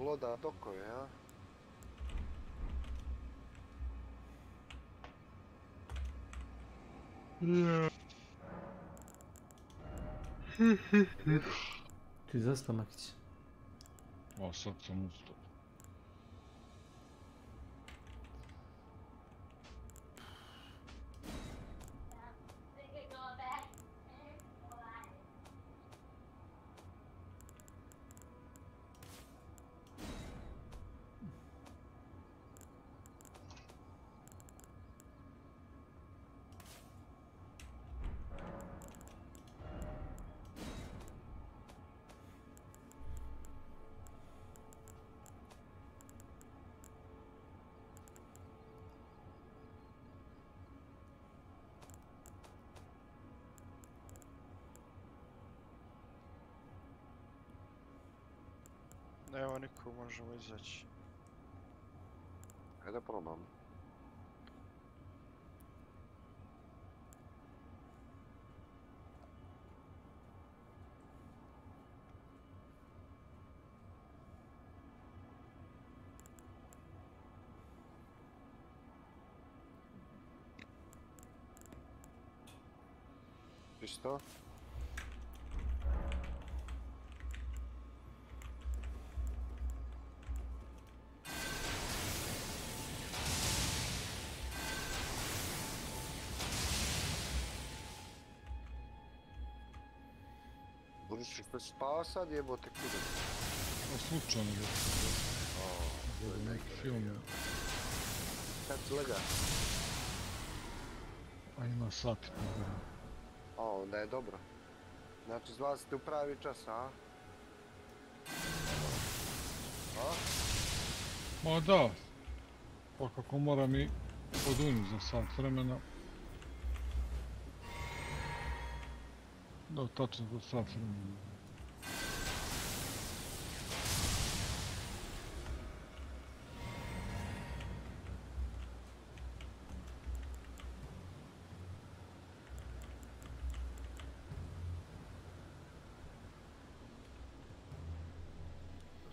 Ploda tokove, a? Güzel ıslamak için. A sad sam ustao. Evo niko, možemo izaći. Ajde probam. Isto? Budući što si spao sad, jebote kuda? Slučajno da to je neki film. Kad si lega? A ima sat i pol vremena. Onda je dobro. Znači zvali ste u pravi čas, a? Ma da. Pa kako moram i oduniti za sat vremena. Da, tačno za sat vremena.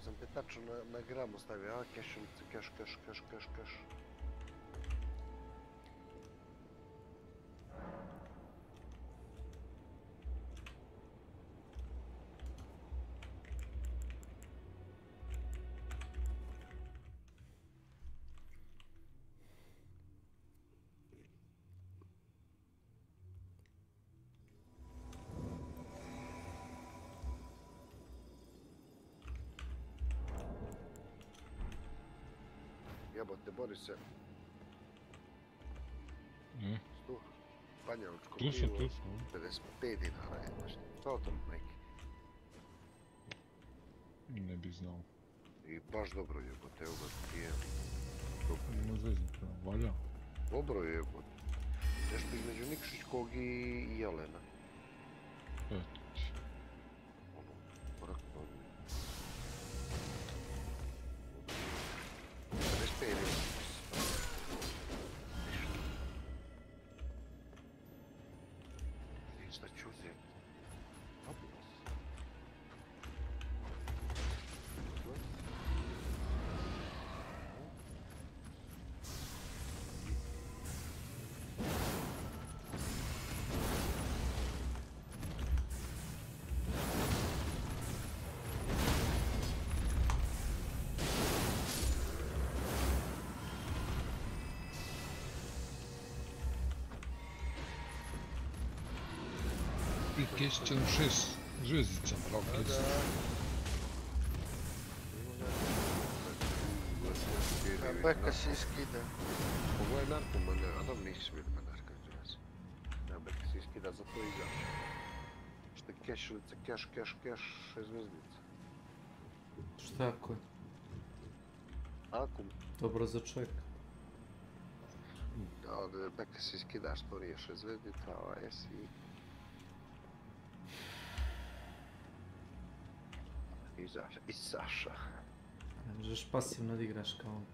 Sam te tačno na gramu stavio, a? Kešulice, keš. Jebote, Borise. Ne? Španjolsko Tu pivo, su. 55 dinara je baš. Što to neki? Ne bi znao. I baš dobro jebote, evo ga pijem. Nema zveznika, valja. Dobro je jebote. Nešto između Nikšićkog i Jelena. Eto. Korak to je. 55 dinara. Šta ću uzeti? I kešćan 6 žvezdica, bravo kešćan. Beka si iskida. Ovo je narkomane, a da nisi vidio me narkađu vas. Ja, Beka si iskida, zato izaš. Što je kešulica, keš, 6 zvezdica. Šta ako je? Ako? Dobro za čovjeka. Da, od Beka si iskidaš, to nije 6 zvezdica, a jesi... I Saša. Ne možeš pasivno da igraš kao on.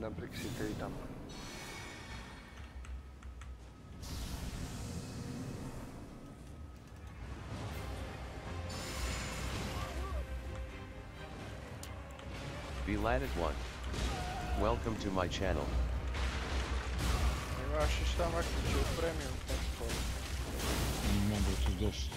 nam priksite i tamo. Belated1. Welcome to my channel. Imaš i šta maknući u premium kontrolu? Mogu to dosta.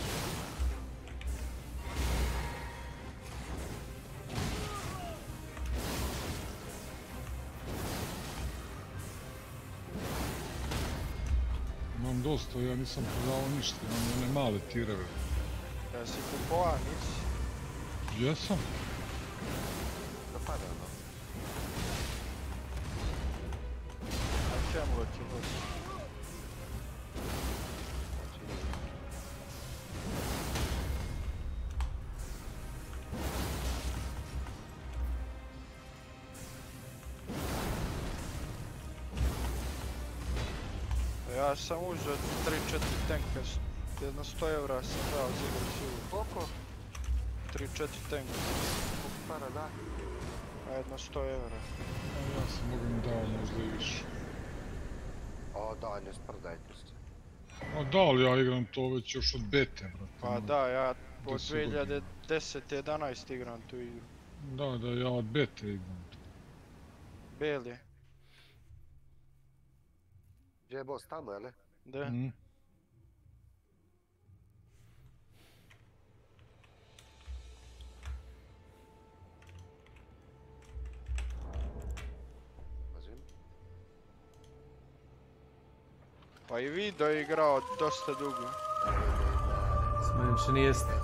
Imam dosta, ja nisam prodavao ništa, imam one male tireve. Ja si kupovao, nisi? Jesam. Dopada ono. A čemu ti dosta? Ja sam uzeo 3-4 tanka, jedno 100 € sam dao za igru silu. Koliko? 3-4 tanka. Koliko para da? A jedno 100 €. Ja sam mogu mi dao možda i više. O da, ne sprdajte se. A da li ja igram to već još od bete, brate. Pa da, ja od 2010-11 igram tu igru. Da, ja od bete igram to. Beli. Gdje je boss tamo, jel? Da. Pa i Vido je igrao dosta dugo. Smenšeni jeste. 10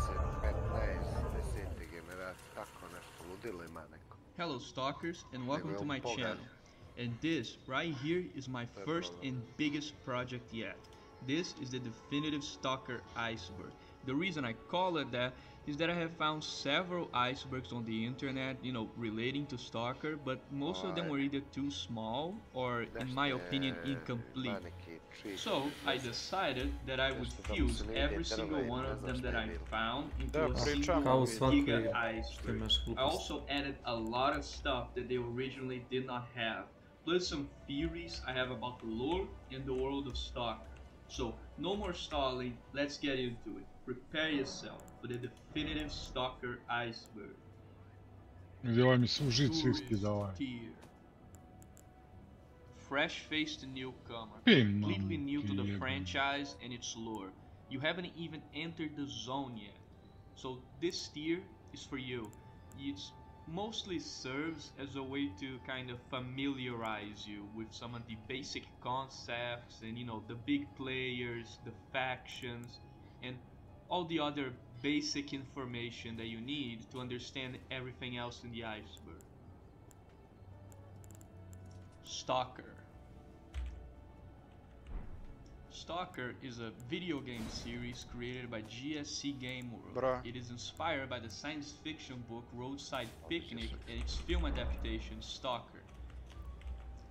generacija, tako nešto, ludilo ima neko. Hello stalkers and welcome to my channel. And this right here is my first and biggest project yet. This is the definitive Stalker iceberg. The reason I call it that is that I have found several icebergs on the internet, you know, relating to Stalker, but most of them were either too small or, in my opinion, incomplete. So I decided that I would fuse every single one of them that I found into a single giga iceberg. I also added a lot of stuff that they originally did not have, plus some theories I have about the lore and the world of Stalker. So, no more stalling, let's get into it. Prepare yourself for the definitive Stalker iceberg. Ovaj mi se u žicu iskidao. Fresh-faced newcomer, completely new to the franchise and its lore. You haven't even entered the zone yet. So this tier is for you. It's mostly serves as a way to kind of familiarize you with some of the basic concepts and, you know, the big players, the factions, and all the other basic information that you need to understand everything else in the iceberg. Stalker. Stalker is a video game series created by GSC Game World. It is inspired by the science fiction book Roadside Picnic and its film adaptation Stalker.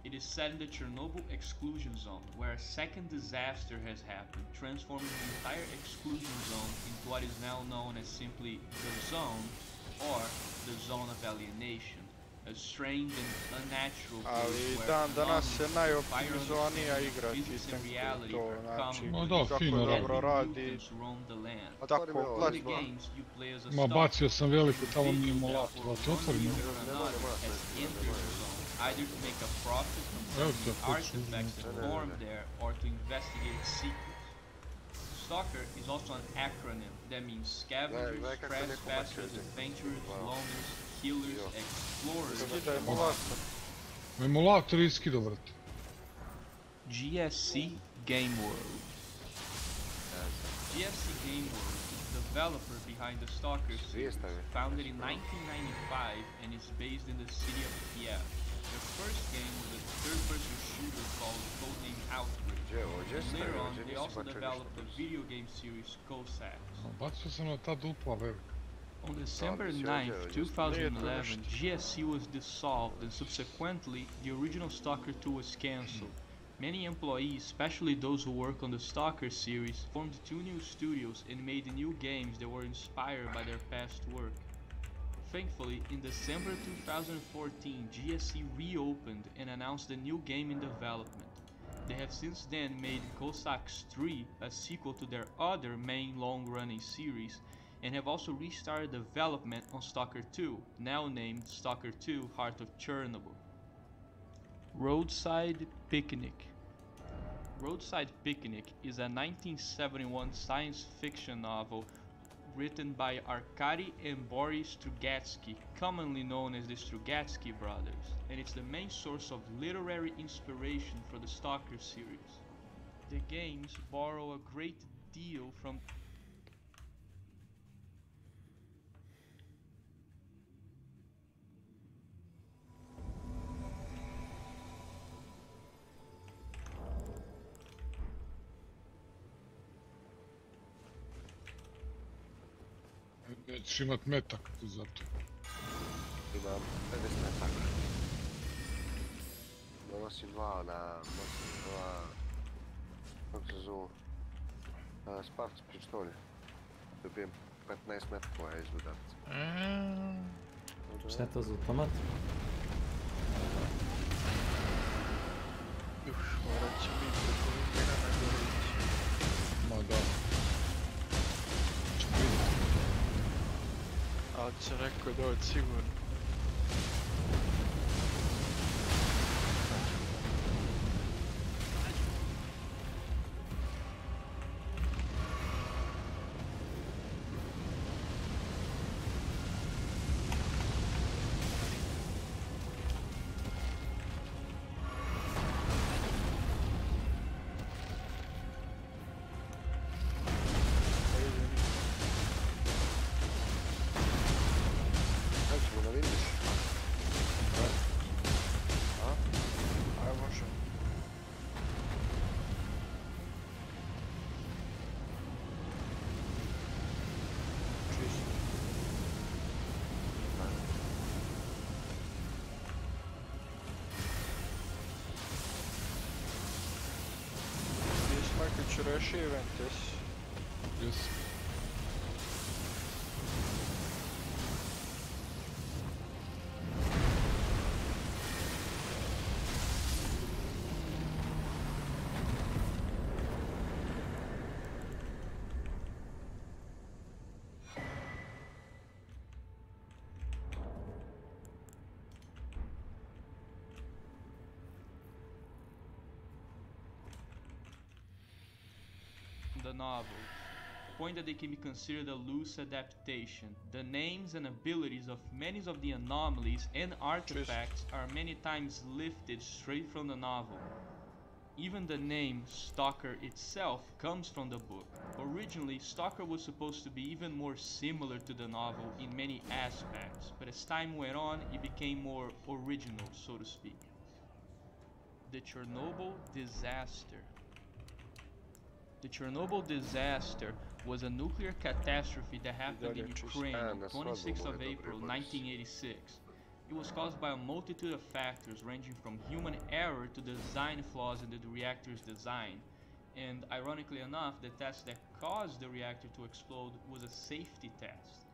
It is set in the Chernobyl exclusion zone, where a second disaster has happened, transforming the entire exclusion zone into what is now known as simply the zone or the zone of alienation. A strange and unnatural place where najoptimizovanija igra sistem to, znači kako dobro radi, tako glasno. Ma bacio sam veliko, tamo mi je emulator, ali te otvorim. Either to make a profit from artifacts that form there or to investigate secrets. Stalker is also an acronym that means scavengers, trespassers, adventurers, loners, healers, explorers. Emulator iskido, brate. GSC Game World. GSC Game World is the developer behind the Stalker series, founded in 1995 and is based in the city of Kiev. Their first game was a third-person shooter called Codename Outbreak. And later on, they also developed the video game series Cossacks. Bacio sam na ta dupla velika. On December 9th, 2011, GSC was dissolved and subsequently, the original Stalker 2 was cancelled. Many employees, especially those who work on the Stalker series, formed two new studios and made new games that were inspired by their past work. Thankfully, in December 2014, GSC reopened and announced a new game in development. They have since then made Cossacks 3, a sequel to their other main long-running series, and have also restarted development on Stalker 2, now named Stalker 2 Heart of Chernobyl. Roadside Picnic. Roadside Picnic is a 1971 science fiction novel written by Arkady and Boris Strugatsky, commonly known as the Strugatsky brothers, and it's the main source of literary inspiration for the Stalker series. The games borrow a great deal from Nećeš imat metak za to. Imam 50 metaka. Donosim dva kako se zovu, Sparks pištolje. Dobijem 15 metakova iz udarca. Šta je to za automat? Morat će biti preko Milan nego ići. Ma da. Će biti. Ali će neko doći sigurno. Ću reši eventis. Yes. The novel, a point that they can be considered a loose adaptation. The names and abilities of many of the anomalies and artifacts are many times lifted straight from the novel. Even the name Stalker itself comes from the book. Originally, Stalker was supposed to be even more similar to the novel in many aspects, but as time went on, it became more original, so to speak. The Chernobyl disaster. The Chernobyl disaster was a nuclear catastrophe that happened in Ukraine on 26th of April 1986. It was caused by a multitude of factors ranging from human error to design flaws in the reactor's design. And ironically enough, the test that caused the reactor to explode was a safety test.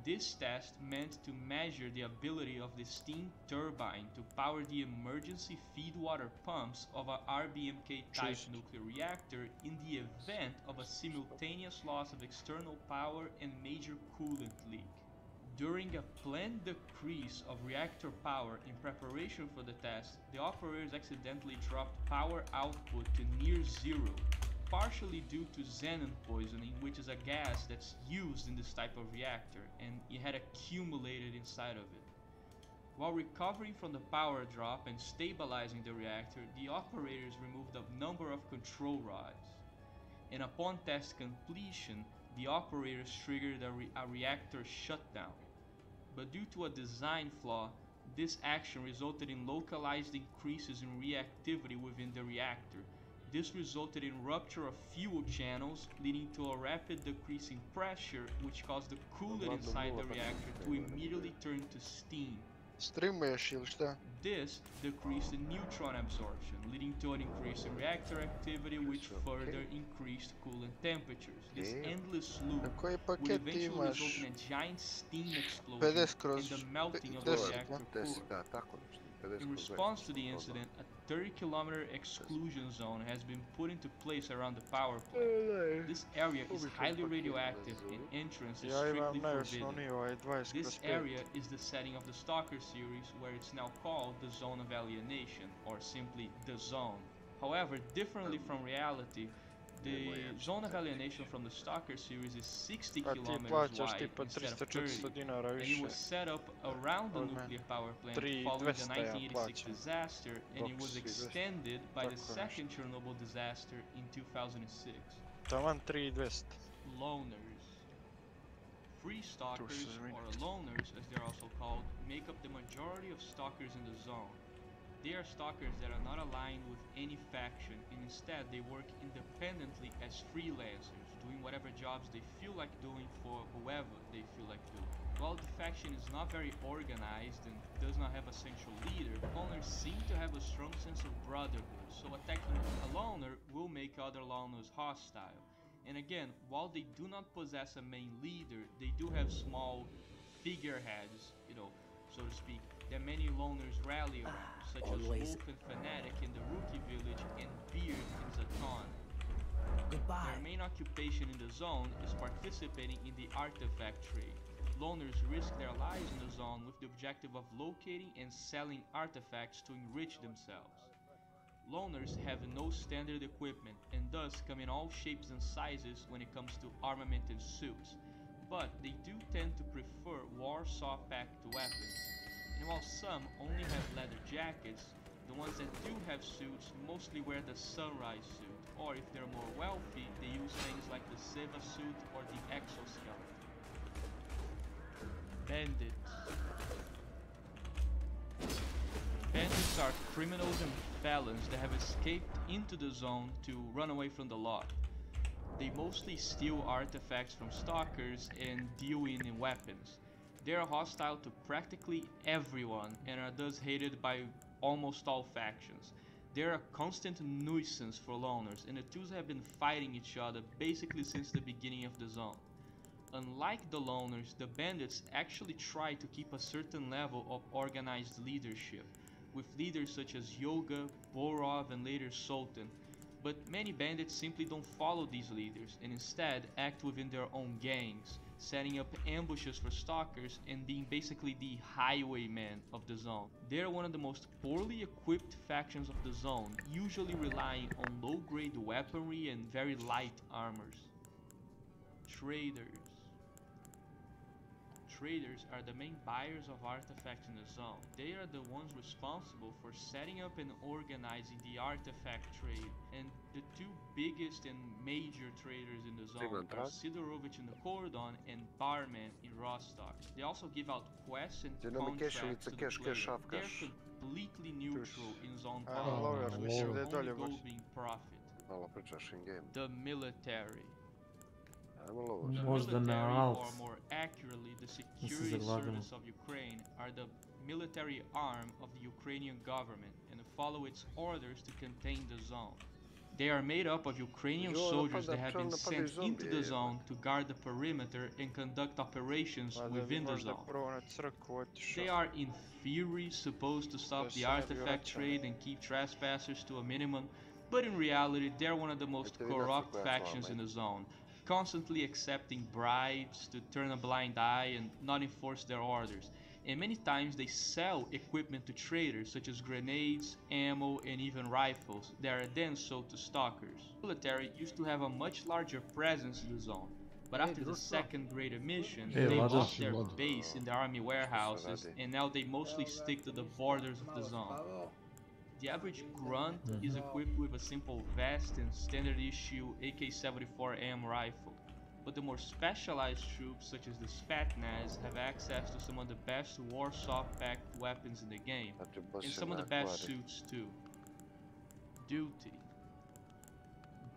This test meant to measure the ability of the steam turbine to power the emergency feed water pumps of a RBMK-type nuclear reactor in the event of a simultaneous loss of external power and major coolant leak. During a planned decrease of reactor power in preparation for the test, the operators accidentally dropped power output to near zero, partially due to xenon poisoning, which is a gas that's used in this type of reactor, and it had accumulated inside of it. While recovering from the power drop and stabilizing the reactor, the operators removed a number of control rods. And upon test completion, the operators triggered a reactor shutdown. But due to a design flaw, this action resulted in localized increases in reactivity within the reactor. This resulted in rupture of fuel channels, leading to a rapid decrease in pressure, which caused the coolant inside the reactor to immediately turn to steam. Streamuješ ili šta? This decreased the neutron absorption, leading to an increase in reactor activity, which further increased coolant temperatures. This endless loop would eventually result in a giant steam explosion and the melting of the reactor core. In response to the incident, a 30-kilometer exclusion zone has been put into place around the power plant. This area is highly radioactive and entrance is strictly forbidden. This area is the setting of the Stalker series, where it's now called the Zone of Alienation, or simply the Zone. However, differently from reality, the Zone of Alienation from the Stalker series is 60 kilometers wide instead of 30, and it was set up around the nuclear power plant following the 1986 disaster, and it was extended by the second Chernobyl disaster in 2006. Taman 3200. Loners. Free stalkers, or loners as they're also called, make up the majority of stalkers in the zone. They are stalkers that are not aligned with any faction, and instead they work independently as freelancers, doing whatever jobs they feel like doing for whoever they feel like doing. While the faction is not very organized and does not have a central leader, loners seem to have a strong sense of brotherhood, so attacking a loner will make other loners hostile. And again, while they do not possess a main leader, they do have small figureheads, so to speak, that many loners rally around, such as Wolf and Fanatic in the Rookie Village and Beard in Zaton. Their main occupation in the zone is participating in the artifact trade. Loners risk their lives in the zone with the objective of locating and selling artifacts to enrich themselves. Loners have no standard equipment and thus come in all shapes and sizes when it comes to armament and suits, but they do tend to prefer Warsaw-packed weapons. And while some only have leather jackets, the ones that do have suits mostly wear the Sunrise suit, or if they're more wealthy, they use things like the Seva suit or the exoskeleton. Bandits. Bandits are criminals and felons that have escaped into the zone to run away from the law. They mostly steal artifacts from stalkers and deal in weapons. They are hostile to practically everyone and are thus hated by almost all factions. They are a constant nuisance for loners, and the two have been fighting each other basically since the beginning of the zone. Unlike the loners, the bandits actually try to keep a certain level of organized leadership, with leaders such as Yoga, Borov, and later Sultan. But many bandits simply don't follow these leaders and instead act within their own gangs, setting up ambushes for stalkers and being basically the highwaymen of the zone. They are one of the most poorly equipped factions of the zone, usually relying on low-grade weaponry and very light armors. Traders. Traders are the main buyers of artifacts in the zone. They are the ones responsible for setting up and organizing the artifact trade, and the two biggest and major traders in the zone are Sidorovich in the Cordon and Barman in Rostock. They also give out quests and contracts to the player. They are completely neutral in zone politics, with their only goal being profit. The military. Možda na Military, alt. or more accurately, the security service of Ukraine, are the military arm of the Ukrainian government and follow its orders to contain the zone. They are made up of Ukrainian soldiers that have been sent into the zone to guard the perimeter and conduct operations within the zone. They are in theory supposed to stop the artifact trade and keep trespassers to a minimum, but in reality they are one of the most corrupt factions in the zone, constantly accepting bribes to turn a blind eye and not enforce their orders. And many times they sell equipment to traders such as grenades, ammo, and even rifles that are then sold to stalkers. The military used to have a much larger presence in the zone, but after the second great emission, they lost their base in the army warehouses and now they mostly stick to the borders of the zone. The average grunt is equipped with a simple vest and standard issue AK-74M rifle, but the more specialized troops such as the Spatnaz have access to some of the best Warsaw-packed weapons in the game, and some of the best suits too. Duty.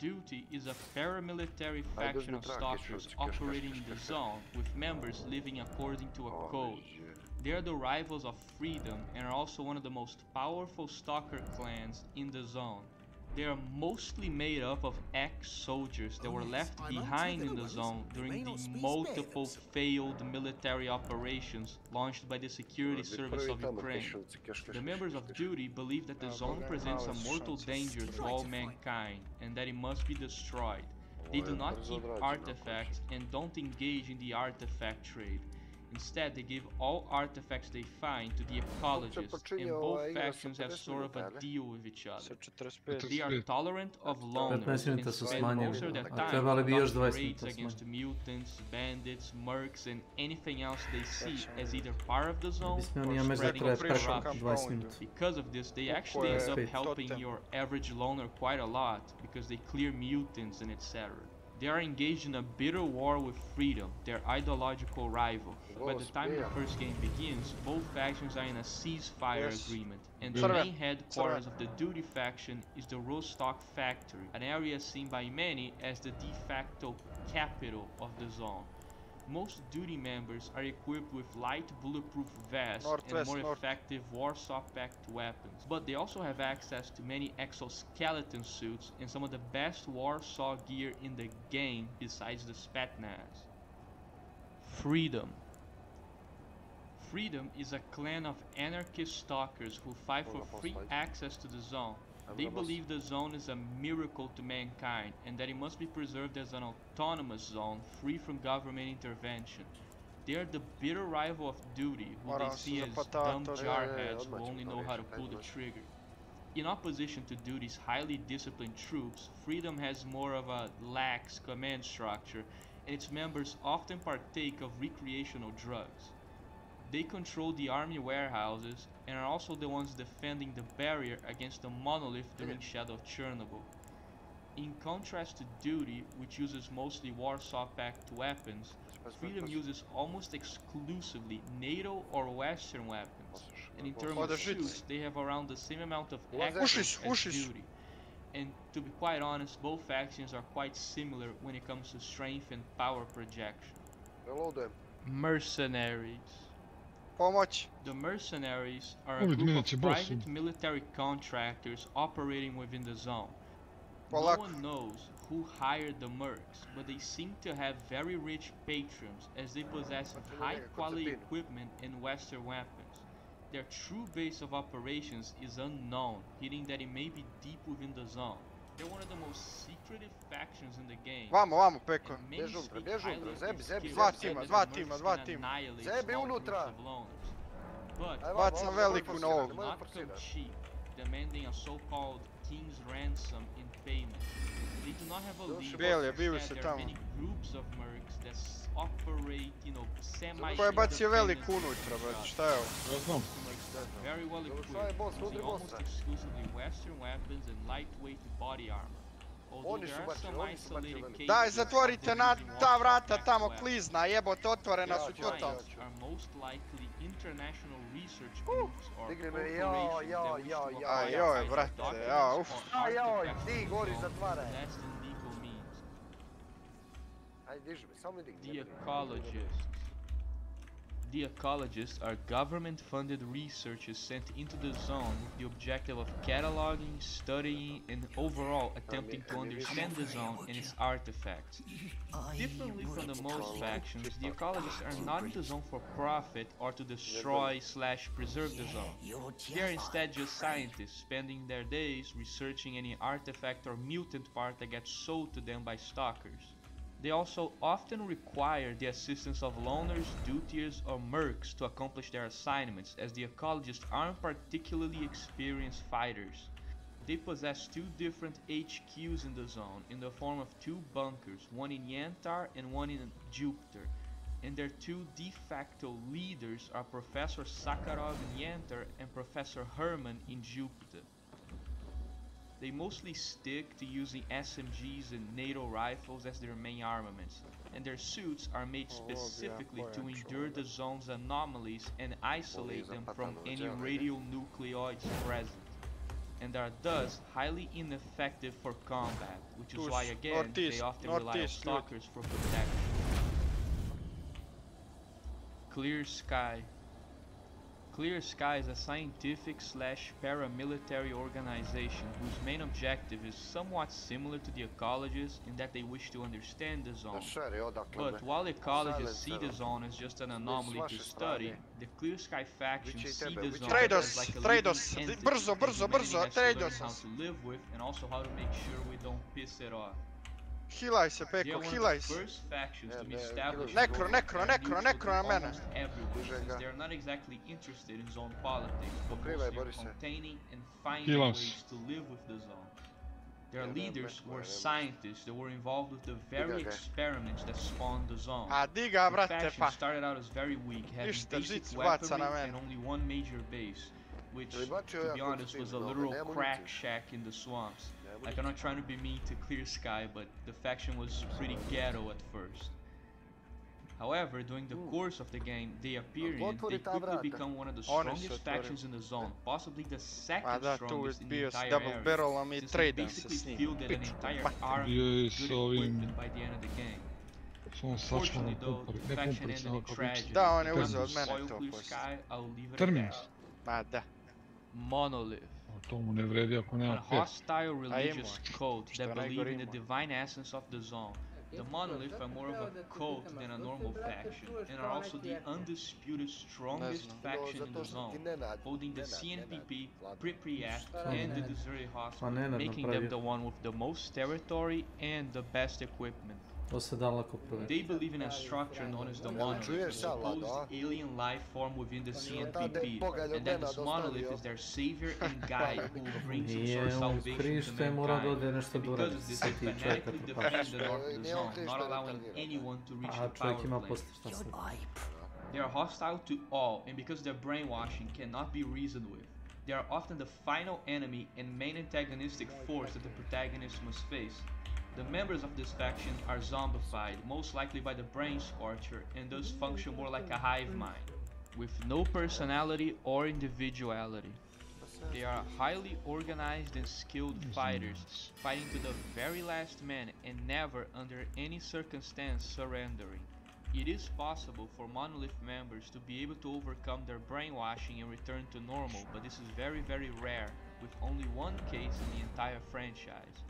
Duty is a paramilitary faction of stalkers operating in the zone, with members living according to a code. They are the rivals of Freedom and are also one of the most powerful stalker clans in the zone. They are mostly made up of ex-soldiers that were left behind in the zone during the multiple failed military operations launched by the Security Service of Ukraine. The members of duty believe that the zone presents a mortal danger to all mankind and that it must be destroyed. They do not keep artifacts and don't engage in the artifact trade. Instead, they give all artifacts they find to the ecologists, and both factions have sort of a deal with each other. They are tolerant of loners and spend most of their time conducting raids against mutants, bandits, mercs, and anything else they see as either part of the zone or spreading corruption. Because of this, they actually end up helping your average loner quite a lot, because they clear mutants and etc. They are engaged in a bitter war with Freedom, their ideological rival. By the time the first game begins, both factions are in a ceasefire agreement, and the main headquarters of the Duty faction is the Rostock factory, an area seen by many as the de facto capital of the zone. Most Duty members are equipped with light bulletproof vests and more effective Warsaw Pact weapons, but they also have access to many exoskeleton suits and some of the best Warsaw gear in the game besides the Spetsnaz. Freedom. Freedom is a clan of anarchist stalkers who fight for free access to the zone. They believe the zone is a miracle to mankind and that it must be preserved as an autonomous zone free from government intervention. They are the bitter rival of Duty, who they see as dumb jarheads who only know how to pull the trigger. In opposition to Duty's highly disciplined troops, Freedom has more of a lax command structure, and its members often partake of recreational drugs. They control the army warehouses and are also the ones defending the barrier against the monolith during Shadow of Chernobyl. In contrast to Duty, which uses mostly Warsaw Pact weapons, Freedom uses almost exclusively NATO or Western weapons, and in terms of suits, they have around the same amount of access as Duty. And to be quite honest, both factions are quite similar when it comes to strength and power projection. Mercenaries. The mercenaries are a group of private military contractors operating within the zone. No one knows who hired the mercs, but they seem to have very rich patrons as they possess high quality equipment and Western weapons. Their true base of operations is unknown, hinting that it may be deep within the zone. They're one of the most secretive factions in the game. Vamo, Peko. Bježi zebi. Dva tima. Zebi unutra. Bacam veliku na ovog. Not come cheap, demanding a so-called king's ransom in payment. They do not have a leader, instead there are many groups of mercs that operate, semi- Ko je bacio veliku unutra, brate, šta je ovo? Very well equipped, using almost exclusively Western weapons and lightweight body armor. Although there are some isolated cases, Daj, zatvorite na ta vrata tamo klizna, jebote, otvorena su totalno. Are most likely international research groups or corporations that wish to acquire documents or artifacts less than legal means. The ecologists. The ecologists are government-funded researchers sent into the zone with the objective of cataloging, studying, and overall attempting to understand the zone and its artifacts. Differently from the most factions, the ecologists are not in the zone for profit or to destroy/preserve the zone. They are instead just scientists, spending their days researching any artifact or mutant part that gets sold to them by stalkers. They also often require the assistance of loners, dutiers, or mercs to accomplish their assignments, as the ecologists aren't particularly experienced fighters. They possess two different HQs in the zone, in the form of two bunkers, one in Yantar and one in Jupiter, and their two de facto leaders are Professor Sakharov in Yantar and Professor Herman in Jupiter. They mostly stick to using SMGs and NATO rifles as their main armaments, and their suits are made specifically to endure the zone's anomalies and isolate them from any radionuclides present, and are thus highly ineffective for combat, which is why again they often rely on stalkers for protection. Clear sky. Clear Sky is a scientific/paramilitary organization whose main objective is somewhat similar to the ecologists in that they wish to understand the zone. But while ecologists see the zone as just an anomaly to study, the Clear Sky faction see the zone as like a living entity that humanity has to learn how to live with and also how to make sure we don't piss it off. Healaj se, They Peko, are one healaj of the se. first factions to be established Nekro na mene. almost everyone, since they are not exactly interested in zone politics, but mostly in containing and finding ways to live with the zone. Their leaders were scientists that were involved with the very experiments that spawned the zone. The faction started out as very weak, having basic weaponry and only one major base, which, to be honest, was a literal crack shack in the swamps. Like, I'm not trying to be mean to Clear Sky, but the faction was pretty ghetto at first. However, during the course of the game, they appear in, they quickly become one of the strongest factions in the zone, possibly the second strongest in the entire area, since they basically fielded an entire army with good equipment by the end of the game. Unfortunately though, the faction ended in tragedy. Da, on je uzeo od mene Spoil to. Clear Sky, I'll leave it at that. Ma da. Monolith. To mu ne vredi ako A nema 5. hostile religious cult that believe in the divine essence of the zone. The Monolith are more of a cult than a normal faction, and are also the undisputed strongest faction in the zone, holding the CNPP, Pripyat, and the deserted hospital, making them the one with the most territory and the best equipment. They believe in a structure known as the Monolith, a supposed alien life form within the CNPP, and that this Monolith is their savior and guide who will bring some sort of salvation to mankind. And because of this, they fanatically defend the north of the zone, not allowing anyone to reach the power plane. They are hostile to all, and because their brainwashing cannot be reasoned with, they are often the final enemy and main antagonistic force that the protagonist must face. The members of this faction are zombified, most likely by the brain scorcher, and thus function more like a hive mind, with no personality or individuality. They are highly organized and skilled fighters, fighting to the very last man and never under any circumstance surrendering. It is possible for Monolith members to be able to overcome their brainwashing and return to normal, but this is very, very rare, with only one case in the entire franchise.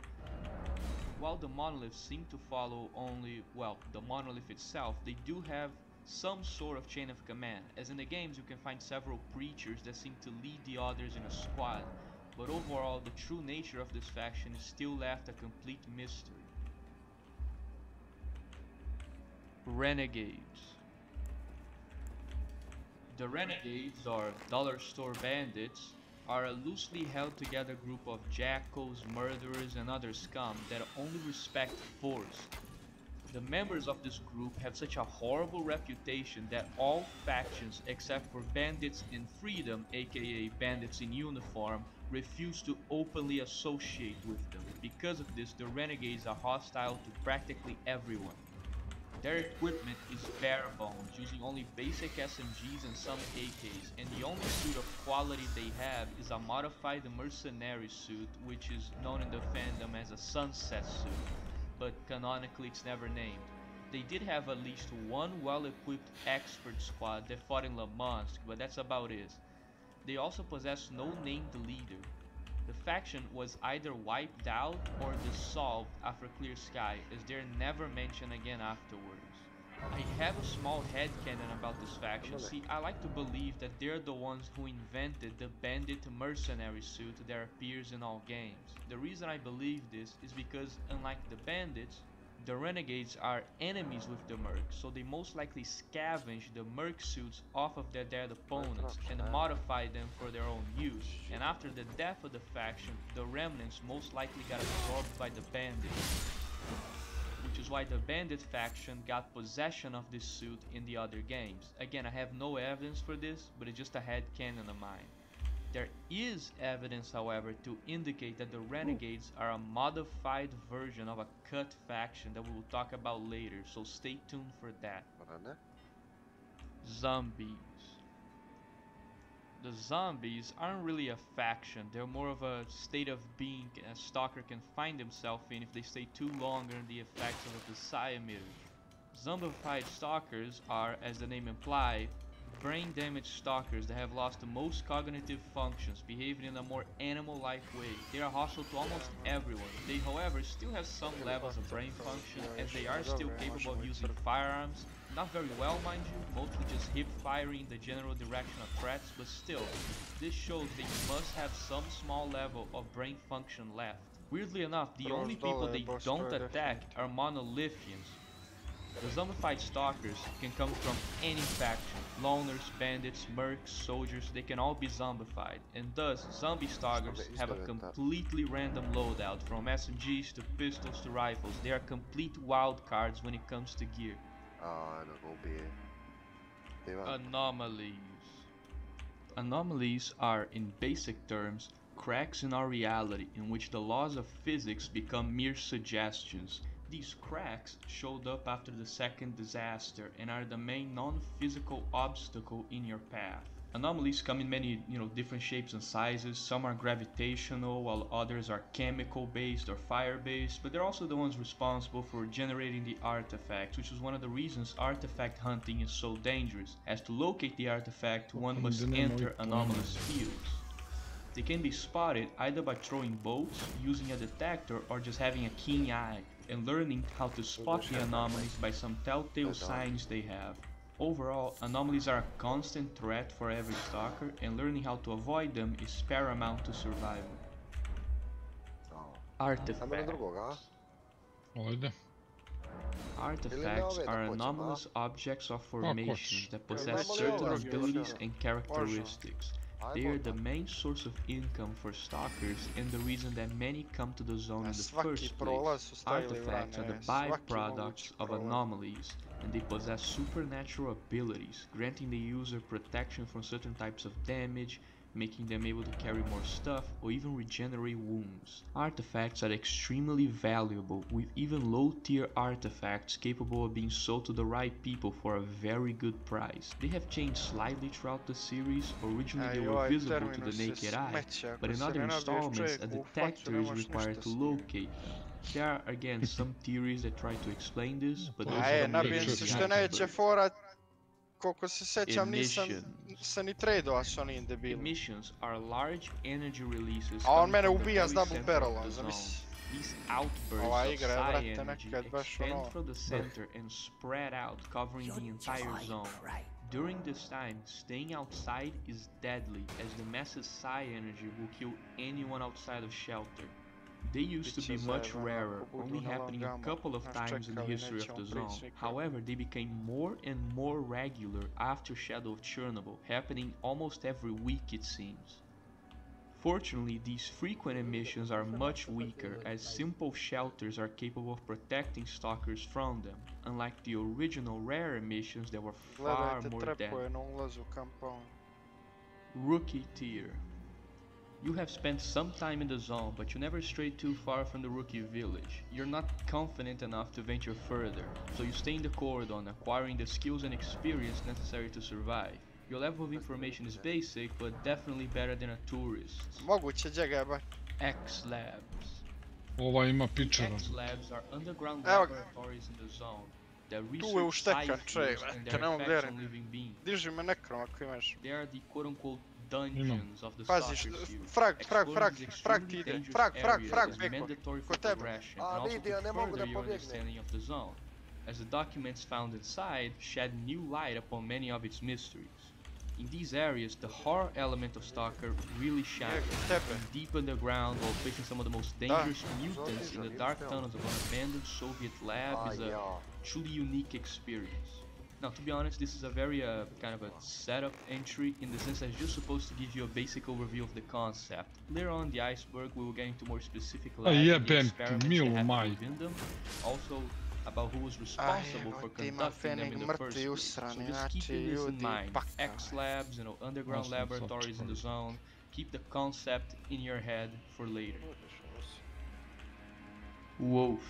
While the monoliths seem to follow only, well, the monolith itself, they do have some sort of chain of command, as in the games you can find several preachers that seem to lead the others in a squad, but overall the true nature of this faction is still left a complete mystery. Renegades. The Renegades, or dollar store bandits, are a loosely held together group of jackals, murderers, and other scum that only respect force. The members of this group have such a horrible reputation that all factions except for Bandits in Freedom, aka Bandits in Uniform, refuse to openly associate with them. Because of this, the Renegades are hostile to practically everyone. Their equipment is bare bones, using only basic SMGs and some AKs, and the only suit of quality they have is a modified mercenary suit, which is known in the fandom as a sunset suit, but canonically it's never named. They did have at least one well-equipped expert squad that fought in Le Mans, but that's about it. They also possess no named leader. The faction was either wiped out or dissolved after Clear Sky, as they're never mentioned again afterwards. I have a small headcanon about this faction. See, I like to believe that they're the ones who invented the bandit mercenary suit that appears in all games. The reason I believe this is because, unlike the bandits, the renegades are enemies with the mercs, so they most likely scavenge the merc suits off of their dead opponents and modify them for their own use. And after the death of the faction, the remnants most likely got absorbed by the bandits, which is why the bandit faction got possession of this suit in the other games. Again, I have no evidence for this, but it's just a headcanon of mine. There is evidence, however, to indicate that the Renegades are a modified version of a cut faction that we will talk about later, so stay tuned for that. Zombies. The zombies aren't really a faction, they're more of a state of being a stalker can find himself in if they stay too long under the effects of a psi emitter. Zombified stalkers are, as the name implies, brain damaged stalkers that have lost the most cognitive functions, behaving in a more animal-like way. They are hostile to almost everyone. They, however, still have some levels of brain function, as they are still capable of using firearms. Not very well, mind you, mostly just hip firing in the general direction of threats, but still, this shows they must have some small level of brain function left. Weirdly enough, the only people they don't attack are monolithians. The zombified stalkers can come from any faction. Loners, bandits, mercs, soldiers, they can all be zombified, and thus zombie stalkers have a completely random loadout, from SMGs to pistols to rifles. They are complete wild cards when it comes to gear. Anomalies. Anomalies are, in basic terms, cracks in our reality in which the laws of physics become mere suggestions. These cracks showed up after the second disaster and are the main non-physical obstacle in your path. Anomalies come in many, different shapes and sizes. Some are gravitational, while others are chemical-based or fire-based, but they're also the ones responsible for generating the artifacts, which is one of the reasons artifact hunting is so dangerous, as to locate the artifact, one must enter anomalous fields. They can be spotted either by throwing bolts, using a detector, or just having a keen eye, and learning how to spot the anomalies by some telltale signs they have. Overall, anomalies are a constant threat for every stalker, and learning how to avoid them is paramount to survival. Artifacts. Artifacts are anomalous objects or formations that possess certain abilities and characteristics. They are the main source of income for stalkers and the reason that many come to the zone in the first place. Artifacts are the byproducts of anomalies, and they possess supernatural abilities, granting the user protection from certain types of damage, making them able to carry more stuff or even regenerate wounds. Artifacts are extremely valuable, with even low-tier artifacts capable of being sold to the right people for a very good price. They have changed slightly throughout the series. Originally they were visible to the naked eye, but in other installments a detector is required to locate them. There are again some theories that try to explain this, but those are the iceberg. Koliko se sećam, nisam ni tradeo, a su oni debilni. Emissions are large energy releases a on mene ubija s double barrelom, zamisli. These outbursts of psi energy expand from the center and spread out, covering the entire zone. During this time, staying outside is deadly, as the massive psi energy will kill anyone outside of shelter. They used to be much rarer, only happening a couple of times in the history of the zone. However, they became more and more regular after Shadow of Chernobyl, happening almost every week it seems. Fortunately, these frequent emissions are much weaker, as simple shelters are capable of protecting stalkers from them, unlike the original rare emissions that were far more deadly. Rookie tier. You have spent some time in the zone, but you never strayed too far from the rookie village. You're not confident enough to venture further, so you stay in the cordon, acquiring the skills and experience necessary to survive. Your level of information is basic, but definitely better than a tourist. X-Labs. X-Labs are underground laboratories in the zone that research cycles and their effects on living beings. They are the quote-unquote dungeons of the stalker series. Frag ti ide, frag, mandatory for progression, and also to further your understanding of the zone, as the documents found inside shed new light upon many of its mysteries. In these areas, the horror element of Stalker really shines, deep underground while facing some of the most dangerous mutants in the dark tunnels of an abandoned Soviet lab is a truly unique experience. Now, to be honest, this is a very kind of a setup entry, in the sense that it's just supposed to give you a basic overview of the concept. Later on in the iceberg, we will get into more specific labs and the experiments that happen within them. Also, about who was responsible for conducting them in the first place. So just keeping this in mind. X-Labs, underground laboratories in the zone. Keep the concept in your head for later. Wolf.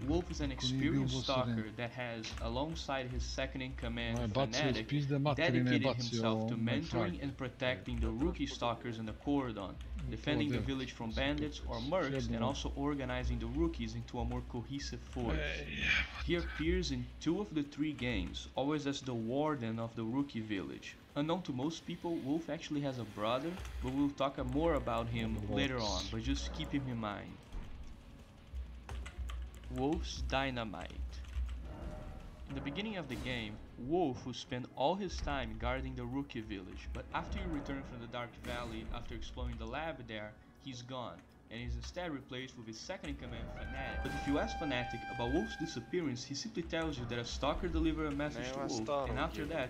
Wolf is an experienced stalker that has, alongside his second-in-command Fanatic, dedicated himself to mentoring and protecting the rookie stalkers in the cordon, defending the village from bandits or mercs, and also organizing the rookies into a more cohesive force. He appears in 2 of the 3 games, always as the warden of the rookie village. Unknown to most people, Wolf actually has a brother, but we'll talk more about him later on, but just keep him in mind. Wolf's Dynamite. In the beginning of the game, Wolf will spend all his time guarding the rookie village, but after you return from the Dark Valley after exploring the lab there, he's gone, and is instead replaced with his second-in-command Fanatic. But if you ask Fanatic about Wolf's disappearance, he simply tells you that a stalker delivered a message to Wolf, and after that,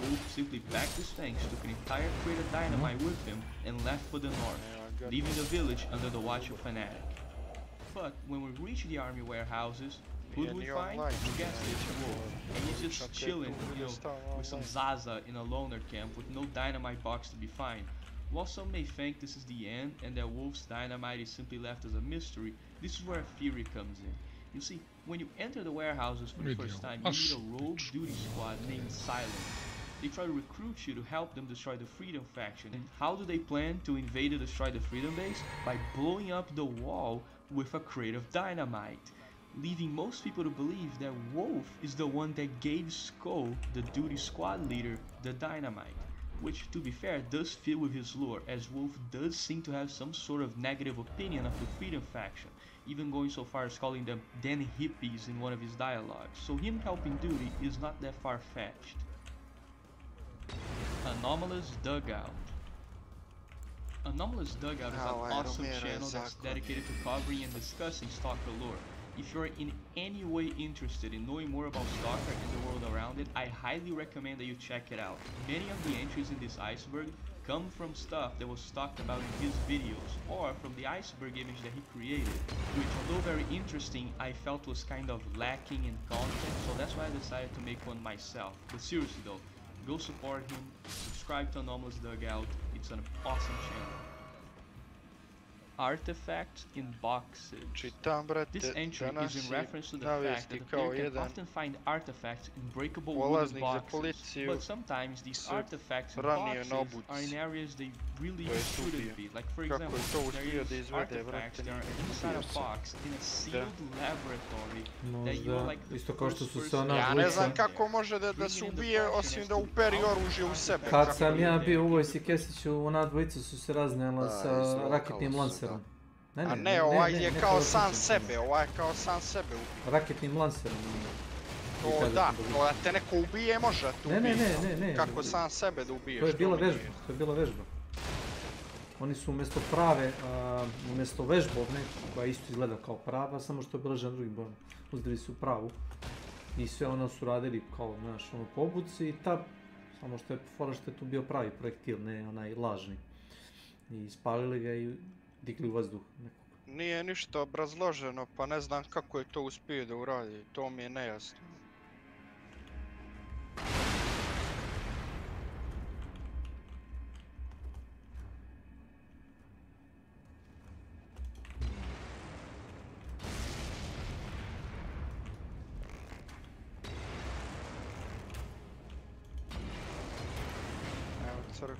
Wolf simply packed his tanks, took an entire crate of dynamite with him, and left for the north, leaving the village under the watch of Fanatic. But when we reach the army warehouses, who do we find? You guessed it, Wolf. And he's just chilling, with some Zaza in a loner camp with no dynamite box to be found. While some may think this is the end and that Wolf's dynamite is simply left as a mystery, this is where a theory comes in. You see, when you enter the warehouses for the first time, you meet a rogue duty squad named Silence. They try to recruit you to help them destroy the Freedom faction. And how do they plan to invade and destroy the Freedom base? By blowing up the wall with a crate of dynamite, leaving most people to believe that Wolf is the one that gave Skull, the duty squad leader, the dynamite. Which, to be fair, does fit with his lore, as Wolf does seem to have some sort of negative opinion of the Freedom faction, even going so far as calling them den hippies in one of his dialogues, so him helping duty is not that far-fetched. Anomalous Dugout. Anomalous Dugout is an awesome channel that's dedicated to covering and discussing Stalker lore. If you're in any way interested in knowing more about Stalker and the world around it, I highly recommend that you check it out. Many of the entries in this iceberg come from stuff that was talked about in his videos, or from the iceberg image that he created, which, although very interesting, I felt was kind of lacking in content, so that's why I decided to make one myself. But seriously though, go support him, subscribe to Anomalous Dugout, it's an awesome channel. Artifacts in boxes. This entry is in reference to the fact that the player can often find artifacts in breakable wooden boxes, but sometimes these artifacts in boxes are in areas they really shouldn't be. Like for example, there is artifacts that are inside a box in a sealed laboratory that you're like the first person. Ja ne znam kako može da se ubije osim da uperi oružje u sebe. Kad sam ja bio u vojsci Kesiću, ona dvojica su se raznijela sa raketnim lancerom. A ne, ovaj je kao sam sebe, ovaj je kao sam sebe ubije. Raketnim lancerom. To da, to da te neko ubije može da te ubije. Ne. Kako sam sebe da ubiješ. To je bila vežba, Oni su umjesto prave, umjesto vežbovne, koja isto izgleda kao prava, samo što je obilažen drugim bojom. Uzeli su pravu. I sve ono su radili kao, znaš, ono po obuci i ta, samo što je fora što je tu bio pravi projektil, ne onaj lažni. I spalili ga i digli u vazduh nekog. Nije ništa obrazloženo, pa ne znam kako je to uspio da uradi, to mi je nejasno. Evo crkva.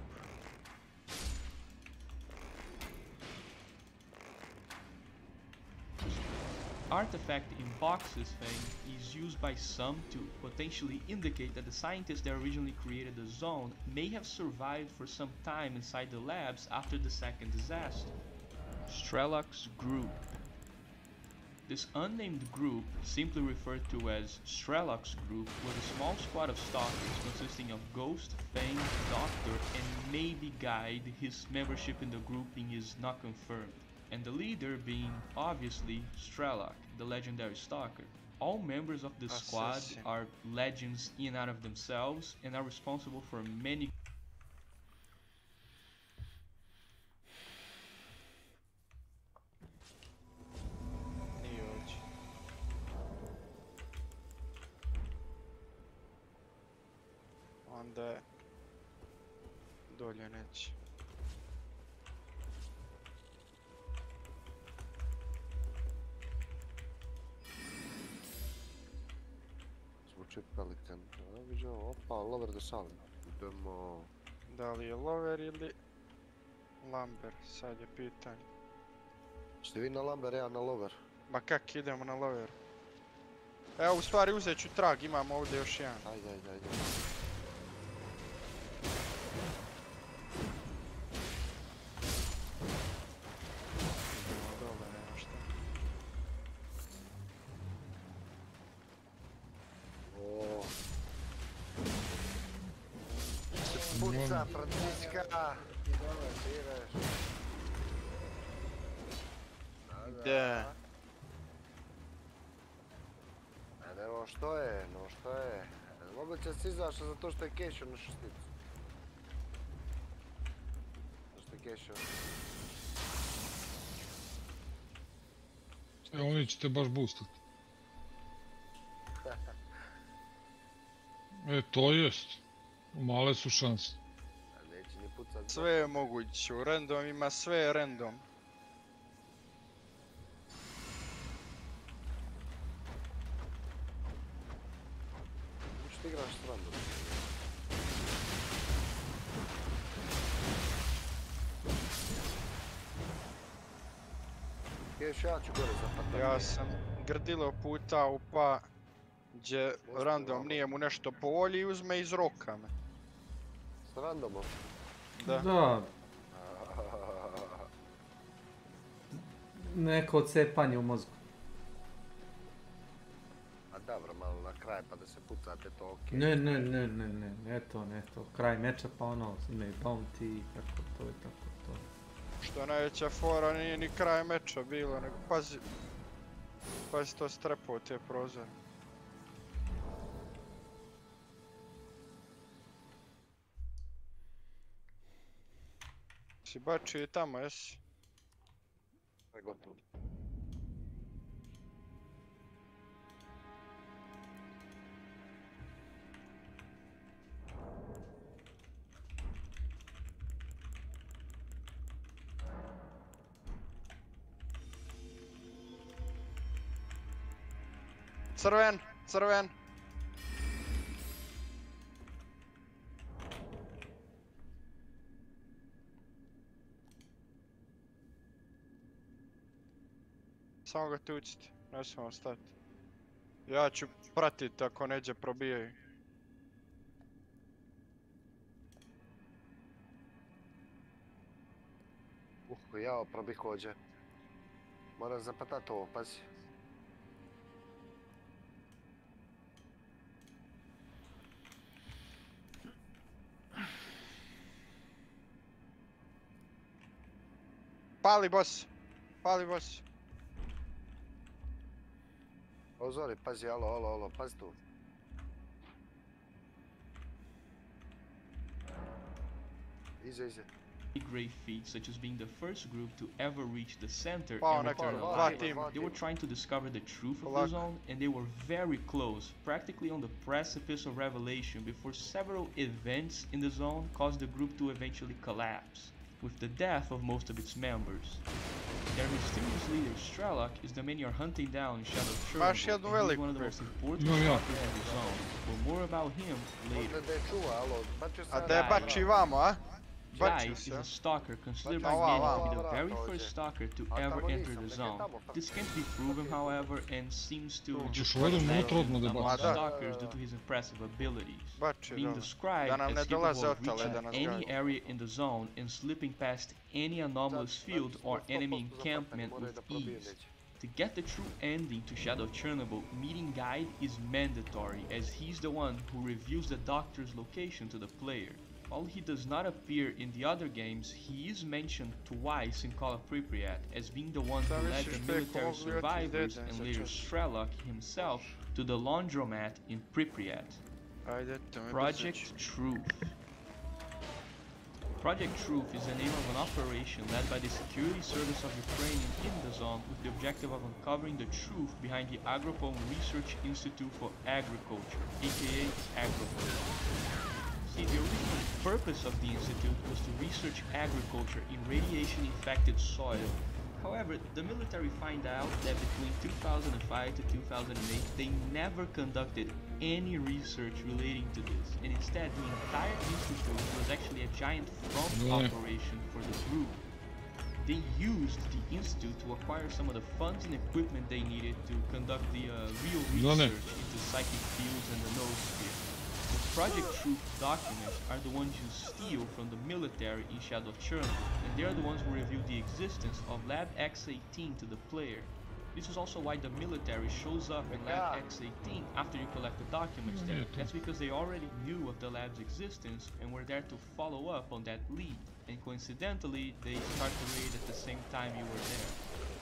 Artifact in boxes thing is used by some to potentially indicate that the scientists that originally created the zone may have survived for some time inside the labs after the second disaster. Strelok's group. This unnamed group, simply referred to as Strelok's group, was a small squad of stalkers consisting of Ghost, Fang, Doctor, and maybe Guide. His membership in the grouping is not confirmed. And the leader being, obviously, Strelok, the legendary stalker. All members of the squad are legends in and out of themselves and are responsible for many Onda dolje neće. Zvuči pelikan. Viđamo, opa, lover do sali. Idemo... Da li je lover ili... Lamber, sad je pitanje. Ste vi na Lamber, ja na Lover? Ma kak idemo na Lover? Evo, u stvari uzet ću trag, imam ovdje još jedan. Ajde. Idemo dole, nema šta. O. Puca, Franciska! Dole, direš. Da. Evo što je, Moguće si izašao zato što je kešio na šesticu. Zašto je kešio? Oni će te baš boostati. To jest. Male su šanse. Neće ni pucat. Sve je moguće, u randomima sve je random. Ti igraš s random. Keš, ja ću gore zapatam. Ja sam grdilo putao pa gdje random nije mu nešto po volji i uzme iz roka me. S randomom? Da. Neko odcepanje u mozgu. A dobro, malo na kraj pa da se pucate to okej. Ne to. Kraj meča pa ono, imaju bounty, kako to i tako to. Što najveća fora nije ni kraj meča bilo, nego pazi to strepao te prozore. Si bačio i tamo, jesi? Sve gotovo. Crven! Samo ga tucite, ne smemo stati. Ja ću pratiti ako neđe probijaju. Jao, probih ođe. Moram zapatat ovo, pazi. Pali boss! Ozori, pazi, alo, pazi tu. Iza. Great feats, such as being the first group to ever reach the center and return alive. They were trying to discover the truth of the zone, and they were very close, practically on the precipice of revelation, before several events in the zone caused the group to eventually collapse, with the death of most of its members. Their mysterious leader, Strelok, is the man you're hunting down in Shadow Chernobyl, and he's one of the most important stalkers in the zone. But more about him later. Jai is a stalker considered by many to be the very first stalker to ever enter the zone. This can't be proven, however, and seems to reflect among stalkers due to his impressive abilities, being described as capable of reaching any area in the zone and slipping past any anomalous field or enemy encampment with ease. To get the true ending to Shadow Chernobyl, meeting Guide is mandatory, as he's the one who reveals the doctor's location to the player. While he does not appear in the other games, he is mentioned twice in Call of Pripyat as being the one who led the military survivors and later Strelok himself to the laundromat in Pripyat. Project Truth. Project Truth is the name of an operation led by the Security Service of Ukraine in the zone with the objective of uncovering the truth behind the Agropole Research Institute for Agriculture, aka Agropole. The original purpose of the institute was to research agriculture in radiation-infected soil. However, the military find out that between 2005 to 2008, they never conducted any research relating to this, and instead the entire institute was actually a giant front operation for the group. They used the institute to acquire some of the funds and equipment they needed to conduct the real research into psychic fields and the noosphere. The Project Truth documents are the ones you steal from the military in Shadow of Chernobyl, and they are the ones who reveal the existence of Lab X-18 to the player. This is also why the military shows up in Lab X-18 after you collect the documents there. That's because they already knew of the lab's existence and were there to follow up on that lead. And coincidentally, they start the raid at the same time you were there.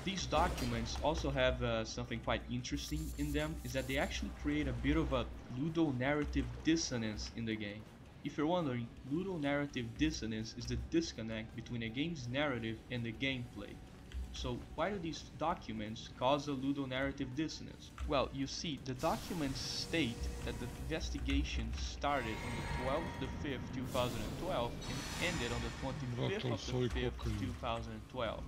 These documents also have something quite interesting in them, is that they actually create a bit of a ludonarrative dissonance in the game. If you're wondering, ludonarrative dissonance is the disconnect between a game's narrative and the gameplay. So why do these documents cause a ludonarrative dissonance? Well, you see, the documents state that the investigation started on the 12th of the 5th, 2012 and ended on the 25th of the 5th, 2012.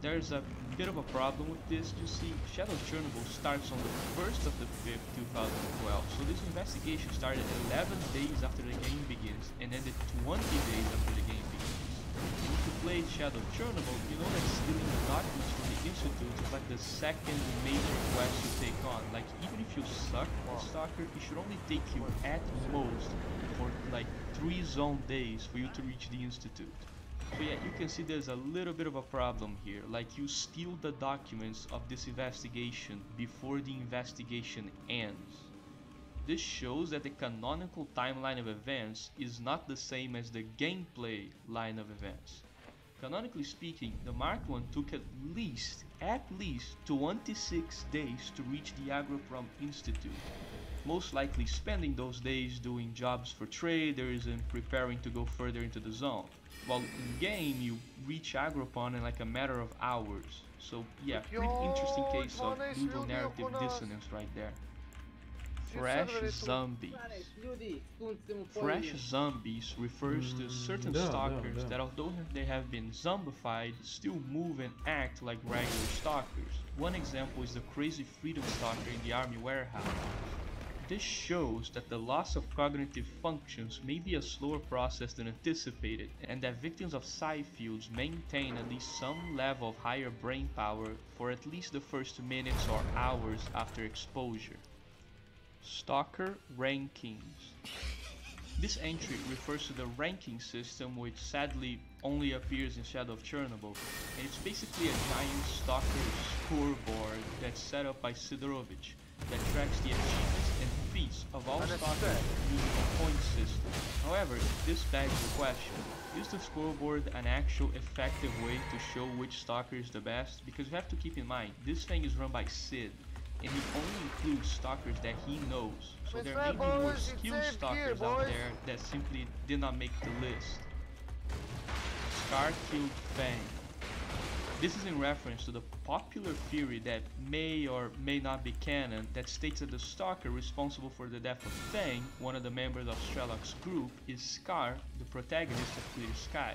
There's a bit of a problem with this. You see, Shadow of Chernobyl starts on the 1st of the 5th, 2012, so this investigation started 11 days after the game begins and ended 20 days after the game begins. If you played Shadow of Chernobyl, you know that stealing the documents from the Institute is like the second major quest you take on. Like, even if you suck as a stalker, it should only take you at most for like 3 zone days for you to reach the Institute. So yeah, you can see there's a little bit of a problem here. Like, you steal the documents of this investigation before the investigation ends. This shows that the canonical timeline of events is not the same as the gameplay line of events. Canonically speaking, the Mark I took at least 26 days to reach the Agroprom Institute, most likely spending those days doing jobs for traders and preparing to go further into the zone. While in game, you reach Agropon in like a matter of hours. So yeah, pretty interesting case of ludonarrative dissonance right there. Fresh zombies. Fresh zombies refers to certain stalkers that, although they have been zombified, still move and act like regular stalkers. One example is the crazy freedom stalker in the army warehouse. This shows that the loss of cognitive functions may be a slower process than anticipated, and that victims of psi fields maintain at least some level of higher brain power for at least the first minutes or hours after exposure. Stalker rankings. This entry refers to the ranking system, which sadly only appears in Shadow of Chernobyl, and it's basically a giant stalker scoreboard that's set up by Sidorovich that tracks the achievements and feats of all stalkers using a point system. However, this begs the question, is the scoreboard an actual effective way to show which stalker is the best? Because you have to keep in mind, this thing is run by Sid, and he only includes stalkers that he knows. So there may be more skilled stalkers out there that simply did not make the list. Scar killed Fang. This is in reference to the popular theory that may or may not be canon that states that the stalker responsible for the death of Fang, one of the members of Strelok's group, is Scar, the protagonist of Clear Sky.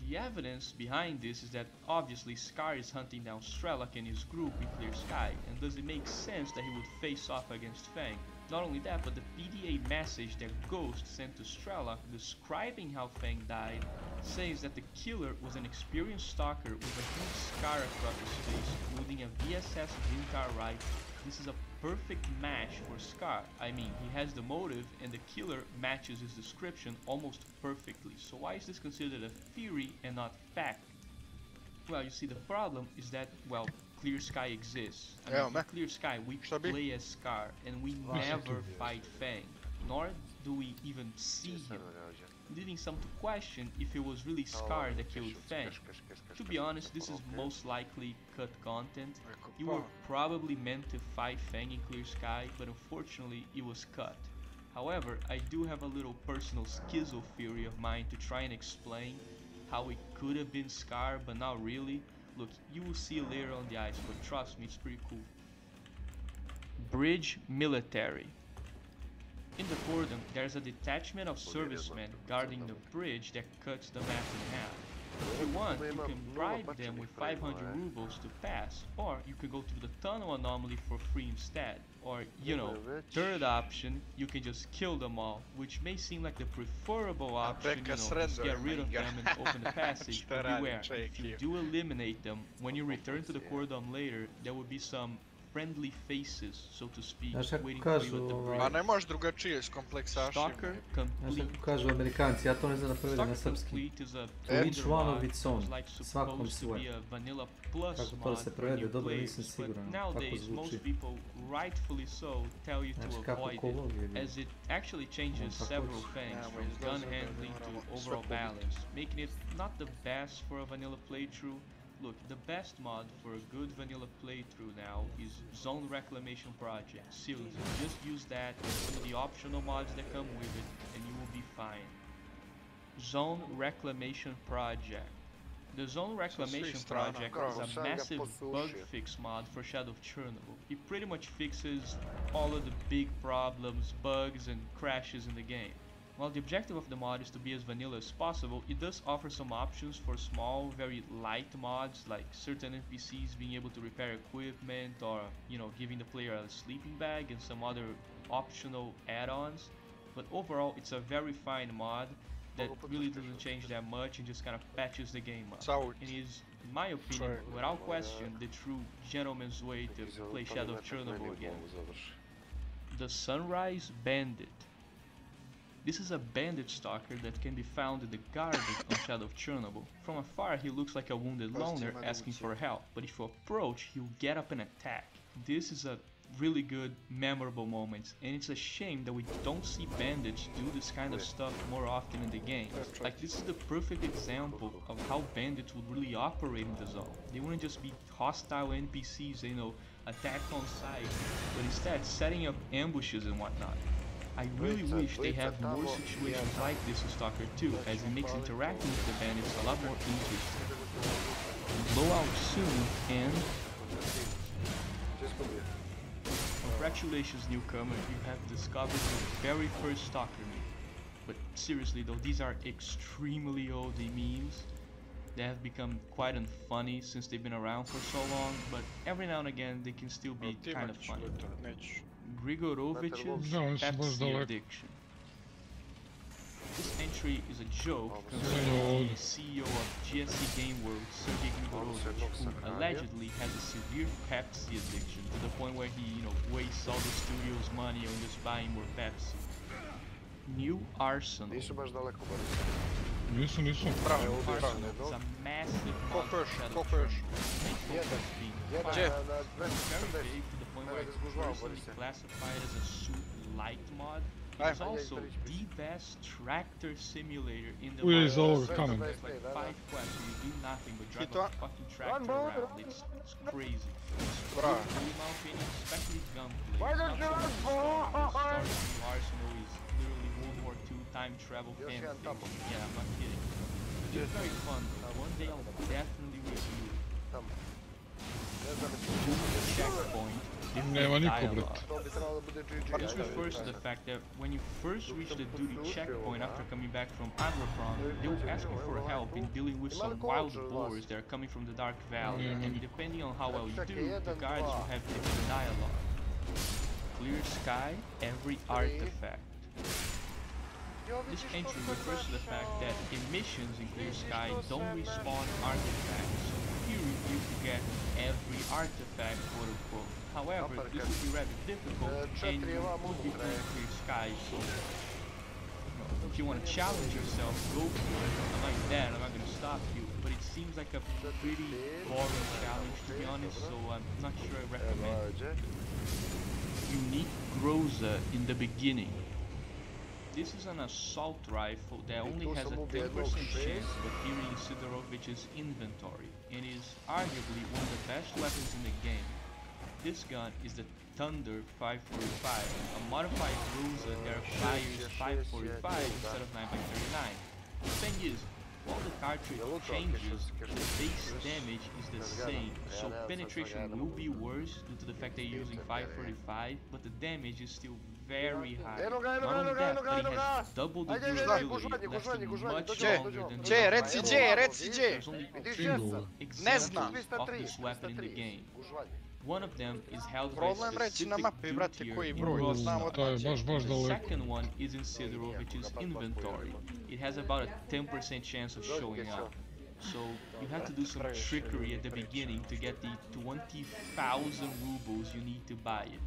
The evidence behind this is that obviously Scar is hunting down Strelok and his group in Clear Sky, and thus it makes sense that he would face off against Fang. Not only that, but the PDA message that Ghost sent to Strelok describing how Fang died says that the killer was an experienced stalker with a huge scar across his face, wielding a VSS Vintar rifle. This is a perfect match for Scar. I mean, he has the motive and the killer matches his description almost perfectly. So why is this considered a theory and not fact? Well, you see, the problem is that, well, Clear Sky exists. I mean, in Clear Sky, we play as Scar, and we never fight Fang, nor do we even see him, leading some to question if it was really Scar that killed Fang. To be honest, this is most likely cut content. You were probably meant to fight Fang in Clear Sky, but unfortunately it was cut. However, I do have a little personal schizo theory of mine to try and explain how it could have been Scar, but not really. Look, you will see later on the ice, but trust me, it's pretty cool. Bridge Military. In the cordon, there's a detachment of servicemen guarding the bridge that cuts the map in half. If you want, you can bribe them with 500 rubles to pass, or you can go through the tunnel anomaly for free instead. Or, you know, third option, you can just kill them all, which may seem like the preferable option, you know, just get rid of them and open the passage, but beware, if you do eliminate them, when you return to the cordon later, there will be some friendly faces, so to speak, waiting for you at the bridge. Ma ne možeš drugačije s kompleksašima. Znaš kako kažu Amerikanci, ja to ne znam da prevedem na srpski. To each one of its own, svakom svoje. Kako to se prevede, dobro nisam siguran kako zvuči. Rightfully so, tell you to avoid it, as it actually changes several things, from gun handling to overall balance, making it not the best for a vanilla playthrough. Look, the best mod for a good vanilla playthrough now is Zone Reclamation Project. Seriously, just use that and some of the optional mods that come with it, and you will be fine. Zone Reclamation Project. The Zone Reclamation Project is a massive bug fix mod for Shadow of Chernobyl. It pretty much fixes all of the big problems, bugs, and crashes in the game. While the objective of the mod is to be as vanilla as possible, it does offer some options for small, very light mods, like certain NPCs being able to repair equipment, or, you know, giving the player a sleeping bag and some other optional add-ons. But overall, it's a very fine mod that really doesn't change that much and just kind of patches the game up. And is, in my opinion, without question, the true gentleman's way to play Shadow of Chernobyl again. The Sunrise Bandit. This is a bandit stalker that can be found in the garden on Shadow of Chernobyl. From afar, he looks like a wounded loner asking for help, but if you approach, he'll get up and attack. This is a really good, memorable moment, and it's a shame that we don't see bandits do this kind of stuff more often in the game. Like, this is the perfect example of how bandits would really operate in the zone. They wouldn't just be hostile NPCs, you know, attack on sight, but instead setting up ambushes and whatnot. I really wish they have more situations like this in Stalker 2, as it makes interacting with the bandits a lot more interesting. Blowout soon, and congratulations, newcomer, you have discovered the very first Stalker meme. But seriously though, these are extremely old memes. They have become quite unfunny since they've been around for so long, but every now and again they can still be kind of funny. Grigorovich's Pepsi addiction. This entry is a joke concerning the CEO of GSC Game World, Sergey Grigorovich, who allegedly has a severe Pepsi addiction to the point where he, you know, wastes all the studio's money on just buying more Pepsi. New Arsenal. Arsenal is a massive very big to the point where it's personally classified as a suit light mod. It's also the best tractor simulator in the world. It's like 5 quests, you do nothing but drive a fucking tractor around. It's crazy. It's cool, in my opinion, especially gunplay. It's not so much story. The story of Arsenal is literally World War II time travel fan fiction. Yeah, I'm not kidding. It's very fun. One day I'll definitely review it. Checkpoint. This refers to the fact that when you first reach the duty checkpoint after coming back from Agropron, they will ask you for help in dealing with some wild boars that are coming from the Dark Valley, and depending on how well you do, the guards will have different dialogue. Clear sky, every artifact. This entry refers to the fact that emissions in Clear Sky don't respawn artifacts, so in theory you can get every artifact, quote unquote. However, this would be rather difficult, and you would be playing Clear Sky, so if you want to challenge yourself, go for it. I'm like that, I'm not going to stop you, but it seems like a pretty boring challenge to be honest, so I'm not sure I recommend it. Unique Groza in the beginning. This is an assault rifle that only has a 10% chance of appearing in Sidorovich's inventory, and is arguably one of the best weapons in the game. This gun is the Thunder 545, a modified Groza that fires 545 instead of 9x39. The thing is, while the cartridge changes, the base damage is the same, so penetration will be worse due to the fact that you're using 545, but the damage is still very high. Not only that, but he has double the durability, lasting much longer than the other Reci There's only two examples of this weapon in the game. One of them is held by a specific dude tier in Rostov. The second one is in Sidorovic's inventory. It has about a 10% chance of showing up. So you have to do some trickery at the beginning to get the 20,000 rubles you need to buy it.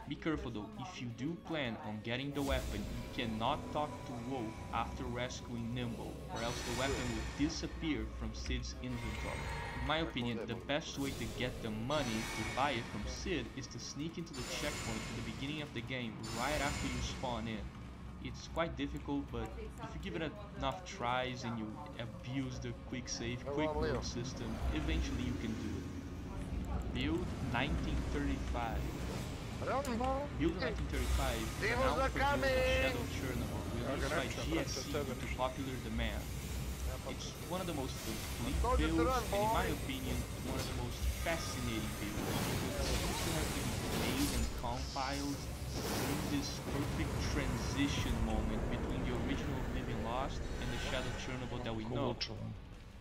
Be careful though, if you do plan on getting the weapon, you cannot talk to Wolf after rescuing Nimble, or else the weapon will disappear from Sid's inventory. In my opinion, the best way to get the money to buy it from Sid is to sneak into the checkpoint at the beginning of the game right after you spawn in. It's quite difficult, but if you give it enough tries and you abuse the quick save, quick load system, eventually you can do it. Build 1935. Build 1935 is an alpha build of Shadow Chernobyl released by GSC to popular demand. It's one of the most complete builds, and in my opinion, one of the most fascinating builds. It seems to have been made and compiled in this perfect transition moment between the original Living Lost and the Shadow Chernobyl that we know.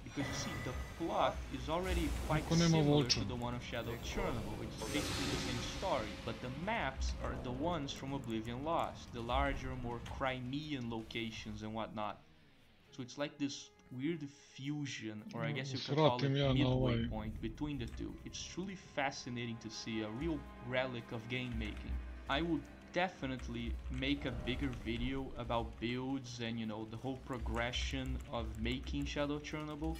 Because you see, the plot is already quite similar to the one of Shadow Chernobyl. It's basically the same story, but the maps are the ones from Oblivion Lost, the larger, more Crimean locations and whatnot. So it's like this weird fusion, or I guess you could call it midway point between the two. It's truly fascinating to see, a real relic of game making. I would definitely make a bigger video about builds and, you know, the whole progression of making Shadow Chernobyl.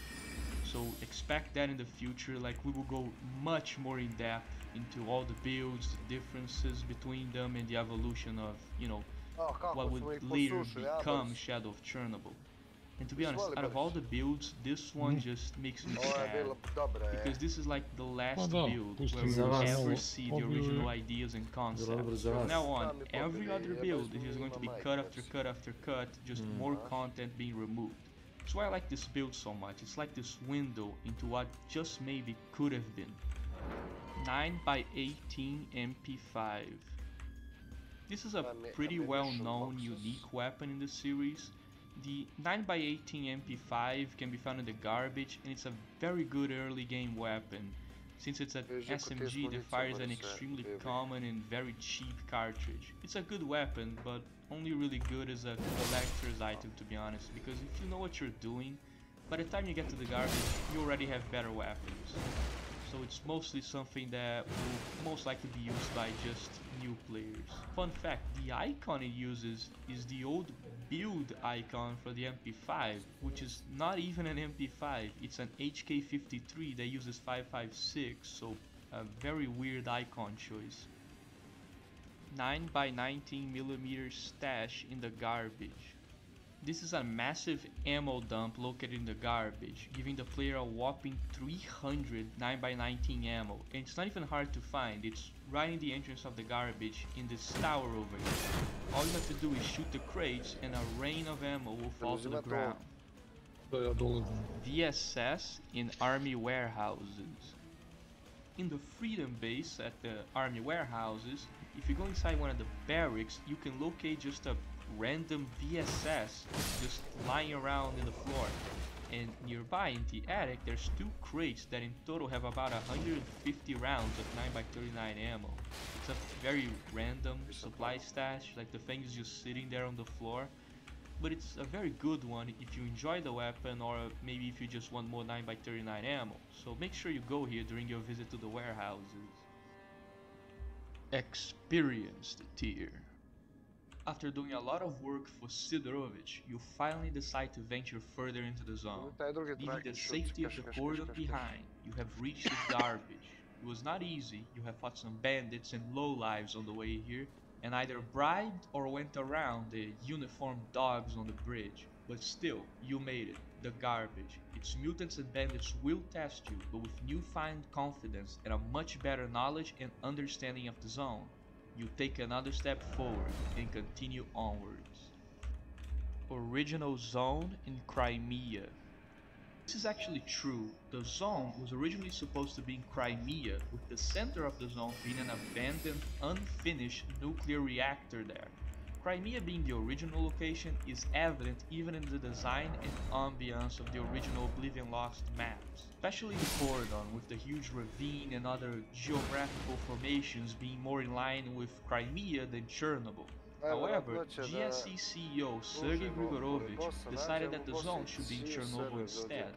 So expect that in the future. Like, we will go much more in depth into all the builds, the differences between them, and the evolution of, you know, what would later become Shadow of Chernobyl. And to be honest, out of all the builds, this one just makes me sad, because this is like the last build where we'll ever see the original ideas and concepts. From now on, every other build is just going to be cut after cut after cut, just more content being removed. That's why I like this build so much. It's like this window into what just maybe could have been. 9x18 MP5. This is a pretty well-known, unique weapon in the series. The 9x18 MP5 can be found in the garbage, and it's a very good early game weapon. Since it's an SMG that fires an extremely common and very cheap cartridge. It's a good weapon, but only really good as a collector's item, to be honest, because if you know what you're doing, by the time you get to the garbage, you already have better weapons. So it's mostly something that will most likely be used by just new players. Fun fact, the icon it uses is the old build icon for the MP5, which is not even an MP5, it's an HK53 that uses 5.56, so a very weird icon choice. 9x19mm stash in the garbage. This is a massive ammo dump located in the garbage, giving the player a whopping 300 9x19 ammo, and it's not even hard to find. It's right in the entrance of the garbage in this tower over here. All you have to do is shoot the crates and a rain of ammo will fall to the ground. VSS in army warehouses. In the Freedom base at the army warehouses, if you go inside one of the barracks, you can locate just a random VSS just lying around in the floor, and nearby in the attic there's two crates that in total have about 150 rounds of 9x39 ammo. It's a very random supply stash, like the thing is just sitting there on the floor, but it's a very good one if you enjoy the weapon, or maybe if you just want more 9x39 ammo. So make sure you go here during your visit to the warehouses. Experienced tier. After doing a lot of work for Sidorovich, you finally decide to venture further into the zone. Leaving the safety of the corridor behind, you have reached the garbage. It was not easy. You have fought some bandits and lowlives on the way here, and either bribed or went around the uniformed dogs on the bridge. But still, you made it. The garbage. Its mutants and bandits will test you, but with newfound confidence and a much better knowledge and understanding of the zone, you take another step forward and continue onwards. Original zone in Crimea. This is actually true. The zone was originally supposed to be in Crimea, with the center of the zone being an abandoned, unfinished nuclear reactor there. Crimea being the original location is evident even in the design and ambience of the original Oblivion Lost maps, especially the Cordon, with the huge ravine and other geographical formations being more in line with Crimea than Chernobyl. However, GSC CEO Sergei Grigorovich decided that the zone should be in Chernobyl instead.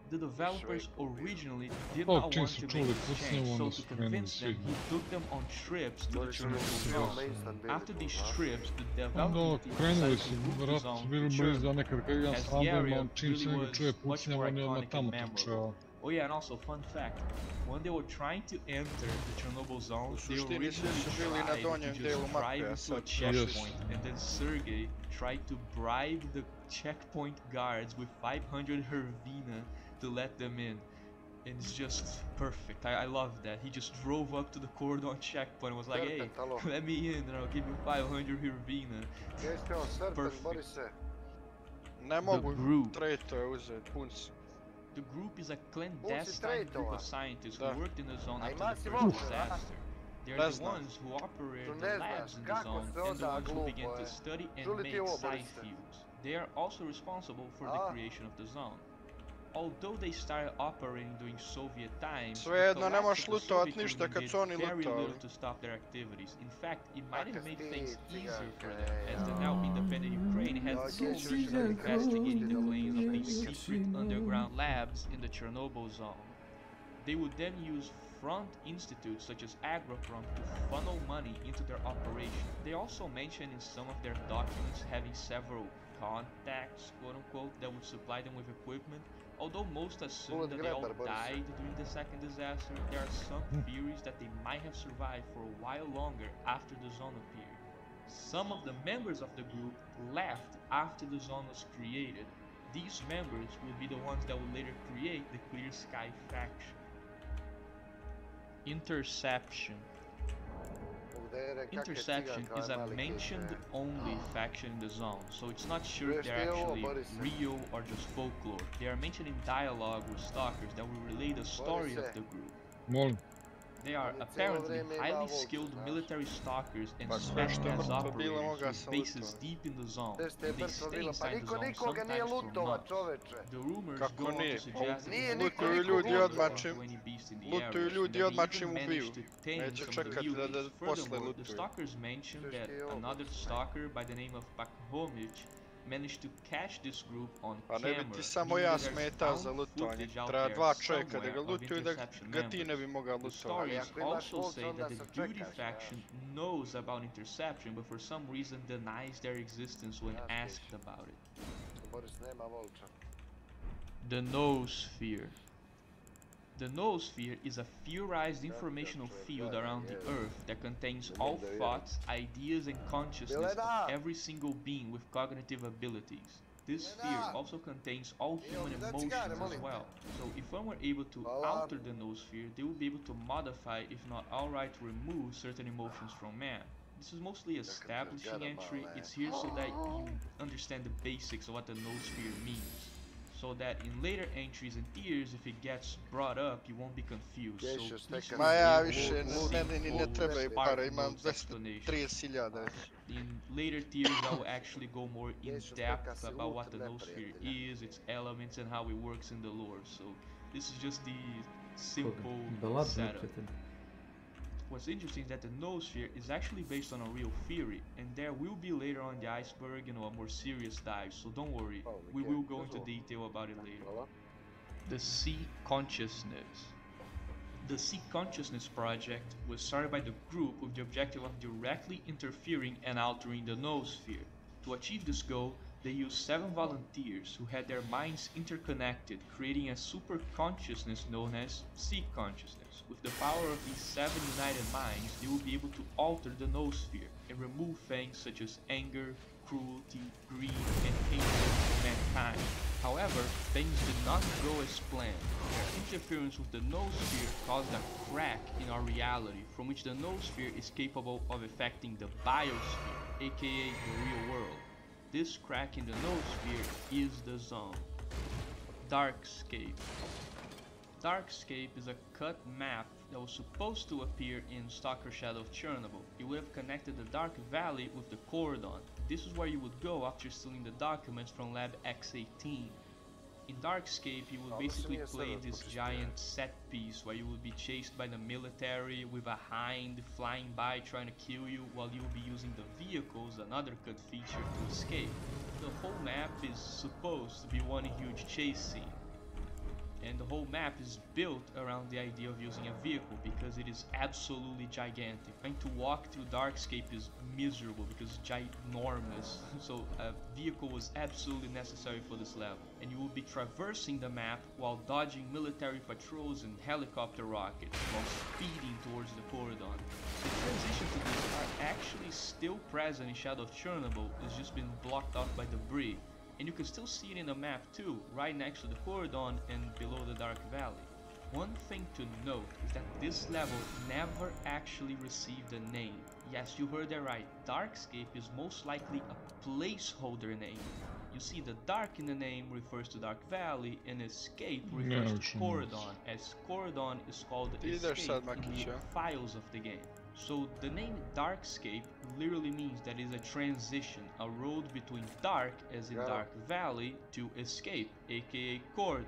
The developers originally did not want to make this change, so to convince them, he took them on trips to the Chernobyl zone. After these trips, the development team decided to move the zone to Chernobyl, as the area really was much more iconic and memorable. Oh yeah, and also, fun fact, when they were trying to enter the Chernobyl zone, they originally tried to just drive into a checkpoint, and then Sergei tried to bribe the checkpoint guards with 500 Hervina to let them in. And it's just perfect. I love that. He just drove up to the Cordon checkpoint and was like, hey, let me in and I'll give you 500 Hervina. Perfect. The group is a clandestine group of scientists who worked in the zone after the first disaster. They are the ones who operate the labs in the zone and the ones who begin to study and make sci-fuels. They are also responsible for the creation of the zone. Although they started operating during Soviet times, the collapse of the Soviet Union did very little to stop their activities. In fact, it might have made things easier for them, as the now independent Ukraine has no reason of investigating the claims of these secret underground labs in the Chernobyl zone. They would then use front institutes such as Agroprom to funnel money into their operation. They also mention in some of their documents having several contacts, quote-unquote, that would supply them with equipment. Although most assume that they all died during the second disaster, there are some theories that they might have survived for a while longer after the zone appeared. Some of the members of the group left after the zone was created. These members will be the ones that will later create the Clear Sky faction. Interception. Interception is a mentioned-only faction in the zone, so it's not sure if they're actually real or just folklore. They are mentioned in dialogue with stalkers that will relay the story of the group. They are apparently highly skilled military stalkers and specialized operators with bases deep in the zone, and they stay inside the zone sometimes for months. The rumors go on to suggest that they to any beast in the area, and they even managed to tame some of the mutants. Furthermore, the stalkers mentioned that another stalker by the name of Pakhomich managed to catch this group on camera, meaning that there's found footage out there somewhere of interception members. The stories also say that the Duty faction knows about interception, but for some reason denies their existence when asked about it. The Noosphere. The Noosphere is a theorized informational field around the Earth that contains all thoughts, ideas, and consciousness of every single being with cognitive abilities. This sphere also contains all human emotions as well, so if one were able to alter the Noosphere, they would be able to modify, if not outright remove, certain emotions from man. This is mostly establishing entry. It's here so that you understand the basics of what the Noosphere means, so that in later entries and tiers, if it gets brought up, you won't be confused. So in later tiers, I will actually go more in depth about what the Noosphere is, its elements, and how it works in the lore. So this is just the simple setup. What's interesting is that the Noosphere is actually based on a real theory, and there will be later on the iceberg, a more serious dive, so don't worry, we will go into detail about it later. The Sea Consciousness. The Sea Consciousness project was started by the group with the objective of directly interfering and altering the Noosphere. To achieve this goal, they used 7 volunteers who had their minds interconnected, creating a super consciousness known as Sea Consciousness. With the power of these 7 united minds, they will be able to alter the Noosphere and remove things such as anger, cruelty, greed, and hatred for mankind. However, things did not go as planned. Their interference with the Noosphere caused a crack in our reality, from which the Noosphere is capable of affecting the Biosphere, aka the real world. This crack in the Noosphere is the zone. Darkscape. Darkscape is a cut map that was supposed to appear in Stalker Shadow of Chernobyl. It would have connected the Dark Valley with the Cordon. This is where you would go after stealing the documents from Lab X-18. In Darkscape, you would basically play this giant set piece where you would be chased by the military with a hind flying by trying to kill you while you will be using the vehicles, another cut feature, to escape. The whole map is supposed to be one huge chase scene. And the whole map is built around the idea of using a vehicle because it is absolutely gigantic. Trying to walk through Darkscape is miserable because it's ginormous. So a vehicle was absolutely necessary for this level. And you will be traversing the map while dodging military patrols and helicopter rockets while speeding towards the Cordon. The transition to this are actually still present in Shadow of Chernobyl. It's just been blocked off by debris. And you can still see it in the map too, right next to the Cordon and below the Dark Valley. One thing to note is that this level never actually received a name. Yes, you heard that right, Darkscape is most likely a placeholder name. You see, the Dark in the name refers to Dark Valley, and Escape refers to Cordon, as Cordon is called Escape in the files of the game. So the name Darkscape literally means that it is a transition, a road between Dark, as in Dark Valley, to Escape, aka Cordon.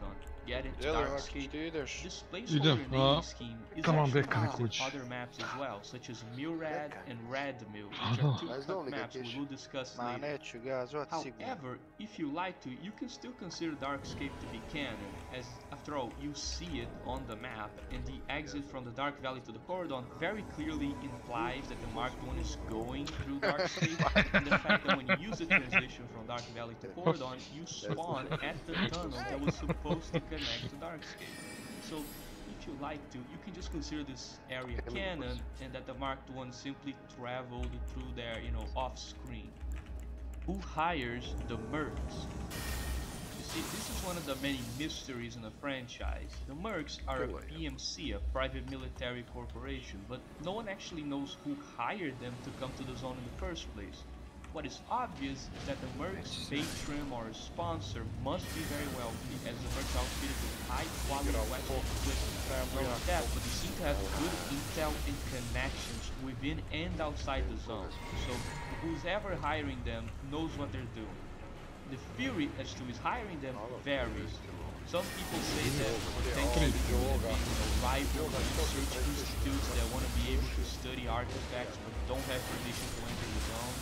Get it? Darkscape. This placeholder naming scheme is actually used in other maps as well, such as Milrad and Radmil, which are two cut maps we will discuss later. However, if you like to, you can still consider Darkscape to be canon, as after all, you see it on the map, and the exit from the Dark Valley to the Cordon very clearly implies that the Mark I is going through Darkscape, and the fact that when you use the transition from Dark Valley to Cordon, you spawn at the tunnel that was supposed to connect to Darkscape. So, if you like to, you can just consider this area canon, and that the Mark I simply traveled through there, you know, off-screen. Who hires the mercs? You see, this is one of the many mysteries in the franchise. The mercs are a PMC, a private military corporation, but no one actually knows who hired them to come to the zone in the first place. What is obvious is that the merc's patron or sponsor must be very wealthy, as the mercs are outfitted with high-quality weapons equipment. Not only that, but they seem to have good intel and connections within and outside the zone. So, who's ever hiring them knows what they're doing. The theory as to who's hiring them varies. Some people say that potentially rival research institutes that want to be able to study artifacts but don't have permission to enter the zone.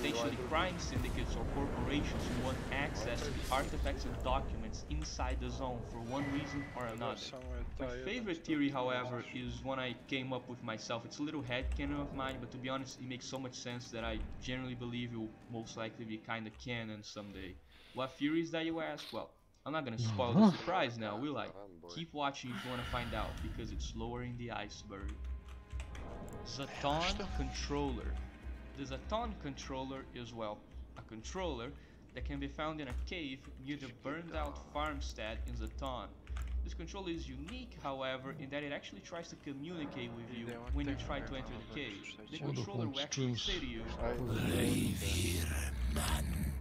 Potentially crime syndicates or corporations who want access to the artifacts and documents inside the zone for one reason or another. My favorite theory, however, is one I came up with myself. It's a little headcanon of mine, but to be honest, it makes so much sense that I generally believe it will most likely be kinda canon someday. What theory is that, you ask? Well, I'm not gonna spoil the surprise now, will I? Keep watching if you wanna find out, because it's lowering the iceberg. Zaton Controller. The Zaton controller is, well, a controller that can be found in a cave near the burned out farmstead in Zaton. This controller is unique, however, in that it actually tries to communicate with you when you try to enter the cave. The controller will actually say to you, "Leave here, man."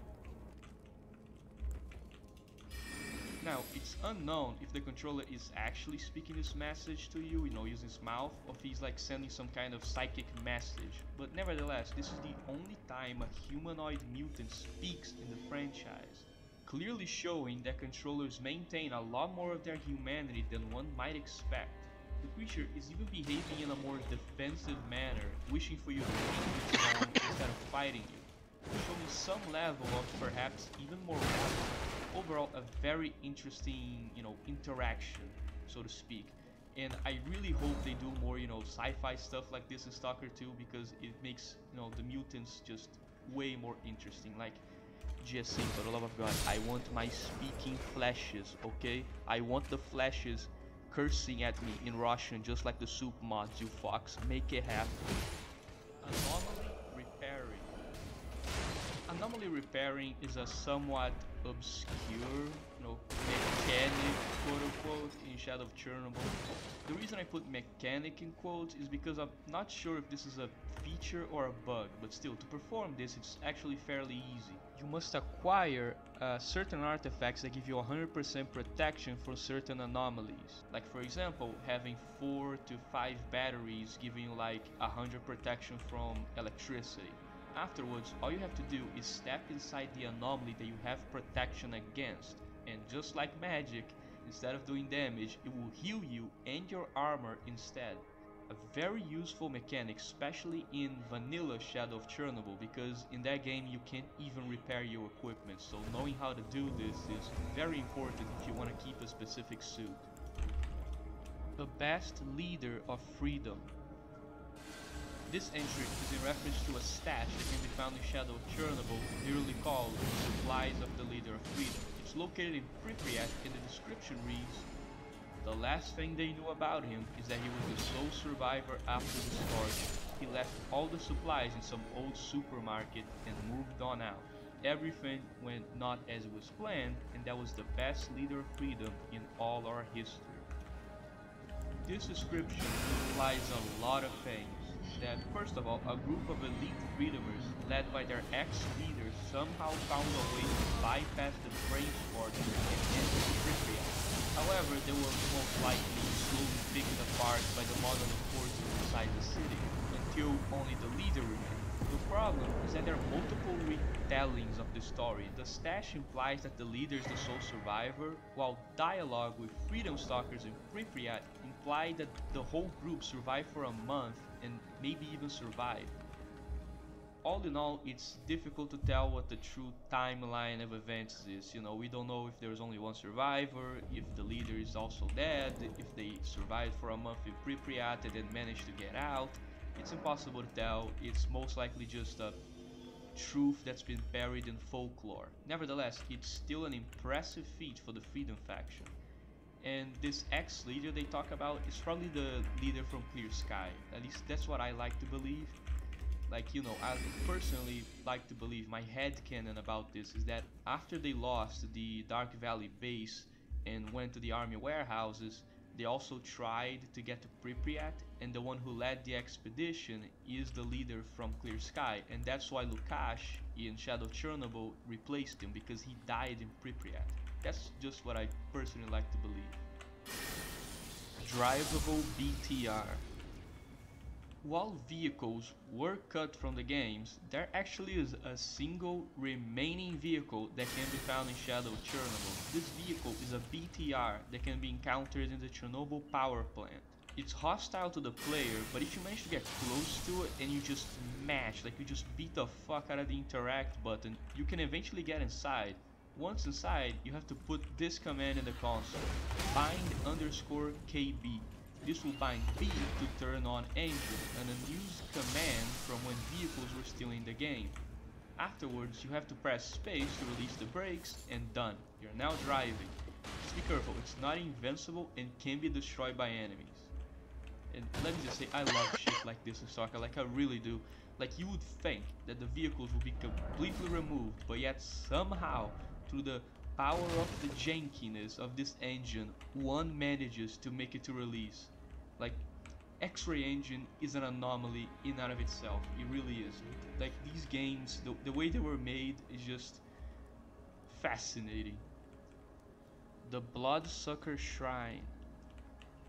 Now, it's unknown if the controller is actually speaking this message to you, using his mouth, or if he's like sending some kind of psychic message. But nevertheless, this is the only time a humanoid mutant speaks in the franchise, clearly showing that controllers maintain a lot more of their humanity than one might expect. The creature is even behaving in a more defensive manner, wishing for you to leave its zone instead of fighting you, showing some level of perhaps even more warmth. Overall, a very interesting, interaction, so to speak. And I really hope they do more, sci-fi stuff like this in Stalker 2, because it makes, the mutants just way more interesting. Like, GSC, for the love of God, I want my speaking flashes, okay? I want the flashes cursing at me in Russian, just like the soup mods, you fox. Make it happen. Anomaly repairing. Anomaly repairing is a somewhat obscure, mechanic, quote-unquote, in Shadow of Chernobyl. The reason I put mechanic in quotes is because I'm not sure if this is a feature or a bug, but still, to perform this, it's actually fairly easy. You must acquire certain artifacts that give you 100% protection from certain anomalies. Like for example, having 4 to 5 batteries giving you like 100 protection from electricity. Afterwards, all you have to do is step inside the anomaly that you have protection against, and just like magic, instead of doing damage, it will heal you and your armor instead. A very useful mechanic, especially in vanilla Shadow of Chernobyl, because in that game you can't even repair your equipment, so knowing how to do this is very important if you want to keep a specific suit. The best leader of freedom. This entry is in reference to a stash that can be found in Shadow of Chernobyl, literally called Supplies of the Leader of Freedom. It's located in Pripyat, and the description reads, "The last thing they knew about him is that he was the sole survivor after the scorch. He left all the supplies in some old supermarket and moved on out. Everything went not as it was planned, and that was the best leader of freedom in all our history." This description implies a lot of things. That first of all, a group of elite freedomers led by their ex-leader somehow found a way to bypass the train squadron and enter Pripyat. However, they were most likely slowly picked apart by the monolith forces inside the city, until only the leader remained. The problem is that there are multiple retellings of the story. The stash implies that the leader is the sole survivor, while dialogue with freedom stalkers in Pripyat imply that the whole group survived for a month and maybe even survived. All in all, it's difficult to tell what the true timeline of events is. You know, we don't know if there's only one survivor, if the leader is also dead, if they survived for a month in Pripyat and then managed to get out. It's impossible to tell. It's most likely just a truth that's been buried in folklore. Nevertheless, it's still an impressive feat for the Freedom faction. And this ex-leader they talk about is probably the leader from Clear Sky. At least that's what I like to believe. Like, you know, I personally like to believe, my headcanon about this is that after they lost the Dark Valley base and went to the army warehouses, they also tried to get to Pripyat, and the one who led the expedition is the leader from Clear Sky, and that's why Lukash in Shadow of Chernobyl replaced him, because he died in Pripyat. That's just what I personally like to believe. Drivable BTR. While vehicles were cut from the games, there actually is a single remaining vehicle that can be found in Shadow of Chernobyl. This vehicle is a BTR that can be encountered in the Chernobyl power plant. It's hostile to the player, but if you manage to get close to it and you just mash, like you just beat the fuck out of the interact button, you can eventually get inside. Once inside, you have to put this command in the console, bind_KB. This will bind B to turn on engine, an unused command from when vehicles were still in the game. Afterwards, you have to press space to release the brakes, and done. You're now driving. Just be careful, it's not invincible and can be destroyed by enemies. And let me just say, I love shit like this in Stalker, like I really do. Like, you would think that the vehicles would be completely removed, but yet somehow, through the power of the jankiness of this engine, one manages to make it to release. Like, X-Ray Engine is an anomaly in and of itself. It really is. Like, these games, the way they were made is just fascinating. The Bloodsucker Shrine.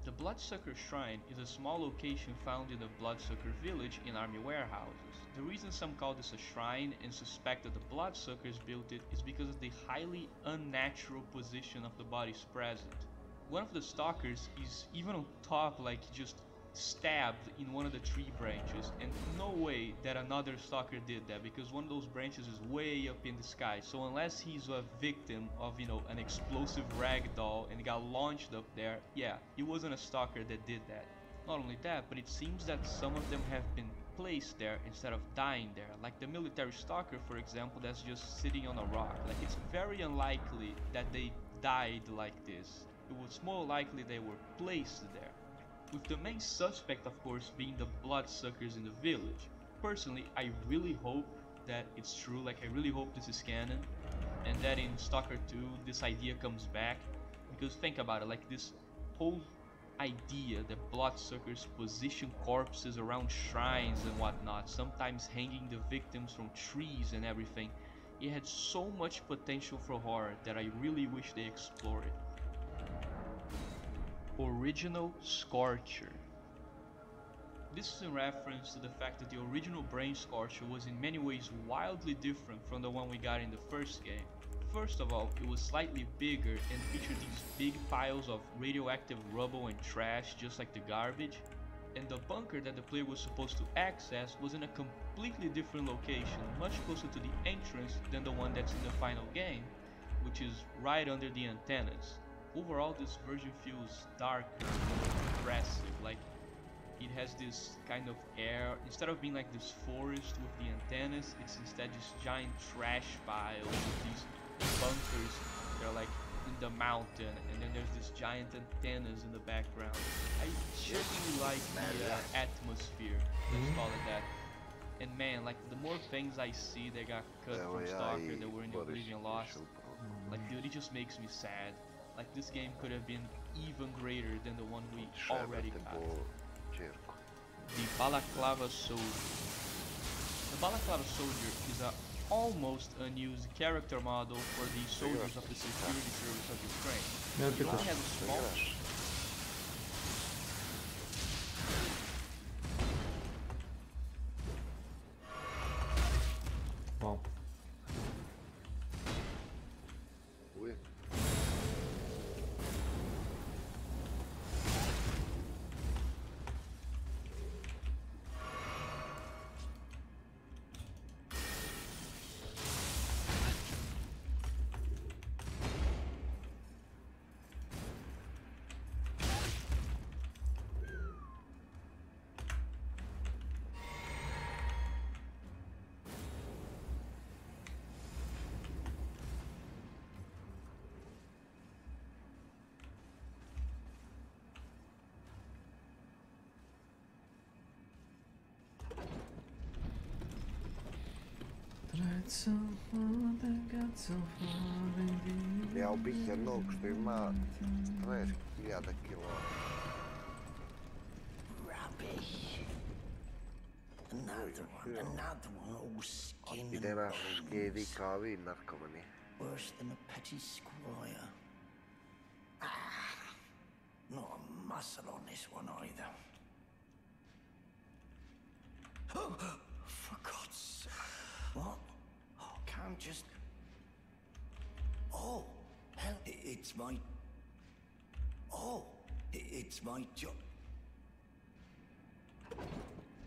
The Bloodsucker Shrine is a small location found in the Bloodsucker village in army warehouses. The reason some call this a shrine and suspect that the Bloodsuckers built it is because of the highly unnatural position of the bodies present. One of the stalkers is even on top, like just stabbed in one of the tree branches, and no way that another stalker did that, because one of those branches is way up in the sky. So unless he's a victim of, you know, an explosive ragdoll and got launched up there, yeah, he wasn't a stalker that did that. Not only that, but it seems that some of them have been placed there instead of dying there, like the military stalker, for example, that's just sitting on a rock. Like, it's very unlikely that they died like this. It was more likely they were placed there, with the main suspect of course being the Bloodsuckers in the village. Personally, I really hope that it's true, like I really hope this is canon, and that in Stalker 2 this idea comes back, Because think about it, like this whole idea that bloodsuckers position corpses around shrines and whatnot, sometimes hanging the victims from trees and everything, it had so much potential for horror that I really wish they explored it. Original Scorcher. This is in reference to the fact that the original Brain Scorcher was in many ways wildly different from the one we got in the first game. First of all, it was slightly bigger and featured these big piles of radioactive rubble and trash just like the garbage, and the bunker that the player was supposed to access was in a completely different location, much closer to the entrance than the one that's in the final game, which is right under the antennas. Overall, this version feels darker, oppressive, like it has this kind of air. Instead of being like this forest with the antennas, it's instead just giant trash piles with these bunkers that are like in the mountain, and then there's this giant antennas in the background. I genuinely like the atmosphere, let's call it that. And man, like the more things I see that got cut from Stalker that were in the Oblivion Lost, like dude, it just makes me sad. Like this game could have been even greater than the one we already got. The Balaclava Soldier. The Balaclava Soldier is a almost unused character model for the soldiers of the security service of Ukraine. It only has a small... Wow. Ja ubih jednog što ima 40.000 kilova. Rubbish. Another one, all skin Ide naš skedi kavi narkomani. Worse than a petty squire. Not a muscle on this one either. For God's sake. What? Oh, can't just... Oh, hell, it's my... Oh, it's my job.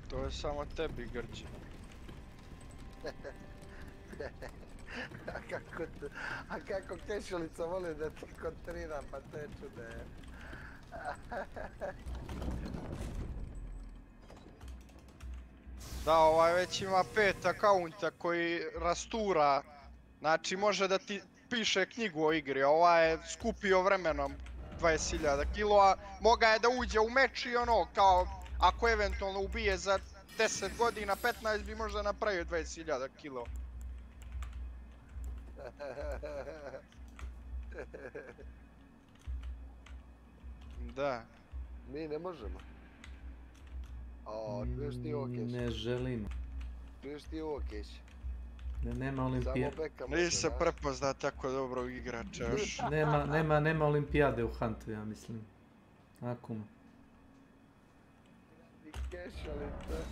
To je samo tebi, Grđe. A kako kešalica voli da ti kontrira, pa te čude. Da, ovaj već ima 5 akaunta koji rastura, znači može da ti piše knjigu o igri, ovaj je skupio vremenom 20.000 kilova, moga je da uđe u meč i ono, kao, ako eventualno ubije za 10 godina, 15 bi možda napravio 20.000 kilova. Da. Mi ne možemo. O, čuješ ti ovo Keš? Ne želimo. Čuješ ti ovo Keš? Nema olimpijade. Nisi se prepoznat tako dobro igrača još. Nema olimpijade u Huntu, ja mislim. Akuma. Ti kešalica.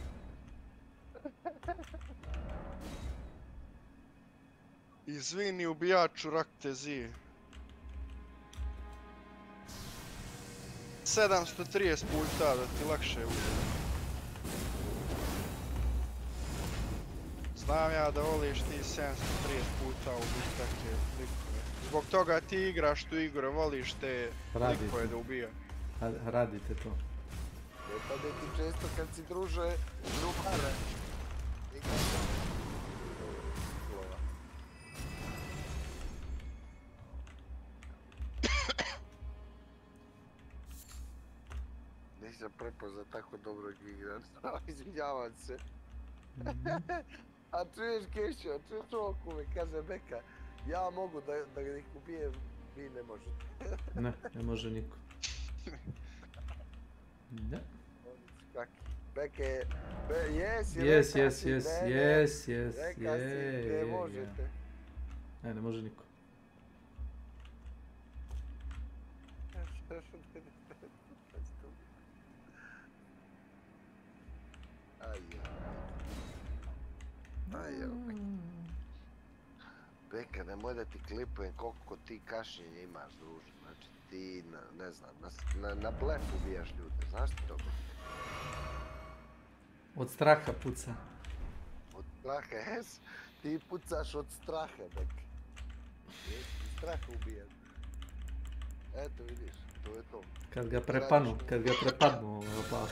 Izvini ubijaču, rak te zije. 730 puta da ti lakše uđe. Znam ja da voliš ti 730 puta ubiti takve likove. Zbog toga ti igraš tu igru, voliš te likove da ubija. Radite to. Ne pade ti često kad si druže drugare. Nisam prepoznat tako dobrog igrača, izvinjavam se. A čuješ Kešo, čuješ ovo kume, kaže Beka, ja mogu da ih ubijem Vi ne možete. Ne, ne može niko. Ne. Beke, jesi, Yes, reka yes, si, yes, ne, yes, yes, reka si, ne možete. Ne, ne može niko. Beka, nemoj da ti klipujem koliko ti kašnjenja imaš, druže. Znači ti, ne znam, na blef ubijaš ljude, znaš ti to? Od straha puca. Od straha, jes? Ti pucaš od straha, Beka. Strah ubijaš. Eto vidiš, to je to. Kad ga prepadnu, opa.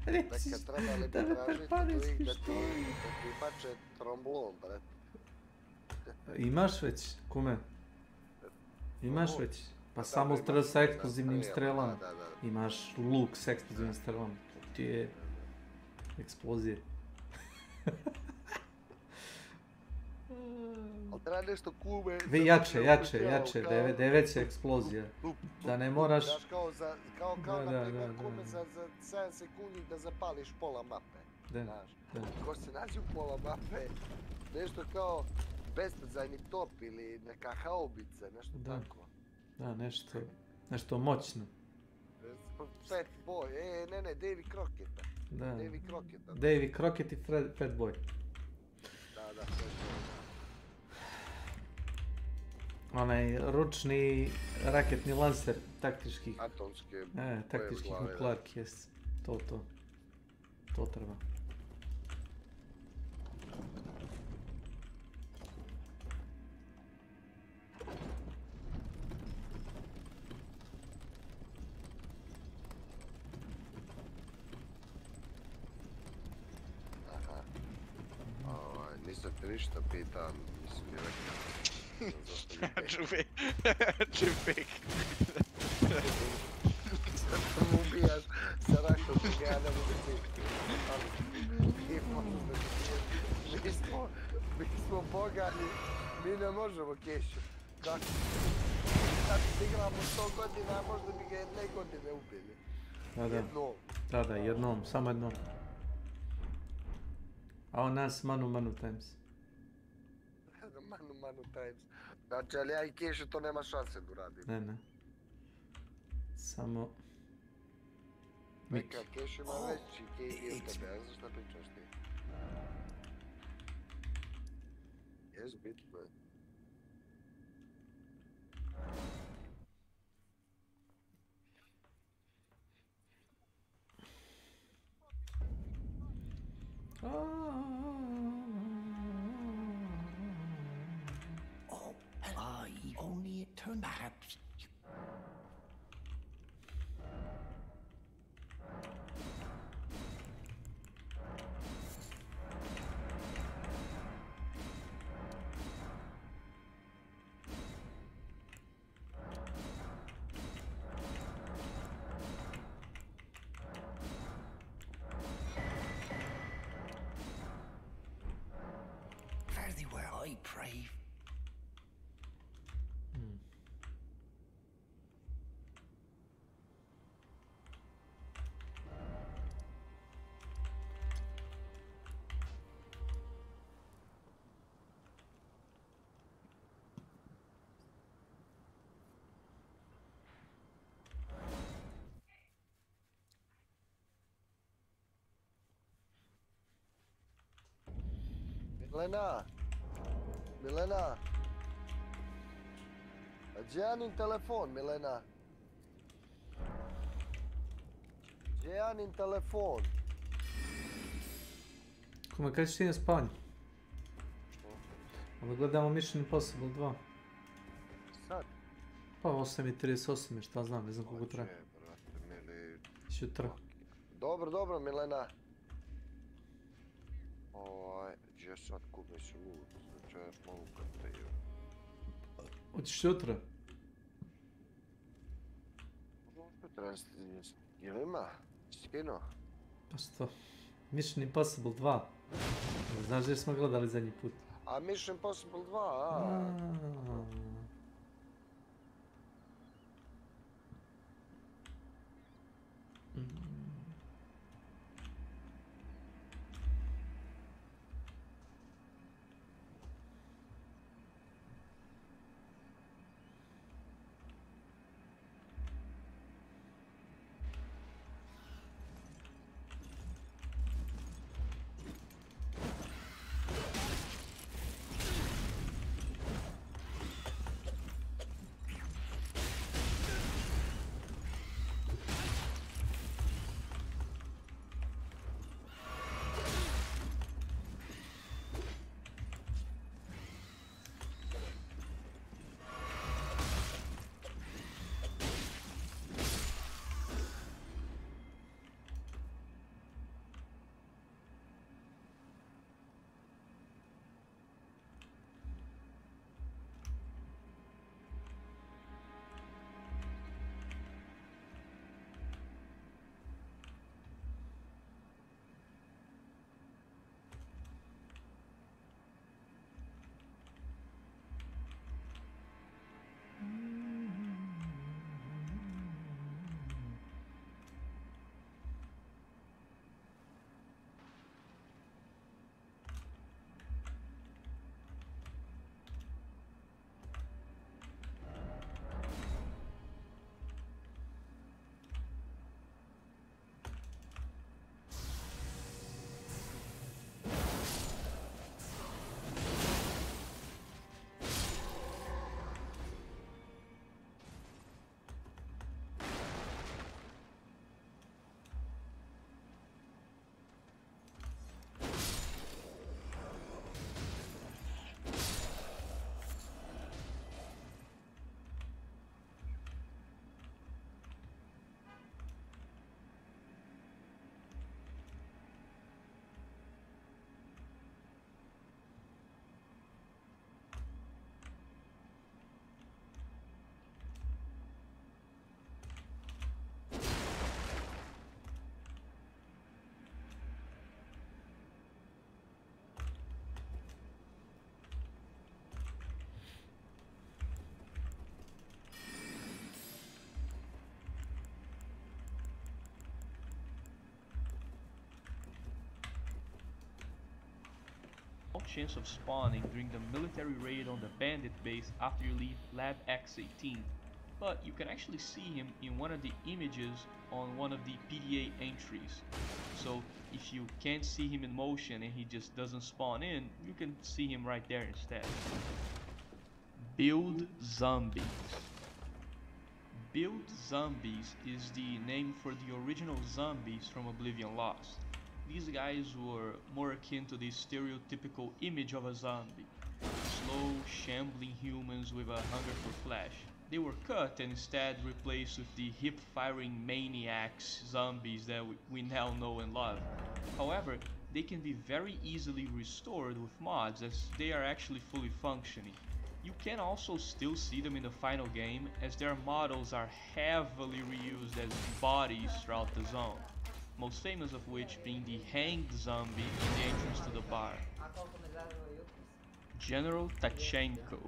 Beka, treba li bi tražiti da ti bače tromblon, brate. Imaš već, kume? Imaš već? Pa samo strel sa eksplozivnim strelama. Imaš luk s eksplozivnim strelama. To ti je eksplozije. Ali treba nešto kume... Jače, da je veća eksplozija. Da ne moraš... Kao na primjer kume za 7 sekundi da zapališ pola mape. Znaš, ko se nađe u pola mape, nešto kao bestadzajni top ili neka haubica, nešto tako. Da, nešto moćno. Fat Boy, ne, Davy Crockett. Davy Crockett i Fat Boy. Da, Fat Boy. Onaj ručni raketni lanser taktičkih. Atomske. Taktičkih nuklearki, jes. To treba. Nisam te ništa pitan, nisam mi rekao. Čupik. Sad me ubijaš sa rakom, ja ne mogu ti. Mi smo bogani, mi ne možemo kešu. Kako? Sad igramo 100 godina, a možda bi ga jedne godine ubili. Jednom. Da, jednom, samo jednom. A on nas manu times. Manu times. Znači, ali ja i kešu to nema šanse da uradim. Ne. Samo... Neka, kešu ima veći KD od tebe, ja znaš šta pričaš ti. Jes, bitno je. Only it turned perhaps. Fare thee well, I pray. Milena! Gdje je Anin telefon, Milena? Gdje je Anin telefon? Kume, kada ćeš ti na spavanje? Onda gledamo Mission Impossible 2. Sad? Pa 8:38 je, šta znam, ne znam koliko traje. Sutra. Dobro, Milena. Gdje sad kume su lud, znači ja mogu kad te je. Hoćeš sutra? Sutra, jel ima? Skino? Pa što? Mission Impossible 2. Znaš gdje smo gledali zadnji put? A Mission Impossible 2, a? chance of spawning during the military raid on the bandit base after you leave Lab X-18, but you can actually see him in one of the images on one of the PDA entries. So if you can't see him in motion and he just doesn't spawn in, you can see him right there instead. Build Zombies. Build Zombies is the name for the original zombies from Oblivion Lost. These guys were more akin to the stereotypical image of a zombie. Slow, shambling humans with a hunger for flesh. They were cut and instead replaced with the hip-firing maniacs zombies that we now know and love. However, they can be very easily restored with mods as they are actually fully functioning. You can also still see them in the final game as their models are heavily reused as bodies throughout the zone. Most famous of which being the hanged zombie in the entrance to the bar. General Tachenko.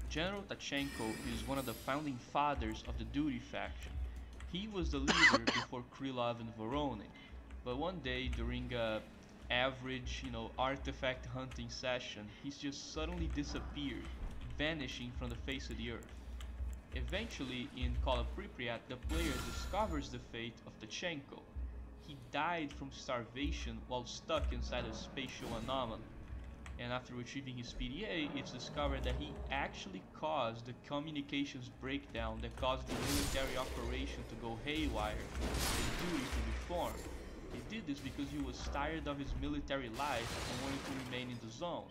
General Tachenko is one of the founding fathers of the Duty faction. He was the leader before Krylov and Voronin, but one day during a average, artifact hunting session, he's just suddenly disappeared, vanishing from the face of the earth. Eventually, in Call of Pripyat, the player discovers the fate of Tachenko. He died from starvation while stuck inside a spatial anomaly. And after retrieving his PDA, it's discovered that he actually caused the communications breakdown that caused the military operation to go haywire and Duty to be formed. He did this because he was tired of his military life and wanted to remain in the zone,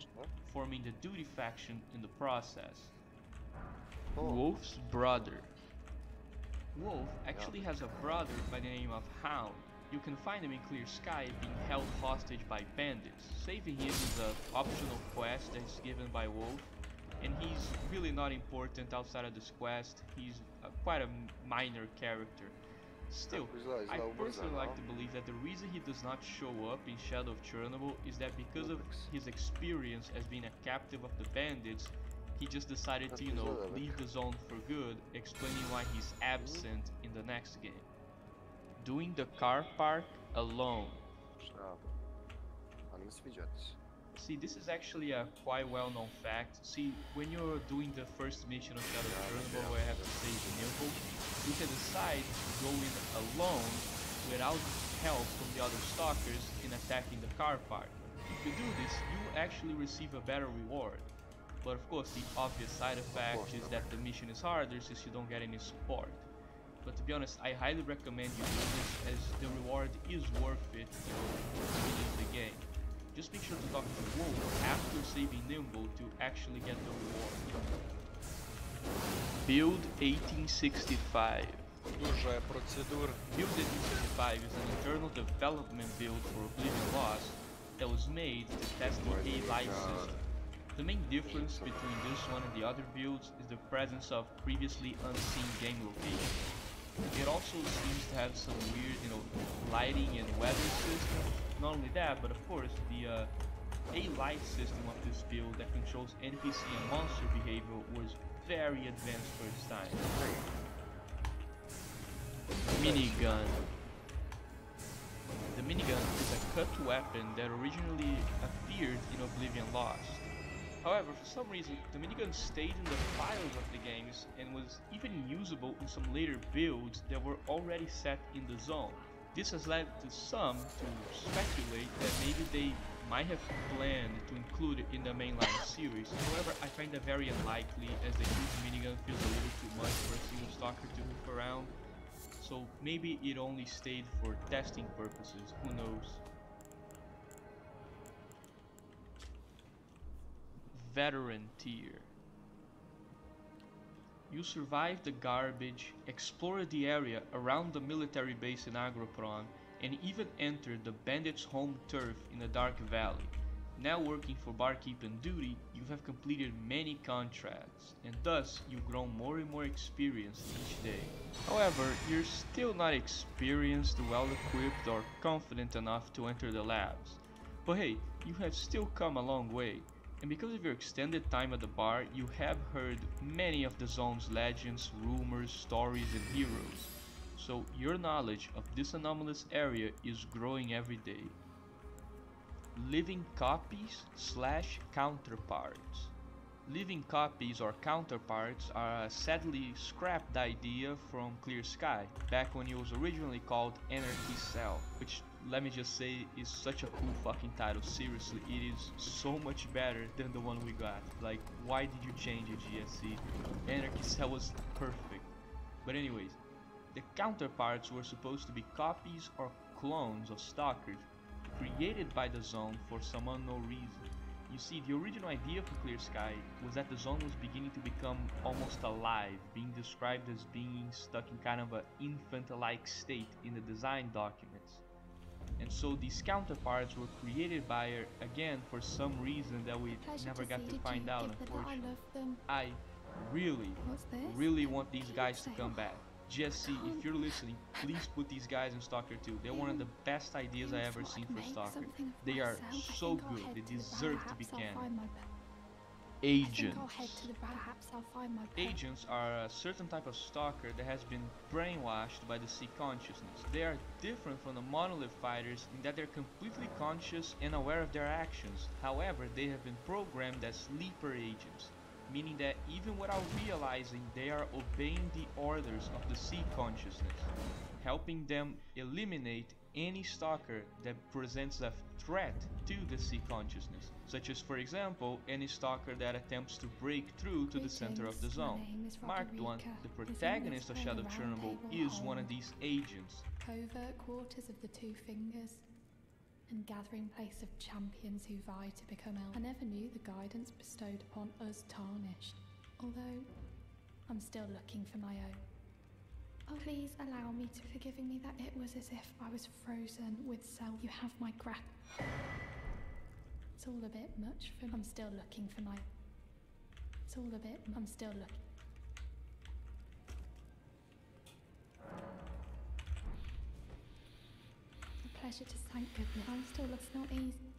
forming the Duty faction in the process. Wolf's brother. Wolf actually has a brother by the name of Hound. You can find him in Clear Sky being held hostage by bandits. Saving him is an optional quest that is given by Wolf, and he's really not important outside of this quest. He's quite a minor character. Still, I personally like to believe that the reason he does not show up in Shadow of Chernobyl is that because of his experience as being a captive of the bandits, he just decided to, leave the zone for good, explaining why he's absent in the next game. Doing the car park alone. See, this is actually a quite well-known fact. See, when you're doing the first mission of Shadow of Chernobyl where you have to save Nimble, you can decide to go in alone without help from the other stalkers in attacking the car park. If you do this, you actually receive a better reward. But of course, the obvious side effect is that the mission is harder since you don't get any support. But to be honest, I highly recommend you do this as the reward is worth it to finish the game. Just make sure to talk to Wolf after saving Nimble to actually get the reward. Build 1865. Build 1865 is an internal development build for Oblivion Lost that was made to test the AI system. The main difference between this one and the other builds is the presence of previously unseen game locations. It also seems to have some weird, lighting and weather system. Not only that, but of course, the AI system of this build that controls NPC and monster behavior was very advanced for its time. Minigun. The minigun is a cut weapon that originally appeared in Oblivion Lost. However, for some reason, the minigun stayed in the files of the games and was even usable in some later builds that were already set in the zone. This has led to some to speculate that maybe they might have planned to include it in the mainline series. However, I find that very unlikely as the huge minigun feels a little too much for a single stalker to move around. So maybe it only stayed for testing purposes, who knows. Veteran tier. You survived the garbage, explored the area around the military base in Agropron, and even entered the bandits' home turf in the Dark Valley. Now working for barkeep and duty, you have completed many contracts, and thus you've grown more and more experienced each day. However, you're still not experienced, well-equipped, or confident enough to enter the labs. But hey, you have still come a long way. And because of your extended time at the bar, you have heard many of the zone's legends, rumors, stories, and heroes. So your knowledge of this anomalous area is growing every day. living copies / counterparts. Living copies or counterparts are a sadly scrapped idea from Clear Sky, back when it was originally called Anarchy Cell, which, let me just say, is such a cool fucking title. Seriously, it is so much better than the one we got. Like, why did you change it, GSC? Anarchy Cell was perfect. But anyways, the counterparts were supposed to be copies or clones of stalkers created by the zone for some unknown reason. You see, the original idea for Clear Sky was that the zone was beginning to become almost alive, being described as being stuck in kind of an infant-like state in the design documents. And so these counterparts were created by her, again, for some reason that we never got to find out, unfortunately. I really want these guys to come back. GSC, if you're listening, please put these guys in Stalker 2. They're one of the best ideas I ever seen for Stalker. They are so good, they deserve to be canon. Agents. Agents are a certain type of stalker that has been brainwashed by the sea consciousness. They are different from the monolith fighters in that they're completely conscious and aware of their actions. However, they have been programmed as sleeper agents, meaning that even without realizing, they are obeying the orders of the sea consciousness, helping them eliminate any stalker that presents a threat to the sea consciousness, such as, for example, any stalker that attempts to break through to the center of the zone. Marked one, the protagonist of Shadow of Chernobyl is one of these agents. Covert quarters of the Two Fingers, and gathering place of champions who vie to become I never knew the guidance bestowed upon us tarnished, although I'm still looking for my own. Oh, please allow me to forgiving me that it was as if I was frozen with self. You have my It's all a bit much for I'm still looking for my It's all a bit I'm still looking. Pleasure to thank goodness. I'm still it's not easy.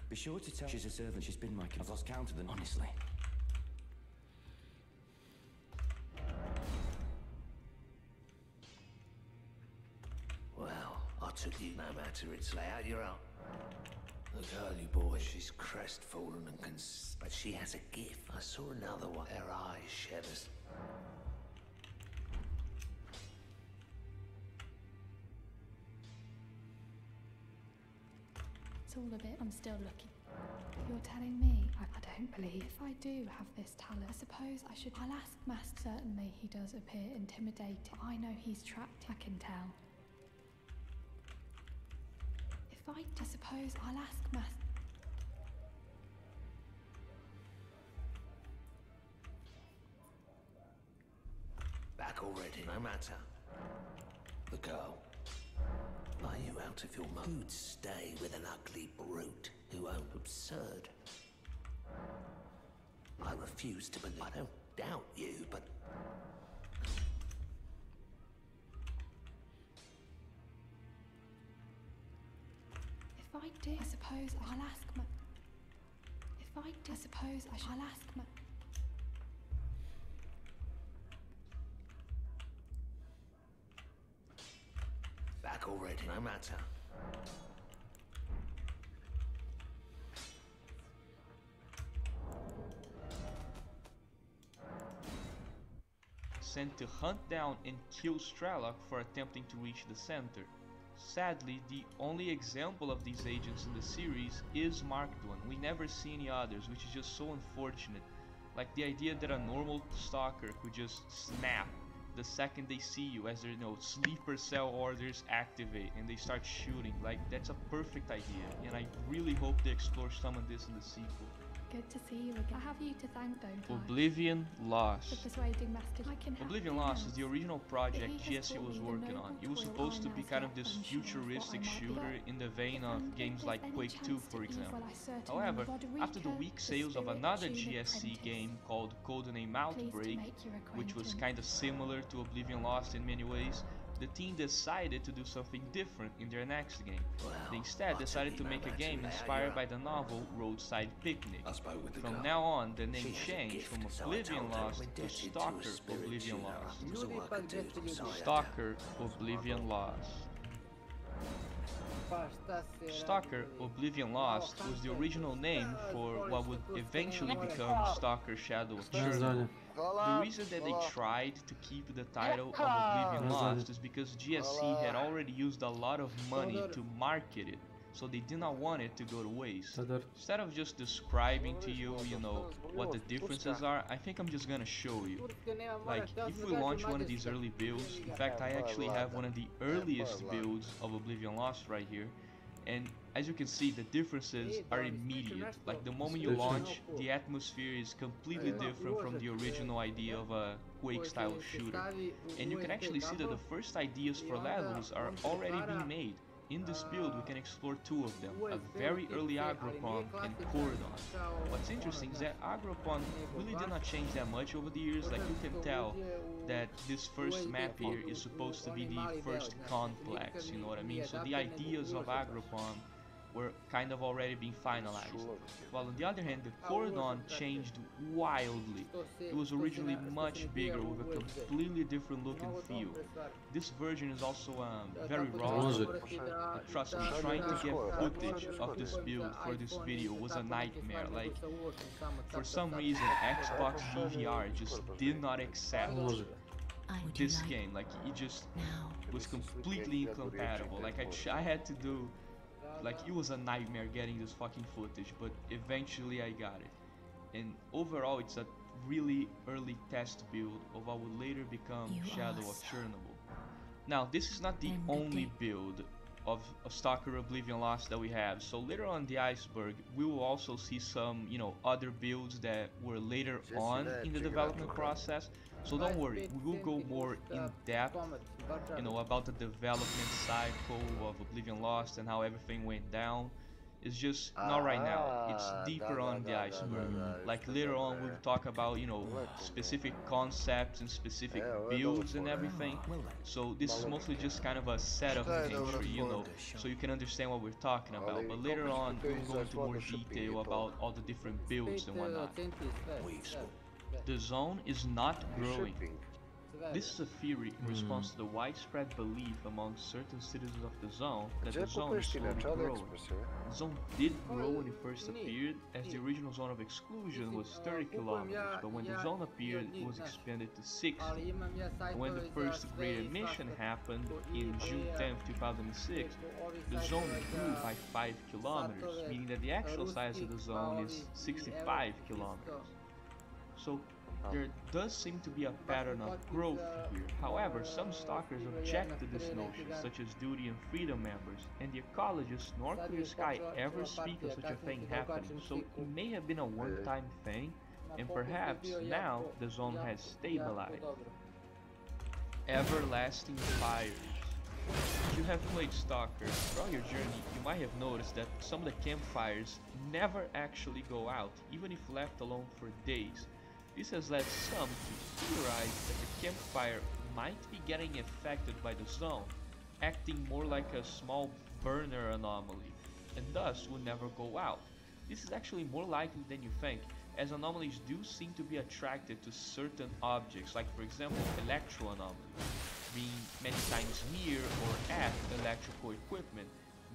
Be sure to tell she's a servant. She's been my I've lost count of them, honestly. Well, I took you no matter its layout, you're out. The girly boy, she's crestfallen and but she has a gift. I saw another one. Her eyes shed us. It's all a bit I'm still looking. You're telling me I don't believe if I do have this talent. I suppose I should I'll ask Master. Certainly he does appear intimidating. I know he's trapped, I can tell. If I suppose I'll ask Master. Back already, no matter. The girl. Are you out of your mind? Who'd stay with an ugly brute who owned absurd? I refuse to believe. I don't doubt you, but if I do, I suppose I'll ask my. If I do, I suppose I'll ask my. Back already, no matter. Sent to hunt down and kill Strelok for attempting to reach the center. Sadly, the only example of these agents in the series is Marked One. We never see any others, which is just so unfortunate. Like the idea that a normal stalker could just snap the second they see you, as their sleeper cell orders activate and they start shooting. Like, that's a perfect idea, and I really hope they explore some of this in the sequel. Good to see you again. I have you to thank, don't I? Oblivion Lost. For persuading Master. Oblivion Lost is the original project GSC was working on. It was supposed to be kind of this futuristic shooter in the vein of games like Quake 2, for example. However, after the weak sales of another GSC game called Codename Outbreak, which was kind of similar to Oblivion Lost in many ways, the team decided to do something different in their next game. They instead decided to make a game inspired by the novel Roadside Picnic. From now on, the name changed from Oblivion Lost to Stalker Oblivion Lost. Stalker Oblivion Lost. Stalker Oblivion Lost was the original name for what would eventually become Stalker Shadow of Chernobyl. The reason that they tried to keep the title of Oblivion Lost is because GSC had already used a lot of money to market it, so they did not want it to go to waste. Instead of just describing to you, what the differences are, I think I'm just gonna show you. Like, if we launch one of these early builds, in fact I actually have one of the earliest builds of Oblivion Lost right here, and as you can see, the differences are immediate. Like, the moment you launch, the atmosphere is completely different from the original idea of a Quake style shooter. And you can actually see that the first ideas for levels are already being made. In this build, we can explore two of them, a very early Agropon and Cordon. What's interesting is that Agropon really did not change that much over the years. Like, you can tell that this first map here is supposed to be the first complex, you know what I mean? So the ideas of Agropon were kind of already being finalized. While on the other hand, the Cordon changed wildly. It was originally much bigger with a completely different look and feel. This version is also very raw. Trust me, trying to get footage of this build for this video was a nightmare. Like, for some reason, Xbox DVR just did not accept this game. Like, it just was completely incompatible. Like, I had to do, like, it was a nightmare getting this fucking footage, but eventually I got it. And overall, it's a really early test build of what would later become Shadow of Chernobyl. Now, this is not the only build of Stalker Oblivion Lost that we have. So later on the iceberg, we will also see some, other builds that were later on in the development process. So don't worry, we will go more in depth, about the development cycle of Oblivion Lost and how everything went down. It's just not right now. It's deeper on the iceberg. Like, later on we'll talk about, specific concepts and specific builds and everything. So this is mostly just kind of a set of entry, so you can understand what we're talking about. But later on we'll go into more detail about all the different builds and whatnot. The zone is not growing. This is a theory in response to the widespread belief among certain citizens of the zone that the zone is slowly growing. The zone did grow when it first appeared, as the original zone of exclusion was 30 kilometers, but when the zone appeared, it was expanded to 60. And when the first great emission happened in June 10, 2006, the zone grew by 5 kilometers, meaning that the actual size of the zone is 65 kilometers. So there does seem to be a pattern of growth here. However, some stalkers object to this notion, such as Duty and Freedom members, and the ecologists nor Clear Sky ever speak of such a thing happening, so it may have been a one-time thing, and perhaps now the zone has stabilized. Everlasting Fires. If you have played Stalker, throughout your journey you might have noticed that some of the campfires never actually go out, even if left alone for days. This has led some to theorize that the campfire might be getting affected by the zone, acting more like a small burner anomaly, and thus will never go out. This is actually more likely than you think, as anomalies do seem to be attracted to certain objects, like for example electro anomalies, being many times near or at electrical equipment,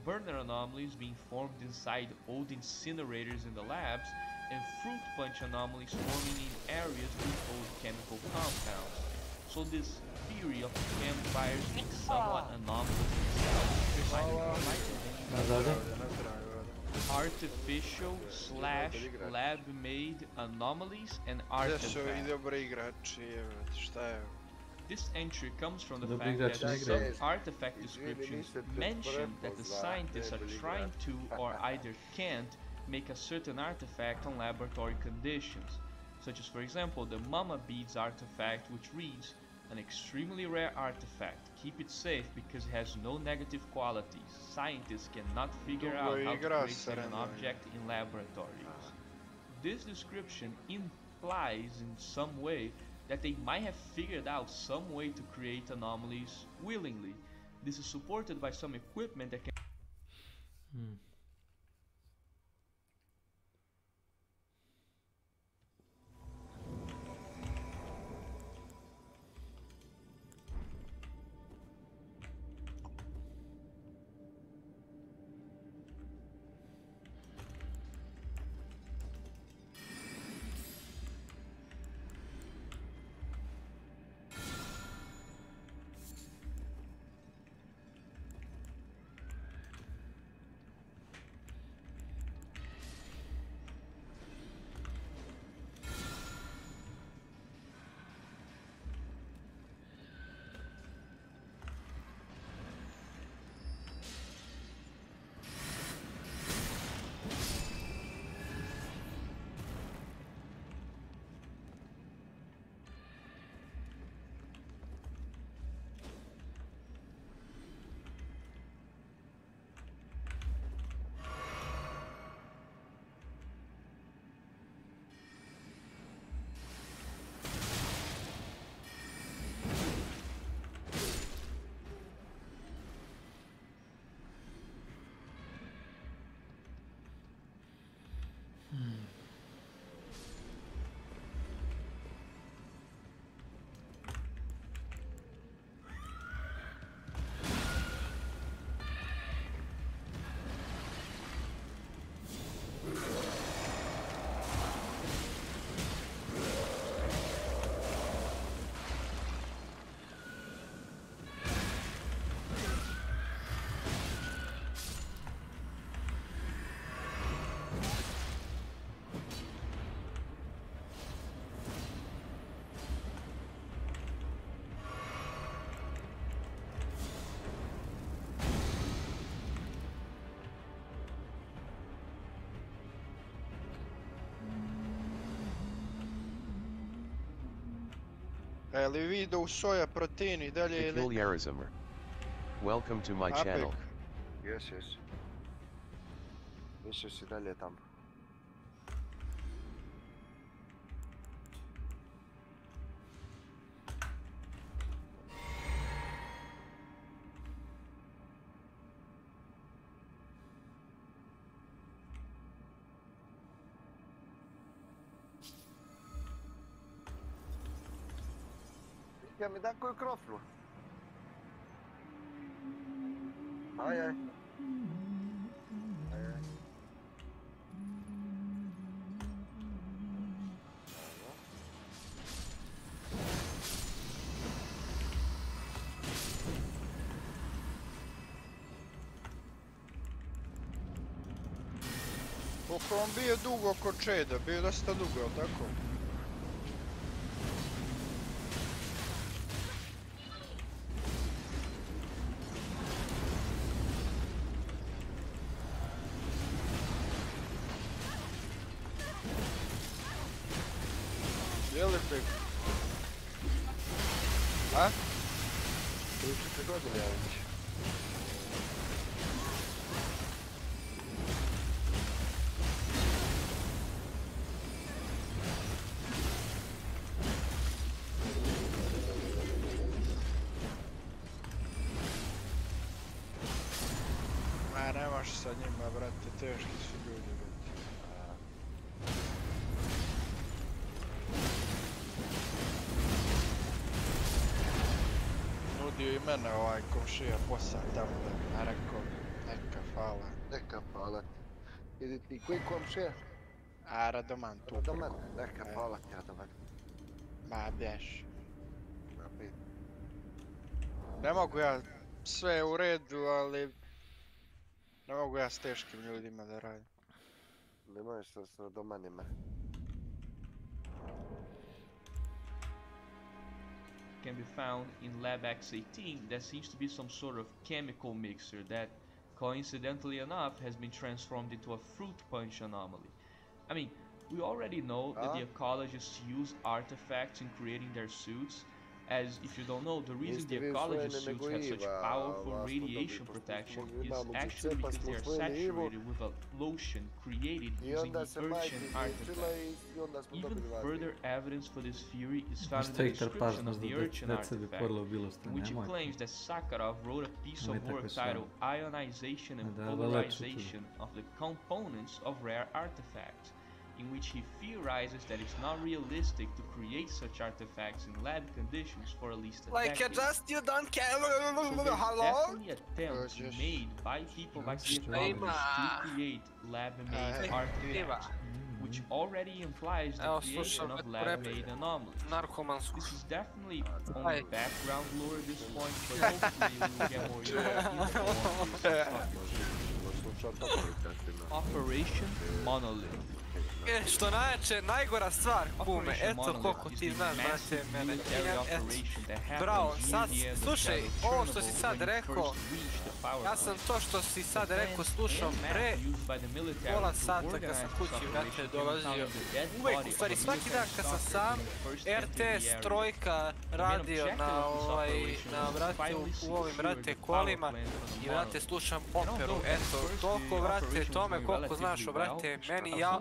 burner anomalies being formed inside old incinerators in the labs, and fruit punch anomalies forming in areas with old chemical compounds. So this theory of campfires being somewhat anomalous itself artificial / lab-made anomalies and artifacts. This entry comes from the fact that some artifact descriptions mention that the scientists are trying to or either can't make a certain artifact on laboratory conditions, such as for example the Mama Beads artifact, which reads, an extremely rare artifact, keep it safe because it has no negative qualities, scientists cannot figure out how to create such an object in laboratories. This description implies in some way that they might have figured out some way to create anomalies willingly. This is supported by some equipment that can li vidio u soja protein I dalje ili... Peculiarism. Welcome to my channel. Yes. Više si dalje tamo. Ja mi daj koju kroflu. Aj. Koliko on bio dugo kod Čeda, bio dosta dugo, jel tako? Je li pek? A? 30 godine ja već. Nemaš sa njima, brate, teški su ljudi, brate. Nudio I mene ovaj komšija posao tamo da ja rekao, neka hvala. Neka hvala. Idi ti, koji komšija? A Radoman tu. Radoman, neka hvala ti Radoman. Ma bješ. Ne mogu ja, sve je u redu, ali... Ne mogu ja s teškim ljudima da radim. Ne možeš s Radomanima. Can be found in Lab X18 that seems to be some sort of chemical mixer that, coincidentally enough, has been transformed into a fruit punch anomaly. I mean, we already know that the ecologists use artifacts in creating their suits, as if you don't know, the reason the ecologist suits have such powerful radiation protection is actually because they are saturated with a lotion created using the urchin artifact. Even further evidence for this theory is found in the description of the urchin artifact, in which it claims that Sakharov wrote a piece of work titled Ionization and Polarization of the Components of Rare Artifacts, in which he theorizes that it's not realistic to create such artifacts in lab conditions for at least a decade. You don't care. So there's definitely attempts made by people like the ecologists to create lab-made artifacts, which already implies the creation of lab-made anomalies. This is definitely only background lore at this point, but hopefully we will get more info on this. Operation Monolith. Što najjače, najgora stvar, kume, eto koliko ti znaš, brate, mene, bravo, sad, slušaj, ovo što si sad rekao, ja sam to što si sad rekao slušao pre pola sata kad sam kući, brate, dolazio, uvek, u stvari, svaki dan kad sam sam, RTS trojka radio na, brate, u ovim, brate, kolima i, brate, slušam operu, eto, toliko, brate, tome koliko znaš, brate, meni ja...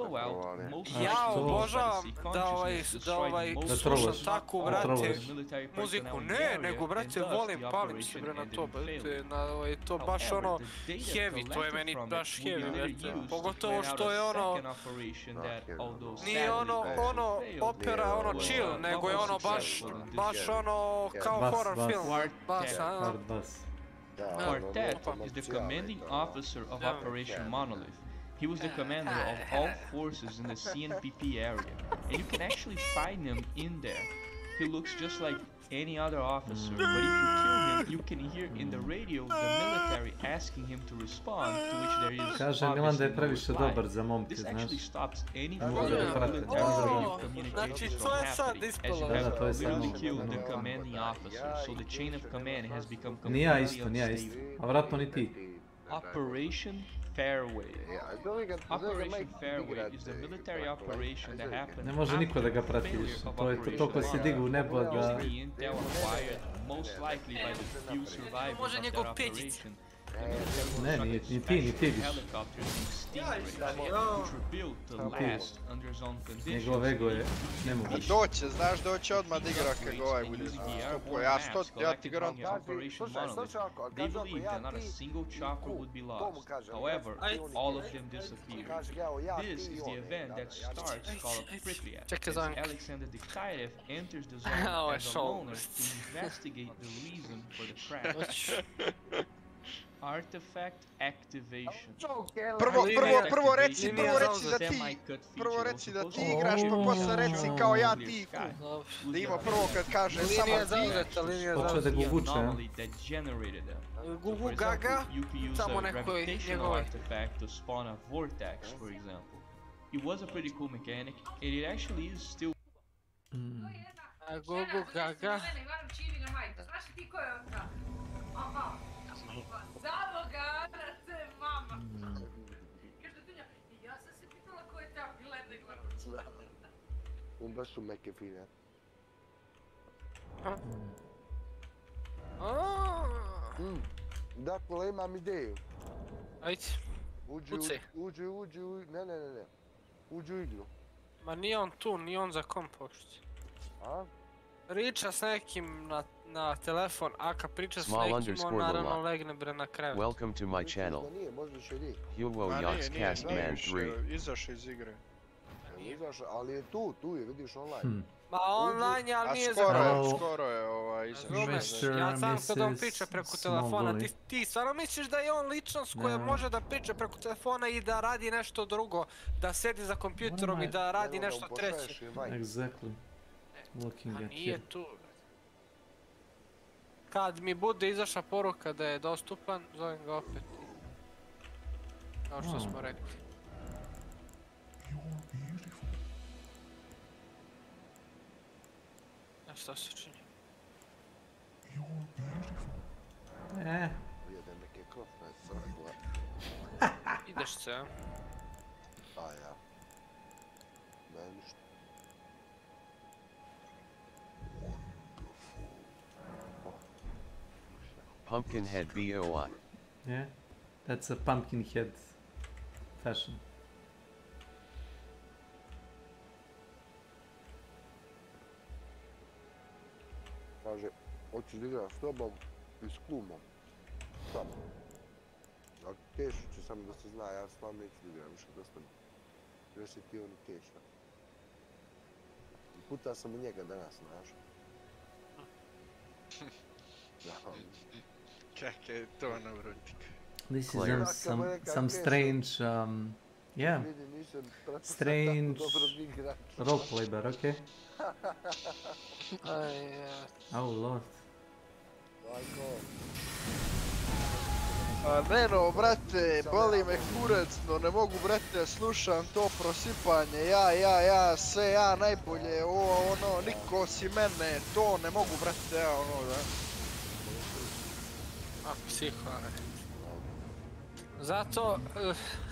Ja obožavam da slušam takvu, brate, muziku. Ne, nego, brate, volim, palim se, bre, na to, brate, to baš ono heavy, to je meni baš heavy, brate. Pogotovo što je ono, nije ono opera, ono chill, nego je ono baš ono kao horror film. Quartet is the commanding officer of Operation Monolith. He was the commander of all forces in the CNPP area, and you can actually find him in there. He looks just like any other officer, but if you kill him, you can hear in the radio the military asking him to respond, to which there is obviously no reply. This actually stops any further military communication from happening, as you have literally killed the commanding officer, so the chain of command has become completely unstable. Operation Fairway. Operation Fairway is the military operation that happened ne može niko da ga prati više. To je to toliko se digu u nebo da... Most likely by the few survivors of that operation. Ne, ni ti više. Njegov ego je nemoguće. Doće, znaš doće odmah da igra kad ga ovaj bude. Ja ti garantujem. They believe that not a single chopper would be lost. However, all of them disappeared. This is the event that starts Call of Pripyat, as Alexander Diktayev enters the zone as a loner to investigate the reason for the crash. Artifact activation. Prvo reci da ti igraš, pa posle reci kao ja ti iku. Da ima prvo kad kaže samo ti. Počeo da ga vuče. Gugu gaga, samo nekoj njegove. Artifact to spawn a vortex, for example. It was a pretty cool mechanic, and it actually is still. Gugu gaga. Zaboga, brate, mama! Kaže Dunja, ja sam se pitala ko je ta gleda. Baš su meke fine. Dakle, imam ideju. Ajde, pucaj. Uđi, ne. Uđi u igru. Ma nije on tu, nije on za komp uopšte. A? Priča s nekim na telefon, a kad priča s nekim, on naravno legne bre na krevet. Welcome to my channel. Hugo Yachts Cast Man 3. Izašao iz igre. Izašao, ali je tu je, vidiš online. Ma online je, ali nije za skoro je izašao. Ja sam kad on priča preko telefona, ti stvarno misliš da je on ličnost koja može da priča preko telefona i da radi nešto drugo, da sedi za kompjuterom i da radi nešto treće? Exactly. A nije tu. Kad mi bude izašla poruka da je dostupan, zovem ga opet. Kao što smo rekli. A šta se čini? Ideš se, a? A ja. Ne, ništa. Pumpkinhead BOI. Yeah, that's a pumpkinhead fashion. Kaže, hoću da igram s tobom i s kumom. Samo. A Kešu će samo da se zna, ja s vam neću da igram više dosta. Još si ti on i Keša. Puta sam u njega danas, znaš. Kak je to nevrotika. This is some strange, yeah, strange roleplay bar, okay? Oh lord. Neno, brate, boli me kurac, no ne mogu, brate, slušam to prosipanje, ja, sve ja najbolje, ono, niko osim mene, to ne mogu, brate, ja, ono, da. A, psiho, ne.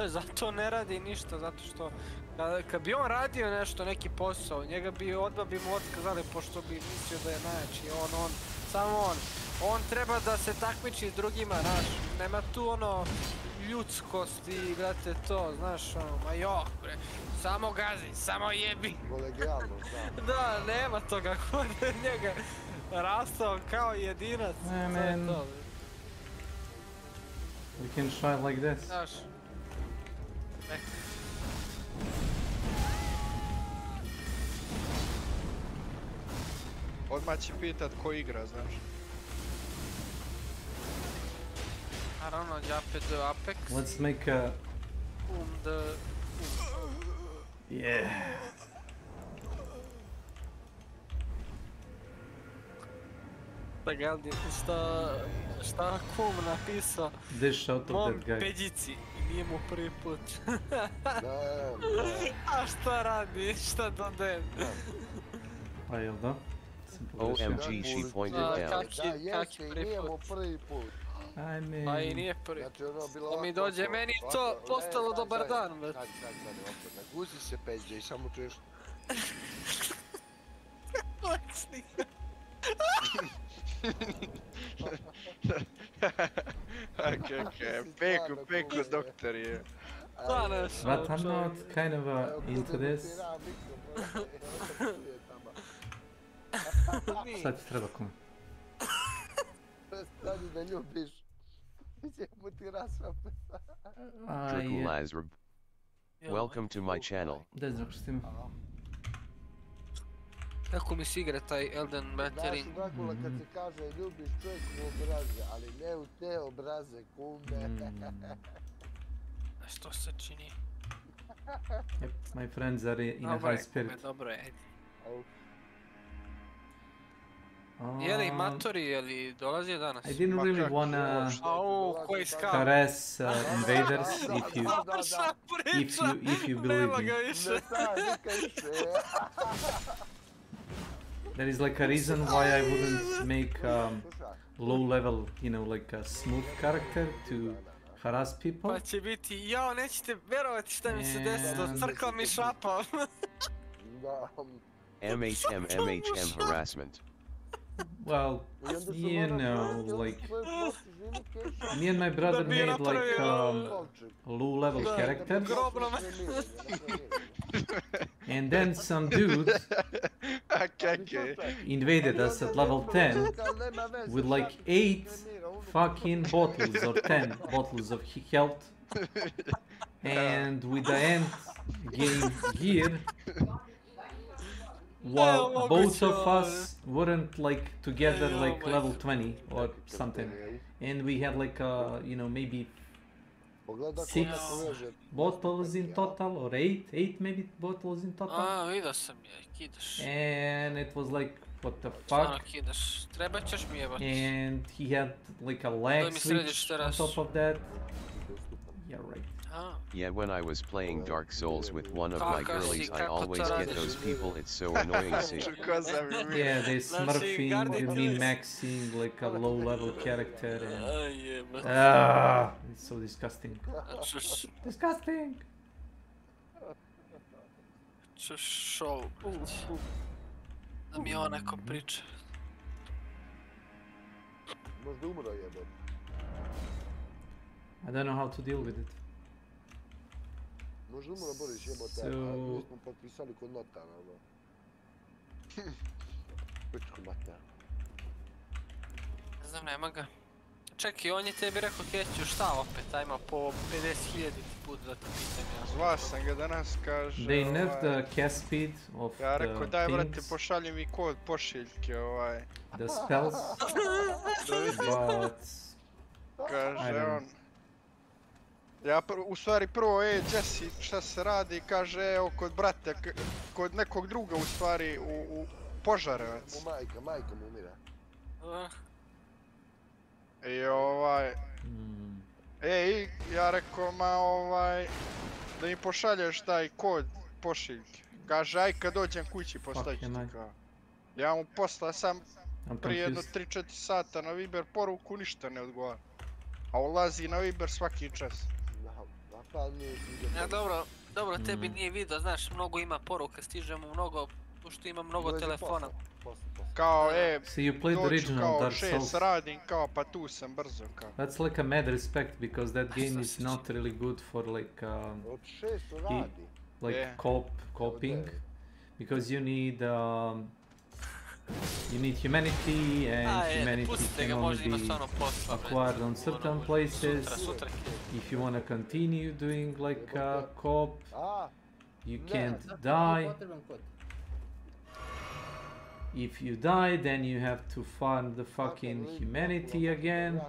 Zato ne radi ništa, zato što kad bi on radio nešto, neki posao, njega bi odmah bi mu otkazali pošto bi mislio da je najjači, samo on treba da se takmiči s drugima, znaš, nema tu ono ljudskost i, brate, to, znaš, ono, ma jok, bre, samo gazi, samo jebi. Kolegijalno, da. Da, nema toga, kod njega rastao kao jedinac, to je to. We can try like this. Znaš, Odmah će pitat ko igra, znaš. naravno, Jape the Apex. Let's make a... the... Yeah. Da gledam šta kum napisao Dish out of mom that guy. peđici i nije mu prvi put. A šta radi, šta dodajem? Pa jel da? OMG, she pointed down. Kaki prvi put? Ajme. Pa i nije prvi. Da mi dođe, meni je to postalo dobar dan. Naguzi se peđe i samo čuješ... Leksnik. Okej, peku doktor je. But I'm not kind of into this. Sad ti treba kum. Stani da ljubiš. Ćemo ti rasvape. Draculazrb. Welcome to my channel. Da zapustim. Kako mi se igra taj Elden Battery? Znaš Dracula kad se kaže ljubiš čovjek u obraze, ali ne u te obraze, kume. A što se čini? Yep, my friends are in a high spirit. Dobro je. Je li matori, je li dolazi danas? I didn't really wanna harass invaders if you believe me. There is like a reason why I wouldn't make low level, you know, like a smooth character to harass people. Pa će biti, jao, nećete vjerovati šta mi se desilo, crkla mi šapa. MHM harassment. Well, you know, like, me and my brother made like low-level characters, and then some dude invaded us at level 10 with like 8 fucking bottles or 10 bottles of health, and with the end game gear. While both of us weren't like together like level 20 or something, and we had like you know, maybe 6 bottles in total, or 8 maybe bottles in total. Vidio sam je, kidaš. And it was like, what the fuck? Kidaš, treba ćeš mi jebati. And he had like a lag switch on top of that. Yeah, right. Yeah, when I was playing Dark Souls with one of my girlies, I always get those people, it's so annoying to see. Yeah, they smurfing, min-maxing like a low-level character, and it's so disgusting. Disgusting! Šou, da mi ovo neko priča. Možda umro jebem. I don't know how to deal with it. Možda umro Boris jebote, a mi smo potpisali kod notara, ono. Pičku mater. Ne znam, nema ga. Čekaj, on je tebi rekao Keću šta opet, ajmo po 50.000 put da te pitam ja. Zvao sam ga danas, kaže... They nerfed the cast speed of the ja rekao, daj brate, things. pošalji mi kod pošiljke, The spells, but... Kaže on... Ja u stvari prvo, Jesse, šta se radi, kaže, evo kod brata, kod nekog druga u stvari, u Požarevac. Majka mu umira. I ja rekao, da mi pošalješ taj kod pošiljke. Kaže, aj kad dođem kući postavit ću ti kao. Ja mu poslao sam prije jedno 3-4 sata na Viber poruku, ništa ne odgovara. A ulazi na Viber svaki čas. Ja dobro, tebi nije vidio, znaš, mnogo ima poruka, stiže mu mnogo Pošto ima mnogo telefona. Kao, So you played the dođu original kao Dark Souls. 6 radim, kao pa tu sam brzo kao. That's like a mad respect because that game is not really good for like coping because you need humanity and humanity can only be acquired on certain places. If you want to continue doing like co-op, you can't die. If you die, then you have to farm the fucking humanity again,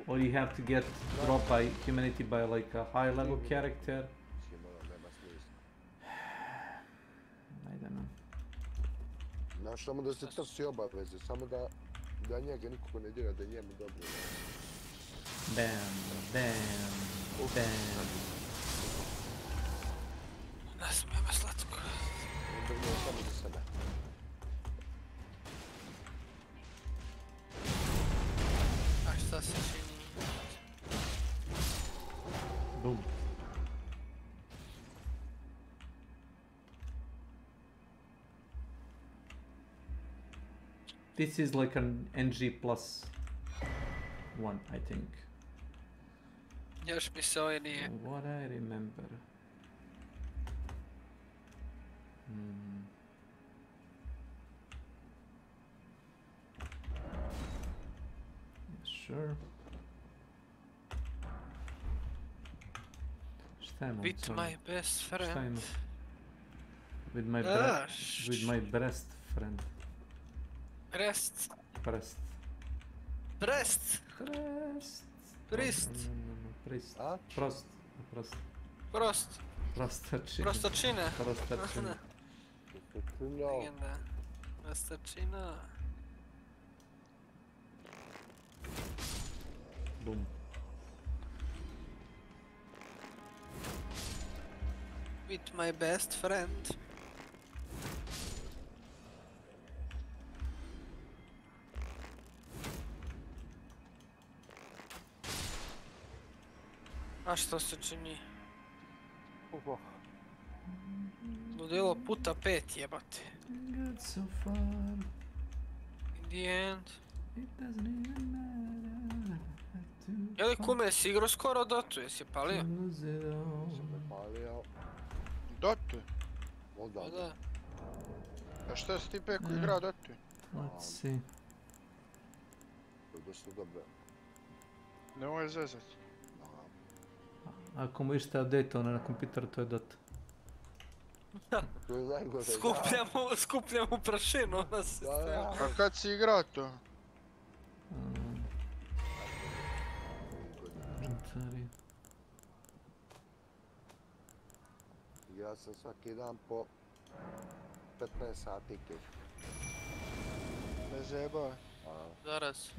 or you have to get dropped by humanity by like a high level character. I don't know. Znaš, samo da se trsi obaveze, samo da njega niko ne dira, da njemu dobro. Bam, bam, bam. Ne smije me slatko. Onda nije samo za sebe. A šta se čini? Boom. This is like an NG plus one, I think. Još mi se ovaj nije. What I remember. Sure. Šta imam? With my best friend. Šta imam? With my breast friend. Prest. Prest. Prest. Prest. Prist. Prist. Prost. Prost. Prost. Prostačina. Prostačina. Prostačina. Legenda. Prostačina. Boom. With my best friend. A što se čini? Ludilo puta 5 jebate. Good so far. In the end. It doesn't even matter. Jeli kume, si igrao skoro Dotu, jesi palio? Palio. Dotu? Da. A šta si ti Peko igrao Dotu? Let's see. Dosta dobro. Nemoj zezat. Ako mu išta update-ono na kompjuteru, to je Dota. Skupljamo prašinu na sistemu. A kad si igrao to? Ja sam svaki dan po 15 sati kek. Ne zajebaj. Zaraz.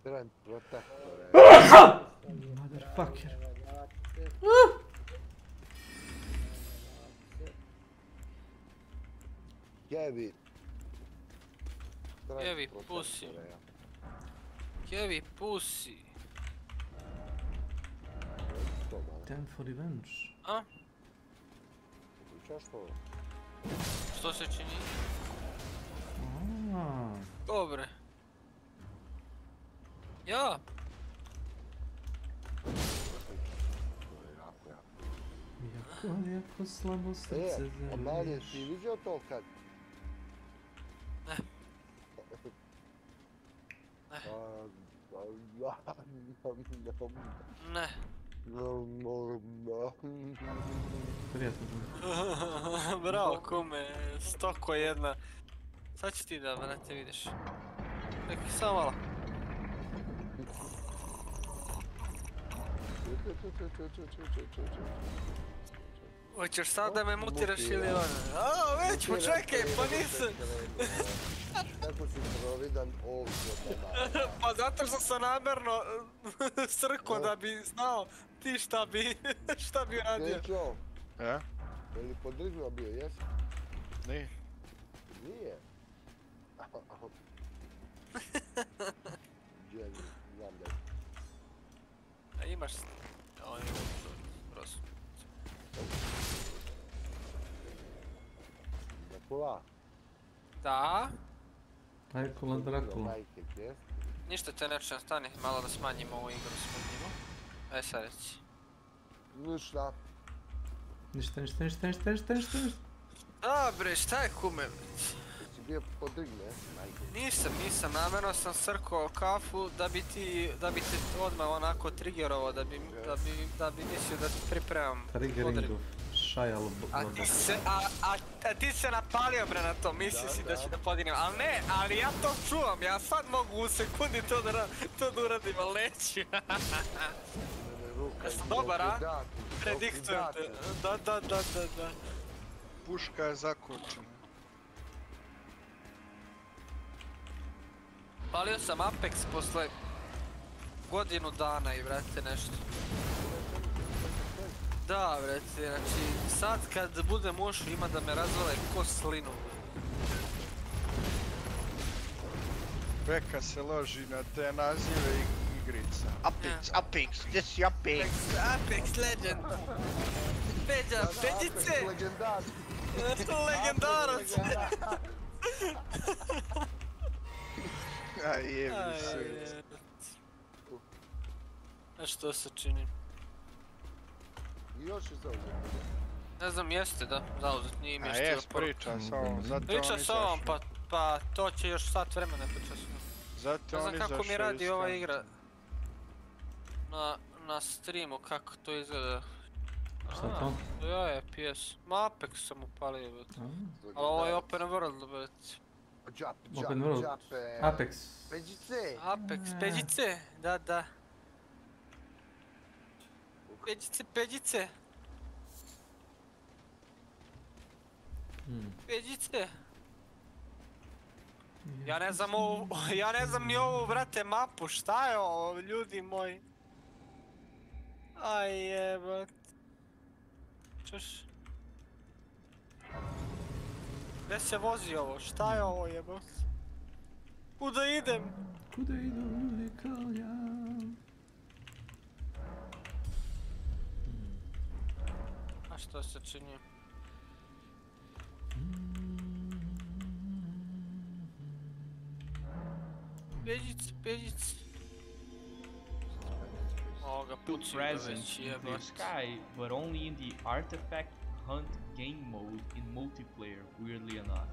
Trend protektore. Motherfucker. Kevi. Kevi, pussy. Kevi, pussy. Time for revenge. A? Što? Što se čini? Dobre. Ja? Jako slabo srce želiš. A Marije, ti vidio to kad? Ne. Ne. Prijatno. Bravo kume, stoko jedna. Sad ću ti da brate vidiš. Neki samo malo. Hoćeš sad da me mutiraš ili ono? A, već, počekaj, pa nisam! Kako si providan ovdje tada? Pa zato što sam namjerno srko da bi znao ti šta bi radio. Dečo, je li podrignuo bio, jesi? Nije. Nije. Znam da je. A imaš... Ovo je prosto. Dracula? Da? Dracula, Dracula. Ništa te nečem, stani, malo da smanjimo ovu igru, smanjimo. Aj sad reći. Ništa. Ništa. Dobre, šta je kume? Jesi bio podigne? Nisam, namjerno sam srkao kafu da bi te odmah onako triggerovao, da bi mislio da ti pripremam Triggeringu, šajal a ti se napalio bre na to, misli si da ću da podignem, ali ne, ali ja to čuvam, ja sad mogu u sekundi to da uradim, ali neću. Ja sam dobar, a? Prediktujem te, da. Puška je zakočena. Palio sam Apex posle godinu dana i vrate nešto. Da vrate, znači sad kad budem ušao ima da me razvale ko slinu. Beka se loži na te nazive igrica. Apex, gdje si Apex? Apex Legend. Peđa, Peđice! Legendarac! Aj jebi se. A što se čini? Još je zauzet. Ne znam, jeste da, zauzet, nije mi još htio poručiti. Priča s ovom, pa to će još sat vremena počasno. Zato ne znam kako mi radi ova igra. Na streamu, kako to izgleda. Šta to? Ja je PS. Ma Apex sam upalio, bet. Ali ovo je open world, bet. Open world. Apex. Peđice. Apex, peđice, da. Peđice. Peđice. Ja ne znam ni ovu, brate, mapu, šta je ovo, ljudi moji? Aj jebat. Čuš? Gdje se vozi ovo, šta je ovo jebat? Kuda idem? Kuda idu ljudi kao ja? A što se čini? Peđic. Present in the sky, but only in the artifact hunt game mode in multiplayer, weirdly enough.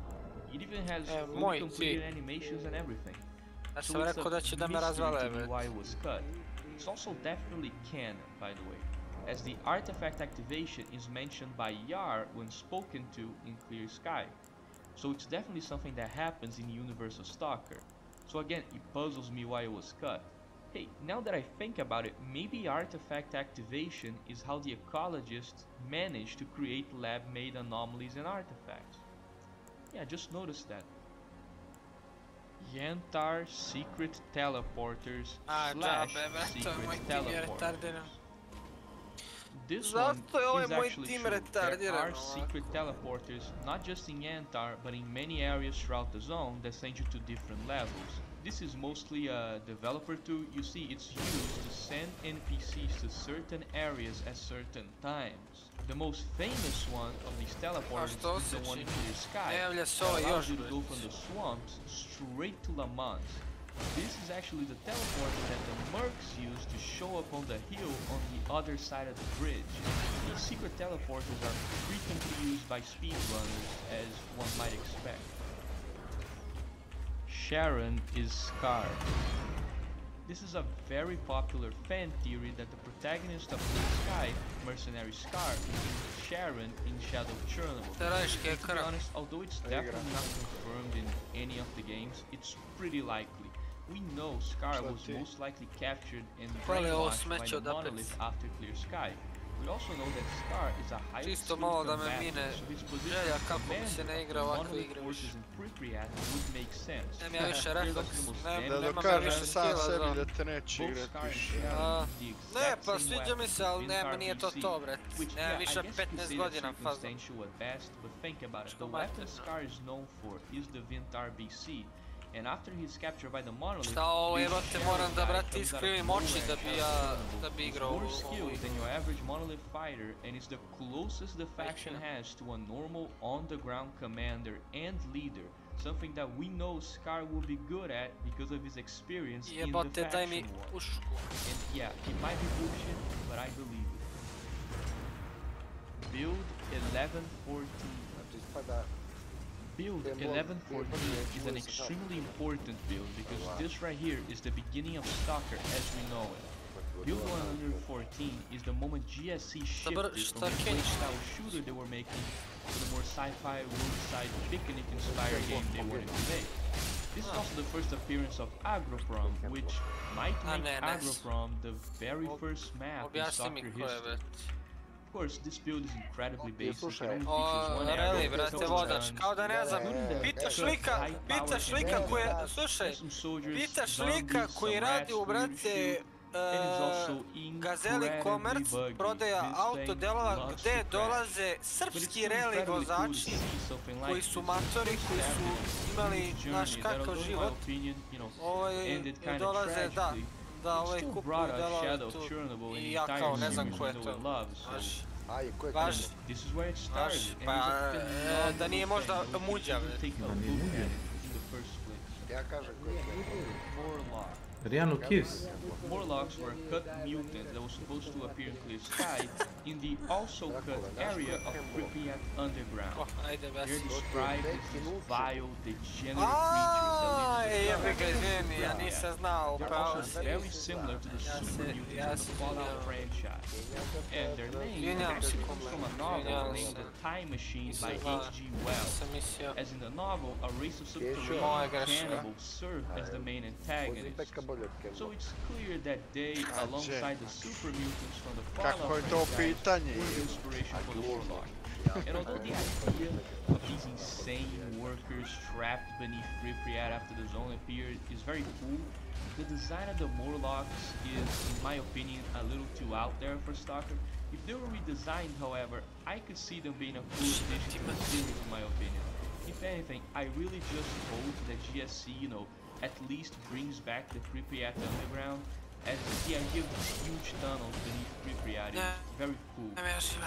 It even has full completed animations and everything. So it's a mystery to me why it was cut. It's also definitely canon, by the way, as the artifact activation is mentioned by Yar when spoken to in Clear Sky. So it's definitely something that happens in the universe of Stalker. So again, it puzzles me why it was cut. Hey, now that I think about it, maybe artifact activation is how the ecologists manage to create lab-made anomalies and artifacts. Yeah, just noticed that. Yantar secret teleporters / secret teleporters. This one is actually true. There are secret teleporters, not just in Yantar, but in many areas throughout the zone that send you to different levels. This is mostly a developer tool. You see, it's used to send NPCs to certain areas at certain times. The most famous one of these teleporters is the one in Clear Sky that allows you to go from the swamps straight to Le Mans. This is actually the teleporter that the mercs use to show up on the hill on the other side of the bridge. These secret teleporters are frequently used by speedrunners, as one might expect. Sharon is Scar. This is a very popular fan theory that the protagonist of Clear Sky, Mercenary Scar, is Sharon in Shadow Chernobyl. To be honest, although it's definitely not confirmed in any of the games, it's pretty likely. We know Scar was most likely captured and brainwashed by the Monolith after Clear Sky. We also know that Scar is a highly Čisto skilled malo da me combatant, mine so his position želja as kako mi se commander ne of igra the ovakve monolith igre forces više. in Pripyat would make sense. Nemam ja više Here refleks, goes the most Da nema me dokažem više sam skilla sebi za... da te neće Both igrat Scar and više. Shadow use the Ne, exact pa same sviđa mi weapons se, ali as nema, Vintar nije to BC, to, bret. which, Nema yeah, I više guess you could 15 say godina that's fazno. circumstantial at best, but think about it. The Što weapon mater, Scar is known for is the Vintar BC, and after he's captured by the monolith, Šta ovo this jebate, Shadow moram da guy brate comes out of iskrivim nowhere oči and da bi shouts ja, Thunderbolt. da bi He's igrao more ovu skilled igru. than your average monolith fighter, and is the closest the faction has to a normal on-the-ground commander and leader, something that we know Scar will be good at because of his experience in the Jebote, daj mi faction war. pušku. And yeah, it might be bullshit, but I believe it. Build 1114. Build 1114 is an extremely important build because this right here is the beginning of Stalker as we know it. Build 114 is the moment GSC shifted from the play-style shooter they were making to the more sci-fi, roadside, picnic-inspired game they wanted to make. This is also the first appearance of Agroprom, which might make Agroprom the very first map in Stalker history. Of course, this build is incredibly basic, it only features one Reli, arrow, brate, couple vodač, guns, kao da ne znam, pitaš lika koji, slušaj, pitaš lika koji radi u, brate, Gazeli Commerce, prodaja autodelova, gde dolaze srpski reli vozači, koji su matori, koji su imali, znaš, kakav život, dolaze, da kupuju delove tu, i ja kao ne znam ko je to, baš, da nije možda muđa, ja kažem ko je to. Riano Kives. Morlocks were cut mutants that were supposed to appear in Clear Sky in the also cut area of Pripyat Underground. They're described as these vile, degenerate creatures that live in the They're also very similar to the super mutants of the Fallout franchise. And their name actually comes from a novel named The Time Machine by H.G. Wells. As in the novel, a race of subterranean cannibals serve as the main antagonists. So it's clear that they, alongside the super mutants from the Fallout franchise, were the inspiration for the Warlock. And although the idea of these insane workers trapped beneath Pripyat after the zone appeared is very cool, the design of the Morlocks is, in my opinion, a little too out there for Stalker. If they were redesigned, however, I could see them being a cool addition to the series, in my opinion. If anything, I really just hope that GSC, at least brings back the Pripyat Underground, as the idea of these huge tunnels beneath Pripyat is very cool.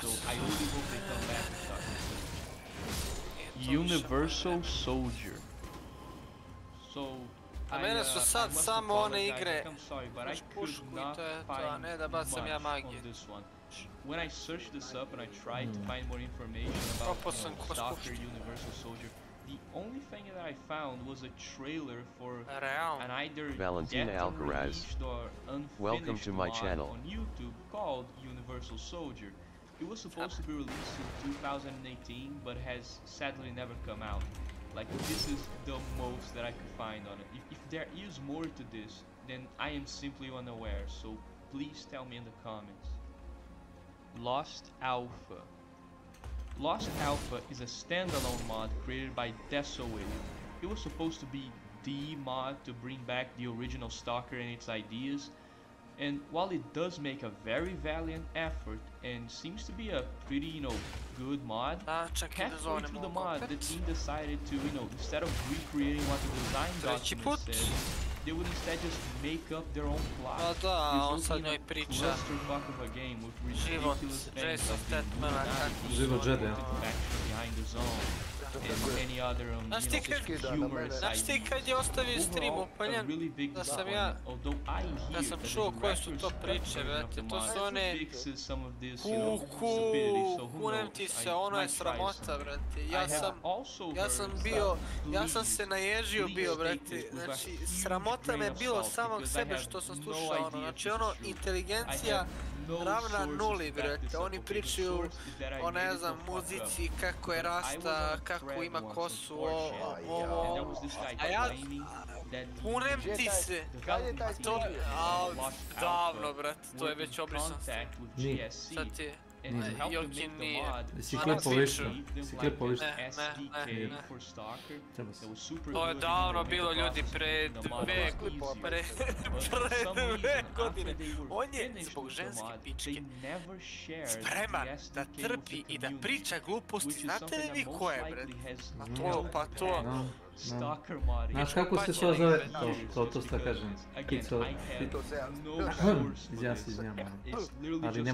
So I really hope they come back to Stalker. Universal Soldier. So mene su sad samo one igre, pušku i to je to, a ne da bacam ja magije. When I searched this up and I tried to find more information about Stalker Universal Soldier, the only thing that I found was a trailer for an either Valentina yet Alcaraz. unreleased or unfinished Welcome to my mod channel. on YouTube called Universal Soldier. It was supposed to be released in 2018, but has sadly never come out. Like, this is the most that I could find on it. If there is more to this, then I am simply unaware, so please tell me in the comments. Lost Alpha. Lost Alpha is a standalone mod created by Desolate. It was supposed to be the mod to bring back the original Stalker and its ideas, and while it does make a very valiant effort and seems to be a pretty, good mod, halfway through the mod the team decided to, instead of recreating what the design document said, they would instead just make up their own plot, resulting in a clusterfuck of a game with ridiculous things like the Illuminati behind the zone, and any other humorous Znaš ti kad je ostavio stream upaljen, da sam čuo koje su to priče, brate, to su one kunem ti se, ono je sramota, brate, ja sam se naježio bio, brate, znači sramota me bilo samog sebe što sam slušao, znači inteligencija ravna nuli, brate. Oni pričaju o, ne znam, muzici, kako je rasta, kako ima kosu, ovo, a ja kunem ti se. To, davno, brate, to je već obrisano. Sad ti je. Jokin nije. Si klipo lišta? Si klipo lišta? Ne. To je davno bilo, ljudi, pre 2 godine. On je zbog ženske pičke spreman da trpi i da priča gluposti. Znate li vi ko je, bre? Pa to. Znaš kako se to zove? To što kažem. Kico. Izjam. Ali ne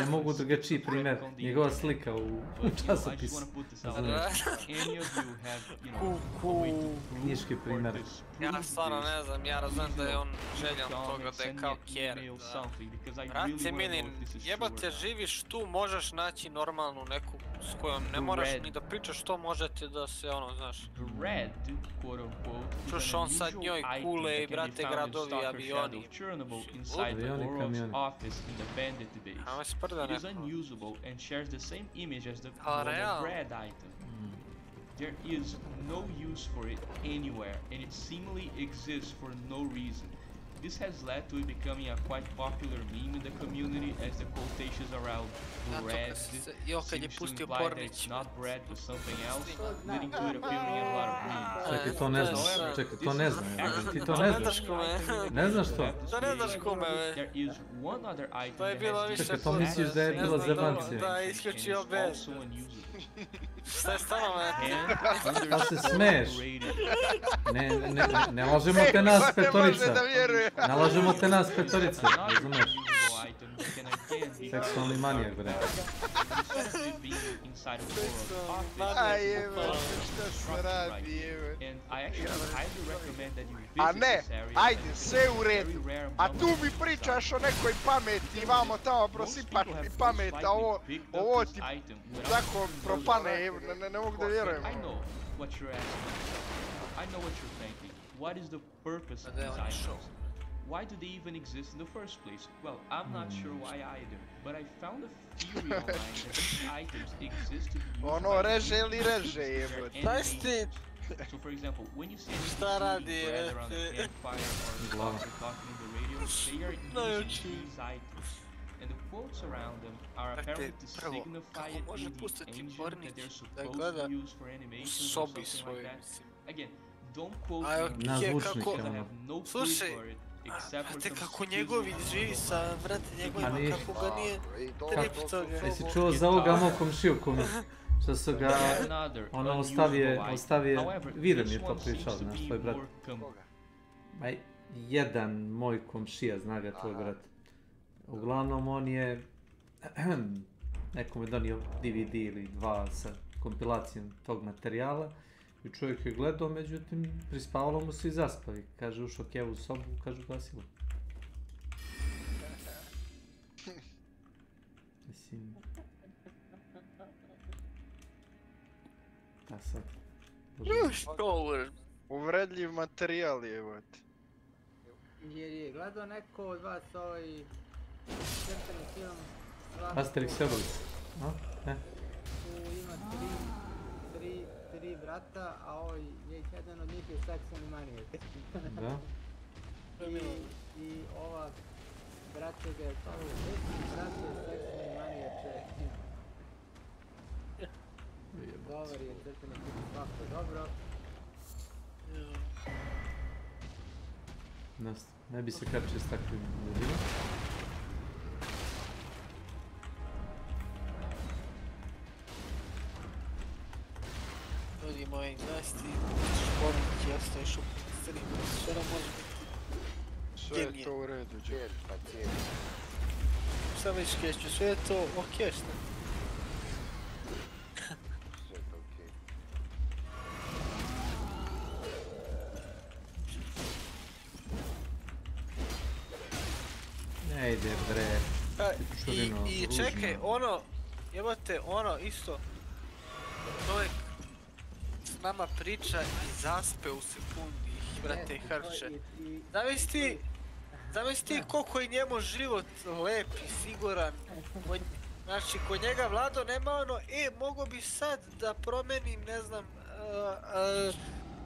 mogu drugačiji primjer. Njegova slika u časopisu. Knjiški primjer. Ja stvarno ne znam, ja razumijem da je on željan toga da je kao kjer. Brate Milin, jebate, živiš tu, možeš naći normalnu neku s kojom ne moraš ni da pričaš što možete da se ono, znaš. Čuš on sad njoj kule i brate gradovi, avioni. Avioni, kamioni. Ajmo sprda neko. A realno. There is no use for it anywhere, and it seemingly exists for no reason. This has led to it becoming a quite popular meme in the community, as the quotations around bread seems to imply that it's not bread but something else, leading to it appearing in a lot of memes. Čekaj, to ne znam. Čekaj, to ne znam. Ti to ne znaš? Ne znaš to? To ne znaš kome, ve. There is one other item to je bilo više Čekaj, to misliš da je bila zebancija? Da je isključio bez. Šta je stano, ve? Pa se smeješ. Ne lažemo te nas petorica. Ne lažemo te nas petorica, razumeš? Seksualni manijak, bre. Šta se radi, evo. A ne, ajde, sve u redu. A tu mi pričaš o nekoj pameti, imamo tamo prosipaš mi pamet, a ovo ti tako propane, ne mogu da vjerujem. I know what you're asking. I know what you're thinking. What is the purpose of these items? Why do they even exist in the first place? Well, I'm not sure why either, but I found a theory online that these items exist to be used ono reže ili reže, evo. Daj sti! So for example, when you see anything bread around a campfire or dogs are talking in the radio, they are using these items. And the quotes around them are apparently to signify it in the engine that they're supposed to use for animations or something like that. Again, don't quote me because I have no clue for it. Brate, kako njegovi živi sa, brate, njegovima, kako ga nije trip toga. Jesi čuo za ovoga mog komšiju kome? Što su ga, ono, ostavije, Vidan je to pričao, znaš, tvoj brat. Ma, jedan moj komšija, zna ga tvoj brat. Uglavnom, on je, nekome donio DVD ili 2 sa kompilacijom tog materijala. I čovjek je gledao, međutim, prispavalo mu se i zaspao. I kaže, ušao Kevu u sobu, kaže, ugasilo. Mislim... Da sad... Uvredljiv materijal je, evo. Jer je gledao neko od vas ovaj... crtani film... Asterix i Obelix, no? Ne? Tu ima tri brata, a ovaj, jedan od njih je seksualni manijak. Da? I ova braća ga je stalo u desni, brat je seksualni manijače. Govori je crtani film svako dobro. Ne bi se kačio s takvim ljudima. Ljudi moji, znaš ti, šporniki, ja stojiš u streamu, sve nam može biti. Sve je to u redu, Džer. Šta već keću, sve je to okej, šta? Sve je to okej. Ne ide, bre. I čekaj, ono, jebate, ono, isto. Čovjek s nama priča i zaspe u sekundi, brate, harče. Zavisi ti Zamisli ti koliko je njemu život lep i siguran. Znači, kod njega Vlado nema ono, mogo bi sad da promenim, ne znam,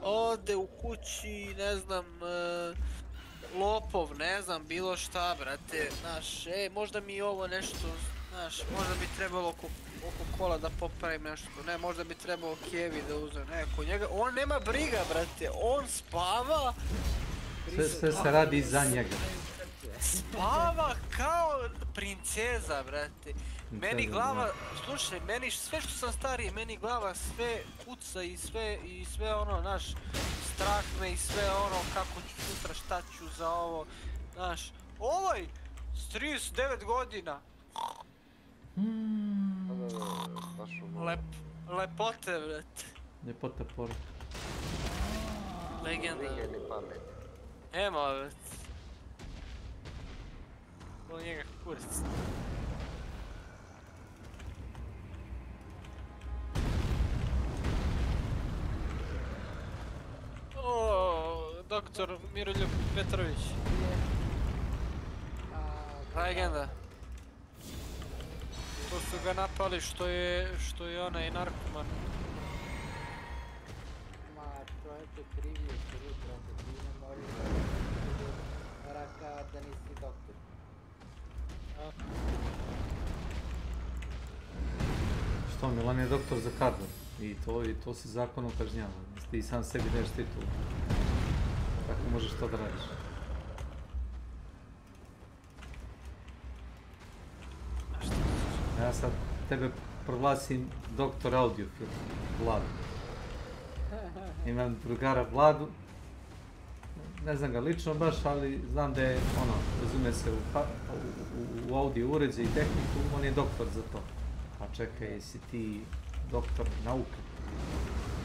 ovdje u kući, ne znam, lopov, ne znam, bilo šta, brate, znaš, možda mi ovo nešto, znaš, možda bi trebalo oko kola da popravim nešto, ne, možda bi trebalo kevi da uzem, ne, kod njega, on nema briga, brate, on spava. Sve se radi za njega. Spava kao princeza, brate. Meni glava, slušaj, meni sve što sam stariji, meni glava sve kuca i sve ono, znaš, strah me i sve ono, kako ću sutra, šta ću za ovo, znaš. Ovaj, s 39 godina. Lepote, brate. Ljepota poruka. Legenda. Ema, brate. Ovo njega kurac. Doktor Miroljub Petrović. Legenda. To su ga napali što je onaj narkoman. Ma, čovječe, krivi je kriv, brate, ti ne mori da raka da nisi doktor. Što, Milan je doktor za kardu i to se zakonom kažnjava. Ti sam sebi daješ titul. Kako možeš to da radiš? Ja sad tebe proglasim doktor audiofil, Vladu. Imam drugara Vladu, ne znam ga lično baš, ali znam da je ono, razume se u audio uređaj i tehniku, on je doktor za to. Pa čekaj, jesi ti doktor nauke?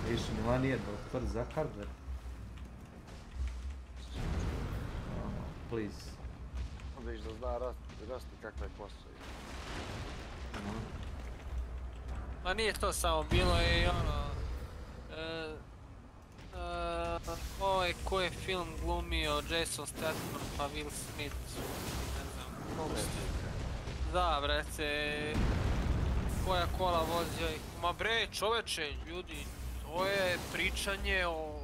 Viš, Milan je doktor za hardware. Please. Viš da zna rasti kakva je posao. Ma nije to samo, bilo je i ono... Ovaj ko je film glumio, Jason Statham pa Will Smith, ne znam, da brate, koja kola vozio i... Ma bre, čoveče, ljudi, to je pričanje o...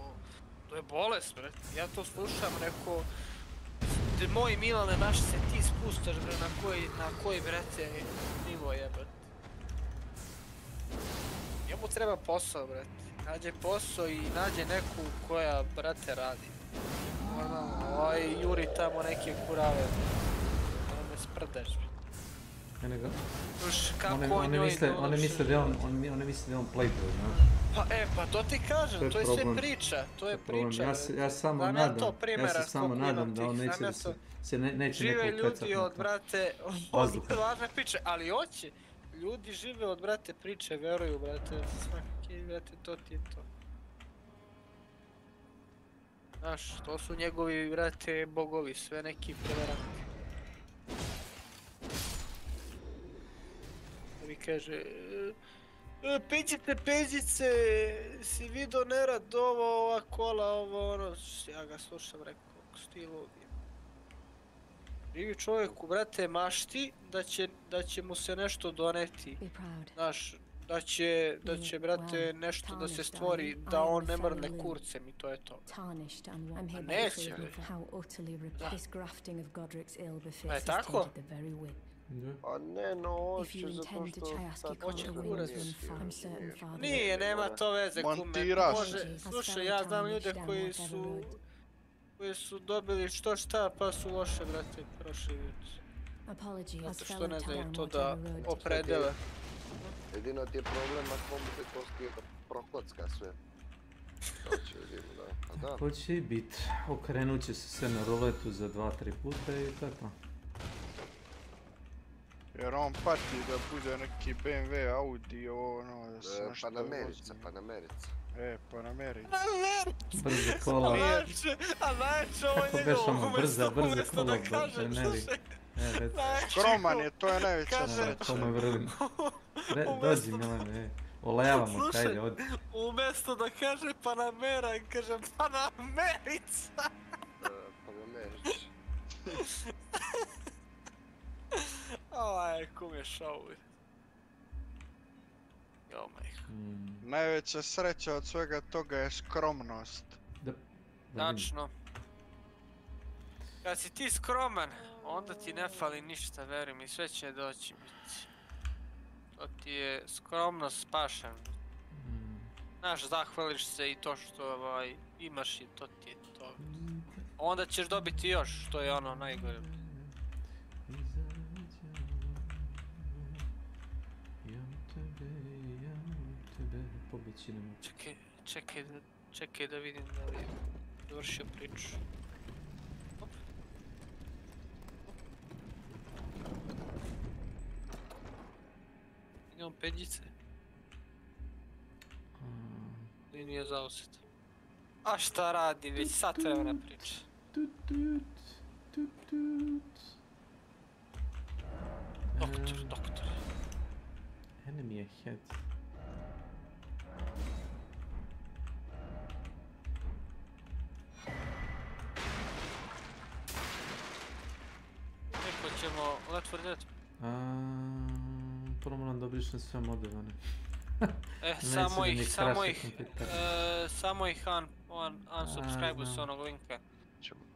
To je bolest, brate, ja to slušam, rekao... Moj Milane, naš se ti spustaš, bre, na koji, brate, nivo je, brate. Njemu treba posao, brate. Nađe posao i nađe neku koja, brate, radi. Normalno, juri tamo neke kurave. Ono me sprdeš, brate. One misle da je on playboy, znaš. Pa to ti kažem, to je sve priča, to je priča. Ja se samo nadam da on neće da se neće neko upecat na to. Žive ljudi od, brate, od važne priče, ali hoće. Ljudi žive od, brate, priče, veruju, brate, svaki, brate, to ti je to. Znaš, to su njegovi, brate, bogovi, sve neki prevaranti. Mi kaže... Peđice, si vidio nerad ova kola, ovo ono, ja ga slušam, rekao, sti ludi. Živi čovjek u, brate, mašti da će mu se nešto doneti, znaš, da će, brate, nešto da se stvori, da on ne mrne kurcem i to je to. A neće, da. Je tako? A ne, no, hoće zato što... Hoće kurac. Nije, nema to veze, kume. Slušaj, ja znam ljude koji su dobili što šta, pa su loše, brate, prošli ljudi. Zato što ne znaju to da opredele. Jedino ti je problem ako bude to stio da prokocka sve. To će vidimo, da. Tako će i bit. Okrenut će se sve na ruletu za 2-3 puta i to je to. Jer on pati da bude neki BMW, Audi, ono, da se nešto Panamerica. Panamerica. Brza kola. A najče ovo je njegovo, brza kola, da kažem, slušaj. Skroman je, to je najveća sreća. To me vrlim. Dođi Milane, olajavamo, kajde, odi. Umjesto da kaže Panamera, kaže Panamerica. Panamerica. Ovaj kum je šao. Jo majko. Najveća sreća od svega toga je skromnost. Tačno. Kad si ti skroman, onda ti ne fali ništa, veruj mi, sve će doći biti. To ti je skromnost spašen. Znaš, zahvališ se i to što imaš i to ti je to. Onda ćeš dobiti još, što je ono najgore. Čekaj da vidim da li je završio priču. Idemo peđice. I nije zauzet. A šta radi, već sat vremena priča. Doktor. Enemy ahead. Neko ćemo Left 4 Dead. Prvo moram da obrišem sve modele. Samo ih unsubscribe-u s onog linka.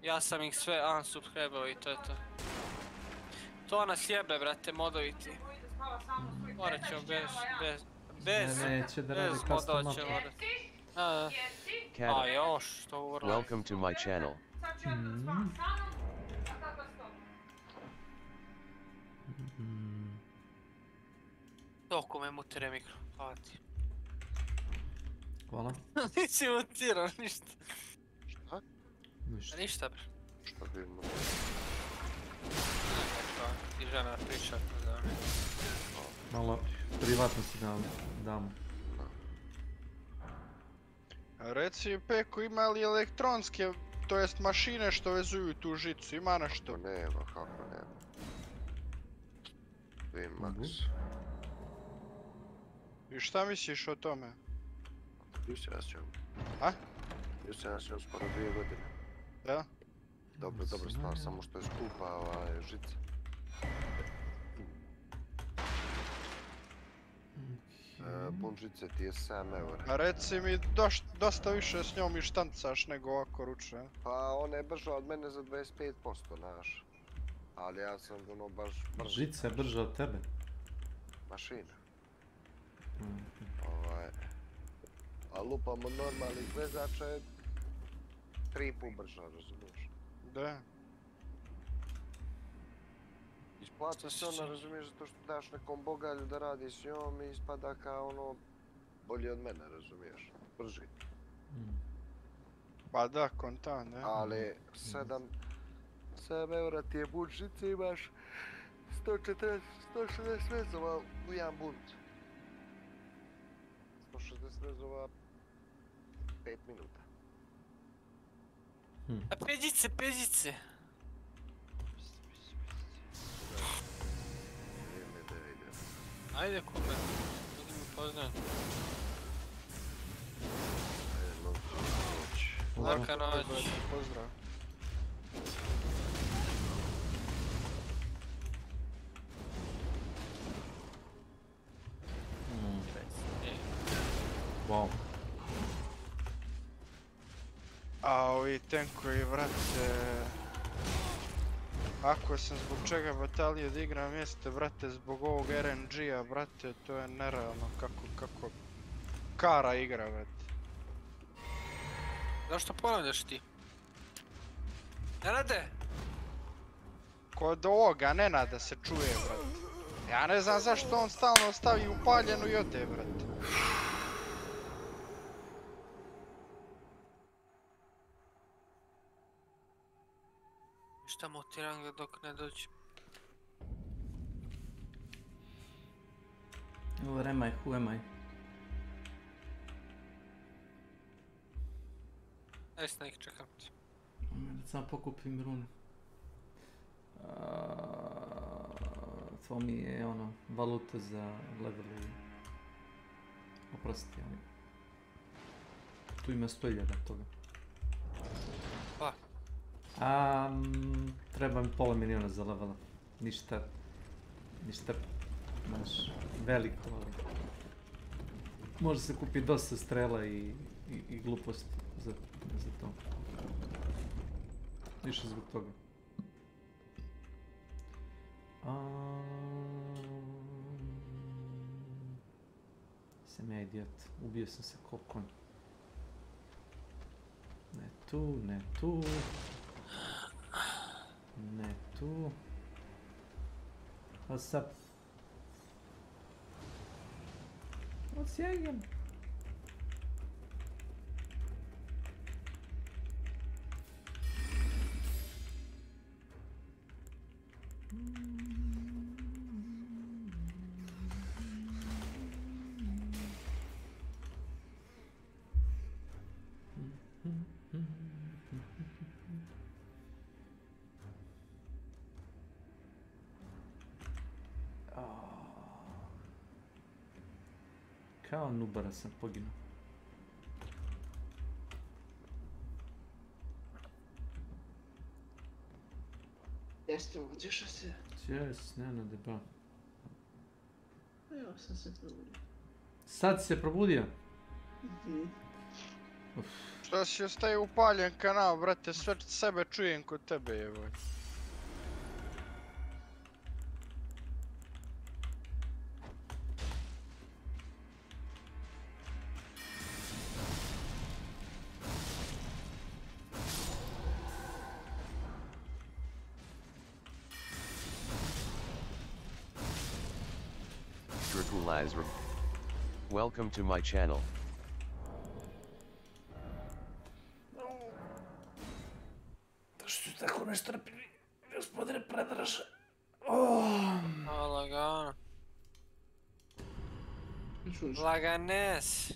Ja sam ih sve unsubscribe-o i to je to. To nas jebe, brate, modoviti. Morat ćemo bez modova ćemo morati. A još, što uvrlo. Welcome to my channel. Toliko me mutire mikro, hvala ti. Hvala. Nisi mutirao ništa. Šta? Ništa bre. Šta bi imao? Ti žena priča. Malo privatno si damo. Reci Peko, ima li elektronske, to jest mašine što vezuju tu žicu, ima nešto? Nema, kako nema. Max. I šta misliš o tome? Just ja sam. A? Just ja sam skoro 2 godine. Da? Dobro stvar, samo što je skupa žica. Bun žice ti je 7 eura. A reci mi, dosta više s njom i štancaš nego ovako ručno. Pa ona je brža od mene za 25%, znaš. Ali ja sam ono baš brži. Žica je brža od tebe? Mašina. A lupamo normalnih vezača je 3 put brža, razumiješ? Da. Isplati se ona, razumiješ, zato što daš nekom bogalju da radi s njom i ispada kao ono bolji od mene, razumiješ? Brži. Pa da, kontan, ne? Ali 7 eura ti je bunt žice, imaš 160 vezova u jedan bunt. 160 vezova 5 minuta. A peđice! Ajde kume, ljudi mi poznajem. Laka noć. Pozdrav. Wow. A ovi tenkovi, vrate... Ako sam zbog čega batalije da igram jeste, vrate, zbog ovog RNG-a, vrate, to je nerealno kako kara igra, vrate. Zašto ponavljaš ti? Nenade! Kod ovoga Nenada se čuje, vrate. Ja ne znam zašto on stalno stavi upaljenu i ode, vrate. Šta motiram ga dok ne dođe? Where am I? Who am I? Aj Snake, čekam te. Da samo pokupim rune. To mi je ono, valuta za level. Oprosti, ali... Tu ima 100.000 toga. Pa. Treba mi pola miliona za levela. Ništa, znaš, veliko. Može se kupiti dosta strela i gluposti za to. Više zbog toga. Sam ja idiot. Ubio sam se ko konj. Ne tu, ne tu. Ne tu. What's up? What's yagging? Kao nubara sam poginuo. Jeste, uđeš se? Jes, ne ba. Evo sam se probudio. Sad si se probudio? Šta si ostaje upaljen kanal, brate, sve sebe čujem kod tebe, evo. Welcome to my channel. Da što su tako neštrpljivi, gospodine Predraže. Lagano. Laganes.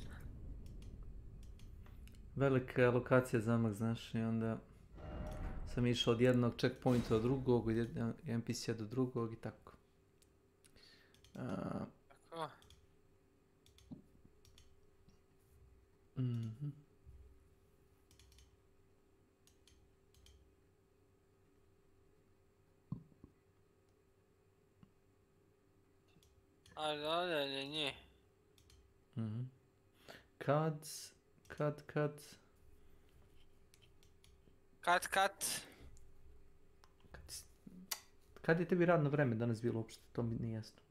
Velika lokacija zamak, znaš, i onda sam išao od jednog checkpointa do drugog, od jednog NPC-a do drugog i tako. Tako? Mhm. Ali odalje nje. Kad? Kad je tebi radno vreme danas bilo uopšte? To mi nije jasno.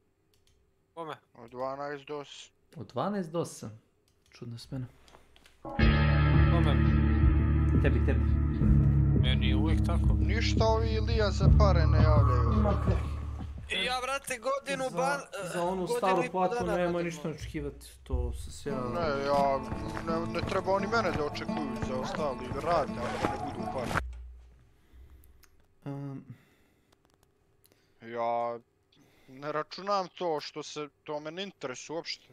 Kome? Od 12 do 8. Od 12 do 8? Čudna smena. Kome? Tebi. Meni je uvijek tako. Ništa ovi Ilija za pare ne javljaju. I ja, brate, godinu za onu staru platu nemoj ništa očekivati, to se sve... Ne treba oni mene da očekuju za ostali rad, ali da ne budu pare. Ja ne računam to što se, to me ne interesuje uopšte.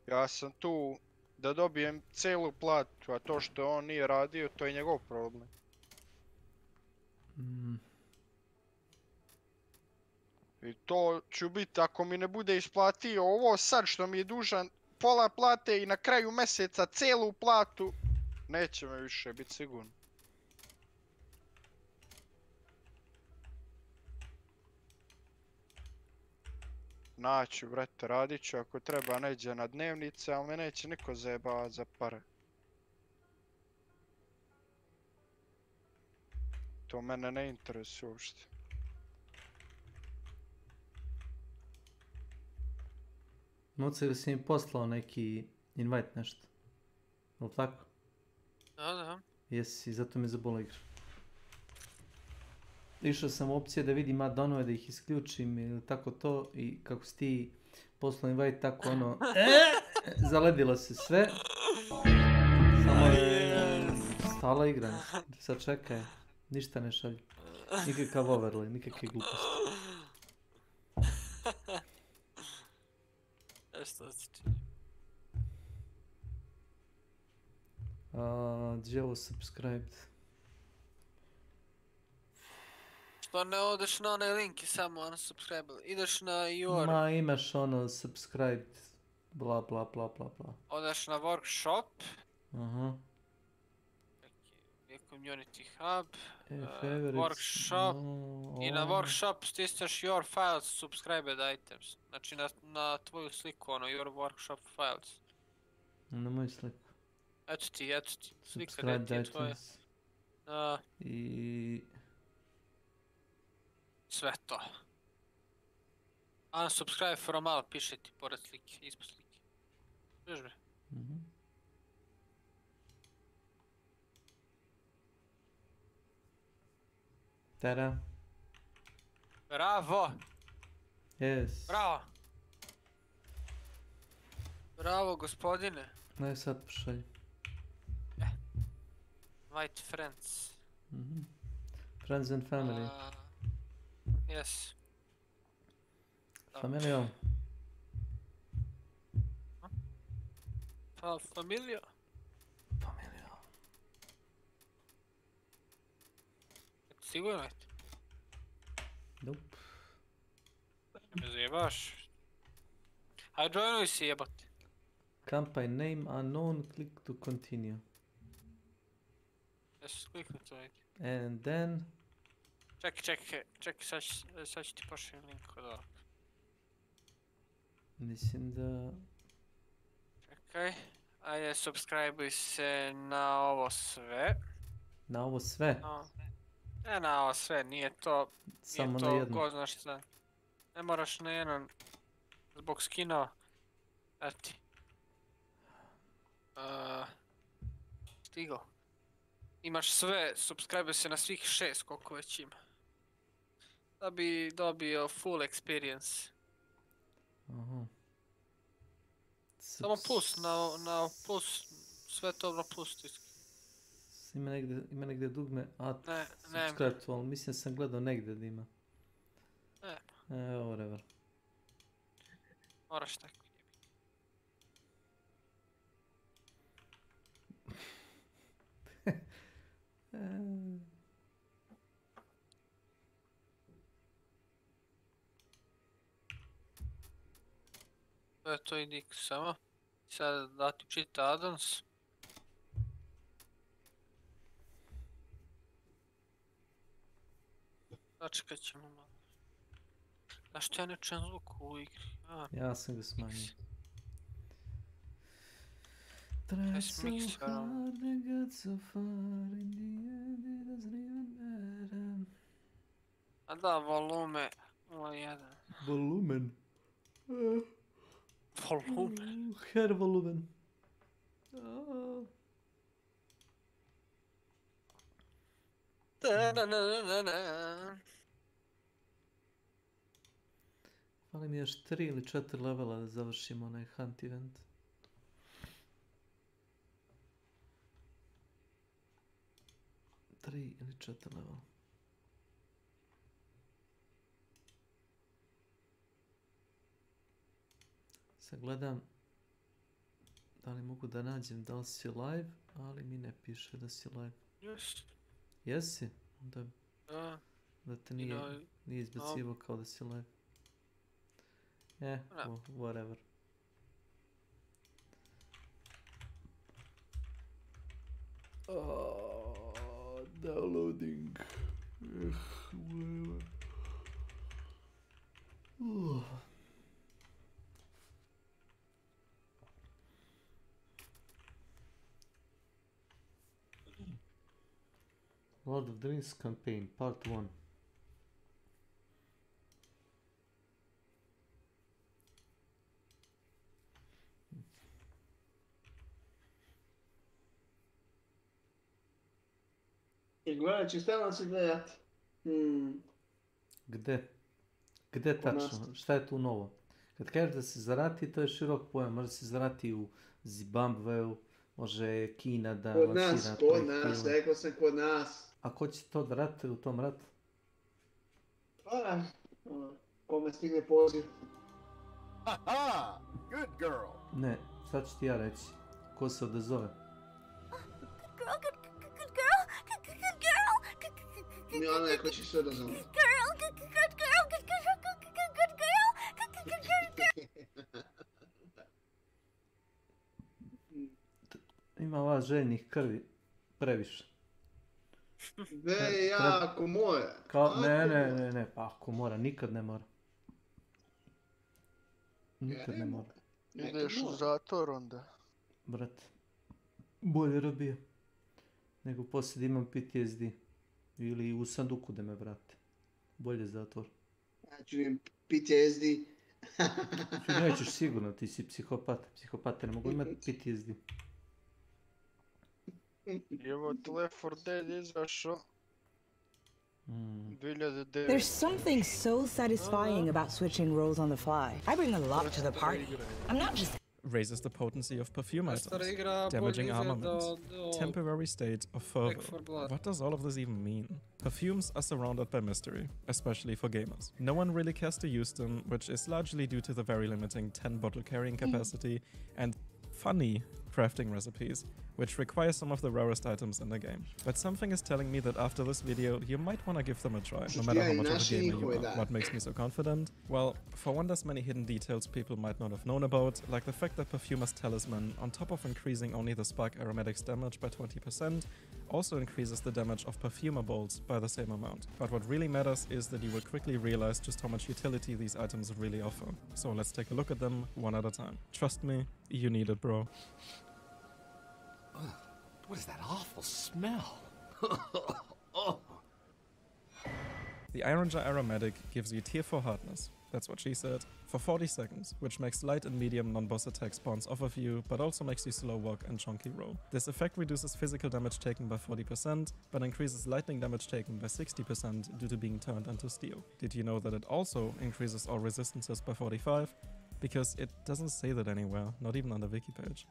Ja sam tu da dobijem celu platu, a to što on nije radio, to je njegov problem. I to ću biti, ako mi ne bude isplatio ovo sad što mi je dužan pola plate i na kraju mjeseca celu platu, neće me više biti sigurno. Naću, brate, radit ću, ako treba neđe na dnevnice, ali me neće niko zajebavat za pare. To mene ne interesuje uopšte. Moca, ili si mi poslao neki invite nešto? Jel' tako? Da. Jesi, zato me zabolo igra. Išao sam u opcije da vidim add-onove, da ih isključim ili tako to i kako si ti poslao invite, tako ono... Zaledilo se sve. Samo je stala igra. Sad čekaj, ništa ne šalju. Nikakav overlay, nikakve gluposti. Što se čini? Gdje je ovo subscribed? Što ne odeš na onaj link i samo unsubscribe, ideš na your... Ma imaš ono subscribed, bla bla bla bla bla. Odeš na workshop. Aha. Uvijek Community Hub, Workshop, i na Workshop stisneš Your Files, Subscribed Items. Znači na tvoju sliku, ono, Your Workshop Files. Na moju sliku. Eto ti, slika gdje ti je tvoja. I... Sve to. Unsubscribe from all, piše ti pored slike, ispod slike. Viš bre? Tada. Bravo! Yes. Bravo! Bravo, gospodine. Daj sad pošalji. White friends. Friends and family. Yes. Familio. Familio. Familio. Sigurno je? Nope. Me zajebaš. Hajde joinuj si jebati. Campaign name unknown, click to continue. Jesu kliknu to ajde. And then... Čekaj, sad ću ti pošaljem link od ovog. Mislim da... Čekaj, ajde subscribe se na ovo sve. Na ovo sve? Ne na ovo sve, nije to... Samo na jedno. Ko znaš šta. Ne moraš na jedan zbog skinova. Eti. Stigo. Imaš sve, subscribe se na svih 6 koliko već ima. Da bi dobio full experience. Aha. Samo plus, na plus, sve to na plus tiski. Ima negdje dugme add Ne, subscribe to, ali mislim da sam gledao negdje da ima. Whatever. Moraš tako. To idi samo. Sad da ti čita addons. Sačekat ćemo malo. Zašto ja ne čujem zvuk u igri? Ja sam ga smanjio. Tried so hard and got so far, in the end it doesn't even matter. A da, volume 0.1. Volumen? Volumen? Her volumen. Fali mi još 3 ili 4 levela da završimo onaj hunt event. Tri ili 4 level. Sad gledam da li mogu da nađem da li si live, ali mi ne piše da si live. Jesi? Da te nije izbacivo kao da si live. Whatever. Downloading. Lord of the Rings campaign, part 1. I gledat ću, stavno se gledati. Gde? Gde tačno? Šta je tu novo? Kad kažeš da se zarati, to je širok pojam. Može se zarati u Zimbabveu, može Kina da lansira. Kod nas, rekao sam kod nas. A ko će to da rate u tom ratu? Pa, kome stigne poziv. Haha, good girl. Ne, sad ću ti ja reći. Ko se odazove? Milana, ako ćeš se odazove. Ima vas željnih krvi previše. Ne, ja, ako mora. Ne, pa ako mora, nikad ne mora. Nikad ne mora. Ideš u zatvor onda. Brat, bolje robio, nego poslije da imam PTSD. Ili u sanduku da me vrate. Bolje zatvor. Znači, imam PTSD. Ti nećeš sigurno, ti si psihopat. Psihopate ne mogu imati PTSD. Evo, Left 4 Dead izašao. 2009. There's something so satisfying about switching roles on the fly. I bring a lot to the party. I'm not just raises the potency of perfume items, damaging armament, temporary state of fervor. What does all of this even mean? Perfumes are surrounded by mystery, especially for gamers. No one really cares to use them, which is largely due to the very limiting 10 bottle carrying capacity and funny crafting recipes, which require some of the rarest items in the game. But something is telling me that after this video, you might want to give them a try, no matter how much of a gamer you are. What makes me so confident? Well, for one, there's many hidden details people might not have known about, like the fact that Perfumer's Talisman, on top of increasing only the Spark Aromatics damage by 20%, also increases the damage of Perfumer bolts by the same amount. But what really matters is that you will quickly realize just how much utility these items really offer. So let's take a look at them one at a time. Trust me, you need it, bro. What is that awful smell? The Iron Jar Aromatic gives you tier 4 hardness, that's what she said, for 40 seconds, which makes light and medium non-boss attack spawns off of you, but also makes you slow walk and chunky roll. This effect reduces physical damage taken by 40%, but increases lightning damage taken by 60% due to being turned into steel. Did you know that it also increases all resistances by 45? Because it doesn't say that anywhere, not even on the wiki page.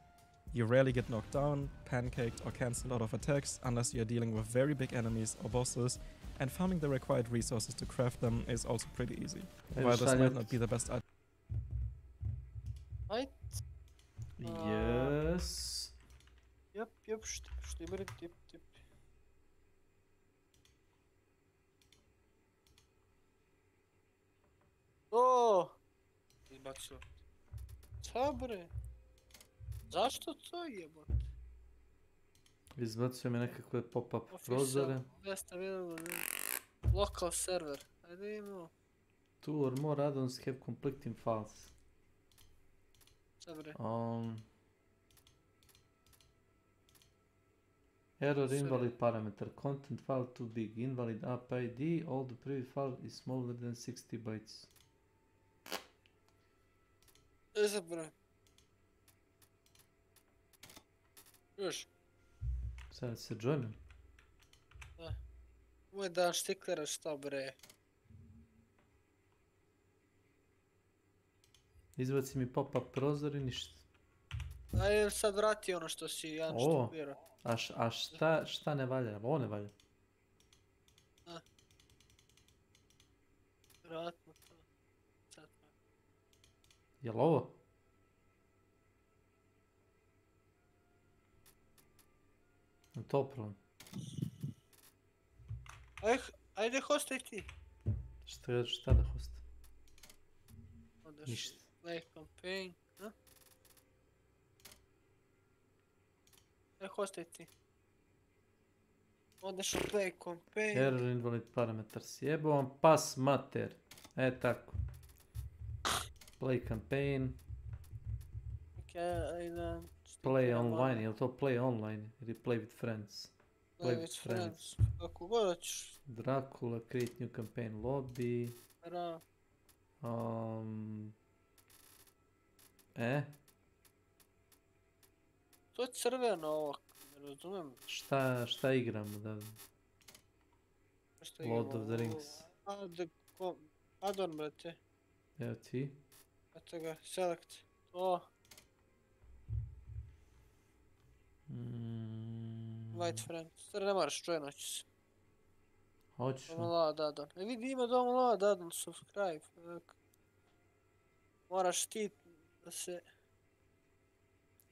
You rarely get knocked down, pancaked or cancelled out of attacks unless you're dealing with very big enemies or bosses, and farming the required resources to craft them is also pretty easy. While this might not be the best item. Right? Yes. Yep, tip. O! Izbacio. Co bre? Zašto to jebote? Izbacio mi nekakve pop-up prozore. 201 local server. Ajde imamo. 2 or more add-ons have conflicting files. Co bre? Error invalid parameter. Content file too big. Invalid app ID. All the previous file is smaller than 60 bytes. Eze bre. Još. Sad se joinem. Da. Moj dan štiklera šta bre. Izbaci mi pop-up prozor i ništa. Ajde sad vrati ono što si jedan štiklirao. A šta ne valja? Ovo ne valja? Da. Vratno to. Sad. Jel ovo? To problem. Ajde hostaj ti. Šta da hosta? Ništa. Play campaign. Ajde hostaj ti. Odeš u play campaign. Error invalid parametar. Sjebo vam pas mater. Tako. Play campaign. Ajde. Play online, je li to play online ili play with friends? Play with friends. Kako god hoćeš. Dracula, create new campaign lobby. Da. To je crveno ovo, ne razumijem. Šta igramo da? Lord of the Rings. Add-on brate. Evo ti. Eto ga, select. To. Invite friend. Stari ne moraš, joinat ću se. Hoću. Download add-on. Vidi ima download add-on, subscribe. Moraš ti da se...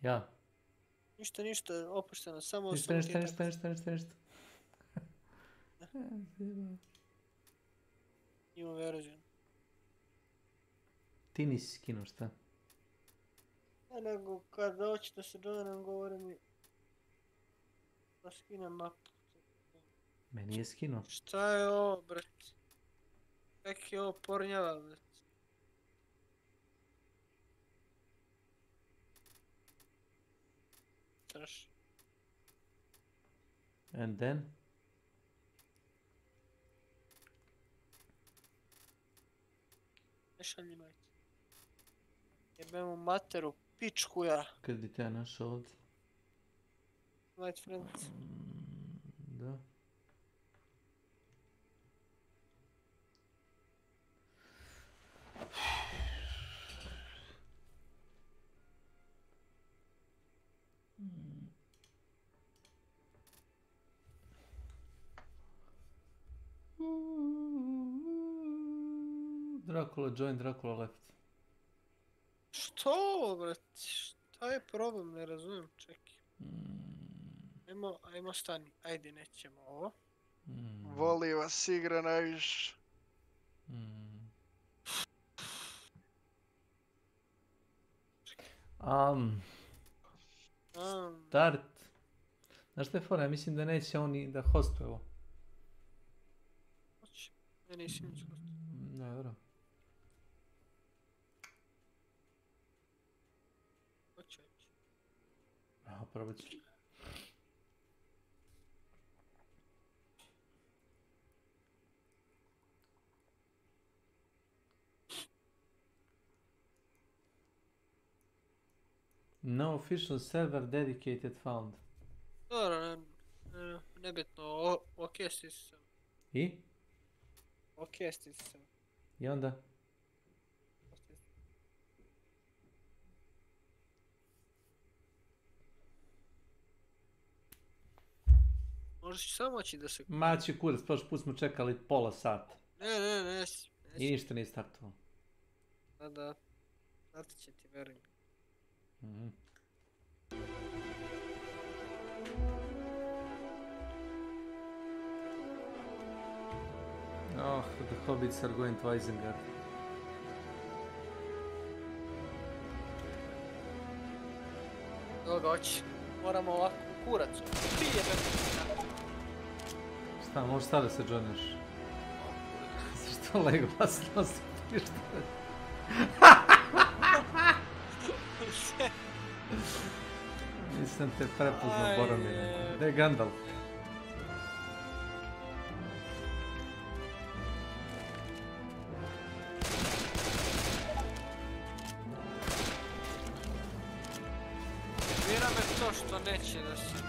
Ja. Ništa, opušteno, samo... Ništa. Ima verziju. Ti nisi skinuo šta? Ne, nego kada hoće da se joinam, govori mi... Da skinem mapu. Meni je skinuo. Šta je ovo, bret? Kak je ovo pornjava, bret? Straš. And then? Ne šalji majte. Jebem u materu, pičku ja. Kad bi te ja našao ovdje? White friends. Da. Dracula joined, Dracula left. Što, bret? Šta je problem, ne razumijem, čekaj. Ajmo stani, ajde nećemo ovo. Voli vas igra najviše. Start. Znaš šta je fora, ja mislim da neće oni da hostuje ovo. Hoće, ja nisi nič hostuje. Dobro. Hoće. Evo, probat ću. No official server dedicated found. Dobro, nebitno, okesti sam. I? Okesti sam. I onda? Možeš samo moći da se... Maći kurac, prošli put smo čekali pola sata. Ne. I ništa nije startovalo. Da. Startat će ti, verujem. Oh, the hobbits are going to Isengard. Evo ga, oći. Moramo ovako u kuracu. Ti jebem. Šta, možeš sada se joinaš? Što Legolas nosi pištolj? Nisam te prepoznao, Boromire. Gde je Gandalf? Mira me to što neće da se...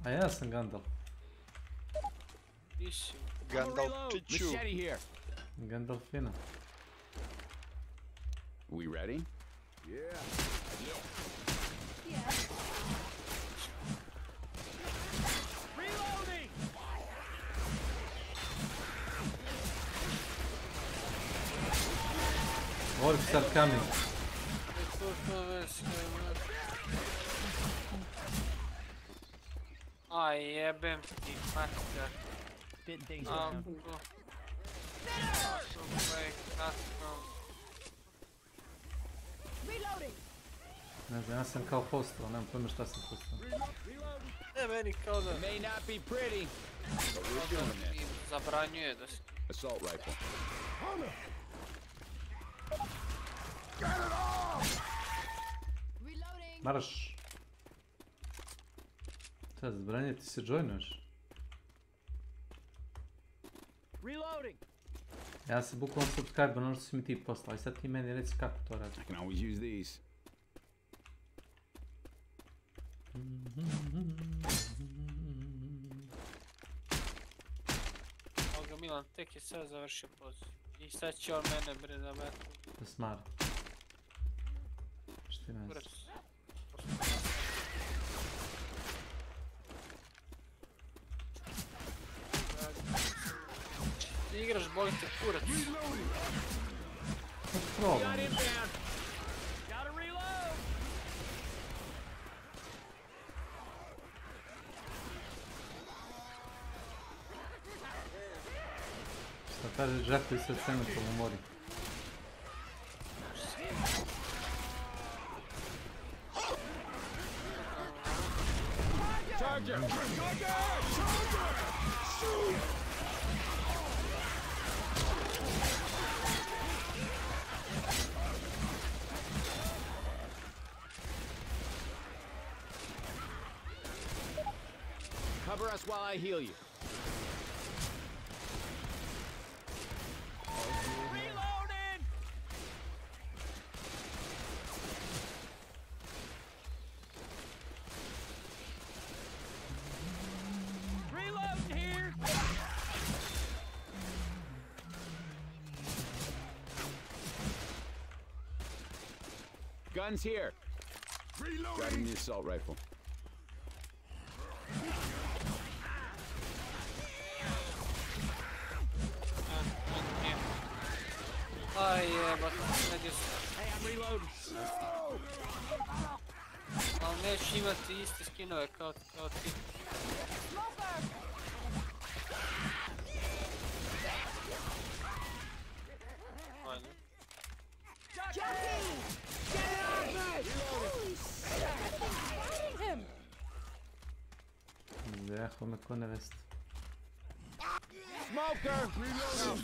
A ja sam Gandalf. Gandalfiću. Gandalfina. We ready? Yeah. Reloading! Orcs are coming. Aj, jebem ti, mater. Ne znam, ja sam kao hostao, nemam pojma šta sam hostao. Ne, meni kao da... May not be pretty, but we're doing it. Zabranjuje da se... Assault rifle. Marš! Šta, zabranjuje ti se joinuješ? Reloading. Ja se bukvalno subscribe, ono što si mi ti poslao, i sad ti meni reci kako to radi. I can always use these. Ovoga Milan tek je sad završio poziv. I sad će on mene bre da metu. Da smara. Što ti ne znam? Ti igraš, boli te kurac. Problem. žrtvi se cementom umori. Charger! Cover us while I heal you. Reloading! Reloading here! Guns here. Reloading. Grabbing the assault rifle. Aj jebate, neđe se. Hey, I'm reloading. Ali neću imati iste skinove kao ti. Ajde. Zjehao me ko nevest. Smoker! No.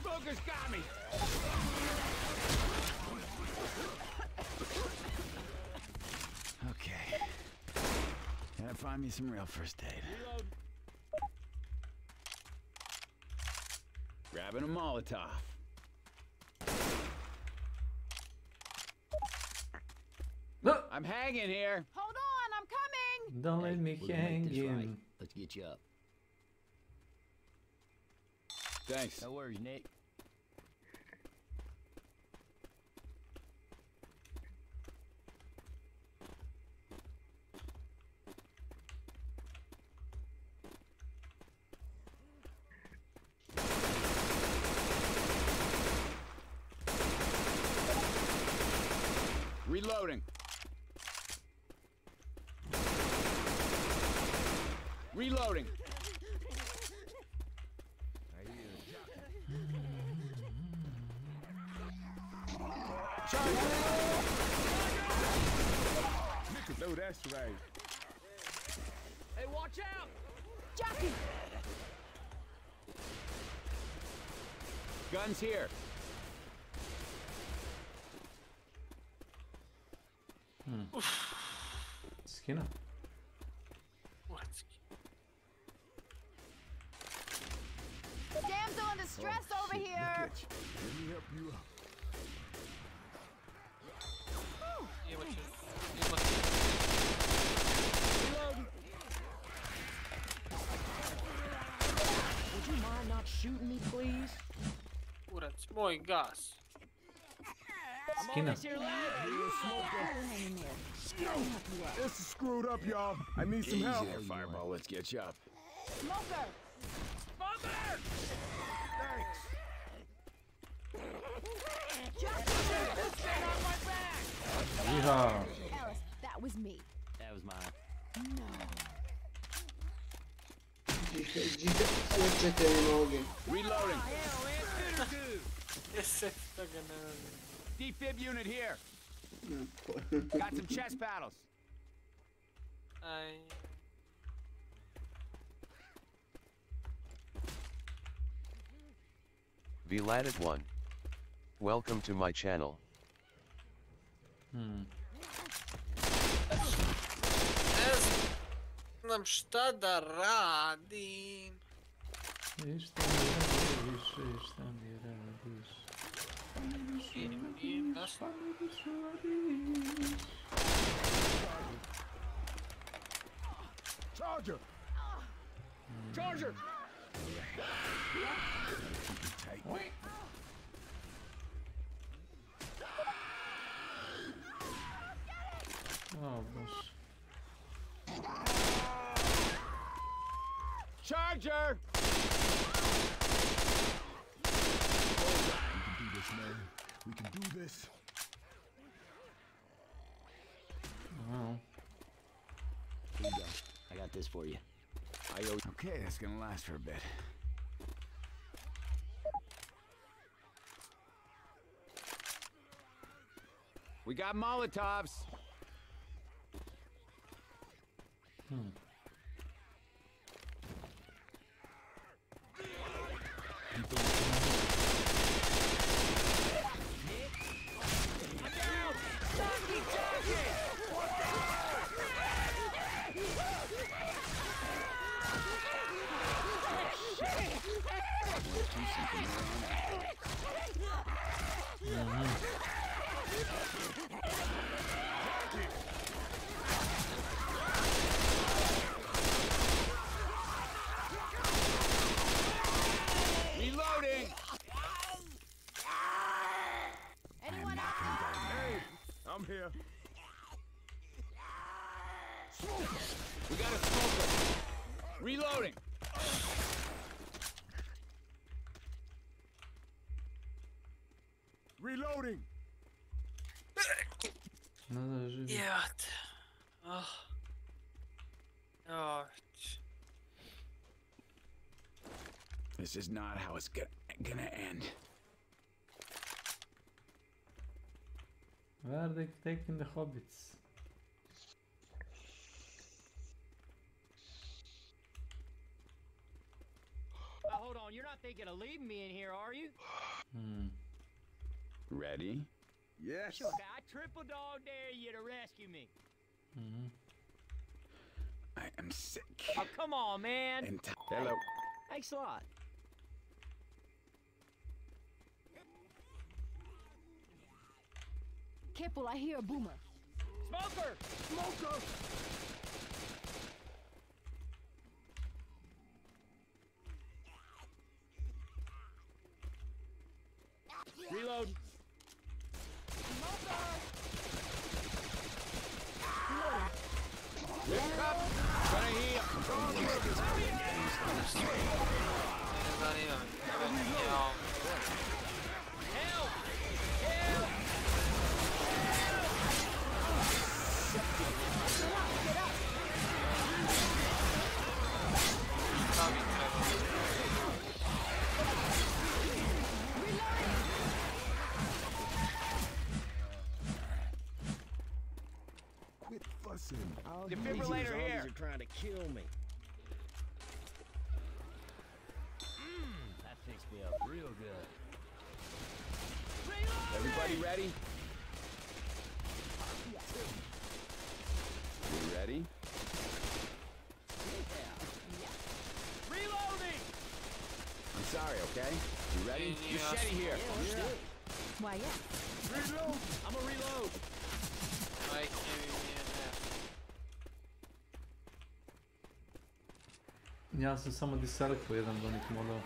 Smoker's got me! Okay. Gotta find me some real first aid. Reload. Grabbing a Molotov. No! I'm hanging here. Hold on, I'm coming! Don't let me hang in. Let's get you up. Thanks. No worries, Nick. Reloading. Reloading. Oh, that's right. Hey, watch out! Jackie! Guns here. Skinner. What? Damsel in distress over here! Let me help you up. Would you mind not shooting me, please? Kurac, moj gas. Skinner. This is screwed up, y'all. I need some help. Easy there, Fireball. Let's get you up. Smoker! Smoker! Thanks. Yeehaw. Alice, that was me. That was mine. No. Reloading. Jesi toga ne radim. Defib unit here. Got some chest paddles. Aj. Vladet1. Welcome to my channel. Ne znam šta da radim. Šta mi radiš, šta mi radiš? Šta mi radiš? Charger! Charger! Wait. Oh, gosh. Charger! We can do this. Wow. Here you go. I got this for you. Okay, that's gonna last for a bit. We got Molotovs. Reloading. Anyone out there? I'm here. We got a smoker. Reloading. Reloading. Надо жить. Нет. This is not how it's gonna end. Where are they taking the hobbits? Hold on, you're not thinking of leaving me in here, are you? Ready? Yes. Look, I triple dog dare you to rescue me. I am sick. Oh, come on, man. And hello. Thanks a lot. Careful, I hear a boomer. Smoker! Smoker! Reload. Lift up. Gonna heal. Quit fussing. All Defibrillator here. Are trying to kill me. That fixed me up real good. Everybody ready? You ready? Reloading! I'm sorry, okay? You ready? Machete here. Yeah. Why, yeah. Reload! I'm a reload. Ja sam samo diselektuo jedan od onih modova.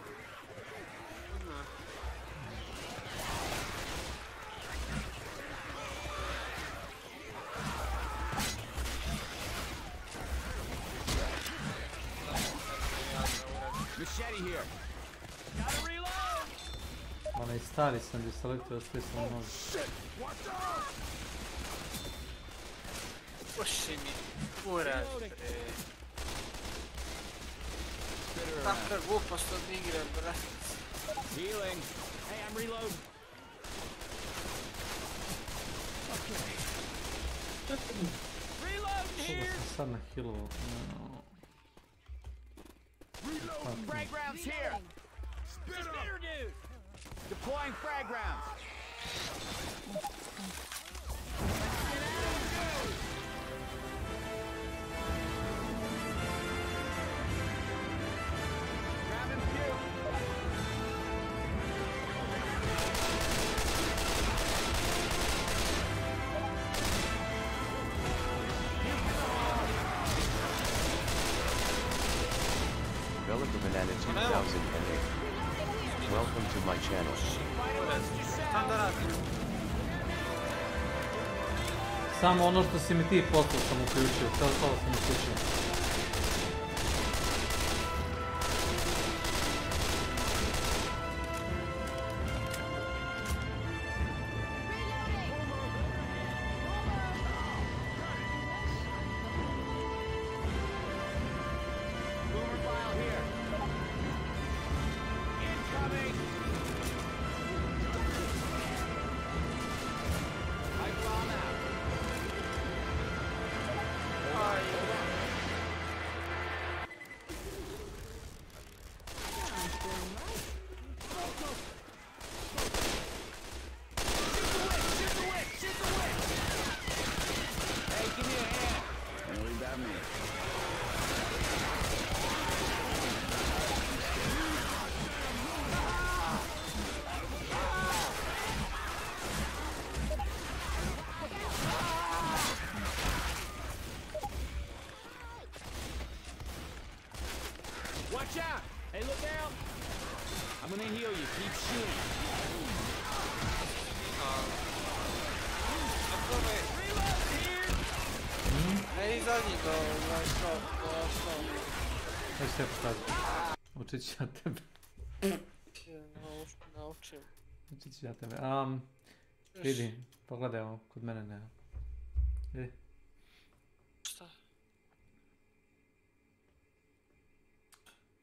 Machete here. Gotta reload! Onaj stari sam diselektuo, sve sam novi. Puši mi kurac, bre. Takva glupost od igre, brate. Healing. Hey, I'm reloading. Reload here! Sad na healovo. Reloading! Frag rounds here! Spitter dude! Deploying frag rounds! Developer Banana 2008. Welcome to my channel. Samo ono što si mi ti poslao sam uključio, sve ostalo sam uključio. Rifle on the gonna heal you. Keep shooting. Ne izađi do osnovnog. Znaš šta postaviti? Učit ću ja tebe. Naučim. Učit ću ja tebe. Vidi, pogledaj ovo, kod mene nema. Vidi. Šta?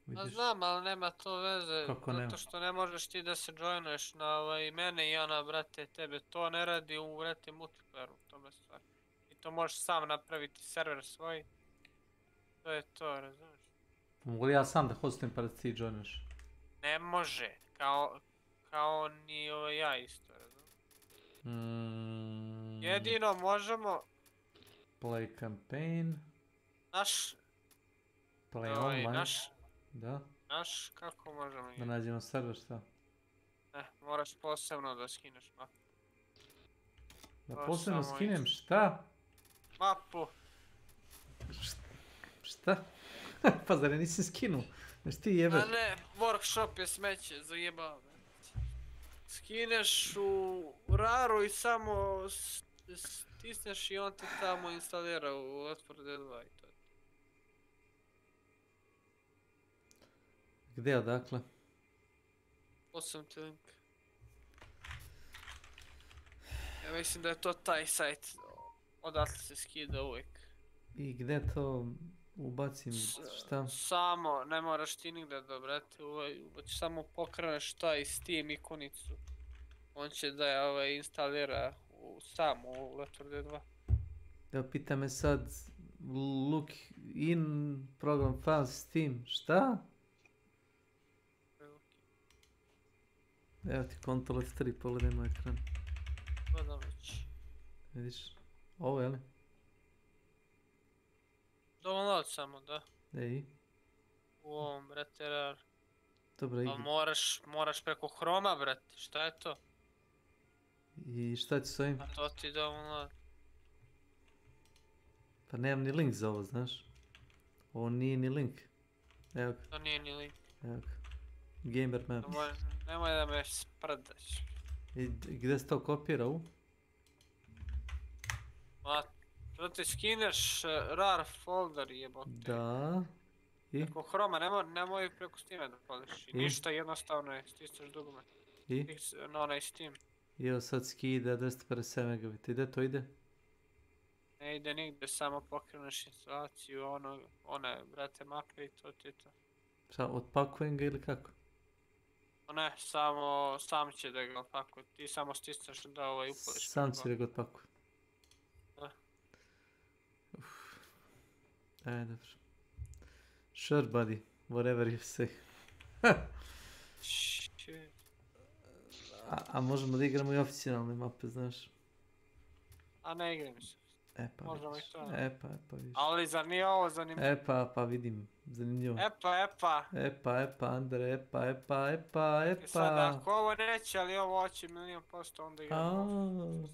Vidiš? A znam, ali nema to veze. Kako nema? Zato što ne možeš ti da se joinuješ na mene i ja na brate tebe. To ne radi u brate multiplayeru, tome stvar. I to možeš sam napraviti server svoj. To je to, razumiješ? Mogu li ja sam da hostim pa da ti joinuješ? Ne može. Kao ni ja isto, razumiješ? Jedino možemo... Play campaign. Naš... Play online. Naš... Da. Naš, kako možemo... Da nađemo server, šta? Ne, moraš posebno da skineš mapu. Da posebno skinem šta? Mapu. Šta? Pa zar je nisi skinuo? Znaš ti jebe? A ne, workshop je smeće, zajebao me. Skineš u raru i samo stisneš i on te tamo instalira u otvoru D2 i to je. Gdje, odakle? Posljedam ti link. Ja mislim da je to taj sajt. Odatle se skida uvijek. I gdje to ubacim, šta? Samo, ne moraš ti nigde da brate, samo pokreneš taj Steam ikonicu. On će da je instalira sam u Letter D2. Evo pita me sad, look in program files Steam, šta? Evo ti Ctrl F3, pogledaj moj ekran. Gledam već. Vidiš, ovo je li? Download samo, da. Ej. U ovom, brate, rar. Dobra igra. Moraš preko Chroma, brate, šta je to? I šta ću s ovim? A to ti download. Pa nemam ni link za ovo, znaš. Ovo nije ni link. Evo ga. To nije ni link. Evo ga. Gamer map. Nemoj da me sprdaš. I gdje se to kopira u? Ma, to ti skineš rar folder jebote. Da. I? Preko Chroma, nemoj preko Steama da pališ. I ništa, jednostavno je, stisneš dugme. I? Na onaj Steam. I evo sad skida 257 megabita. Ide to ide? Ne ide nigde, samo pokreneš instalaciju one, brate, mape i to ti je to. Šta, otpakujem ga ili kako? Ne, sam će da ga otpakuje. Ti samo stisneš da upališ. Sam će da ga otpakuje. Da. Ajde, dobro. Sure, buddy. Whatever you say. A možemo da igramo i oficijalne mape, znaš? A ne igram se. Možemo i to. Epa, vidiš. Ali zar nije ovo zanimljivo? Epa, vidim. Zanimljivo. Epa. Andre, epa. I sad, ako ovo neće, ali ovo hoće 1.000%, onda igramo.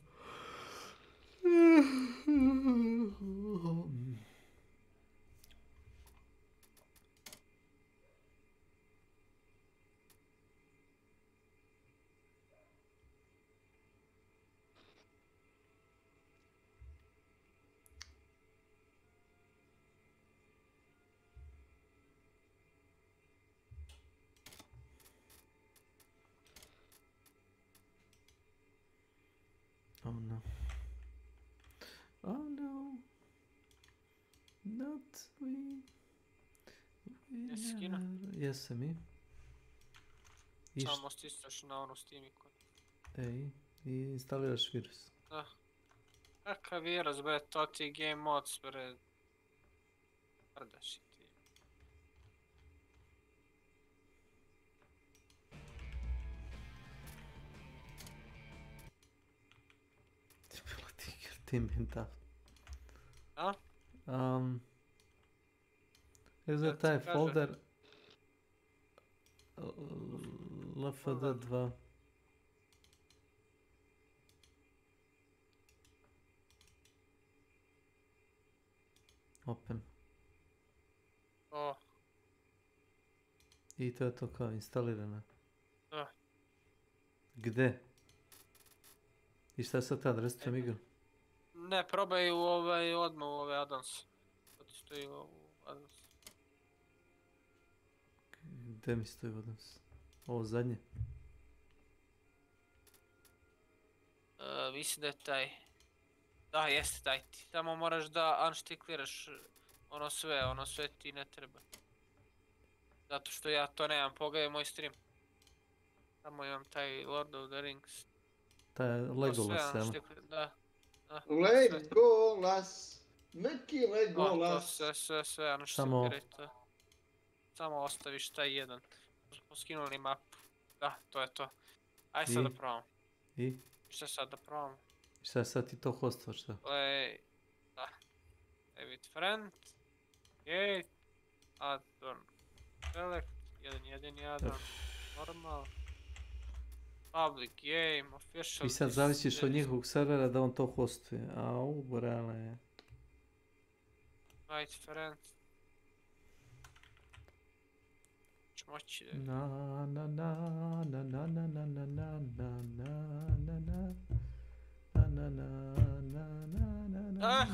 Oh no. Not we. Jesi skino? Jesam i. Samo stisneš na onu Steam ikonu. Ej, i instaliraš virus. Da. Kakav virus, bre, to ti game mods, bre. Prdaš i ti. Ti mental. A? Evo za taj folder LFD2. Open. O. I to je to kao instalirano. Gde? I šta sad tad, restujem igru? Ne, probaj odmah u ove addons. Zato stoji u addons. Gde mi stoji addons? Ovo zadnje? Mislim da je taj. Da, jeste taj ti. Samo moraš da unštikliraš ono sve ti ne treba. Zato što ja to nemam, pogledaj moj stream. Samo imam taj Lord of the Rings. Taj Legolas, jel? Da. Legolas! Neki Legolas! Sve unštikliraj. Samo ostaviš taj jedan. Smo skinuli mapu. Da, to je to. Aj sad da probamo. I? Šta sad da probamo? Šta sad ti to hostvaš, šta? Da. David friend. Gate. Addon. Select. Jedini addon. Normal. Public game. Official. I sad zavisiš od njihovog servera da on to hostuje. Au, borele. Invite friend. Moći da...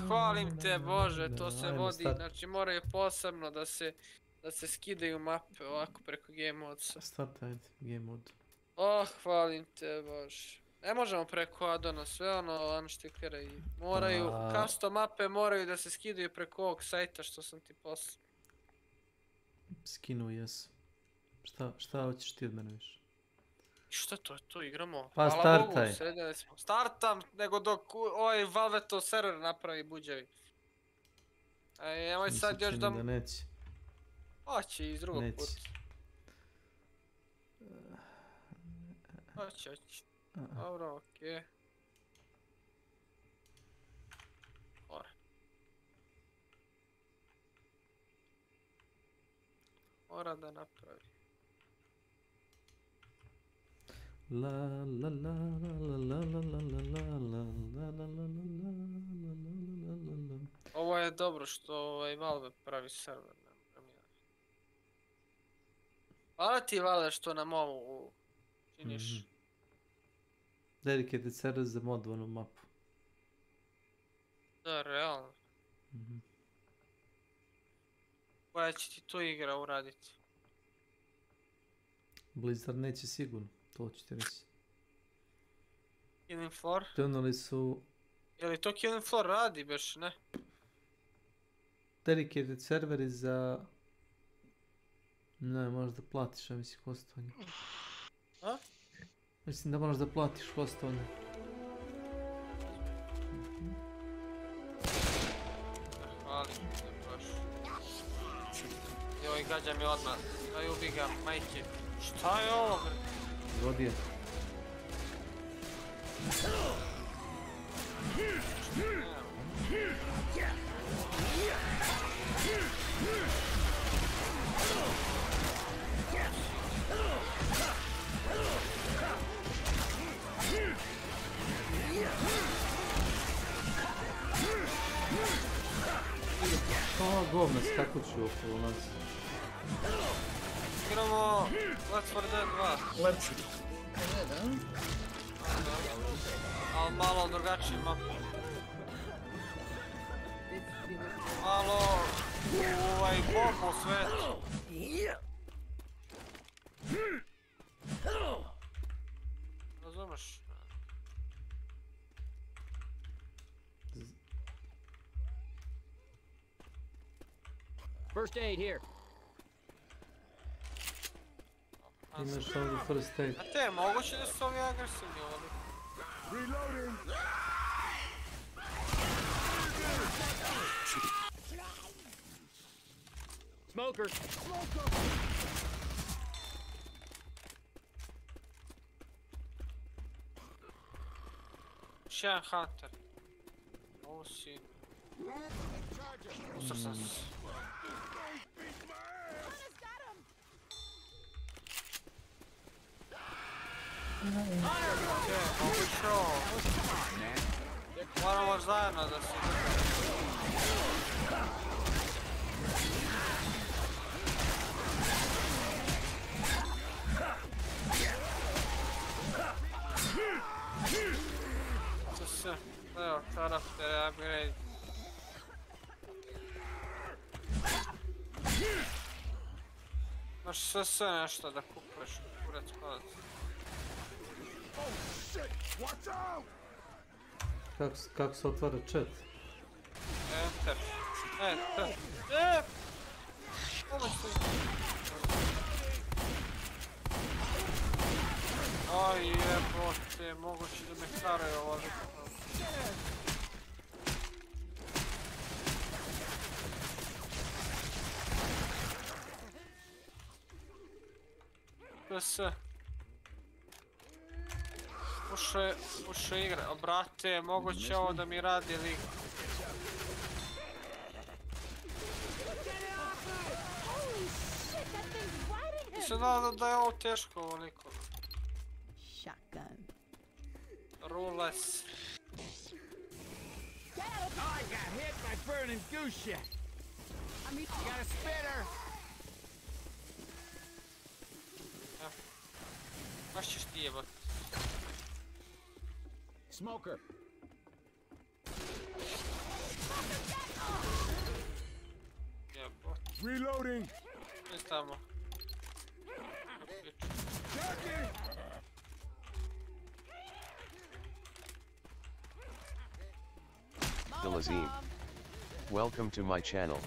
Hvalim te Bože, to se vodi, znači moraju posebno da se skidaju mape ovako preko game modsa. Start, ajde, game mod. Hvalim te Bože. Ne možemo preko addona, sve ono unštiklira i moraju, custom mape moraju da se skidaju preko ovog sajta što sam ti poslao. Skinu, jes. Šta hoćeš ti od mene više? Šta to igramo? Pa startaj. Startam, nego dok ovaj Valvetov server napravi buđavi. Nemoj sad još da... neće. Hoće iz drugog puta. Hoće. Dobro, okej. Mora da napravi. La la la la la la la la la la. Ovo je dobro što Valve pravi server. Hvala ti Valve što nam ovo činiš. Dedicated server za modovanu mapu. Da, realno. Koja će ti to igra uraditi? Blizzard neće sigurno, to ću ti reći. Killing Floor? Donali su... Je li to Killing Floor radi beš, ne? Dedicated serveri za... Ne, možeš da platiš, ja mislim, hostovanje. A? Mislim da moraš da platiš hostovanje. Hvalim te baš. Joj, gađa mi odmah. Aj, ubi ga, majke. Šta je ovo, bre? Godi je. Ova govna skakuću okolo nas. Igramo Left 4 Dead 2. Left 4 Dead, ali malo drugačiji map. Malo bombo svetu. Razumeš? First aid here. Imaš ovdje first aid. A te, moguće da su ovi agresivni ovdje. Reloading! Smoker! Još jedan Hunter. Ovo si... Usar sam se. Moramo zajedno da se sve. Evo, karakter, upgrade. Možeš sve nešto da kupuješ, kurac kolac. Kako se otvara chat? Enter. Aj jebote, moguće da me karaju ovo. To je sve. Uše igra, brate, moguće ovo da mi radi lik. Mislim da je ovo teško ovoliko. Shotgun. Rules. I got hit by burning goose shit. I mean, you got a spitter. Baš ćeš ti jebat. Smoker. Jebot. Reloading. Ne tamo. Dilazim. Welcome to my channel.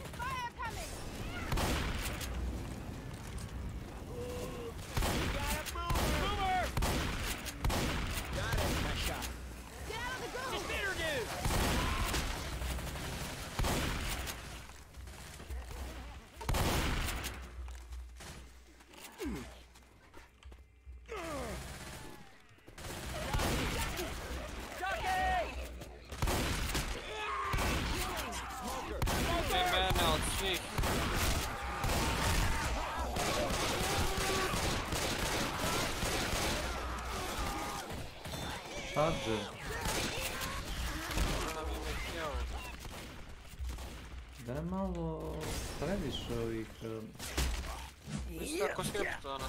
Charger. Da je malo previše ovih... Mislim tako skriptona.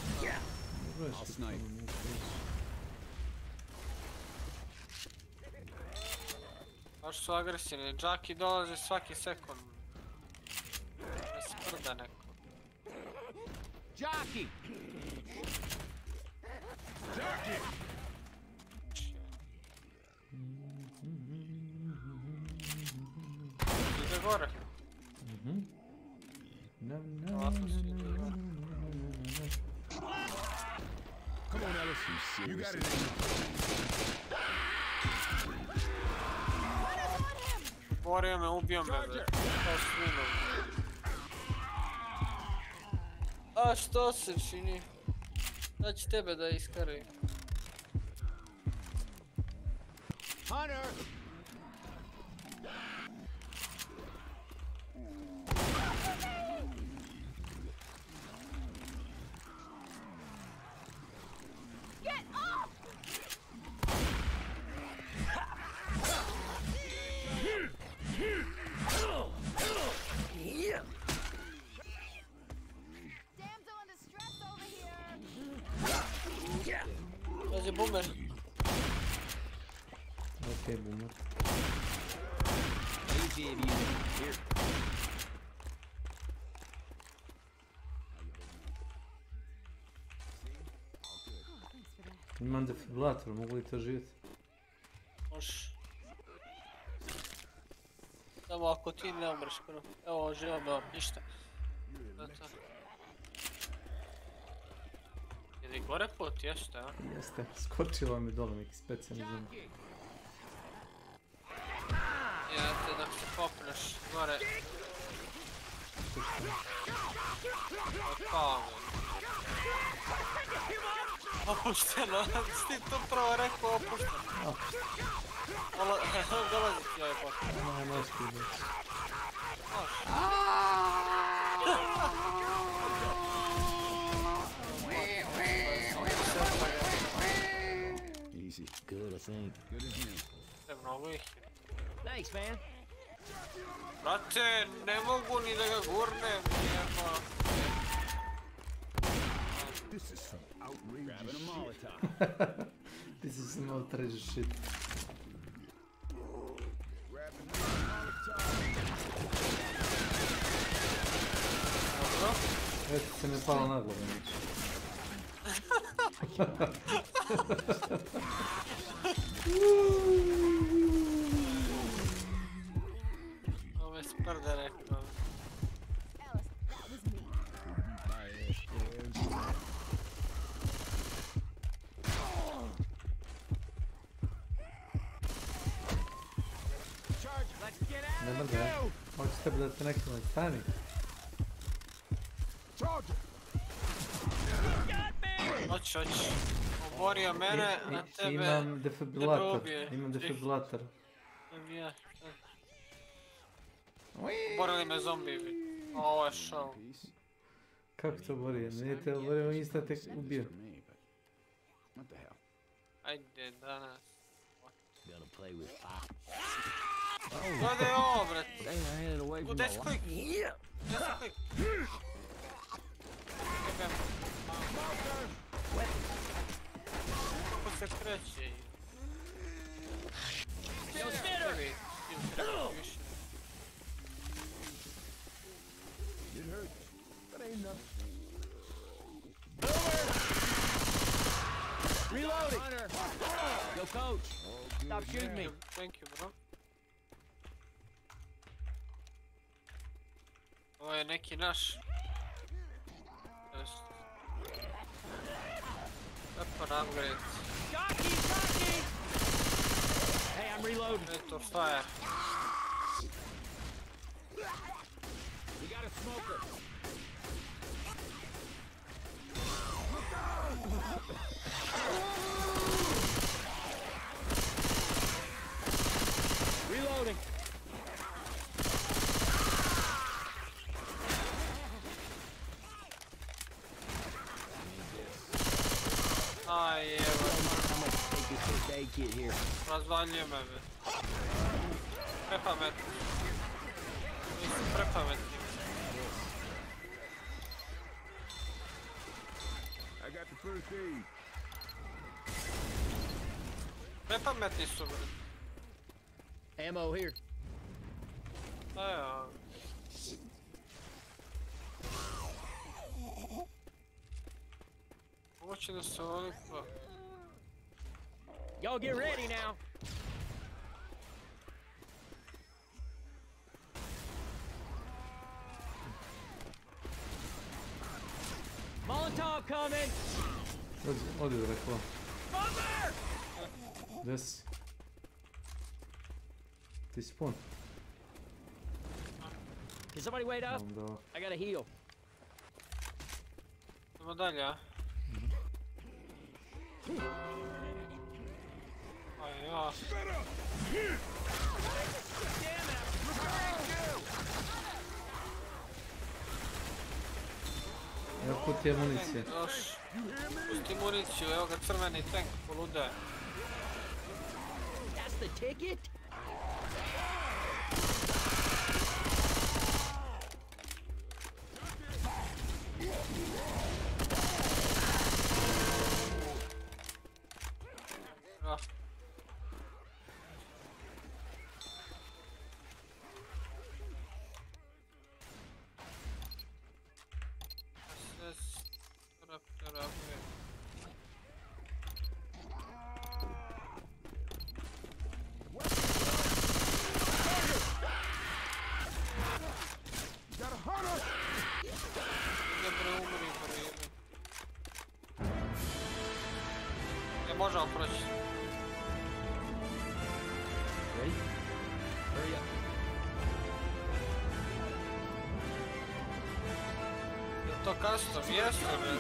Baš su agresivni, džaki dolaze svaki sekund. Da se prda neko. Jockey! Jockey! Ide gore. Come on, Alice. You got it. Borio me, ubio me, bre. Kao svinu. A što se čini? Znači tebe da iskari. Hunter! Get off! Damsel in distress over here. Dođe boomer. Okej, boomer. Imam defibrilator, mogu li to živjeti? Možeš. Samo ako ti ne umreš skoro. Evo, živa me, ništa. Je li gore put, jeste, a? Jeste, skočila mi dole neki specijalni zon. Jeste, dok se popneš gore. Opao me. Opušteno, si to prvo rekao opušteno. Dolazi ti ovaj pokret. Možeš ti biti. Easy. Good, I think. Good as new. Mnogo ih je. Thanks, man. Brate, ne mogu ni da ga gurnem, jeba. This is some outrageous shit. This is some outrageous shit. Već se mi palo na glavu. Ovo je sprda rekao. Ne mrde, hoće tebe da te nekako stani. Hoć. Oborio mene, a tebe... Imam defibrilator. Borili me zombi. Ovo je show. Kako to borio? Nije te oborio, insta te ubio. Ajde, danas. Gledaj ovo, bret. Gdje si klik? Kako se kreće? Reloading! Yo, coach! Stop shooting me! Thank you, bro. Ovo je neki naš. Weapon upgrade. Jockey! Hey, I'm reloading. Rate of fire. We got a smoker. Reloading. Aj, evo. Razvaljuju me, be. Prepametni. Nisu prepametni. I got the first aid. Prepametni su, bre. Ammo here. Evo. Hoće da se oliko. Y'all get ready now. Molotov coming. Odi da rekao. Gdje si? Ti si pun. Can somebody wait up? I gotta heal. Idemo dalje, a? Aj, ja. Evo puti je municije. Još. Pusti municiju, evo ga crveni tank polude. That's the ticket? Možemo proći. Je to custom? Jeste, bre.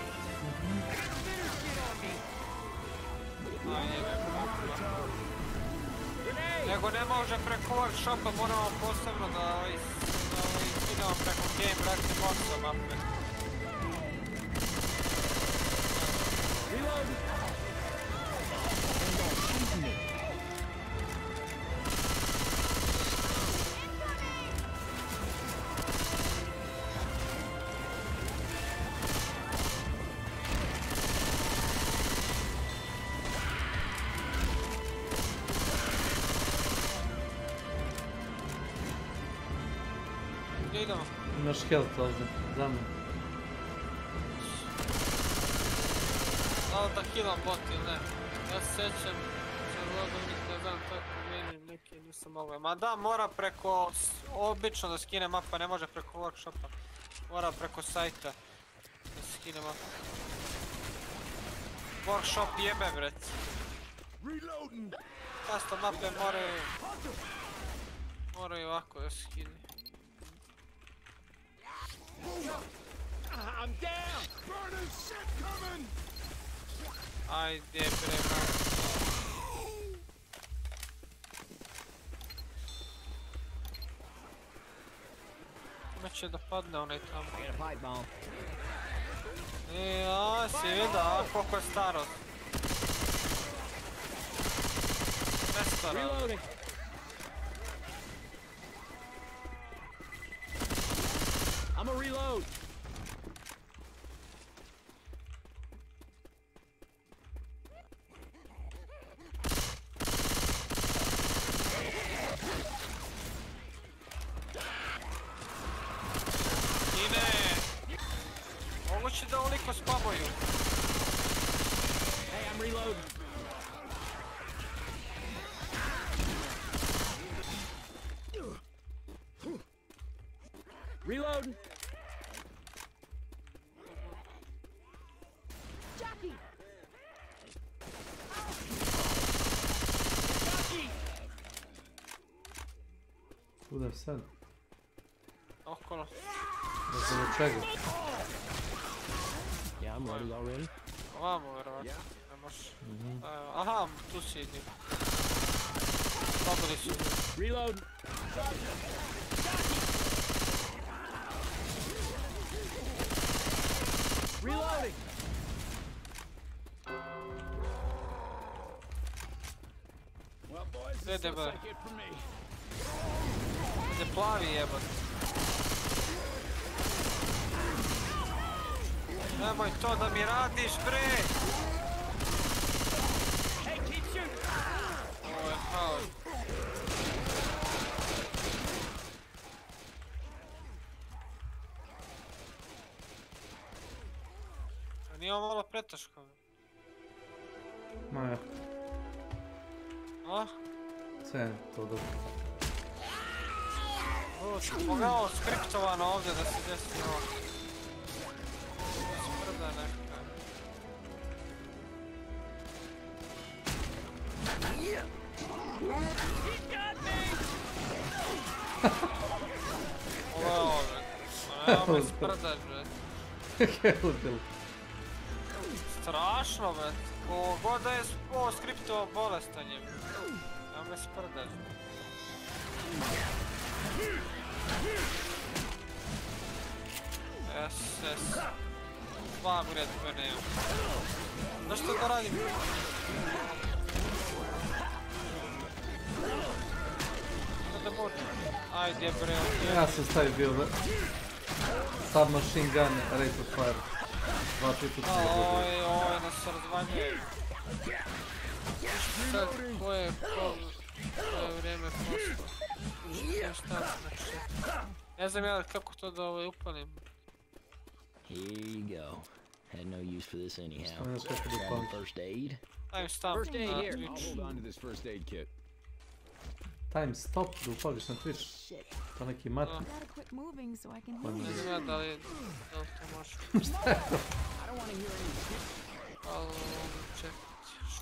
Nego ne može preko workshopa, moramo posebno da idemo preko game rakni boxa mape. Imaš health ovdje, za mnom. Da li da killam bot ili ne? Ja se sjećam, ne znam tako meni neki nisam mogao. Ma da, mora preko, obično da skine mapa, ne može preko workshopa. Mora preko sajta da skine mapa. Workshop jebe, bret. Custom mape moraju ovako da skine. I'm down! Burning shit coming! Ajde bre, man. Kome će da padne onaj tamo? A, si vidio, a koliko je staro. Nestaro. I'm a reload. Moguće da ovoliko spamuju. Hey, I'm reloading. Reloading. Jockey. Jockey. Kuda sad? Okolo. Ne znam od čega. Yeah, I'm ready already. Ovamo, verovatno. Ne možeš. Aha, tu si idi. Dobili su. Reload. Reloading. Well, boys, this looks like it for me. Ide plavi jebot. Nemoj to da mi radiš, bre! Hey, keep shooting. Ovo je faul. Nije ovo malo preteško. Ma ja. A? Sve je to dobro. Ovo sam pogledao skriptovano ovdje da se desi ovo. Smrda neka. Ovo je ovo, bre. Nema me sprdaš, bre. Helbil. Strašno, bre. Kogod da je ovo skriptovao bolestanjem. Nema me sprdaš. Yes. Dva ured koje nemam. Zašto da radim? Da bude. Ajde bre. Ja sam stavio bio submachine gun, rate of fire. 2-3 puta sam ga dobio. Ovo nas razvaljuje. Sad, koje vrijeme prošlo. Šta znači? Ne znam ja kako to da upalim. Here you go. Had no use for this anyhow. Grab first aid. Time stop. First aid here. I'll hold on to this first aid kit. Time stop, da upališ na Twitch. To neki mat. Ne znam da li to može. Šta je to? Ali check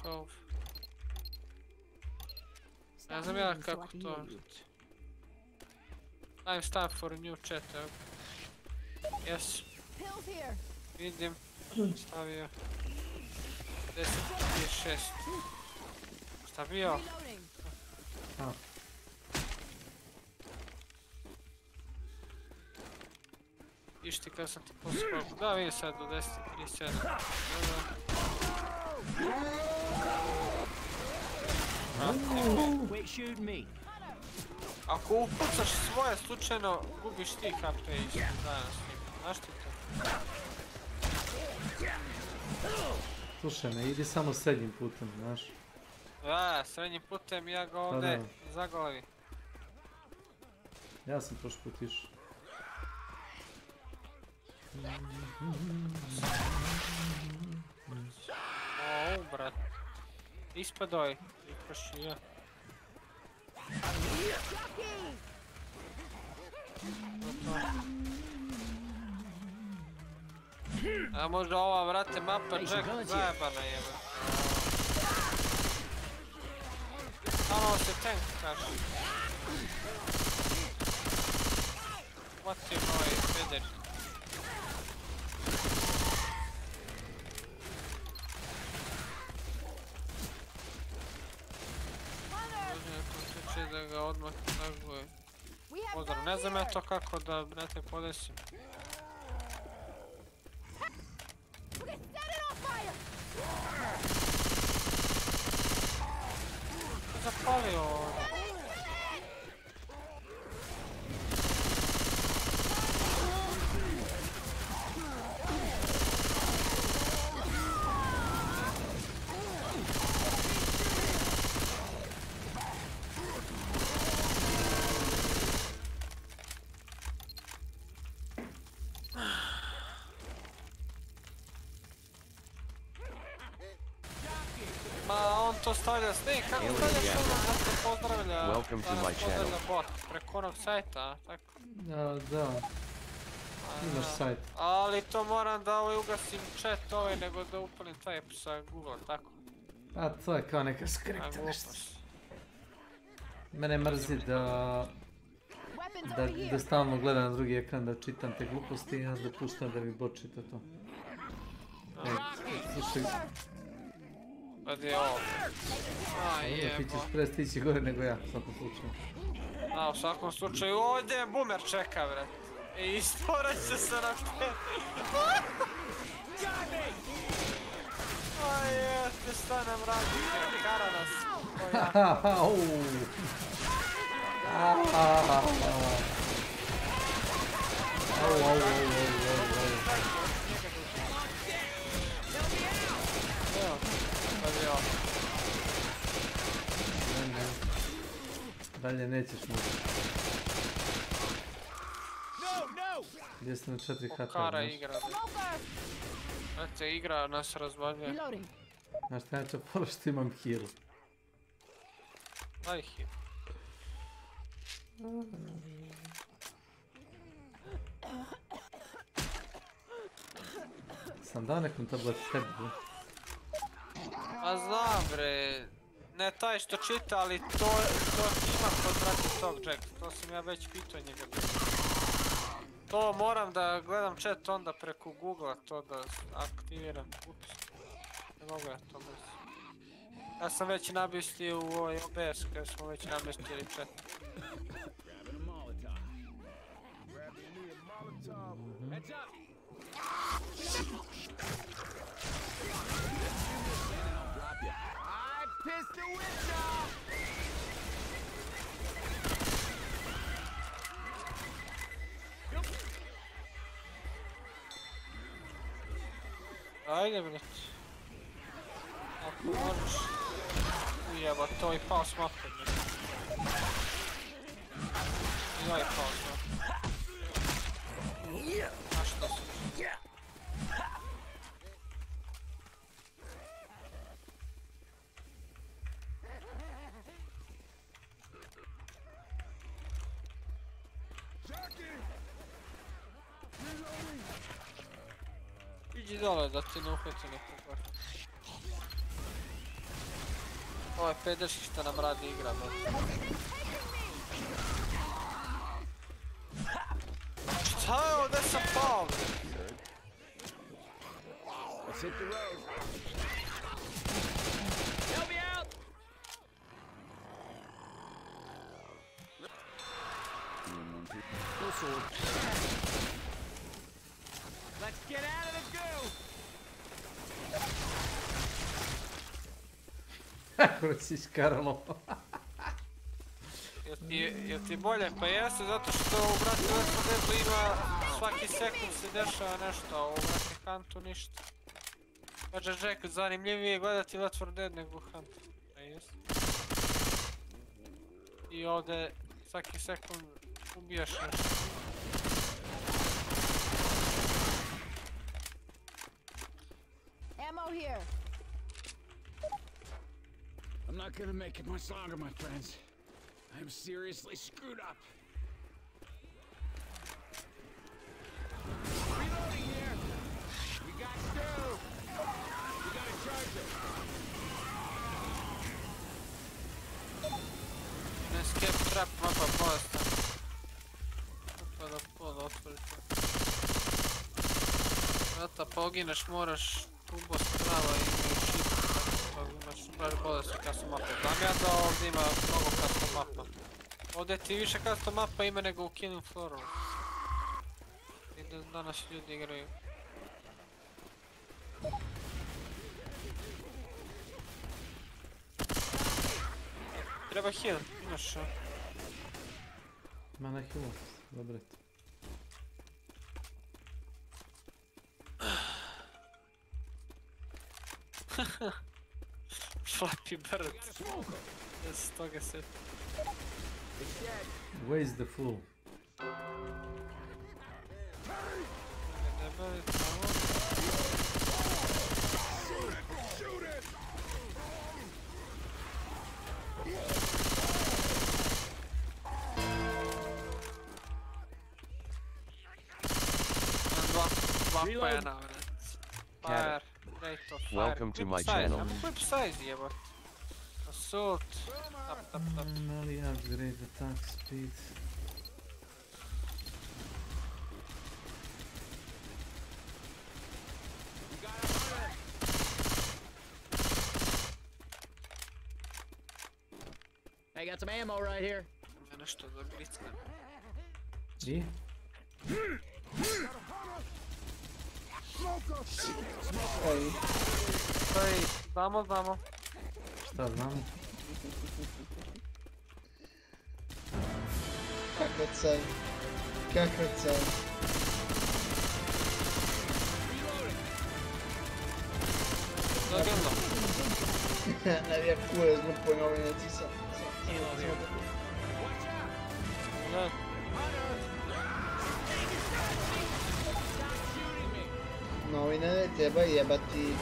show. Ne znam ja kako to. Time stop for a new chat. Yes. Vidim. Stavio. 10.6. Stavio. Viš ti kada sam ti poslao. Da, vidim sad do 10.37. Ako upucaš svoje slučajno, gubiš ti HP isto danas. Znaš ti to? Slušaj me, idi samo srednjim putem, znaš. Da, srednjim putem ja ga ovdje zaglavi. Ja sam prošli put išao. brat. Ispadoj. Ispaši ja. A možda ova, brate, mapa Jack zajebana je. Ono se tank kaže. What you know is better. Da ga odmah naguje. Pozdrav, ne znam ja to kako da, brate, podesim. Zapalio ovo. To stavlja Snake, kako stavljaš ono da te pozdravlja? Welcome to my channel. Bot, preko onog sajta, tako? Da. Imaš sajt. Ali to moram da ugasim chat nego da upalim type sa Google, tako? A to je kao neka skripta nešto. Mene mrzi da stalno gledam na drugi ekran, da čitam te gluposti i onda puštam da mi bot čita to. Slušaj. Gdje je ovo? Ti ćeš pre stići gore nego ja, u svakom slučaju. U svakom slučaju ovdje boomer čeka, vrat. I isporać će se na pet. Jeste, šta nam radi? Kara nas. Dalje nećeš moći. Gdje ste na 4 hata? Kara igra. Znate, igra nas razvaljuje. Znaš šta neće polo što imam heal. Daj heal. Sam dao nekom tablet tebi. A znam bre. Ne taj što čita, ali to ima kod brate tog Jack. To sam ja već pitao njega. To moram da gledam chat onda preko Google-a to da aktiviram. Ups. Ne mogu ja to bez. Ja sam već namjestio u OBS kada smo već namjestili chat. Ajde bret. Ako možeš. Ujeba, to i pao s mape. I ja i pao s mape. A što se? Iđi dole da ti ne uhveti nekog gore. Ovo je pederski što nam radi igra, bro. Šta je ovdje sam pao, bre? Help me out! Let's get out of the goo! Kako si škaralo? Jel ti bolje? Pa jeste, zato što u brate S.W. ima svaki sekund se dešava nešto, a u brate Huntu ništa. Kaže Jack, zanimljivije gledati Left 4 Dead nego Hunt. A jeste. I ovdje svaki sekund ubijaš nešto. Ammo here. gonna make it much longer, my friends. I'm seriously screwed up. Reloading here. We got Stu. We got a charger. Escape trap mapa posta. Otpada pola otvorite. Vrata pogineš, moraš tubo strava i imaju shit. Imaš baš bolje su custom mape. Znam ja da ovdje ima mnogo custom mapa. Ovdje ti više custom mapa ima nego u Killing Flooru. I danas ljudi igraju. Treba heal, imaš što? Ma ne heal, dobro. Flappy Bird. Yes, toga se. Where is the fool? Welcome to my channel. Whip size, jebot. Assault. Tap. Only upgrade attack speed. I got some ammo right here. Nešto da grickam. I? Ej, znamo. Šta znamo? Kakav car. Zagendo. Ne via pure sviluppo in novine sa. Novine treba jebati.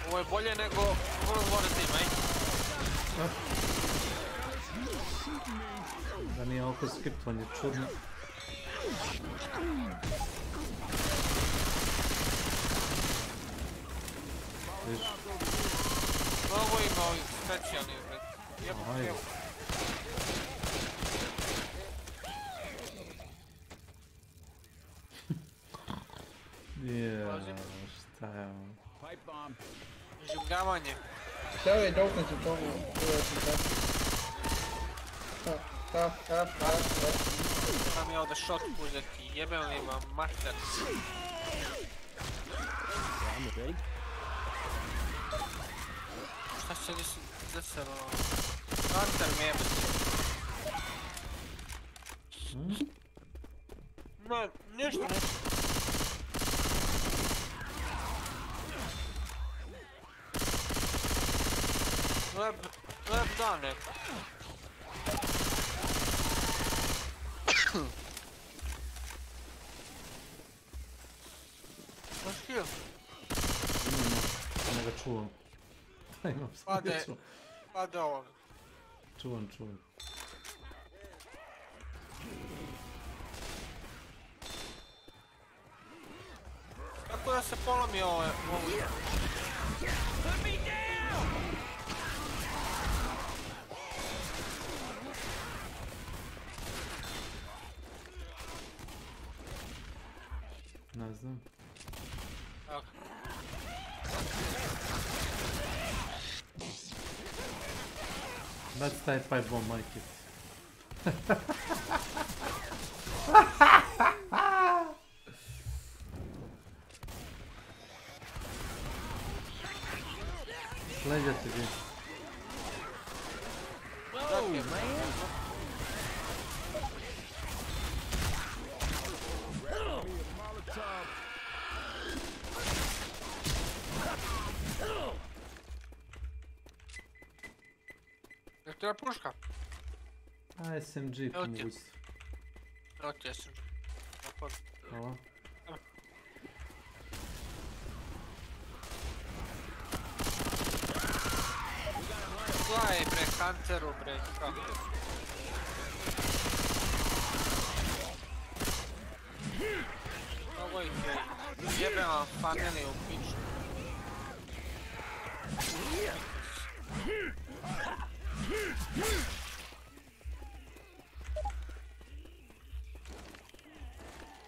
Ovo je bolje nego World War Team, aj? Da nije oko skriptovanje, čudno. Ovo ima ovih specijalnih, bret. Jebo. Šta je ovo? Žugavanje. Šta je doknet u tomu? Sam je ovdje shot uzeti, jebem li vam mater. Šta se desilo? Hunter mi jebe. Ne, ništa. Lep dan neko. What's here? Samo ga čuvam. Pade ovo. Čuvam. Kako da se polomi ovo? Ne znam. That's type 5 bomb, majke. Leđa se gdje. Whoa, man! Jel' treba puška? A, SMG po mogućstvu. Evo ti SMG. Hvala. Gledaj bre, Hunteru bre, kako? Ovo ih je, jebe vam familiju u piču.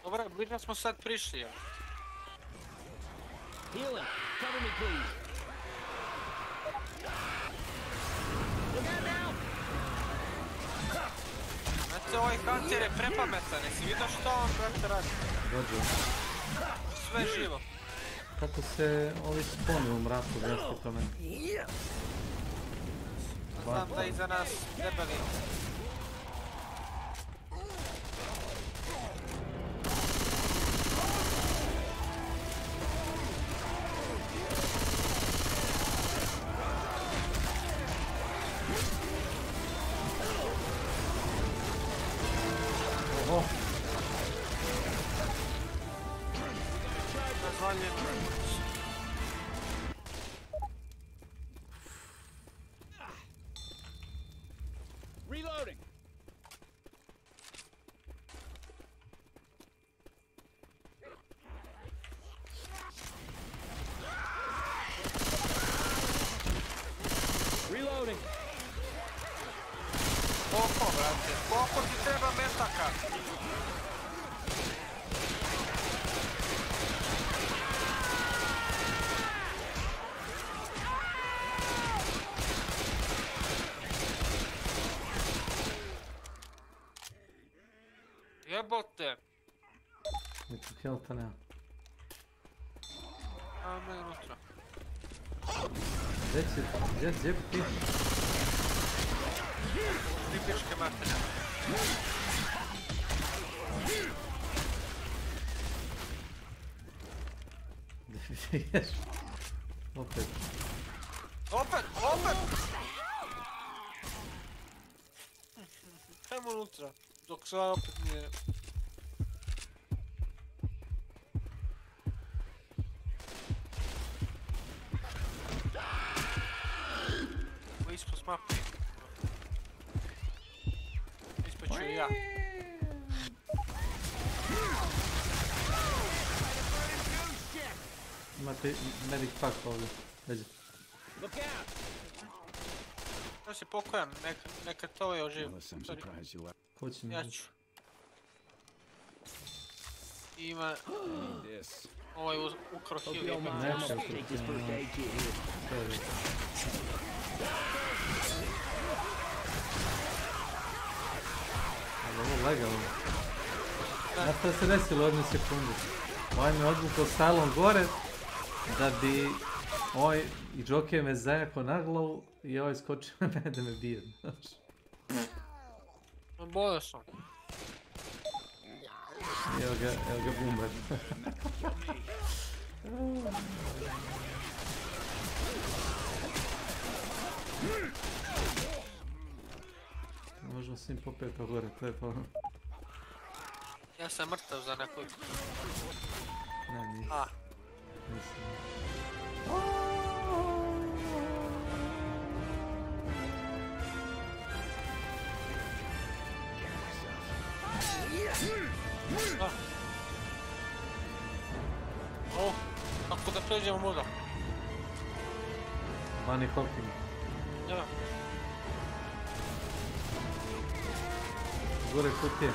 Dobro, bližno smo sad prišli, ja. Healing, cover me please. Znate, ovaj Hunter je prepametan, jesi vidio što on, brate, radi? Dođe. Sve živo. Kako se ovi sponi u mraku, vjerski to meni. Znam da iza nas debeli. Oho. Reloading. Reloading. Koliko, brate? Koliko ti treba metaka? Jebote! Nikog helta nema. A ne, unutra. Gdje ti? Tri pičke materne. Gdje ješ? Opet. Opet! Ajmo unutra, dok se opet nije... Ovo ispod mape. Ispod ću i ja. Imate medic pack ovdje. Leđe. Ja si pokojan, neka to je oživ. Ko će mi ja ću. Ima... Ovo je ukro heal. Neće ali ovo legalno. Znaš što se desilo odmah sekundu? Ovaj me odvukao salom gore da bi ovaj i Joker me zajako na glavu i ovaj skočio na mene da me bije, znaš. Bojao sam. Evo ga boomer. Možemo svim popet pa gore, to je pa... Ja sam mrtav za nekoj. Ne, nisam. A. Nisam. O, kako da pređemo muda? Money hopping. Ja. Gore kutije.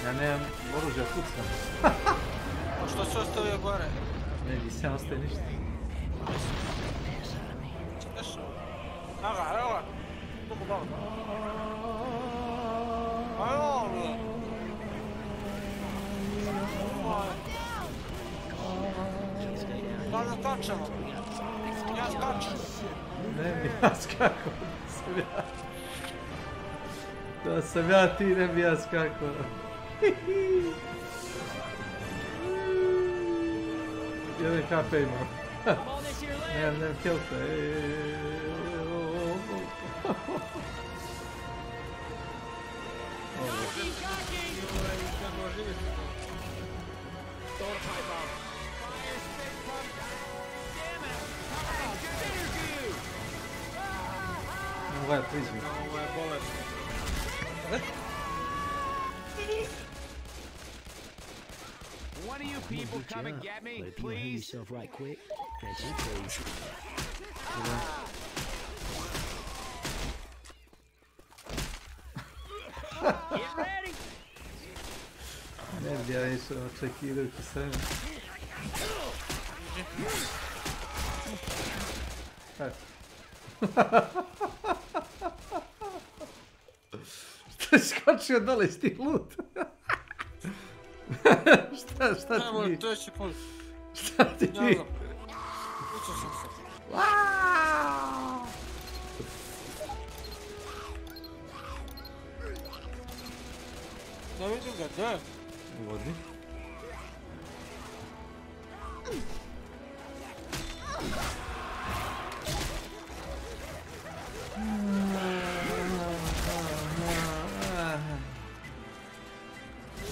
Ja nemam oružja, kucam. A što si ostavio gore? Ne, nisam ostaje ništa. evo ga. Tuku dobro. Ajmo mi. Da skačemo. Ja skačem. Ne bi ja skakao. Da sam ja ti, ne bi ja skakao. Jedan HP imam. Nemam helpa. Ovo je prizmi. Ovo je bolesno. One of you people come and get me, please. Yourself right quick. That's you crazy. Get ready. Ne bi ja išao očekivajući sve. Što je skočio dole iz tih lut? Šta ti? Evo, treći put. Šta ti? Učio sam se. Ne vidim ga, gdje? U vodi.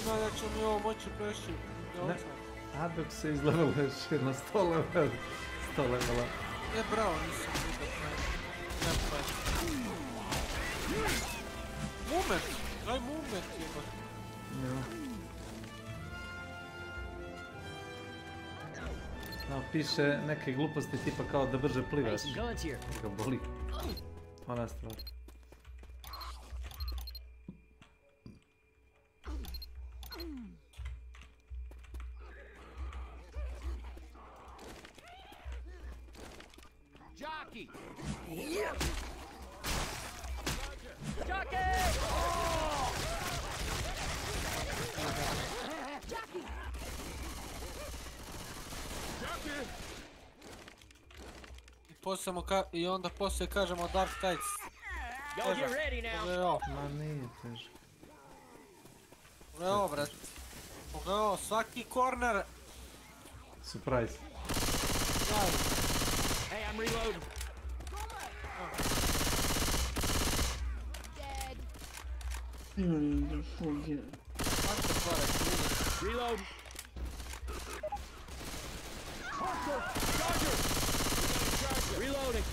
Ima da ću mi ovo moći preći. A dok se izleveluješ na 100 level. 100 levela. Bravo, nisam vidio. Moment! Daj moment, jebate. No, piše neke gluposti tipa kao da brže plivaš. Ga boli. Ona stvar. Jockey! Jockey! I onda poslije kažemo Dark Tides. Pogledaj. Ma nije težko. Pogledaj, bret. Pogledaj, svaki corner. Surprise. Hey, I'm reloading. Reload. Reloading.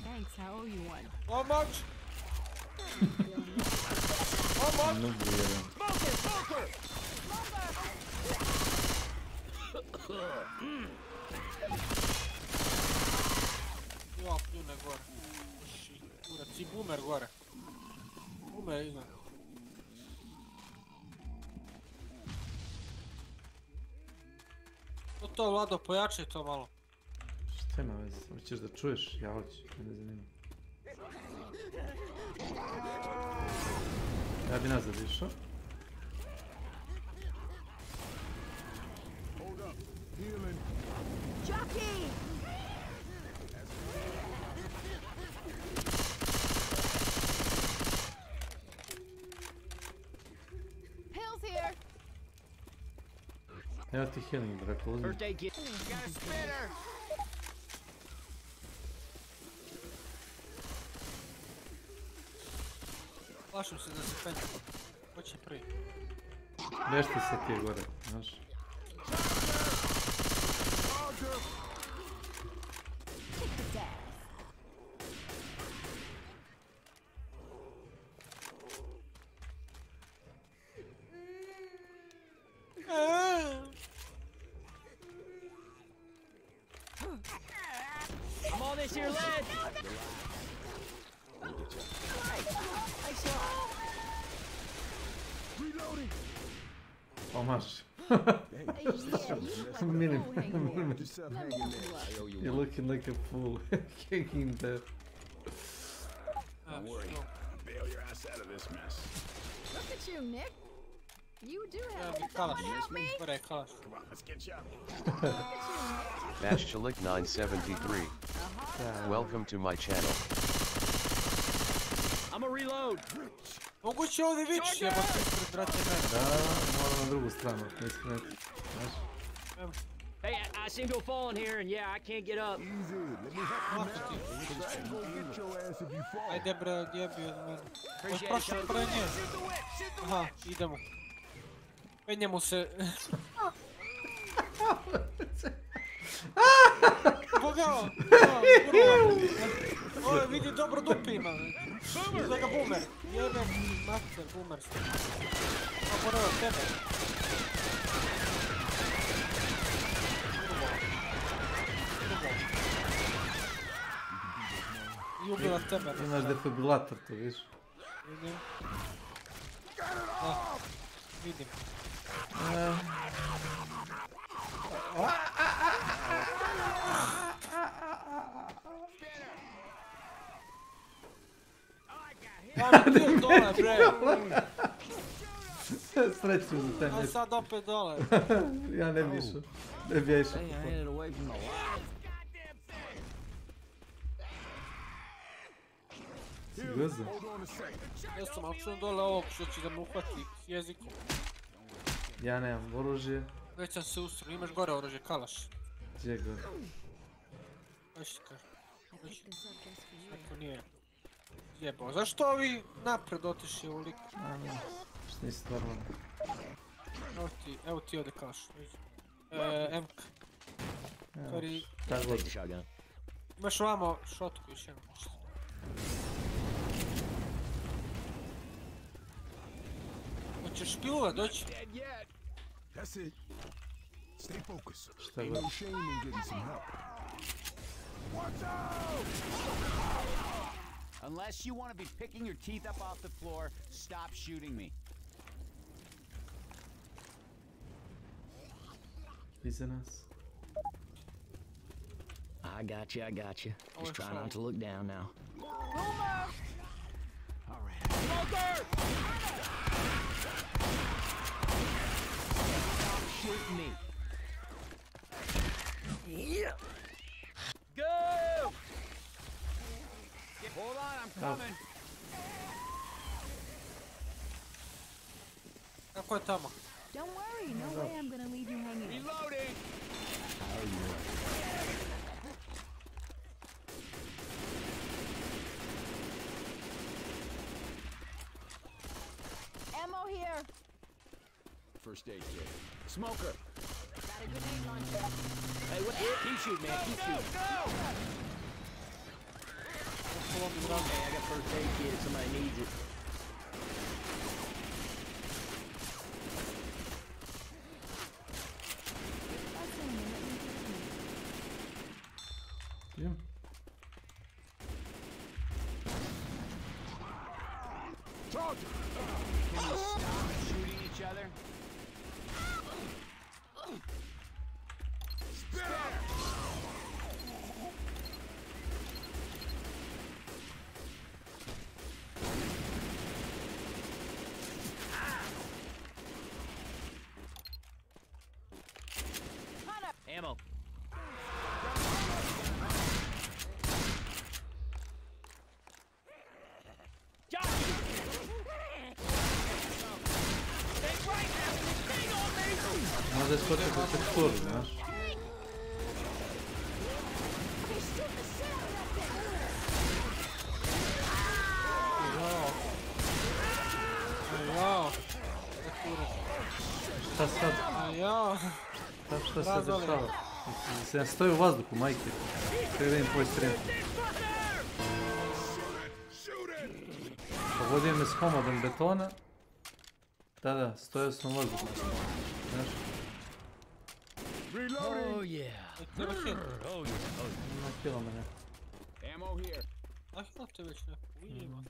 Thanks, I owe you one. How much? How much? Smoker! Smoker! Ja, pljune gore. Kurac, i boomer gore. Boomer ima. To Vlado, pojačaj to malo. Šta ima veze? Hoćeš da čuješ? Ja hoću, mene zanima. Ja bi nazad išao. Jockey! Pills here. Evo ti healing, brako, uzmi. Got a spinner! Plašim se da se penja. Ko će prvi? Vešti se ti je gore, znaš. I'm on this here ledge. Reloading. Pa marš. You're looking like a fool. Hanging there. Don't worry. Bail your ass out of this mess. Look at you, Nick. You do have Kalash. someone help me. Come on, let's get you up. Bashchalik 973. Welcome to my channel. I'm a reload. Moguće ovdje vidiš, jebote ispred brate mene. Da, moram na drugu stranu, ne skrenuti. Znaš? Hey, I seem to have fallen here, and yeah, I can't get up. Easy. Let me help you now. Go get your ass if you fall. Ajde bre, odjebi od mene. Ovo je prošlo pre nje. Aha, idemo. Penjemo se. Pogao! Ovo je vidi dobro dupi ima. Izgleda ga boomer. Jebem mater, boomer sam. Ovo je tebe. I ubila tebe. Imaš defibrilator, to vidiš. Vidim. Da, vidim. Ajme ti dole bre! Sreću za te Aj mjesto. sad opet dole. Ja ne bi išao. Ne bi ja išao. Guza. Ja sam apšujem dole ovog što će da me uhvati jezikom. Ja nemam oružje. Već sam se ustro, imaš gore oružje, kalaš. Gdje gore? Već kaj. Ako nije jebao. Zašto ovi napred otiši u lik? Što nisi stvarno. Evo ti ovdje kalaš. MK. Tako god. Imaš ovamo šotku još jednu. Hoćeš piluva doći? That's it. Stay focused. Šta Ain't god. no shame in getting some help. Unless you want to be picking your teeth up off the floor, stop shooting me. Iza nas. I got you, I got you. Just try not to look down now. All right. Smoker! Stop shooting me. Yeah. Go! Hold on, I'm coming. Kako je tamo? Don't worry, no way I'm gonna leave you hanging. Reloading! Ammo here. First aid kit. Smoker! Got a grenade launcher. Hey, what? Keep shooting, man. Keep shooting. Go! Hey, I got first aid kit if somebody needs it. Yeah. Can you stop shooting each other? Ammo. Možda skočiti kroz teksturu, znaš? Šta sad? Šta se dešava? Se ja stoji u vazduhu, majke. Kaj vidim tvoj stream. Pogodio me s komodom betona. Da, stojao sam u vazduhu. Znaš? Oh yeah. Nakilo me neko. Ammo here. Ah, no te već neko. Vidimo.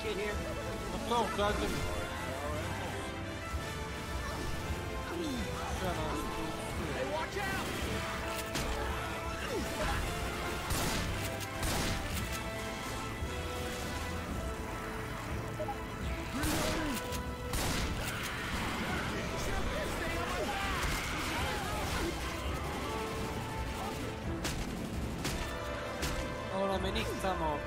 kid here. To ukađem. Hey, watch out! Ovo nam je nik tamo.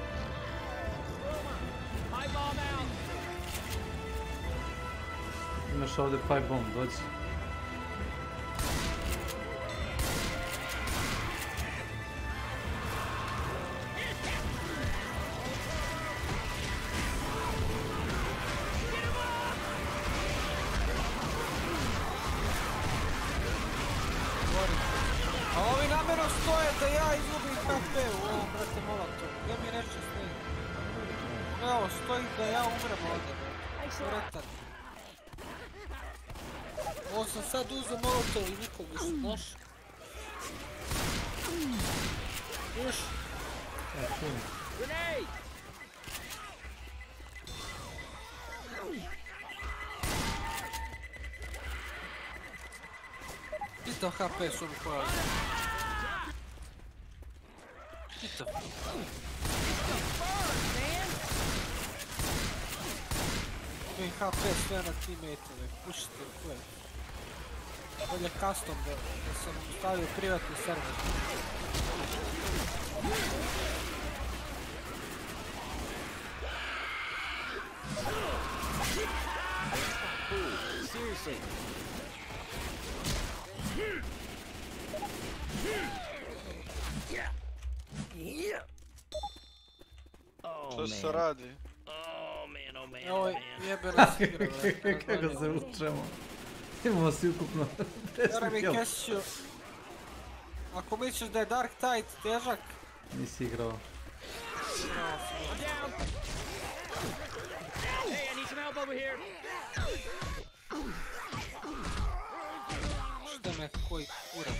High bomb out. Imaš ovdje pipe bomb, dođi. A ovi namjerno stoje da ja izgubim HP u ovom, brate, molatu. Gdje mi reče stoji? Evo, stoji da ja umrem ovdje. Sretan. Ovo sam sad uzeo molotov i nikog više, znaš? Još. Grenade! Isto HP su mi pojeli. Isto. Imam HP sve na teammateve, pušite koje. Bolje custom da sam stavio privatni server. Seriously. Što se radi? Oh man, oh man, Ovo oh je man. jebena sigra, Kako se učemo? Imamo svi ukupno 10 Jara mi kila. Kesiću. Ako misliš da je Dark Tide težak... Nisi igrao. I'm down. Hey, I need some help over here. Šta me koji kurac?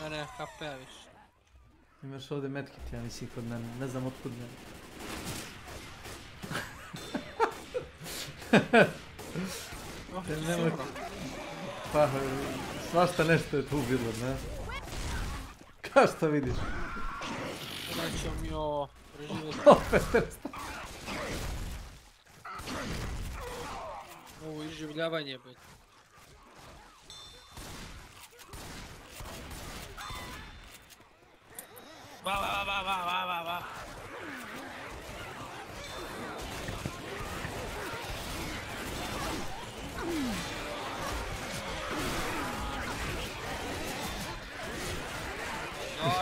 Ja nemam HP-a više. Imaš ovdje medkit, ja mislim kod mene, ne znam otkud mene. Pa, svašta nešto je tu bilo, ne? Kao što vidiš? Nećemo mi ovo preživjeti. Ovo iživljavanje biti. Va.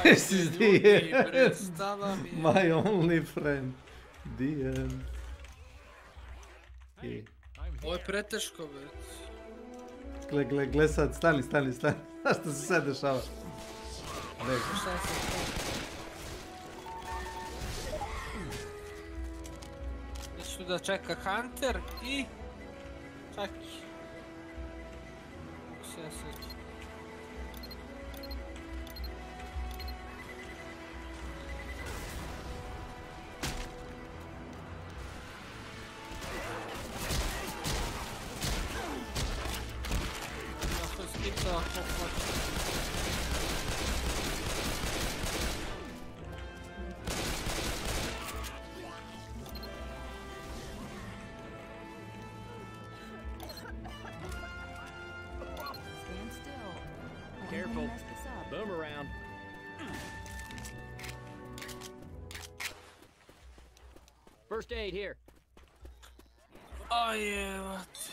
This is the end. My only friend. The end. Ovo je preteško, već. Gle sad, stani. Znaš što se sad dešava? Šta se Neću da čeka Hunter i... Čaki. Kako se ja sjećam. Careful. Boom around. First aid here. Oh yeah, what?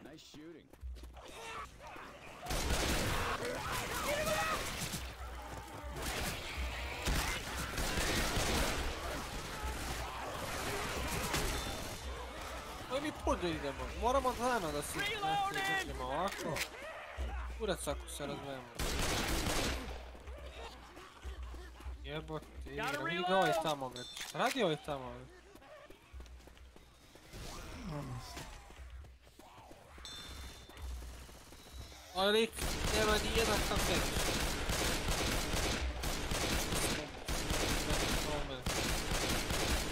Nice shooting. Aj mi polje idemo, moramo zajedno da se izgledamo ovako. Kurac ako se razvijemo. Jebote, vidi ga ovaj tamo, bre. Šta radi ovaj tamo, bre? Ovaj lik nema ni jedan kampek.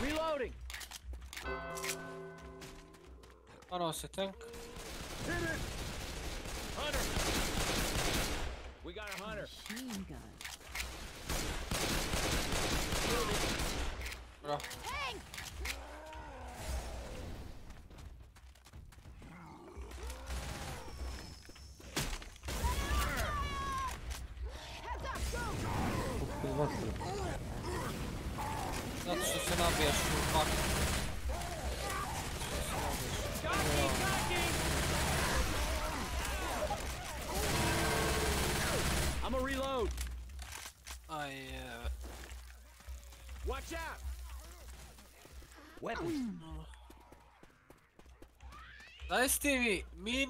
Reloading! Ono se tank. Hunter! We got a hunter. Machine gun. Bro. Tank! Zato što se nabijaš u faku. I'm a reload. Watch out! Weapons. Daj Stevie, mi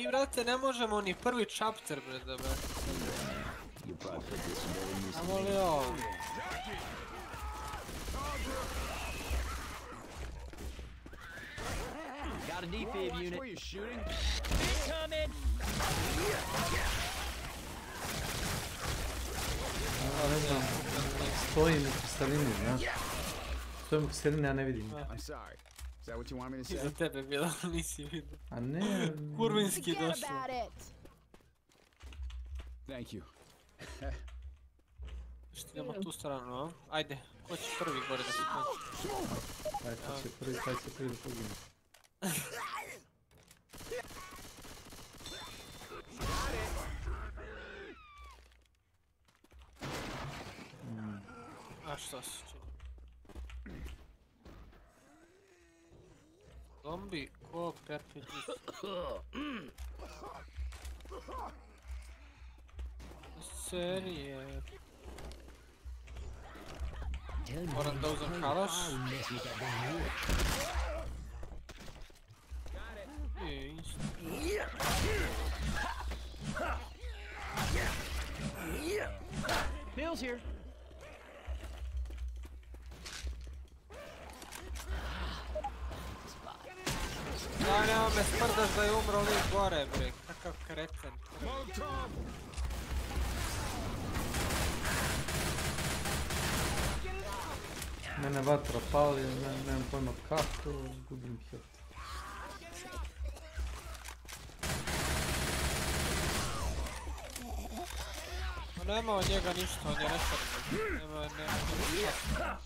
brate ne možemo ni prvi chapter bre da bre. Amo li ovo? Got a defib unit. Where you shooting? Incoming! Ne znam, stojim u kristalini, znaš. Stojim u kristalini, ja ne vidim. I'm sorry. Is that what you want me to say? Za tebe bilo, nisi vidio. A ne... Kurvinski došlo. Thank you. Što idemo tu stranu, a? Ajde, ko će prvi gore da se pođe? Taj će prvi da pogine. A što se čini? Zombi ko perpetus. Serije. Moram da uzem kalaš. Bill's here. Da, nema me sprdaš da je umro lik gore bre, kakav kreten. Mene vatra pali, nemam pojma kako, gubim hit. Nema od njega ništa, on je nesretni. Nema ništa.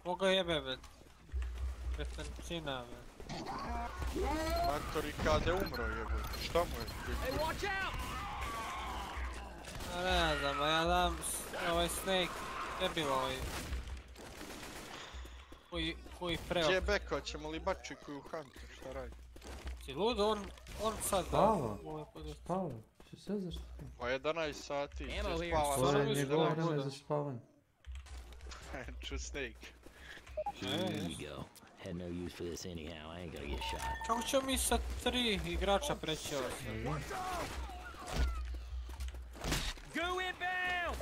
Koga jebe be? Kretancina be. Mantori kada umro jebe, šta mu je? Ne znam, a ja dam ovaj Snake, debil ovaj. Koji preo. Gdje je Beko, ćemo li bači koju Hunter, šta radi? Si lud, on sad spava, spava, što se zašto? Pa 11 sati, će spava. To je njegovo vreme za spavanje. True Snake. Here you go. Had no use for this anyhow. I ain't gonna get shot. Kako ćemo mi sa 3 igrača preći ovo sve? Go inbound!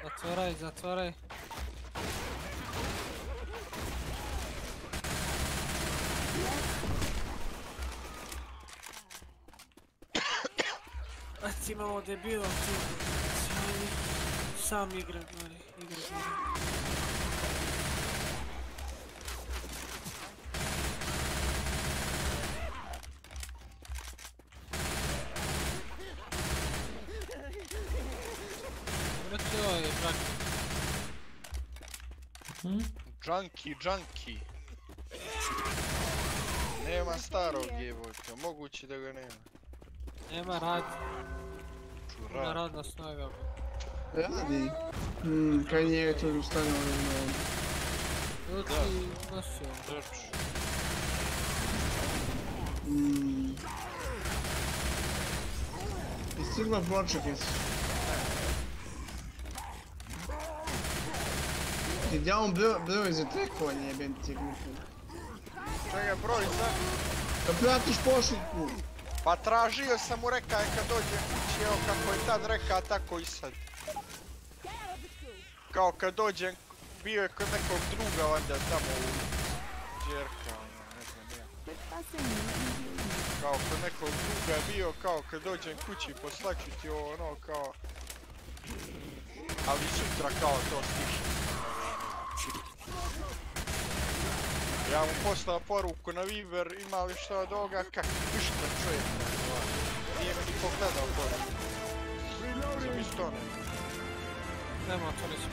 Zatvaraj, zatvaraj. Ti imamo debila, ti sam igra, gori, igra. Vrati ovaj Junkie. Nema starog jebojka, moguće da ga nema. Nema rad. Puna radna snaga. Radi. Kaj njega to ustane ovdje. Vrati nosio. Drč. I stigla pločak jesi. Ti gdje on broj za trekovanje jebem ti glupo. Čega broj za? Da platiš pošiljku. Pa tražio sam mu, rekao je kad dođe kući, evo kako je tad rekao, tako i sad. Kao kad dođem, bio je kod nekog druga onda tamo u Đerka, ne znam ja. Kao kod nekog druga je bio, kao kad dođem kući poslaću ti ono kao... Ali sutra kao to stišem. Ja mu poslao poruku na Viber, ima li šta od ovoga, kak ništa čovjek. Nije mi ni pogledao poruku. Sam isto ne. Nema, to nisam.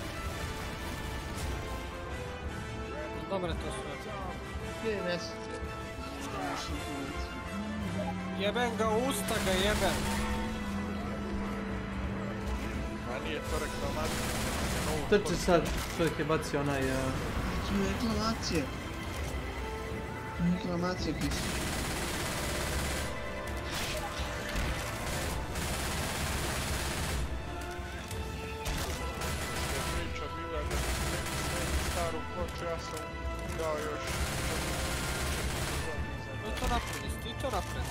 Dobre to sve. Gdje mjeseče? Jebem ga u usta ga jebem. A nije to reklamacija. Trči sad, čovjek je bacio onaj... Reklamacije. Reklamacije pisu. Priča bila da staru ploču, ja sam dao još... To napred, ti to napred.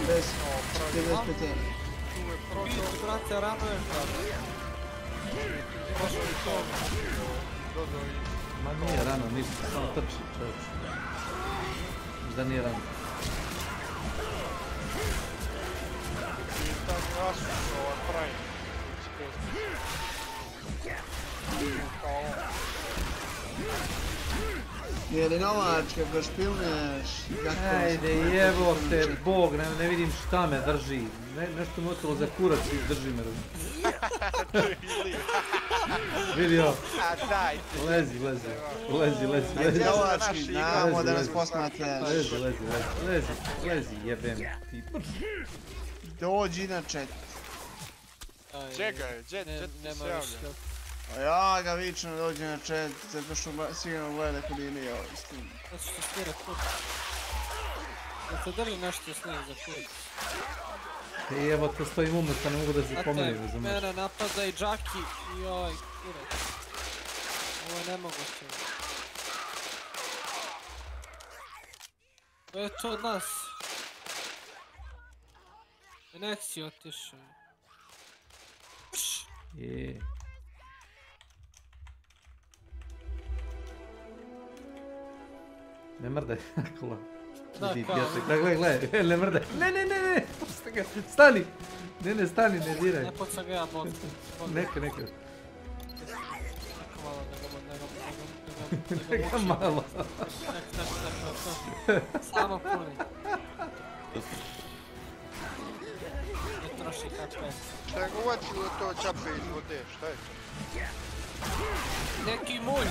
Bez 45 eura. Biti, brate, rano je žada. Prošlo je to. Ma nije rano, ništa, samo trči čovječ. Da nije rano. I tako rasušao ovaj prime. Kao on. Je li novač kako špilneš? Ajde jebote, Bog, ne vidim šta me drži. Nešto me otilo za kurac i drži me. Vidio? A daj ti. Lezi. Ajde novački, namo da nas posmate. Lezi, jebem ti. Dođi na chat. Čega je, jet ti se javlja. A ja ga vično dođe na chat, zato što sigurno gleda kod ili je ovaj stream. Zato što svira kut. Da se drži nešto snijeg za kut. Evo te stojim umjesto, ne mogu da se pomerim, razumiješ. Mene napada i Jackie i ovaj kurac. Ovo je nemoguće. To je to od nas. Nek si otišao. Je. Ne mrdaj, kola. Gledaj, ne mrdaj. Ne, stani. Ne, stani, ne diraj. Ne poca ga ja bod. Neka. Neka malo. Samo puni. Ne troši HP. Šta je ga uvatilo to čape iz vode, šta je to? Neki mulj.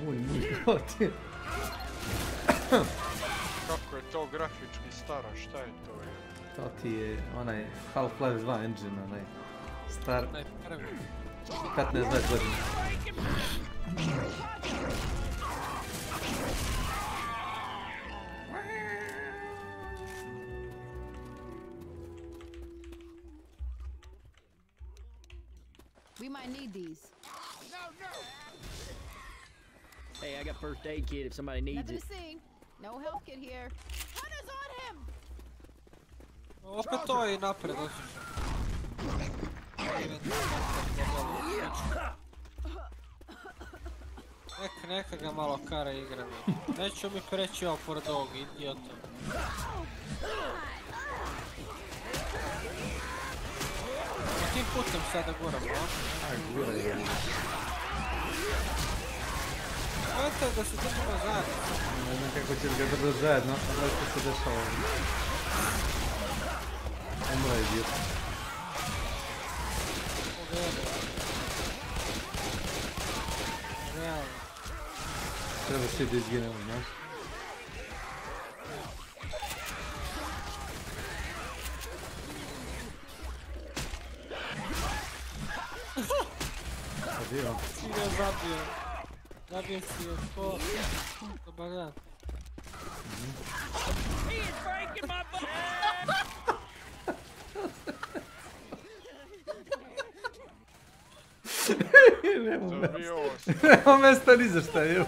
Mulj, to ti je. Kako je to grafički staro, šta je to? To ti je onaj Half-Life 2 engine, onaj star 15-20 godina. We might need these. Hey, I got first aid kit if somebody needs Nothing it. to see. No health kit here. Hunter's on him! Opet to je napred Neka ga malo kara igra mi. Neću mi preći ovo pored ovog idiota. Tim putem sada guram, a? Guraj. Eto da se držimo zajedno. Ne znam kako ćeš ga držati zajedno, ali što se dešava. Umra idiot. Realno. Treba svi da izginemo, znaš? Zabio. Si ga zabio. Zabio si je ko... Dobar dan. Nema mesta ni za šta, evo.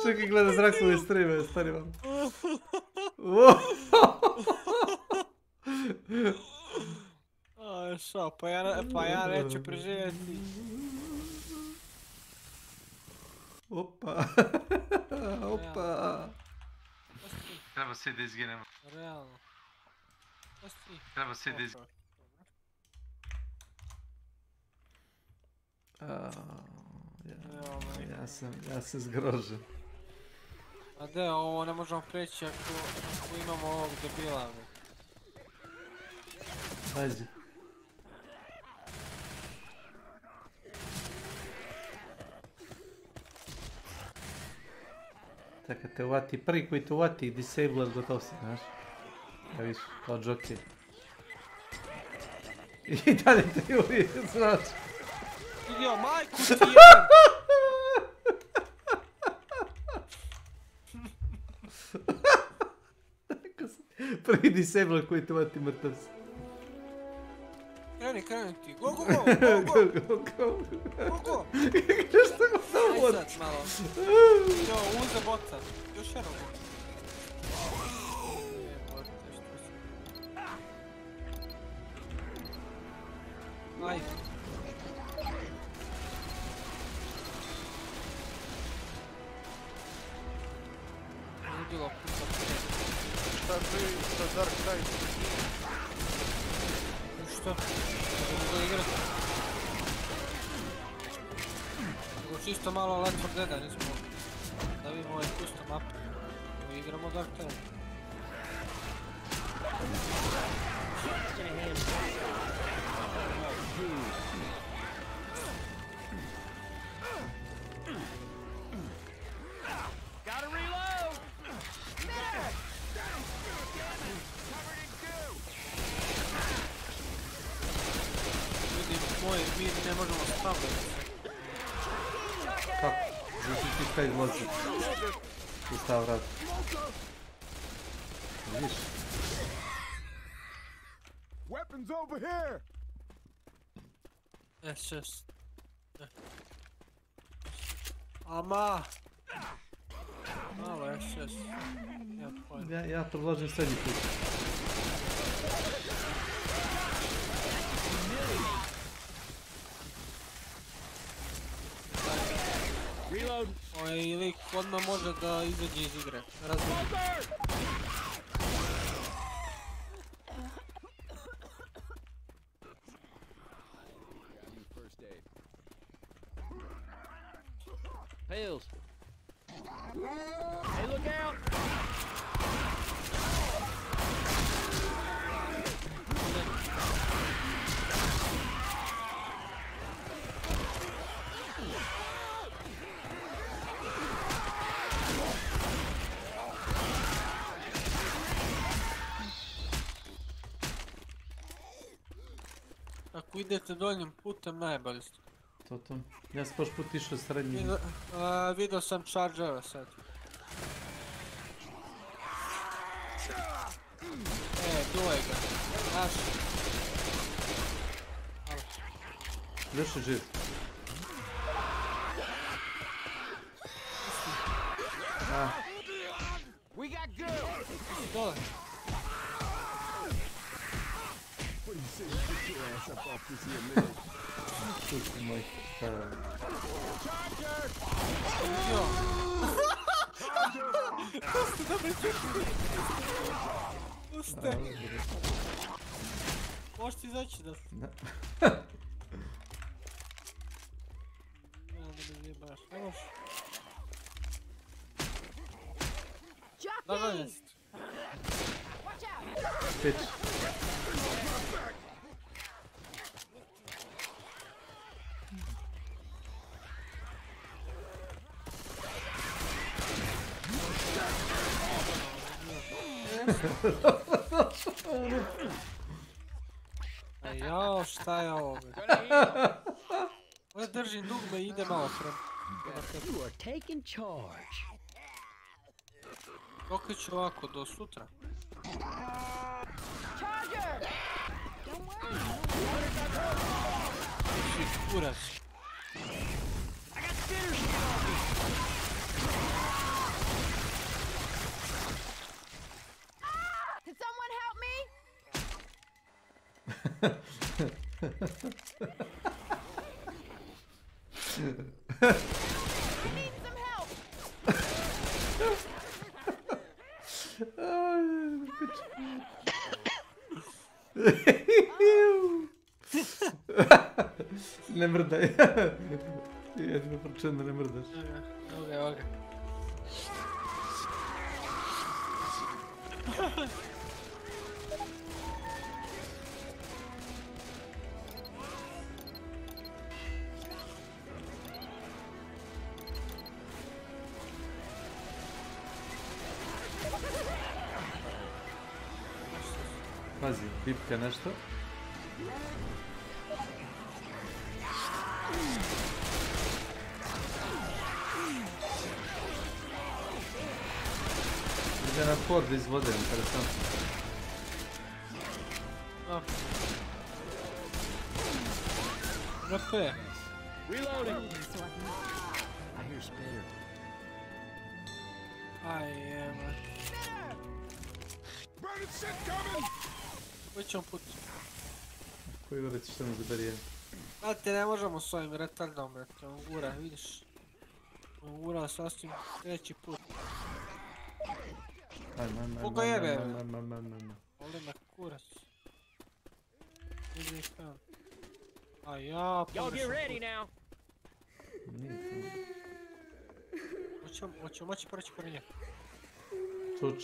čekaj, gleda zrakove streame, stari vam. Šo, pa ja neću preživjeti. Opa. Opa. Treba svi da izginemo. Realno. Treba svi da izginemo. Ja sam zgrožen. A de, ovo ne možemo preći ako imamo ovog debila. Ajde. Tako te uvati, prvi koji te uvati disabler, gotov si, znaš. Ja viš, kao džokir. I dalje te uvijek, znaš. Vidio, majku ti jedan! Prvi disabler koji te uvati mrtav si. Kreni ti, go! Što go samo vod? Aj sad malo. Jo, uze bota. Još jedno bota. Ajde. Ludilo puta. Šta bi sa Dark Side? Što? Ne mogu igrati. Nego čisto malo Left 4 Dead-a nismo da vidimo ovaj custom map. Igramo Dark Side. Gotta reload! Ljudi, mi ne možemo stavljati. Kako? Znači ti šta izlozi? Tu stav vrat. Vidiš? Weapons over here! S6. Ama! Malo S6. Ja predlažem srednji put. Reload! Ovaj lik odmah može da izađe iz igre. Razumiješ? Pills. Hey, look out! Ako idete donjim putem, najbolje ste. To. Ja sam prošli put išao srednjim. Vidio sam chargera sad. Duvaj ga. Naš. Još je živ. We got good! Dole. What do you say you get your ass up off this here ledge? Pusti moj. Pusti da me čuti. Pusti. Možeš ti izaći da... Ne, da me zjebaš. Ne možeš. Da ga jest. Bitch. A jao, šta je ovo? Ovdje držim dugme i ide malo prema. You are taking charge. Dok ću ovako, do sutra. Kurac. Ne mrdaj. Jedino pričem da ne mrdaš. Oga. Pazi, pipka nešto. Ide na hord iz vode, interesantno. Repair. Reloading. I hear spitter. I am. Koji ćemo put? Koji vrat ćeš tamo zaberije? Znate, ne možemo s ovim retardom, brate, on gura, vidiš? On gura sasvim treći put. Koga jebe? Ovdje me kurac. Vidi tam. A ja, Y'all get ready now. Hoćemo moći proći pored njega. Čuč.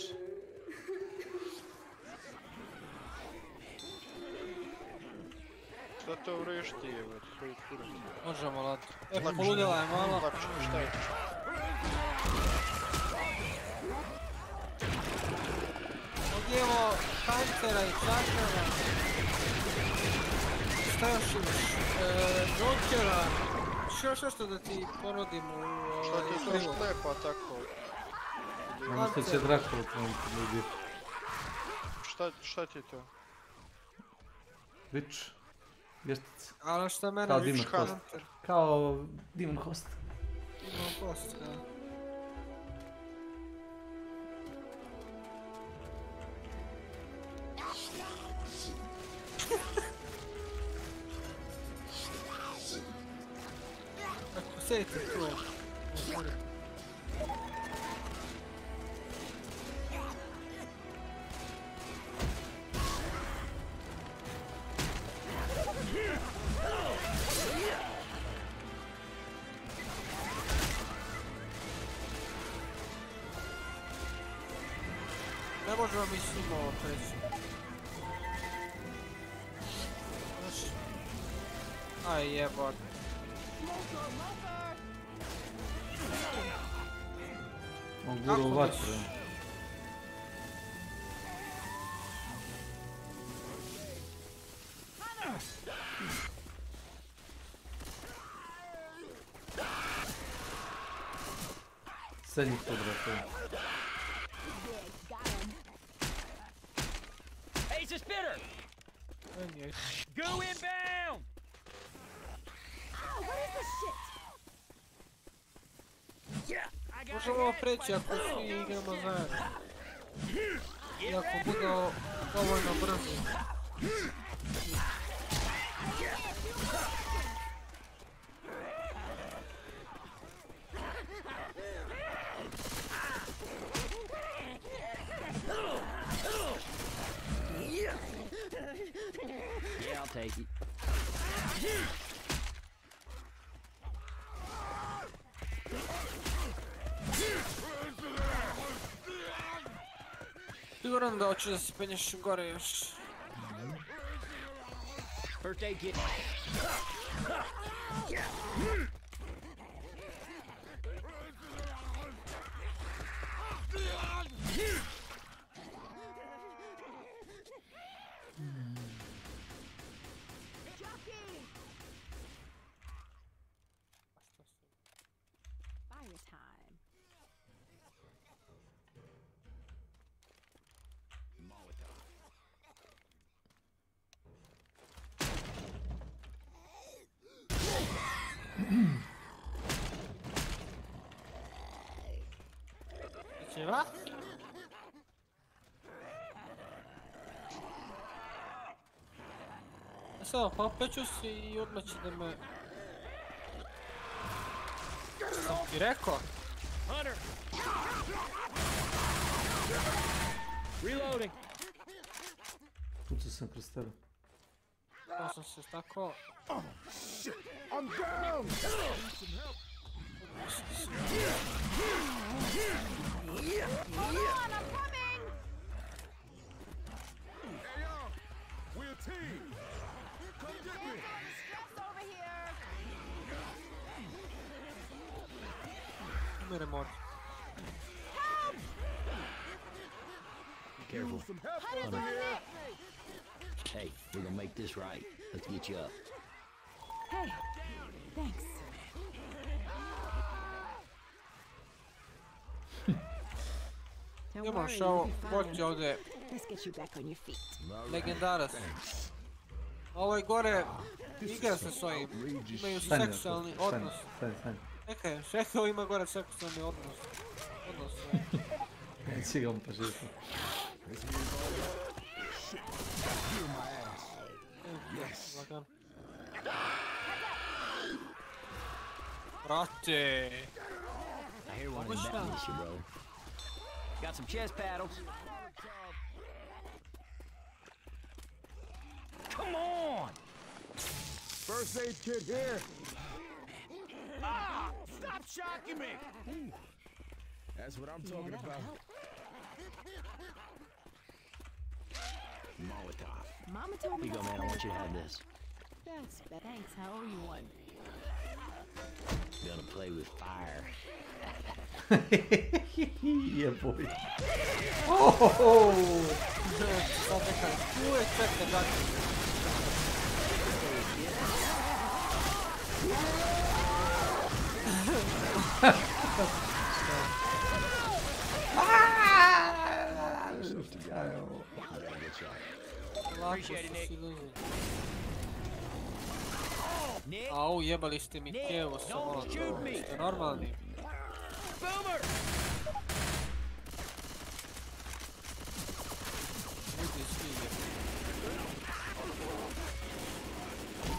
Šta to vreš ti je, već, koji kurac? Možemo, lad. Poludjela je malo. Šta je? Odjevo Huntera i Chargera. Šta još imaš? Jokera. Još nešto da ti ponudim u... Šta ti to šlepa tako? Ono što će Drakula ponuditi. Šta ti je to? Witch. Vještica. Ali šta mene Kao Witch Demon Host. Kao Demon Host. Demon Host, da. Ako sedite tu. Ne možemo mi s njima ovo preći. Aj jebot. On gura u vatru. Sad njih podrate. Hey, it's a spitter! Go inbound! What is this shit? Možemo preći ako svi igramo zajedno. I ako bude dovoljno brzo. Yeah, I'll take it. Siguran da hoćeš da se penješ gore još. First aid kit. Fire time. Ćeva? Samo popeću si i odmah će da me... Sam ti rekao? Reloading. Pucao sam kroz tebe. Ja sam se tako... Oh, shit! I'm down! Hold on, I'm coming! Hey, yo! We're a team! Come get me! Stress over here! Umire mora. Be careful. Some help Hunter's over on here! next! Hey, we're gonna make this right. Let's get you up. Hey, thanks. Don't Idemo worry, šao, you'll be poći fine. ovdje. Let's get you back on your feet. Legendarac. Ovo je gore, igra se s ovim. Imaju seksualni odnos. Čekaj, ima gore seksualni odnos. Neće ga on pa živjeti. Brate. I hear one of them batting this, bro. Got some chest paddles. Come on! First aid kit here! Ah! Stop shocking me! That's what I'm talking about. Molotov. Mama told me Here you go, man. I want you to have this. That's bad. Thanks. I owe you one. Gonna play with fire. Yeah, boy. Oh! Au, jebali ste mi kevo sa molotovom. Ste normalni? Boomer!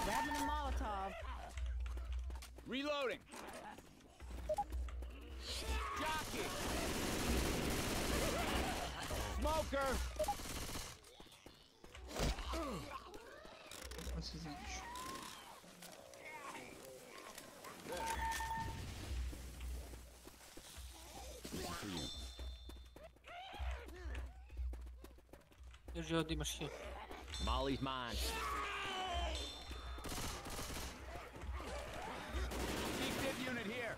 Grabbing a Molotov. Reloading! Jockey! Smoker! What's his name? Drži ovdje imaš hit. Molly's mine. Deep unit here.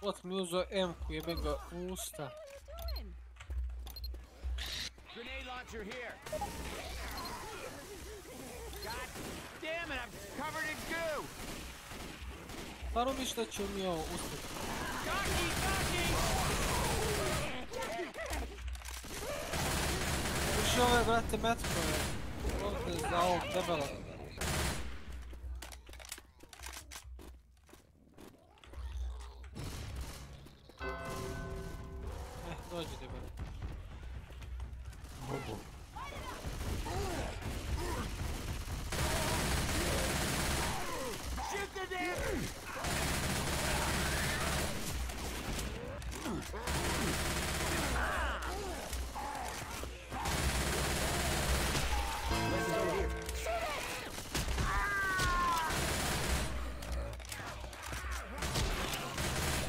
Ot mi uzo M-ku, jebem ga u usta. Grenade launcher here. God damn it, I'm covered in goo. Stvarno misliš da ćemo mi ovo uspjeti? Uši ove, brate, metkove. Ovdje za ovog debela. Dođi debela. Shoot the damn!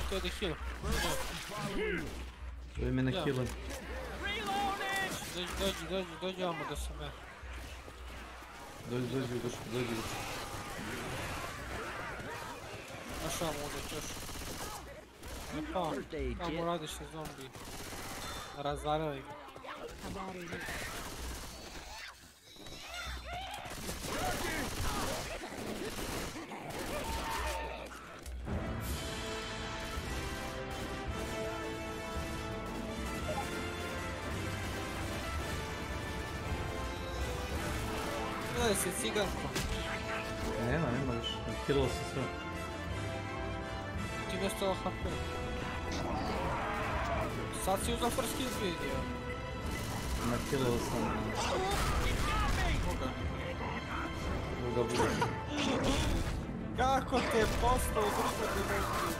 To je da heal. Daj me na killam. Dođi ovamo da sam ja. Dođi. Znaš ovamo da ćeš. Tamo radiš se zombi. Razvarali ga. si ciganko. Nema više. Kilo se sve. Ti nešto HP. Sad si uzao first kill video. Nakilao sam... Koga? Dobro. Kako te je postao u drugoj dimenziji?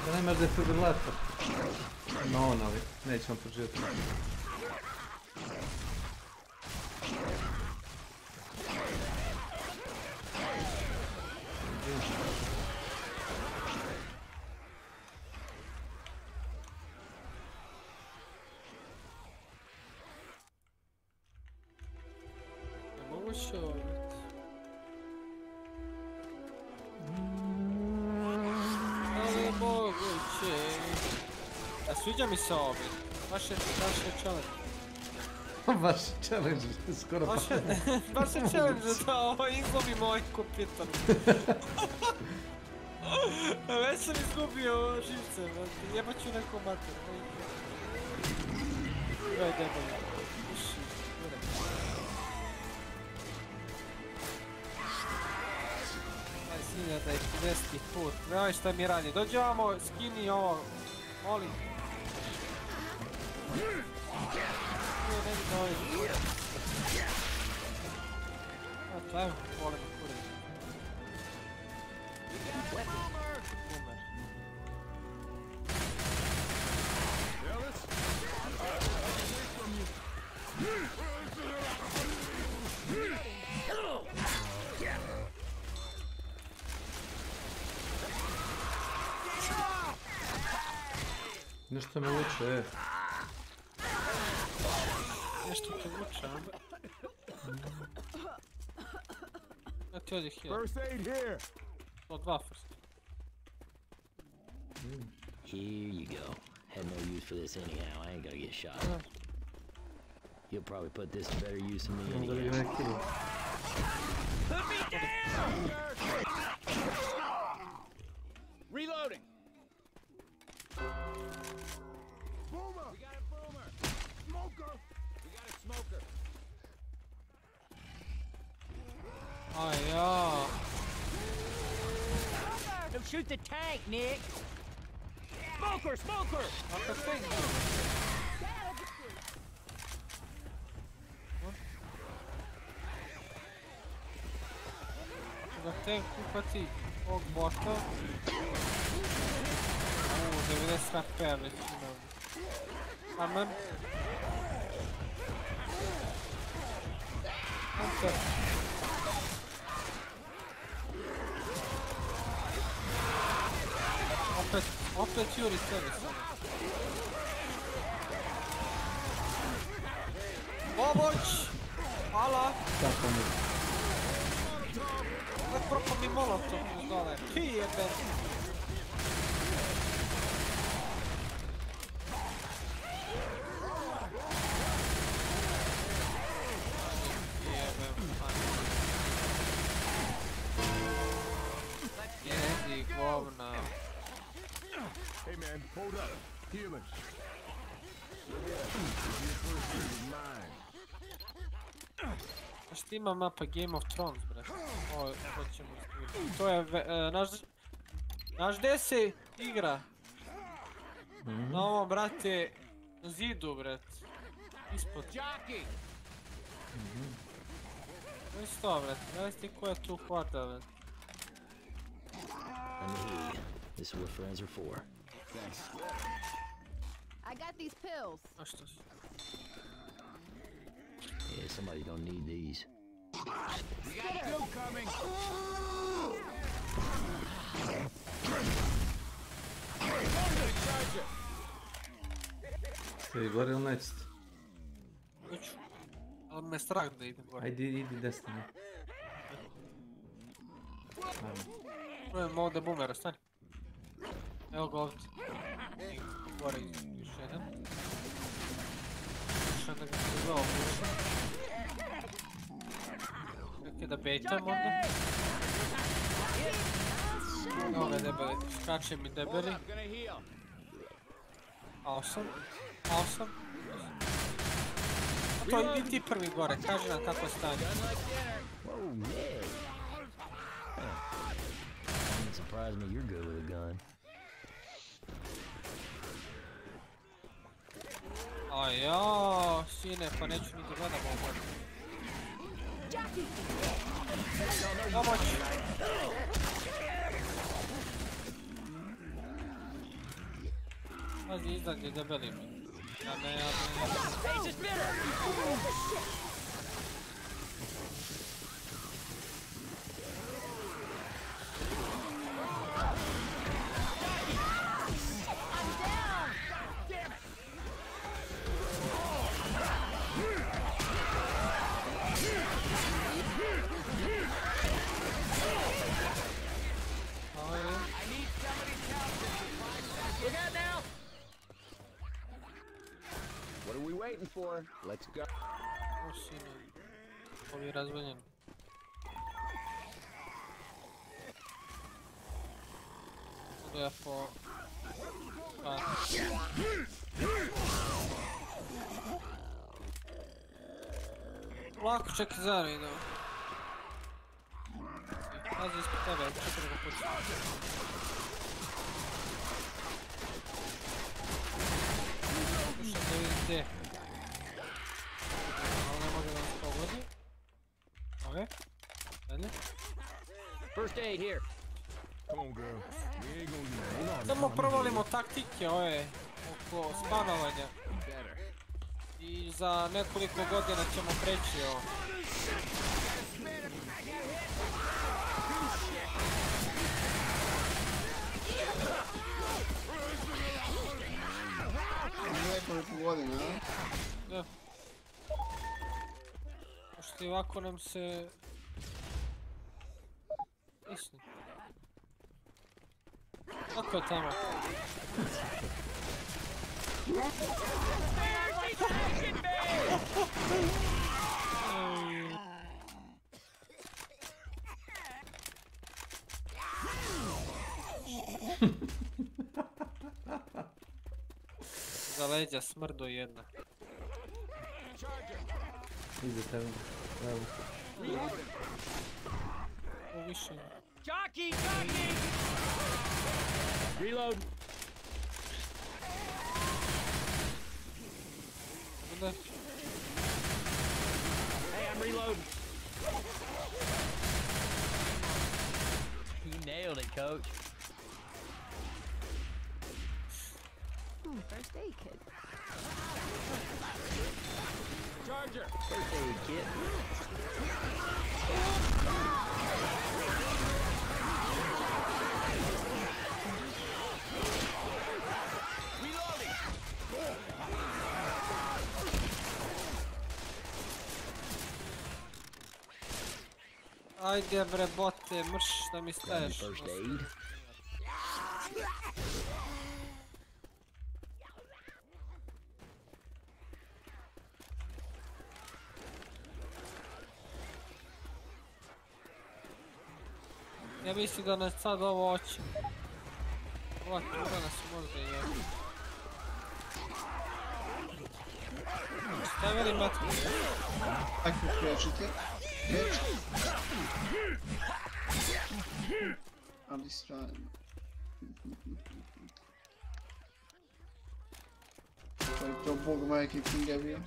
Da nemaš defibrilator. No, novi. Nećemo poživjeti. Ne mogu se ovdje. Ali moguće. A sviđa mi se ovdje. Baš je challenge. Baš je challenge, skoro pa. Baš je challenge da izgubim ovaj kompjuter. Već sam izgubio živce, jebat ću neko mater. Gledaj debeli. Aj sinja da je 50 put. Nemoj šta mi radi. Dođe ovamo, skini ovo. Molim. Ne vidi da ovaj. Eto, evo, volim kure. Nešto me vuče, Nešto te vuče, a? Ja ti odi heal. O, dva first. Here you go. Had no use for this anyhow. I ain't gonna get shot. You'll probably put this to better use than me anyhow. Put me down! Reloading. Boomer! We got a boomer! Smoker! We got a smoker! Aj, ja. Don't shoot the tank, Nick! Smoker! Smoker! What the thing? Da tank uhvati ovog bota. 90 HP-a već imam. Amen. Hunter. Opet juri sebi sada. Pomoć! Hvala! Kako mi? Ne propao mi molotov uz dole. Ti jebe! Jezi, govna. Hey man, hold up. Healing. Znaš ti ima mapa Game of Thrones, brate. Ovo ćemo iskriti. To je, znaš gdje se igra? Na ovom, brate, na zidu, brate. Ispod. To je to, brate. Znaš ti ko je tu hvata, brate. Let me hear you. This is what friends are for. Thanks. I got these pills. A što si? Yeah, somebody's gonna need these. We got two coming. Jel gore ili nećete? Hoću. Ali me strah da idem gore. Ajde, idi desno. Ajmo ovdje boomera, stani. Evo ga ovdje. I gore još jedan. Još jedan ga se zvao pušao. Čekaj da bejtam onda. Evo ga debeli, skače mi debeli. Awesome. A to idi ti prvi gore, kaži nam kako je stanje. Doesn't surprise me you're good with a gun. A ja, sine, pa neću ni da gledam ovo. Pomoć! Pazi, iznad je debeli mi. Ja ne. What are we waiting for? Let's go. O, sine. Ovo je razvaljen. Ovdje je po... Lako, čekaj, zara idemo. Pazi ispod tebe, čekaj da ga puću. Slušaj da vidim gdje. Ali ne može da nas pogodi. Ove. Dalje. First aid here. Come on, girl. We ain't gonna do that. Samo provalimo taktike ove oko spanovanja. I za nekoliko godina ćemo preći ovo. Nekoliko godina, a? Da. Pošto i ovako nam se... Isni. Kako je tamo? Za leđa smrdo jedna. Iza tebe. Evo. O više. Jockey! Reload. Hey, I'm reloading. You nailed it, coach. First aid kit. Charger! First aid kit. Ajde bre bote, mrš da mi staješ. First aid. Ja mislim da nas sad ovo oće. Ova tura nas možda je. Stavili matku. Tako krećite. Ali strano. Koji to bog majke Kinga bio?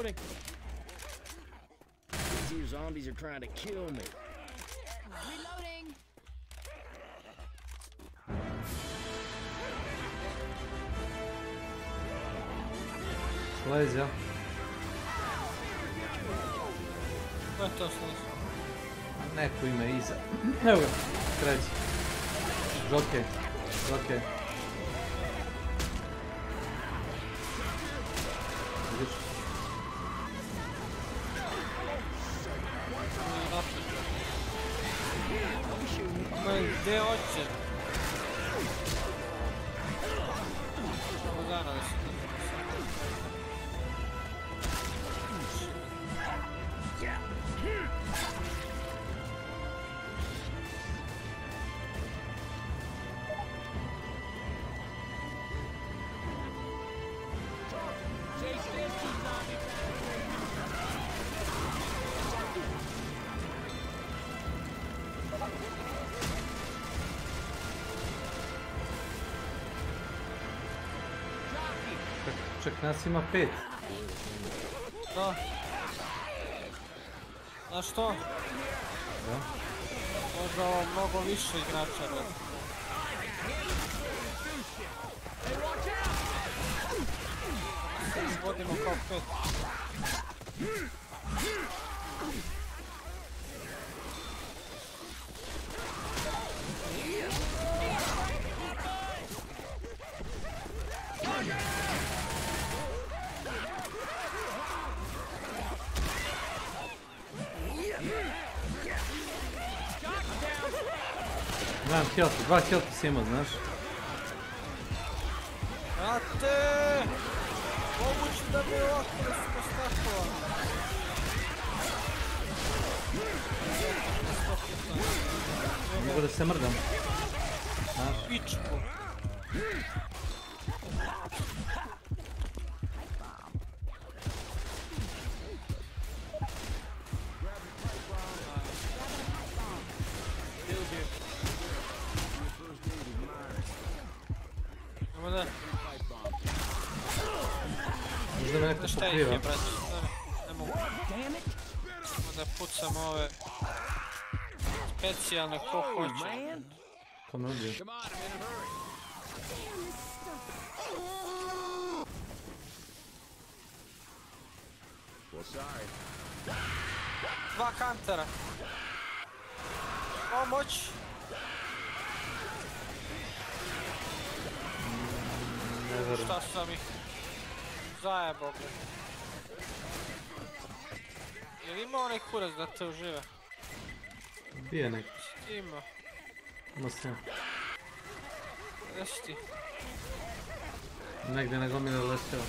Reloading. These here zombies are trying to kill me. Reloading. Slez, ja? Ko je to slez? Neko ima iza. Evo ga, kreći. Žokej, žokej. Vidiš? Gdje hoće? Ovo dana da se... Čak nas ima 5. Da. A što? Da. Možda ovo mnogo više igrača. Se izvodimo kao 5. Nemam health, 2 health si imao, znaš? Brate! Moguće da bi ovako da smo stakova. Mogu da se mrdam. Znaš? Pičku. Možda me neko pokriva. Ne mogu. Da pucam ove specijalne ko hoće. Ko me ubije? Dva kantera. Pomoć. Šta sam ih zajebao, bre. Jel ima onaj kurac da te užive? Bije neki. Ima. Ima sve. Gdje si ti? Negdje na gomile leševa.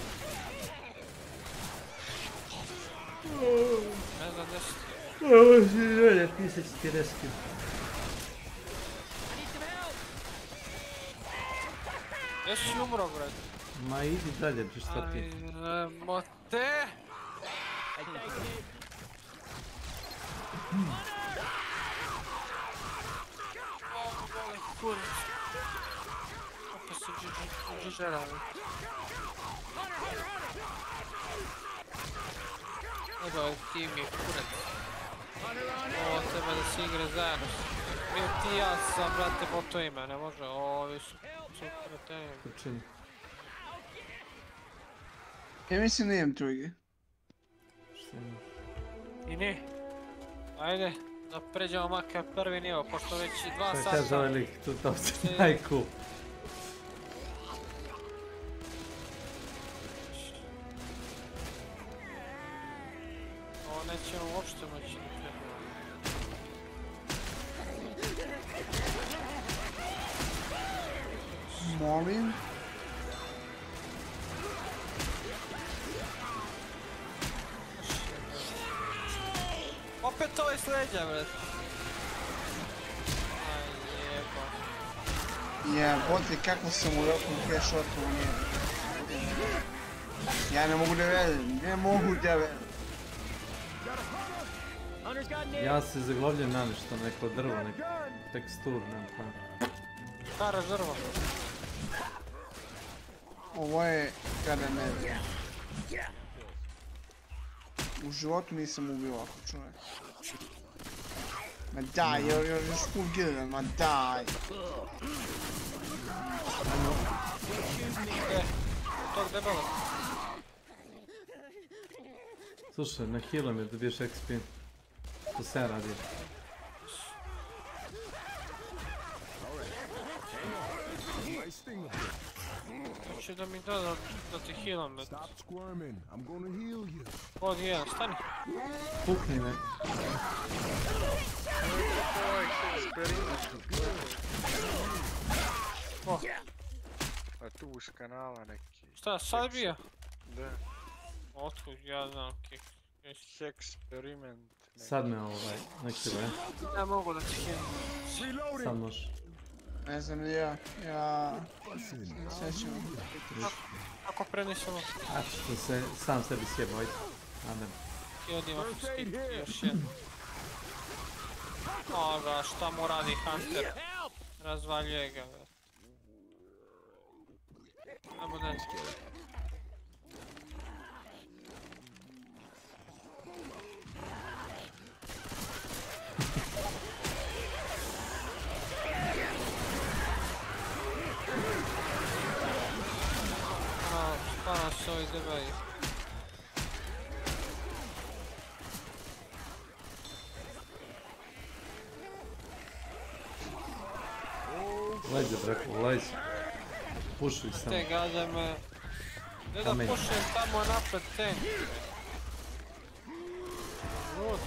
Ne znam gdje si ti. Ovo si želje, pisać ti rescue. Gdje si umro, brad? Ma idi dalje, bre, šta ti? Ajmo te! Kurac. Opet su džižerali. Evo, ti mi je kurac. Ovo treba da se igre zajedno. Bio ti ja sam, brate, botovima, ne može, ovi su kreteni. Počini. Ja mislim da imam trojge. I ne. Ajde, da pređemo makar prvi nivo, pošto već i 2 sata... Šta je za ovaj lik, tu to se najcool. Ovo nećemo uopšte moći da krenemo. Molim. Opet ovaj sleđa, bret. Aj, jebo. Jebote, kako sam u roku headshotu u njemu. Ja ne mogu da velim, ne mogu da velim. Ja se zaglavljam na nešto, neko drvo, neku teksturu, nemam pojma. Karaš drvo. Ovo je kada ne znam. U životu nisam ubio ovako čovjek. Ma daj, još full gildan, ma daj. Tog debela. Slušaj, na healu mi dobiješ XP. To se ja radim. Hoće da mi da ti healam. Od jedan, stani. Pukni me. A tu uz kanala neki. Šta, sad bija? Da. Otkud, ja znam kik. Eksperiment. Sad me nek se bre. Ja mogu da ti healam. Sad možeš. Ne znam li ja sećam. Ako prenesemo. A što se sam sebi sjebao, ajde. Nadam. I odnijemo skip, još jedan. Oga, šta mu radi Hunter? Razvaljuje ga. Ajmo da. Spana se ovi debeli. Lajde breko, lajde. Pušuj samo. Te gade me. Ne da pušujem tamo napred tank. Lud.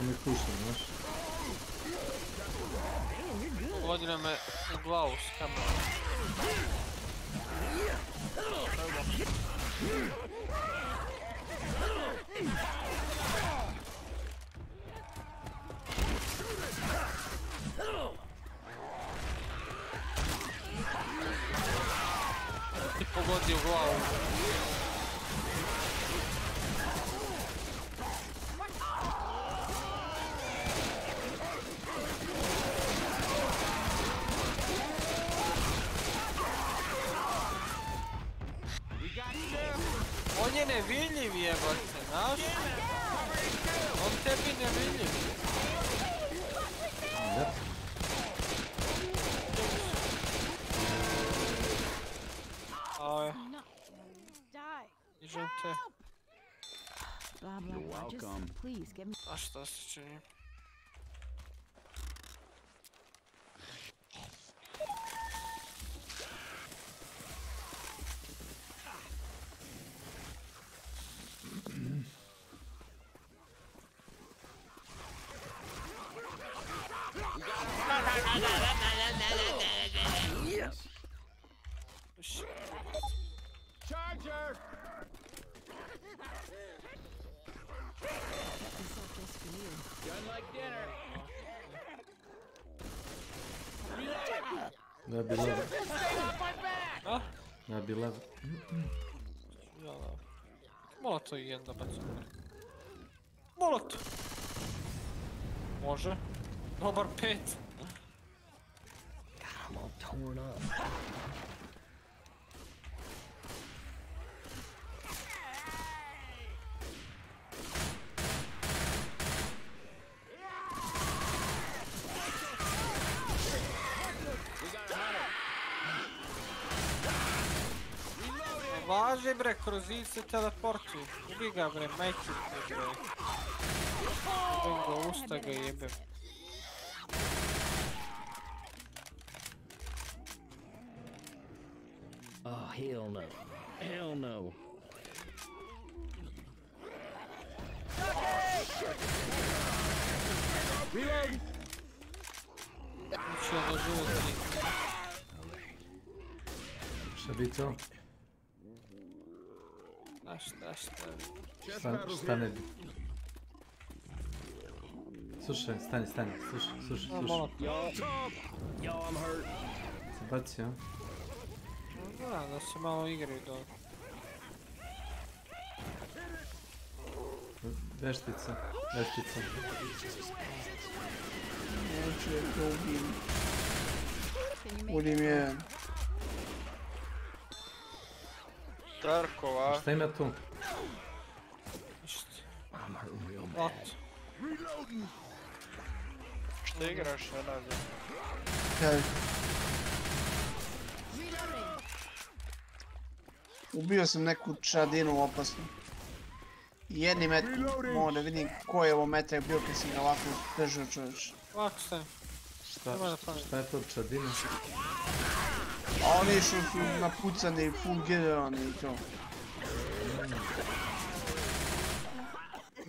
Mi pušim, znaš. Godina me u glavu s kamerom. Ti pogodi u glavu. On je nevidljiv jebote, znaš? On tebi nevidljiv. Da. Aj. Iđem te. A šta se čini? Charger! Done like dinner. Ja bi level. Ja bi level. Molotov jedan da bacim. Molotov! Može. Dobar 5. I'm all torn up. Važi bre, kroz zid se teleportuju. Ubi ga bre, majke ti bre. Jebem ga, usta ga jebem. Oh, hell no. Hell no. Reload! Učijem da životnik. Šta bi to? Šta? Šta ne bi? Slušaj, stani, slušaj. Yo, I'm hurt. Se bacio. Da se malo igraju do... Veštica. Neću je to ubim. Udim jedan. Tarkova. Šta ima tu? Šta igraš, ne nazvam? Kaj? Ubio sam neku čadinu opasnu. Jedni metak, mogu da vidim koji je ovo metak bio kad si ga ovako držao čovječ. Ovako stajem. Šta je to čadina? A oni što su napucani, full generalni i to.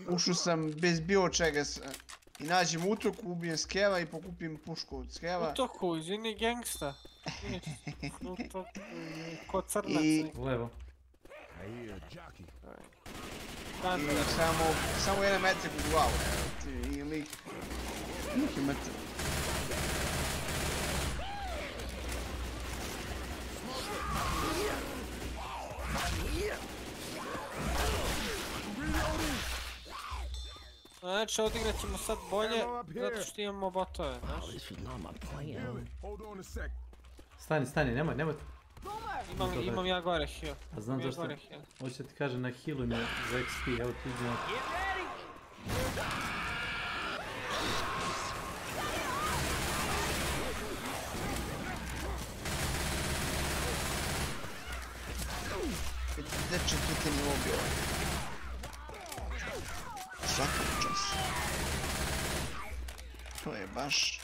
Ušao sam bez bilo čega i nađem utoku, ubijem skeva i pokupim pušku od skeva. Utoku, izvini gangsta. Ko crnac. Levo. I samo jedan metak u glavu. I lik je metak. Znači, odigrat ćemo sad bolje, zato što imamo botove, znaš? Stani, nemoj. Imam ja gore heal. A znam zašto, hoće ti kaže na healu me za XP, evo ti idem. Deče, tu te nije ubio. Svaka čas. To je baš...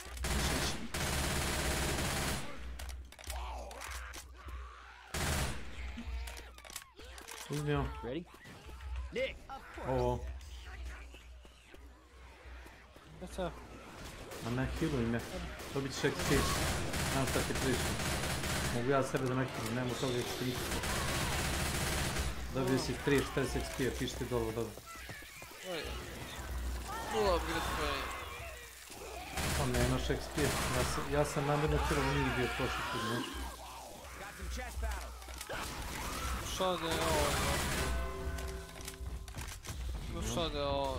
Uzmio. Ovo. A ne healuj me. Dobit ćeš XP. Znam šta ti prišao. Mogu ja sebe da ne healujem, nemamo toga XP. Dobio si 3-40 XP-a, piši ti dobro. Pa nemaš XP-a. Ja sam namjerno cijelo nije bio prošli put, znaš. Što da je ovo? Što da je ovo?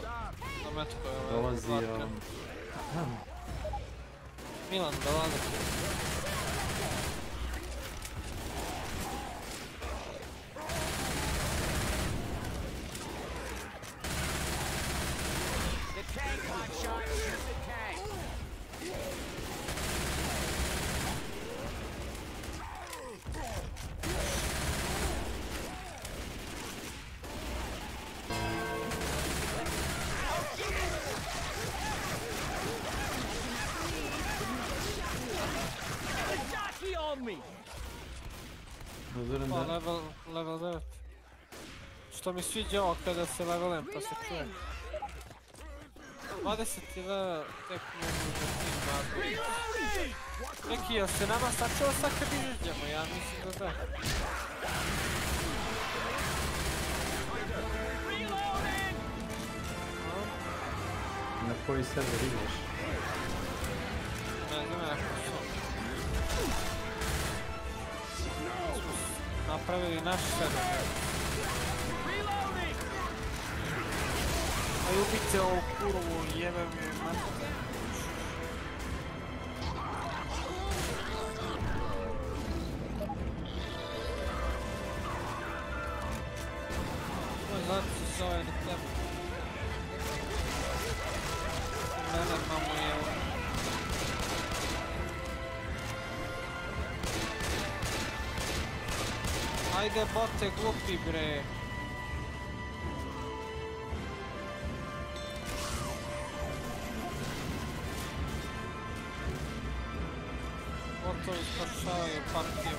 Na metko je ovo. Dolazi... Milan, dolazi. Level 9. Što mi sviđa ovo kada se levelem pa se čuje. 20 level tek mogu da tim bagu. Neki, jel se nama sačuva sad kad izađemo? Ja mislim da da. Na koji server igraš? Ne znam jako što. Napravili naš server. Aj ubite ovu kurvu, jebe mi mater. Ovo je zato se zove do tebe. Mene mamu jeva. Ajde bote, glupi bre. Botovi spašavaju partiju.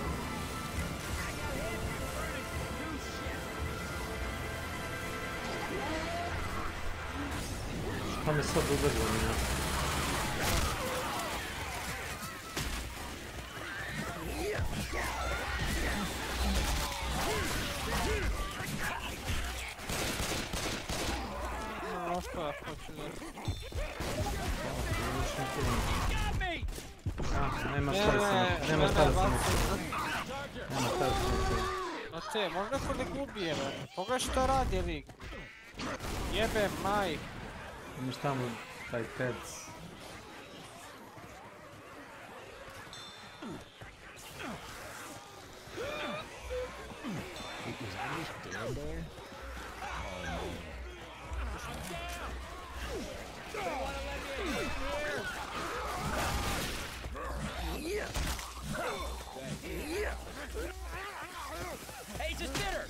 Šta me sad udarilo mina? Što ja hoću da... Nema šta da se nema šta da se A te, možda ko ne gubije, me. Pogledaj šta radi lik. Jebe maj. Imaš tamo taj pec. Hey, just did her!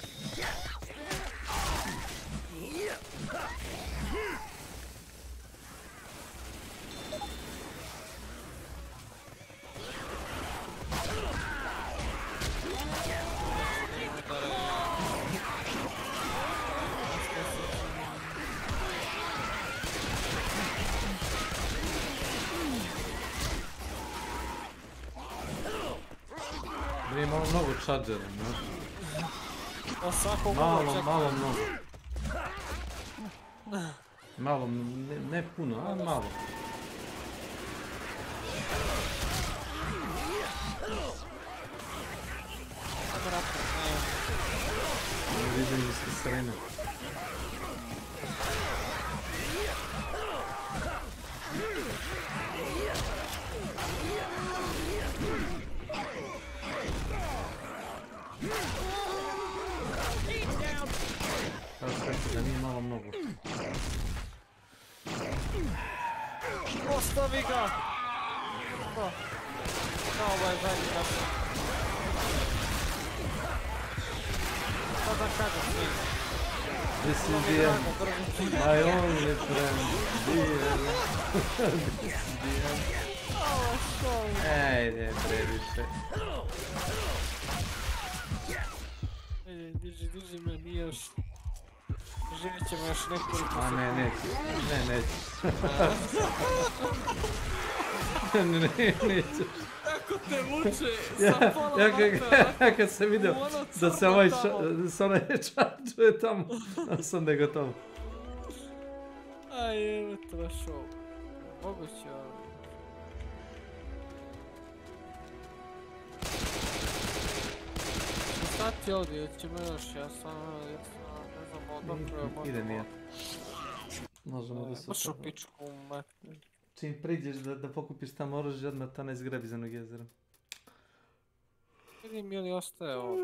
Da imamo mnogo chargera, znaš. Malo mnogo. Malo, ne puno, a malo. Vidim da se srene. Kao što reći da nije malo mnogo. Ostavi ga! Ovo je zadnji da se... Šta da kažem svi? This is the end. My only friend. The end. This is the end. Ejde, previše. Diži me, nije još... Živit ćemo još nekoliko... A ne, nećeš. Nećeš. Kako te muče sa pola vatra. Ja kad sam vidio da se onaj čarđuje tamo, sam da je gotovo. Aj, evo trašao. Moguće ovo. Šta ti ovdje, ćemo još, ja sam, ne znam, odakle, idem ja. Možemo da se... Možu pičku, matne. Čim priđeš da pokupiš tamo oružje, odmah ta ne izgrabi za onog jezera. Vidim je li ostaje ovo.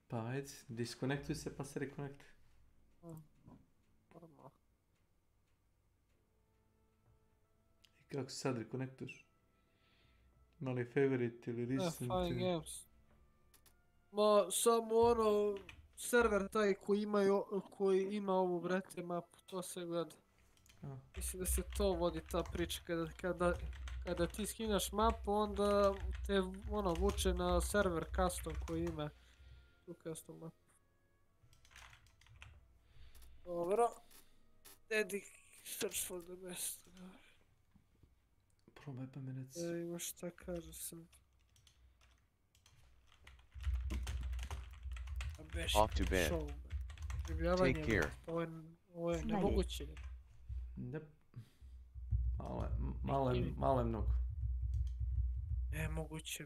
Pa ajde, diskonektuj se pa se rekonektuj. I kako se sad rekonektuješ? Mali favorite ili recent? Fine games. Ma, samo ono, server taj koji ima ovu, brate, mapu, to se gleda. Mislim da se to vodi ta priča, kada ti skinaš mapu, onda te ono vuče na server custom koji ima tu custom mapu. Dobro. Dedic, search for the best. Probaj pa mi reci. Ima šta kaže sam. Off to bed. Take care. Ovo je nemoguće. Malo je mnogo. Nemoguće.